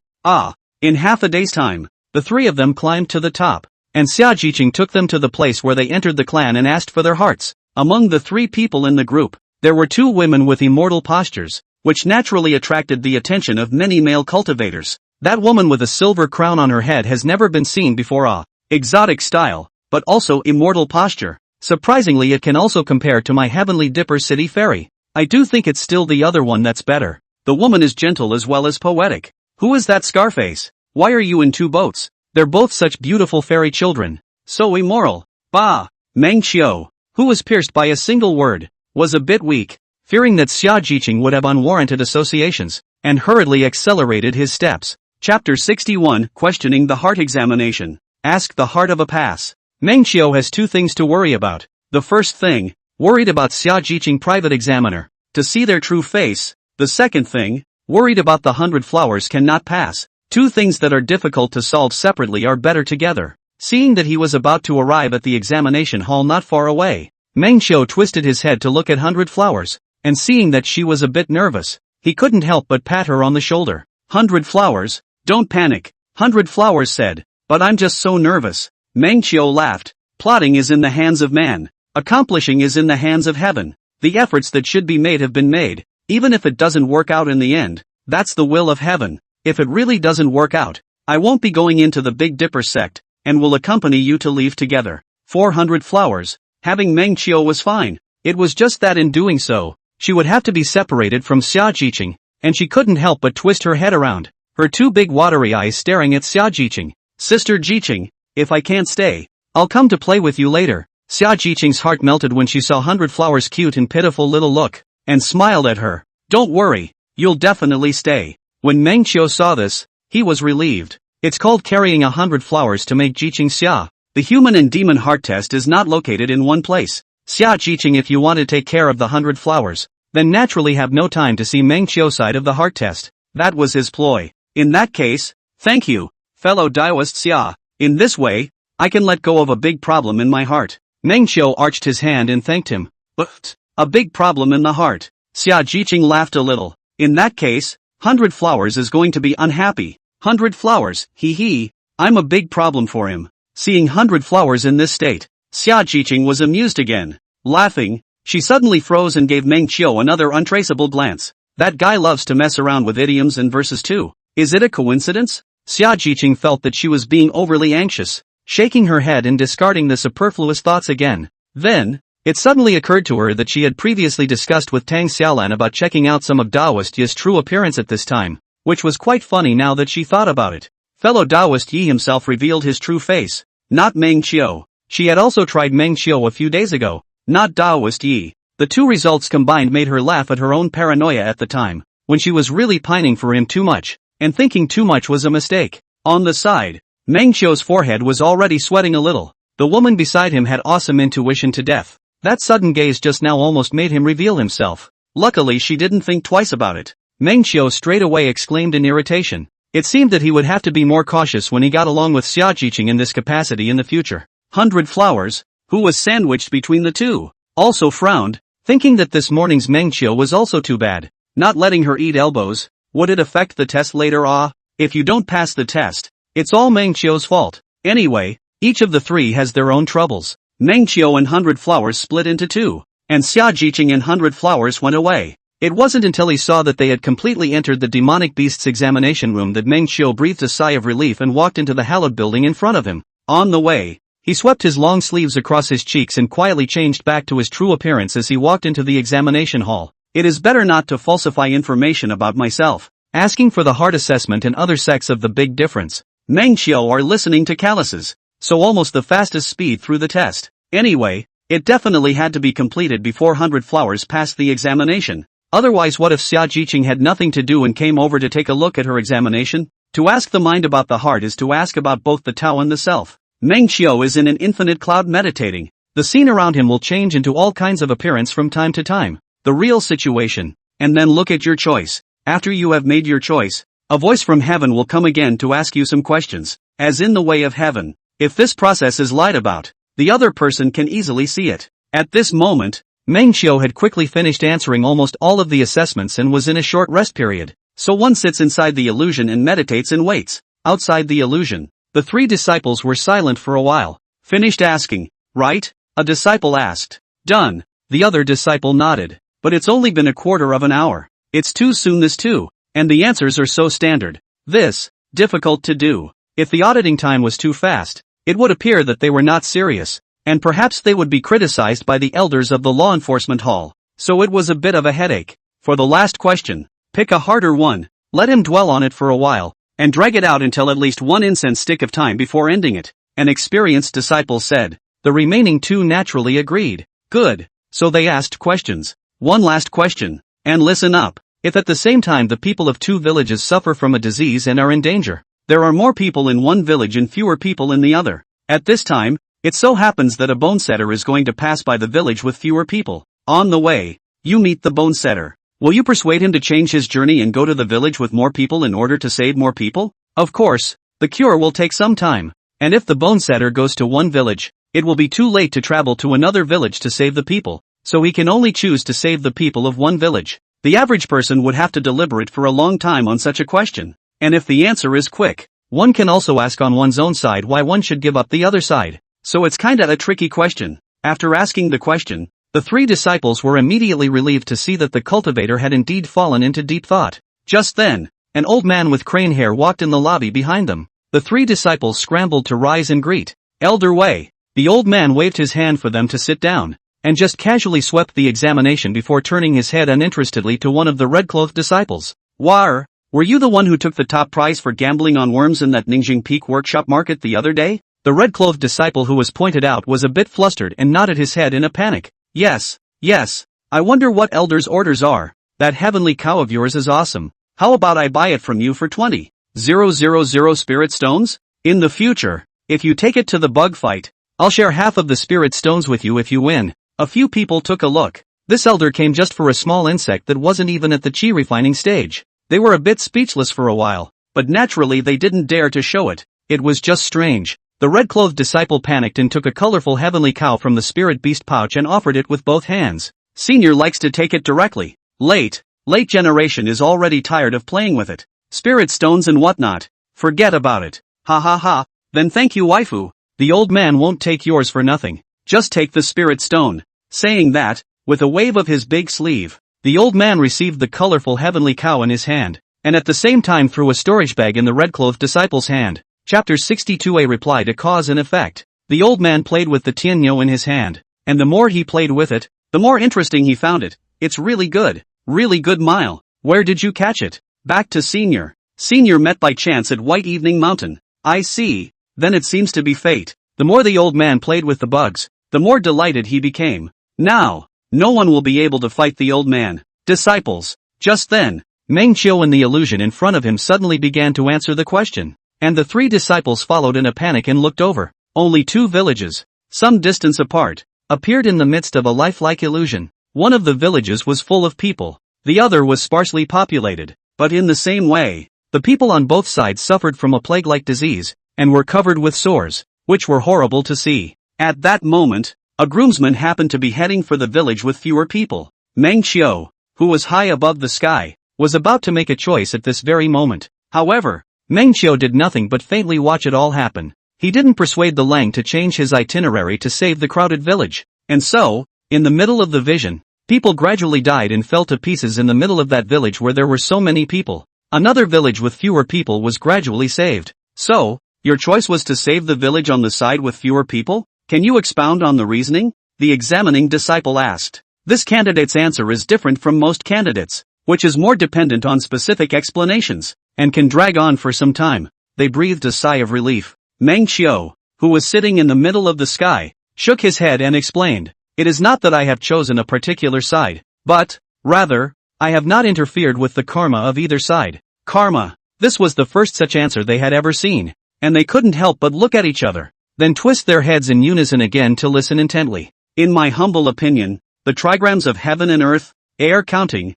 In half a day's time, the three of them climbed to the top, and Xia Jiqing took them to the place where they entered the clan and asked for their hearts. Among the 3 people in the group, there were 2 women with immortal postures, which naturally attracted the attention of many male cultivators. That woman with a silver crown on her head has never been seen before. Exotic style, but also immortal posture. Surprisingly, it can also compare to my Heavenly Dipper City Fairy. I do think it's still the other one that's better. The woman is gentle as well as poetic. Who is that Scarface? Why are you in 2 boats? They're both such beautiful fairy children. So immoral. Bah! Meng Xiao, who was pierced by a single word, was a bit weak, fearing that Xia Jiqing would have unwarranted associations, and hurriedly accelerated his steps. Chapter 61, Questioning the Heart Examination. Ask the heart of a pass. Meng Xiao has 2 things to worry about. The first thing, worried about Xia Jiqing private examiner, to see their true face. The second thing, worried about the 100 flowers cannot pass. 2 things that are difficult to solve separately are better together. Seeing that he was about to arrive at the examination hall not far away, Meng Xiao twisted his head to look at 100 flowers, and seeing that she was a bit nervous, he couldn't help but pat her on the shoulder. 100 flowers? Don't panic, 100 flowers said, but I'm just so nervous. Meng Xiao laughed. Plotting is in the hands of man. Accomplishing is in the hands of heaven. The efforts that should be made have been made. Even if it doesn't work out in the end, that's the will of heaven. If it really doesn't work out, I won't be going into the Big Dipper sect, and will accompany you to leave together. 400 flowers. Having Meng Xiao was fine. It was just that in doing so, she would have to be separated from Xia Jiqing, and she couldn't help but twist her head around, her 2 big watery eyes staring at Xia Jiqing. Sister Jiqing, if I can't stay, I'll come to play with you later. Xia Jiqing's heart melted when she saw 100 flowers' cute and pitiful little look, and smiled at her. Don't worry, you'll definitely stay. When Meng Xiao saw this, he was relieved. It's called carrying 100 flowers to make Jiqing Xia. The human and demon heart test is not located in one place. Xia Jiqing, if you want to take care of the 100 flowers, then naturally have no time to see Meng Xiao's side of the heart test. That was his ploy. In that case, thank you, fellow Daoist Xia. In this way, I can let go of a big problem in my heart. Meng Xiao arched his hand and thanked him. But, a big problem in the heart. Xia Jiqing laughed a little. In that case, 100 flowers is going to be unhappy. 100 flowers, hee. I'm a big problem for him. Seeing 100 flowers in this state, Xia Jiqing was amused again. Laughing, she suddenly froze and gave Meng Xiao another untraceable glance. That guy loves to mess around with idioms and verses too. Is it a coincidence? Xia Jiqing felt that she was being overly anxious, shaking her head and discarding the superfluous thoughts again. Then, it suddenly occurred to her that she had previously discussed with Tang Xiaolan about checking out some of Daoist Yi's true appearance at this time, which was quite funny now that she thought about it. Fellow Daoist Yi himself revealed his true face. Not Meng Xiao. She had also tried Meng Xiao a few days ago. Not Daoist Yi. The 2 results combined made her laugh at her own paranoia at the time, when she was really pining for him too much, and thinking too much was a mistake. On the side, Meng Xiao's forehead was already sweating a little. The woman beside him had awesome intuition to death. That sudden gaze just now almost made him reveal himself. Luckily she didn't think twice about it. Meng Xiao straight away exclaimed in irritation. It seemed that he would have to be more cautious when he got along with Xia Jiqing in this capacity in the future. 100 flowers, who was sandwiched between the 2, also frowned, thinking that this morning's Meng Xiao was also too bad. Not letting her eat elbows. Would it affect the test later? If you don't pass the test, it's all Meng Xiao's fault. Anyway, each of the 3 has their own troubles. Meng Xiao and 100 flowers split into 2, and Xia Jiqing and 100 flowers went away. It wasn't until he saw that they had completely entered the demonic beast's examination room that Meng Xiao breathed a sigh of relief and walked into the hallowed building in front of him. On the way, he swept his long sleeves across his cheeks and quietly changed back to his true appearance as he walked into the examination hall. It is better not to falsify information about myself. Asking for the heart assessment and other sects of the big difference. Meng Xiao are listening to calluses, so almost the fastest speed through the test. Anyway, it definitely had to be completed before 100 flowers passed the examination. Otherwise, what if Xia Jiqing had nothing to do and came over to take a look at her examination? To ask the mind about the heart is to ask about both the Tao and the self. Meng Xiao is in an infinite cloud meditating. The scene around him will change into all kinds of appearance from time to time. The real situation. And then look at your choice. After you have made your choice, A voice from heaven will come again to ask you some questions, as in the way of heaven. If this process is lied about, the other person can easily see it. At this moment, Meng Qiu had quickly finished answering almost all of the assessments and was in a short rest period. So one sits inside the illusion and meditates and waits. Outside the illusion, the three disciples were silent for a while. Finished asking, right? A disciple asked. Done. The other disciple nodded. But it's only been a quarter of an hour. It's too soon this too. And the answers are so standard. This, difficult to do. If the auditing time was too fast, it would appear that they were not serious. And perhaps they would be criticized by the elders of the law enforcement hall. So it was a bit of a headache. For the last question, pick a harder one. Let him dwell on it for a while, and drag it out until at least one incense stick of time before ending it. An experienced disciple said. The remaining two naturally agreed. Good. So they asked questions. One last question. And listen up. If at the same time the people of two villages suffer from a disease and are in danger, there are more people in one village and fewer people in the other. At this time, it so happens that a bone setter is going to pass by the village with fewer people. On the way, you meet the bone setter. Will you persuade him to change his journey and go to the village with more people in order to save more people? Of course, the cure will take some time. And if the bone setter goes to one village, it will be too late to travel to another village to save the people, so he can only choose to save the people of one village. The average person would have to deliberate for a long time on such a question. And if the answer is quick, one can also ask on one's own side why one should give up the other side. So it's kinda a tricky question. After asking the question, the three disciples were immediately relieved to see that the cultivator had indeed fallen into deep thought. Just then, an old man with crane hair walked in the lobby behind them. The three disciples scrambled to rise and greet. Elder Wei. The old man waved his hand for them to sit down, and just casually swept the examination before turning his head uninterestedly to one of the red-clothed disciples. Were you the one who took the top prize for gambling on worms in that Ningjing Peak workshop market the other day? The red-clothed disciple who was pointed out was a bit flustered and nodded his head in a panic. Yes. I wonder what Elder's orders are. That heavenly cow of yours is awesome. How about I buy it from you for 20,000 spirit stones? In the future, if you take it to the bug fight, I'll share half of the spirit stones with you if you win. A few people took a look. This elder came just for a small insect that wasn't even at the chi refining stage. They were a bit speechless for a while, but naturally they didn't dare to show it. It was just strange. The red-clothed disciple panicked and took a colorful heavenly cow from the spirit beast pouch and offered it with both hands. Senior likes to take it directly. Late generation is already tired of playing with it. Spirit stones and whatnot. Forget about it. Ha ha ha. Then thank you, waifu. The old man won't take yours for nothing. Just take the spirit stone. Saying that, with a wave of his big sleeve, the old man received the colorful heavenly cow in his hand, and at the same time threw a storage bag in the red-clothed disciple's hand. Chapter 62. A reply to cause and effect. The old man played with the tianyo in his hand, and the more he played with it, the more interesting he found it. It's really good mile. Where did you catch it? Back to Senior. Senior met by chance at White Evening Mountain. I see. Then it seems to be fate. The more the old man played with the bugs, the more delighted he became. Now, no one will be able to fight the old man. Disciples. Just then, Meng Qiu and the illusion in front of him suddenly began to answer the question, and the three disciples followed in a panic and looked over. Only two villages, some distance apart, appeared in the midst of a lifelike illusion. One of the villages was full of people, the other was sparsely populated, but in the same way, the people on both sides suffered from a plague-like disease, and were covered with sores, which were horrible to see. At that moment, a groomsman happened to be heading for the village with fewer people. Meng Qiu, who was high above the sky, was about to make a choice at this very moment. However, Meng Qiu did nothing but faintly watch it all happen. He didn't persuade the Lang to change his itinerary to save the crowded village. And so, in the middle of the vision, people gradually died and fell to pieces in the middle of that village where there were so many people. Another village with fewer people was gradually saved. So, your choice was to save the village on the side with fewer people? Can you expound on the reasoning? The examining disciple asked. This candidate's answer is different from most candidates, which is more dependent on specific explanations, and can drag on for some time. They breathed a sigh of relief. Meng Qiu, who was sitting in the middle of the sky, shook his head and explained, "It is not that I have chosen a particular side, but, rather, I have not interfered with the karma of either side." Karma. This was the first such answer they had ever seen, and they couldn't help but look at each other, then twist their heads in unison again to listen intently. In my humble opinion, the trigrams of heaven and earth, air counting,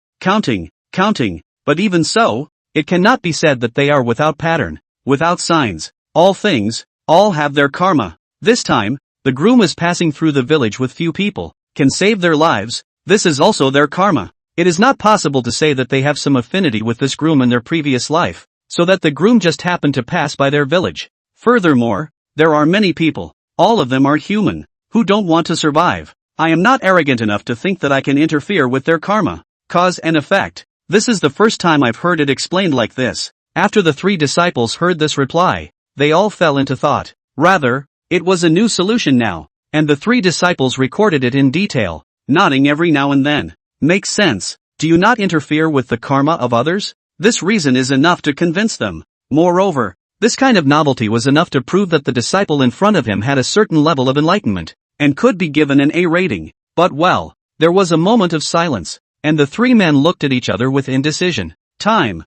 but even so, It cannot be said that they are without pattern, without signs. All things, all have their karma. This time, the groom is passing through the village with few people, can save their lives. This is also their karma. It is not possible to say that they have some affinity with this groom in their previous life, so that the groom just happened to pass by their village. Furthermore, there are many people, all of them are human, who don't want to survive. I am not arrogant enough to think that I can interfere with their karma. Cause and effect. This is the first time I've heard it explained like this. After the 3 disciples heard this reply, they all fell into thought. Rather, it was a new solution now, and the 3 disciples recorded it in detail, nodding every now and then. Makes sense. Do you not interfere with the karma of others? This reason is enough to convince them. Moreover, this kind of novelty was enough to prove that the disciple in front of him had a certain level of enlightenment, and could be given an A rating. But well, there was a moment of silence, and the 3 men looked at each other with indecision. Time.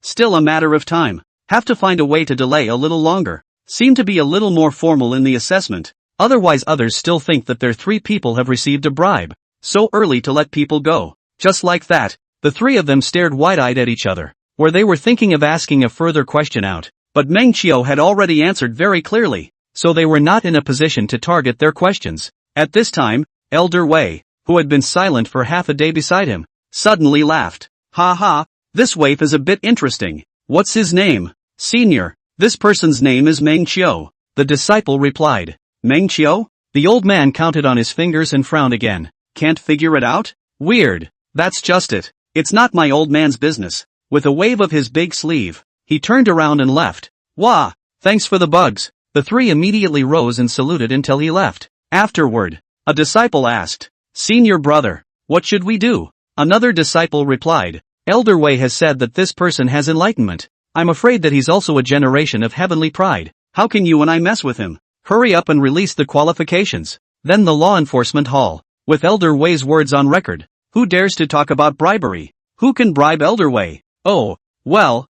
Still a matter of time. Have to find a way to delay a little longer. Seem to be a little more formal in the assessment. Otherwise others still think that their 3 people have received a bribe. So early to let people go. Just like that, the 3 of them stared wide-eyed at each other, where they were thinking of asking a further question out. But Meng Qiu had already answered very clearly, so they were not in a position to target their questions. At this time, Elder Wei, who had been silent for half a day beside him, suddenly laughed. Ha ha, this waif is a bit interesting. What's his name? Senior, this person's name is Meng Qiu. The disciple replied. Meng Qiu? The old man counted on his fingers and frowned again. Can't figure it out? Weird. That's just it. It's not my old man's business. With a wave of his big sleeve, he turned around and left. Wah! Thanks for the bugs. The 3 immediately rose and saluted until he left. Afterward, a disciple asked, Senior brother, what should we do? Another disciple replied, Elder Wei has said that this person has enlightenment. I'm afraid that he's also a generation of heavenly pride. How can you and I mess with him? Hurry up and release the qualifications. Then the law enforcement hall. With Elder Wei's words on record, who dares to talk about bribery? Who can bribe Elder Wei? Oh, well.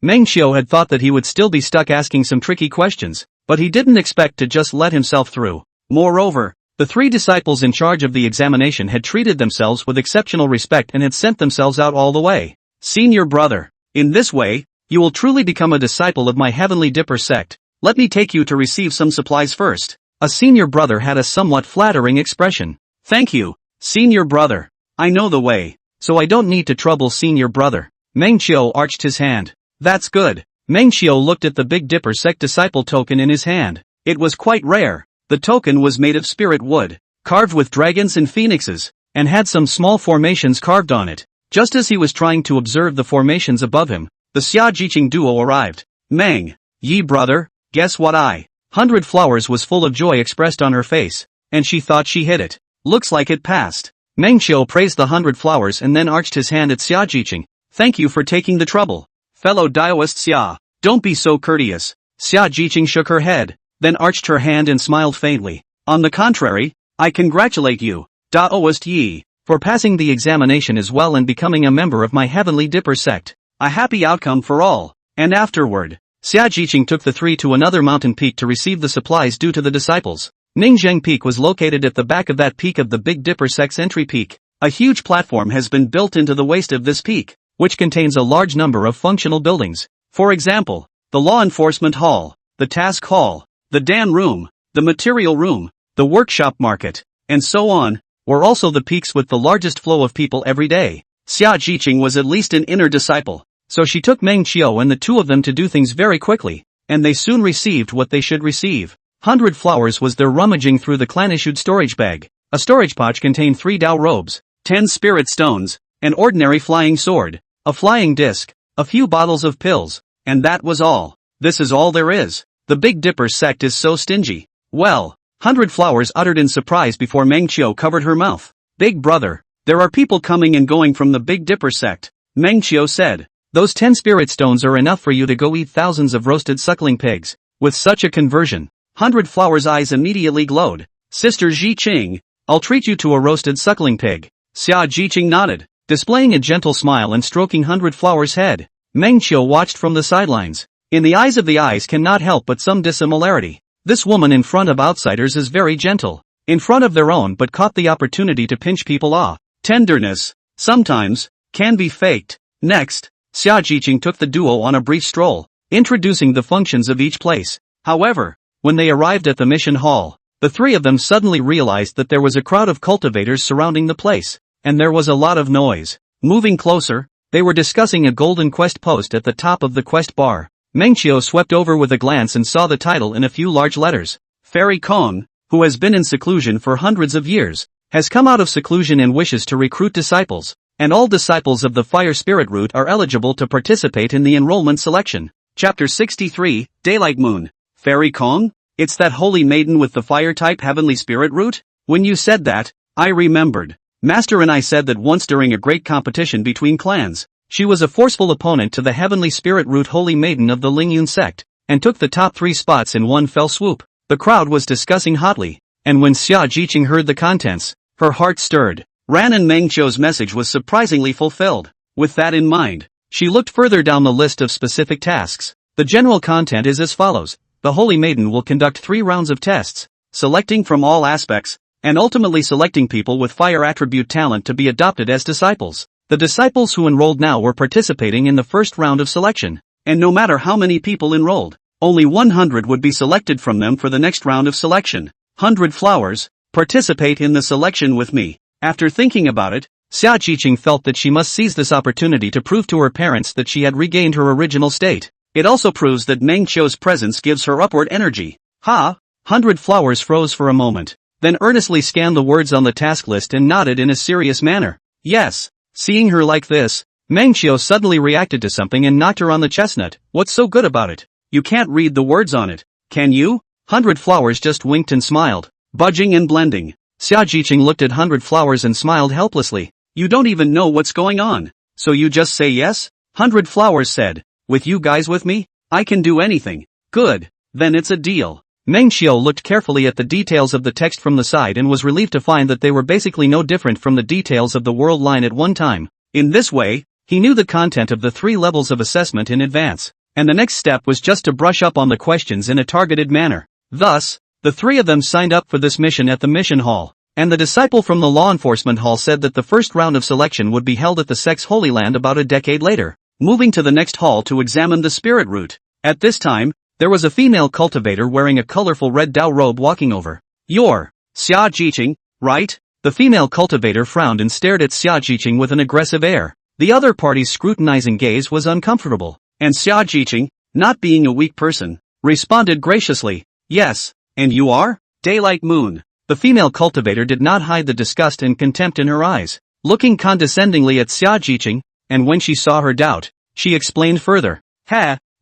Meng Qiu had thought that he would still be stuck asking some tricky questions, but he didn't expect to just let himself through. Moreover, the 3 disciples in charge of the examination had treated themselves with exceptional respect and had sent themselves out all the way. Senior brother, in this way, you will truly become a disciple of my Heavenly Dipper sect. Let me take you to receive some supplies first. A senior brother had a somewhat flattering expression. Thank you, senior brother. I know the way, so I don't need to trouble senior brother. Meng Qiu arched his hand. That's good. Meng Qiu looked at the Big Dipper sect disciple token in his hand. It was quite rare. The token was made of spirit wood, carved with dragons and phoenixes, and had some small formations carved on it. Just as he was trying to observe the formations above him, the Xia Jiqing duo arrived. Meng, Yi brother, guess what? 100 Flowers was full of joy expressed on her face, and she thought she hit it. Looks like it passed. Meng Qiu praised the 100 Flowers and then arched his hand at Xia Jiqing. Thank you for taking the trouble. Fellow Daoist Xia, don't be so courteous. Xia Jiqing shook her head, then arched her hand and smiled faintly. On the contrary, I congratulate you, Daoist Yi, for passing the examination as well and becoming a member of my Heavenly Dipper sect. A happy outcome for all. And afterward, Xia Jiqing took the 3 to another mountain peak to receive the supplies due to the disciples. Ningzheng Peak was located at the back of that peak of the Big Dipper sect's entry peak. A huge platform has been built into the waist of this peak, which contains a large number of functional buildings. For example, the law enforcement hall, the task hall, the Dan room, the material room, the workshop market, and so on, were also the peaks with the largest flow of people every day. Xia Jiqing was at least an inner disciple, so she took Meng Qiu and the 2 of them to do things very quickly, and they soon received what they should receive. 100 Flowers was there rummaging through the clan-issued storage bag. A storage pouch contained 3 Dao robes, 10 spirit stones, an ordinary flying sword, a flying disc, a few bottles of pills, and that was all. This is all there is. The Big Dipper sect is so stingy. Well, 100 Flowers uttered in surprise before Meng Qiu covered her mouth. Big brother, there are people coming and going from the Big Dipper sect, Meng Qiu said. Those 10 spirit stones are enough for you to go eat thousands of roasted suckling pigs. With such a conversion, 100 Flowers' eyes immediately glowed. Sister Ji Qing, I'll treat you to a roasted suckling pig. Xia Jiqing nodded, displaying a gentle smile and stroking 100 Flowers' head. Meng Qiu watched from the sidelines. In the eyes of the eyes cannot help but some dissimilarity. This woman in front of outsiders is very gentle. In front of their own but caught the opportunity to pinch people off. Tenderness, sometimes, can be faked. Next, Xia Jiqing took the duo on a brief stroll, introducing the functions of each place. However, when they arrived at the mission hall, the three of them suddenly realized that there was a crowd of cultivators surrounding the place, and there was a lot of noise. Moving closer, they were discussing a golden quest post at the top of the quest bar. Mengqiu swept over with a glance and saw the title in a few large letters. Fairy Kong, who has been in seclusion for hundreds of years, has come out of seclusion and wishes to recruit disciples, and all disciples of the Fire Spirit route are eligible to participate in the enrollment selection. Chapter 63, Daylight Moon. Fairy Kong? It's that holy maiden with the fire-type heavenly spirit root? When you said that, I remembered. Master and I said that once during a great competition between clans, she was a forceful opponent to the heavenly spirit root holy maiden of the Lingyun sect, and took the top 3 spots in one fell swoop. The crowd was discussing hotly, and when Xia Jiqing heard the contents, her heart stirred. Ran and Mengqiu's message was surprisingly fulfilled. With that in mind, she looked further down the list of specific tasks. The general content is as follows. The Holy Maiden will conduct 3 rounds of tests, selecting from all aspects, and ultimately selecting people with fire attribute talent to be adopted as disciples. The disciples who enrolled now were participating in the first round of selection, and no matter how many people enrolled, only 100 would be selected from them for the next round of selection. 100 flowers, participate in the selection with me. After thinking about it, Xia Jiqing felt that she must seize this opportunity to prove to her parents that she had regained her original state. It also proves that Mengqiu's presence gives her upward energy. 100 flowers froze for a moment, then earnestly scanned the words on the task list and nodded in a serious manner. Yes. Seeing her like this, Mengqiu suddenly reacted to something and knocked her on the chestnut. What's so good about it? You can't read the words on it, can you? 100 flowers just winked and smiled, budging and blending. Xia Jiqing looked at 100 flowers and smiled helplessly. You don't even know what's going on, so you just say yes? 100 flowers said. With you guys with me, I can do anything. Good, then it's a deal. Mengqiu looked carefully at the details of the text from the side and was relieved to find that they were basically no different from the details of the world line at one time. In this way, he knew the content of the 3 levels of assessment in advance, and the next step was just to brush up on the questions in a targeted manner. Thus, the 3 of them signed up for this mission at the mission hall, and the disciple from the law enforcement hall said that the first round of selection would be held at the sect's Holy Land about a decade later. Moving to the next hall to examine the spirit root. At this time, there was a female cultivator wearing a colorful red Dao robe walking over. You're Xia Jiqing, right? The female cultivator frowned and stared at Xia Jiqing with an aggressive air. The other party's scrutinizing gaze was uncomfortable, and Xia Jiqing, not being a weak person, responded graciously. Yes, and you are? Daylight Moon. The female cultivator did not hide the disgust and contempt in her eyes, looking condescendingly at Xia Jiqing. And when she saw her doubt, she explained further.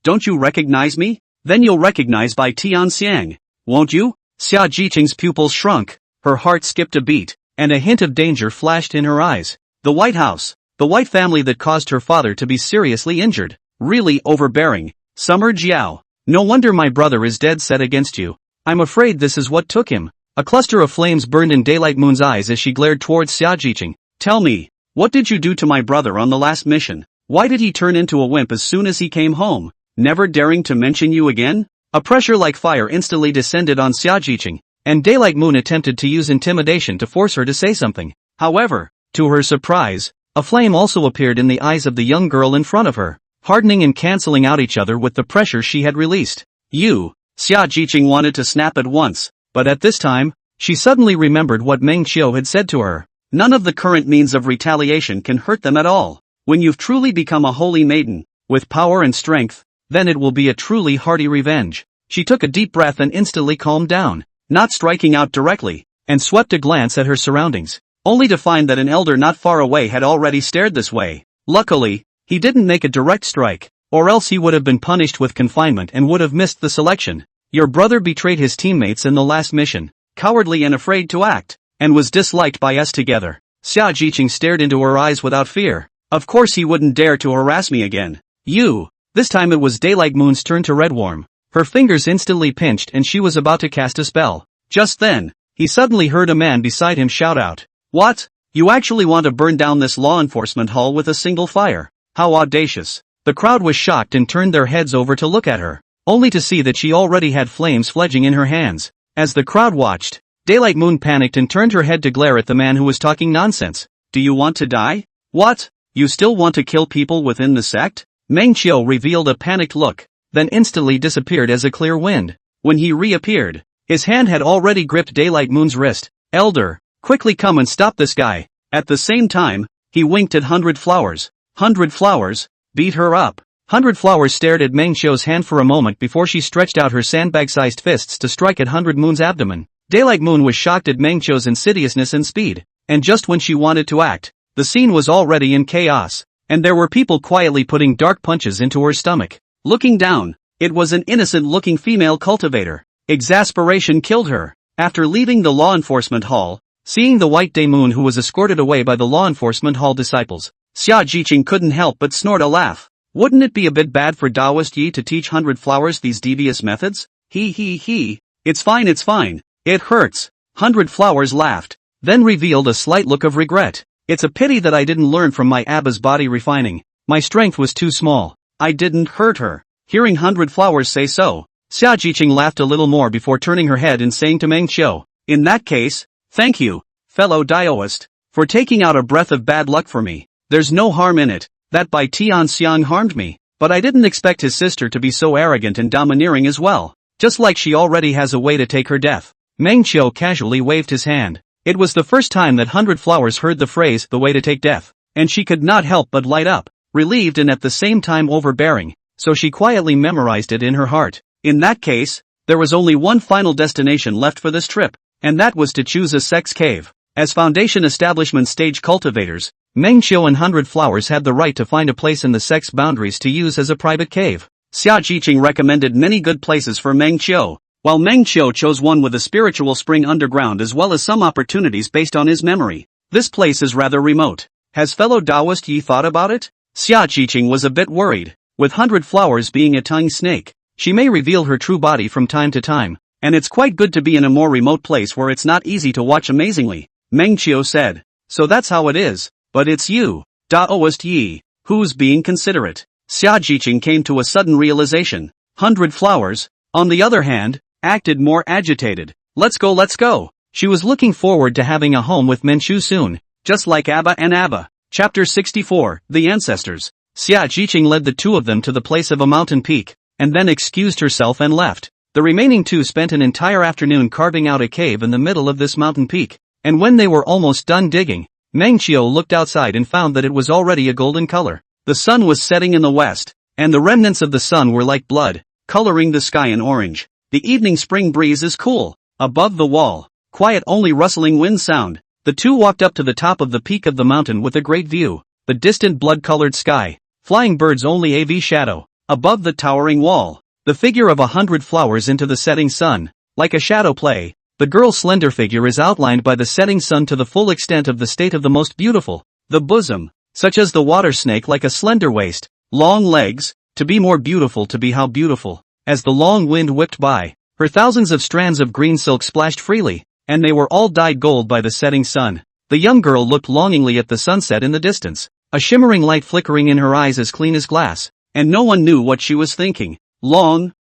Don't you recognize me? Then you'll recognize by Xianxia, won't you? Xia Jiqing's pupils shrunk, her heart skipped a beat, and a hint of danger flashed in her eyes. The White House, the White family that caused her father to be seriously injured, really overbearing. Summer Jiao, no wonder my brother is dead set against you. I'm afraid this is what took him. A cluster of flames burned in Daylight Moon's eyes as she glared towards Xia Jiqing. Tell me. What did you do to my brother on the last mission? Why did he turn into a wimp as soon as he came home, never daring to mention you again? A pressure like fire instantly descended on Xia Jiqing, and Daylight Moon attempted to use intimidation to force her to say something. However, to her surprise, a flame also appeared in the eyes of the young girl in front of her, hardening and canceling out each other with the pressure she had released. You, Xia Jiqing wanted to snap at once, but at this time, she suddenly remembered what Mengqiu had said to her. None of the current means of retaliation can hurt them at all. When you've truly become a holy maiden, with power and strength, then it will be a truly hearty revenge. She took a deep breath and instantly calmed down, not striking out directly, and swept a glance at her surroundings, only to find that an elder not far away had already stared this way. Luckily, he didn't make a direct strike, or else he would have been punished with confinement and would have missed the selection. Your brother betrayed his teammates in the last mission, cowardly and afraid to act, and was disliked by us together. Xia Jiqing stared into her eyes without fear. Of course he wouldn't dare to harass me again. You. This time it was Daylight Moon's turn to redworm. Her fingers instantly pinched and she was about to cast a spell. Just then, he suddenly heard a man beside him shout out. What? You actually want to burn down this law enforcement hall with a single fire? How audacious. The crowd was shocked and turned their heads over to look at her, only to see that she already had flames fledging in her hands. As the crowd watched, Daylight Moon panicked and turned her head to glare at the man who was talking nonsense. Do you want to die? What? You still want to kill people within the sect? Meng Qiu revealed a panicked look, then instantly disappeared as a clear wind. When he reappeared, his hand had already gripped Daylight Moon's wrist. Elder, quickly come and stop this guy. At the same time, he winked at 100 Flowers. 100 Flowers, beat her up. 100 Flowers stared at Meng Qiu's hand for a moment before she stretched out her sandbag-sized fists to strike at 100 Moon's abdomen. Daylight Moon was shocked at Meng Qiu's insidiousness and speed, and just when she wanted to act, the scene was already in chaos, and there were people quietly putting dark punches into her stomach. Looking down, it was an innocent-looking female cultivator. Exasperation killed her. After leaving the law enforcement hall, seeing the White Day Moon who was escorted away by the law enforcement hall disciples, Xia Jiqing couldn't help but snort a laugh. Wouldn't it be a bit bad for Taoist Yi to teach 100 Flowers these devious methods? He. It's fine. It hurts. 100 Flowers laughed, then revealed a slight look of regret. It's a pity that I didn't learn from my Abba's body refining. My strength was too small. I didn't hurt her. Hearing 100 Flowers say so, Xia Jiqing laughed a little more before turning her head and saying to Meng Qiu, in that case, thank you, fellow Daoist, for taking out a breath of bad luck for me. There's no harm in it. That Bai Tianxiang harmed me, but I didn't expect his sister to be so arrogant and domineering as well. Just like she already has a way to take her death. Meng Qiu casually waved his hand. It was the first time that 100 Flowers heard the phrase, the way to take death, and she could not help but light up, relieved and at the same time overbearing, so she quietly memorized it in her heart. In that case, there was only one final destination left for this trip, and that was to choose a sex cave. As Foundation Establishment stage cultivators, Meng Qiu and 100 Flowers had the right to find a place in the sect's boundaries to use as a private cave. Xia Jiqing recommended many good places for Meng Qiu, while Meng Qiu chose one with a spiritual spring underground as well as some opportunities based on his memory. This place is rather remote. Has fellow Taoist Yi thought about it? Xia Jiqing was a bit worried. With 100 Flowers being a tongue snake, she may reveal her true body from time to time, and it's quite good to be in a more remote place where it's not easy to watch amazingly. Meng Qiu said. So that's how it is. But it's you, Daoist Yi, who's being considerate. Xia Jiqing came to a sudden realization. 100 Flowers, on the other hand, acted more agitated. Let's go. She was looking forward to having a home with Menchu soon, just like Abba and Abba. Chapter 64, The Ancestors. Xia Jiqing led the two of them to the place of a mountain peak, and then excused herself and left. The remaining two spent an entire afternoon carving out a cave in the middle of this mountain peak, and when they were almost done digging, Meng Qiu looked outside and found that it was already a golden color. The sun was setting in the west, and the remnants of the sun were like blood, coloring the sky in orange. The evening spring breeze is cool. Above the wall, quiet only rustling wind sound. The two walked up to the top of the peak of the mountain with a great view. The distant blood-colored sky, flying birds only AV shadow. Above the towering wall, the figure of 100 Flowers into the setting sun, like a shadow play. The girl's slender figure is outlined by the setting sun to the full extent of the state of the most beautiful. The bosom, such as the water snake like a slender waist, long legs, to be more beautiful to be how beautiful. As the long wind whipped by, her thousands of strands of green silk splashed freely, and they were all dyed gold by the setting sun. The young girl looked longingly at the sunset in the distance, a shimmering light flickering in her eyes as clean as glass, and no one knew what she was thinking. Long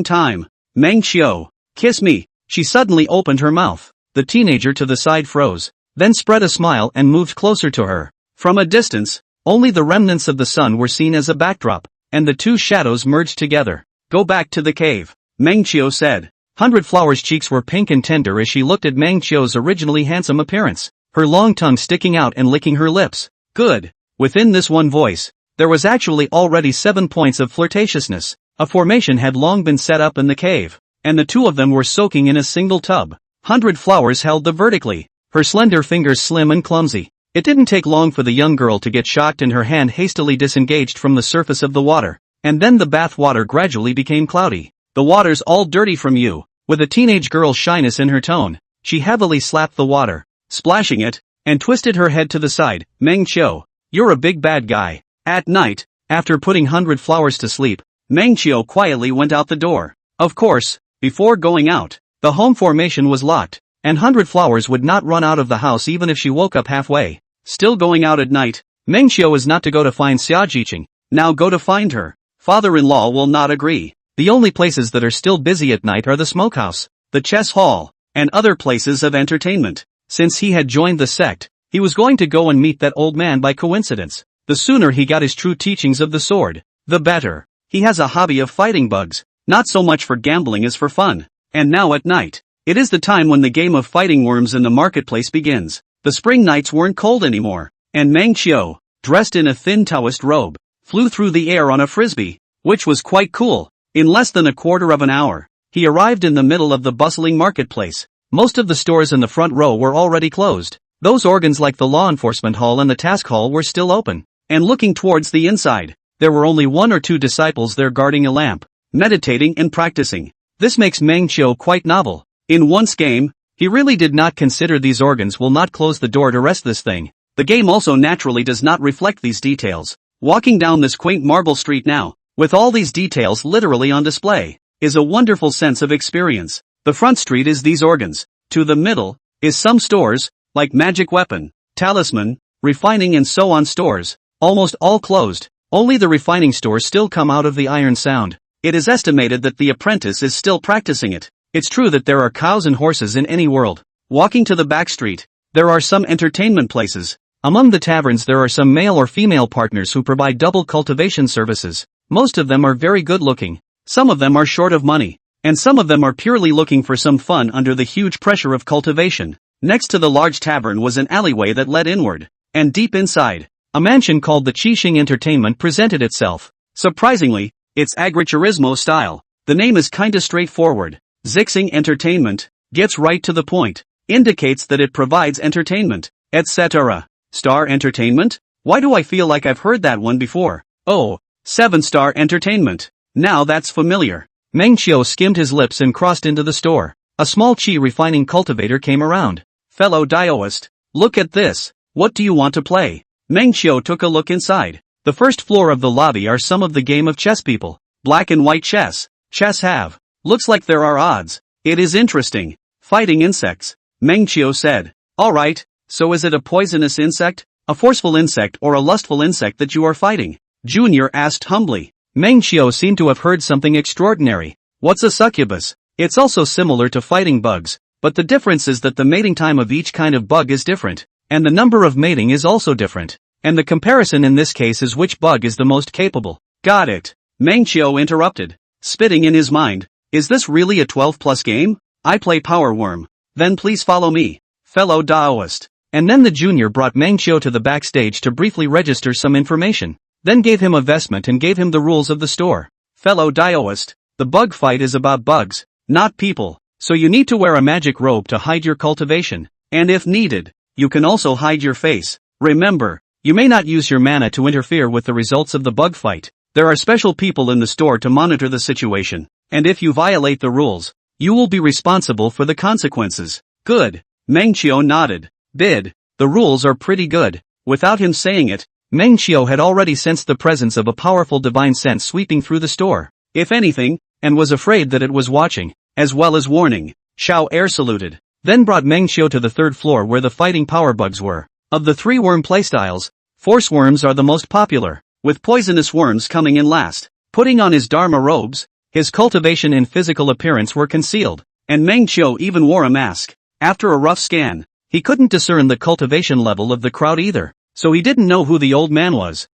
time. Meng Qiu, kiss me. She suddenly opened her mouth. The teenager to the side froze, then spread a smile and moved closer to her. From a distance, only the remnants of the sun were seen as a backdrop, and the two shadows merged together. Go back to the cave, Meng Qiu said. 100 Flowers' cheeks were pink and tender as she looked at Meng Qiu's originally handsome appearance, her long tongue sticking out and licking her lips. Good. Within this one voice, there was actually already 7 points of flirtatiousness. A formation had long been set up in the cave, and the two of them were soaking in a single tub. 100 Flowers held them vertically, her slender fingers slim and clumsy. It didn't take long for the young girl to get shocked and her hand hastily disengaged from the surface of the water, and then the bath water gradually became cloudy. The water's all dirty from you. With a teenage girl's shyness in her tone, she heavily slapped the water, splashing it, and twisted her head to the side. Meng Qiu, you're a big bad guy. At night, after putting 100 Flowers to sleep, Meng Qiu quietly went out the door. Of course, before going out, the home formation was locked, and 100 Flowers would not run out of the house even if she woke up halfway. Still going out at night, Meng Qiu is not to go to find Xia Jiqing, now go to find her. Father-in-law will not agree. The only places that are still busy at night are the smokehouse, the chess hall, and other places of entertainment. Since he had joined the sect, he was going to go and meet that old man by coincidence. the sooner he got his true teachings of the sword, the better. He has a hobby of fighting bugs, not so much for gambling as for fun. And now at night, it is the time when the game of fighting worms in the marketplace begins. The spring nights weren't cold anymore, and Meng Qiu, dressed in a thin Taoist robe, flew through the air on a frisbee, which was quite cool. In less than a quarter of an hour, he arrived in the middle of the bustling marketplace. Most of the stores in the front row were already closed. Those organs like the law enforcement hall and the task hall were still open. And looking towards the inside, there were only 1 or 2 disciples there guarding a lamp, meditating and practicing. This makes Meng Qiu quite novel. In once game, he really did not consider these organs will not close the door to rest this thing. The game also naturally does not reflect these details. Walking down this quaint marble street now, with all these details literally on display, is a wonderful sense of experience. The front street is these organs. To the middle, is some stores, like magic weapon, talisman, refining and so on stores, almost all closed. Only the refining stores still come out of the iron sound. It is estimated that the apprentice is still practicing it. It's true that there are cows and horses in any world. Walking to the back street, there are some entertainment places. Among the taverns there are some male or female partners who provide double cultivation services. Most of them are very good looking. Some of them are short of money. And some of them are purely looking for some fun under the huge pressure of cultivation. Next to the large tavern was an alleyway that led inward. And deep inside, a mansion called the Qixing Entertainment presented itself. Surprisingly, it's agriturismo style. The name is kinda straightforward. Xixing Entertainment, gets right to the point, indicates that it provides entertainment, etc. Star Entertainment? Why do I feel like I've heard that one before? Oh, 7-Star Entertainment. Now that's familiar. Meng Qiu skimmed his lips and crossed into the store. A small qi refining cultivator came around. Fellow Daoist, look at this. What do you want to play? Meng Qiu took a look inside. The first floor of the lobby are some of the game of chess people. Black and white chess. Chess have. Looks like there are odds. It is interesting. Fighting insects. Meng Qiu said. Alright, so is it a poisonous insect, a forceful insect or a lustful insect that you are fighting? Junior asked humbly. Meng Qiu seemed to have heard something extraordinary. What's a succubus? It's also similar to fighting bugs, but the difference is that the mating time of each kind of bug is different, and the number of mating is also different. And the comparison in this case is which bug is the most capable. Got it. Meng Qiu interrupted, spitting in his mind. Is this really a 12+ game? I play Power Worm. Then please follow me, fellow Daoist. And then the junior brought Meng Qiu to the backstage to briefly register some information. Then gave him a vestment and gave him the rules of the store. Fellow Daoist, the bug fight is about bugs, not people. So you need to wear a magic robe to hide your cultivation. And if needed, you can also hide your face. Remember, you may not use your mana to interfere with the results of the bug fight. There are special people in the store to monitor the situation. And if you violate the rules, you will be responsible for the consequences. Good. Meng Qiu nodded. The rules are pretty good. Without him saying it, Meng Qiu had already sensed the presence of a powerful divine sense sweeping through the store. If anything, and was afraid that it was watching, as well as warning. Xiao air saluted, then brought Meng Qiu to the 3rd floor where the fighting power bugs were. Of the 3 worm playstyles, force worms are the most popular, with poisonous worms coming in last. Putting on his Dharma robes, his cultivation and physical appearance were concealed, and Meng Qiu even wore a mask. After a rough scan, he couldn't discern the cultivation level of the crowd either, so he didn't know who the old man was.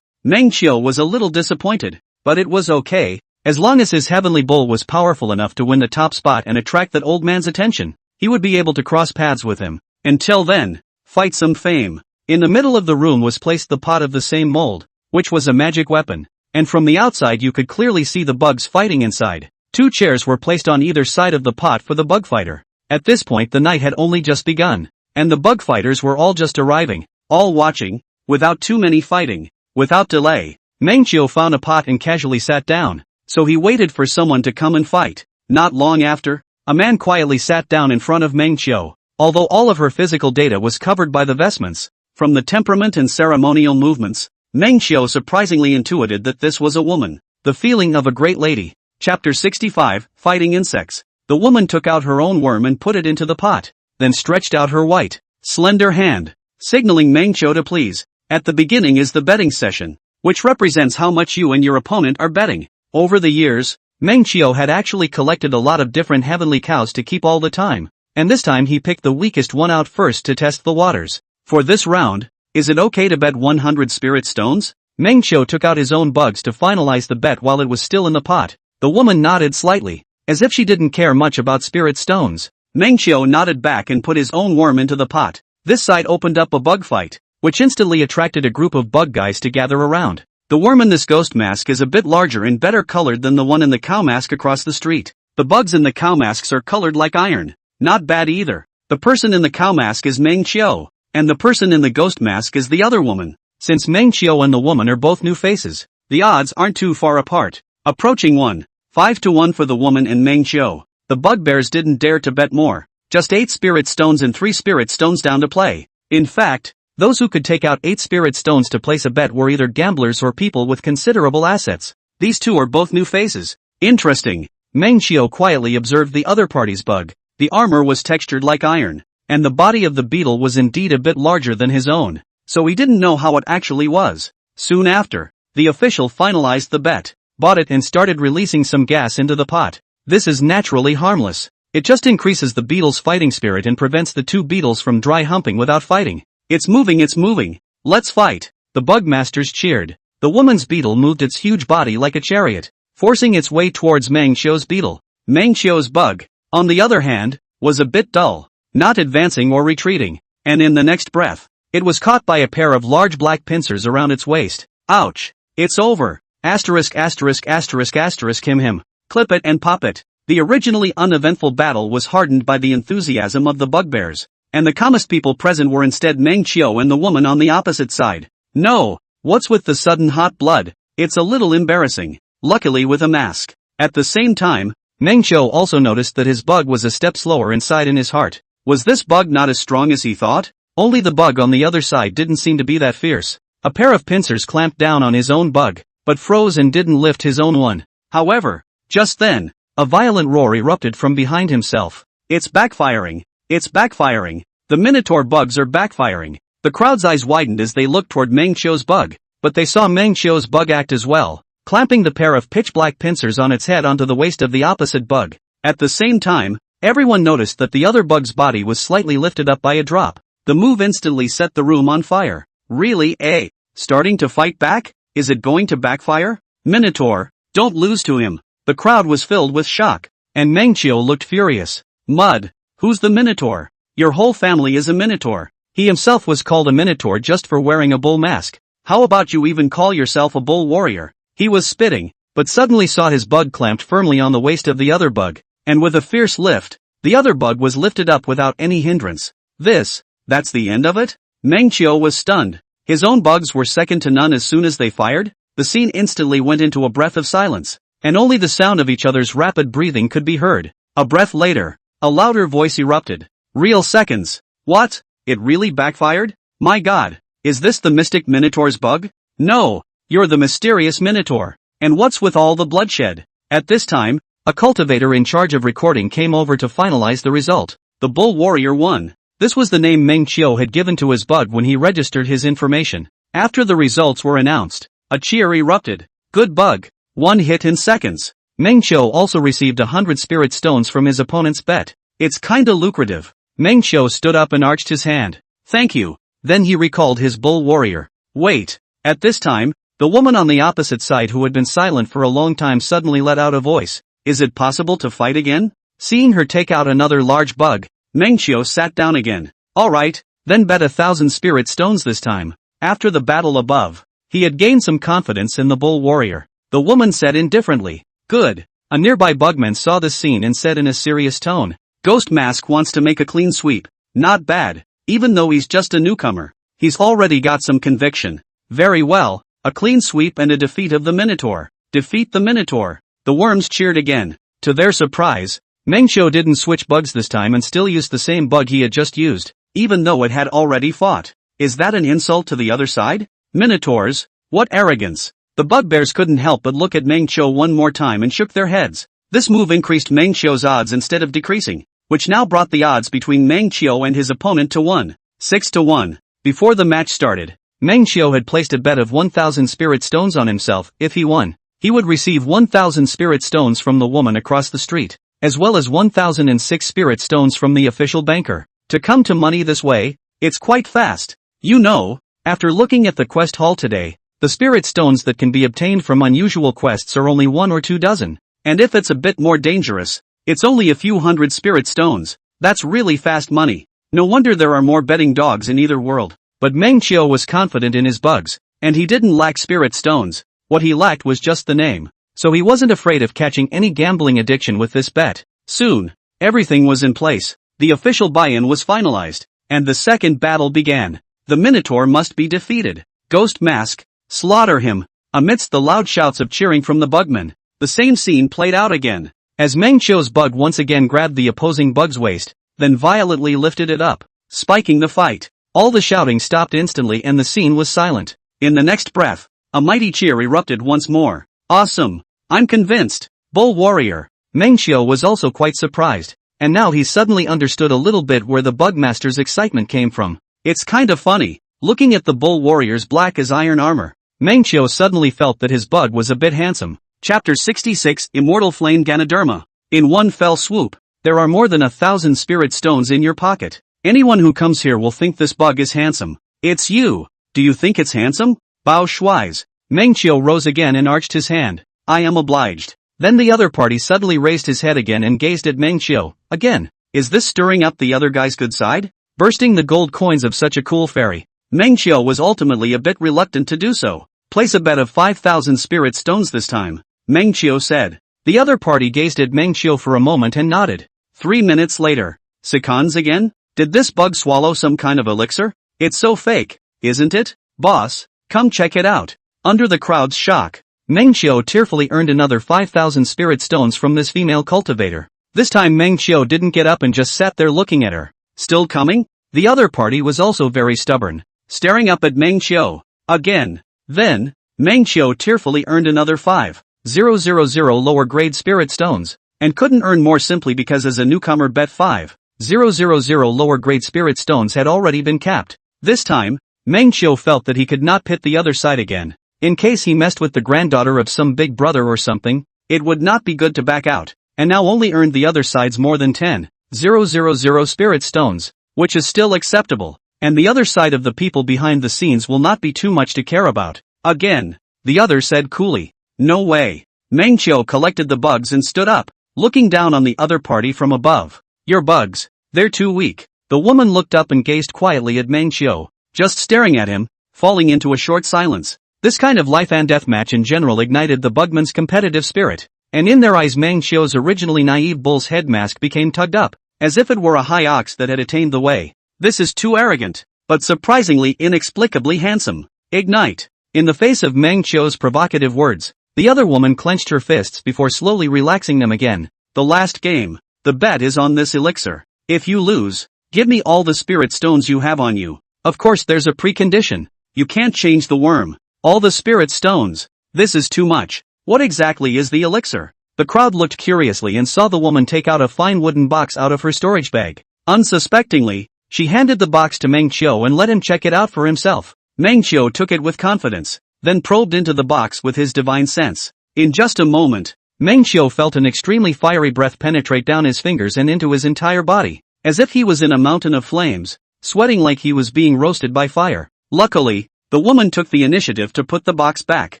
Meng Qiu was a little disappointed, but it was okay, as long as his heavenly bull was powerful enough to win the top spot and attract that old man's attention, he would be able to cross paths with him. Until then, fight some fame. In the middle of the room was placed the pot of the same mold, which was a magic weapon, and from the outside you could clearly see the bugs fighting inside. 2 chairs were placed on either side of the pot for the bug fighter. At this point the night had only just begun, and the bug fighters were all just arriving, all watching, without too many fighting. Without delay, Meng Qiu found a pot and casually sat down, so he waited for someone to come and fight. Not long after, a man quietly sat down in front of Meng Qiu. Although all of her physical data was covered by the vestments, from the temperament and ceremonial movements, Meng Qiu surprisingly intuited that this was a woman. The feeling of a great lady. Chapter 65, Fighting Insects. The woman took out her own worm and put it into the pot, then stretched out her white, slender hand, signaling Meng Qiu to please. At the beginning is the betting session, which represents how much you and your opponent are betting. Over the years, Meng Qiu had actually collected a lot of different heavenly cows to keep all the time, and this time he picked the weakest one out first to test the waters. For this round, Is it okay to bet 100 spirit stones? Meng Qiu took out his own bugs to finalize the bet while it was still in the pot. The woman nodded slightly, as if she didn't care much about spirit stones. Meng Qiu nodded back and put his own worm into the pot. This side opened up a bug fight, which instantly attracted a group of bug guys to gather around. The worm in this ghost mask is a bit larger and better colored than the one in the cow mask across the street. The bugs in the cow masks are colored like iron. Not bad either. The person in the cow mask is Meng Qiu, and the person in the ghost mask is the other woman. Since Meng Qiu and the woman are both new faces, the odds aren't too far apart. Approaching 5 to 1 for the woman and Meng Qiu. The bugbears didn't dare to bet more. Just 8 spirit stones and 3 spirit stones down to play. In fact, those who could take out 8 spirit stones to place a bet were either gamblers or people with considerable assets. These two are both new faces. Interesting. Meng Qiu quietly observed the other party's bug. The armor was textured like iron, and the body of the beetle was indeed a bit larger than his own, so he didn't know how it actually was. Soon after, the official finalized the bet, bought it and started releasing some gas into the pot. This is naturally harmless. It just increases the beetle's fighting spirit and prevents the two beetles from dry humping without fighting. It's moving. Let's fight. The bug masters cheered. The woman's beetle moved its huge body like a chariot, forcing its way towards Meng Qiu's beetle. Meng Qiu's bug, on the other hand, was a bit dull, not advancing or retreating, and in the next breath, it was caught by a pair of large black pincers around its waist. Ouch! It's over. Asterisk. Him. Clip it and pop it. The originally uneventful battle was hardened by the enthusiasm of the bugbears, and the calmest people present were instead Meng Qiu and the woman on the opposite side. No, what's with the sudden hot blood? It's a little embarrassing. Luckily with a mask. At the same time, Meng Qiu also noticed that his bug was a step slower inside in his heart. Was this bug not as strong as he thought? Only the bug on the other side didn't seem to be that fierce. A pair of pincers clamped down on his own bug, but froze and didn't lift his own one. However, just then, a violent roar erupted from behind himself. It's backfiring. The Minotaur bugs are backfiring. The crowd's eyes widened as they looked toward Meng Qiu's bug, but they saw Meng Qiu's bug act as well, clamping the pair of pitch-black pincers on its head onto the waist of the opposite bug. At the same time, everyone noticed that the other bug's body was slightly lifted up by a drop. The move instantly set the room on fire. Really, eh? Starting to fight back? Is it going to backfire? Minotaur, don't lose to him. The crowd was filled with shock, and Meng Qiu looked furious. Mud, who's the Minotaur? Your whole family is a Minotaur. He himself was called a Minotaur just for wearing a bull mask. How about you even call yourself a bull warrior? He was spitting, but suddenly saw his bug clamped firmly on the waist of the other bug, and with a fierce lift, the other bug was lifted up without any hindrance. That's the end of it? Meng Qiu was stunned. His own bugs were second to none as soon as they fired. The scene instantly went into a breath of silence, and only the sound of each other's rapid breathing could be heard. A breath later, a louder voice erupted. Real seconds. What? It really backfired? My god. Is this the Mystic Minotaur's bug? No. You're the mysterious Minotaur. And what's with all the bloodshed? At this time, a cultivator in charge of recording came over to finalize the result. The Bull Warrior won. This was the name Meng Qiu had given to his bug when he registered his information. After the results were announced, a cheer erupted. Good bug. 1 hit in seconds. Meng Qiu also received 100 spirit stones from his opponent's bet. It's kinda lucrative. Meng Qiu stood up and arched his hand. Thank you. Then he recalled his Bull Warrior. Wait. At this time, the woman on the opposite side who had been silent for a long time suddenly let out a voice. Is it possible to fight again? Seeing her take out another large bug, Meng Qiu sat down again. Alright, then bet 1,000 spirit stones this time. After the battle above, he had gained some confidence in the Bull Warrior. The woman said indifferently. Good. A nearby bugman saw this scene and said in a serious tone. Ghost Mask wants to make a clean sweep. Not bad. Even though he's just a newcomer, he's already got some conviction. Very well. A clean sweep and a defeat of the Minotaur. Defeat the Minotaur. The worms cheered again. To their surprise, Meng Qiu didn't switch bugs this time and still used the same bug he had just used, even though it had already fought. Is that an insult to the other side? Minotaurs? What arrogance. The bugbears couldn't help but look at Meng Qiu one more time and shook their heads. This move increased Meng Qiu's odds instead of decreasing, which now brought the odds between Meng Qiu and his opponent to 6 to 1. Before the match started, Meng Qiu had placed a bet of 1,000 spirit stones on himself. If he won, he would receive 1,000 spirit stones from the woman across the street, as well as 1,006 spirit stones from the official banker. To come to money this way, it's quite fast. You know, After looking at the quest hall today, the spirit stones that can be obtained from unusual quests are only 1 or 2 dozen. And if it's a bit more dangerous, it's only a few hundred spirit stones. That's really fast money. No wonder there are more betting dogs in either world. But Meng Qiu was confident in his bugs, and he didn't lack spirit stones. What he lacked was just the name. So he wasn't afraid of catching any gambling addiction with this bet. Soon, everything was in place. The official buy-in was finalized, and the second battle began. The Minotaur must be defeated. Ghost Mask, slaughter him. Amidst the loud shouts of cheering from the bugmen, the same scene played out again. As Meng Qiu's bug once again grabbed the opposing bug's waist, then violently lifted it up, spiking the fight. All the shouting stopped instantly and the scene was silent. In the next breath, a mighty cheer erupted once more. Awesome! I'm convinced! Bull Warrior! Meng Qiu was also quite surprised, and now he suddenly understood a little bit where the Bugmaster's excitement came from. It's kind of funny, looking at the Bull Warrior's black as iron armor. Meng Qiu suddenly felt that his bug was a bit handsome. Chapter 66 Immortal Flame Ganoderma. In one fell swoop, there are more than 1,000 spirit stones in your pocket. Anyone who comes here will think this bug is handsome. It's you! Do you think it's handsome? Bao Shuai's. Meng Qiu rose again and arched his hand. I am obliged. Then the other party suddenly raised his head again and gazed at Meng Qiu. Again, is this stirring up the other guy's good side? Bursting the gold coins of such a cool fairy. Meng Qiu was ultimately a bit reluctant to do so. Place a bet of 5,000 spirit stones this time, Meng Qiu said. The other party gazed at Meng Qiu for a moment and nodded. 3 minutes later. Seconds again? Did this bug swallow some kind of elixir? It's so fake, isn't it? Boss, come check it out. Under the crowd's shock, Meng Qiu tearfully earned another 5,000 spirit stones from this female cultivator. This time Meng Qiu didn't get up and just sat there looking at her. Still coming? The other party was also very stubborn, staring up at Meng Qiu. Again. Then, Meng Qiu tearfully earned another 5,000 lower grade spirit stones, and couldn't earn more simply because as a newcomer bet 5,000 lower grade spirit stones had already been capped. This time, Meng Qiu felt that he could not pit the other side again. In case he messed with the granddaughter of some big brother or something, it would not be good to back out, and now only earned the other side's more than 10,000 spirit stones, which is still acceptable, and the other side of the people behind the scenes will not be too much to care about. Again, the other said coolly. No way. Meng Qiu collected the bugs and stood up, looking down on the other party from above. Your bugs, they're too weak. The woman looked up and gazed quietly at Meng Qiu, just staring at him, falling into a short silence. This kind of life and death match in general ignited the bugman's competitive spirit, and in their eyes Meng Qiu's originally naive bull's head mask became tugged up, as if it were a high ox that had attained the way. This is too arrogant, but surprisingly inexplicably handsome. Ignite. In the face of Meng Qiu's provocative words, the other woman clenched her fists before slowly relaxing them again. The last game. The bet is on this elixir. If you lose, give me all the spirit stones you have on you. Of course there's a precondition. You can't change the worm. All the spirit stones. This is too much. What exactly is the elixir? The crowd looked curiously and saw the woman take out a fine wooden box out of her storage bag. Unsuspectingly, she handed the box to Meng Qiu and let him check it out for himself. Meng Qiu took it with confidence, then probed into the box with his divine sense. In just a moment, Meng Qiu felt an extremely fiery breath penetrate down his fingers and into his entire body, as if he was in a mountain of flames, sweating like he was being roasted by fire. Luckily, the woman took the initiative to put the box back,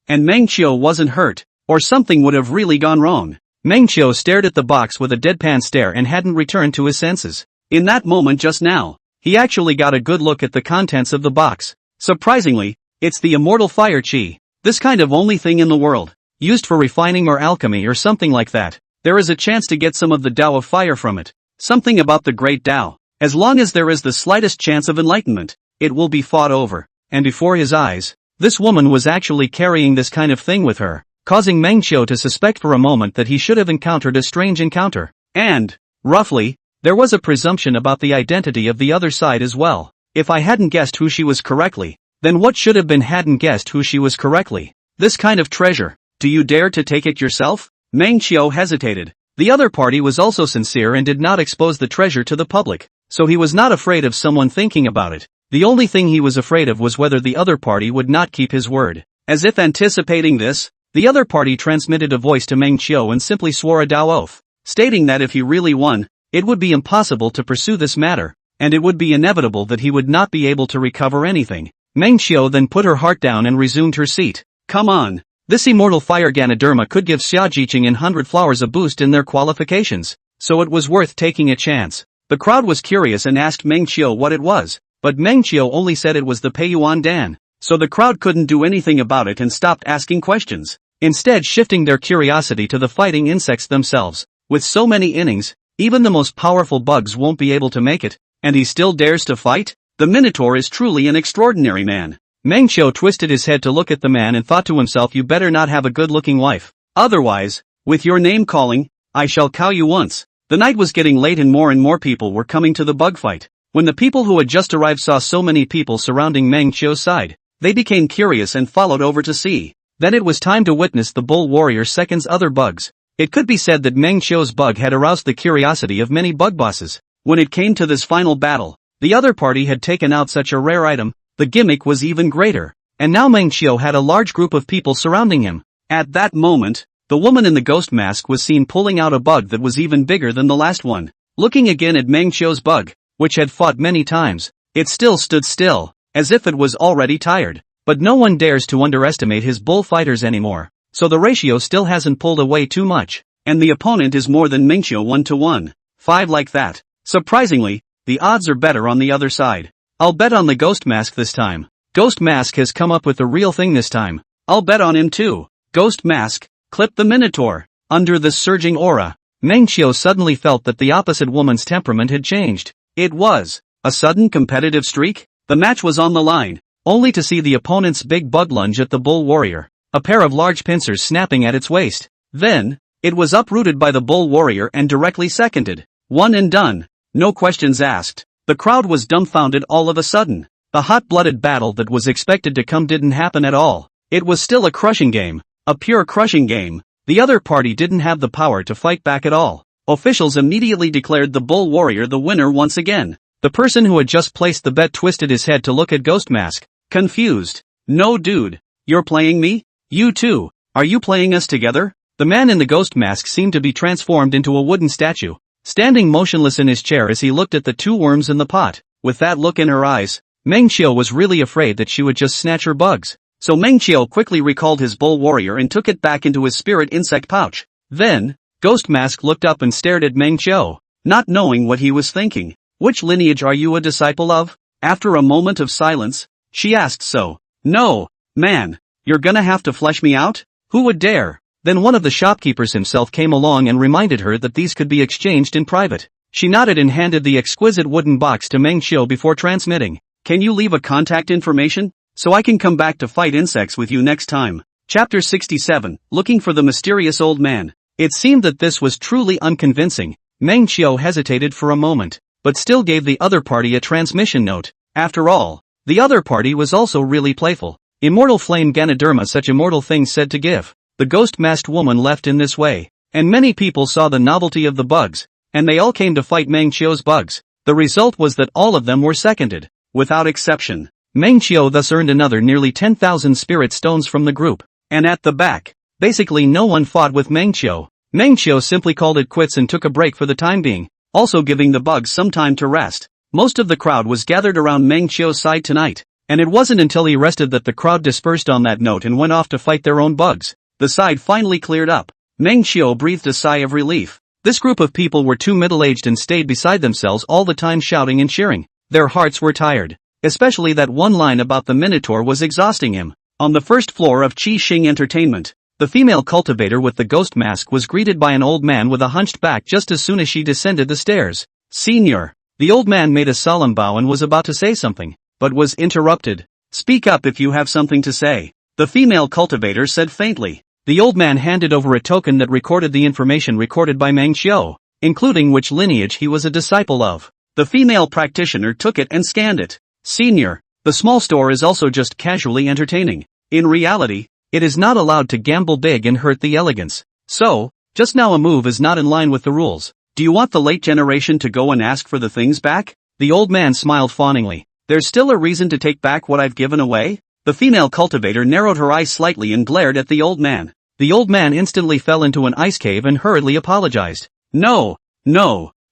and Meng Qiu wasn't hurt, or something would have really gone wrong. Meng Qiu stared at the box with a deadpan stare and hadn't returned to his senses. In that moment just now, he actually got a good look at the contents of the box. Surprisingly, it's the immortal fire chi. This kind of only thing in the world, used for refining or alchemy or something like that. There is a chance to get some of the Tao of fire from it. Something about the great Tao. As long as there is the slightest chance of enlightenment, it will be fought over. And before his eyes, this woman was actually carrying this kind of thing with her, causing Meng Qiu to suspect for a moment that he should have encountered a strange encounter. And, roughly, there was a presumption about the identity of the other side as well. If I hadn't guessed who she was correctly, then what should have been hadn't guessed who she was correctly? This kind of treasure, do you dare to take it yourself? Meng Qiu hesitated. The other party was also sincere and did not expose the treasure to the public, so he was not afraid of someone thinking about it. The only thing he was afraid of was whether the other party would not keep his word. As if anticipating this, the other party transmitted a voice to Meng Qiu and simply swore a Tao oath, stating that if he really won, it would be impossible to pursue this matter, and it would be inevitable that he would not be able to recover anything. Meng Xiu then put her heart down and resumed her seat. Come on. This immortal fire Ganoderma could give Xia Jiqing and 100 Flowers a boost in their qualifications, so it was worth taking a chance. The crowd was curious and asked Meng Xiu what it was, but Meng Xiu only said it was the Peiyuan Dan, so the crowd couldn't do anything about it and stopped asking questions, instead shifting their curiosity to the fighting insects themselves. With so many innings, even the most powerful bugs won't be able to make it, and he still dares to fight? The Minotaur is truly an extraordinary man. Meng Xiu twisted his head to look at the man and thought to himself, you better not have a good-looking wife. Otherwise, with your name calling, I shall cow you once. The night was getting late and more people were coming to the bug fight. When the people who had just arrived saw so many people surrounding Meng Xiu's side, they became curious and followed over to see. Then it was time to witness the Bull Warrior Second's other bugs. It could be said that Meng Xiu's bug had aroused the curiosity of many bug bosses. When it came to this final battle, the other party had taken out such a rare item, the gimmick was even greater, and now Meng Xiu had a large group of people surrounding him. At that moment, the woman in the ghost mask was seen pulling out a bug that was even bigger than the last one. Looking again at Meng Xiu's bug, which had fought many times, it still stood still, as if it was already tired. But no one dares to underestimate his bullfighters anymore, so the ratio still hasn't pulled away too much, and the opponent is more than Meng Xiu 1-to-1. 5 like that. Surprisingly, the odds are better on the other side. I'll bet on the Ghost Mask this time. Ghost Mask has come up with the real thing this time. I'll bet on him too. Ghost Mask, clip the Minotaur. Under this surging aura, Meng Xiu suddenly felt that the opposite woman's temperament had changed. It was a sudden competitive streak. The match was on the line, only to see the opponent's big bug lunge at the Bull Warrior, a pair of large pincers snapping at its waist. Then, it was uprooted by the Bull Warrior and directly seconded. One and done. No questions asked. The crowd was dumbfounded all of a sudden. The hot-blooded battle that was expected to come didn't happen at all. It was still a crushing game. A pure crushing game. The other party didn't have the power to fight back at all. Officials immediately declared the Bull Warrior the winner once again. The person who had just placed the bet twisted his head to look at Ghost Mask, confused. No dude. You're playing me? You too. Are you playing us together? The man in the ghost mask seemed to be transformed into a wooden statue, standing motionless in his chair as he looked at the two worms in the pot. With that look in her eyes, Meng Xiu was really afraid that she would just snatch her bugs. So Meng Xiu quickly recalled his Bull Warrior and took it back into his spirit insect pouch. Then, Ghost Mask looked up and stared at Meng Xiu, not knowing what he was thinking. Which lineage are you a disciple of? After a moment of silence, she asked. So, no, man, you're gonna have to flesh me out? Who would dare? Then one of the shopkeepers himself came along and reminded her that these could be exchanged in private. She nodded and handed the exquisite wooden box to Meng Xiu before transmitting. Can you leave a contact information? So I can come back to fight insects with you next time. Chapter 67, Looking for the Mysterious Old Man. It seemed that this was truly unconvincing. Meng Xiu hesitated for a moment, but still gave the other party a transmission note. After all, the other party was also really playful. Immortal Flame Ganoderma, such immortal things said to give. The ghost-masked woman left in this way, and many people saw the novelty of the bugs, and they all came to fight Meng Xiu's bugs. The result was that all of them were seconded, without exception. Meng Xiu thus earned another nearly 10,000 spirit stones from the group. And at the back, basically no one fought with Meng Xiu. Meng Xiu simply called it quits and took a break for the time being, also giving the bugs some time to rest. Most of the crowd was gathered around Meng Xiu's side tonight, and it wasn't until he rested that the crowd dispersed on that note and went off to fight their own bugs. The side finally cleared up. Meng Xiu breathed a sigh of relief. This group of people were too middle-aged and stayed beside themselves all the time shouting and cheering. Their hearts were tired. Especially that one line about the Minotaur was exhausting him. On the first floor of Qi Xing Entertainment, the female cultivator with the ghost mask was greeted by an old man with a hunched back just as soon as she descended the stairs. Senior. The old man made a solemn bow and was about to say something, but was interrupted. Speak up if you have something to say, the female cultivator said faintly. The old man handed over a token that recorded the information recorded by Meng Xiu, including which lineage he was a disciple of. The female practitioner took it and scanned it. Senior, the small store is also just casually entertaining. In reality, it is not allowed to gamble big and hurt the elegance. So, just now a move is not in line with the rules. Do you want the late generation to go and ask for the things back? The old man smiled fawningly. There's still a reason to take back what I've given away? The female cultivator narrowed her eyes slightly and glared at the old man. The old man instantly fell into an ice cave and hurriedly apologized. No,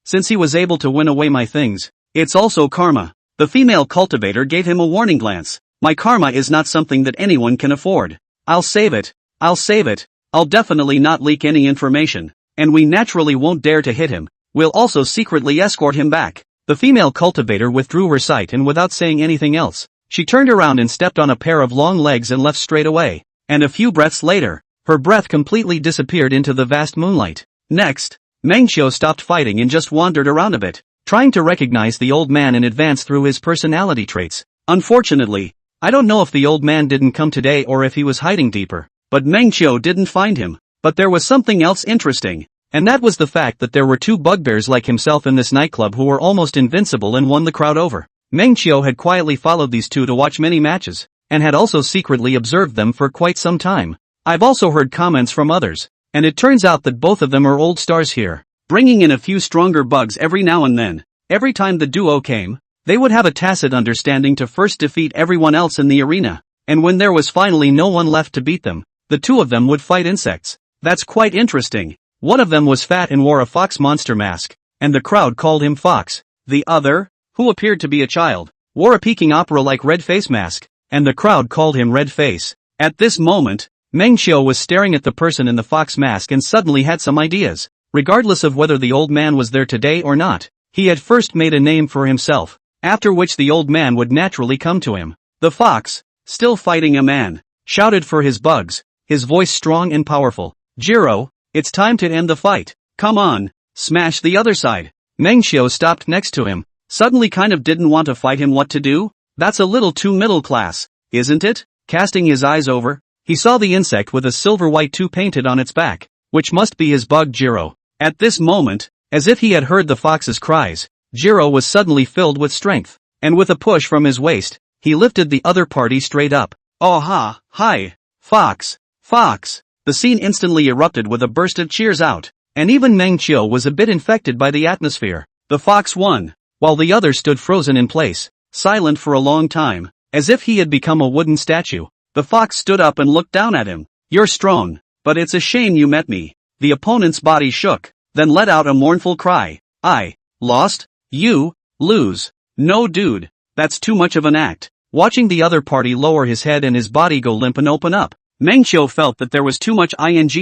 since he was able to win away my things, it's also karma. The female cultivator gave him a warning glance. My karma is not something that anyone can afford. I'll save it. I'll save it. I'll definitely not leak any information. And we naturally won't dare to hit him. We'll also secretly escort him back. The female cultivator withdrew her sight, and without saying anything else, she turned around and stepped on a pair of long legs and left straight away. And a few breaths later, her breath completely disappeared into the vast moonlight. Next, Mengxiu stopped fighting and just wandered around a bit, trying to recognize the old man in advance through his personality traits. Unfortunately, I don't know if the old man didn't come today or if he was hiding deeper, but Mengxiu didn't find him. But there was something else interesting, and that was the fact that there were two bugbears like himself in this nightclub who were almost invincible and won the crowd over. Mengxiu had quietly followed these two to watch many matches, and had also secretly observed them for quite some time. I've also heard comments from others, and it turns out that both of them are old stars here, bringing in a few stronger bugs every now and then. Every time the duo came, they would have a tacit understanding to first defeat everyone else in the arena, and when there was finally no one left to beat them, the two of them would fight insects. That's quite interesting. One of them was fat and wore a fox monster mask, and the crowd called him Fox. The other, who appeared to be a child, wore a Peking opera-like red face mask, and the crowd called him Red Face. At this moment, Mengxiu was staring at the person in the fox mask and suddenly had some ideas. Regardless of whether the old man was there today or not, he had first made a name for himself, after which the old man would naturally come to him. The fox, still fighting a man, shouted for his bugs, his voice strong and powerful. Jiro, it's time to end the fight. Come on, smash the other side. Mengxiu stopped next to him, suddenly kind of didn't want to fight him. What to do? That's a little too middle class, isn't it? Casting his eyes over, he saw the insect with a silver white 2 painted on its back, which must be his bug Jiro. At this moment, as if he had heard the fox's cries, Jiro was suddenly filled with strength, and with a push from his waist, he lifted the other party straight up. Oh ha, hi, Fox, Fox. The scene instantly erupted with a burst of cheers out, and even Mengxiu was a bit infected by the atmosphere. The fox won, while the other stood frozen in place, silent for a long time, as if he had become a wooden statue. The fox stood up and looked down at him. You're strong, but it's a shame you met me. The opponent's body shook, then let out a mournful cry. I lost? You lose? No dude, that's too much of an act. Watching the other party lower his head and his body go limp and open up, Mengxiu felt that there was too much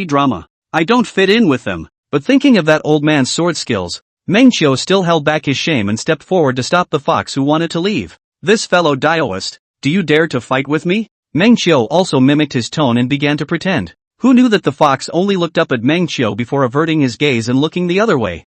drama. I don't fit in with them. But thinking of that old man's sword skills, Mengxiu still held back his shame and stepped forward to stop the fox who wanted to leave. This fellow Daoist, do you dare to fight with me? Mengxiu also mimicked his tone and began to pretend. Who knew that the fox only looked up at Mengxiu before averting his gaze and looking the other way?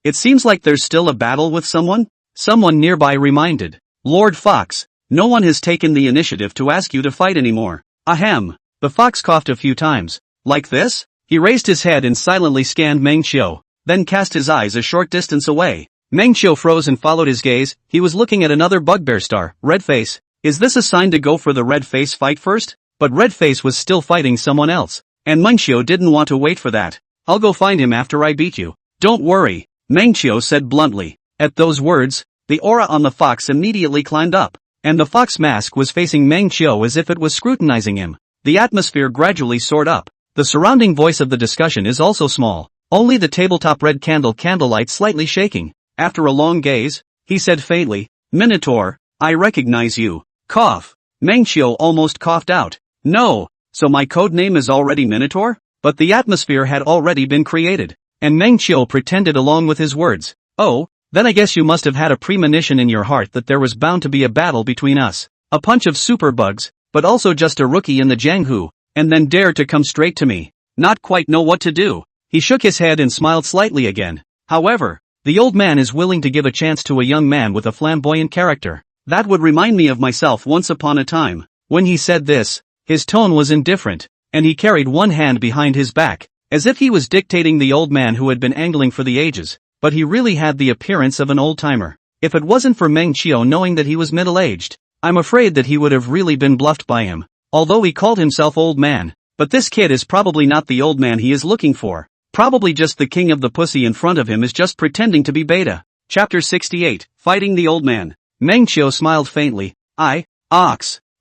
It seems like there's still a battle with someone? Someone nearby reminded. Lord Fox, no one has taken the initiative to ask you to fight anymore. Ahem. The fox coughed a few times. Like this? He raised his head and silently scanned Mengxiu, then cast his eyes a short distance away. Mengxiu froze and followed his gaze. He was looking at another bugbear star, Red Face. Is this a sign to go for the Red Face fight first? But Red Face was still fighting someone else, and Mengxiu didn't want to wait for that. I'll go find him after I beat you. Don't worry, Mengxiu said bluntly. At those words, the aura on the fox immediately climbed up, and the fox mask was facing Mengxiu as if it was scrutinizing him. The atmosphere gradually soared up. The surrounding voice of the discussion is also small, only the tabletop red candlelight slightly shaking. After a long gaze, he said faintly, Minotaur, I recognize you. Cough. Mengxiu almost coughed out. No, so my code name is already Minotaur? But the atmosphere had already been created, and Mengxiu pretended along with his words. Oh, then I guess you must have had a premonition in your heart that there was bound to be a battle between us. A punch of super bugs, but also just a rookie in the Jianghu, and then dared to come straight to me. Not quite know what to do. He shook his head and smiled slightly again. However, the old man is willing to give a chance to a young man with a flamboyant character. That would remind me of myself once upon a time. When he said this, his tone was indifferent, and he carried one hand behind his back, as if he was dictating the old man who had been angling for the ages, but he really had the appearance of an old-timer. If it wasn't for Mengxiu knowing that he was middle-aged, I'm afraid that he would have really been bluffed by him. Although he called himself old man, but this kid is probably not the old man he is looking for. Probably just the king of the pussy in front of him is just pretending to be beta. Chapter 68, Fighting the Old Man. Mengxiu smiled faintly.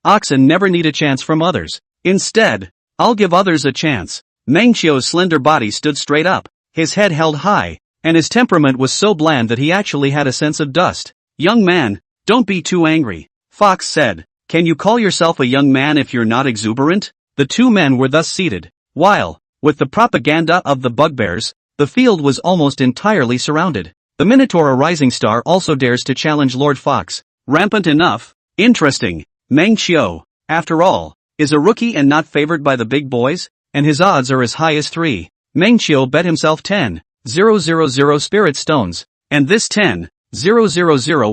Oxen never need a chance from others. Instead, I'll give others a chance. Mengxiu's slender body stood straight up, his head held high, and his temperament was so bland that he actually had a sense of dust. Young man, don't be too angry, Fox said. Can you call yourself a young man if you're not exuberant? The two men were thus seated, while, with the propaganda of the bugbears, the field was almost entirely surrounded. The Minotaur, a rising star, also dares to challenge Lord Fox. Rampant enough. Interesting. Meng Xiao, after all, is a rookie and not favored by the big boys, and his odds are as high as 3. Meng Xiao bet himself 10,000 spirit stones, and this 10,000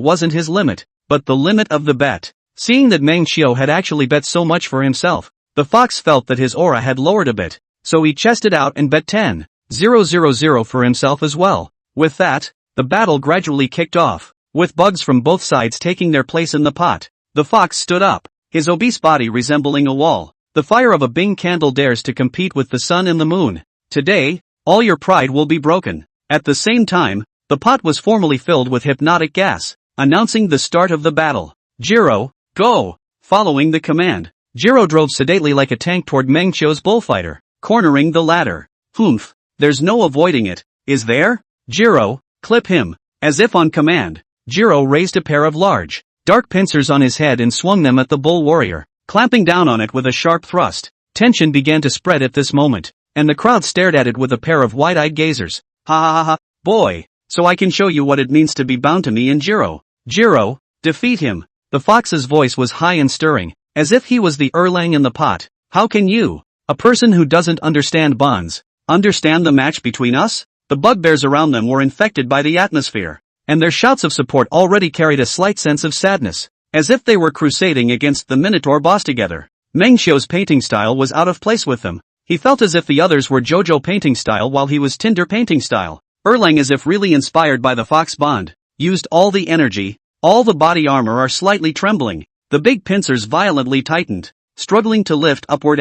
wasn't his limit, but the limit of the bet. Seeing that Meng Xiao had actually bet so much for himself, the fox felt that his aura had lowered a bit, so he chested out and bet 10,000 for himself as well. With that, the battle gradually kicked off, with bugs from both sides taking their place in the pot. The fox stood up, his obese body resembling a wall. The fire of a Bing candle dares to compete with the sun and the moon. Today, all your pride will be broken. At the same time, the pot was formally filled with hypnotic gas, announcing the start of the battle. Jiro, go! Following the command, Jiro drove sedately like a tank toward Meng Xiao's bullfighter, cornering the latter. Humph, there's no avoiding it, is there? Jiro, clip him. As if on command, Jiro raised a pair of large, dark pincers on his head and swung them at the bull warrior, clamping down on it with a sharp thrust. Tension began to spread at this moment, and the crowd stared at it with a pair of wide-eyed gazers. Ha ha ha ha, boy, so I can show you what it means to be bound to me and Jiro. Jiro, defeat him. The fox's voice was high and stirring, as if he was the Erlang in the pot. How can you, a person who doesn't understand bonds, understand the match between us? The bugbears around them were infected by the atmosphere, and their shouts of support already carried a slight sense of sadness, as if they were crusading against the Minotaur boss together. Meng Xiao's painting style was out of place with them. He felt as if the others were JoJo painting style while he was Tinder painting style. Erlang, as if really inspired by the fox bond, used all the energy. All the body armor are slightly trembling. The big pincers violently tightened, struggling to lift upward.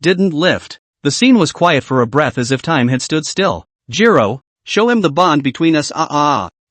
Didn't lift. The scene was quiet for a breath, as if time had stood still. Jiro, show him the bond between us.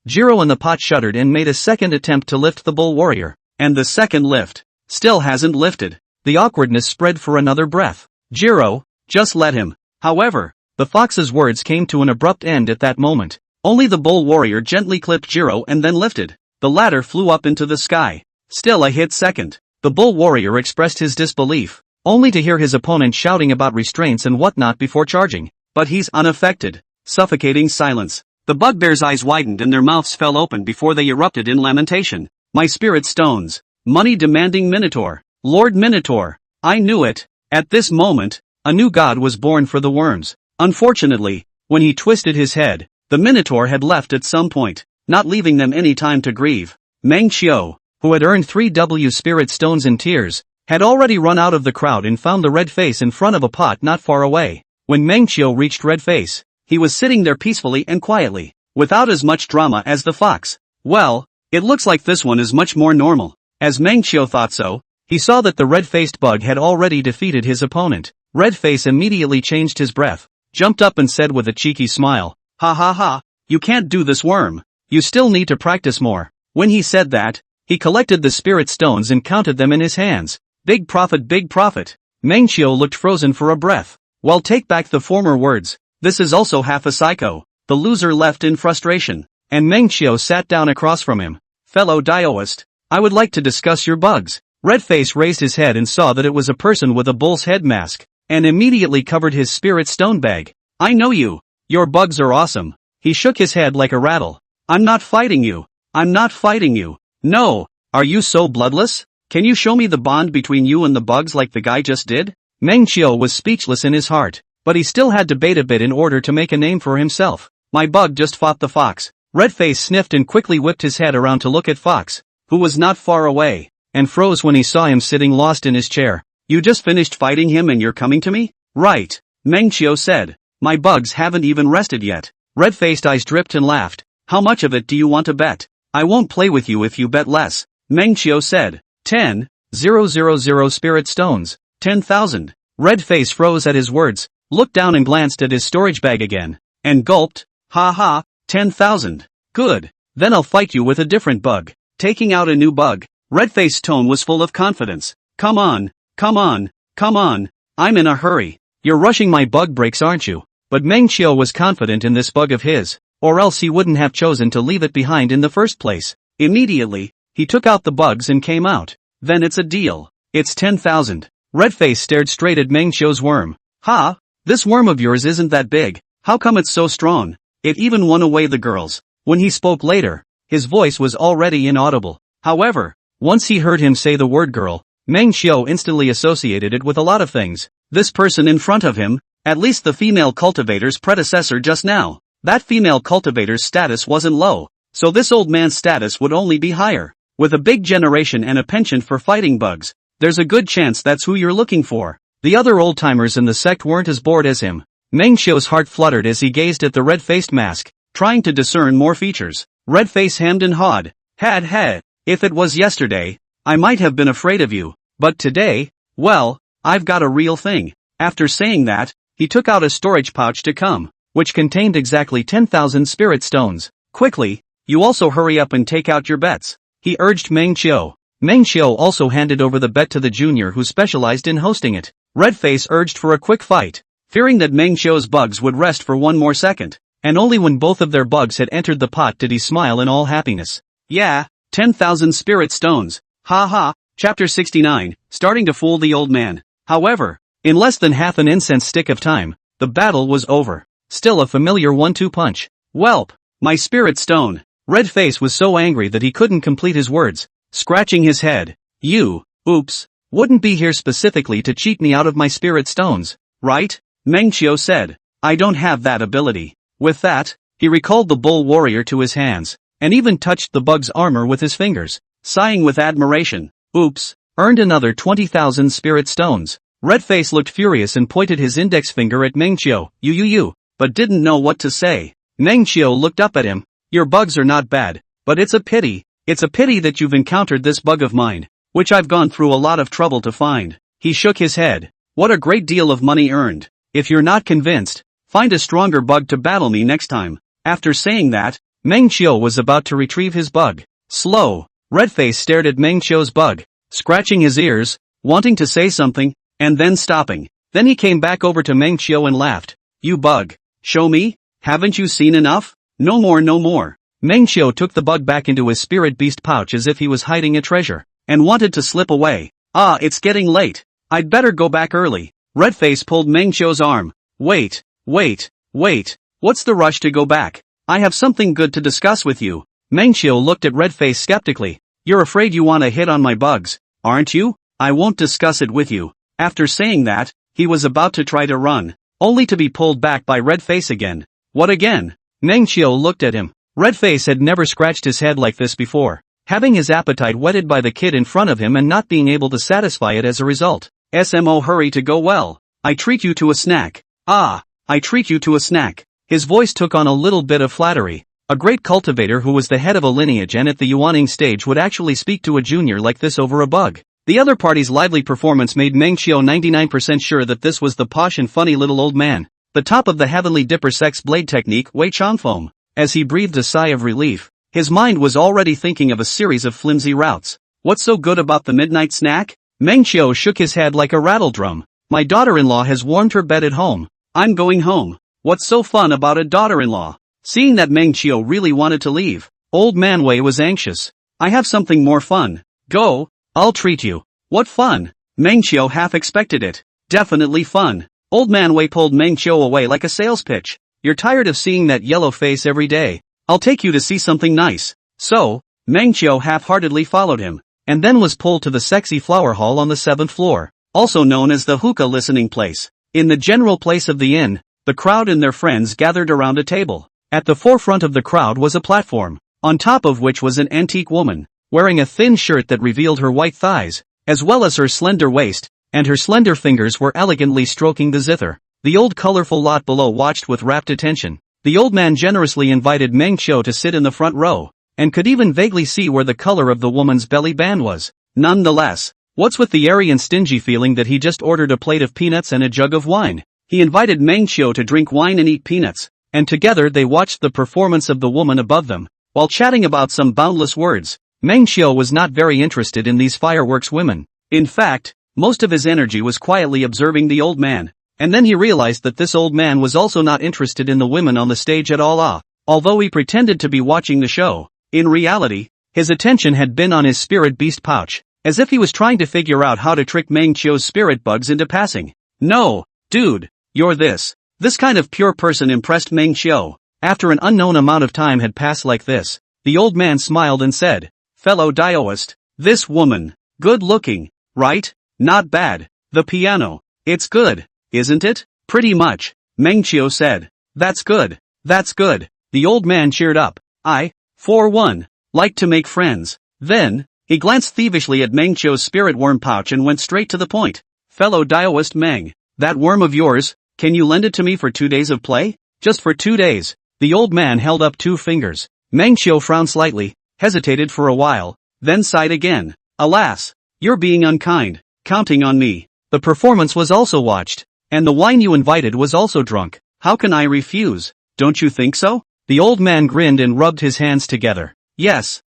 Jiro and the pot shuddered and made a second attempt to lift the bull warrior, and the second lift still hasn't lifted. The awkwardness spread for another breath. Jiro, just let him. However, the fox's words came to an abrupt end at that moment. Only the bull warrior gently clipped Jiro and then lifted. The latter flew up into the sky. Still a hit second. The bull warrior expressed his disbelief, only to hear his opponent shouting about restraints and whatnot before charging. But he's unaffected. Suffocating silence. The bugbear's eyes widened and their mouths fell open before they erupted in lamentation. My spirit stones. Money-demanding Minotaur. Lord Minotaur. I knew it. At this moment, a new god was born for the worms. Unfortunately, when he twisted his head, the Minotaur had left at some point, not leaving them any time to grieve. Meng Xiao, who had earned 3 spirit stones in tears, had already run out of the crowd and found the red face in front of a pot not far away. When Meng Xiao reached red face, he was sitting there peacefully and quietly, without as much drama as the fox. Well, it looks like this one is much more normal. As Meng Xiao thought so, he saw that the red-faced bug had already defeated his opponent. Red face immediately changed his breath, jumped up and said with a cheeky smile, ha ha ha, you can't do this, worm. You still need to practice more. When he said that, he collected the spirit stones and counted them in his hands. Big profit, big profit. Meng Xiao looked frozen for a breath. Well, take back the former words. This is also half a psycho. The loser left in frustration, and Meng Xiao sat down across from him. Fellow Daoist, I would like to discuss your bugs. Redface raised his head and saw that it was a person with a bull's head mask, and immediately covered his spirit stone bag. I know you. Your bugs are awesome. He shook his head like a rattle. I'm not fighting you. I'm not fighting you. No. Are you so bloodless? Can you show me the bond between you and the bugs like the guy just did? Meng Xiao was speechless in his heart, but he still had to bait a bit in order to make a name for himself. My bug just fought the fox. Redface sniffed and quickly whipped his head around to look at Fox, who was not far away, and froze when he saw him sitting lost in his chair. You just finished fighting him and you're coming to me? Right, Meng Xiao said. My bugs haven't even rested yet. Red-faced eyes dripped and laughed. How much of it do you want to bet? I won't play with you if you bet less, Meng Xiao said. 10,000 spirit stones. 10,000. Red-face froze at his words, looked down and glanced at his storage bag again, and gulped. Ha ha, 10,000. Good. Then I'll fight you with a different bug. Taking out a new bug, Redface's tone was full of confidence. Come on, come on, come on. I'm in a hurry. You're rushing my bug breaks, aren't you? But Meng Xiao was confident in this bug of his, or else he wouldn't have chosen to leave it behind in the first place. Immediately, he took out the bugs and came out. Then it's a deal. It's 10,000. Redface stared straight at Meng Xiu's worm. Ha! This worm of yours isn't that big. How come it's so strong? It even won away the girls. When he spoke later, his voice was already inaudible. However, once he heard him say the word girl, Meng Xiu instantly associated it with a lot of things. This person in front of him, at least the female cultivator's predecessor just now. That female cultivator's status wasn't low, so this old man's status would only be higher. With a big generation and a penchant for fighting bugs, there's a good chance that's who you're looking for. The other old-timers in the sect weren't as bored as him. Meng Xiu's heart fluttered as he gazed at the red-faced mask, trying to discern more features. Redface hemmed and hawed. Had. If it was yesterday, I might have been afraid of you. But today, well, I've got a real thing. After saying that, he took out a storage pouch to come, which contained exactly 10,000 spirit stones. Quickly, you also hurry up and take out your bets, he urged Meng Xiu. Meng Xiu also handed over the bet to the junior who specialized in hosting it. Redface urged for a quick fight, fearing that Meng Xiu's bugs would rest for one more second, and only when both of their bugs had entered the pot did he smile in all happiness. Yeah, 10,000 spirit stones. Ha ha. Chapter 69, starting to fool the old man. However, in less than half an incense stick of time, the battle was over. Still a familiar 1-2 punch. Welp, my spirit stone. Redface was so angry that he couldn't complete his words, scratching his head. You, oops, wouldn't be here specifically to cheat me out of my spirit stones, right? Meng Xiu said. I don't have that ability. With that, he recalled the bull warrior to his hands, and even touched the bug's armor with his fingers, sighing with admiration. Oops, earned another 20,000 spirit stones. Redface looked furious and pointed his index finger at Meng Xiu, you, but didn't know what to say. Meng Xiu looked up at him. Your bugs are not bad, but it's a pity that you've encountered this bug of mine, which I've gone through a lot of trouble to find. He shook his head. What a great deal of money earned. If you're not convinced, find a stronger bug to battle me next time. After saying that, Meng Xiu was about to retrieve his bug. Slow. Redface stared at Meng Xiu's bug, scratching his ears, wanting to say something, and then stopping. Then he came back over to Meng Xiu and laughed. You bug. Show me? Haven't you seen enough? No more. Meng Xiu took the bug back into his spirit beast pouch as if he was hiding a treasure, and wanted to slip away. It's getting late. I'd better go back early. Redface pulled Meng Xiu's arm. Wait. What's the rush to go back? I have something good to discuss with you. Meng Xiu looked at Redface skeptically. You're afraid you want to hit on my bugs, aren't you? I won't discuss it with you. After saying that, he was about to try to run, only to be pulled back by Redface again. What again? Meng Xiu looked at him. Redface had never scratched his head like this before, having his appetite whetted by the kid in front of him and not being able to satisfy it as a result. Smo hurry to go well. I treat you to a snack. I treat you to a snack. His voice took on a little bit of flattery. A great cultivator who was the head of a lineage and at the yuaning stage would actually speak to a junior like this over a bug. The other party's lively performance made Meng Xiu 99% sure that this was the posh and funny little old man, the top of the heavenly dipper sex blade technique Wei Changfeng. As he breathed a sigh of relief, his mind was already thinking of a series of flimsy routes. What's so good about the midnight snack? Meng Xiu shook his head like a rattle drum. My daughter-in-law has warmed her bed at home. I'm going home. What's so fun about a daughter-in-law? Seeing that Meng Xiu really wanted to leave, old Manhwa was anxious. I have something more fun. Go, I'll treat you. What fun? Meng Xiu half expected it. Definitely fun. Old Manhwa pulled Meng Xiu away like a sales pitch. You're tired of seeing that yellow face every day. I'll take you to see something nice. So, Meng Xiu half-heartedly followed him, and then was pulled to the sexy flower hall on the 7th floor, also known as the hookah listening place. In the general place of the inn, the crowd and their friends gathered around a table. At the forefront of the crowd was a platform, on top of which was an antique woman, wearing a thin shirt that revealed her white thighs, as well as her slender waist, and her slender fingers were elegantly stroking the zither. The old colorful lot below watched with rapt attention. The old man generously invited Meng Xiu to sit in the front row, and could even vaguely see where the color of the woman's belly band was. Nonetheless, what's with the airy and stingy feeling that he just ordered a plate of peanuts and a jug of wine? He invited Meng Xiu to drink wine and eat peanuts, and together they watched the performance of the woman above them, while chatting about some boundless words. Meng Xiu was not very interested in these fireworks women. In fact, most of his energy was quietly observing the old man, and then he realized that this old man was also not interested in the women on the stage at all. Although he pretended to be watching the show, in reality, his attention had been on his spirit beast pouch. as if he was trying to figure out how to trick Meng Qiu's spirit bugs into passing. No, dude, you're this kind of pure person, impressed Meng Qiu. After an unknown amount of time had passed like this, the old man smiled and said, fellow Daoist, this woman, good looking, right? Not bad. The piano, it's good, isn't it? Pretty much, Meng Qiu said. That's good. That's good. The old man cheered up. I, for one, like to make friends. Then, he glanced thievishly at Meng Qiu's spirit worm pouch and went straight to the point. Fellow Daoist Meng, that worm of yours, can you lend it to me for 2 days of play? Just for 2 days. The old man held up 2 fingers. Meng Qiu frowned slightly, hesitated for a while, then sighed again. Alas, you're being unkind, counting on me. The performance was also watched, and the wine you invited was also drunk. How can I refuse? Don't you think so? The old man grinned and rubbed his hands together. Yes,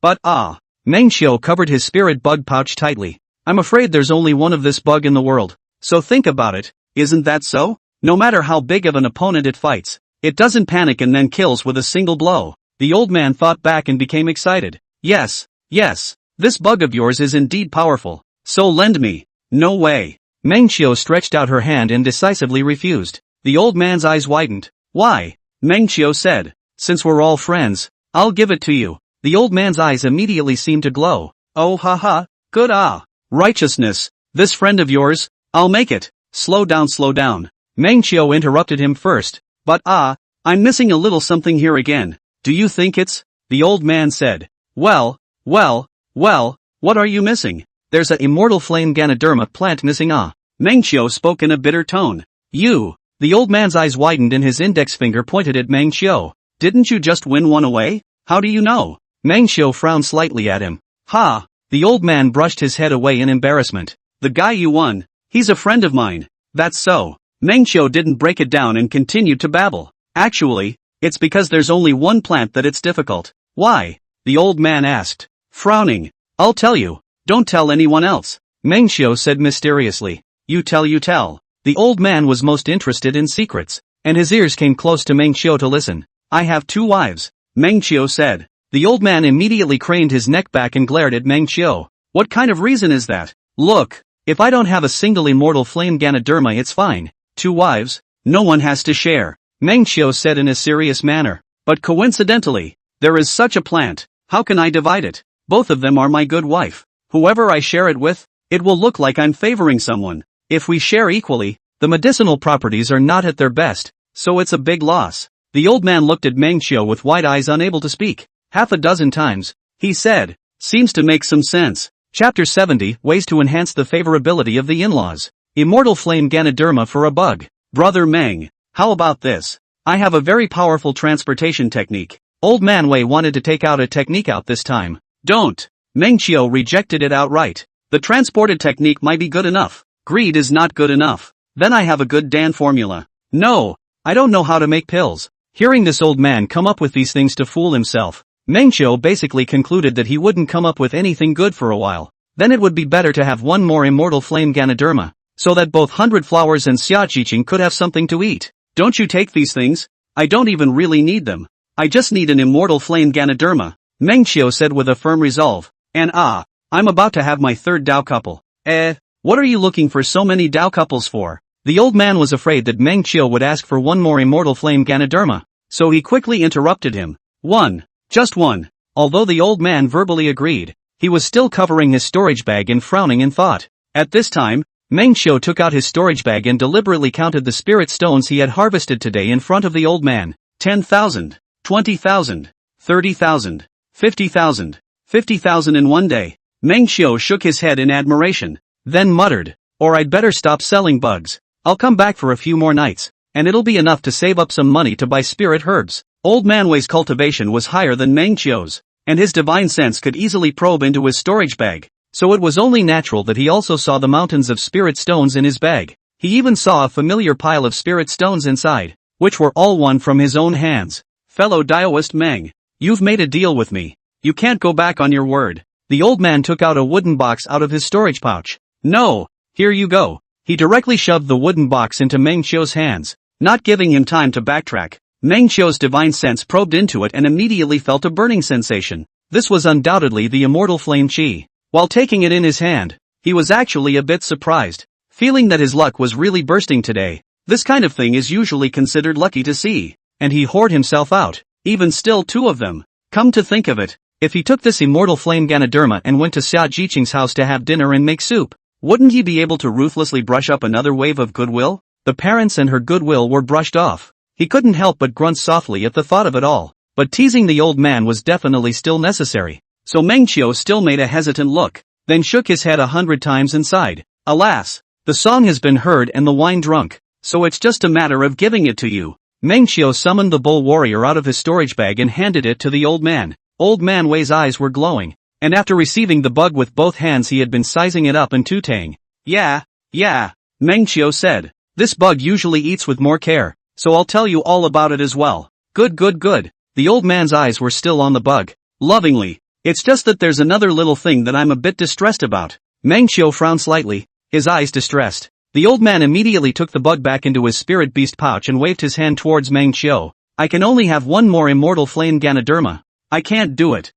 but Meng Qiu covered his spirit bug pouch tightly. I'm afraid there's only one of this bug in the world. So think about it, isn't that so? No matter how big of an opponent it fights, it doesn't panic and then kills with a single blow. The old man thought back and became excited. Yes, this bug of yours is indeed powerful. So lend me. No way. Meng Qiu stretched out her hand and decisively refused. The old man's eyes widened. Why? Meng Qiu said. Since we're all friends, I'll give it to you. The old man's eyes immediately seemed to glow. Oh haha, good righteousness, this friend of yours, I'll make it. Slow down. Meng Qiu interrupted him first. But I'm missing a little something here again. Do you think it's? The old man said. Well, what are you missing? There's a immortal flame Ganoderma plant missing. Meng Qiu spoke in a bitter tone. You. The old man's eyes widened and his index finger pointed at Meng Qiu. Didn't you just win one away? How do you know? Meng Qiu frowned slightly at him. Ha! The old man brushed his head away in embarrassment. The guy you won, he's a friend of mine. That's so. Meng Qiu didn't break it down and continued to babble. Actually, it's because there's only one plant that it's difficult. Why? The old man asked, frowning. I'll tell you. Don't tell anyone else. Meng Qiu said mysteriously. You tell. The old man was most interested in secrets, and his ears came close to Meng Qiu to listen. I have 2 wives, Meng Qiu said. The old man immediately craned his neck back and glared at Meng Qiu. What kind of reason is that? Look, if I don't have a single immortal flame Ganoderma, it's fine. 2 wives? No one has to share, Meng Qiu said in a serious manner. But coincidentally, there is such a plant. How can I divide it? Both of them are my good wife. Whoever I share it with, it will look like I'm favoring someone. If we share equally, the medicinal properties are not at their best, so it's a big loss. The old man looked at Meng Qiu with wide eyes, unable to speak. Half a dozen times, he said, seems to make some sense. Chapter 70, Ways to Enhance the Favorability of the In-Laws. Immortal Flame Ganoderma for a bug. Brother Meng, how about this? I have a very powerful transportation technique. Old man Wei wanted to take out a technique out this time. Don't. Meng Qiu rejected it outright. The transported technique might be good enough. Greed is not good enough. Then I have a good Dan formula. No, I don't know how to make pills. Hearing this old man come up with these things to fool himself, Meng Qiu basically concluded that he wouldn't come up with anything good for a while. Then it would be better to have one more immortal flame Ganoderma, so that both 100 Flowers and Xiaqiqing could have something to eat. Don't you take these things? I don't even really need them. I just need an immortal flame Ganoderma, Meng Qiu said with a firm resolve. And I'm about to have my 3rd Dao couple. What are you looking for so many Dao couples for? The old man was afraid that Meng Qiu would ask for one more immortal flame Ganoderma, so he quickly interrupted him. One. Just one. Although the old man verbally agreed, he was still covering his storage bag and frowning in thought. At this time, Meng Qiu took out his storage bag and deliberately counted the spirit stones he had harvested today in front of the old man. 10,000, 20,000, 30,000, 50,000, 50,000 in one day. Meng Qiu shook his head in admiration, then muttered, or I'd better stop selling bugs. I'll come back for a few more nights, and it'll be enough to save up some money to buy spirit herbs. Old Man Wei's cultivation was higher than Meng Qiu's, and his divine sense could easily probe into his storage bag, so it was only natural that he also saw the mountains of spirit stones in his bag. He even saw a familiar pile of spirit stones inside, which were all won from his own hands. Fellow Daoist Meng, you've made a deal with me. You can't go back on your word. The old man took out a wooden box out of his storage pouch. No, here you go. He directly shoved the wooden box into Meng Qiu's hands, not giving him time to backtrack. Meng Qiu's divine sense probed into it and immediately felt a burning sensation. This was undoubtedly the immortal flame qi. While taking it in his hand, he was actually a bit surprised, feeling that his luck was really bursting today. This kind of thing is usually considered lucky to see, and he whored himself out, even still 2 of them. Come to think of it, if he took this immortal flame Ganoderma and went to Xia Jiqing's house to have dinner and make soup, wouldn't he be able to ruthlessly brush up another wave of goodwill? The parents and her goodwill were brushed off. He couldn't help but grunt softly at the thought of it all, but teasing the old man was definitely still necessary. So Meng Qiu still made a hesitant look, then shook his head 100 times and sighed. Alas, the song has been heard and the wine drunk, so it's just a matter of giving it to you. Meng Qiu summoned the bull warrior out of his storage bag and handed it to the old man. Old man Wei's eyes were glowing, and after receiving the bug with both hands he had been sizing it up and tutang. Yeah, Meng Qiu said. This bug usually eats with more care, so I'll tell you all about it as well. Good. The old man's eyes were still on the bug. Lovingly. It's just that there's another little thing that I'm a bit distressed about. Meng Qiu frowned slightly, his eyes distressed. The old man immediately took the bug back into his spirit beast pouch and waved his hand towards Meng Qiu. I can only have one more immortal flame Ganoderma. I can't do it.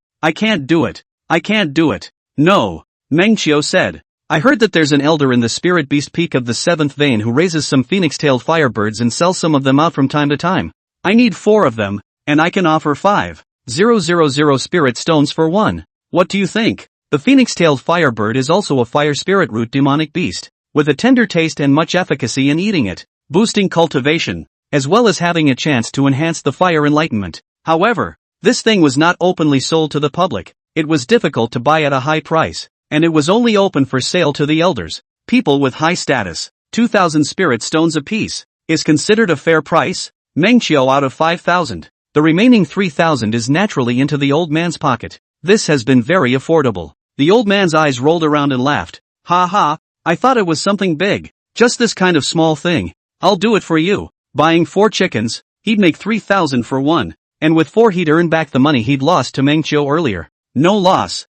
No, Meng Qiu said. I heard that there's an elder in the spirit beast peak of the 7th vein who raises some phoenix-tailed firebirds and sells some of them out from time to time. I need 4 of them, and I can offer 5,000 spirit stones for 1. What do you think? The phoenix-tailed firebird is also a fire spirit root demonic beast, with a tender taste and much efficacy in eating it, boosting cultivation, as well as having a chance to enhance the fire enlightenment. However, this thing was not openly sold to the public. It was difficult to buy at a high price, and it was only open for sale to the elders, people with high status. 2,000 spirit stones apiece is considered a fair price. Meng Qiu out of 5,000. The remaining 3,000 is naturally into the old man's pocket. This has been very affordable. The old man's eyes rolled around and laughed. Ha, I thought it was something big. Just this kind of small thing. I'll do it for you. Buying 4 chickens, he'd make 3,000 for 1. And with 4 he'd earn back the money he'd lost to Meng Qiu earlier. No loss.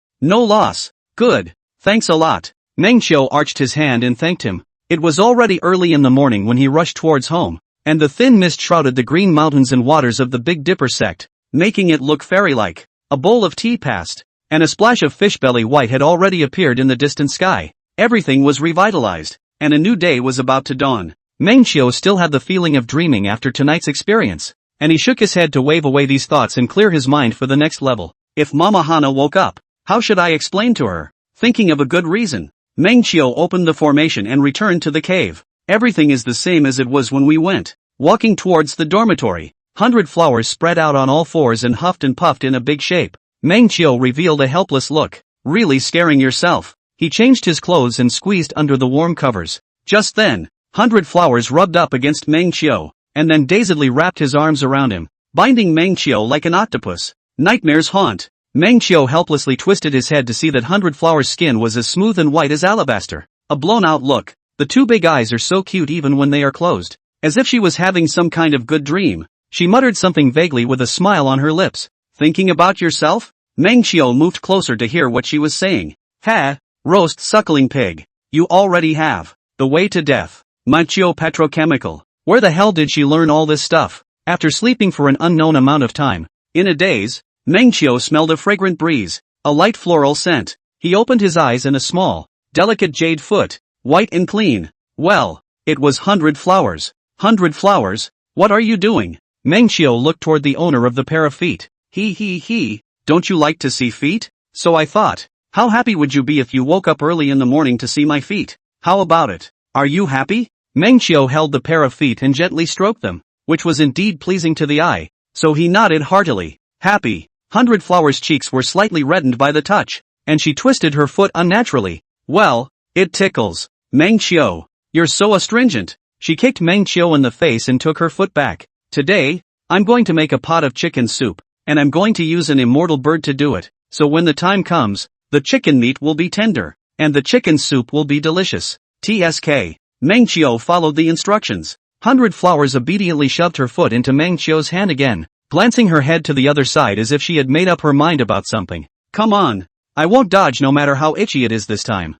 Good. Thanks a lot. Meng Qiu arched his hand and thanked him. It was already early in the morning when he rushed towards home, and the thin mist shrouded the green mountains and waters of the Big Dipper sect, making it look fairy-like. A bowl of tea passed, and a splash of fishbelly white had already appeared in the distant sky. Everything was revitalized, and a new day was about to dawn. Meng Qiu still had the feeling of dreaming after tonight's experience, and he shook his head to wave away these thoughts and clear his mind for the next level. If Mama Hana woke up, how should I explain to her? Thinking of a good reason, Meng Qiu opened the formation and returned to the cave. Everything is the same as it was when we went. Walking towards the dormitory, 100 flowers spread out on all fours and huffed and puffed in a big shape. Meng Qiu revealed a helpless look. Really scaring yourself. He changed his clothes and squeezed under the warm covers. Just then, 100 flowers rubbed up against Meng Qiu, and then dazedly wrapped his arms around him, binding Meng Qiu like an octopus. Nightmares haunt. Meng Qiu helplessly twisted his head to see that 100 Flower's skin was as smooth and white as alabaster. A blown-out look. The 2 big eyes are so cute even when they are closed. As if she was having some kind of good dream. She muttered something vaguely with a smile on her lips. Thinking about yourself? Meng Qiu moved closer to hear what she was saying. Ha! Roast suckling pig. You already have. The way to death. Manhwa petrochemical. Where the hell did she learn all this stuff? After sleeping for an unknown amount of time, in a daze, Meng Qiu smelled a fragrant breeze, a light floral scent. He opened his eyes and a small, delicate jade foot, white and clean. Well, it was 100 flowers. 100 flowers? What are you doing? Meng Qiu looked toward the owner of the pair of feet. He, don't you like to see feet? So I thought, how happy would you be if you woke up early in the morning to see my feet? How about it? Are you happy? Meng Qiu held the pair of feet and gently stroked them, which was indeed pleasing to the eye, so he nodded heartily. Happy. 100 Flower's cheeks were slightly reddened by the touch, and she twisted her foot unnaturally. Well, it tickles. Meng Qiu, you're so astringent. She kicked Meng Qiu in the face and took her foot back. Today, I'm going to make a pot of chicken soup, and I'm going to use an immortal bird to do it, so when the time comes, the chicken meat will be tender, and the chicken soup will be delicious. TSK. Meng Qiu followed the instructions. 100 Flowers obediently shoved her foot into Meng Qiu's hand again, glancing her head to the other side as if she had made up her mind about something. Come on. I won't dodge no matter how itchy it is this time.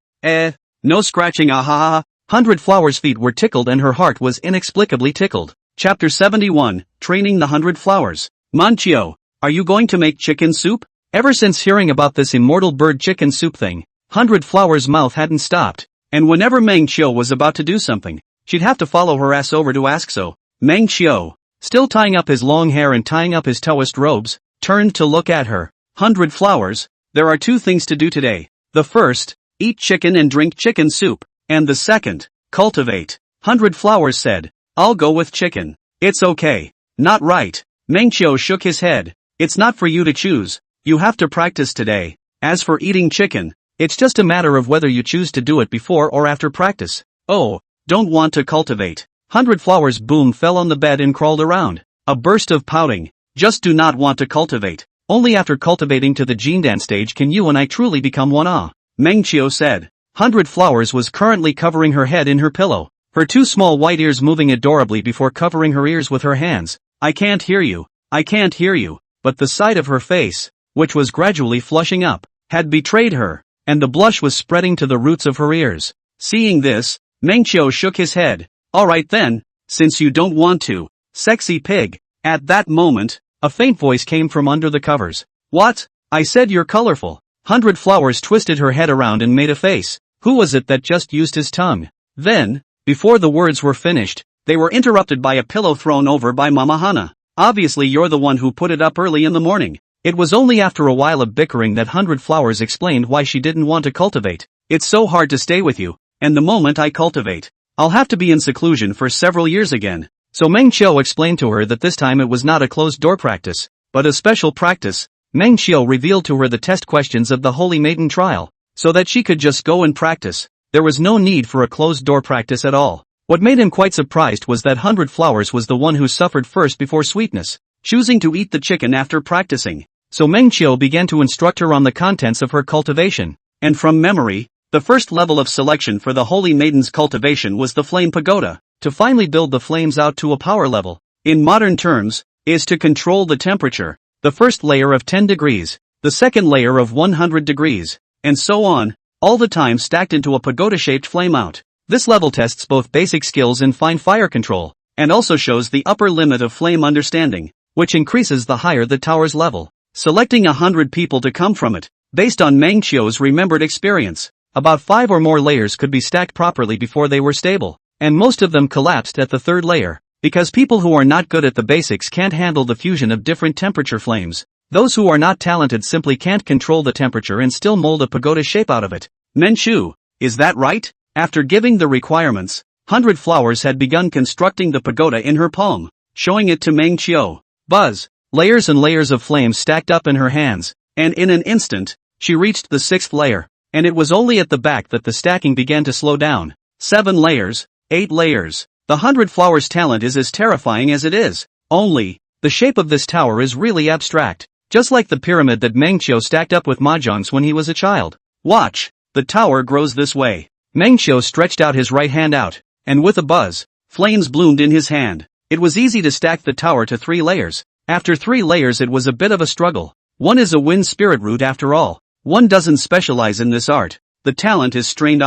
No scratching, ahaha. 100 Flowers' feet were tickled and her heart was inexplicably tickled. Chapter 71, Training the 100 Flowers. Manhwa, are you going to make chicken soup? Ever since hearing about this immortal bird chicken soup thing, 100 Flowers' mouth hadn't stopped, and whenever Meng Qiu was about to do something, she'd have to follow her ass over to ask so. Meng Qiu, still tying up his long hair and tying up his Taoist robes, turned to look at her. 100 Flowers, there are 2 things to do today. The first, eat chicken and drink chicken soup, and the second, cultivate. 100 Flowers said, I'll go with chicken. It's okay. Not right. Meng Qiu shook his head. It's not for you to choose. You have to practice today. As for eating chicken, it's just a matter of whether you choose to do it before or after practice. Oh, don't want to cultivate. 100 Flowers boom fell on the bed and crawled around. A burst of pouting. Just do not want to cultivate. Only after cultivating to the Jindan stage can you and I truly become one. Meng Qiu said. 100 Flowers was currently covering her head in her pillow, her 2 small white ears moving adorably before covering her ears with her hands. I can't hear you. I can't hear you. But the side of her face, which was gradually flushing up, had betrayed her, and the blush was spreading to the roots of her ears. Seeing this, Meng Qiu shook his head. Alright then, since you don't want to, sexy pig. At that moment, a faint voice came from under the covers. What? I said you're colorful. 100 Flowers twisted her head around and made a face. Who was it that just used his tongue? Then, before the words were finished, they were interrupted by a pillow thrown over by Mama Hana. Obviously you're the one who put it up early in the morning. It was only after a while of bickering that 100 Flowers explained why she didn't want to cultivate. It's so hard to stay with you, and the moment I cultivate, I'll have to be in seclusion for several years again. So Meng Qiu explained to her that this time it was not a closed-door practice, but a special practice. Meng Qiu revealed to her the test questions of the Holy Maiden trial, so that she could just go and practice. There was no need for a closed-door practice at all. What made him quite surprised was that 100 Flowers was the one who suffered first before sweetness, choosing to eat the chicken after practicing. So Meng Qiu began to instruct her on the contents of her cultivation. And from memory, the first level of selection for the Holy Maiden's cultivation was the Flame Pagoda, to finally build the flames out to a power level. In modern terms, is to control the temperature. The first layer of 10 degrees, the second layer of 100 degrees, and so on, all the time stacked into a pagoda-shaped flame out. This level tests both basic skills in fine fire control, and also shows the upper limit of flame understanding, which increases the higher the tower's level. Selecting 100 people to come from it, based on Meng Qiu's remembered experience, about 5 or more layers could be stacked properly before they were stable, and most of them collapsed at the 3rd layer, because people who are not good at the basics can't handle the fusion of different temperature flames. Those who are not talented simply can't control the temperature and still mold a pagoda shape out of it. Menchu, is that right? After giving the requirements, 100 Flowers had begun constructing the pagoda in her palm, showing it to Meng Qiu. Buzz! Layers and layers of flames stacked up in her hands, and in an instant, she reached the 6th layer, and it was only at the back that the stacking began to slow down. 7 layers, 8 layers. The 100 Flowers talent is as terrifying as it is. Only, the shape of this tower is really abstract, just like the pyramid that Meng Qiu stacked up with mahjongs when he was a child. Watch, the tower grows this way. Meng Qiu stretched out his right hand out, and with a buzz, flames bloomed in his hand. It was easy to stack the tower to 3 layers. After 3 layers it was a bit of a struggle. One is a wind spirit root after all. One doesn't specialize in this art. The talent is strained.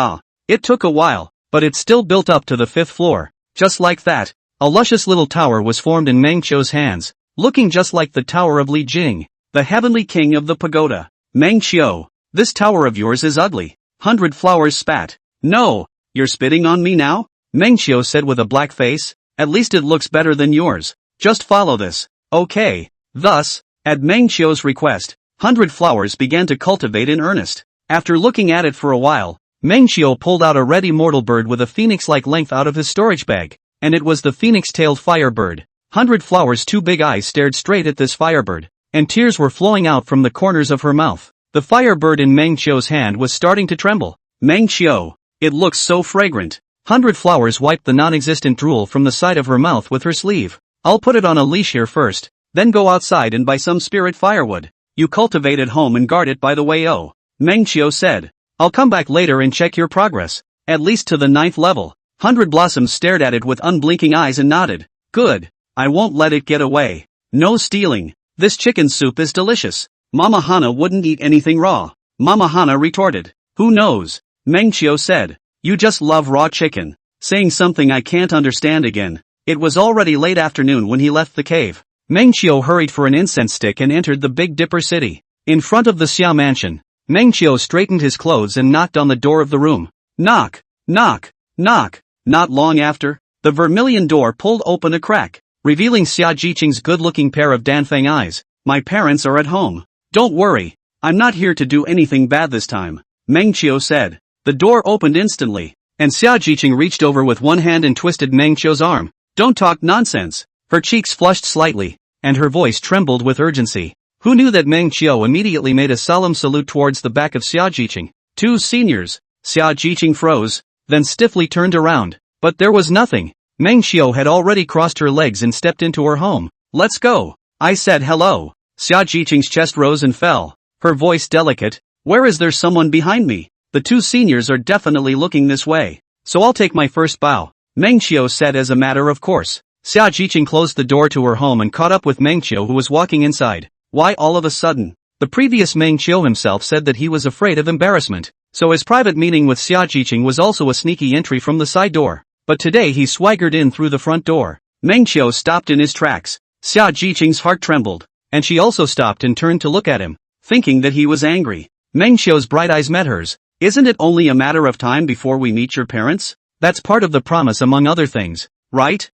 It took a while, but it still built up to the 5th floor. Just like that, a luscious little tower was formed in Meng Qiu's hands, looking just like the Tower of Li Jing, the heavenly king of the pagoda. Meng Qiu, this tower of yours is ugly. 100 Flowers spat. No, you're spitting on me now? Meng Qiu said with a black face. At least it looks better than yours. Just follow this. Okay. Thus, at Meng Qiu's request, 100 Flowers began to cultivate in earnest. After looking at it for a while, Meng Qiu pulled out a red immortal bird with a phoenix-like length out of his storage bag, and it was the phoenix-tailed firebird. 100 Flowers' 2 big eyes stared straight at this firebird, and tears were flowing out from the corners of her mouth. The firebird in Meng Qiu's hand was starting to tremble. Meng Qiu, it looks so fragrant. 100 Flowers wiped the non-existent drool from the side of her mouth with her sleeve. I'll put it on a leash here first, then go outside and buy some spirit firewood. You cultivate at home and guard it by the way. Oh, Meng Qiu said. I'll come back later and check your progress. At least to the 9th level. 100 Blossoms stared at it with unblinking eyes and nodded. Good. I won't let it get away. No stealing. This chicken soup is delicious. Mama Hana wouldn't eat anything raw. Mama Hana retorted. Who knows? Meng Qiu said. You just love raw chicken. Saying something I can't understand again. It was already late afternoon when he left the cave. Meng Qiu hurried for an incense stick and entered the Big Dipper city. In front of the Xia mansion, Meng Qiu straightened his clothes and knocked on the door of the room. Knock, knock, knock. Not long after, the vermilion door pulled open a crack, revealing Xia Jiqing's good-looking pair of Danfeng eyes. My parents are at home. Don't worry, I'm not here to do anything bad this time, Meng Qiu said. The door opened instantly, and Xia Jiqing reached over with one hand and twisted Meng Qiu's arm. Don't talk nonsense. Her cheeks flushed slightly, and her voice trembled with urgency. Who knew that Meng Qiu immediately made a solemn salute towards the back of Xia Jiqing. Two seniors. Xia Jiqing froze, then stiffly turned around. But there was nothing. Meng Qiu had already crossed her legs and stepped into her home. Let's go. I said hello. Xia Jiqing's chest rose and fell, her voice delicate. Where is there someone behind me? The two seniors are definitely looking this way, so I'll take my first bow, Meng Qiu said as a matter of course. Xia Jiqing closed the door to her home and caught up with Meng Qiu, who was walking inside. Why all of a sudden? The previous Meng Qiu himself said that he was afraid of embarrassment, so his private meeting with Xia Jiqing was also a sneaky entry from the side door. But today he swaggered in through the front door. Meng Qiu stopped in his tracks. Xia Jiqing's heart trembled, and she also stopped and turned to look at him, thinking that he was angry. Meng Qiu's bright eyes met hers. Isn't it only a matter of time before we meet your parents? That's part of the promise among other things, right?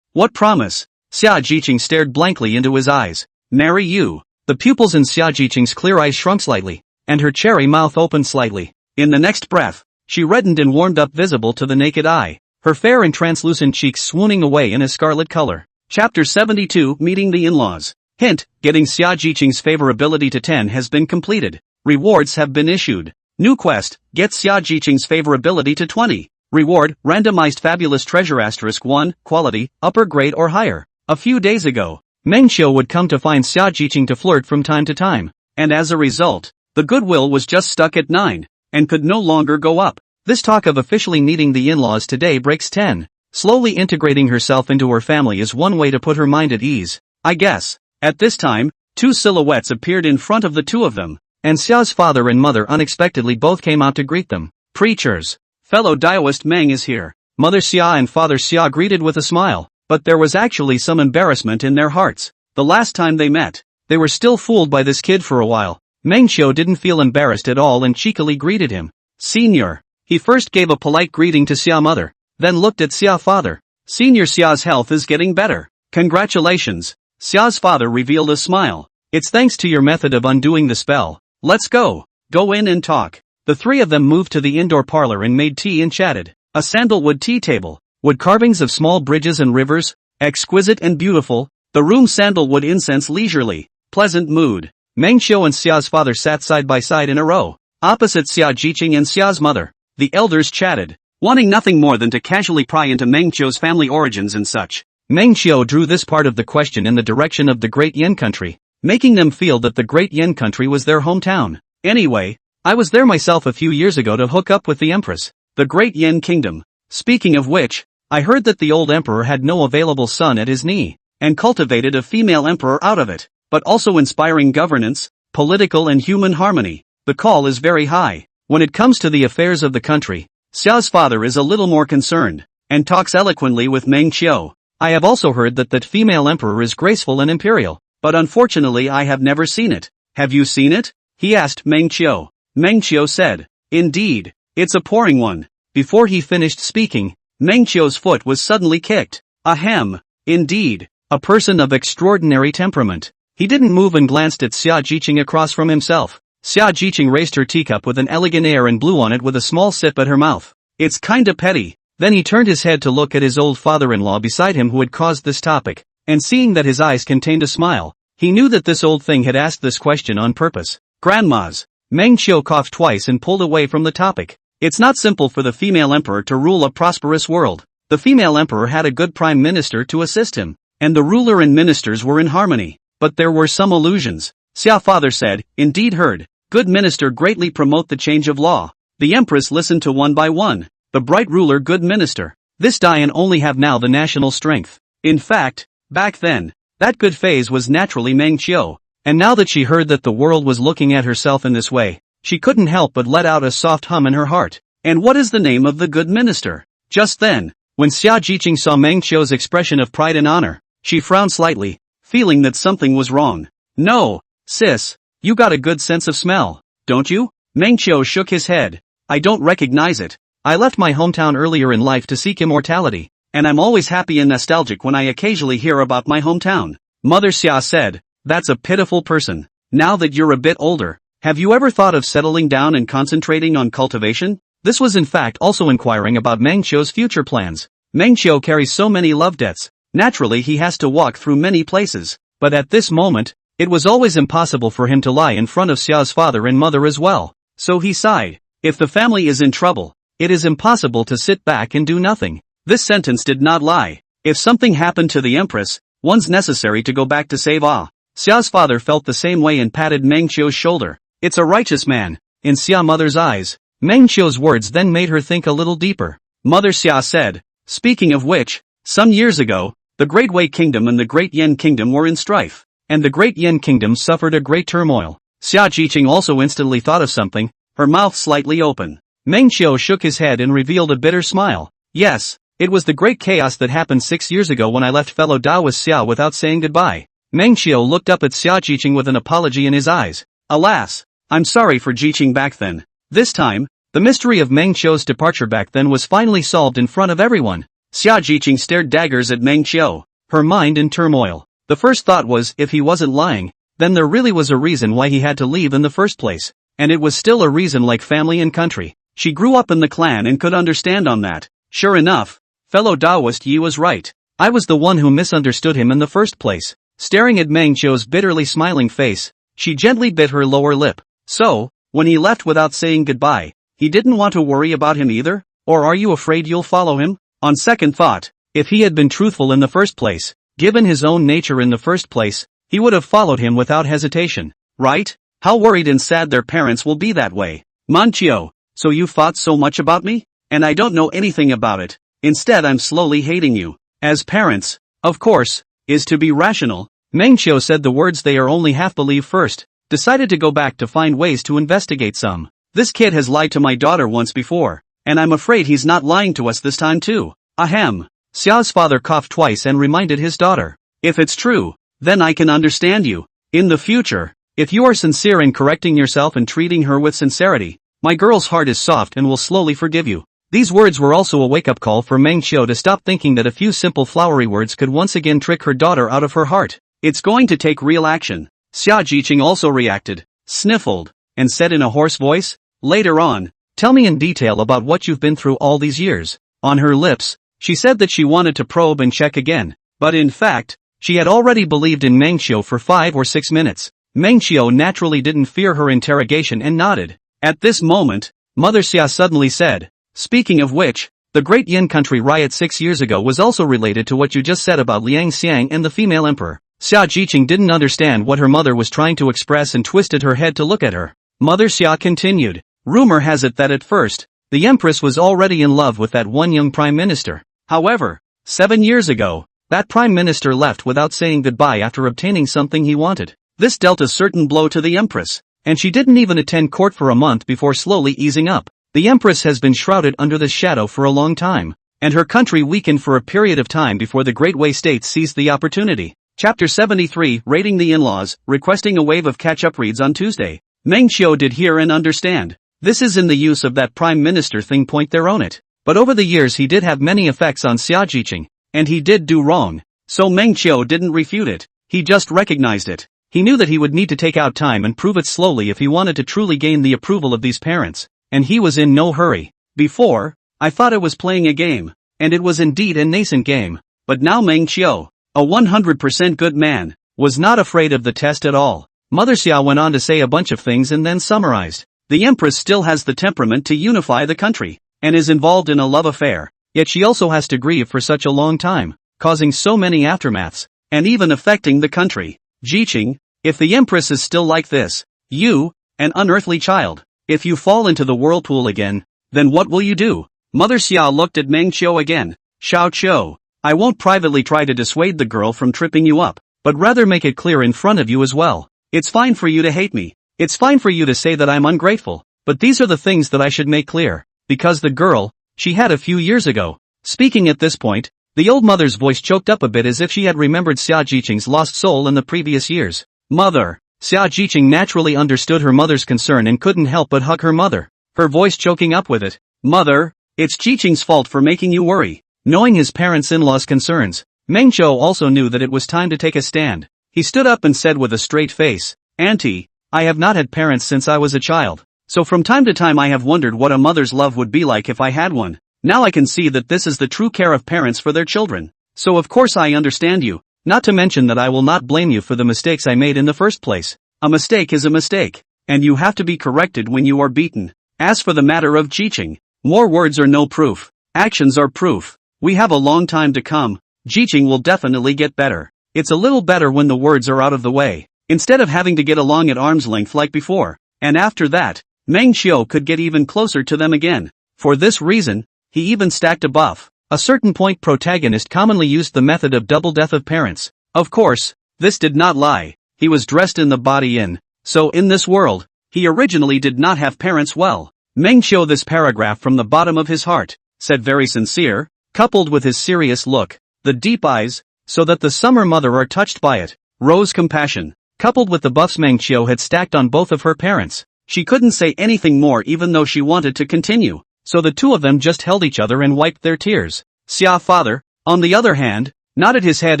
What promise? Xia Jiqing stared blankly into his eyes. Marry you. The pupils in Xia Jiqing's clear eyes shrunk slightly, and her cherry mouth opened slightly. In the next breath, she reddened and warmed up, visible to the naked eye, her fair and translucent cheeks swooning away in a scarlet color. Chapter 72, Meeting the In-Laws. Hint, getting Xia Jiqing's favorability to 10 has been completed. Rewards have been issued. New quest, get Xia Jiqing's favorability to 20. Reward, randomized fabulous treasure *1, quality, upper grade or higher. A few days ago, Meng Qiu would come to find Xia Jiqing to flirt from time to time, and as a result, the goodwill was just stuck at 9, and could no longer go up. This talk of officially meeting the in-laws today breaks 10. Slowly integrating herself into her family is one way to put her mind at ease, I guess. At this time, two silhouettes appeared in front of the two of them, and Xia's father and mother unexpectedly both came out to greet them. Preachers. Fellow Daoist Meng is here. Mother Xia and Father Xia greeted with a smile, but there was actually some embarrassment in their hearts. The last time they met, they were still fooled by this kid for a while. Meng Qiu didn't feel embarrassed at all and cheekily greeted him. Senior. He first gave a polite greeting to Xia mother, then looked at Xia father. Senior Xia's health is getting better. Congratulations. Xia's father revealed a smile. It's thanks to your method of undoing the spell. Let's go. Go in and talk. The three of them moved to the indoor parlor and made tea and chatted. A sandalwood tea table. Wood carvings of small bridges and rivers. Exquisite and beautiful. The room sandalwood incense leisurely. Pleasant mood. Meng Qiu and Xia's father sat side by side in a row, opposite Xia Jiqing and Xia's mother. The elders chatted, wanting nothing more than to casually pry into Meng Qiu's family origins and such. Meng Qiu drew this part of the question in the direction of the Great Yin country, making them feel that the Great Yin country was their hometown. Anyway, I was there myself a few years ago to hook up with the Empress, the Great Yin Kingdom. Speaking of which, I heard that the old emperor had no available son at his knee, and cultivated a female emperor out of it, but also inspiring governance, political and human harmony. The call is very high. When it comes to the affairs of the country, Xia's father is a little more concerned, and talks eloquently with Meng Qiu. I have also heard that that female emperor is graceful and imperial, but unfortunately I have never seen it. Have you seen it? He asked Meng Qiu. Meng Qiu said, indeed, it's a pouring one. Before he finished speaking, Meng Qiu's foot was suddenly kicked. Ahem. Indeed, a person of extraordinary temperament. He didn't move and glanced at Xia Jiqing across from himself. Xia Jiqing raised her teacup with an elegant air and blew on it with a small sip at her mouth. It's kinda petty. Then he turned his head to look at his old father-in-law beside him who had caused this topic, and seeing that his eyes contained a smile, he knew that this old thing had asked this question on purpose. Grandmas. Meng Qiu coughed twice and pulled away from the topic. It's not simple for the female emperor to rule a prosperous world. The female emperor had a good prime minister to assist him, and the ruler and ministers were in harmony. But there were some illusions. Xia father said, indeed heard. Good minister greatly promote the change of law. The empress listened to one by one. The bright ruler good minister. This Dian only have now the national strength. In fact, back then, that good phase was naturally Meng Qiu. And now that she heard that the world was looking at herself in this way, she couldn't help but let out a soft hum in her heart. And what is the name of the good minister? Just then, when Xia Jiqing saw Meng Qiu's expression of pride and honor, she frowned slightly, feeling that something was wrong. No, sis, you got a good sense of smell. don't you? Meng Qiu shook his head. I don't recognize it. I left my hometown earlier in life to seek immortality, and I'm always happy and nostalgic when I occasionally hear about my hometown. Mother Xia said, that's a pitiful person. Now that you're a bit older, have you ever thought of settling down and concentrating on cultivation? This was in fact also inquiring about Meng Qiu's future plans. Meng Qiu carries so many love debts, naturally he has to walk through many places, but at this moment, it was always impossible for him to lie in front of Xia's father and mother as well. So he sighed. If the family is in trouble, it is impossible to sit back and do nothing. This sentence did not lie. If something happened to the empress, one's necessary to go back to save Ah. Xia's father felt the same way and patted Meng Qiu's shoulder. It's a righteous man. In Xia mother's eyes, Meng Qiu's words then made her think a little deeper. Mother Xia said, speaking of which, some years ago, the Great Wei Kingdom and the Great Yan Kingdom were in strife, and the Great Yan Kingdom suffered a great turmoil. Xia Jiqing also instantly thought of something, her mouth slightly open. Meng Qiu shook his head and revealed a bitter smile. Yes, it was the great chaos that happened 6 years ago when I left fellow Taoist Xia without saying goodbye. Meng Qiu looked up at Xia Jiqing with an apology in his eyes. Alas, I'm sorry for Jiqing back then. This time, the mystery of Meng Qiu's departure back then was finally solved in front of everyone. Xia Jiqing stared daggers at Meng Qiu, her mind in turmoil. The first thought was, if he wasn't lying, then there really was a reason why he had to leave in the first place. And it was still a reason like family and country. She grew up in the clan and could understand on that. Sure enough, fellow Taoist Yi was right. I was the one who misunderstood him in the first place. Staring at Meng Qiu's bitterly smiling face, she gently bit her lower lip. So, when he left without saying goodbye, he didn't want to worry about him either? Or are you afraid you'll follow him? On second thought, if he had been truthful in the first place, given his own nature in the first place, he would have followed him without hesitation, right? How worried and sad their parents will be that way. Man Qiu, so you thought so much about me? And I don't know anything about it. Instead I'm slowly hating you. As parents, of course, is to be rational. Meng Qiu said the words they are only half believe first, decided to go back to find ways to investigate some. This kid has lied to my daughter once before, and I'm afraid he's not lying to us this time too. Ahem. Xiao's father coughed twice and reminded his daughter. If it's true, then I can understand you. In the future, if you are sincere in correcting yourself and treating her with sincerity, my girl's heart is soft and will slowly forgive you. These words were also a wake-up call for Meng Qiu to stop thinking that a few simple flowery words could once again trick her daughter out of her heart. It's going to take real action. Xia Jiqing also reacted, sniffled, and said in a hoarse voice, later on, tell me in detail about what you've been through all these years. On her lips, she said that she wanted to probe and check again, but in fact, she had already believed in Meng Qiu for 5 or 6 minutes. Meng Qiu naturally didn't fear her interrogation and nodded. At this moment, Mother Xia suddenly said, speaking of which, the Great Yin country riot 6 years ago was also related to what you just said about Liang Xiang and the female emperor. Xia Jiqing didn't understand what her mother was trying to express and twisted her head to look at her. Mother Xia continued, rumor has it that at first, the empress was already in love with that one young prime minister. However, 7 years ago, that prime minister left without saying goodbye after obtaining something he wanted. This dealt a certain blow to the empress, and she didn't even attend court for a month before slowly easing up. The empress has been shrouded under this shadow for a long time, and her country weakened for a period of time before the Great Wei State seized the opportunity. Chapter 73, Rating the In-Laws, requesting a wave of catch-up reads on Tuesday. Meng Qiu did hear and understand. This is in the use of that prime minister thing point there on it. But over the years he did have many effects on Xia Jiqing, and he did do wrong. So Meng Qiu didn't refute it, he just recognized it. He knew that he would need to take out time and prove it slowly if he wanted to truly gain the approval of these parents, and he was in no hurry. Before, I thought I was playing a game, and it was indeed a nascent game. But now Meng Qiu, a 100% good man, was not afraid of the test at all. Mother Xia went on to say a bunch of things and then summarized. The empress still has the temperament to unify the country, and is involved in a love affair, yet she also has to grieve for such a long time, causing so many aftermaths, and even affecting the country. Jiqing, if the empress is still like this, you, an unearthly child, if you fall into the whirlpool again, then what will you do? Mother Xia looked at Meng Qiu again. Xiao Qiu, I won't privately try to dissuade the girl from tripping you up, but rather make it clear in front of you as well. It's fine for you to hate me. It's fine for you to say that I'm ungrateful, but these are the things that I should make clear, because the girl, she had a few years ago. Speaking at this point, the old mother's voice choked up a bit as if she had remembered Xia Jiqing's lost soul in the previous years. Mother, Xia Jiqing naturally understood her mother's concern and couldn't help but hug her mother, her voice choking up with it. Mother, it's Jiqing's fault for making you worry. Knowing his parents-in-law's concerns, Meng Qiu also knew that it was time to take a stand. He stood up and said with a straight face, Auntie, I have not had parents since I was a child, so from time to time I have wondered what a mother's love would be like if I had one. Now I can see that this is the true care of parents for their children. So of course I understand you, not to mention that I will not blame you for the mistakes I made in the first place. A mistake is a mistake, and you have to be corrected when you are beaten. As for the matter of Jiqing, more words are no proof, actions are proof. We have a long time to come. Jiqing will definitely get better. It's a little better when the words are out of the way, instead of having to get along at arm's length like before. And after that, Meng Qiu could get even closer to them again. For this reason, he even stacked a buff. A certain point protagonist commonly used the method of double death of parents. Of course, this did not lie. He was dressed in the body in. So in this world, he originally did not have parents. Well, Meng Qiu, this paragraph from the bottom of his heart, said very sincere, coupled with his serious look, the deep eyes, so that the summer mother are touched by it, rose compassion, coupled with the buffs Meng Qiu had stacked on both of her parents. She couldn't say anything more even though she wanted to continue, so the two of them just held each other and wiped their tears. Xia father, on the other hand, nodded his head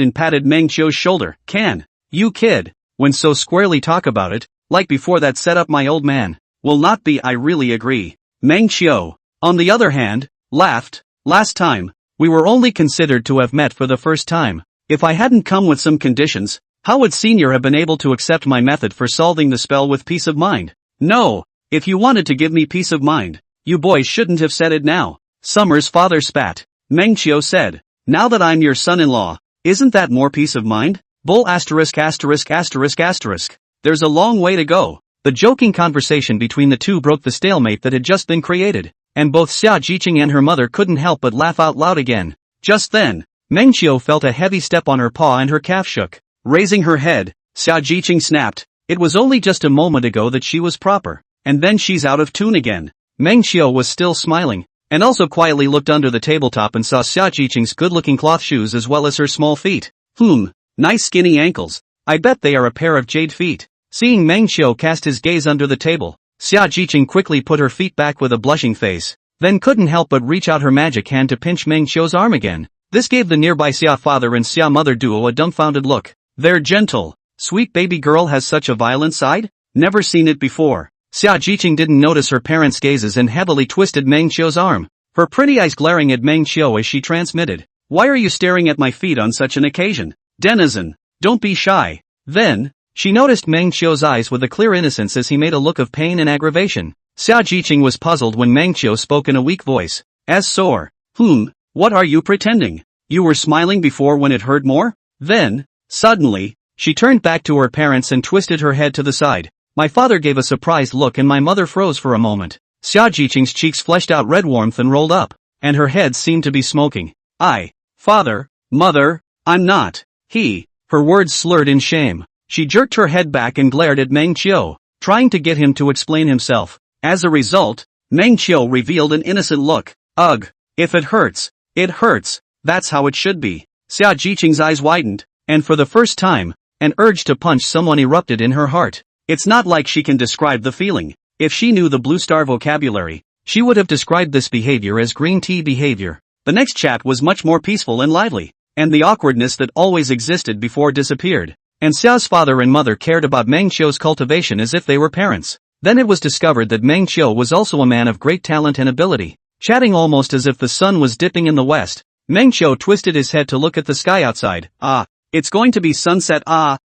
and patted Meng Qiu's shoulder. Can you kid, when so squarely talk about it, like before that set up my old man, will not be. I really agree. Meng Qiu, on the other hand, laughed. Last time, we were only considered to have met for the first time. If I hadn't come with some conditions, how would Senior have been able to accept my method for solving the spell with peace of mind? No, if you wanted to give me peace of mind, you boys shouldn't have said it now. Summer's father spat. Meng Qiu said, now that I'm your son-in-law, isn't that more peace of mind? Bull asterisk asterisk asterisk asterisk. There's a long way to go. The joking conversation between the two broke the stalemate that had just been created, and both Xia Jiqing and her mother couldn't help but laugh out loud again. Just then, Meng Qiu felt a heavy step on her paw and her calf shook. Raising her head, Xia Jiqing snapped, it was only just a moment ago that she was proper, and then she's out of tune again. Meng Qiu was still smiling, and also quietly looked under the tabletop and saw Xia Jiqing's good-looking cloth shoes as well as her small feet. Nice skinny ankles. I bet they are a pair of jade feet. Seeing Meng Qiu cast his gaze under the table, Xia Jiqing quickly put her feet back with a blushing face, then couldn't help but reach out her magic hand to pinch Meng Qiu's arm again. This gave the nearby Xia father and Xia mother duo a dumbfounded look. Their gentle, sweet baby girl has such a violent side? Never seen it before. Xia Jiqing didn't notice her parents' gazes and heavily twisted Meng Qiu's arm, her pretty eyes glaring at Meng Qiu as she transmitted, why are you staring at my feet on such an occasion? Denizen, don't be shy. Then, she noticed Meng Qiu's eyes with a clear innocence as he made a look of pain and aggravation. Xia Jiqing was puzzled when Meng Qiu spoke in a weak voice. As sore. What are you pretending? You were smiling before when it hurt more? Then, suddenly, she turned back to her parents and twisted her head to the side. My father gave a surprised look and my mother froze for a moment. Xia Jiqing's cheeks fleshed out red warmth and rolled up, and her head seemed to be smoking. Father, mother, I'm not. Her words slurred in shame. She jerked her head back and glared at Meng Qiu, trying to get him to explain himself. As a result, Meng Qiu revealed an innocent look. Ugh, if it hurts, it hurts, that's how it should be. Xia Jiqing's eyes widened, and for the first time, an urge to punch someone erupted in her heart. It's not like she can describe the feeling. If she knew the Blue Star vocabulary, she would have described this behavior as green tea behavior. The next chat was much more peaceful and lively, and the awkwardness that always existed before disappeared. And Xia's father and mother cared about Meng Qiu's cultivation as if they were parents. Then it was discovered that Meng Qiu was also a man of great talent and ability. Chatting almost as if the sun was dipping in the west, Meng Qiu twisted his head to look at the sky outside. It's going to be sunset.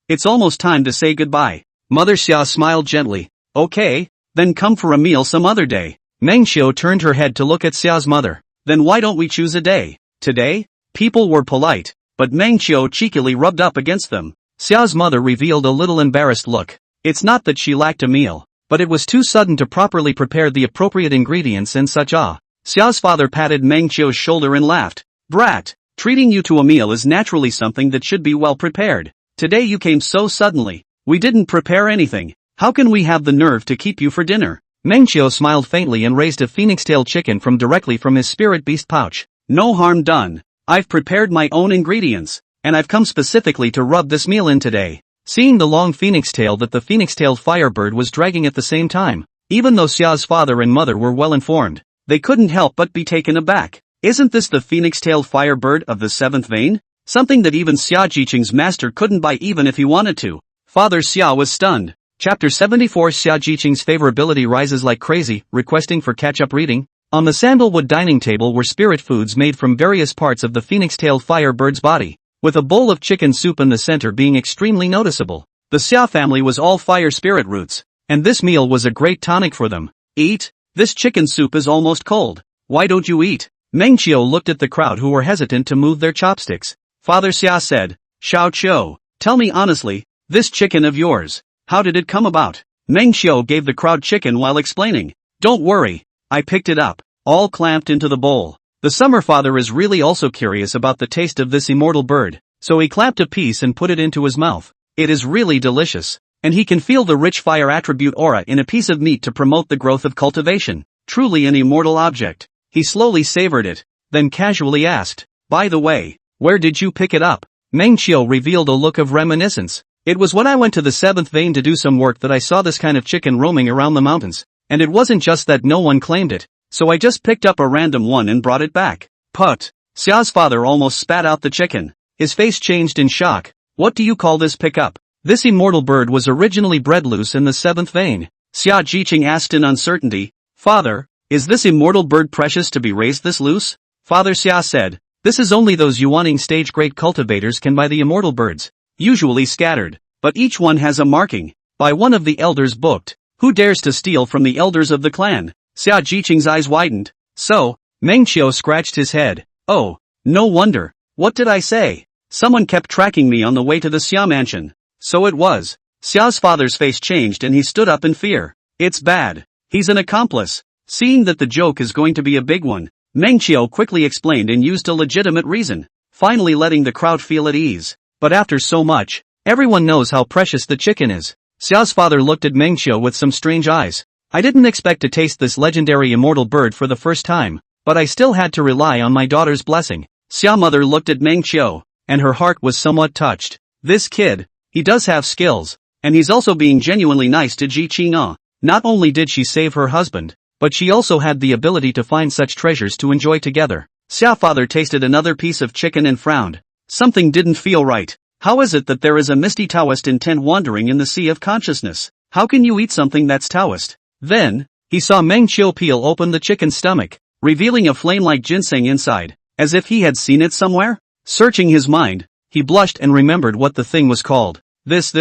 It's almost time to say goodbye. Mother Xia smiled gently. Okay, then come for a meal some other day. Meng Qiu turned her head to look at Xia's mother. Then why don't we choose a day? Today? People were polite, but Meng Qiu cheekily rubbed up against them. Xia's mother revealed a little embarrassed look. It's not that she lacked a meal, but it was too sudden to properly prepare the appropriate ingredients and such. Xia's father patted Meng Qiu's shoulder and laughed. Brat, treating you to a meal is naturally something that should be well prepared. Today you came so suddenly. We didn't prepare anything. How can we have the nerve to keep you for dinner? Meng Qiu smiled faintly and raised a phoenix-tailed chicken directly from his spirit beast pouch. No harm done. I've prepared my own ingredients, and I've come specifically to rub this meal in today. seeing the long phoenix tail that the phoenix-tailed firebird was dragging at the same time. Even though Xia's father and mother were well informed, they couldn't help but be taken aback. Isn't this the phoenix-tailed firebird of the seventh vein? Something that even Xia Jiqing's master couldn't buy even if he wanted to. Father Xia was stunned. Chapter 74 Xia Jiqing's favorability rises like crazy, requesting for catch-up reading. On the sandalwood dining table were spirit foods made from various parts of the phoenix-tailed firebird's body, with a bowl of chicken soup in the center being extremely noticeable. The Xia family was all fire spirit roots, and this meal was a great tonic for them. Eat? This chicken soup is almost cold. Why don't you eat? Meng Qiu looked at the crowd who were hesitant to move their chopsticks. Father Xia said, Xiao Qiu, tell me honestly, this chicken of yours, how did it come about? Meng Qiu gave the crowd chicken while explaining. Don't worry, I picked it up, all clamped into the bowl. The summer father is really also curious about the taste of this immortal bird, so he clamped a piece and put it into his mouth. It is really delicious, and he can feel the rich fire attribute aura in a piece of meat to promote the growth of cultivation. Truly an immortal object. He slowly savored it, then casually asked, by the way, where did you pick it up? Meng Qiu revealed a look of reminiscence. It was when I went to the seventh vein to do some work that I saw this kind of chicken roaming around the mountains, and it wasn't just that no one claimed it, so I just picked up a random one and brought it back. Put. Xia's father almost spat out the chicken. His face changed in shock. What do you call this pickup? This immortal bird was originally bred loose in the seventh vein. Xia Jiqing asked in uncertainty. Father, is this immortal bird precious to be raised this loose? Father Xia said, this is only those Yuaning stage great cultivators can buy the immortal birds, usually scattered, but each one has a marking, by one of the elders booked. Who dares to steal from the elders of the clan? Xia Jiqing's eyes widened. So, Meng Qiu scratched his head. Oh, no wonder. What did I say? Someone kept tracking me on the way to the Xia mansion. So it was. Xia's father's face changed and he stood up in fear. It's bad. He's an accomplice. Seeing that the joke is going to be a big one, Meng Qiu quickly explained and used a legitimate reason, finally letting the crowd feel at ease. But after so much, everyone knows how precious the chicken is. Xia's father looked at Meng Qiu with some strange eyes. I didn't expect to taste this legendary immortal bird for the first time, but I still had to rely on my daughter's blessing. Xia mother looked at Meng Qiu, and her heart was somewhat touched. This kid, he does have skills, and he's also being genuinely nice to Ji Qing'e. Not only did she save her husband, but she also had the ability to find such treasures to enjoy together. Xia father tasted another piece of chicken and frowned. Something didn't feel right. How is it that there is a misty Taoist intent wandering in the sea of consciousness? How can you eat something that's Taoist? Then, he saw Meng Qiu peel open the chicken's stomach, revealing a flame-like ginseng inside, as if he had seen it somewhere. Searching his mind, he blushed and remembered what the thing was called. This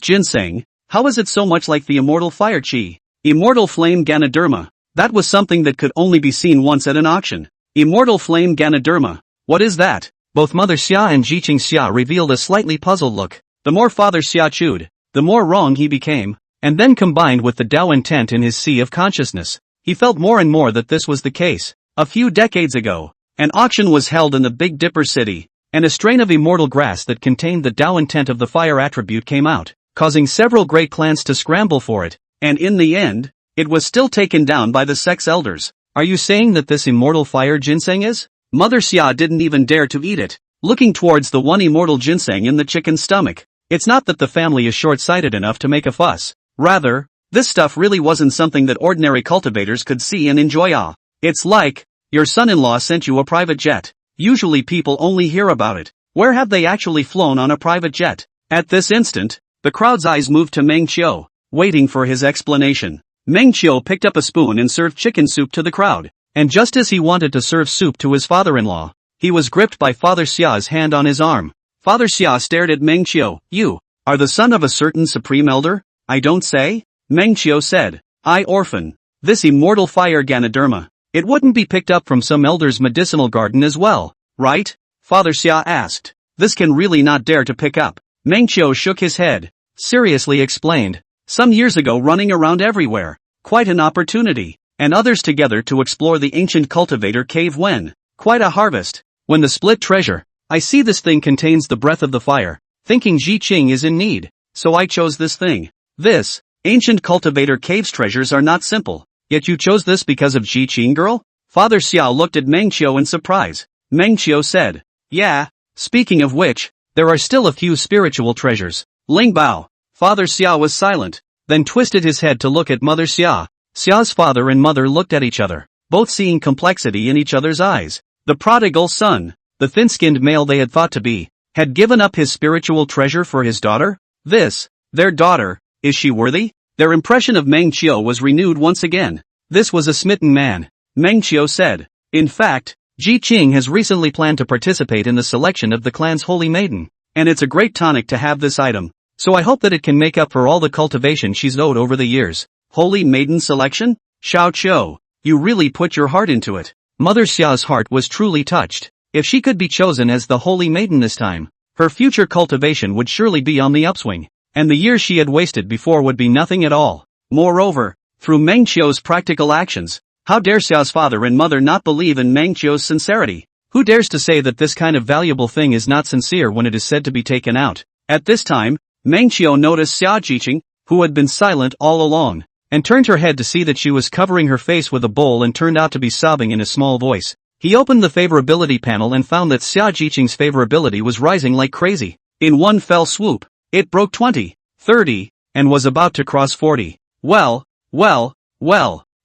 ginseng, how is it so much like the immortal fire chi? Immortal flame Ganoderma. That was something that could only be seen once at an auction. Immortal flame Ganoderma. What is that? Both Mother Xia and Jiqing Xia revealed a slightly puzzled look. The more Father Xia chewed, the more wrong he became, and then combined with the Tao intent in his sea of consciousness, he felt more and more that this was the case. A few decades ago, an auction was held in the Big Dipper city, and a strain of immortal grass that contained the Tao intent of the fire attribute came out, causing several great clans to scramble for it, and in the end, it was still taken down by the sex elders. Are you saying that this immortal fire ginseng is? Mother Xia didn't even dare to eat it, looking towards the one immortal ginseng in the chicken's stomach. It's not that the family is short-sighted enough to make a fuss. Rather, this stuff really wasn't something that ordinary cultivators could see and enjoy. It's like, your son-in-law sent you a private jet. Usually people only hear about it. Where have they actually flown on a private jet? At this instant, the crowd's eyes moved to Meng Qiu, waiting for his explanation. Meng Qiu picked up a spoon and served chicken soup to the crowd. And just as he wanted to serve soup to his father-in-law, he was gripped by Father Xia's hand on his arm. Father Xia stared at Meng Qiu. You are the son of a certain supreme elder? I don't say? Meng Qiu said. I orphan. This immortal fire Ganoderma. It wouldn't be picked up from some elder's medicinal garden as well, right? Father Xia asked. This can really not dare to pick up. Meng Qiu shook his head. Seriously explained. Some years ago running around everywhere. Quite an opportunity. And others together to explore the ancient cultivator cave when. Quite a harvest. When the split treasure. I see this thing contains the breath of the fire. Thinking Ji Qing is in need. So I chose this thing. This. Ancient cultivator cave's treasures are not simple. Yet you chose this because of Ji Qing girl? Father Xia looked at Meng Qiu in surprise. Meng Qiu said. Yeah. Speaking of which, there are still a few spiritual treasures. Ling Bao. Father Xia was silent, then twisted his head to look at Mother Xia. Xia's father and mother looked at each other, both seeing complexity in each other's eyes. The prodigal son, the thin-skinned male they had thought to be, had given up his spiritual treasure for his daughter? This, their daughter, is she worthy? Their impression of Meng Qiu was renewed once again. This was a smitten man, Meng Qiu said. In fact, Ji Qing has recently planned to participate in the selection of the clan's holy maiden, and it's a great tonic to have this item, so I hope that it can make up for all the cultivation she's owed over the years. Holy maiden selection? Xiao Qiu, you really put your heart into it. Mother Xia's heart was truly touched. If she could be chosen as the holy maiden this time, her future cultivation would surely be on the upswing, and the years she had wasted before would be nothing at all. Moreover, through Meng Qiu's practical actions, how dare Xiao's father and mother not believe in Meng Qiu's sincerity? Who dares to say that this kind of valuable thing is not sincere when it is said to be taken out? At this time, Meng Qiu noticed Xia Jiqing, who had been silent all along, and turned her head to see that she was covering her face with a bowl and turned out to be sobbing in a small voice. He opened the favorability panel and found that Xia Jiqing's favorability was rising like crazy. In one fell swoop, it broke 20, 30, and was about to cross 40. Well.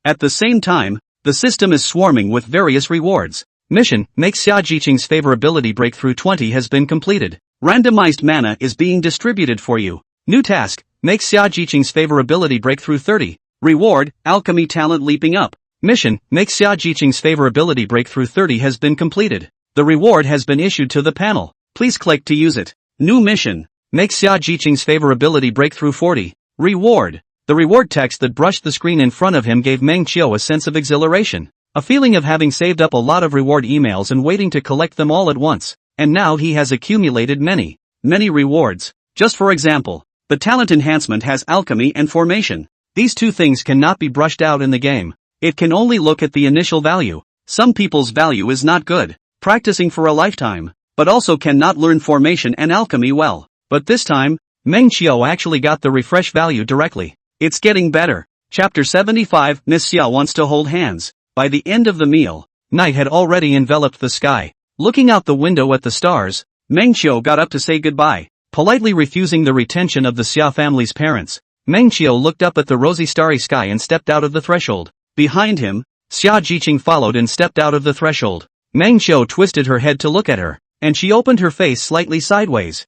At the same time, the system is swarming with various rewards. Mission, make Xia Jiqing's favorability breakthrough 20 has been completed. Randomized mana is being distributed for you. New task, make Xia Jiqing's favorability breakthrough 30. Reward, alchemy talent leaping up. Mission, make Xia Jiqing's favorability breakthrough 30 has been completed. The reward has been issued to the panel. Please click to use it. New mission, make Xia Jiqing's favorability breakthrough 40. Reward. The reward text that brushed the screen in front of him gave Meng Qiu a sense of exhilaration, a feeling of having saved up a lot of reward emails and waiting to collect them all at once, and now he has accumulated many rewards. Just for example, the talent enhancement has alchemy and formation. These two things cannot be brushed out in the game. It can only look at the initial value. Some people's value is not good, practicing for a lifetime, but also cannot learn formation and alchemy well. But this time, Meng Qiu actually got the refresh value directly. It's getting better. Chapter 75, Miss Xia wants to hold hands. By the end of the meal, night had already enveloped the sky. Looking out the window at the stars, Meng Qiu got up to say goodbye. Politely refusing the retention of the Xia family's parents, Meng Qiu looked up at the rosy starry sky and stepped out of the threshold. Behind him, Xia Jiqing followed and stepped out of the threshold. Meng Qiu twisted her head to look at her, and she opened her face slightly sideways.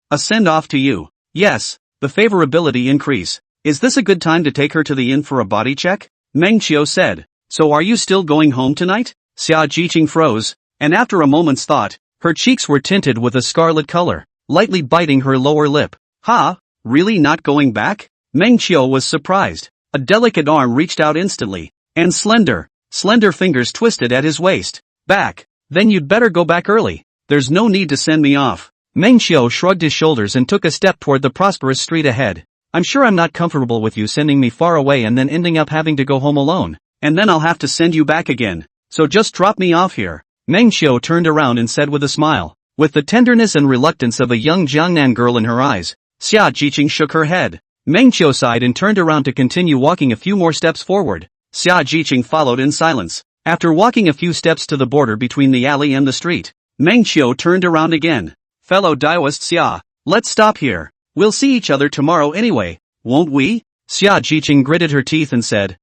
A send-off to you. Yes, the favorability increase. Is this a good time to take her to the inn for a body check? Meng Qiu said. So are you still going home tonight? Xia Jiqing froze, and after a moment's thought, her cheeks were tinted with a scarlet color, lightly biting her lower lip. Ha, really not going back? Meng Qiu was surprised. A delicate arm reached out instantly, and slender fingers twisted at his waist. Back. Then you'd better go back early. There's no need to send me off. Meng Qiu shrugged his shoulders and took a step toward the prosperous street ahead. I'm sure I'm not comfortable with you sending me far away and then ending up having to go home alone. And then I'll have to send you back again. So just drop me off here. Meng Qiu turned around and said with a smile, with the tenderness and reluctance of a young Jiangnan girl in her eyes. Xia Jiqing shook her head. Meng Qiu sighed and turned around to continue walking a few more steps forward. Xia Jiqing followed in silence. After walking a few steps to the border between the alley and the street, Meng Qiu turned around again. Fellow Daoist Xia, let's stop here. We'll see each other tomorrow anyway, won't we? Xia Jiqing gritted her teeth and said,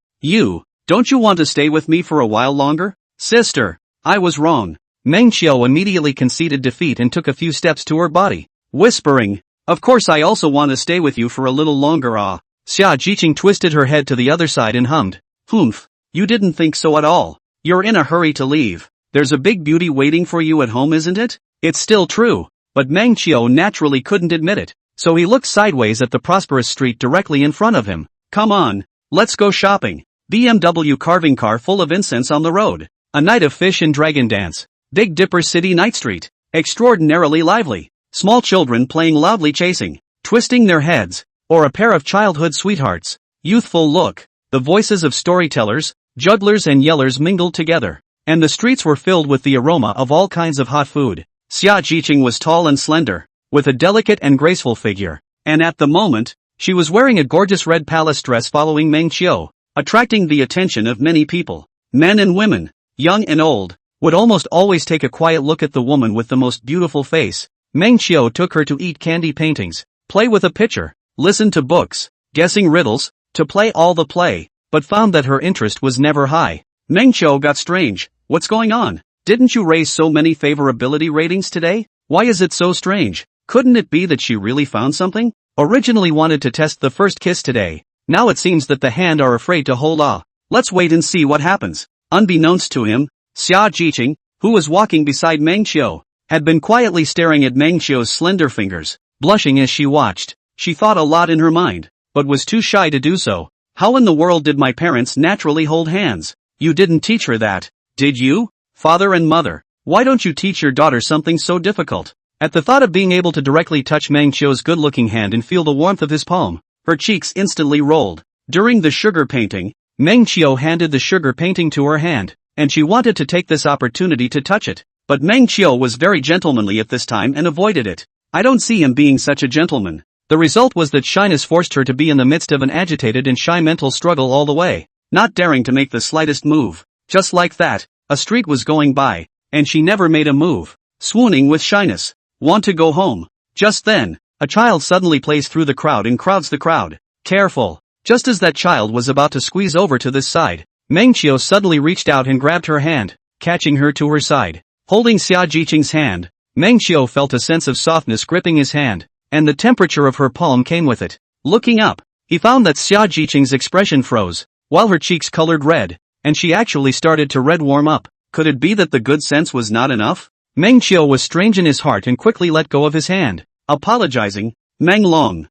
don't you want to stay with me for a while longer? Sister, I was wrong. Meng Qiu immediately conceded defeat and took a few steps to her body, whispering, of course I also want to stay with you for a little longer. Xia Jiqing twisted her head to the other side and hummed, Humph, you didn't think so at all. You're in a hurry to leave. There's a big beauty waiting for you at home, isn't it? It's still true, but Meng Qiu naturally couldn't admit it, so he looked sideways at the prosperous street directly in front of him. Come on, let's go shopping. BMW carving car full of incense on the road. A night of fish and dragon dance. Big Dipper City night street. Extraordinarily lively. Small children playing loudly chasing, twisting their heads, or a pair of childhood sweethearts. Youthful look. The voices of storytellers, jugglers and yellers mingled together, and the streets were filled with the aroma of all kinds of hot food. Xia Jiqing was tall and slender, with a delicate and graceful figure, and at the moment, she was wearing a gorgeous red palace dress following Meng Qiu, attracting the attention of many people. Men and women, young and old, would almost always take a quiet look at the woman with the most beautiful face. Meng Qiu took her to eat candy paintings, play with a pitcher, listen to books, guessing riddles, to play all the play, but found that her interest was never high. Meng Qiu got strange. What's going on? Didn't you raise so many favorability ratings today? Why is it so strange? Couldn't it be that she really found something? Originally wanted to test the first kiss today. Now it seems that the hand are afraid to hold off. Let's wait and see what happens. Unbeknownst to him, Xia Jiqing, who was walking beside Meng Qiu, had been quietly staring at Meng Qiu's slender fingers, blushing as she watched. She thought a lot in her mind, but was too shy to do so. How in the world did my parents naturally hold hands? You didn't teach her that, did you? Father and mother, why don't you teach your daughter something so difficult? At the thought of being able to directly touch Meng Qiu's good-looking hand and feel the warmth of his palm, her cheeks instantly rolled. During the sugar painting, Meng Qiu handed the sugar painting to her hand, and she wanted to take this opportunity to touch it. But Meng Qiu was very gentlemanly at this time and avoided it. I don't see him being such a gentleman. The result was that shyness forced her to be in the midst of an agitated and shy mental struggle all the way, not daring to make the slightest move. Just like that, a street was going by, and she never made a move, swooning with shyness. Want to go home. Just then, a child suddenly plays through the crowd and crowds the crowd. Careful! Just as that child was about to squeeze over to this side, Meng Qiu suddenly reached out and grabbed her hand, catching her to her side. Holding Xia Jiqing's hand, Meng Qiu felt a sense of softness gripping his hand, and the temperature of her palm came with it. Looking up, he found that Xia Jiqing's expression froze, while her cheeks colored red, and she actually started to red warm up. Could it be that the good sense was not enough? Meng Qiu was strange in his heart and quickly let go of his hand. Apologizing, Meng Long.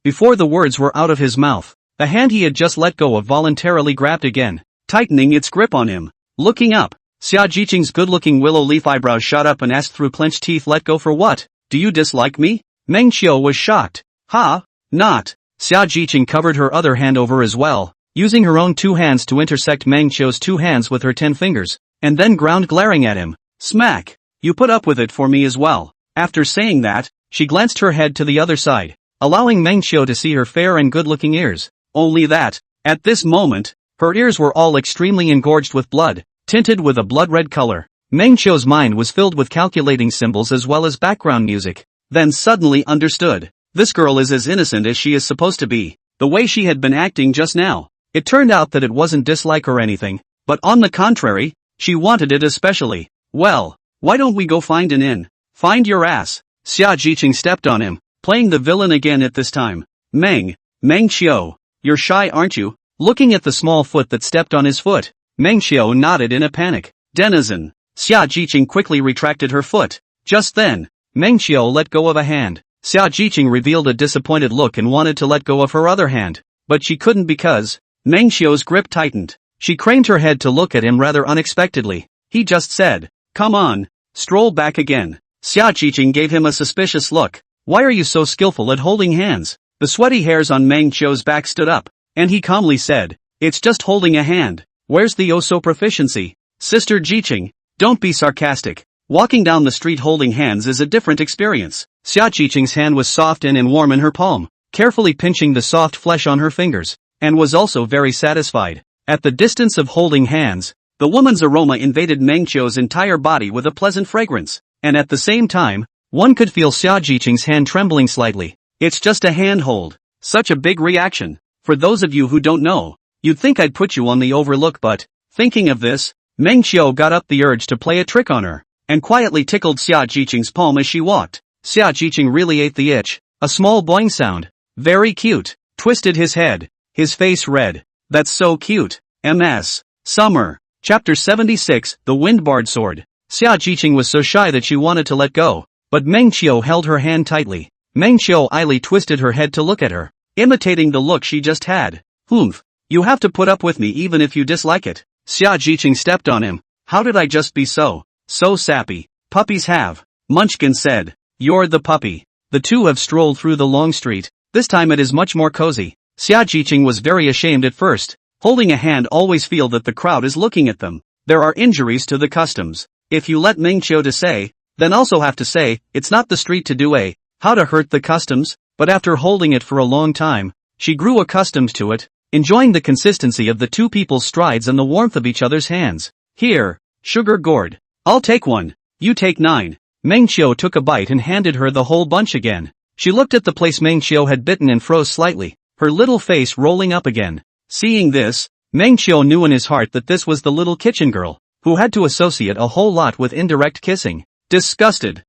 Before the words were out of his mouth, the hand he had just let go of voluntarily grabbed again, tightening its grip on him. Looking up, Xia Jiqing's good-looking willow leaf eyebrows shot up and asked through clenched teeth, "Let go for what? Do you dislike me?" Meng Qiu was shocked. Not. Xia Jiqing covered her other hand over as well, using her own two hands to intersect Meng Qiu's two hands with her 10 fingers, and then ground glaring at him. Smack! You put up with it for me as well. After saying that, she glanced her head to the other side, allowing Meng Qiu to see her fair and good-looking ears. Only that, at this moment, her ears were all extremely engorged with blood, tinted with a blood-red color. Meng Qiu's mind was filled with calculating symbols as well as background music. Then suddenly understood. This girl is as innocent as she is supposed to be. The way she had been acting just now. It turned out that it wasn't dislike or anything, but on the contrary, she wanted it especially. Well, why don't we go find an inn? Find your ass. Xia Jiqing stepped on him, playing the villain again at this time. Meng Qiu, you're shy aren't you? Looking at the small foot that stepped on his foot, Meng Qiu nodded in a panic. Denizen. Xia Jiqing quickly retracted her foot. Just then, Meng Qiu let go of a hand. Xia Jiqing revealed a disappointed look and wanted to let go of her other hand, but she couldn't because Meng Qiu's grip tightened. She craned her head to look at him rather unexpectedly. He just said, "Come on, stroll back again." Xia Jiqing gave him a suspicious look. "Why are you so skillful at holding hands?" The sweaty hairs on Meng Qiu's back stood up, and he calmly said, "It's just holding a hand. Where's the oh-so proficiency?" Sister Jiqing, don't be sarcastic. Walking down the street holding hands is a different experience. Xia Jiqing's hand was soft and warm in her palm, carefully pinching the soft flesh on her fingers, and was also very satisfied. At the distance of holding hands, the woman's aroma invaded Meng Qiu's entire body with a pleasant fragrance, and at the same time, one could feel Xia Jiqing's hand trembling slightly. It's just a handhold. Such a big reaction. For those of you who don't know, you'd think I'd put you on the overlook, but, thinking of this, Meng Qiu got up the urge to play a trick on her, and quietly tickled Xia Jiqing's palm as she walked. Xia Jiqing really ate the itch. A small boing sound. Very cute. Twisted his head. His face red. That's so cute. MS. Summer. Chapter 76, The Wind-Barred Sword. Xia Jiqing was so shy that she wanted to let go, but Meng Qiu held her hand tightly. Meng Qiu idly twisted her head to look at her, imitating the look she just had. "Humph. You have to put up with me even if you dislike it." Xia Jiqing stepped on him. "How did I just be so sappy? Puppies have." Munchkin said, "You're the puppy." The two have strolled through the long street. This time it is much more cozy. Xia Jiqing was very ashamed at first. Holding a hand always feel that the crowd is looking at them. There are injuries to the customs. If you let Meng Qiu to say, then also have to say, it's not the street to do a, how to hurt the customs, but after holding it for a long time, she grew accustomed to it, enjoying the consistency of the two people's strides and the warmth of each other's hands. "Here, sugar gourd. I'll take one. You take 9. Meng Qiu took a bite and handed her the whole bunch again. She looked at the place Meng Qiu had bitten and froze slightly, her little face rolling up again. Seeing this, Meng Qiu knew in his heart that this was the little kitchen girl, who had to associate a whole lot with indirect kissing. Disgusted.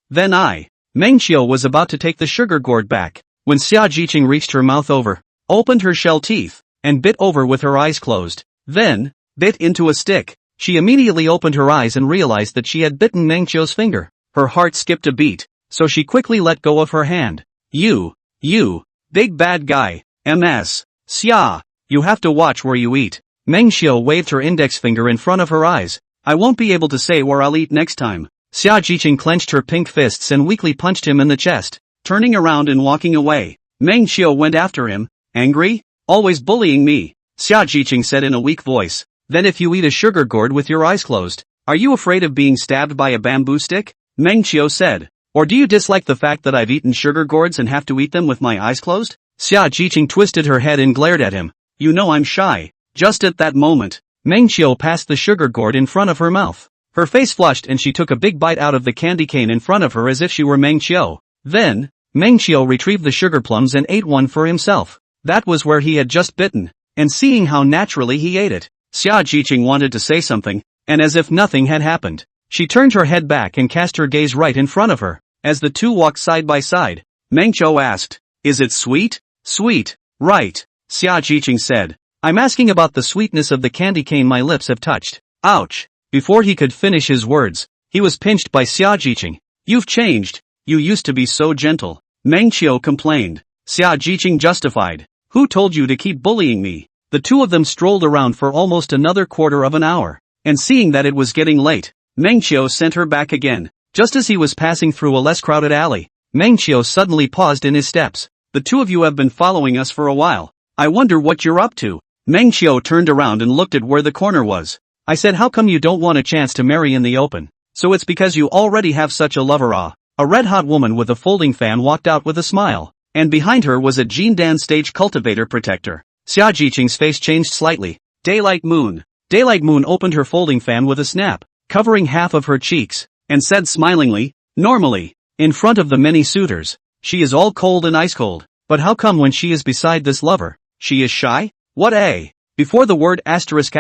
Then Meng Qiu was about to take the sugar gourd back, when Xia Jiqing reached her mouth over, opened her shell teeth, and bit over with her eyes closed. Then, bit into a stick. She immediately opened her eyes and realized that she had bitten Meng Qiu's finger. Her heart skipped a beat, so she quickly let go of her hand. You, big bad guy, MS. Xia, you have to watch where you eat. Meng Qiu waved her index finger in front of her eyes. I won't be able to say where I'll eat next time. Xia Jiqing clenched her pink fists and weakly punched him in the chest. Turning around and walking away, Meng Qiu went after him. Angry? Always bullying me, Xia Jiqing said in a weak voice. Then if you eat a sugar gourd with your eyes closed, are you afraid of being stabbed by a bamboo stick? Meng Qiu said. Or do you dislike the fact that I've eaten sugar gourds and have to eat them with my eyes closed? Xia Jiqing twisted her head and glared at him. You know I'm shy. Just at that moment, Meng Qiu passed the sugar gourd in front of her mouth. Her face flushed and she took a big bite out of the candy cane in front of her as if she were Meng Qiu. Then, Meng Qiu retrieved the sugar plums and ate one for himself. That was where he had just bitten, and seeing how naturally he ate it, Xia Jiqing wanted to say something, and as if nothing had happened, she turned her head back and cast her gaze right in front of her. As the two walked side by side, Meng Qiu asked, Is it sweet? Sweet, right, Xia Jiqing said. I'm asking about the sweetness of the candy cane my lips have touched. Ouch. Before he could finish his words, he was pinched by Xia Jiqing. You've changed. You used to be so gentle. Meng Qiu complained. Xia Jiqing justified. Who told you to keep bullying me? The two of them strolled around for almost another quarter of an hour, and seeing that it was getting late, Meng Qiu sent her back again. Just as he was passing through a less crowded alley, Meng Qiu suddenly paused in his steps. The two of you have been following us for a while. I wonder what you're up to. Meng Qiu turned around and looked at where the corner was. I said how come you don't want a chance to marry in the open? So it's because you already have such a lover. A red-hot woman with a folding fan walked out with a smile, and behind her was a Jindan stage cultivator protector. Xia Jiqing's face changed slightly. Daylight Moon. Daylight Moon opened her folding fan with a snap, covering half of her cheeks, and said smilingly, Normally, in front of the many suitors, she is all cold and ice-cold, but how come when she is beside this lover, she is shy? What a... Before the word asterisk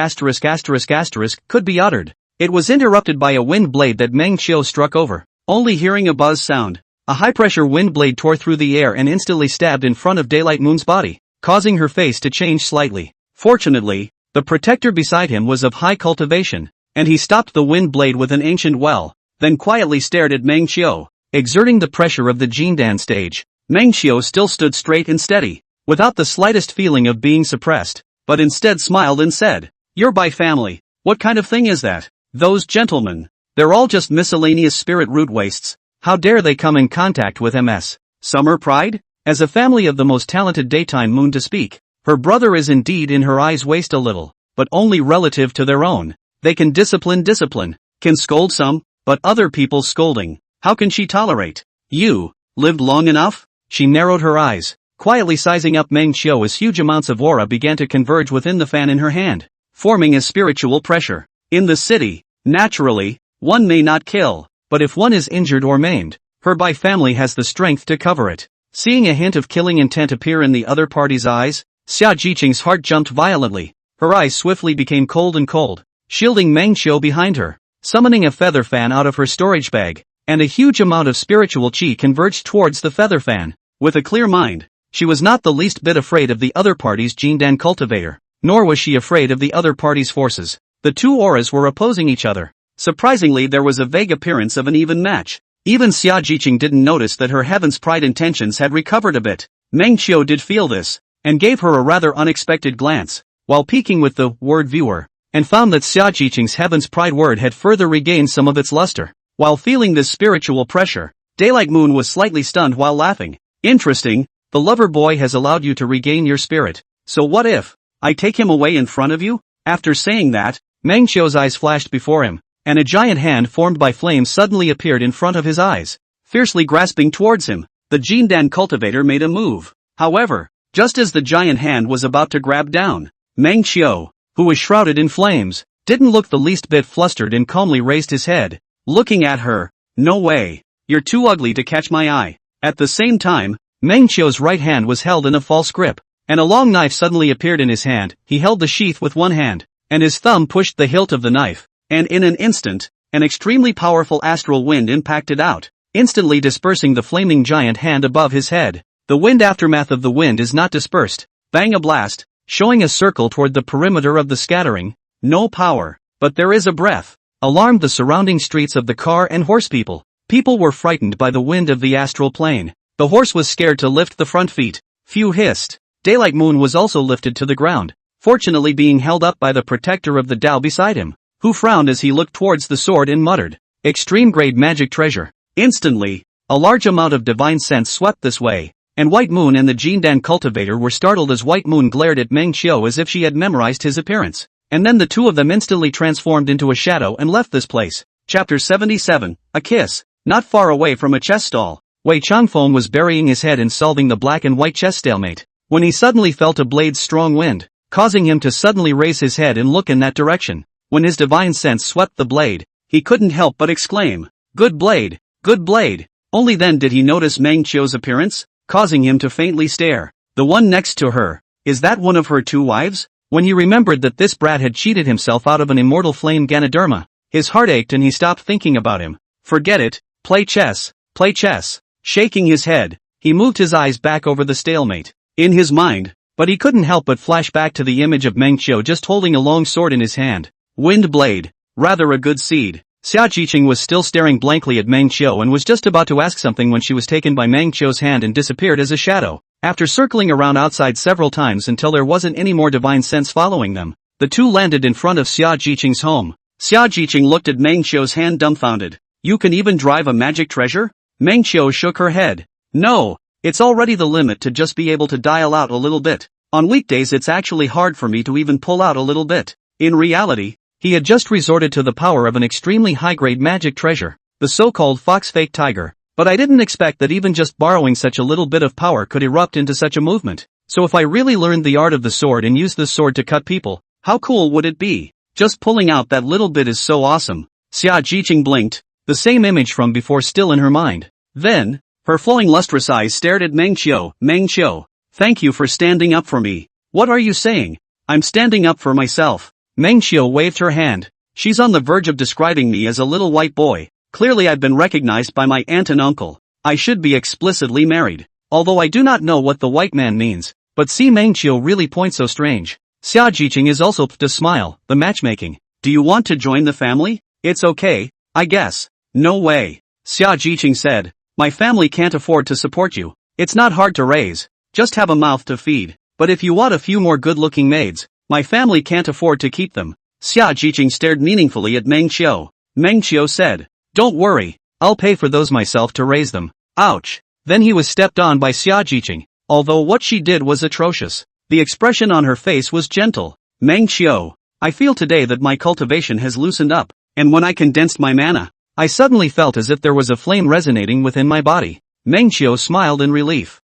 could be uttered, it was interrupted by a wind blade that Meng Qiu struck over. Only hearing a buzz sound, a high-pressure wind blade tore through the air and instantly stabbed in front of Daylight Moon's body, causing her face to change slightly. Fortunately, the protector beside him was of high cultivation, and he stopped the wind blade with an ancient well, then quietly stared at Meng Qiu. Exerting the pressure of the Jindan stage, Meng Qiu still stood straight and steady, without the slightest feeling of being suppressed, but instead smiled and said, You're by family. What kind of thing is that? Those gentlemen. They're all just miscellaneous spirit root wastes. How dare they come in contact with MS? Summer pride? As a family of the most talented daytime moon to speak, her brother is indeed in her eyes waste a little, but only relative to their own. They can discipline, can scold some, but other people's scolding, how can she tolerate? You, lived long enough? She narrowed her eyes, quietly sizing up Meng Qiu as huge amounts of aura began to converge within the fan in her hand, forming a spiritual pressure. In the city, naturally, one may not kill, but if one is injured or maimed, her Bai family has the strength to cover it. Seeing a hint of killing intent appear in the other party's eyes, Xia Jiqing's heart jumped violently. Her eyes swiftly became cold, shielding Meng Qiu behind her. Summoning a feather fan out of her storage bag, and a huge amount of spiritual qi converged towards the feather fan. With a clear mind, she was not the least bit afraid of the other party's Jindan cultivator, nor was she afraid of the other party's forces. The two auras were opposing each other. Surprisingly, there was a vague appearance of an even match. Even Xia Jiqing didn't notice that her Heaven's Pride intentions had recovered a bit. Meng Qiu did feel this, and gave her a rather unexpected glance, while peeking with the word viewer, and found that Xia Jiqing's Heaven's Pride word had further regained some of its luster. While feeling this spiritual pressure, Daylight Moon was slightly stunned while laughing. Interesting, the lover boy has allowed you to regain your spirit. So what if I take him away in front of you? After saying that, Meng Qiu's eyes flashed before him, and a giant hand formed by flames suddenly appeared in front of his eyes, fiercely grasping towards him. The Jindan cultivator made a move. However, just as the giant hand was about to grab down, Meng Qiu, who was shrouded in flames, didn't look the least bit flustered and calmly raised his head. Looking at her, No way. You're too ugly to catch my eye. At the same time, Meng Qiu's right hand was held in a false grip, and a long knife suddenly appeared in his hand. He held the sheath with one hand, and his thumb pushed the hilt of the knife, and in an instant, an extremely powerful astral wind impacted out, instantly dispersing the flaming giant hand above his head. The wind aftermath of the wind is not dispersed. Bang a blast, showing a circle toward the perimeter of the scattering. No power, but there is a breath. Alarmed the surrounding streets of the car and horse people. People were frightened by the wind of the astral plane. The horse was scared to lift the front feet. Few hissed. Daylight Moon was also lifted to the ground, fortunately being held up by the protector of the Tao beside him, who frowned as he looked towards the sword and muttered, "Extreme grade magic treasure." Instantly, a large amount of divine sense swept this way, and White Moon and the Jindan cultivator were startled as White Moon glared at Meng Qiu as if she had memorized his appearance. And then the two of them instantly transformed into a shadow and left this place. Chapter 77, A Kiss. Not far away from a chess stall, Wei Changfeng was burying his head in solving the black and white chess stalemate, when he suddenly felt a blade's strong wind, causing him to suddenly raise his head and look in that direction. When his divine sense swept the blade, he couldn't help but exclaim, "Good blade, good blade." Only then did he notice Meng Qiu's appearance, causing him to faintly stare. The one next to her, is that one of her two wives? When he remembered that this brat had cheated himself out of an immortal flame Ganoderma, his heart ached and he stopped thinking about him. Forget it, play chess, play chess. Shaking his head, he moved his eyes back over the stalemate, in his mind, but he couldn't help but flash back to the image of Meng Qiu just holding a long sword in his hand. Wind blade, rather a good seed. Xia Jiqing was still staring blankly at Meng Qiu and was just about to ask something when she was taken by Meng Qiu's hand and disappeared as a shadow. After circling around outside several times until there wasn't any more divine sense following them, the two landed in front of Xia Jiqing's home. Xia Jiqing looked at Meng Qiu's hand dumbfounded. "You can even drive a magic treasure?" Meng Qiu shook her head. "No, it's already the limit to just be able to dial out a little bit. On weekdays it's actually hard for me to even pull out a little bit." In reality, he had just resorted to the power of an extremely high-grade magic treasure, the so-called fox fake tiger. But I didn't expect that even just borrowing such a little bit of power could erupt into such a movement. So if I really learned the art of the sword and used this sword to cut people, how cool would it be? Just pulling out that little bit is so awesome. Xia Jiqing blinked, the same image from before still in her mind. Then, her flowing lustrous eyes stared at Meng Qiu. "Meng Qiu, thank you for standing up for me." "What are you saying?" "I'm standing up for myself." Meng Qiu waved her hand. "She's on the verge of describing me as a little white boy. Clearly I've been recognized by my aunt and uncle. I should be explicitly married. Although I do not know what the white man means, but see Meng Qiu really points so strange." Xia Jiqing is also to smile, the matchmaking. "Do you want to join the family? It's okay, I guess." "No way," Xia Jiqing said. "My family can't afford to support you. It's not hard to raise. Just have a mouth to feed. But if you want a few more good-looking maids, my family can't afford to keep them." Xia Jiqing stared meaningfully at Meng Qiu. Meng Qiu said, "Don't worry, I'll pay for those myself to raise them." Ouch. Then he was stepped on by Xia Jiqing. Although what she did was atrocious, the expression on her face was gentle. "Meng Qiu, I feel today that my cultivation has loosened up, and when I condensed my mana, I suddenly felt as if there was a flame resonating within my body." Meng Qiu smiled in relief.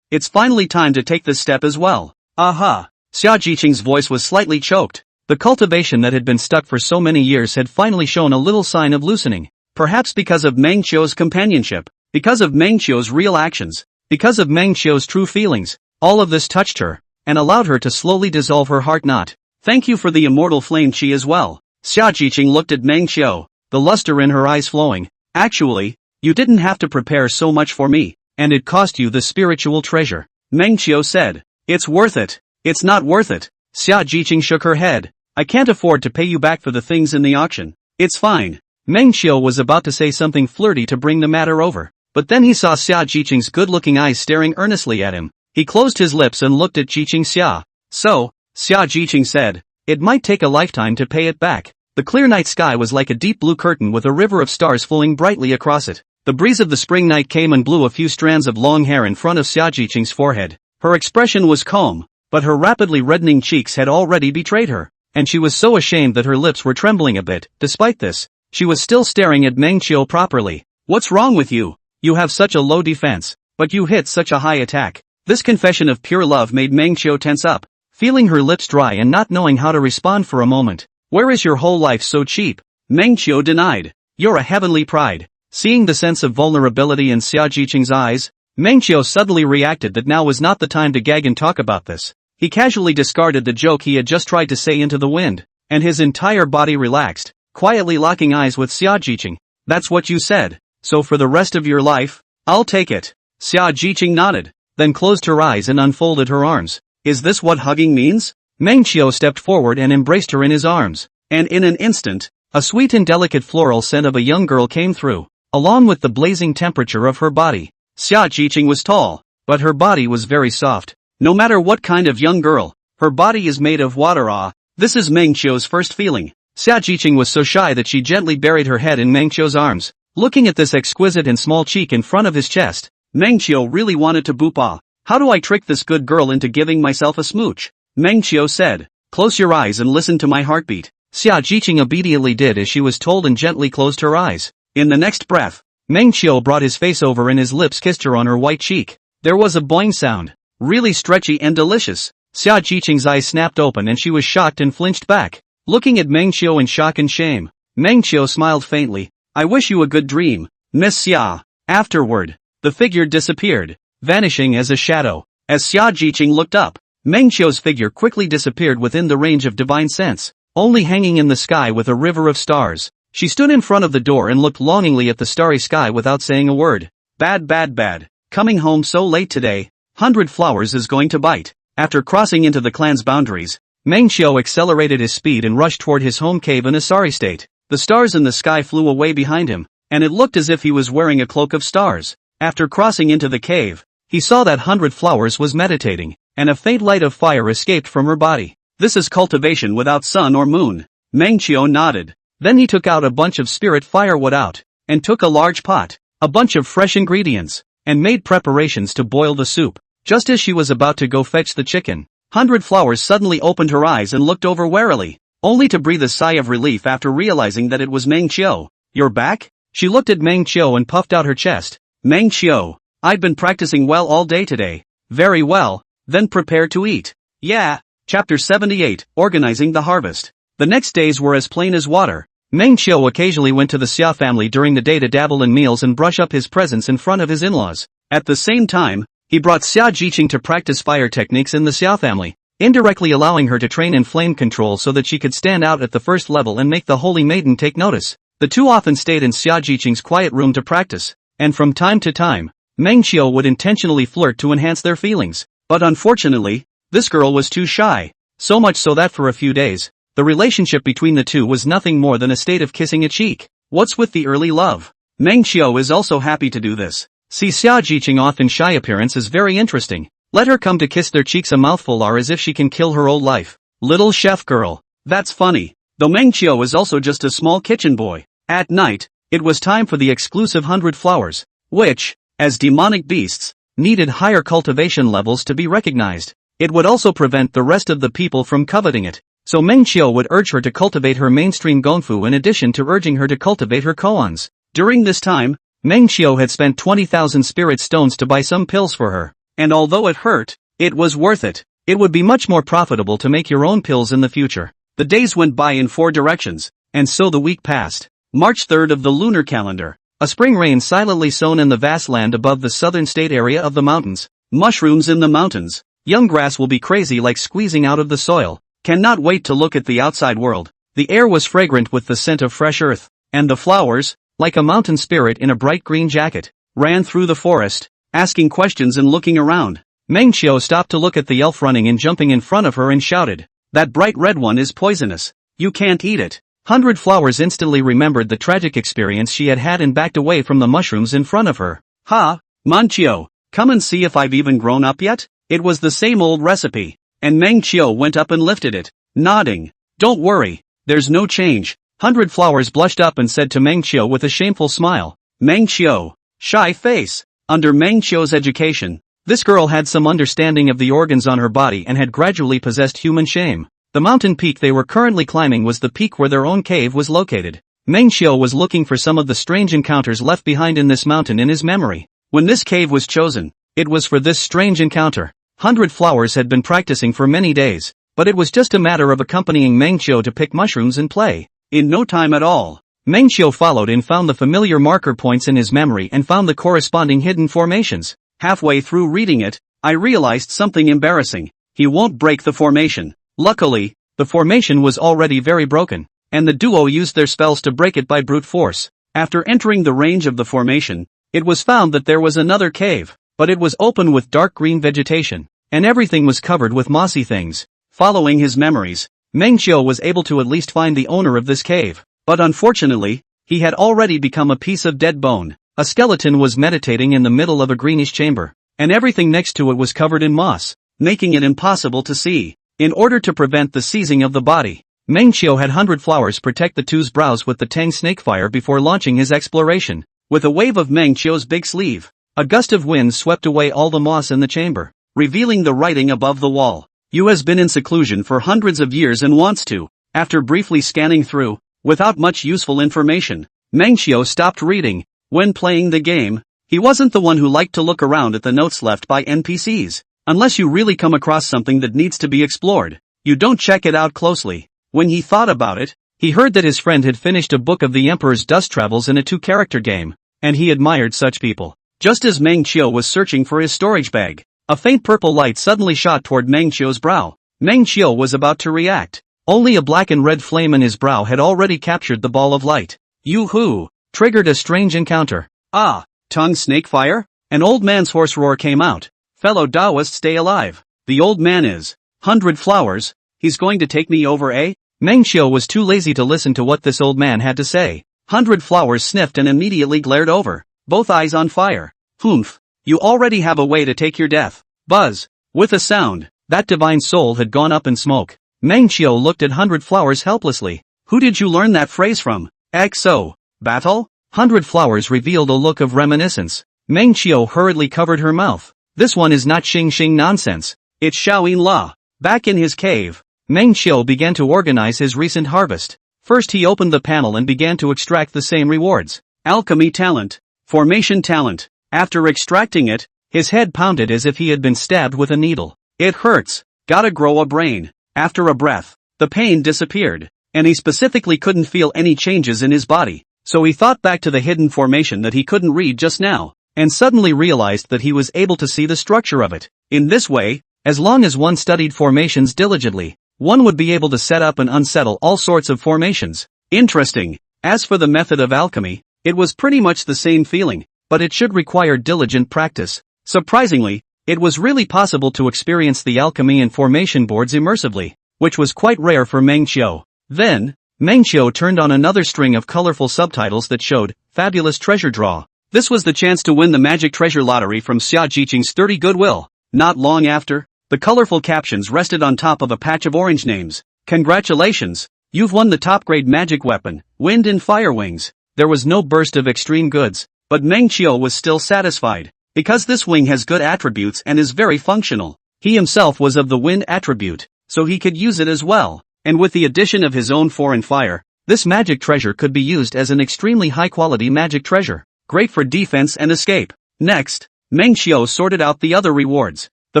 It's finally time to take this step as well." "Aha." Xia Jiqing's voice was slightly choked. The cultivation that had been stuck for so many years had finally shown a little sign of loosening. Perhaps because of Meng Qiu's companionship, because of Meng Qiu's real actions, because of Meng Qiu's true feelings, all of this touched her, and allowed her to slowly dissolve her heart knot. "Thank you for the immortal flame chi as well." Xia Jiqing looked at Meng Qiu, the luster in her eyes flowing. "Actually, you didn't have to prepare so much for me, and it cost you the spiritual treasure." Meng Qiu said. "It's worth it." "It's not worth it." Xia Jiqing shook her head. "I can't afford to pay you back for the things in the auction." "It's fine." Meng Qiu was about to say something flirty to bring the matter over, but then he saw Xia Jiqing's good-looking eyes staring earnestly at him. He closed his lips and looked at Jiqing Xia. "So," Xia Jiqing said, "it might take a lifetime to pay it back." The clear night sky was like a deep blue curtain with a river of stars flowing brightly across it. The breeze of the spring night came and blew a few strands of long hair in front of Xia Jiqing's forehead. Her expression was calm, but her rapidly reddening cheeks had already betrayed her, and she was so ashamed that her lips were trembling a bit. Despite this, she was still staring at Meng Qiu properly. "What's wrong with you? You have such a low defense, but you hit such a high attack." This confession of pure love made Meng Qiu tense up, feeling her lips dry and not knowing how to respond for a moment. "Where is your whole life so cheap?" Meng Qiu denied. "You're a heavenly pride. Seeing the sense of vulnerability in Xia Jiqing's eyes, Mengqiu suddenly reacted that now was not the time to gag and talk about this. He casually discarded the joke he had just tried to say into the wind, and his entire body relaxed, quietly locking eyes with Xia Jiqing. That's what you said. So for the rest of your life, I'll take it. Xia Jiqing nodded, then closed her eyes and unfolded her arms. Is this what hugging means? Mengqiu stepped forward and embraced her in his arms, and in an instant, a sweet and delicate floral scent of a young girl came through, along with the blazing temperature of her body. Xia Jiqing was tall, but her body was very soft. No matter what kind of young girl, her body is made of water. This is Mengqiu's first feeling. Xia Jiqing was so shy that she gently buried her head in Mengqiu's arms. Looking at this exquisite and small cheek in front of his chest, Mengqiu really wanted to boop. How do I trick this good girl into giving myself a smooch? Mengqiu said. Close your eyes and listen to my heartbeat. Xia Jiqing obediently did as she was told and gently closed her eyes. In the next breath, Mengqiu brought his face over and his lips kissed her on her white cheek. There was a boing sound. Really stretchy and delicious. Xia Jiqing's eyes snapped open and she was shocked and flinched back, looking at Mengqiu in shock and shame. Mengqiu smiled faintly. I wish you a good dream, Miss Xia. Afterward, the figure disappeared, vanishing as a shadow. As Xia Jiqing looked up, Mengqiu's figure quickly disappeared within the range of divine sense, only hanging in the sky with a river of stars. She stood in front of the door and looked longingly at the starry sky without saying a word. Bad. Coming home so late today. 100 Flowers is going to bite. After crossing into the clan's boundaries, Mengqiu accelerated his speed and rushed toward his home cave in a sorry state. The stars in the sky flew away behind him, and it looked as if he was wearing a cloak of stars. After crossing into the cave, he saw that 100 Flowers was meditating, and a faint light of fire escaped from her body. This is cultivation without sun or moon. Mengqiu nodded. Then he took out a bunch of spirit firewood out, and took a large pot, a bunch of fresh ingredients, and made preparations to boil the soup. Just as she was about to go fetch the chicken, 100 Flowers suddenly opened her eyes and looked over warily, only to breathe a sigh of relief after realizing that it was Mengqiu. You're back? She looked at Mengqiu and puffed out her chest. Mengqiu, I've been practicing well all day today. Very well, then prepare to eat. Yeah. Chapter 78, Organizing the Harvest. The next days were as plain as water. Mengqiu occasionally went to the Xia family during the day to dabble in meals and brush up his presence in front of his in-laws. At the same time, he brought Xia Jiqing to practice fire techniques in the Xia family, indirectly allowing her to train in flame control so that she could stand out at the first level and make the holy maiden take notice. The two often stayed in Xia Jiqing's quiet room to practice, and from time to time, Mengqiu would intentionally flirt to enhance their feelings. But unfortunately, this girl was too shy, so much so that for a few days, the relationship between the two was nothing more than a state of kissing a cheek. What's with the early love? Mengqiu is also happy to do this. See Xia Jiqing often shy appearance is very interesting. Let her come to kiss their cheeks a mouthful or as if she can kill her old life. Little chef girl. That's funny. Though Mengqiu is also just a small kitchen boy. At night, it was time for the exclusive 100 Flowers, which, as demonic beasts, needed higher cultivation levels to be recognized. It would also prevent the rest of the people from coveting it. So Mengqiu would urge her to cultivate her mainstream Gongfu in addition to urging her to cultivate her koans. During this time, Mengqiu had spent 20,000 spirit stones to buy some pills for her. And although it hurt, it was worth it. It would be much more profitable to make your own pills in the future. The days went by in 4 directions, and so the week passed. March 3rd of the lunar calendar. A spring rain silently sown in the vast land above the southern state area of the mountains. Mushrooms in the mountains. Young grass will be crazy like squeezing out of the soil. Cannot wait to look at the outside world. The air was fragrant with the scent of fresh earth, and the flowers, like a mountain spirit in a bright green jacket, ran through the forest, asking questions and looking around. Mengqiu stopped to look at the elf running and jumping in front of her and shouted, "That bright red one is poisonous. You can't eat it." 100 Flowers instantly remembered the tragic experience she had had and backed away from the mushrooms in front of her. "Ha, Mengqiu, come and see if I've even grown up yet?" It was the same old recipe, and Mengqiu went up and lifted it, nodding. "Don't worry, there's no change." 100 Flowers blushed up and said to Mengqiu with a shameful smile, "Mengqiu, shy face." Under Mengqiu's education, this girl had some understanding of the organs on her body and had gradually possessed human shame. The mountain peak they were currently climbing was the peak where their own cave was located. Mengqiu was looking for some of the strange encounters left behind in this mountain in his memory. When this cave was chosen, it was for this strange encounter. 100 Flowers had been practicing for many days, but it was just a matter of accompanying Mengqiu to pick mushrooms and play. In no time at all, Mengxiu followed and found the familiar marker points in his memory and found the corresponding hidden formations. Halfway through reading it, I realized something embarrassing. He won't break the formation. Luckily, the formation was already very broken, and the duo used their spells to break it by brute force. After entering the range of the formation, it was found that there was another cave, but it was open with dark green vegetation, and everything was covered with mossy things. Following his memories, Mengxiu was able to at least find the owner of this cave, but unfortunately, he had already become a piece of dead bone. A skeleton was meditating in the middle of a greenish chamber, and everything next to it was covered in moss, making it impossible to see. In order to prevent the seizing of the body, Mengxiu had 100 flowers protect the two's brows with the Tang snake fire before launching his exploration. With a wave of Mengxiu's big sleeve, a gust of wind swept away all the moss in the chamber, revealing the writing above the wall. "You has been in seclusion for hundreds of years and wants to." After briefly scanning through, without much useful information, Mengxiu stopped reading. When playing the game, he wasn't the one who liked to look around at the notes left by NPCs. Unless you really come across something that needs to be explored, you don't check it out closely. When he thought about it, he heard that his friend had finished a book of the Emperor's Dust Travels in a 2-character game, and he admired such people. Just as Mengxiu was searching for his storage bag, a faint purple light suddenly shot toward Mengxiu's brow. Mengxiu was about to react. Only a black and red flame in his brow had already captured the ball of light. Yoo-hoo! Triggered a strange encounter. Ah! Tongue snake fire? An old man's hoarse roar came out. "Fellow Taoist, stay alive. The old man is 100 flowers. He's going to take me over, eh?" Mengxiu was too lazy to listen to what this old man had to say. 100 flowers sniffed and immediately glared over, both eyes on fire. "Humph! You already have a way to take your death." Buzz! With a sound, that divine soul had gone up in smoke. Mengxiu looked at 100 flowers helplessly. "Who did you learn that phrase from? XO, battle?" 100 flowers revealed a look of reminiscence. Mengxiu hurriedly covered her mouth. "This one is not Xing nonsense. It's Shaoyin La." Back in his cave, Mengxiu began to organize his recent harvest. First he opened the panel and began to extract the same rewards. Alchemy talent. Formation talent. After extracting it, his head pounded as if he had been stabbed with a needle. "It hurts. Gotta grow a brain." After a breath, the pain disappeared, and he specifically couldn't feel any changes in his body. So he thought back to the hidden formation that he couldn't read just now, and suddenly realized that he was able to see the structure of it. In this way, as long as one studied formations diligently, one would be able to set up and unsettle all sorts of formations. Interesting. As for the method of alchemy, it was pretty much the same feeling, but it should require diligent practice. Surprisingly, it was really possible to experience the alchemy and formation boards immersively, which was quite rare for Mengxiu. Then, Mengxiu turned on another string of colorful subtitles that showed, "Fabulous Treasure Draw." This was the chance to win the magic treasure lottery from Xia Jiqing's sturdy goodwill. Not long after, the colorful captions rested on top of a patch of orange names. "Congratulations! You've won the top-grade magic weapon, Wind and Fire Wings." There was no burst of extreme goods, but Mengxiu was still satisfied, because this wing has good attributes and is very functional. He himself was of the wind attribute, so he could use it as well. And with the addition of his own foreign fire, this magic treasure could be used as an extremely high-quality magic treasure, great for defense and escape. Next, Mengxiu sorted out the other rewards. The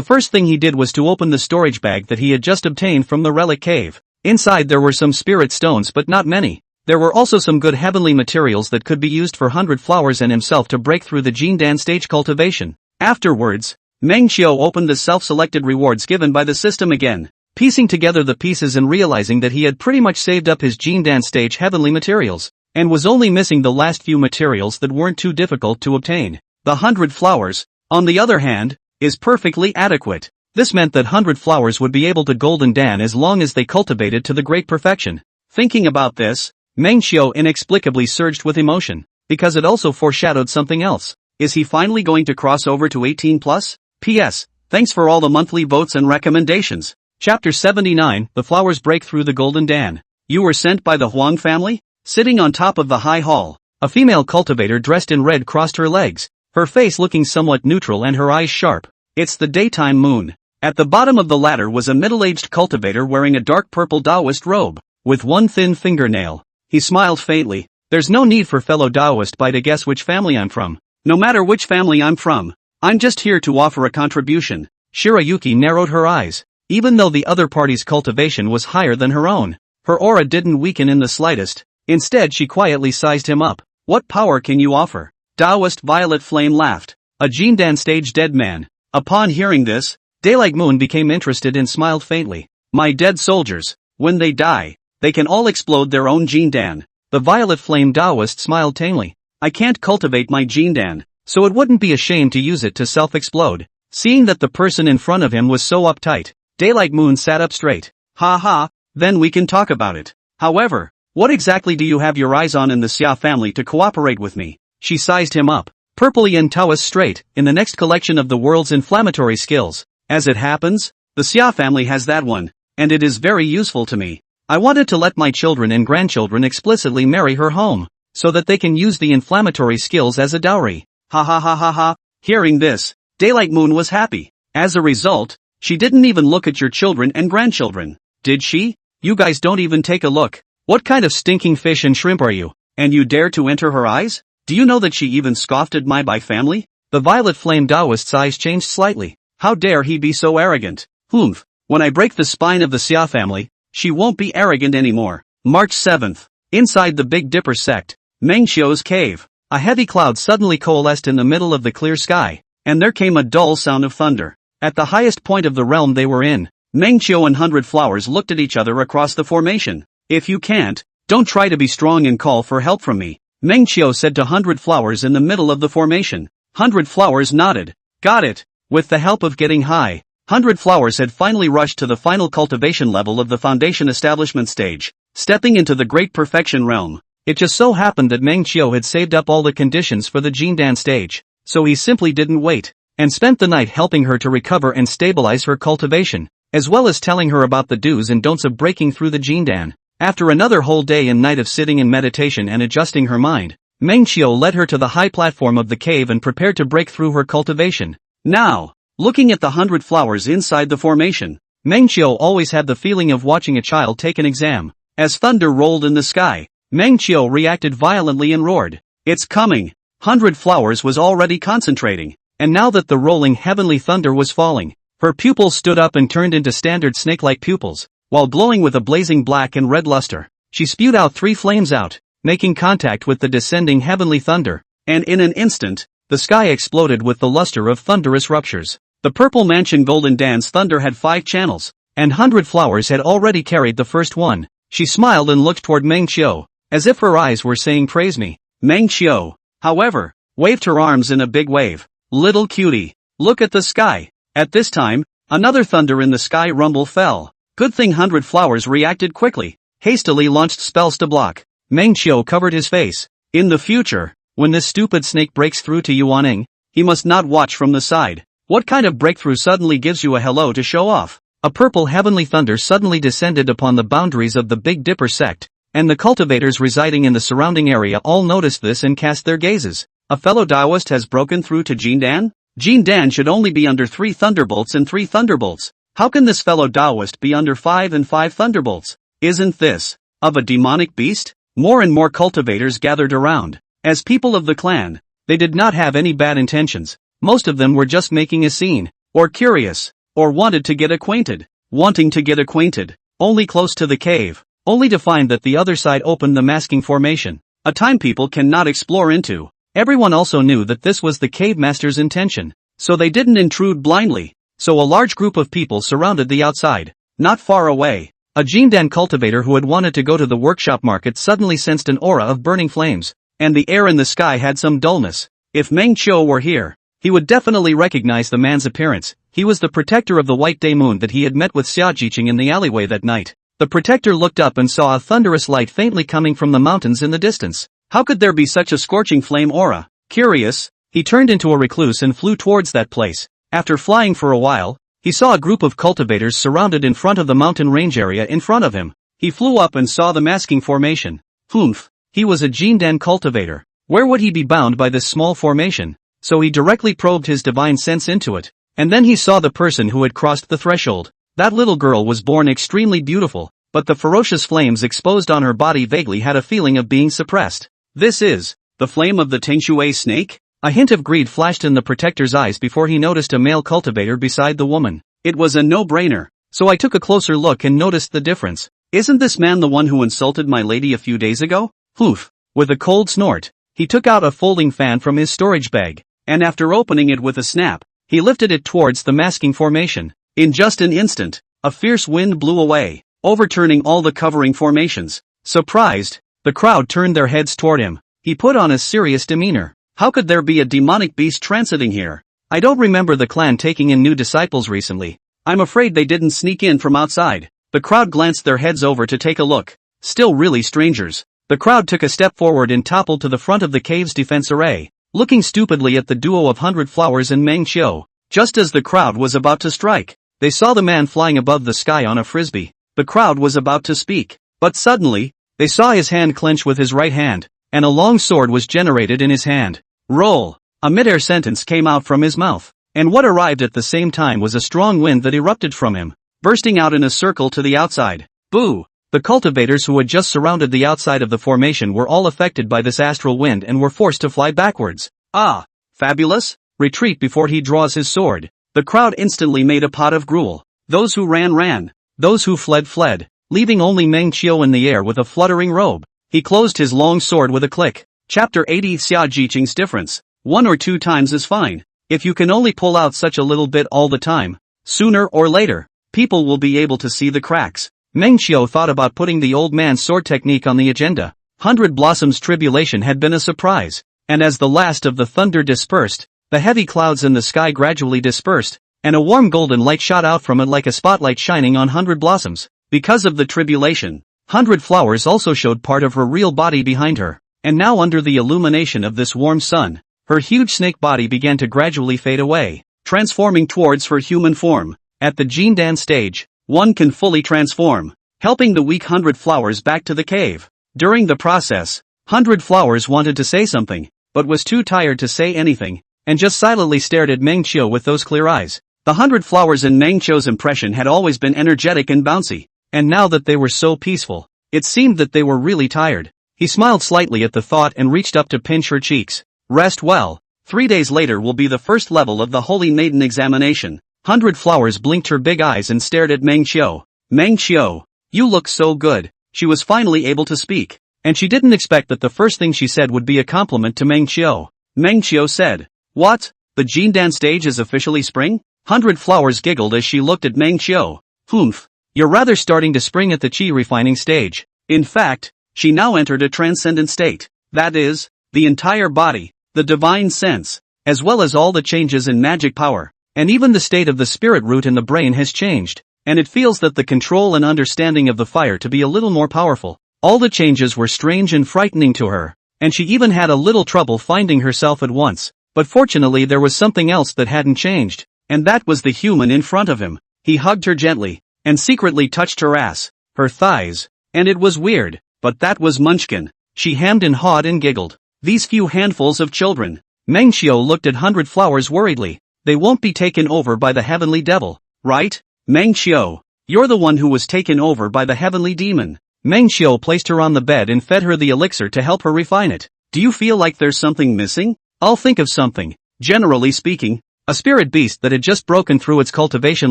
first thing he did was to open the storage bag that he had just obtained from the relic cave. Inside there were some spirit stones but not many. There were also some good heavenly materials that could be used for 100 flowers and himself to break through the Jindan stage cultivation. Afterwards, Mengxiu opened the self-selected rewards given by the system again, piecing together the pieces and realizing that he had pretty much saved up his Jindan stage heavenly materials, and was only missing the last few materials that weren't too difficult to obtain. The 100 flowers, on the other hand, is perfectly adequate. This meant that 100 flowers would be able to golden dan as long as they cultivated to the great perfection. Thinking about this, Mengxiu inexplicably surged with emotion, because it also foreshadowed something else. Is he finally going to cross over to 18+? P.S. Thanks for all the monthly votes and recommendations. Chapter 79, The Flowers Break Through the Golden Dan. You were sent by the Huang family? Sitting on top of the high hall, a female cultivator dressed in red crossed her legs, her face looking somewhat neutral and her eyes sharp. It's the daytime moon. At the bottom of the ladder was a middle-aged cultivator wearing a dark purple Taoist robe, with one thin fingernail. He smiled faintly. There's no need for fellow Taoist by to guess which family I'm from. No matter which family I'm from, I'm just here to offer a contribution. Shirayuki narrowed her eyes. Even though the other party's cultivation was higher than her own, her aura didn't weaken in the slightest. Instead she quietly sized him up. What power can you offer? Taoist Violet Flame laughed. A Jindan stage dead man. Upon hearing this, Daylight Moon became interested and smiled faintly. My dead soldiers, when they die, they can all explode their own Jindan. The Violet Flame Taoist smiled tamely. I can't cultivate my Jindan, so it wouldn't be a shame to use it to self-explode. Seeing that the person in front of him was so uptight, Daylight Moon sat up straight. Ha ha, then we can talk about it. However, what exactly do you have your eyes on in the Xia family to cooperate with me? She sized him up. Purple Yin Taoist straight, in the next collection of the world's inflammatory skills. As it happens, the Xia family has that one, and it is very useful to me. I wanted to let my children and grandchildren explicitly marry her home, so that they can use the inflammatory skills as a dowry. Ha ha ha ha ha. Hearing this, Daylight Moon was happy. As a result, she didn't even look at your children and grandchildren. Did she? You guys don't even take a look. What kind of stinking fish and shrimp are you? And you dare to enter her eyes? Do you know that she even scoffed at my Bai family? The Violet Flame Taoist's eyes changed slightly. How dare he be so arrogant? Humph. When I break the spine of the Xia family, she won't be arrogant anymore. March 7th. Inside the Big Dipper sect, Mengxiu's cave. A heavy cloud suddenly coalesced in the middle of the clear sky, and there came a dull sound of thunder. At the highest point of the realm they were in, Mengxiu and 100 Flowers looked at each other across the formation. If you can't, don't try to be strong and call for help from me, Mengxiu said to 100 Flowers in the middle of the formation. 100 Flowers nodded. Got it. With the help of getting high, 100 Flowers had finally rushed to the final cultivation level of the foundation establishment stage, stepping into the great perfection realm. It just so happened that Mengxiu had saved up all the conditions for the Jindan stage, so he simply didn't wait, and spent the night helping her to recover and stabilize her cultivation, as well as telling her about the do's and don'ts of breaking through the Jindan. After another whole day and night of sitting in meditation and adjusting her mind, Mengxiu led her to the high platform of the cave and prepared to break through her cultivation. Now, looking at the 100 Flowers inside the formation, Mengxiu always had the feeling of watching a child take an exam. As thunder rolled in the sky, Mengxiu reacted violently and roared. It's coming! 100 Flowers was already concentrating, and now that the rolling heavenly thunder was falling, her pupils stood up and turned into standard snake-like pupils, while glowing with a blazing black and red luster. She spewed out 3 flames out, making contact with the descending heavenly thunder, and in an instant, the sky exploded with the luster of thunderous ruptures. The Purple Mansion Golden Dance thunder had 5 channels, and 100 Flowers had already carried the first one. She smiled and looked toward Mengxiu, as if her eyes were saying praise me. Mengxiu, however, waved her arms in a big wave. Little cutie, look at the sky. At this time, another thunder in the sky rumble fell. Good thing 100 Flowers reacted quickly, hastily launched spells to block. Mengxiu covered his face. In the future, when this stupid snake breaks through to Yuaning, he must not watch from the side. What kind of breakthrough suddenly gives you a hello to show off? A purple heavenly thunder suddenly descended upon the boundaries of the Big Dipper sect, and the cultivators residing in the surrounding area all noticed this and cast their gazes. A fellow Taoist has broken through to Jindan? Jindan should only be under 3 thunderbolts and 3 thunderbolts. How can this fellow Taoist be under 5 and 5 thunderbolts? Isn't this of a demonic beast? More and more cultivators gathered around. As people of the clan, they did not have any bad intentions. Most of them were just making a scene, or curious, or wanted to get acquainted. Wanting to get acquainted, only close to the cave, only to find that the other side opened the masking formation, a time people cannot explore into. Everyone also knew that this was the cave master's intention, so they didn't intrude blindly. So a large group of people surrounded the outside. Not far away, a Jindan cultivator who had wanted to go to the workshop market suddenly sensed an aura of burning flames, and the air in the sky had some dullness. If Mengxiu were here, he would definitely recognize the man's appearance. He was the protector of the White Day Moon that he had met with Xia Jiqing in the alleyway that night. The protector looked up and saw a thunderous light faintly coming from the mountains in the distance. How could there be such a scorching flame aura? Curious, he turned into a recluse and flew towards that place. After flying for a while, he saw a group of cultivators surrounded in front of the mountain range area in front of him. He flew up and saw the masking formation. Humph, he was a Jindan cultivator. Where would he be bound by this small formation? So he directly probed his divine sense into it, and then he saw the person who had crossed the threshold. That little girl was born extremely beautiful, but the ferocious flames exposed on her body vaguely had a feeling of being suppressed. This is the flame of the Tengshui snake? A hint of greed flashed in the protector's eyes before he noticed a male cultivator beside the woman. It was a no-brainer, so I took a closer look and noticed the difference. Isn't this man the one who insulted my lady a few days ago? Poof! With a cold snort, he took out a folding fan from his storage bag, and after opening it with a snap, he lifted it towards the masking formation. In just an instant, a fierce wind blew away, overturning all the covering formations. Surprised, the crowd turned their heads toward him. He put on a serious demeanor. How could there be a demonic beast transiting here? I don't remember the clan taking in new disciples recently. I'm afraid they didn't sneak in from outside. The crowd glanced their heads over to take a look. Still really strangers. The crowd took a step forward and toppled to the front of the cave's defense array, looking stupidly at the duo of 100 Flowers and Meng Qiu. Just as the crowd was about to strike, they saw the man flying above the sky on a frisbee. The crowd was about to speak, but suddenly, they saw his hand clench with his right hand, and a long sword was generated in his hand. Roll! A mid-air sentence came out from his mouth, and what arrived at the same time was a strong wind that erupted from him, bursting out in a circle to the outside. Boo! The cultivators who had just surrounded the outside of the formation were all affected by this astral wind and were forced to fly backwards. Ah! Fabulous! Retreat before he draws his sword. The crowd instantly made a pot of gruel. Those who ran ran. Those who fled fled, leaving only Meng Qiu in the air with a fluttering robe. He closed his long sword with a click. Chapter 80 Xia Jiqing's difference. 1 or 2 times is fine. If you can only pull out such a little bit all the time, sooner or later, people will be able to see the cracks. Meng Qiu thought about putting the old man's sword technique on the agenda. 100 Blossoms' tribulation had been a surprise, and as the last of the thunder dispersed, the heavy clouds in the sky gradually dispersed, and a warm golden light shot out from it like a spotlight shining on 100 Blossoms. Because of the tribulation, 100 Flowers also showed part of her real body behind her, and now under the illumination of this warm sun, her huge snake body began to gradually fade away, transforming towards her human form. At the Jindan stage, one can fully transform, helping the weak 100 Flowers back to the cave. During the process, 100 Flowers wanted to say something, but was too tired to say anything, and just silently stared at Meng Qiu with those clear eyes. The 100 Flowers in Meng Qiu's impression had always been energetic and bouncy, and now that they were so peaceful, it seemed that they were really tired. He smiled slightly at the thought and reached up to pinch her cheeks. Rest well. 3 days later will be the first level of the Holy Maiden examination. 100 Flowers blinked her big eyes and stared at Meng Qiu. Meng Qiu, you look so good. She was finally able to speak, and she didn't expect that the first thing she said would be a compliment to Meng Qiu. Meng Qiu said, "What? The Jindan stage is officially spring?" 100 Flowers giggled as she looked at Meng Qiu. "Humph. You're rather starting to spring at the qi refining stage." In fact, she now entered a transcendent state. That is, the entire body, the divine sense, as well as all the changes in magic power, and even the state of the spirit root in the brain has changed, and it feels that the control and understanding of the fire to be a little more powerful. All the changes were strange and frightening to her, and she even had a little trouble finding herself at once, but fortunately there was something else that hadn't changed, and that was the human in front of him. He hugged her gently, and secretly touched her ass, her thighs, and it was weird, but that was Munchkin. She hemmed and hawed and giggled. These few handfuls of children. Meng Qiu looked at 100 Flowers worriedly. They won't be taken over by the heavenly devil, right? Meng Qiu, you're the one who was taken over by the heavenly demon. Meng Qiu placed her on the bed and fed her the elixir to help her refine it. Do you feel like there's something missing? I'll think of something. Generally speaking, a spirit beast that had just broken through its cultivation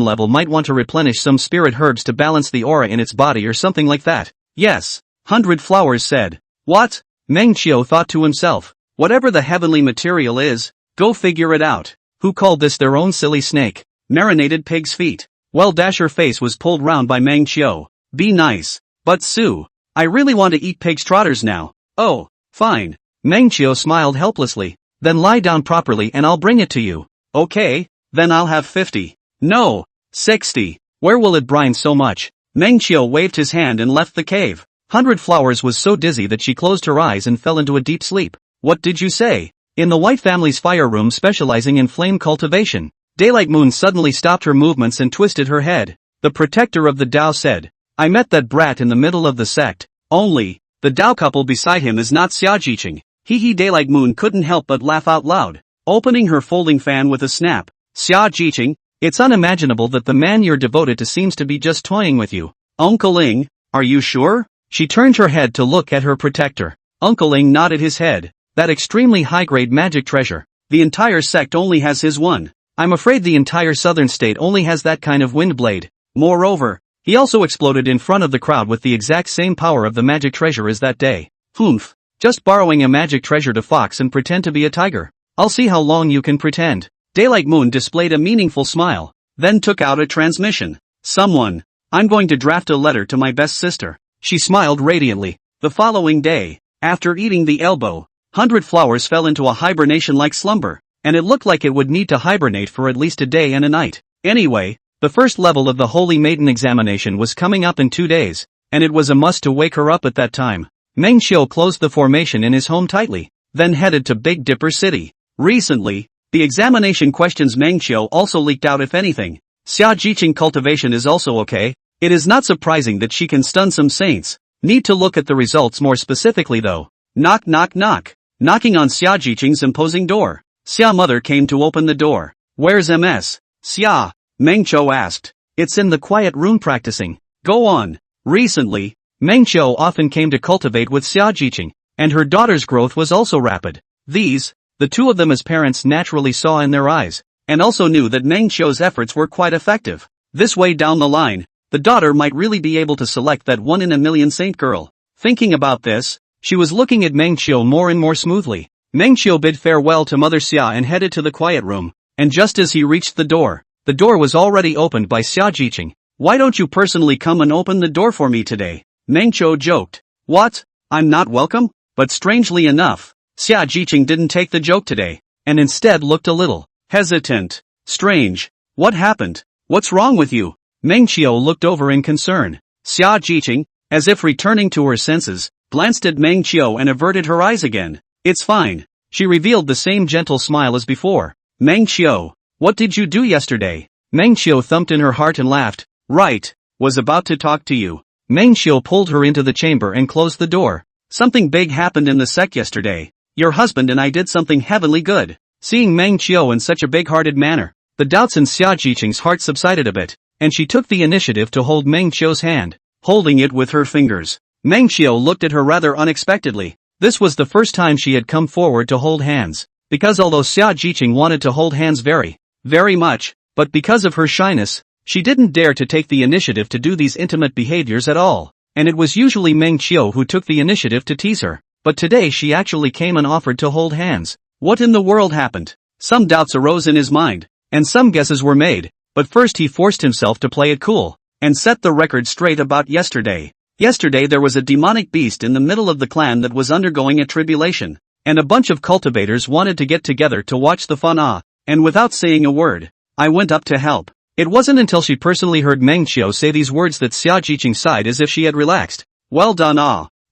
level might want to replenish some spirit herbs to balance the aura in its body or something like that. Yes, 100 Flowers said. What? Meng Qiu thought to himself. Whatever the heavenly material is, go figure it out. Who called this their own silly snake? Marinated pig's feet. Well, her face was pulled round by Meng Qiu. Be nice. But Sue, I really want to eat pig's trotters now. Oh, fine. Meng Qiu smiled helplessly. Then lie down properly and I'll bring it to you. Okay, then I'll have 50. No, 60. Where will it brine so much? Meng Qiu waved his hand and left the cave. 100 Flowers was so dizzy that she closed her eyes and fell into a deep sleep. What did you say? In the White family's fire room specializing in flame cultivation, Daylight Moon suddenly stopped her movements and twisted her head. The protector of the Tao said, I met that brat in the middle of the sect. Only, the Tao couple beside him is not Xia Jiqing. Hee Daylight Moon couldn't help but laugh out loud, opening her folding fan with a snap. Xia Jiqing, it's unimaginable that the man you're devoted to seems to be just toying with you. Uncle Ing, are you sure? She turned her head to look at her protector. Uncle Ing nodded his head. That extremely high-grade magic treasure. The entire sect only has his one. I'm afraid the entire southern state only has that kind of wind blade. Moreover, he also exploded in front of the crowd with the exact same power of the magic treasure as that day. Humph. Just borrowing a magic treasure to fox and pretend to be a tiger. I'll see how long you can pretend. Daylight Moon displayed a meaningful smile, then took out a transmission. Someone. I'm going to draft a letter to my best sister. She smiled radiantly. The following day, after eating the elbow, 100 Flowers fell into a hibernation-like slumber, and it looked like it would need to hibernate for at least a day and a night. Anyway, the first level of the Holy Maiden examination was coming up in 2 days, and it was a must to wake her up at that time. Meng Xiu closed the formation in his home tightly, then headed to Big Dipper City. Recently, the examination questions Meng Xiu also leaked out if anything. Xia Jiqing cultivation is also okay. It is not surprising that she can stun some saints. Need to look at the results more specifically though. Knock knock knock. Knocking on Xia Jiqing's imposing door. Xia mother came to open the door. Where's MS? Xia, Meng Qiu asked. It's in the quiet room practicing. Go on. Recently, Meng Qiu often came to cultivate with Xia Jiqing, and her daughter's growth was also rapid. The two of them as parents naturally saw in their eyes, and also knew that Meng Qiu's efforts were quite effective. This way down the line, the daughter might really be able to select that one-in-a-million saint girl. Thinking about this, she was looking at Meng Qiu more and more smoothly. Meng Qiu bid farewell to Mother Xia and headed to the quiet room, and just as he reached the door was already opened by Xia Jiqing. Why don't you personally come and open the door for me today? Meng Qiu joked. What? I'm not welcome? But strangely enough, Xia Jiqing didn't take the joke today, and instead looked a little hesitant. Strange. What happened? What's wrong with you? Meng Qiu looked over in concern. Xia Jiqing, as if returning to her senses, glanced at Meng Qiu and averted her eyes again. It's fine. She revealed the same gentle smile as before. Meng Qiu, what did you do yesterday? Meng Qiu thumped in her heart and laughed. Right. Was about to talk to you. Meng Qiu pulled her into the chamber and closed the door. Something big happened in the sect yesterday. Your husband and I did something heavenly good. Seeing Meng Qiu in such a big-hearted manner, the doubts in Xia Jiqing's heart subsided a bit, and she took the initiative to hold Meng Qiu's hand, holding it with her fingers. Meng Qiu looked at her rather unexpectedly. This was the first time she had come forward to hold hands, because although Xia Jiqing wanted to hold hands very much, but because of her shyness, she didn't dare to take the initiative to do these intimate behaviors at all, and it was usually Meng Qiu who took the initiative to tease her. But today she actually came and offered to hold hands. What in the world happened? Some doubts arose in his mind, and some guesses were made, but first he forced himself to play it cool, and set the record straight about yesterday. Yesterday there was a demonic beast in the middle of the clan that was undergoing a tribulation, and a bunch of cultivators wanted to get together to watch the fun. And without saying a word, I went up to help. It wasn't until she personally heard Meng Qiu say these words that Xia Jiqing sighed as if she had relaxed. Well done.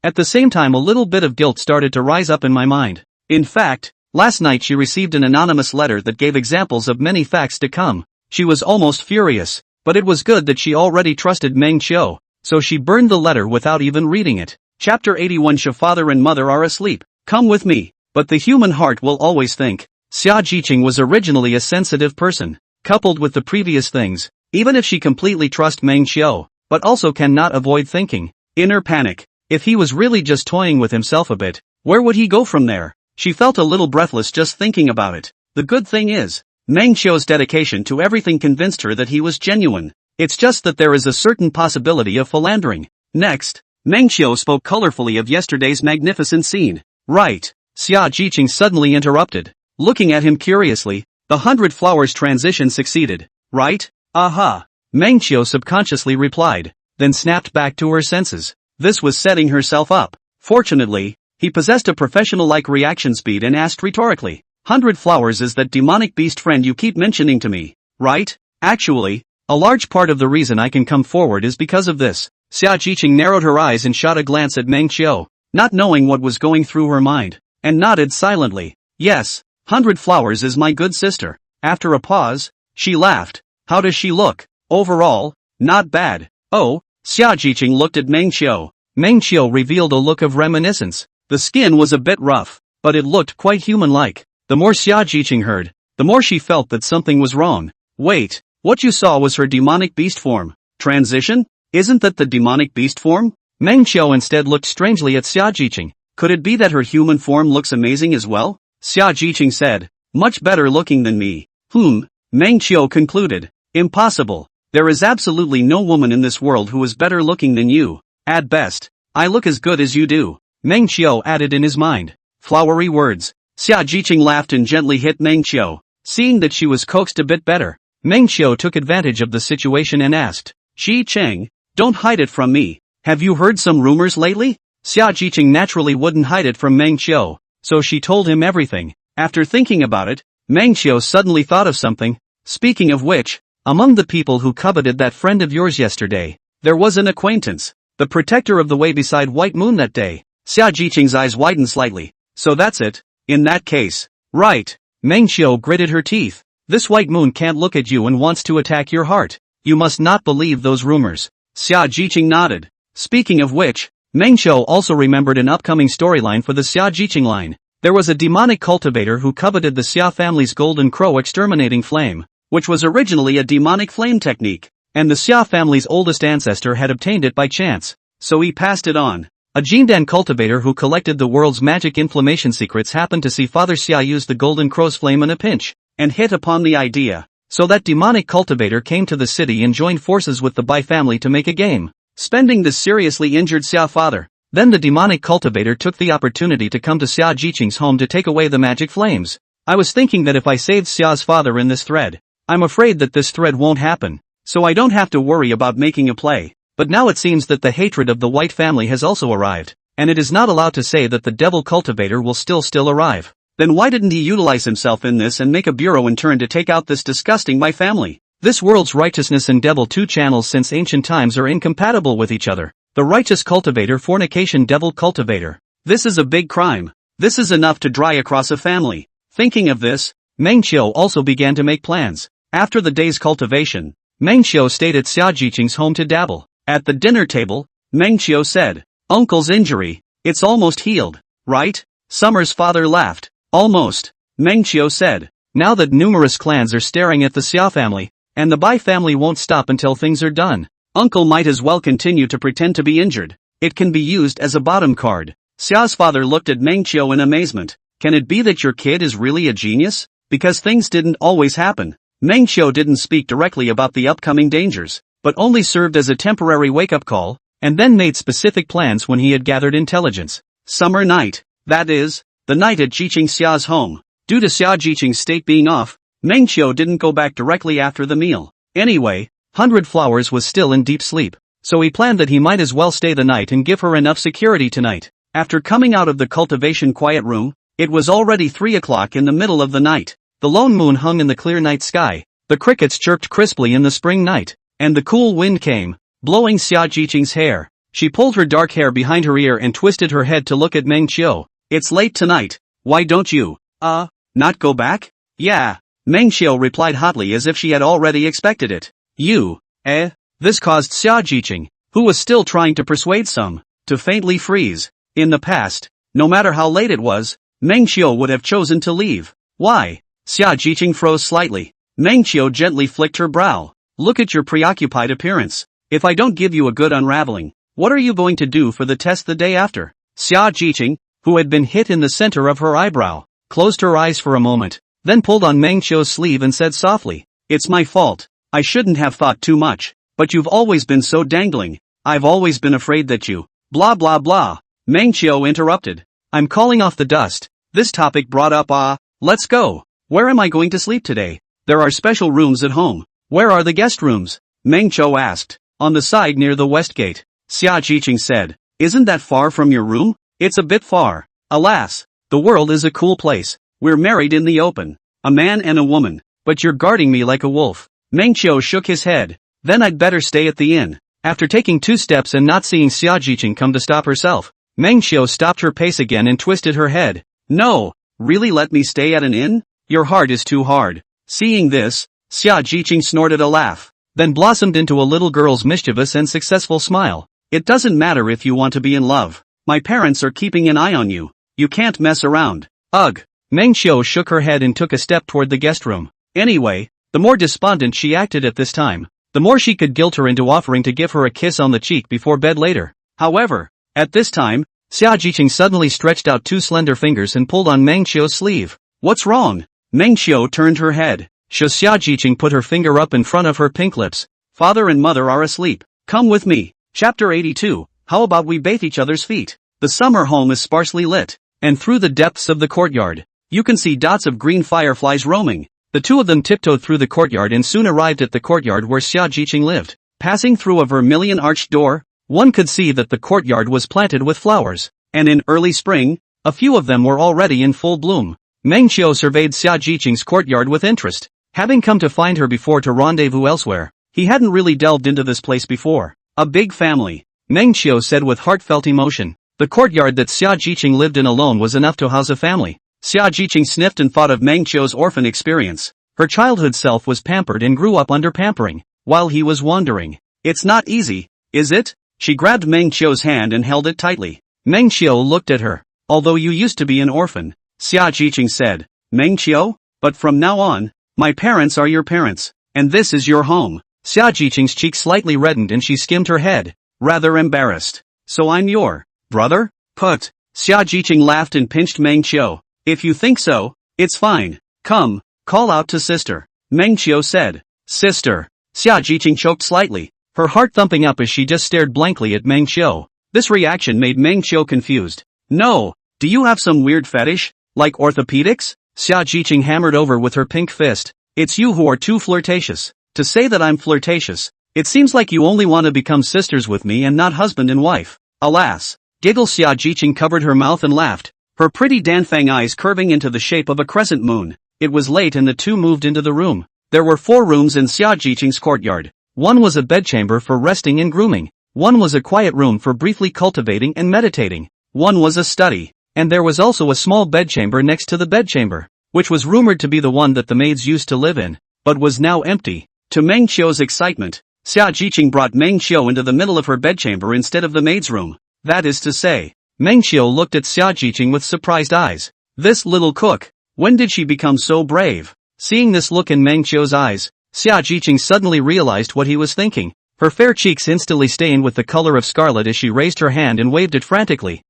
At the same time a little bit of guilt started to rise up in my mind. In fact, last night she received an anonymous letter that gave examples of many facts to come. She was almost furious, but it was good that she already trusted Meng Qiu, so she burned the letter without even reading it. Chapter 81. Your father and mother are asleep. Come with me. But the human heart will always think. Xia Jiqing was originally a sensitive person, coupled with the previous things, even if she completely trusts Meng Qiu, but also cannot avoid thinking. Inner panic. If he was really just toying with himself a bit, where would he go from there? She felt a little breathless just thinking about it. The good thing is, Meng Qiu's dedication to everything convinced her that he was genuine. It's just that there is a certain possibility of philandering. Next, Meng Qiu spoke colorfully of yesterday's magnificent scene. Right. Xia Jiqing suddenly interrupted, looking at him curiously. The 100 Flowers transition succeeded, right? Aha. Meng Qiu subconsciously replied, then snapped back to her senses. This was setting herself up. Fortunately, he possessed a professional-like reaction speed and asked rhetorically, 100 Flowers is that demonic beast friend you keep mentioning to me, right? Actually, a large part of the reason I can come forward is because of this. Xia Jiqing narrowed her eyes and shot a glance at Meng Qiu, not knowing what was going through her mind, and nodded silently. Yes, 100 Flowers is my good sister. After a pause, she laughed. How does she look? Overall, not bad. Oh. Xia Jiqing looked at Meng Qiu. Meng Qiu revealed a look of reminiscence. The skin was a bit rough, but it looked quite human-like. The more Xia Jiqing heard, the more she felt that something was wrong. Wait, what you saw was her demonic beast form. Transition? Isn't that the demonic beast form? Meng Qiu instead looked strangely at Xia Jiqing. Could it be that her human form looks amazing as well? Xia Jiqing said, much better looking than me. Meng Qiu concluded. Impossible. There is absolutely no woman in this world who is better looking than you. At best, I look as good as you do. Meng Qiu added in his mind. Flowery words. Xia Jiqing laughed and gently hit Meng Qiu. Seeing that she was coaxed a bit better, Meng Qiu took advantage of the situation and asked, Xi Cheng, don't hide it from me. Have you heard some rumors lately? Xia Jiqing naturally wouldn't hide it from Meng Qiu, so she told him everything. After thinking about it, Meng Qiu suddenly thought of something. Speaking of which, among the people who coveted that friend of yours yesterday, there was an acquaintance, the protector of the way beside White Moon that day. Xia Jiqing's eyes widened slightly. So that's it. In that case. Right. Meng Qiu gritted her teeth. This White Moon can't look at you and wants to attack your heart. You must not believe those rumors. Xia Jiqing nodded. Speaking of which, Meng Qiu also remembered an upcoming storyline for the Xia Jiqing line. There was a demonic cultivator who coveted the Xia family's golden crow exterminating flame, which was originally a demonic flame technique, and the Xia family's oldest ancestor had obtained it by chance, so he passed it on. A Jindan cultivator who collected the world's magic inflammation secrets happened to see Father Xia use the golden crow's flame in a pinch, and hit upon the idea. So that demonic cultivator came to the city and joined forces with the Bai family to make a game, spending the seriously injured Xia father. Then the demonic cultivator took the opportunity to come to Xia Jiqing's home to take away the magic flames. I was thinking that if I saved Xia's father in this thread, I'm afraid that this thread won't happen, so I don't have to worry about making a play. But now it seems that the hatred of the White family has also arrived, and it is not allowed to say that the devil cultivator will still arrive. Then why didn't he utilize himself in this and make a bureau in turn to take out this disgusting Bai family? This world's righteousness and devil two channels since ancient times are incompatible with each other. The righteous cultivator fornication devil cultivator. This is a big crime. This is enough to dry across a family. Thinking of this, Meng Qiu also began to make plans. After the day's cultivation, Meng Qiu stayed at Xia Jiqing's home to dabble. At the dinner table, Meng Qiu said, Uncle's injury, it's almost healed, right? Summer's father laughed. Almost. Meng Qiu said, now that numerous clans are staring at the Xia family, and the Bai family won't stop until things are done, Uncle might as well continue to pretend to be injured. It can be used as a bottom card. Xia's father looked at Meng Qiu in amazement. Can it be that your kid is really a genius? Because things didn't always happen. Meng Qiu didn't speak directly about the upcoming dangers, but only served as a temporary wake-up call, and then made specific plans when he had gathered intelligence. Summer night. That is, the night at Jiqing Xia's home. Due to Xia Jiqing's state being off, Meng Qiu didn't go back directly after the meal. Anyway, 100 Flowers was still in deep sleep, so he planned that he might as well stay the night and give her enough security tonight. After coming out of the cultivation quiet room, it was already 3 o'clock in the middle of the night. The lone moon hung in the clear night sky, the crickets chirped crisply in the spring night, and the cool wind came, blowing Xia Jiqing's hair. She pulled her dark hair behind her ear and twisted her head to look at Meng Qiu. It's late tonight. Why don't you, not go back? Yeah. Meng Qiu replied hotly as if she had already expected it. You, This caused Xia Jiqing, who was still trying to persuade some, to faintly freeze. In the past, no matter how late it was, Meng Qiu would have chosen to leave. Why? Xia Jiqing froze slightly. Meng Qiu gently flicked her brow. Look at your preoccupied appearance. If I don't give you a good unraveling, what are you going to do for the test the day after? Xia Jiqing, who had been hit in the center of her eyebrow, closed her eyes for a moment, then pulled on Meng Qiu's sleeve and said softly, It's my fault. I shouldn't have thought too much, but you've always been so dangling. I've always been afraid that you, blah blah blah. Meng Qiu interrupted. I'm calling off the dust. This topic brought up let's go. Where am I going to sleep today? There are special rooms at home. Where are the guest rooms? Meng Qiu asked. On the side near the west gate. Xia Jiqing said. Isn't that far from your room? It's a bit far. Alas, the world is a cool place. We're married in the open. A man and a woman. But you're guarding me like a wolf. Meng Qiu shook his head. Then I'd better stay at the inn. After taking 2 steps and not seeing Xia Jiqing come to stop herself, Meng Qiu stopped her pace again and twisted her head. No, really let me stay at an inn? Your heart is too hard. Seeing this, Xia Jiqing snorted a laugh, then blossomed into a little girl's mischievous and successful smile. It doesn't matter if you want to be in love. My parents are keeping an eye on you. You can't mess around. Ugh. Meng Qiu shook her head and took a step toward the guest room. Anyway, the more despondent she acted at this time, the more she could guilt her into offering to give her a kiss on the cheek before bed later. However, at this time, Xia Jiqing suddenly stretched out 2 slender fingers and pulled on Meng Qiu's sleeve. What's wrong? Meng Qiu turned her head. Xia Jiqing put her finger up in front of her pink lips. Father and mother are asleep. Come with me. Chapter 82. How about we bathe each other's feet? The summer home is sparsely lit, and through the depths of the courtyard, you can see dots of green fireflies roaming. The two of them tiptoed through the courtyard and soon arrived at the courtyard where Xia Jiqing lived. Passing through a vermilion arched door, one could see that the courtyard was planted with flowers, and in early spring, a few of them were already in full bloom. Meng Qiu surveyed Xia Jiqing's courtyard with interest. Having come to find her before to rendezvous elsewhere, he hadn't really delved into this place before. A big family, Meng Qiu said with heartfelt emotion. The courtyard that Xia Jiqing lived in alone was enough to house a family. Xia Jiqing sniffed and thought of Meng Qiu's orphan experience. Her childhood self was pampered and grew up under pampering, while he was wandering. It's not easy, is it? She grabbed Meng Qiu's hand and held it tightly. Meng Qiu looked at her. Although you used to be an orphan, Xia Jiqing said. Meng Qiu? But from now on, my parents are your parents, and this is your home. Xia Jiqing's cheeks slightly reddened and she skimmed her head, rather embarrassed. So I'm your brother? Put. Xia Jiqing laughed and pinched Meng Qiu. If you think so, it's fine. Come, call out to sister. Meng Qiu said. Sister. Xia Jiqing choked slightly, her heart thumping up as she just stared blankly at Meng Qiu. This reaction made Meng Qiu confused. No, do you have some weird fetish, like orthopedics? Xia Jiqing hammered over with her pink fist. It's you who are too flirtatious. To say that I'm flirtatious, it seems like you only want to become sisters with me and not husband and wife. Alas. Giggle. Xia Jiqing covered her mouth and laughed, her pretty Danfang eyes curving into the shape of a crescent moon. It was late and the two moved into the room. There were 4 rooms in Xia Jiqing's courtyard. One was a bedchamber for resting and grooming. One was a quiet room for briefly cultivating and meditating. One was a study. And there was also a small bedchamber next to the bedchamber, which was rumored to be the one that the maids used to live in, but was now empty. To Meng Qiu's excitement, Xia Jiqing brought Meng Qiu into the middle of her bedchamber instead of the maid's room. That is to say, Meng Qiu looked at Xia Jiqing with surprised eyes. This little cook, when did she become so brave? Seeing this look in Meng Qiu's eyes, Xia Jiqing suddenly realized what he was thinking. Her fair cheeks instantly stained with the color of scarlet as she raised her hand and waved it frantically.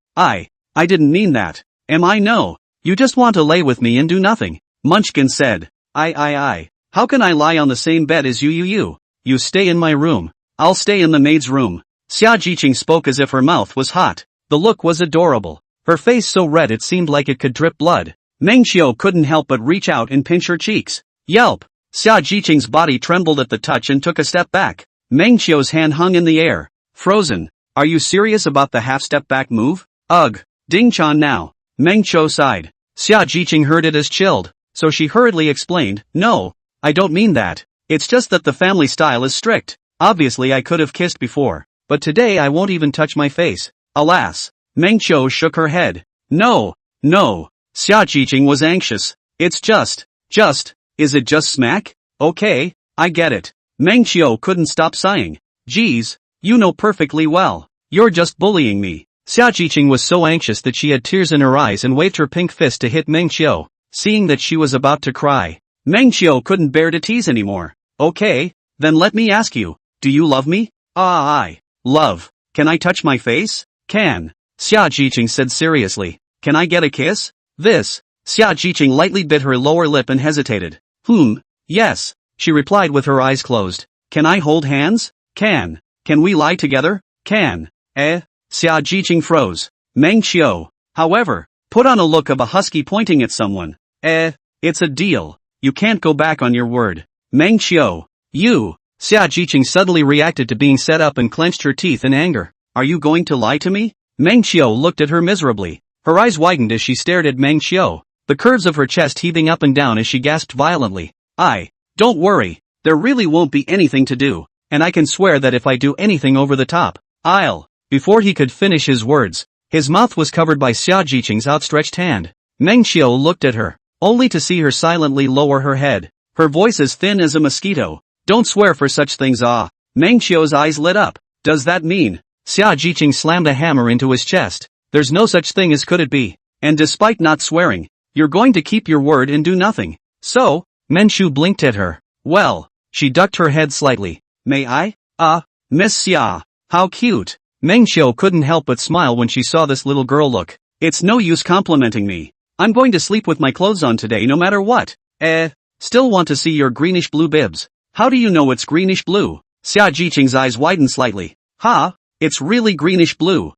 I didn't mean that. Am I? No. You just want to lay with me and do nothing. Munchkin said. I. How can I lie on the same bed as you? You stay in my room. I'll stay in the maid's room. Xia Jiqing spoke as if her mouth was hot. The look was adorable. Her face so red it seemed like it could drip blood. Meng Qiu couldn't help but reach out and pinch her cheeks. Yelp! Xia Jiqing's body trembled at the touch and took a step back. Meng Qiu's hand hung in the air. Frozen. Are you serious about the half-step back move? Ugh. Ding Chan now. Meng Qiu sighed. Xia Jiqing heard it as chilled, so she hurriedly explained, no, I don't mean that. It's just that the family style is strict. Obviously I could have kissed before, but today I won't even touch my face. Alas. Meng Qiu shook her head. No. Xia Jiqing was anxious. It's just, is it just smack? Okay, I get it. Meng Qiu couldn't stop sighing. Geez, you know perfectly well. You're just bullying me. Xia Jiqing was so anxious that she had tears in her eyes and waved her pink fist to hit Meng Qiu, seeing that she was about to cry. Meng Qiu couldn't bear to tease anymore. Okay, then let me ask you, do you love me? I love. Can I touch my face? Can. Xia Jiqing said seriously. Can I get a kiss? This. Xia Jiqing lightly bit her lower lip and hesitated. Yes, she replied with her eyes closed. Can I hold hands? Can. Can we lie together? Can. Xia Jiqing froze. Meng Qiu, however, put on a look of a husky pointing at someone. It's a deal. You can't go back on your word. Meng Qiu, you. Xia Jiqing suddenly reacted to being set up and clenched her teeth in anger. Are you going to lie to me? Meng Qiu looked at her miserably. Her eyes widened as she stared at Meng Qiu, the curves of her chest heaving up and down as she gasped violently. Don't worry, there really won't be anything to do, and I can swear that if I do anything over the top, I'll. Before he could finish his words, his mouth was covered by Xia Jiqing's outstretched hand. Meng Qiu looked at her, only to see her silently lower her head, her voice as thin as a mosquito. Don't swear for such things. Meng Qiu's eyes lit up. Does that mean? Xia Jiqing slammed a hammer into his chest. There's no such thing as could it be. And despite not swearing, you're going to keep your word and do nothing. So? Meng Qiu blinked at her. Well, she ducked her head slightly. May I? Miss Xia. How cute. Meng Qiu couldn't help but smile when she saw this little girl look. It's no use complimenting me. I'm going to sleep with my clothes on today no matter what. Still want to see your greenish blue bibs. How do you know it's greenish blue? Xia Jiqing's eyes widened slightly. It's really greenish blue.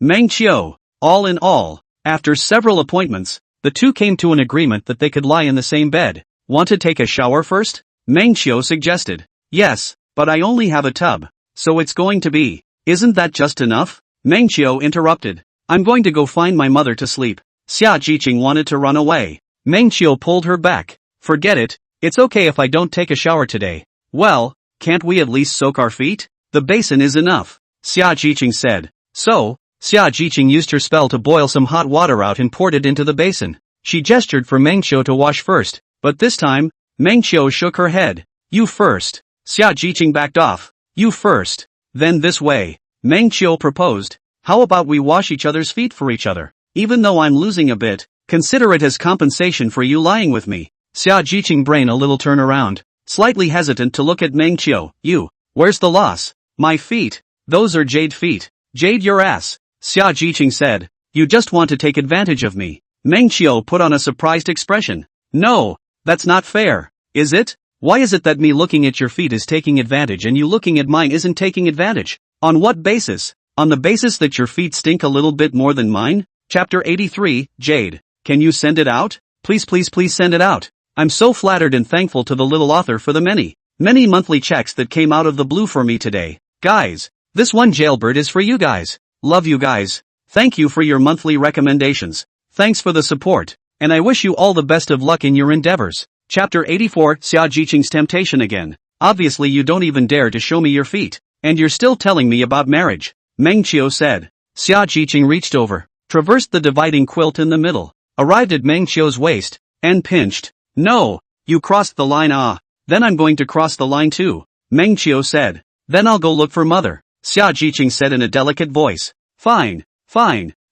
Meng Qiu. All in all, after several appointments, the two came to an agreement that they could lie in the same bed. Want to take a shower first? Meng Qiu suggested. Yes, but I only have a tub, so it's going to be. Isn't that just enough? Meng Qiu interrupted. I'm going to go find my mother to sleep. Xia Jiqing wanted to run away. Meng Qiu pulled her back. Forget it, it's okay if I don't take a shower today. Well, can't we at least soak our feet? The basin is enough, Xia Jiqing said. So, Xia Jiqing used her spell to boil some hot water out and poured it into the basin. She gestured for Meng Qiu to wash first, but this time, Meng Qiu shook her head. You first. Xia Jiqing backed off. You first. Then this way. Meng Qiu proposed. How about we wash each other's feet for each other? Even though I'm losing a bit, consider it as compensation for you lying with me. Xia Jiqing brain a little turn around, slightly hesitant to look at Meng Qiu. You. Where's the loss? My feet. Those are jade feet. Jade your ass. Xia Jiqing said. You just want to take advantage of me. Meng Qiu put on a surprised expression. No, that's not fair. Is it? Why is it that me looking at your feet is taking advantage and you looking at mine isn't taking advantage? On what basis? On the basis that your feet stink a little bit more than mine? Chapter 83, Jade. Can you send it out? Please send it out. I'm so flattered and thankful to the little author for the many monthly checks that came out of the blue for me today. Guys, this one jailbird is for you guys. Love you guys. Thank you for your monthly recommendations. Thanks for the support, and I wish you all the best of luck in your endeavors. Chapter 84, Xia Jiqing's temptation again. Obviously you don't even dare to show me your feet, and you're still telling me about marriage, Meng Qiu said. Xia Jiqing reached over, traversed the dividing quilt in the middle, arrived at Meng Qiu's waist, and pinched. No, you crossed the line. Then I'm going to cross the line too, Meng Qiu said. Then I'll go look for mother, Xia Jiqing said in a delicate voice. Fine,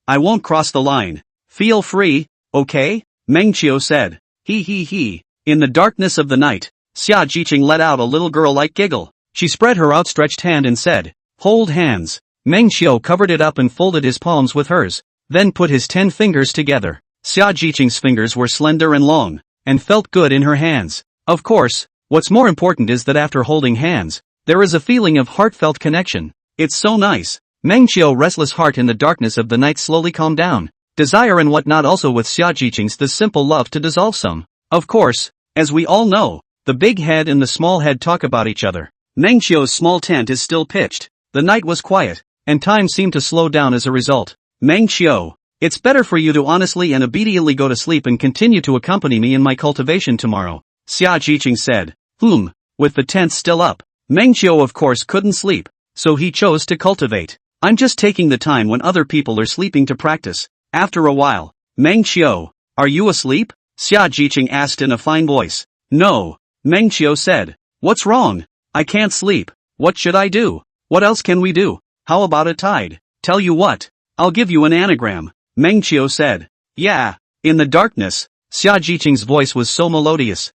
I won't cross the line. Feel free, okay? Meng Qiu said. He. In the darkness of the night, Xia Jiqing let out a little girl-like giggle. She spread her outstretched hand and said, Hold hands. Meng Qiu covered it up and folded his palms with hers, then put his 10 fingers together. Xia Jiqing's fingers were slender and long, and felt good in her hands. Of course, what's more important is that after holding hands, there is a feeling of heartfelt connection. It's so nice. Meng Qiu's restless heart in the darkness of the night slowly calmed down. Desire and whatnot also with Xia Jiqing's the simple love to dissolve some. Of course, as we all know, the big head and the small head talk about each other. Meng Qiu's small tent is still pitched. The night was quiet, and time seemed to slow down as a result. Meng Qiu, it's better for you to honestly and obediently go to sleep and continue to accompany me in my cultivation tomorrow, Xia Jiqing said. With the tent still up, Meng Qiu of course couldn't sleep, so he chose to cultivate. I'm just taking the time when other people are sleeping to practice. After a while, Meng Qiu, are you asleep? Xia Jiqing asked in a fine voice. No, Meng Qiu said. What's wrong? I can't sleep. What should I do? What else can we do? How about a tide? Tell you what, I'll give you an anagram, Meng Qiu said. Yeah. In the darkness, Xia Jiqing's voice was so melodious.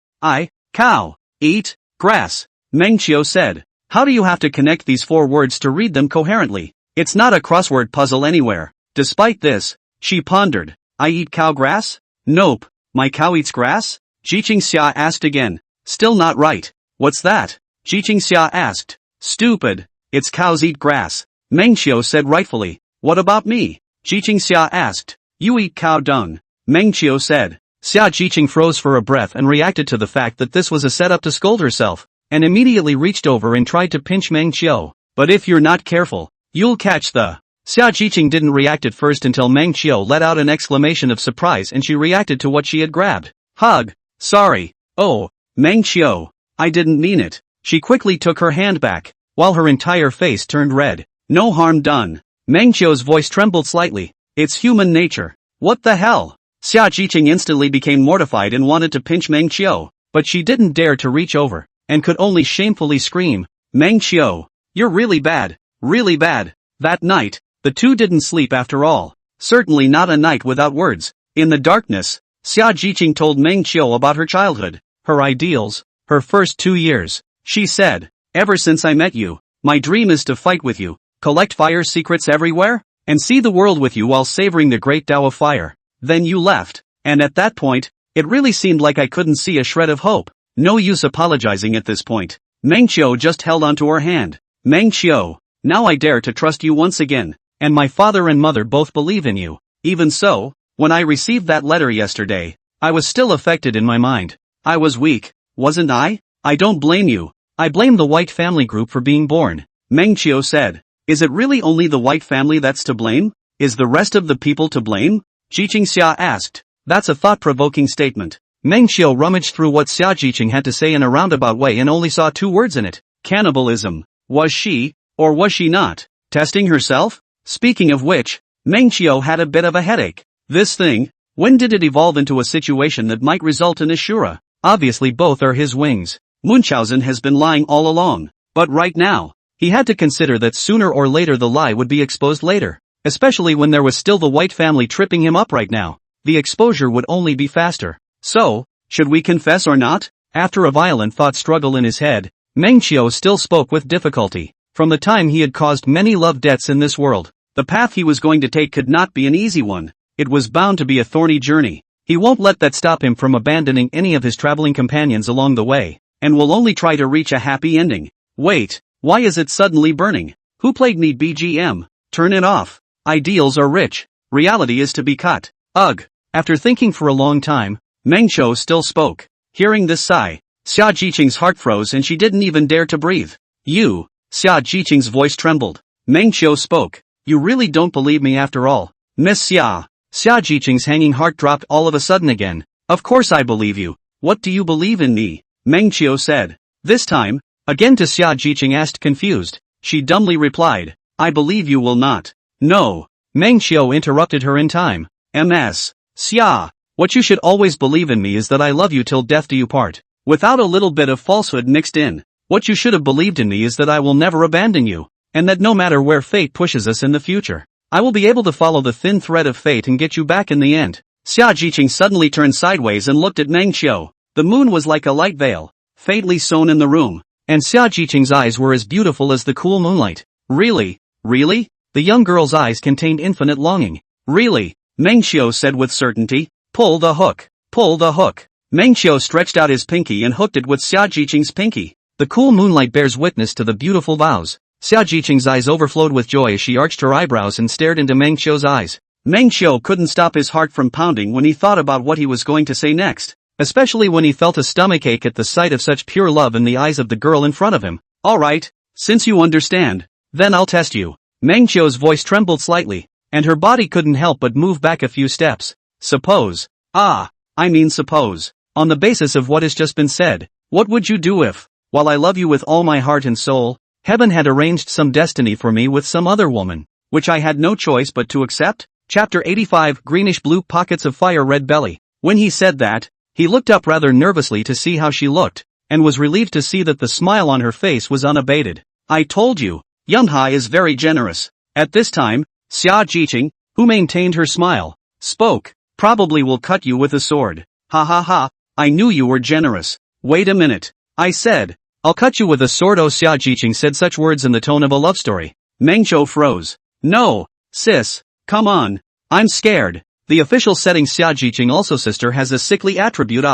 Cow, eat, grass, Meng Qiu said. How do you have to connect these 4 words to read them coherently? It's not a crossword puzzle anywhere. Despite this, she pondered. I eat cow grass? Nope, my cow eats grass? Jiqing Xia asked again. Still not right. What's that? Jiqing Xia asked. Stupid. It's cows eat grass, Meng Qiu said rightfully. What about me? Jiqing Xia asked. You eat cow dung, Meng Qiu said. Xia Jiqing froze for a breath and reacted to the fact that this was a setup to scold herself, and immediately reached over and tried to pinch Meng Qiu. But if you're not careful, you'll catch the... Xia Jiqing didn't react at first until Meng Qiu let out an exclamation of surprise and she reacted to what she had grabbed. Hug. Sorry. Oh, Meng Qiu. I didn't mean it. She quickly took her hand back, while her entire face turned red. No harm done. Meng Qiu's voice trembled slightly. It's human nature. What the hell? Xia Jiqing instantly became mortified and wanted to pinch Meng Qiu, but she didn't dare to reach over, and could only shamefully scream. Meng Qiu, you're really bad. Really bad. That night, the two didn't sleep after all. Certainly not a night without words. In the darkness, Xia Jiqing told Meng Qiu about her childhood, her ideals, her first 2 years. She said, ever since I met you, my dream is to fight with you, collect fire secrets everywhere, and see the world with you while savoring the great Tao of fire. Then you left, and at that point, it really seemed like I couldn't see a shred of hope. No use apologizing at this point. Meng Qiu just held onto her hand. Meng Qiu, now I dare to trust you once again. and my father and mother both believe in you. Even so, when I received that letter yesterday, I was still affected in my mind. I was weak, wasn't I? I don't blame you. I blame the white family group for being born, Mengqiu said. Is it really only the white family that's to blame? Is the rest of the people to blame? Xianxia asked. That's a thought-provoking statement. Mengqiu rummaged through what Xia Jiqing had to say in a roundabout way and only saw 2 words in it. Cannibalism. Was she, or was she not, testing herself? Speaking of which, Mengqiu had a bit of a headache. This thing, when did it evolve into a situation that might result in Ashura? Obviously both are his wings. Munchausen has been lying all along, but right now, he had to consider that sooner or later the lie would be exposed later. Especially when there was still the white family tripping him up right now. The exposure would only be faster. So, should we confess or not? After a violent thought struggle in his head, Mengqiu still spoke with difficulty. From the time he had caused many love deaths in this world, the path he was going to take could not be an easy one. It was bound to be a thorny journey. He won't let that stop him from abandoning any of his traveling companions along the way, and will only try to reach a happy ending. Wait, why is it suddenly burning? Who played me BGM? Turn it off. Ideals are rich. Reality is to be cut. Ugh. After thinking for a long time, Mengqiu still spoke. Hearing this sigh, Xia Jiqing's heart froze and she didn't even dare to breathe. You, Xia Jiqing's voice trembled. Mengqiu spoke. You really don't believe me after all, Miss Xia. Xia Jiqing's hanging heart dropped all of a sudden again. Of course I believe you. What do you believe in me? Mengqiu said. This time, again to Xia Jiqing asked confused. She dumbly replied. I believe you will not. No. Mengqiu interrupted her in time. Ms. Xia, what you should always believe in me is that I love you till death do you part. Without a little bit of falsehood mixed in. What you should have believed in me is that I will never abandon you, and that no matter where fate pushes us in the future, I will be able to follow the thin thread of fate and get you back in the end. Xia Jiqing suddenly turned sideways and looked at Mengqiu. The moon was like a light veil, faintly sewn in the room, and Xia Jiqing's eyes were as beautiful as the cool moonlight. Really? Really? The young girl's eyes contained infinite longing. Really? Mengqiu said with certainty. Pull the hook. Pull the hook. Mengqiu stretched out his pinky and hooked it with Xia Jiqing's pinky. The cool moonlight bears witness to the beautiful vows. Xia Jiqing's eyes overflowed with joy as she arched her eyebrows and stared into Mengqiu's eyes. Mengqiu couldn't stop his heart from pounding when he thought about what he was going to say next. Especially when he felt a stomachache at the sight of such pure love in the eyes of the girl in front of him. Alright, since you understand, then I'll test you. Mengqiu's voice trembled slightly, and her body couldn't help but move back a few steps. Suppose. Suppose. On the basis of what has just been said, what would you do if, while I love you with all my heart and soul, heaven had arranged some destiny for me with some other woman, which I had no choice but to accept? Chapter 85 Greenish-blue pockets of fire red belly. When he said that, he looked up rather nervously to see how she looked, and was relieved to see that the smile on her face was unabated. I told you, Yunhai is very generous. At this time, Xia Jiqing, who maintained her smile, spoke. Probably will cut you with a sword. Ha ha ha, I knew you were generous. Wait a minute. I said, I'll cut you with a sword. Oh, Xia Jiqing said such words in the tone of a love story. Mengqiu froze. No, sis, come on. I'm scared. The official setting Xia Jiqing also sister has a sickly attribute.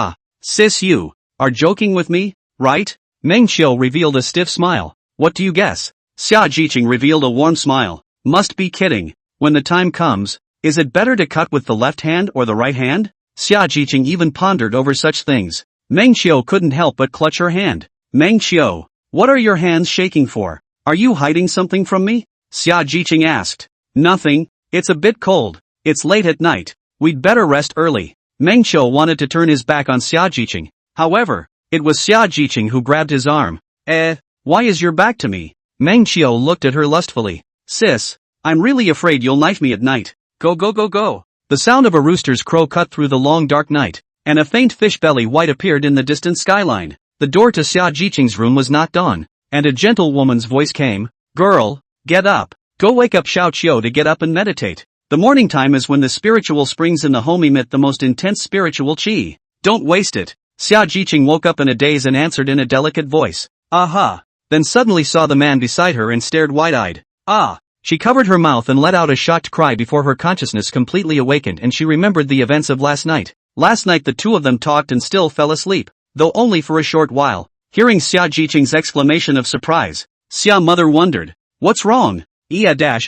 Sis, you are joking with me, right? Mengqiu revealed a stiff smile. What do you guess? Xia Jiqing revealed a warm smile. Must be kidding. When the time comes, is it better to cut with the left hand or the right hand? Xia Jiqing even pondered over such things. Mengqiu couldn't help but clutch her hand. Mengqiu, what are your hands shaking for? Are you hiding something from me? Xia Jiqing asked. Nothing, it's a bit cold. It's late at night. We'd better rest early. Mengqiu wanted to turn his back on Xia Jiqing. However, it was Xia Jiqing who grabbed his arm. Why is your back to me? Mengqiu looked at her lustfully. Sis, I'm really afraid you'll knife me at night. Go go go go. The sound of a rooster's crow cut through the long dark night, and a faint fish belly white appeared in the distant skyline. The door to Xia Jiqing's room was knocked on, and a gentle woman's voice came. Girl, get up. Go wake up Xiao Qiu to get up and meditate. The morning time is when the spiritual springs in the home emit the most intense spiritual qi. Don't waste it. Xia Jiqing woke up in a daze and answered in a delicate voice. Aha. Then suddenly saw the man beside her and stared wide-eyed. Ah. She covered her mouth and let out a shocked cry before her consciousness completely awakened and she remembered the events of last night. Last night the two of them talked and still fell asleep, though only for a short while. Hearing Xia Jiqing's exclamation of surprise, Xia mother wondered. What's wrong?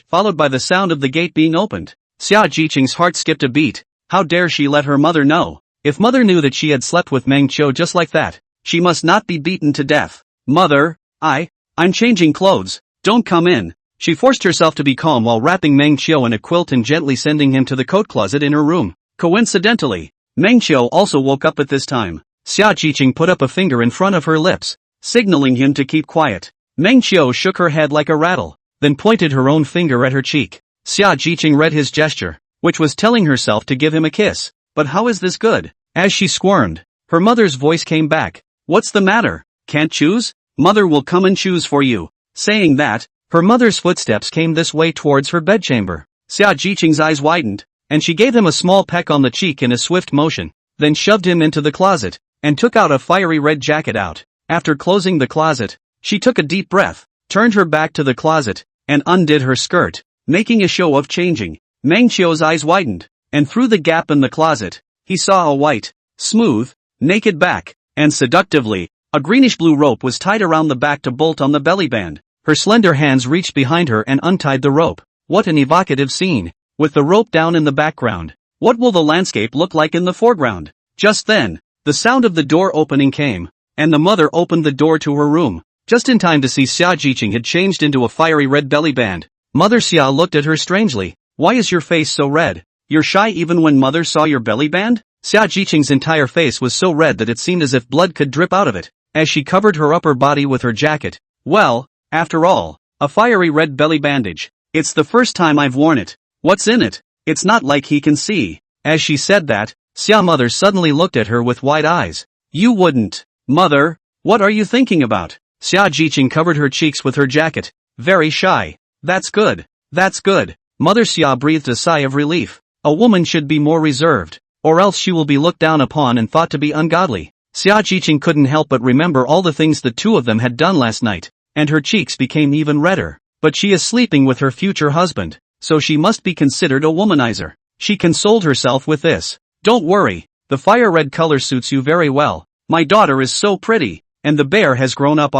followed by the sound of the gate being opened. Xia Jiqing's heart skipped a beat. How dare she let her mother know? If mother knew that she had slept with Meng Qiu just like that, she must not be beaten to death. Mother, I'm changing clothes, don't come in. She forced herself to be calm while wrapping Meng Qiu in a quilt and gently sending him to the coat closet in her room. Coincidentally, Meng Qiu also woke up at this time. Xia Jiqing put up a finger in front of her lips, signaling him to keep quiet. Meng Qiu shook her head like a rattle, then pointed her own finger at her cheek. Xia Jiqing read his gesture, which was telling herself to give him a kiss. But how is this good? As she squirmed, her mother's voice came back. What's the matter? Can't choose? Mother will come and choose for you. Saying that, her mother's footsteps came this way towards her bedchamber. Xia Jiqing's eyes widened, and she gave him a small peck on the cheek in a swift motion, then shoved him into the closet, and took out a fiery red jacket out. After closing the closet, she took a deep breath, turned her back to the closet, and undid her skirt, making a show of changing. Meng Qiu's eyes widened, and through the gap in the closet, he saw a white, smooth, naked back, and seductively, a greenish-blue rope was tied around the back to bolt on the belly band. Her slender hands reached behind her and untied the rope. What an evocative scene, with the rope down in the background. What will the landscape look like in the foreground? Just then, the sound of the door opening came, and the mother opened the door to her room, just in time to see Xia Jiqing had changed into a fiery red belly band. Mother Xia looked at her strangely. Why is your face so red? You're shy even when mother saw your belly band? Xia Jiqing's entire face was so red that it seemed as if blood could drip out of it, as she covered her upper body with her jacket. Well, after all, a fiery red belly bandage. It's the first time I've worn it. What's in it? It's not like he can see. As she said that, Xia mother suddenly looked at her with wide eyes. You wouldn't. Mother, what are you thinking about? Xia Jiqing covered her cheeks with her jacket. Very shy. That's good. That's good. Mother Xia breathed a sigh of relief. A woman should be more reserved, or else she will be looked down upon and thought to be ungodly. Xia Jiqing couldn't help but remember all the things the two of them had done last night, and her cheeks became even redder. But she is sleeping with her future husband, so she must be considered a womanizer. She consoled herself with this. Don't worry, the fire red color suits you very well. My daughter is so pretty, and the bear has grown up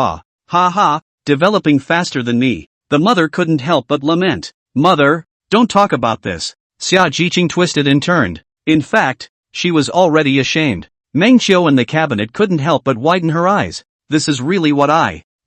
developing faster than me. The mother couldn't help but lament. Mother, don't talk about this. Xia Jiqing twisted and turned. In fact, she was already ashamed. Meng Qiu in the cabinet couldn't help but widen her eyes. This is really what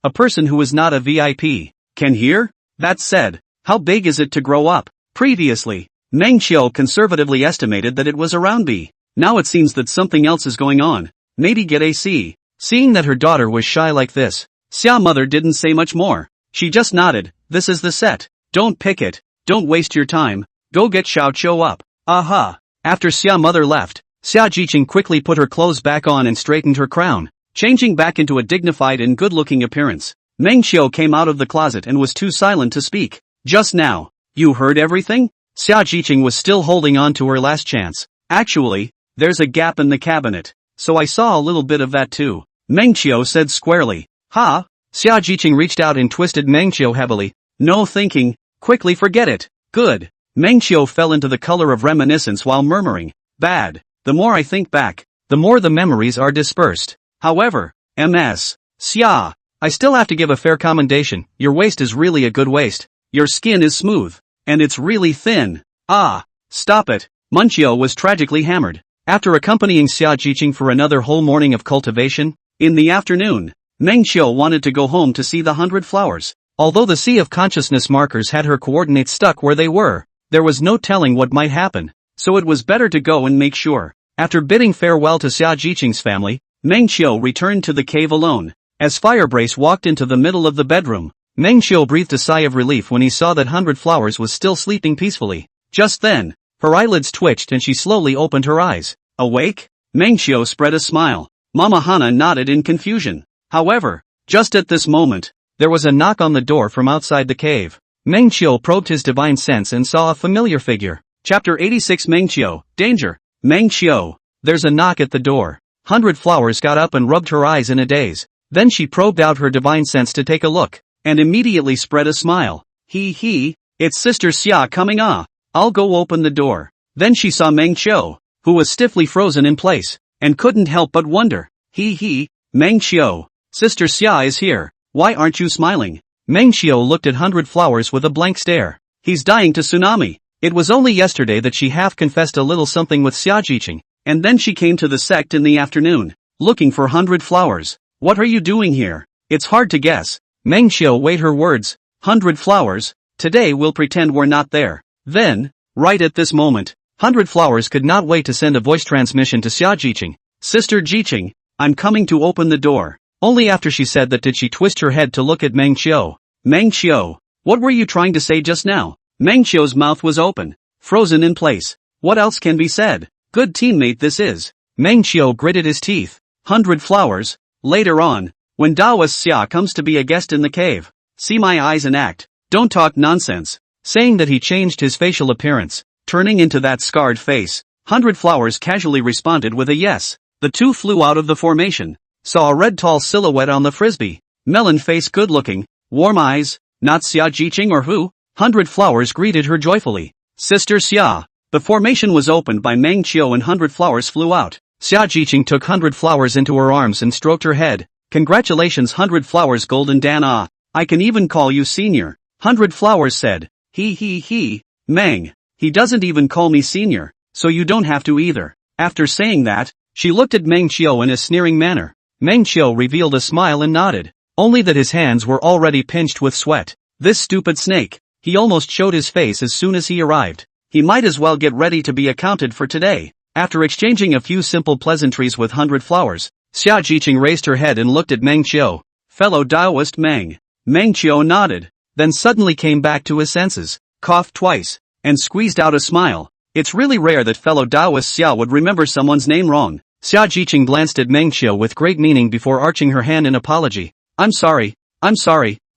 a person who is not a VIP, can hear? That said, how big is it to grow up? Previously, Meng Qiu conservatively estimated that it was around B. Now it seems that something else is going on. Maybe get a C. Seeing that her daughter was shy like this, Xia mother didn't say much more. She just nodded. This is the set. Don't pick it. Don't waste your time. Go get Xiao Qiu up. Aha. After Xia mother left, Xia Jiqing quickly put her clothes back on and straightened her crown, changing back into a dignified and good-looking appearance. Meng Qiu came out of the closet and was too silent to speak. Just now, you heard everything? Xia Jiqing was still holding on to her last chance. Actually, there's a gap in the cabinet, so I saw a little bit of that too. Meng Qiu said squarely. Ha? Xia Jiqing reached out and twisted Meng Qiu heavily. No thinking, quickly forget it. Good. Meng Qiu fell into the color of reminiscence while murmuring. Bad. The more I think back, the more the memories are dispersed. However, Ms. Xia, I still have to give a fair commendation. Your waist is really a good waist. Your skin is smooth, and it's really thin. Ah, stop it. Munchio was tragically hammered. After accompanying Xia Jiqing for another whole morning of cultivation, in the afternoon, Meng Qiu wanted to go home to see the 100 flowers. Although the sea of consciousness markers had her coordinates stuck where they were, there was no telling what might happen, so it was better to go and make sure. After bidding farewell to Xia Jiqing's family, Meng Qiu returned to the cave alone. As Firebrace walked into the middle of the bedroom, Meng Qiu breathed a sigh of relief when he saw that 100 Flowers was still sleeping peacefully. Just then, her eyelids twitched and she slowly opened her eyes. Awake? Meng Qiu spread a smile. Mama Hana nodded in confusion. However, just at this moment, there was a knock on the door from outside the cave. Meng Qiu probed his divine sense and saw a familiar figure. Chapter 86 Meng Qiu, Danger. Meng Qiu, there's a knock at the door. 100 Flowers got up and rubbed her eyes in a daze. Then she probed out her divine sense to take a look, and immediately spread a smile. It's Sister Xia coming I'll go open the door. Then she saw Meng Qiu, who was stiffly frozen in place, and couldn't help but wonder. Meng Qiu, Sister Xia is here. Why aren't you smiling? Meng Xiao looked at 100 Flowers with a blank stare. He's dying to tsunami. It was only yesterday that she half-confessed a little something with Xiajiqing, and then she came to the sect in the afternoon, looking for 100 Flowers. What are you doing here? It's hard to guess. Meng Xiao weighed her words. 100 Flowers? Today we'll pretend we're not there. Then, right at this moment, 100 Flowers could not wait to send a voice transmission to Xiajiqing. Sister Jiqing, I'm coming to open the door. Only after she said that did she twist her head to look at Meng Xiao. Meng Xiao, what were you trying to say just now? Meng Xiao's mouth was open, frozen in place. What else can be said? Good teammate this is. Meng Xiao gritted his teeth. 100 Flowers. Later on, when Daoist Xia comes to be a guest in the cave. See my eyes and act. Don't talk nonsense. Saying that he changed his facial appearance, turning into that scarred face. 100 Flowers casually responded with a yes. The two flew out of the formation. Saw a red tall silhouette on the frisbee. Melon face good looking, warm eyes, not Xia Jiqing or who? 100 Flowers greeted her joyfully. Sister Xia. The formation was opened by Meng Qiu and 100 Flowers flew out. Xia Jiqing took 100 Flowers into her arms and stroked her head. Congratulations 100 Flowers Golden Dan I can even call you senior. 100 Flowers said. He. Meng. He doesn't even call me senior, so you don't have to either. After saying that, she looked at Meng Qiu in a sneering manner. Meng Qiu revealed a smile and nodded. Only that his hands were already pinched with sweat. This stupid snake. He almost showed his face as soon as he arrived. He might as well get ready to be accounted for today. After exchanging a few simple pleasantries with 100 Flowers, Xia Jiqing raised her head and looked at Meng Qiu. Fellow Taoist Meng. Meng Qiu nodded, then suddenly came back to his senses, coughed twice, and squeezed out a smile. It's really rare that fellow Taoist Xia would remember someone's name wrong. Xia Jiqing glanced at Meng Qiu with great meaning before arching her hand in apology. I'm sorry.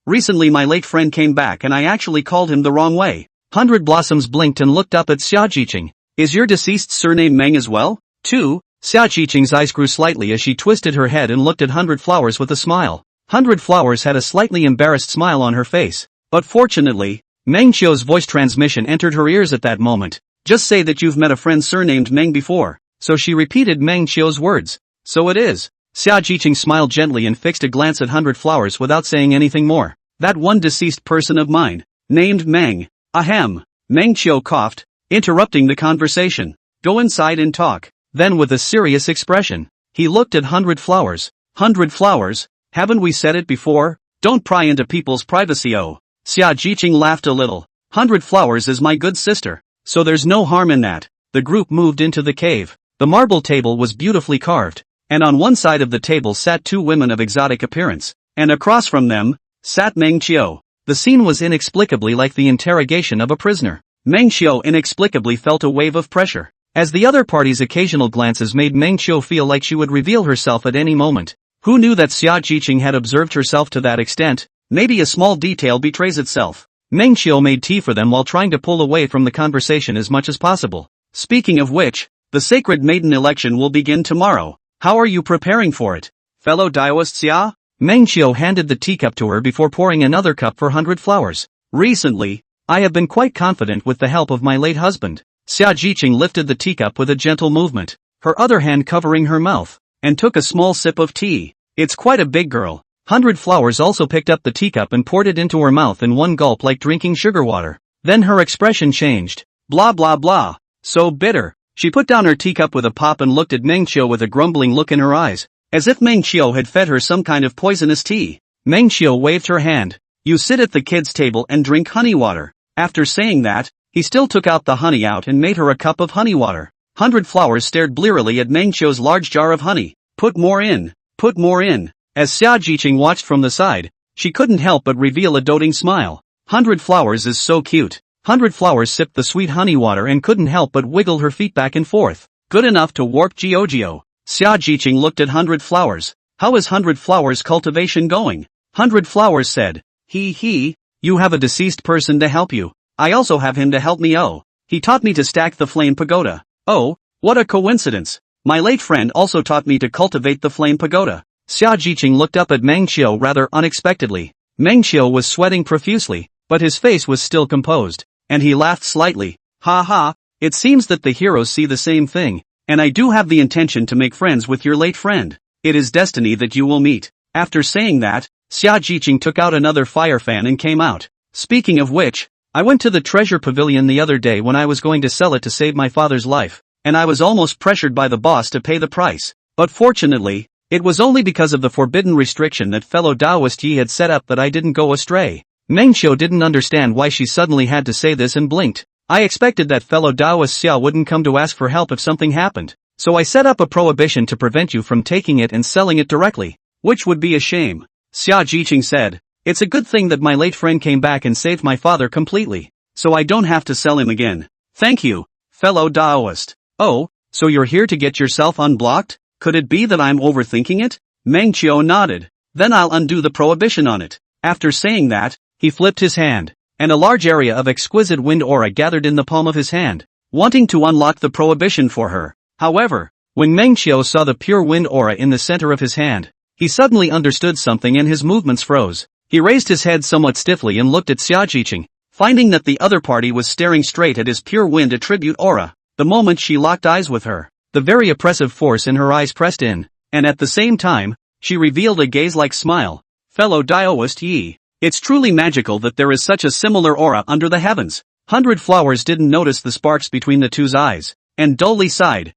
Recently my late friend came back and I actually called him the wrong way. 100 Blossoms blinked and looked up at Xia Jiqing. Is your deceased surname Meng as well? Too? Xia Jiqing's eyes grew slightly as she twisted her head and looked at 100 Flowers with a smile. 100 Flowers had a slightly embarrassed smile on her face. But fortunately, Meng Qiu's voice transmission entered her ears at that moment. Just say that you've met a friend surnamed Meng before. So she repeated Meng Qiu's words. So it is. Xia Jiqing smiled gently and fixed a glance at 100 Flowers without saying anything more. That one deceased person of mine, named Meng. Ahem. Meng Qiu coughed, interrupting the conversation. Go inside and talk. Then with a serious expression, he looked at 100 Flowers. 100 Flowers? Haven't we said it before? Don't pry into people's privacy. Oh. Xia Jiqing laughed a little. 100 Flowers is my good sister, so there's no harm in that. The group moved into the cave. The marble table was beautifully carved, and on one side of the table sat two women of exotic appearance, and across from them, sat Meng Qiu. The scene was inexplicably like the interrogation of a prisoner. Meng Qiu inexplicably felt a wave of pressure, as the other party's occasional glances made Meng Qiu feel like she would reveal herself at any moment. Who knew that Xia Jiqing had observed herself to that extent? Maybe a small detail betrays itself. Meng Qiu made tea for them while trying to pull away from the conversation as much as possible. Speaking of which, the sacred maiden election will begin tomorrow. How are you preparing for it, fellow Taoist Xia? Meng Qiu handed the teacup to her before pouring another cup for 100 Flowers. Recently, I have been quite confident with the help of my late husband. Xia Jiqing lifted the teacup with a gentle movement, her other hand covering her mouth, and took a small sip of tea. It's quite a big girl. 100 Flowers also picked up the teacup and poured it into her mouth in one gulp like drinking sugar water. Then her expression changed. Blah blah blah. So bitter. She put down her teacup with a pop and looked at Meng Qiu with a grumbling look in her eyes, as if Meng Qiu had fed her some kind of poisonous tea. Meng Qiu waved her hand. You sit at the kids' table and drink honey water. After saying that, he still took out the honey out and made her a cup of honey water. 100 Flowers stared blearily at Meng Qiu's large jar of honey. Put more in. Put more in. As Xia Jiqing watched from the side, she couldn't help but reveal a doting smile. 100 Flowers is so cute. 100 Flowers sipped the sweet honey water and couldn't help but wiggle her feet back and forth. Good enough to warp Jiojio. Xia Jiqing looked at 100 Flowers. How is 100 Flowers cultivation going? 100 Flowers said. You have a deceased person to help you. I also have him to help me. Oh. He taught me to stack the flame pagoda. Oh, what a coincidence. My late friend also taught me to cultivate the flame pagoda. Xia Jiqing looked up at Meng Qiu rather unexpectedly. Meng Qiu was sweating profusely, but his face was still composed, and he laughed slightly. Ha ha, it seems that the heroes see the same thing, and I do have the intention to make friends with your late friend. It is destiny that you will meet. After saying that, Xia Jiqing took out another fire fan and came out. Speaking of which, I went to the treasure pavilion the other day when I was going to sell it to save my father's life, and I was almost pressured by the boss to pay the price. But fortunately, it was only because of the forbidden restriction that fellow Taoist Yi had set up that I didn't go astray. Mengqiu didn't understand why she suddenly had to say this and blinked. I expected that fellow Taoist Xia wouldn't come to ask for help if something happened, so I set up a prohibition to prevent you from taking it and selling it directly, which would be a shame. Xia Jiqing said, "It's a good thing that my late friend came back and saved my father completely, so I don't have to sell him again. Thank you, fellow Taoist." "Oh, so you're here to get yourself unblocked? Could it be that I'm overthinking it?" Mengqiu nodded. "Then I'll undo the prohibition on it." After saying that, he flipped his hand, and a large area of exquisite wind aura gathered in the palm of his hand, wanting to unlock the prohibition for her. However, when Mengqiu saw the pure wind aura in the center of his hand, he suddenly understood something and his movements froze. He raised his head somewhat stiffly and looked at Xia Jiqing, finding that the other party was staring straight at his pure wind attribute aura. The moment she locked eyes with her, the very oppressive force in her eyes pressed in, and at the same time, she revealed a gaze-like smile. "Fellow Taoist Yi, it's truly magical that there is such a similar aura under the heavens." 100 Flowers didn't notice the sparks between the two's eyes, and dully sighed.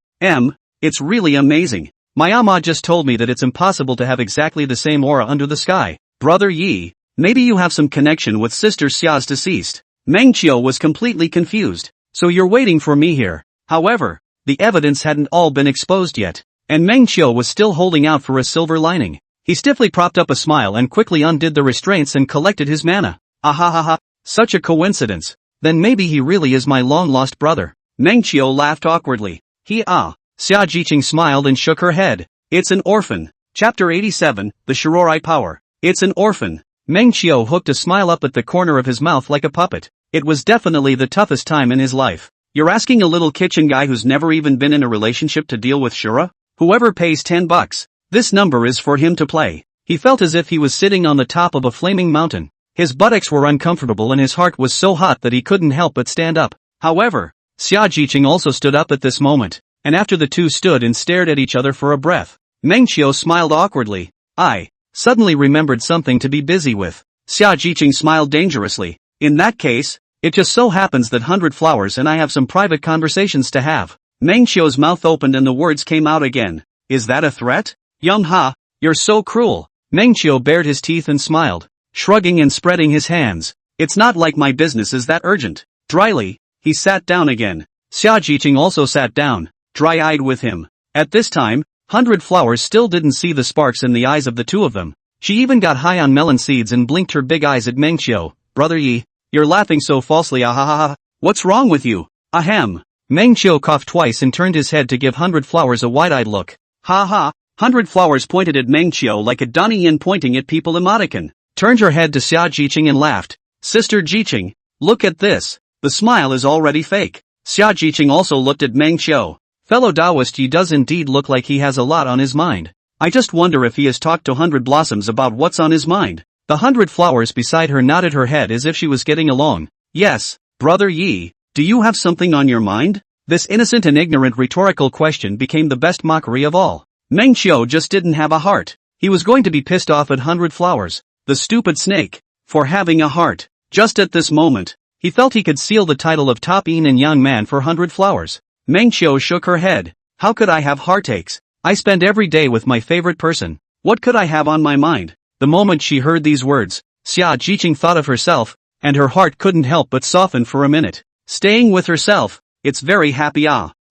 It's really amazing. My ama just told me that it's impossible to have exactly the same aura under the sky. Brother Yi, maybe you have some connection with Sister Xia's deceased." Mengqiu was completely confused. "So you're waiting for me here." However, the evidence hadn't all been exposed yet, and Mengqiu was still holding out for a silver lining. He stiffly propped up a smile and quickly undid the restraints and collected his mana. "Ahahaha, such a coincidence. Then maybe he really is my long-lost brother." Mengqiu laughed awkwardly. Xia Jiqing smiled and shook her head. "It's an orphan." Chapter 87, The Shiroi Power. "It's an orphan." Mengqiu hooked a smile up at the corner of his mouth like a puppet. It was definitely the toughest time in his life. You're asking a little kitchen guy who's never even been in a relationship to deal with Shura? Whoever pays $10, this number is for him to play. He felt as if he was sitting on the top of a flaming mountain. His buttocks were uncomfortable and his heart was so hot that he couldn't help but stand up. However, Xia Jiqing also stood up at this moment, and after the two stood and stared at each other for a breath, Mengqiu smiled awkwardly. "I suddenly remembered something to be busy with." Xia Jiqing smiled dangerously. "In that case, it just so happens that 100 Flowers and I have some private conversations to have." Mengqiu's mouth opened and the words came out again. "Is that a threat? Young-ha, you're so cruel." Mengqiu bared his teeth and smiled, shrugging and spreading his hands. "It's not like my business is that urgent." Dryly, he sat down again. Xia Jiqing also sat down, dry-eyed with him. At this time, 100 Flowers still didn't see the sparks in the eyes of the two of them. She even got high on melon seeds and blinked her big eyes at Mengqiu. "Brother Yi, you're laughing so falsely, ahahaha. What's wrong with you?" "Ahem." Mengqiu coughed twice and turned his head to give 100 Flowers a wide-eyed look. "Ha ha." 100 Flowers pointed at Mengqiu like a Donnie-yin pointing at people emoticon. Turned her head to Xia Jiqing and laughed. "Sister Jiqing, look at this. The smile is already fake." Xia Jiqing also looked at Mengqiu. "Fellow Taoist Yi does indeed look like he has a lot on his mind. I just wonder if he has talked to 100 Blossoms about what's on his mind." The 100 Flowers beside her nodded her head as if she was getting along. "Yes, Brother Yi, do you have something on your mind?" This innocent and ignorant rhetorical question became the best mockery of all. Mengqiu just didn't have a heart. He was going to be pissed off at 100 Flowers, the stupid snake, for having a heart. Just at this moment, he felt he could seal the title of top yin and yang man for 100 Flowers. Mengqiu shook her head. "How could I have heartaches? I spend every day with my favorite person. What could I have on my mind?" The moment she heard these words, Xia Jiqing thought of herself, and her heart couldn't help but soften for a minute. Staying with herself, it's very happy.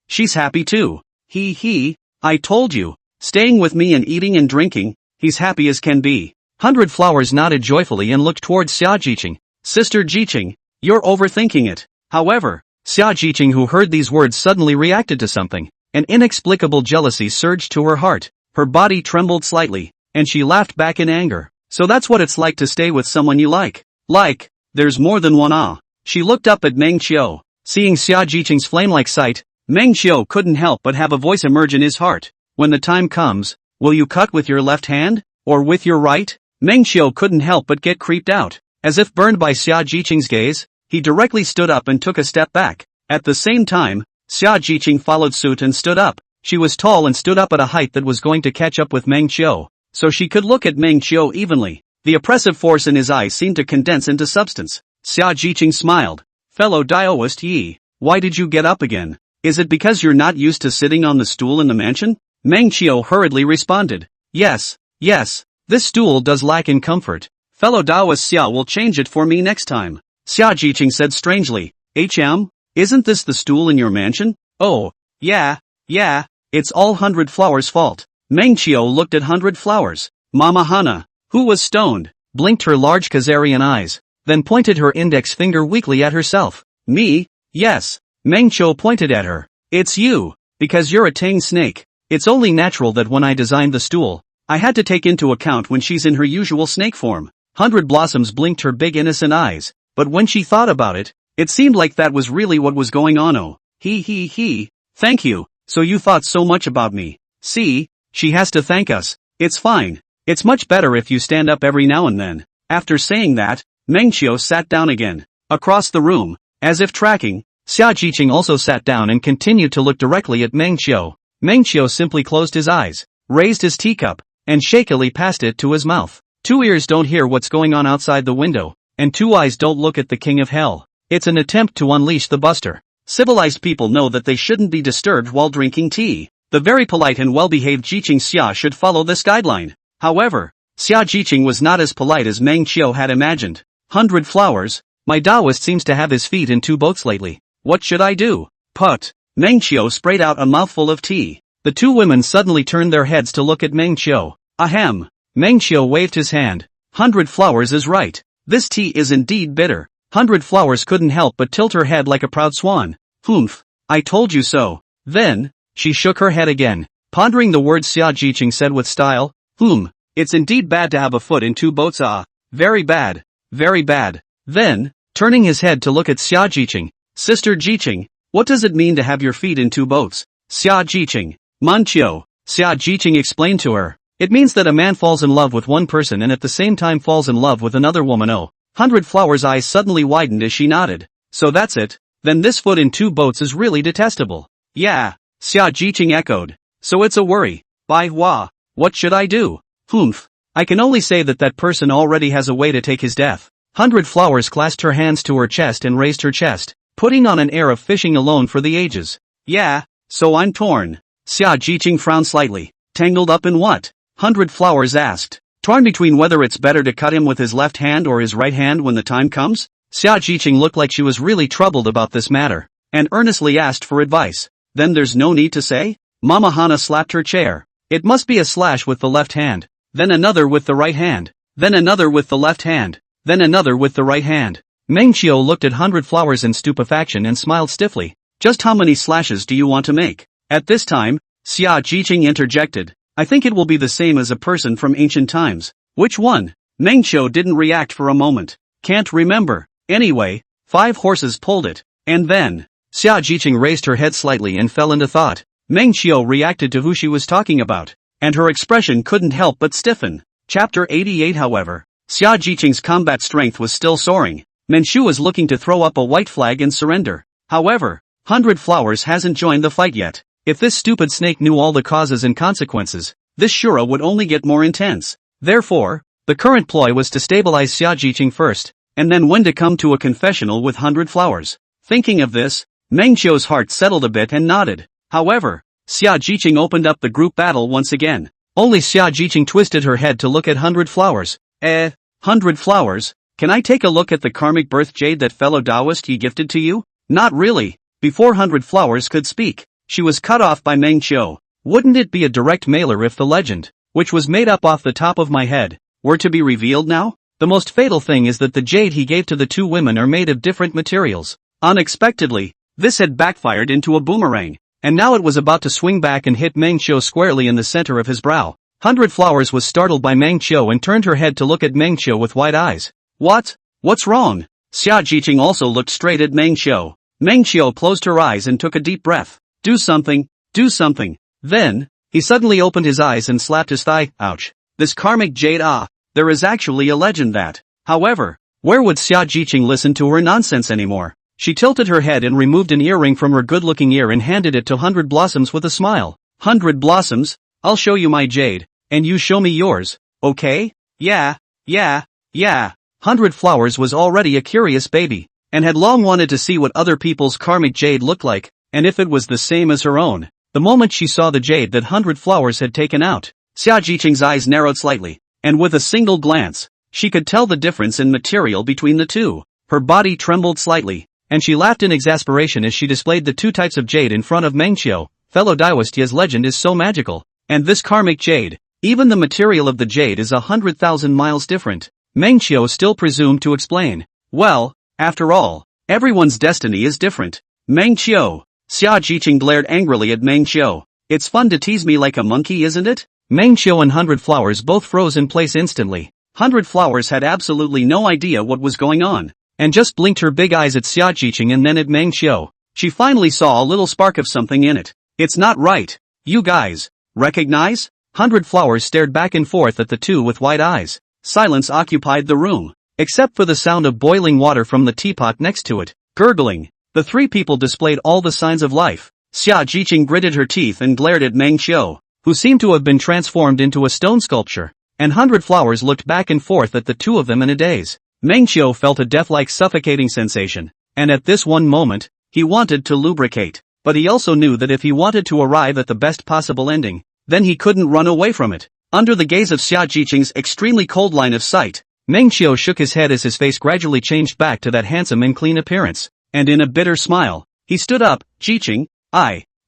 She's happy too. He, I told you. Staying with me and eating and drinking, he's happy as can be. 100 Flowers nodded joyfully and looked towards Xia Jiqing. "Sister Jiqing, you're overthinking it." However, Xia Jiqing, who heard these words, suddenly reacted to something. An inexplicable jealousy surged to her heart. Her body trembled slightly, and she laughed back in anger. "So that's what it's like to stay with someone you like. Like, there's more than one. She looked up at Mengqiu. Seeing Xia Jiqing's flame-like sight, Mengqiu couldn't help but have a voice emerge in his heart. "When the time comes, will you cut with your left hand, or with your right?" Mengqiu couldn't help but get creeped out. As if burned by Xia Jiqing's gaze, he directly stood up and took a step back. At the same time, Xia Jiqing followed suit and stood up. She was tall and stood up at a height that was going to catch up with Mengqiu, so she could look at Mengqiu evenly. The oppressive force in his eyes seemed to condense into substance. Xia Jiqing smiled. Fellow Daoist Yi, why did you get up again? Is it because you're not used to sitting on the stool in the mansion? Meng Qiu hurriedly responded. Yes, this stool does lack in comfort. Fellow Daoist Xia will change it for me next time. Xia Jiqing said strangely. Isn't this the stool in your mansion? Oh, yeah, it's all 100 Flowers' fault. Meng Qiu looked at 100 Flowers. Mama Hana, who was stoned, blinked her large Khazarian eyes, then pointed her index finger weakly at herself. Me? Yes. Meng Qiu pointed at her. It's you, because you're a Tang snake. It's only natural that when I designed the stool, I had to take into account when she's in her usual snake form. 100 Blossoms blinked her big innocent eyes, but when she thought about it, it seemed like that was really what was going on. Oh, he. Thank you, so you thought so much about me. See, she has to thank us. It's fine. It's much better if you stand up every now and then. After saying that, Meng Qiu sat down again. Across the room, as if tracking, Xia Jiqing also sat down and continued to look directly at Meng Qiu. Meng Qiu simply closed his eyes, raised his teacup, and shakily passed it to his mouth. 2 ears don't hear what's going on outside the window, and 2 eyes don't look at the king of hell. It's an attempt to unleash the buster. Civilized people know that they shouldn't be disturbed while drinking tea. The very polite and well-behaved Jiqing Xia should follow this guideline. However, Xia Jiqing was not as polite as Meng Qiu had imagined. 100 Flowers, my Taoist seems to have his feet in 2 boats lately. What should I do? Put. Meng Qiu sprayed out a mouthful of tea. The 2 women suddenly turned their heads to look at Meng Qiu. Ahem. Meng Qiu waved his hand. 100 Flowers is right. This tea is indeed bitter. 100 Flowers couldn't help but tilt her head like a proud swan. Humph. I told you so. Then, she shook her head again, pondering the words Xia Jiqing said with style. It's indeed bad to have a foot in 2 boats. Very bad. Then, turning his head to look at Xia Jiqing. Sister Jiqing, what does it mean to have your feet in 2 boats? Xia Jiqing. Manqiu. Xia Jiqing explained to her. It means that a man falls in love with one person and at the same time falls in love with another woman. Oh. 100 Flowers' eyes suddenly widened as she nodded. So that's it. Then this foot in 2 boats is really detestable. Yeah. Xia Jiqing echoed. So it's a worry. Bai Hua. What should I do? I can only say that person already has a way to take his death. 100 Flowers clasped her hands to her chest and raised her chest, putting on an air of fishing alone for the ages. Yeah, so I'm torn. Xia Jiqing frowned slightly. Tangled up in what? 100 Flowers asked. Torn between whether it's better to cut him with his left hand or his right hand when the time comes? Xia Jiqing looked like she was really troubled about this matter, and earnestly asked for advice. Then there's no need to say? Mama Hana slapped her chair. It must be a slash with the left hand, then another with the right hand, then another with the left hand, then another with the right hand. Meng Qiu looked at 100 Flowers in stupefaction and smiled stiffly. Just how many slashes do you want to make? At this time, Xia Jiqing interjected. I think it will be the same as a person from ancient times. Which one? Meng Qiu didn't react for a moment. Can't remember. Anyway, 5 horses pulled it. And then, Xia Jiqing raised her head slightly and fell into thought. Meng Qiu reacted to who she was talking about, and her expression couldn't help but stiffen. Chapter 88. However, Xia Jiqing's combat strength was still soaring. Manchu was looking to throw up a white flag and surrender. However, 100 Flowers hasn't joined the fight yet. If this stupid snake knew all the causes and consequences, this shura would only get more intense. Therefore, the current ploy was to stabilize Xia Jiqing first, and then when to come to a confessional with 100 Flowers. Thinking of this, Meng Qiu's heart settled a bit and nodded. However, Xia Jiqing opened up the group battle once again. Only Xia Jiqing twisted her head to look at 100 Flowers. 100 Flowers, can I take a look at the karmic birth jade that fellow Taoist he gifted to you? Not really. Before 100 Flowers could speak, she was cut off by Meng Qiu. Wouldn't it be a direct mailer if the legend, which was made up off the top of my head, were to be revealed now? The most fatal thing is that the jade he gave to the 2 women are made of different materials. Unexpectedly, this had backfired into a boomerang, and now it was about to swing back and hit Meng Qiu squarely in the center of his brow. 100 Flowers was startled by Meng Qiu and turned her head to look at Meng Qiu with wide eyes. What's wrong? Xia Jiqing also looked straight at Meng Qiu. Meng Qiu closed her eyes and took a deep breath. Do something. Then, he suddenly opened his eyes and slapped his thigh. Ouch. This karmic jade. There is actually a legend that. However, where would Xia Jiqing listen to her nonsense anymore? She tilted her head and removed an earring from her good-looking ear and handed it to 100 Blossoms with a smile. 100 Blossoms, I'll show you my jade, and you show me yours, okay? Yeah, Yeah. 100 Flowers was already a curious baby, and had long wanted to see what other people's karmic jade looked like, and if it was the same as her own. The moment she saw the jade that 100 Flowers had taken out, Xia Jiqing's eyes narrowed slightly, and with a single glance, she could tell the difference in material between the two. Her body trembled slightly, and she laughed in exasperation as she displayed the two types of jade in front of Mengqiu. Fellow Daiwastia's legend is so magical, and this karmic jade, even the material of the jade is 100,000 miles different. Mengqiu still presumed to explain. Well, after all, everyone's destiny is different. Mengqiu. Xia Jiqing glared angrily at Mengqiu. It's fun to tease me like a monkey, isn't it? Mengqiu and 100 Flowers both froze in place instantly. 100 Flowers had absolutely no idea what was going on, and just blinked her big eyes at Xia Jiqing and then at Mengqiu. She finally saw a little spark of something in it. It's not right. You guys recognize? 100 Flowers stared back and forth at the two with wide eyes. Silence occupied the room, except for the sound of boiling water from the teapot next to it. Gurgling, the three people displayed all the signs of life. Xia Jiqing gritted her teeth and glared at Mengqiu, who seemed to have been transformed into a stone sculpture, and 100 Flowers looked back and forth at the two of them in a daze. Mengqiu felt a death-like suffocating sensation, and at this one moment, he wanted to lubricate, but he also knew that if he wanted to arrive at the best possible ending, then he couldn't run away from it. Under the gaze of Xia Jiqing's extremely cold line of sight, Mengqiu shook his head as his face gradually changed back to that handsome and clean appearance, and in a bitter smile, he stood up. Jiqing,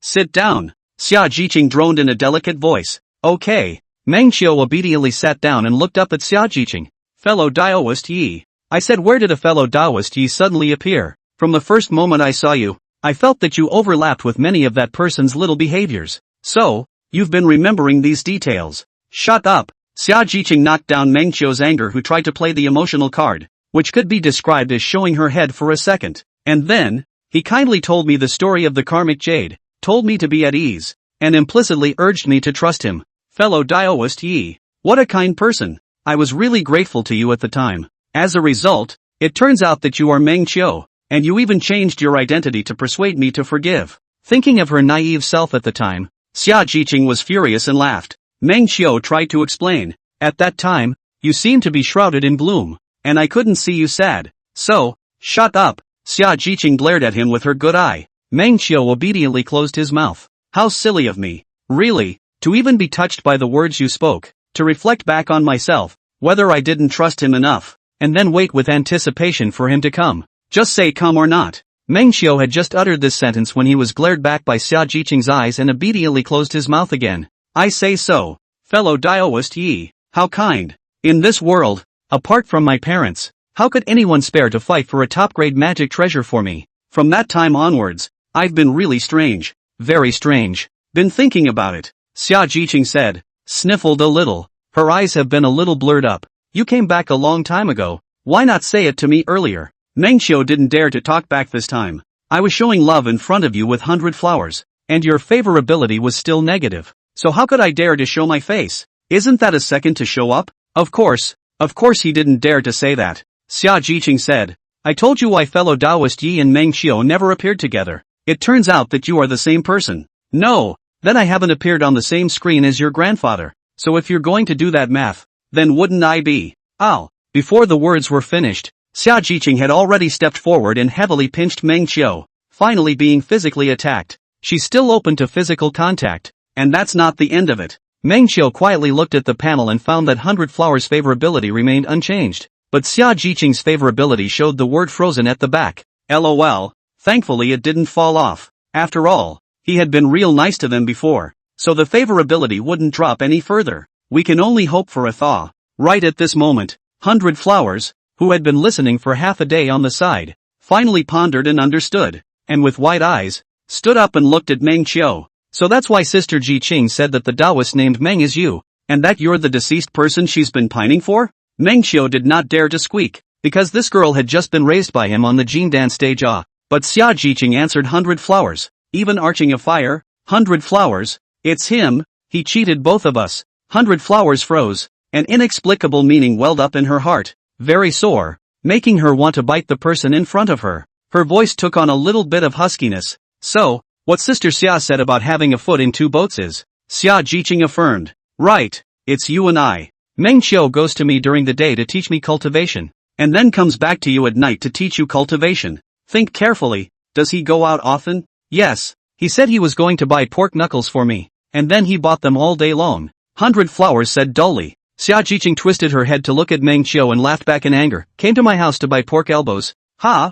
sit down. Xia Jiqing droned in a delicate voice. Okay. Mengqiu obediently sat down and looked up at Xia Jiqing. Fellow Daoist Yi. I said, where did a fellow Daoist Yi suddenly appear? From the first moment I saw you, I felt that you overlapped with many of that person's little behaviors. So, you've been remembering these details. Shut up. Xia Jiqing knocked down Mengqiu's anger, who tried to play the emotional card, which could be described as showing her head for a second. And then, he kindly told me the story of the karmic jade, told me to be at ease, and implicitly urged me to trust him. Fellow Daoist Yi. What a kind person. I was really grateful to you at the time. As a result, it turns out that you are Mengqiu, and you even changed your identity to persuade me to forgive. Thinking of her naive self at the time, Xia Jiqing was furious and laughed. Mengqiu tried to explain. At that time, you seemed to be shrouded in gloom, and I couldn't see you sad. So, shut up. Xia Jiqing glared at him with her good eye. Mengqiu obediently closed his mouth. How silly of me. Really, to even be touched by the words you spoke, to reflect back on myself, whether I didn't trust him enough, and then wait with anticipation for him to come. Just say come or not. Mengqiu had just uttered this sentence when he was glared back by Xia Jiqing's eyes and obediently closed his mouth again. I say so. Fellow Daoist Yi. How kind. In this world, apart from my parents, how could anyone spare to fight for a top-grade magic treasure for me? From that time onwards, I've been really strange. Very strange. Been thinking about it. Xia Jiqing said, sniffled a little. Her eyes have been a little blurred up. You came back a long time ago. Why not say it to me earlier? Mengqiu didn't dare to talk back this time. I was showing love in front of you with 100 Flowers, and your favorability was still negative. So how could I dare to show my face? Isn't that a second to show up? Of course he didn't dare to say that. Xia Jiqing said, I told you why fellow Daoist Yi and Mengqiu never appeared together. It turns out that you are the same person. No, then I haven't appeared on the same screen as your grandfather. So if you're going to do that math, then wouldn't I be? Ow. Before the words were finished, Xia Jiqing had already stepped forward and heavily pinched Mengqiu, finally being physically attacked. She's still open to physical contact, and that's not the end of it. Mengqiu quietly looked at the panel and found that 100 Flowers' favorability remained unchanged, but Xia Jiqing's favorability showed the word frozen at the back. LOL, thankfully it didn't fall off. After all, he had been real nice to them before, so the favorability wouldn't drop any further. We can only hope for a thaw. Right at this moment, 100 Flowers, who had been listening for half a day on the side, finally pondered and understood, and with wide eyes, stood up and looked at Mengqiu. So that's why Sister Jiqing said that the Taoist named Meng is you, and that you're the deceased person she's been pining for? Mengqiu did not dare to squeak, because this girl had just been raised by him on the Jindan stage. But Xia Jiqing answered 100 Flowers, even arching a fire. 100 Flowers, it's him, he cheated both of us. 100 Flowers froze, an inexplicable meaning welled up in her heart, very sore, making her want to bite the person in front of her. Her voice took on a little bit of huskiness. So, what Sister Xia said about having a foot in two boats is? Xia Jiqing affirmed. Right, it's you and I. Meng Qiu goes to me during the day to teach me cultivation. And then comes back to you at night to teach you cultivation. Think carefully, does he go out often? Yes. He said he was going to buy pork knuckles for me. And then he bought them all day long. 100 Flowers said dully. Xia Jiqing twisted her head to look at Meng Qiu and laughed back in anger. Came to my house to buy pork elbows. Ha,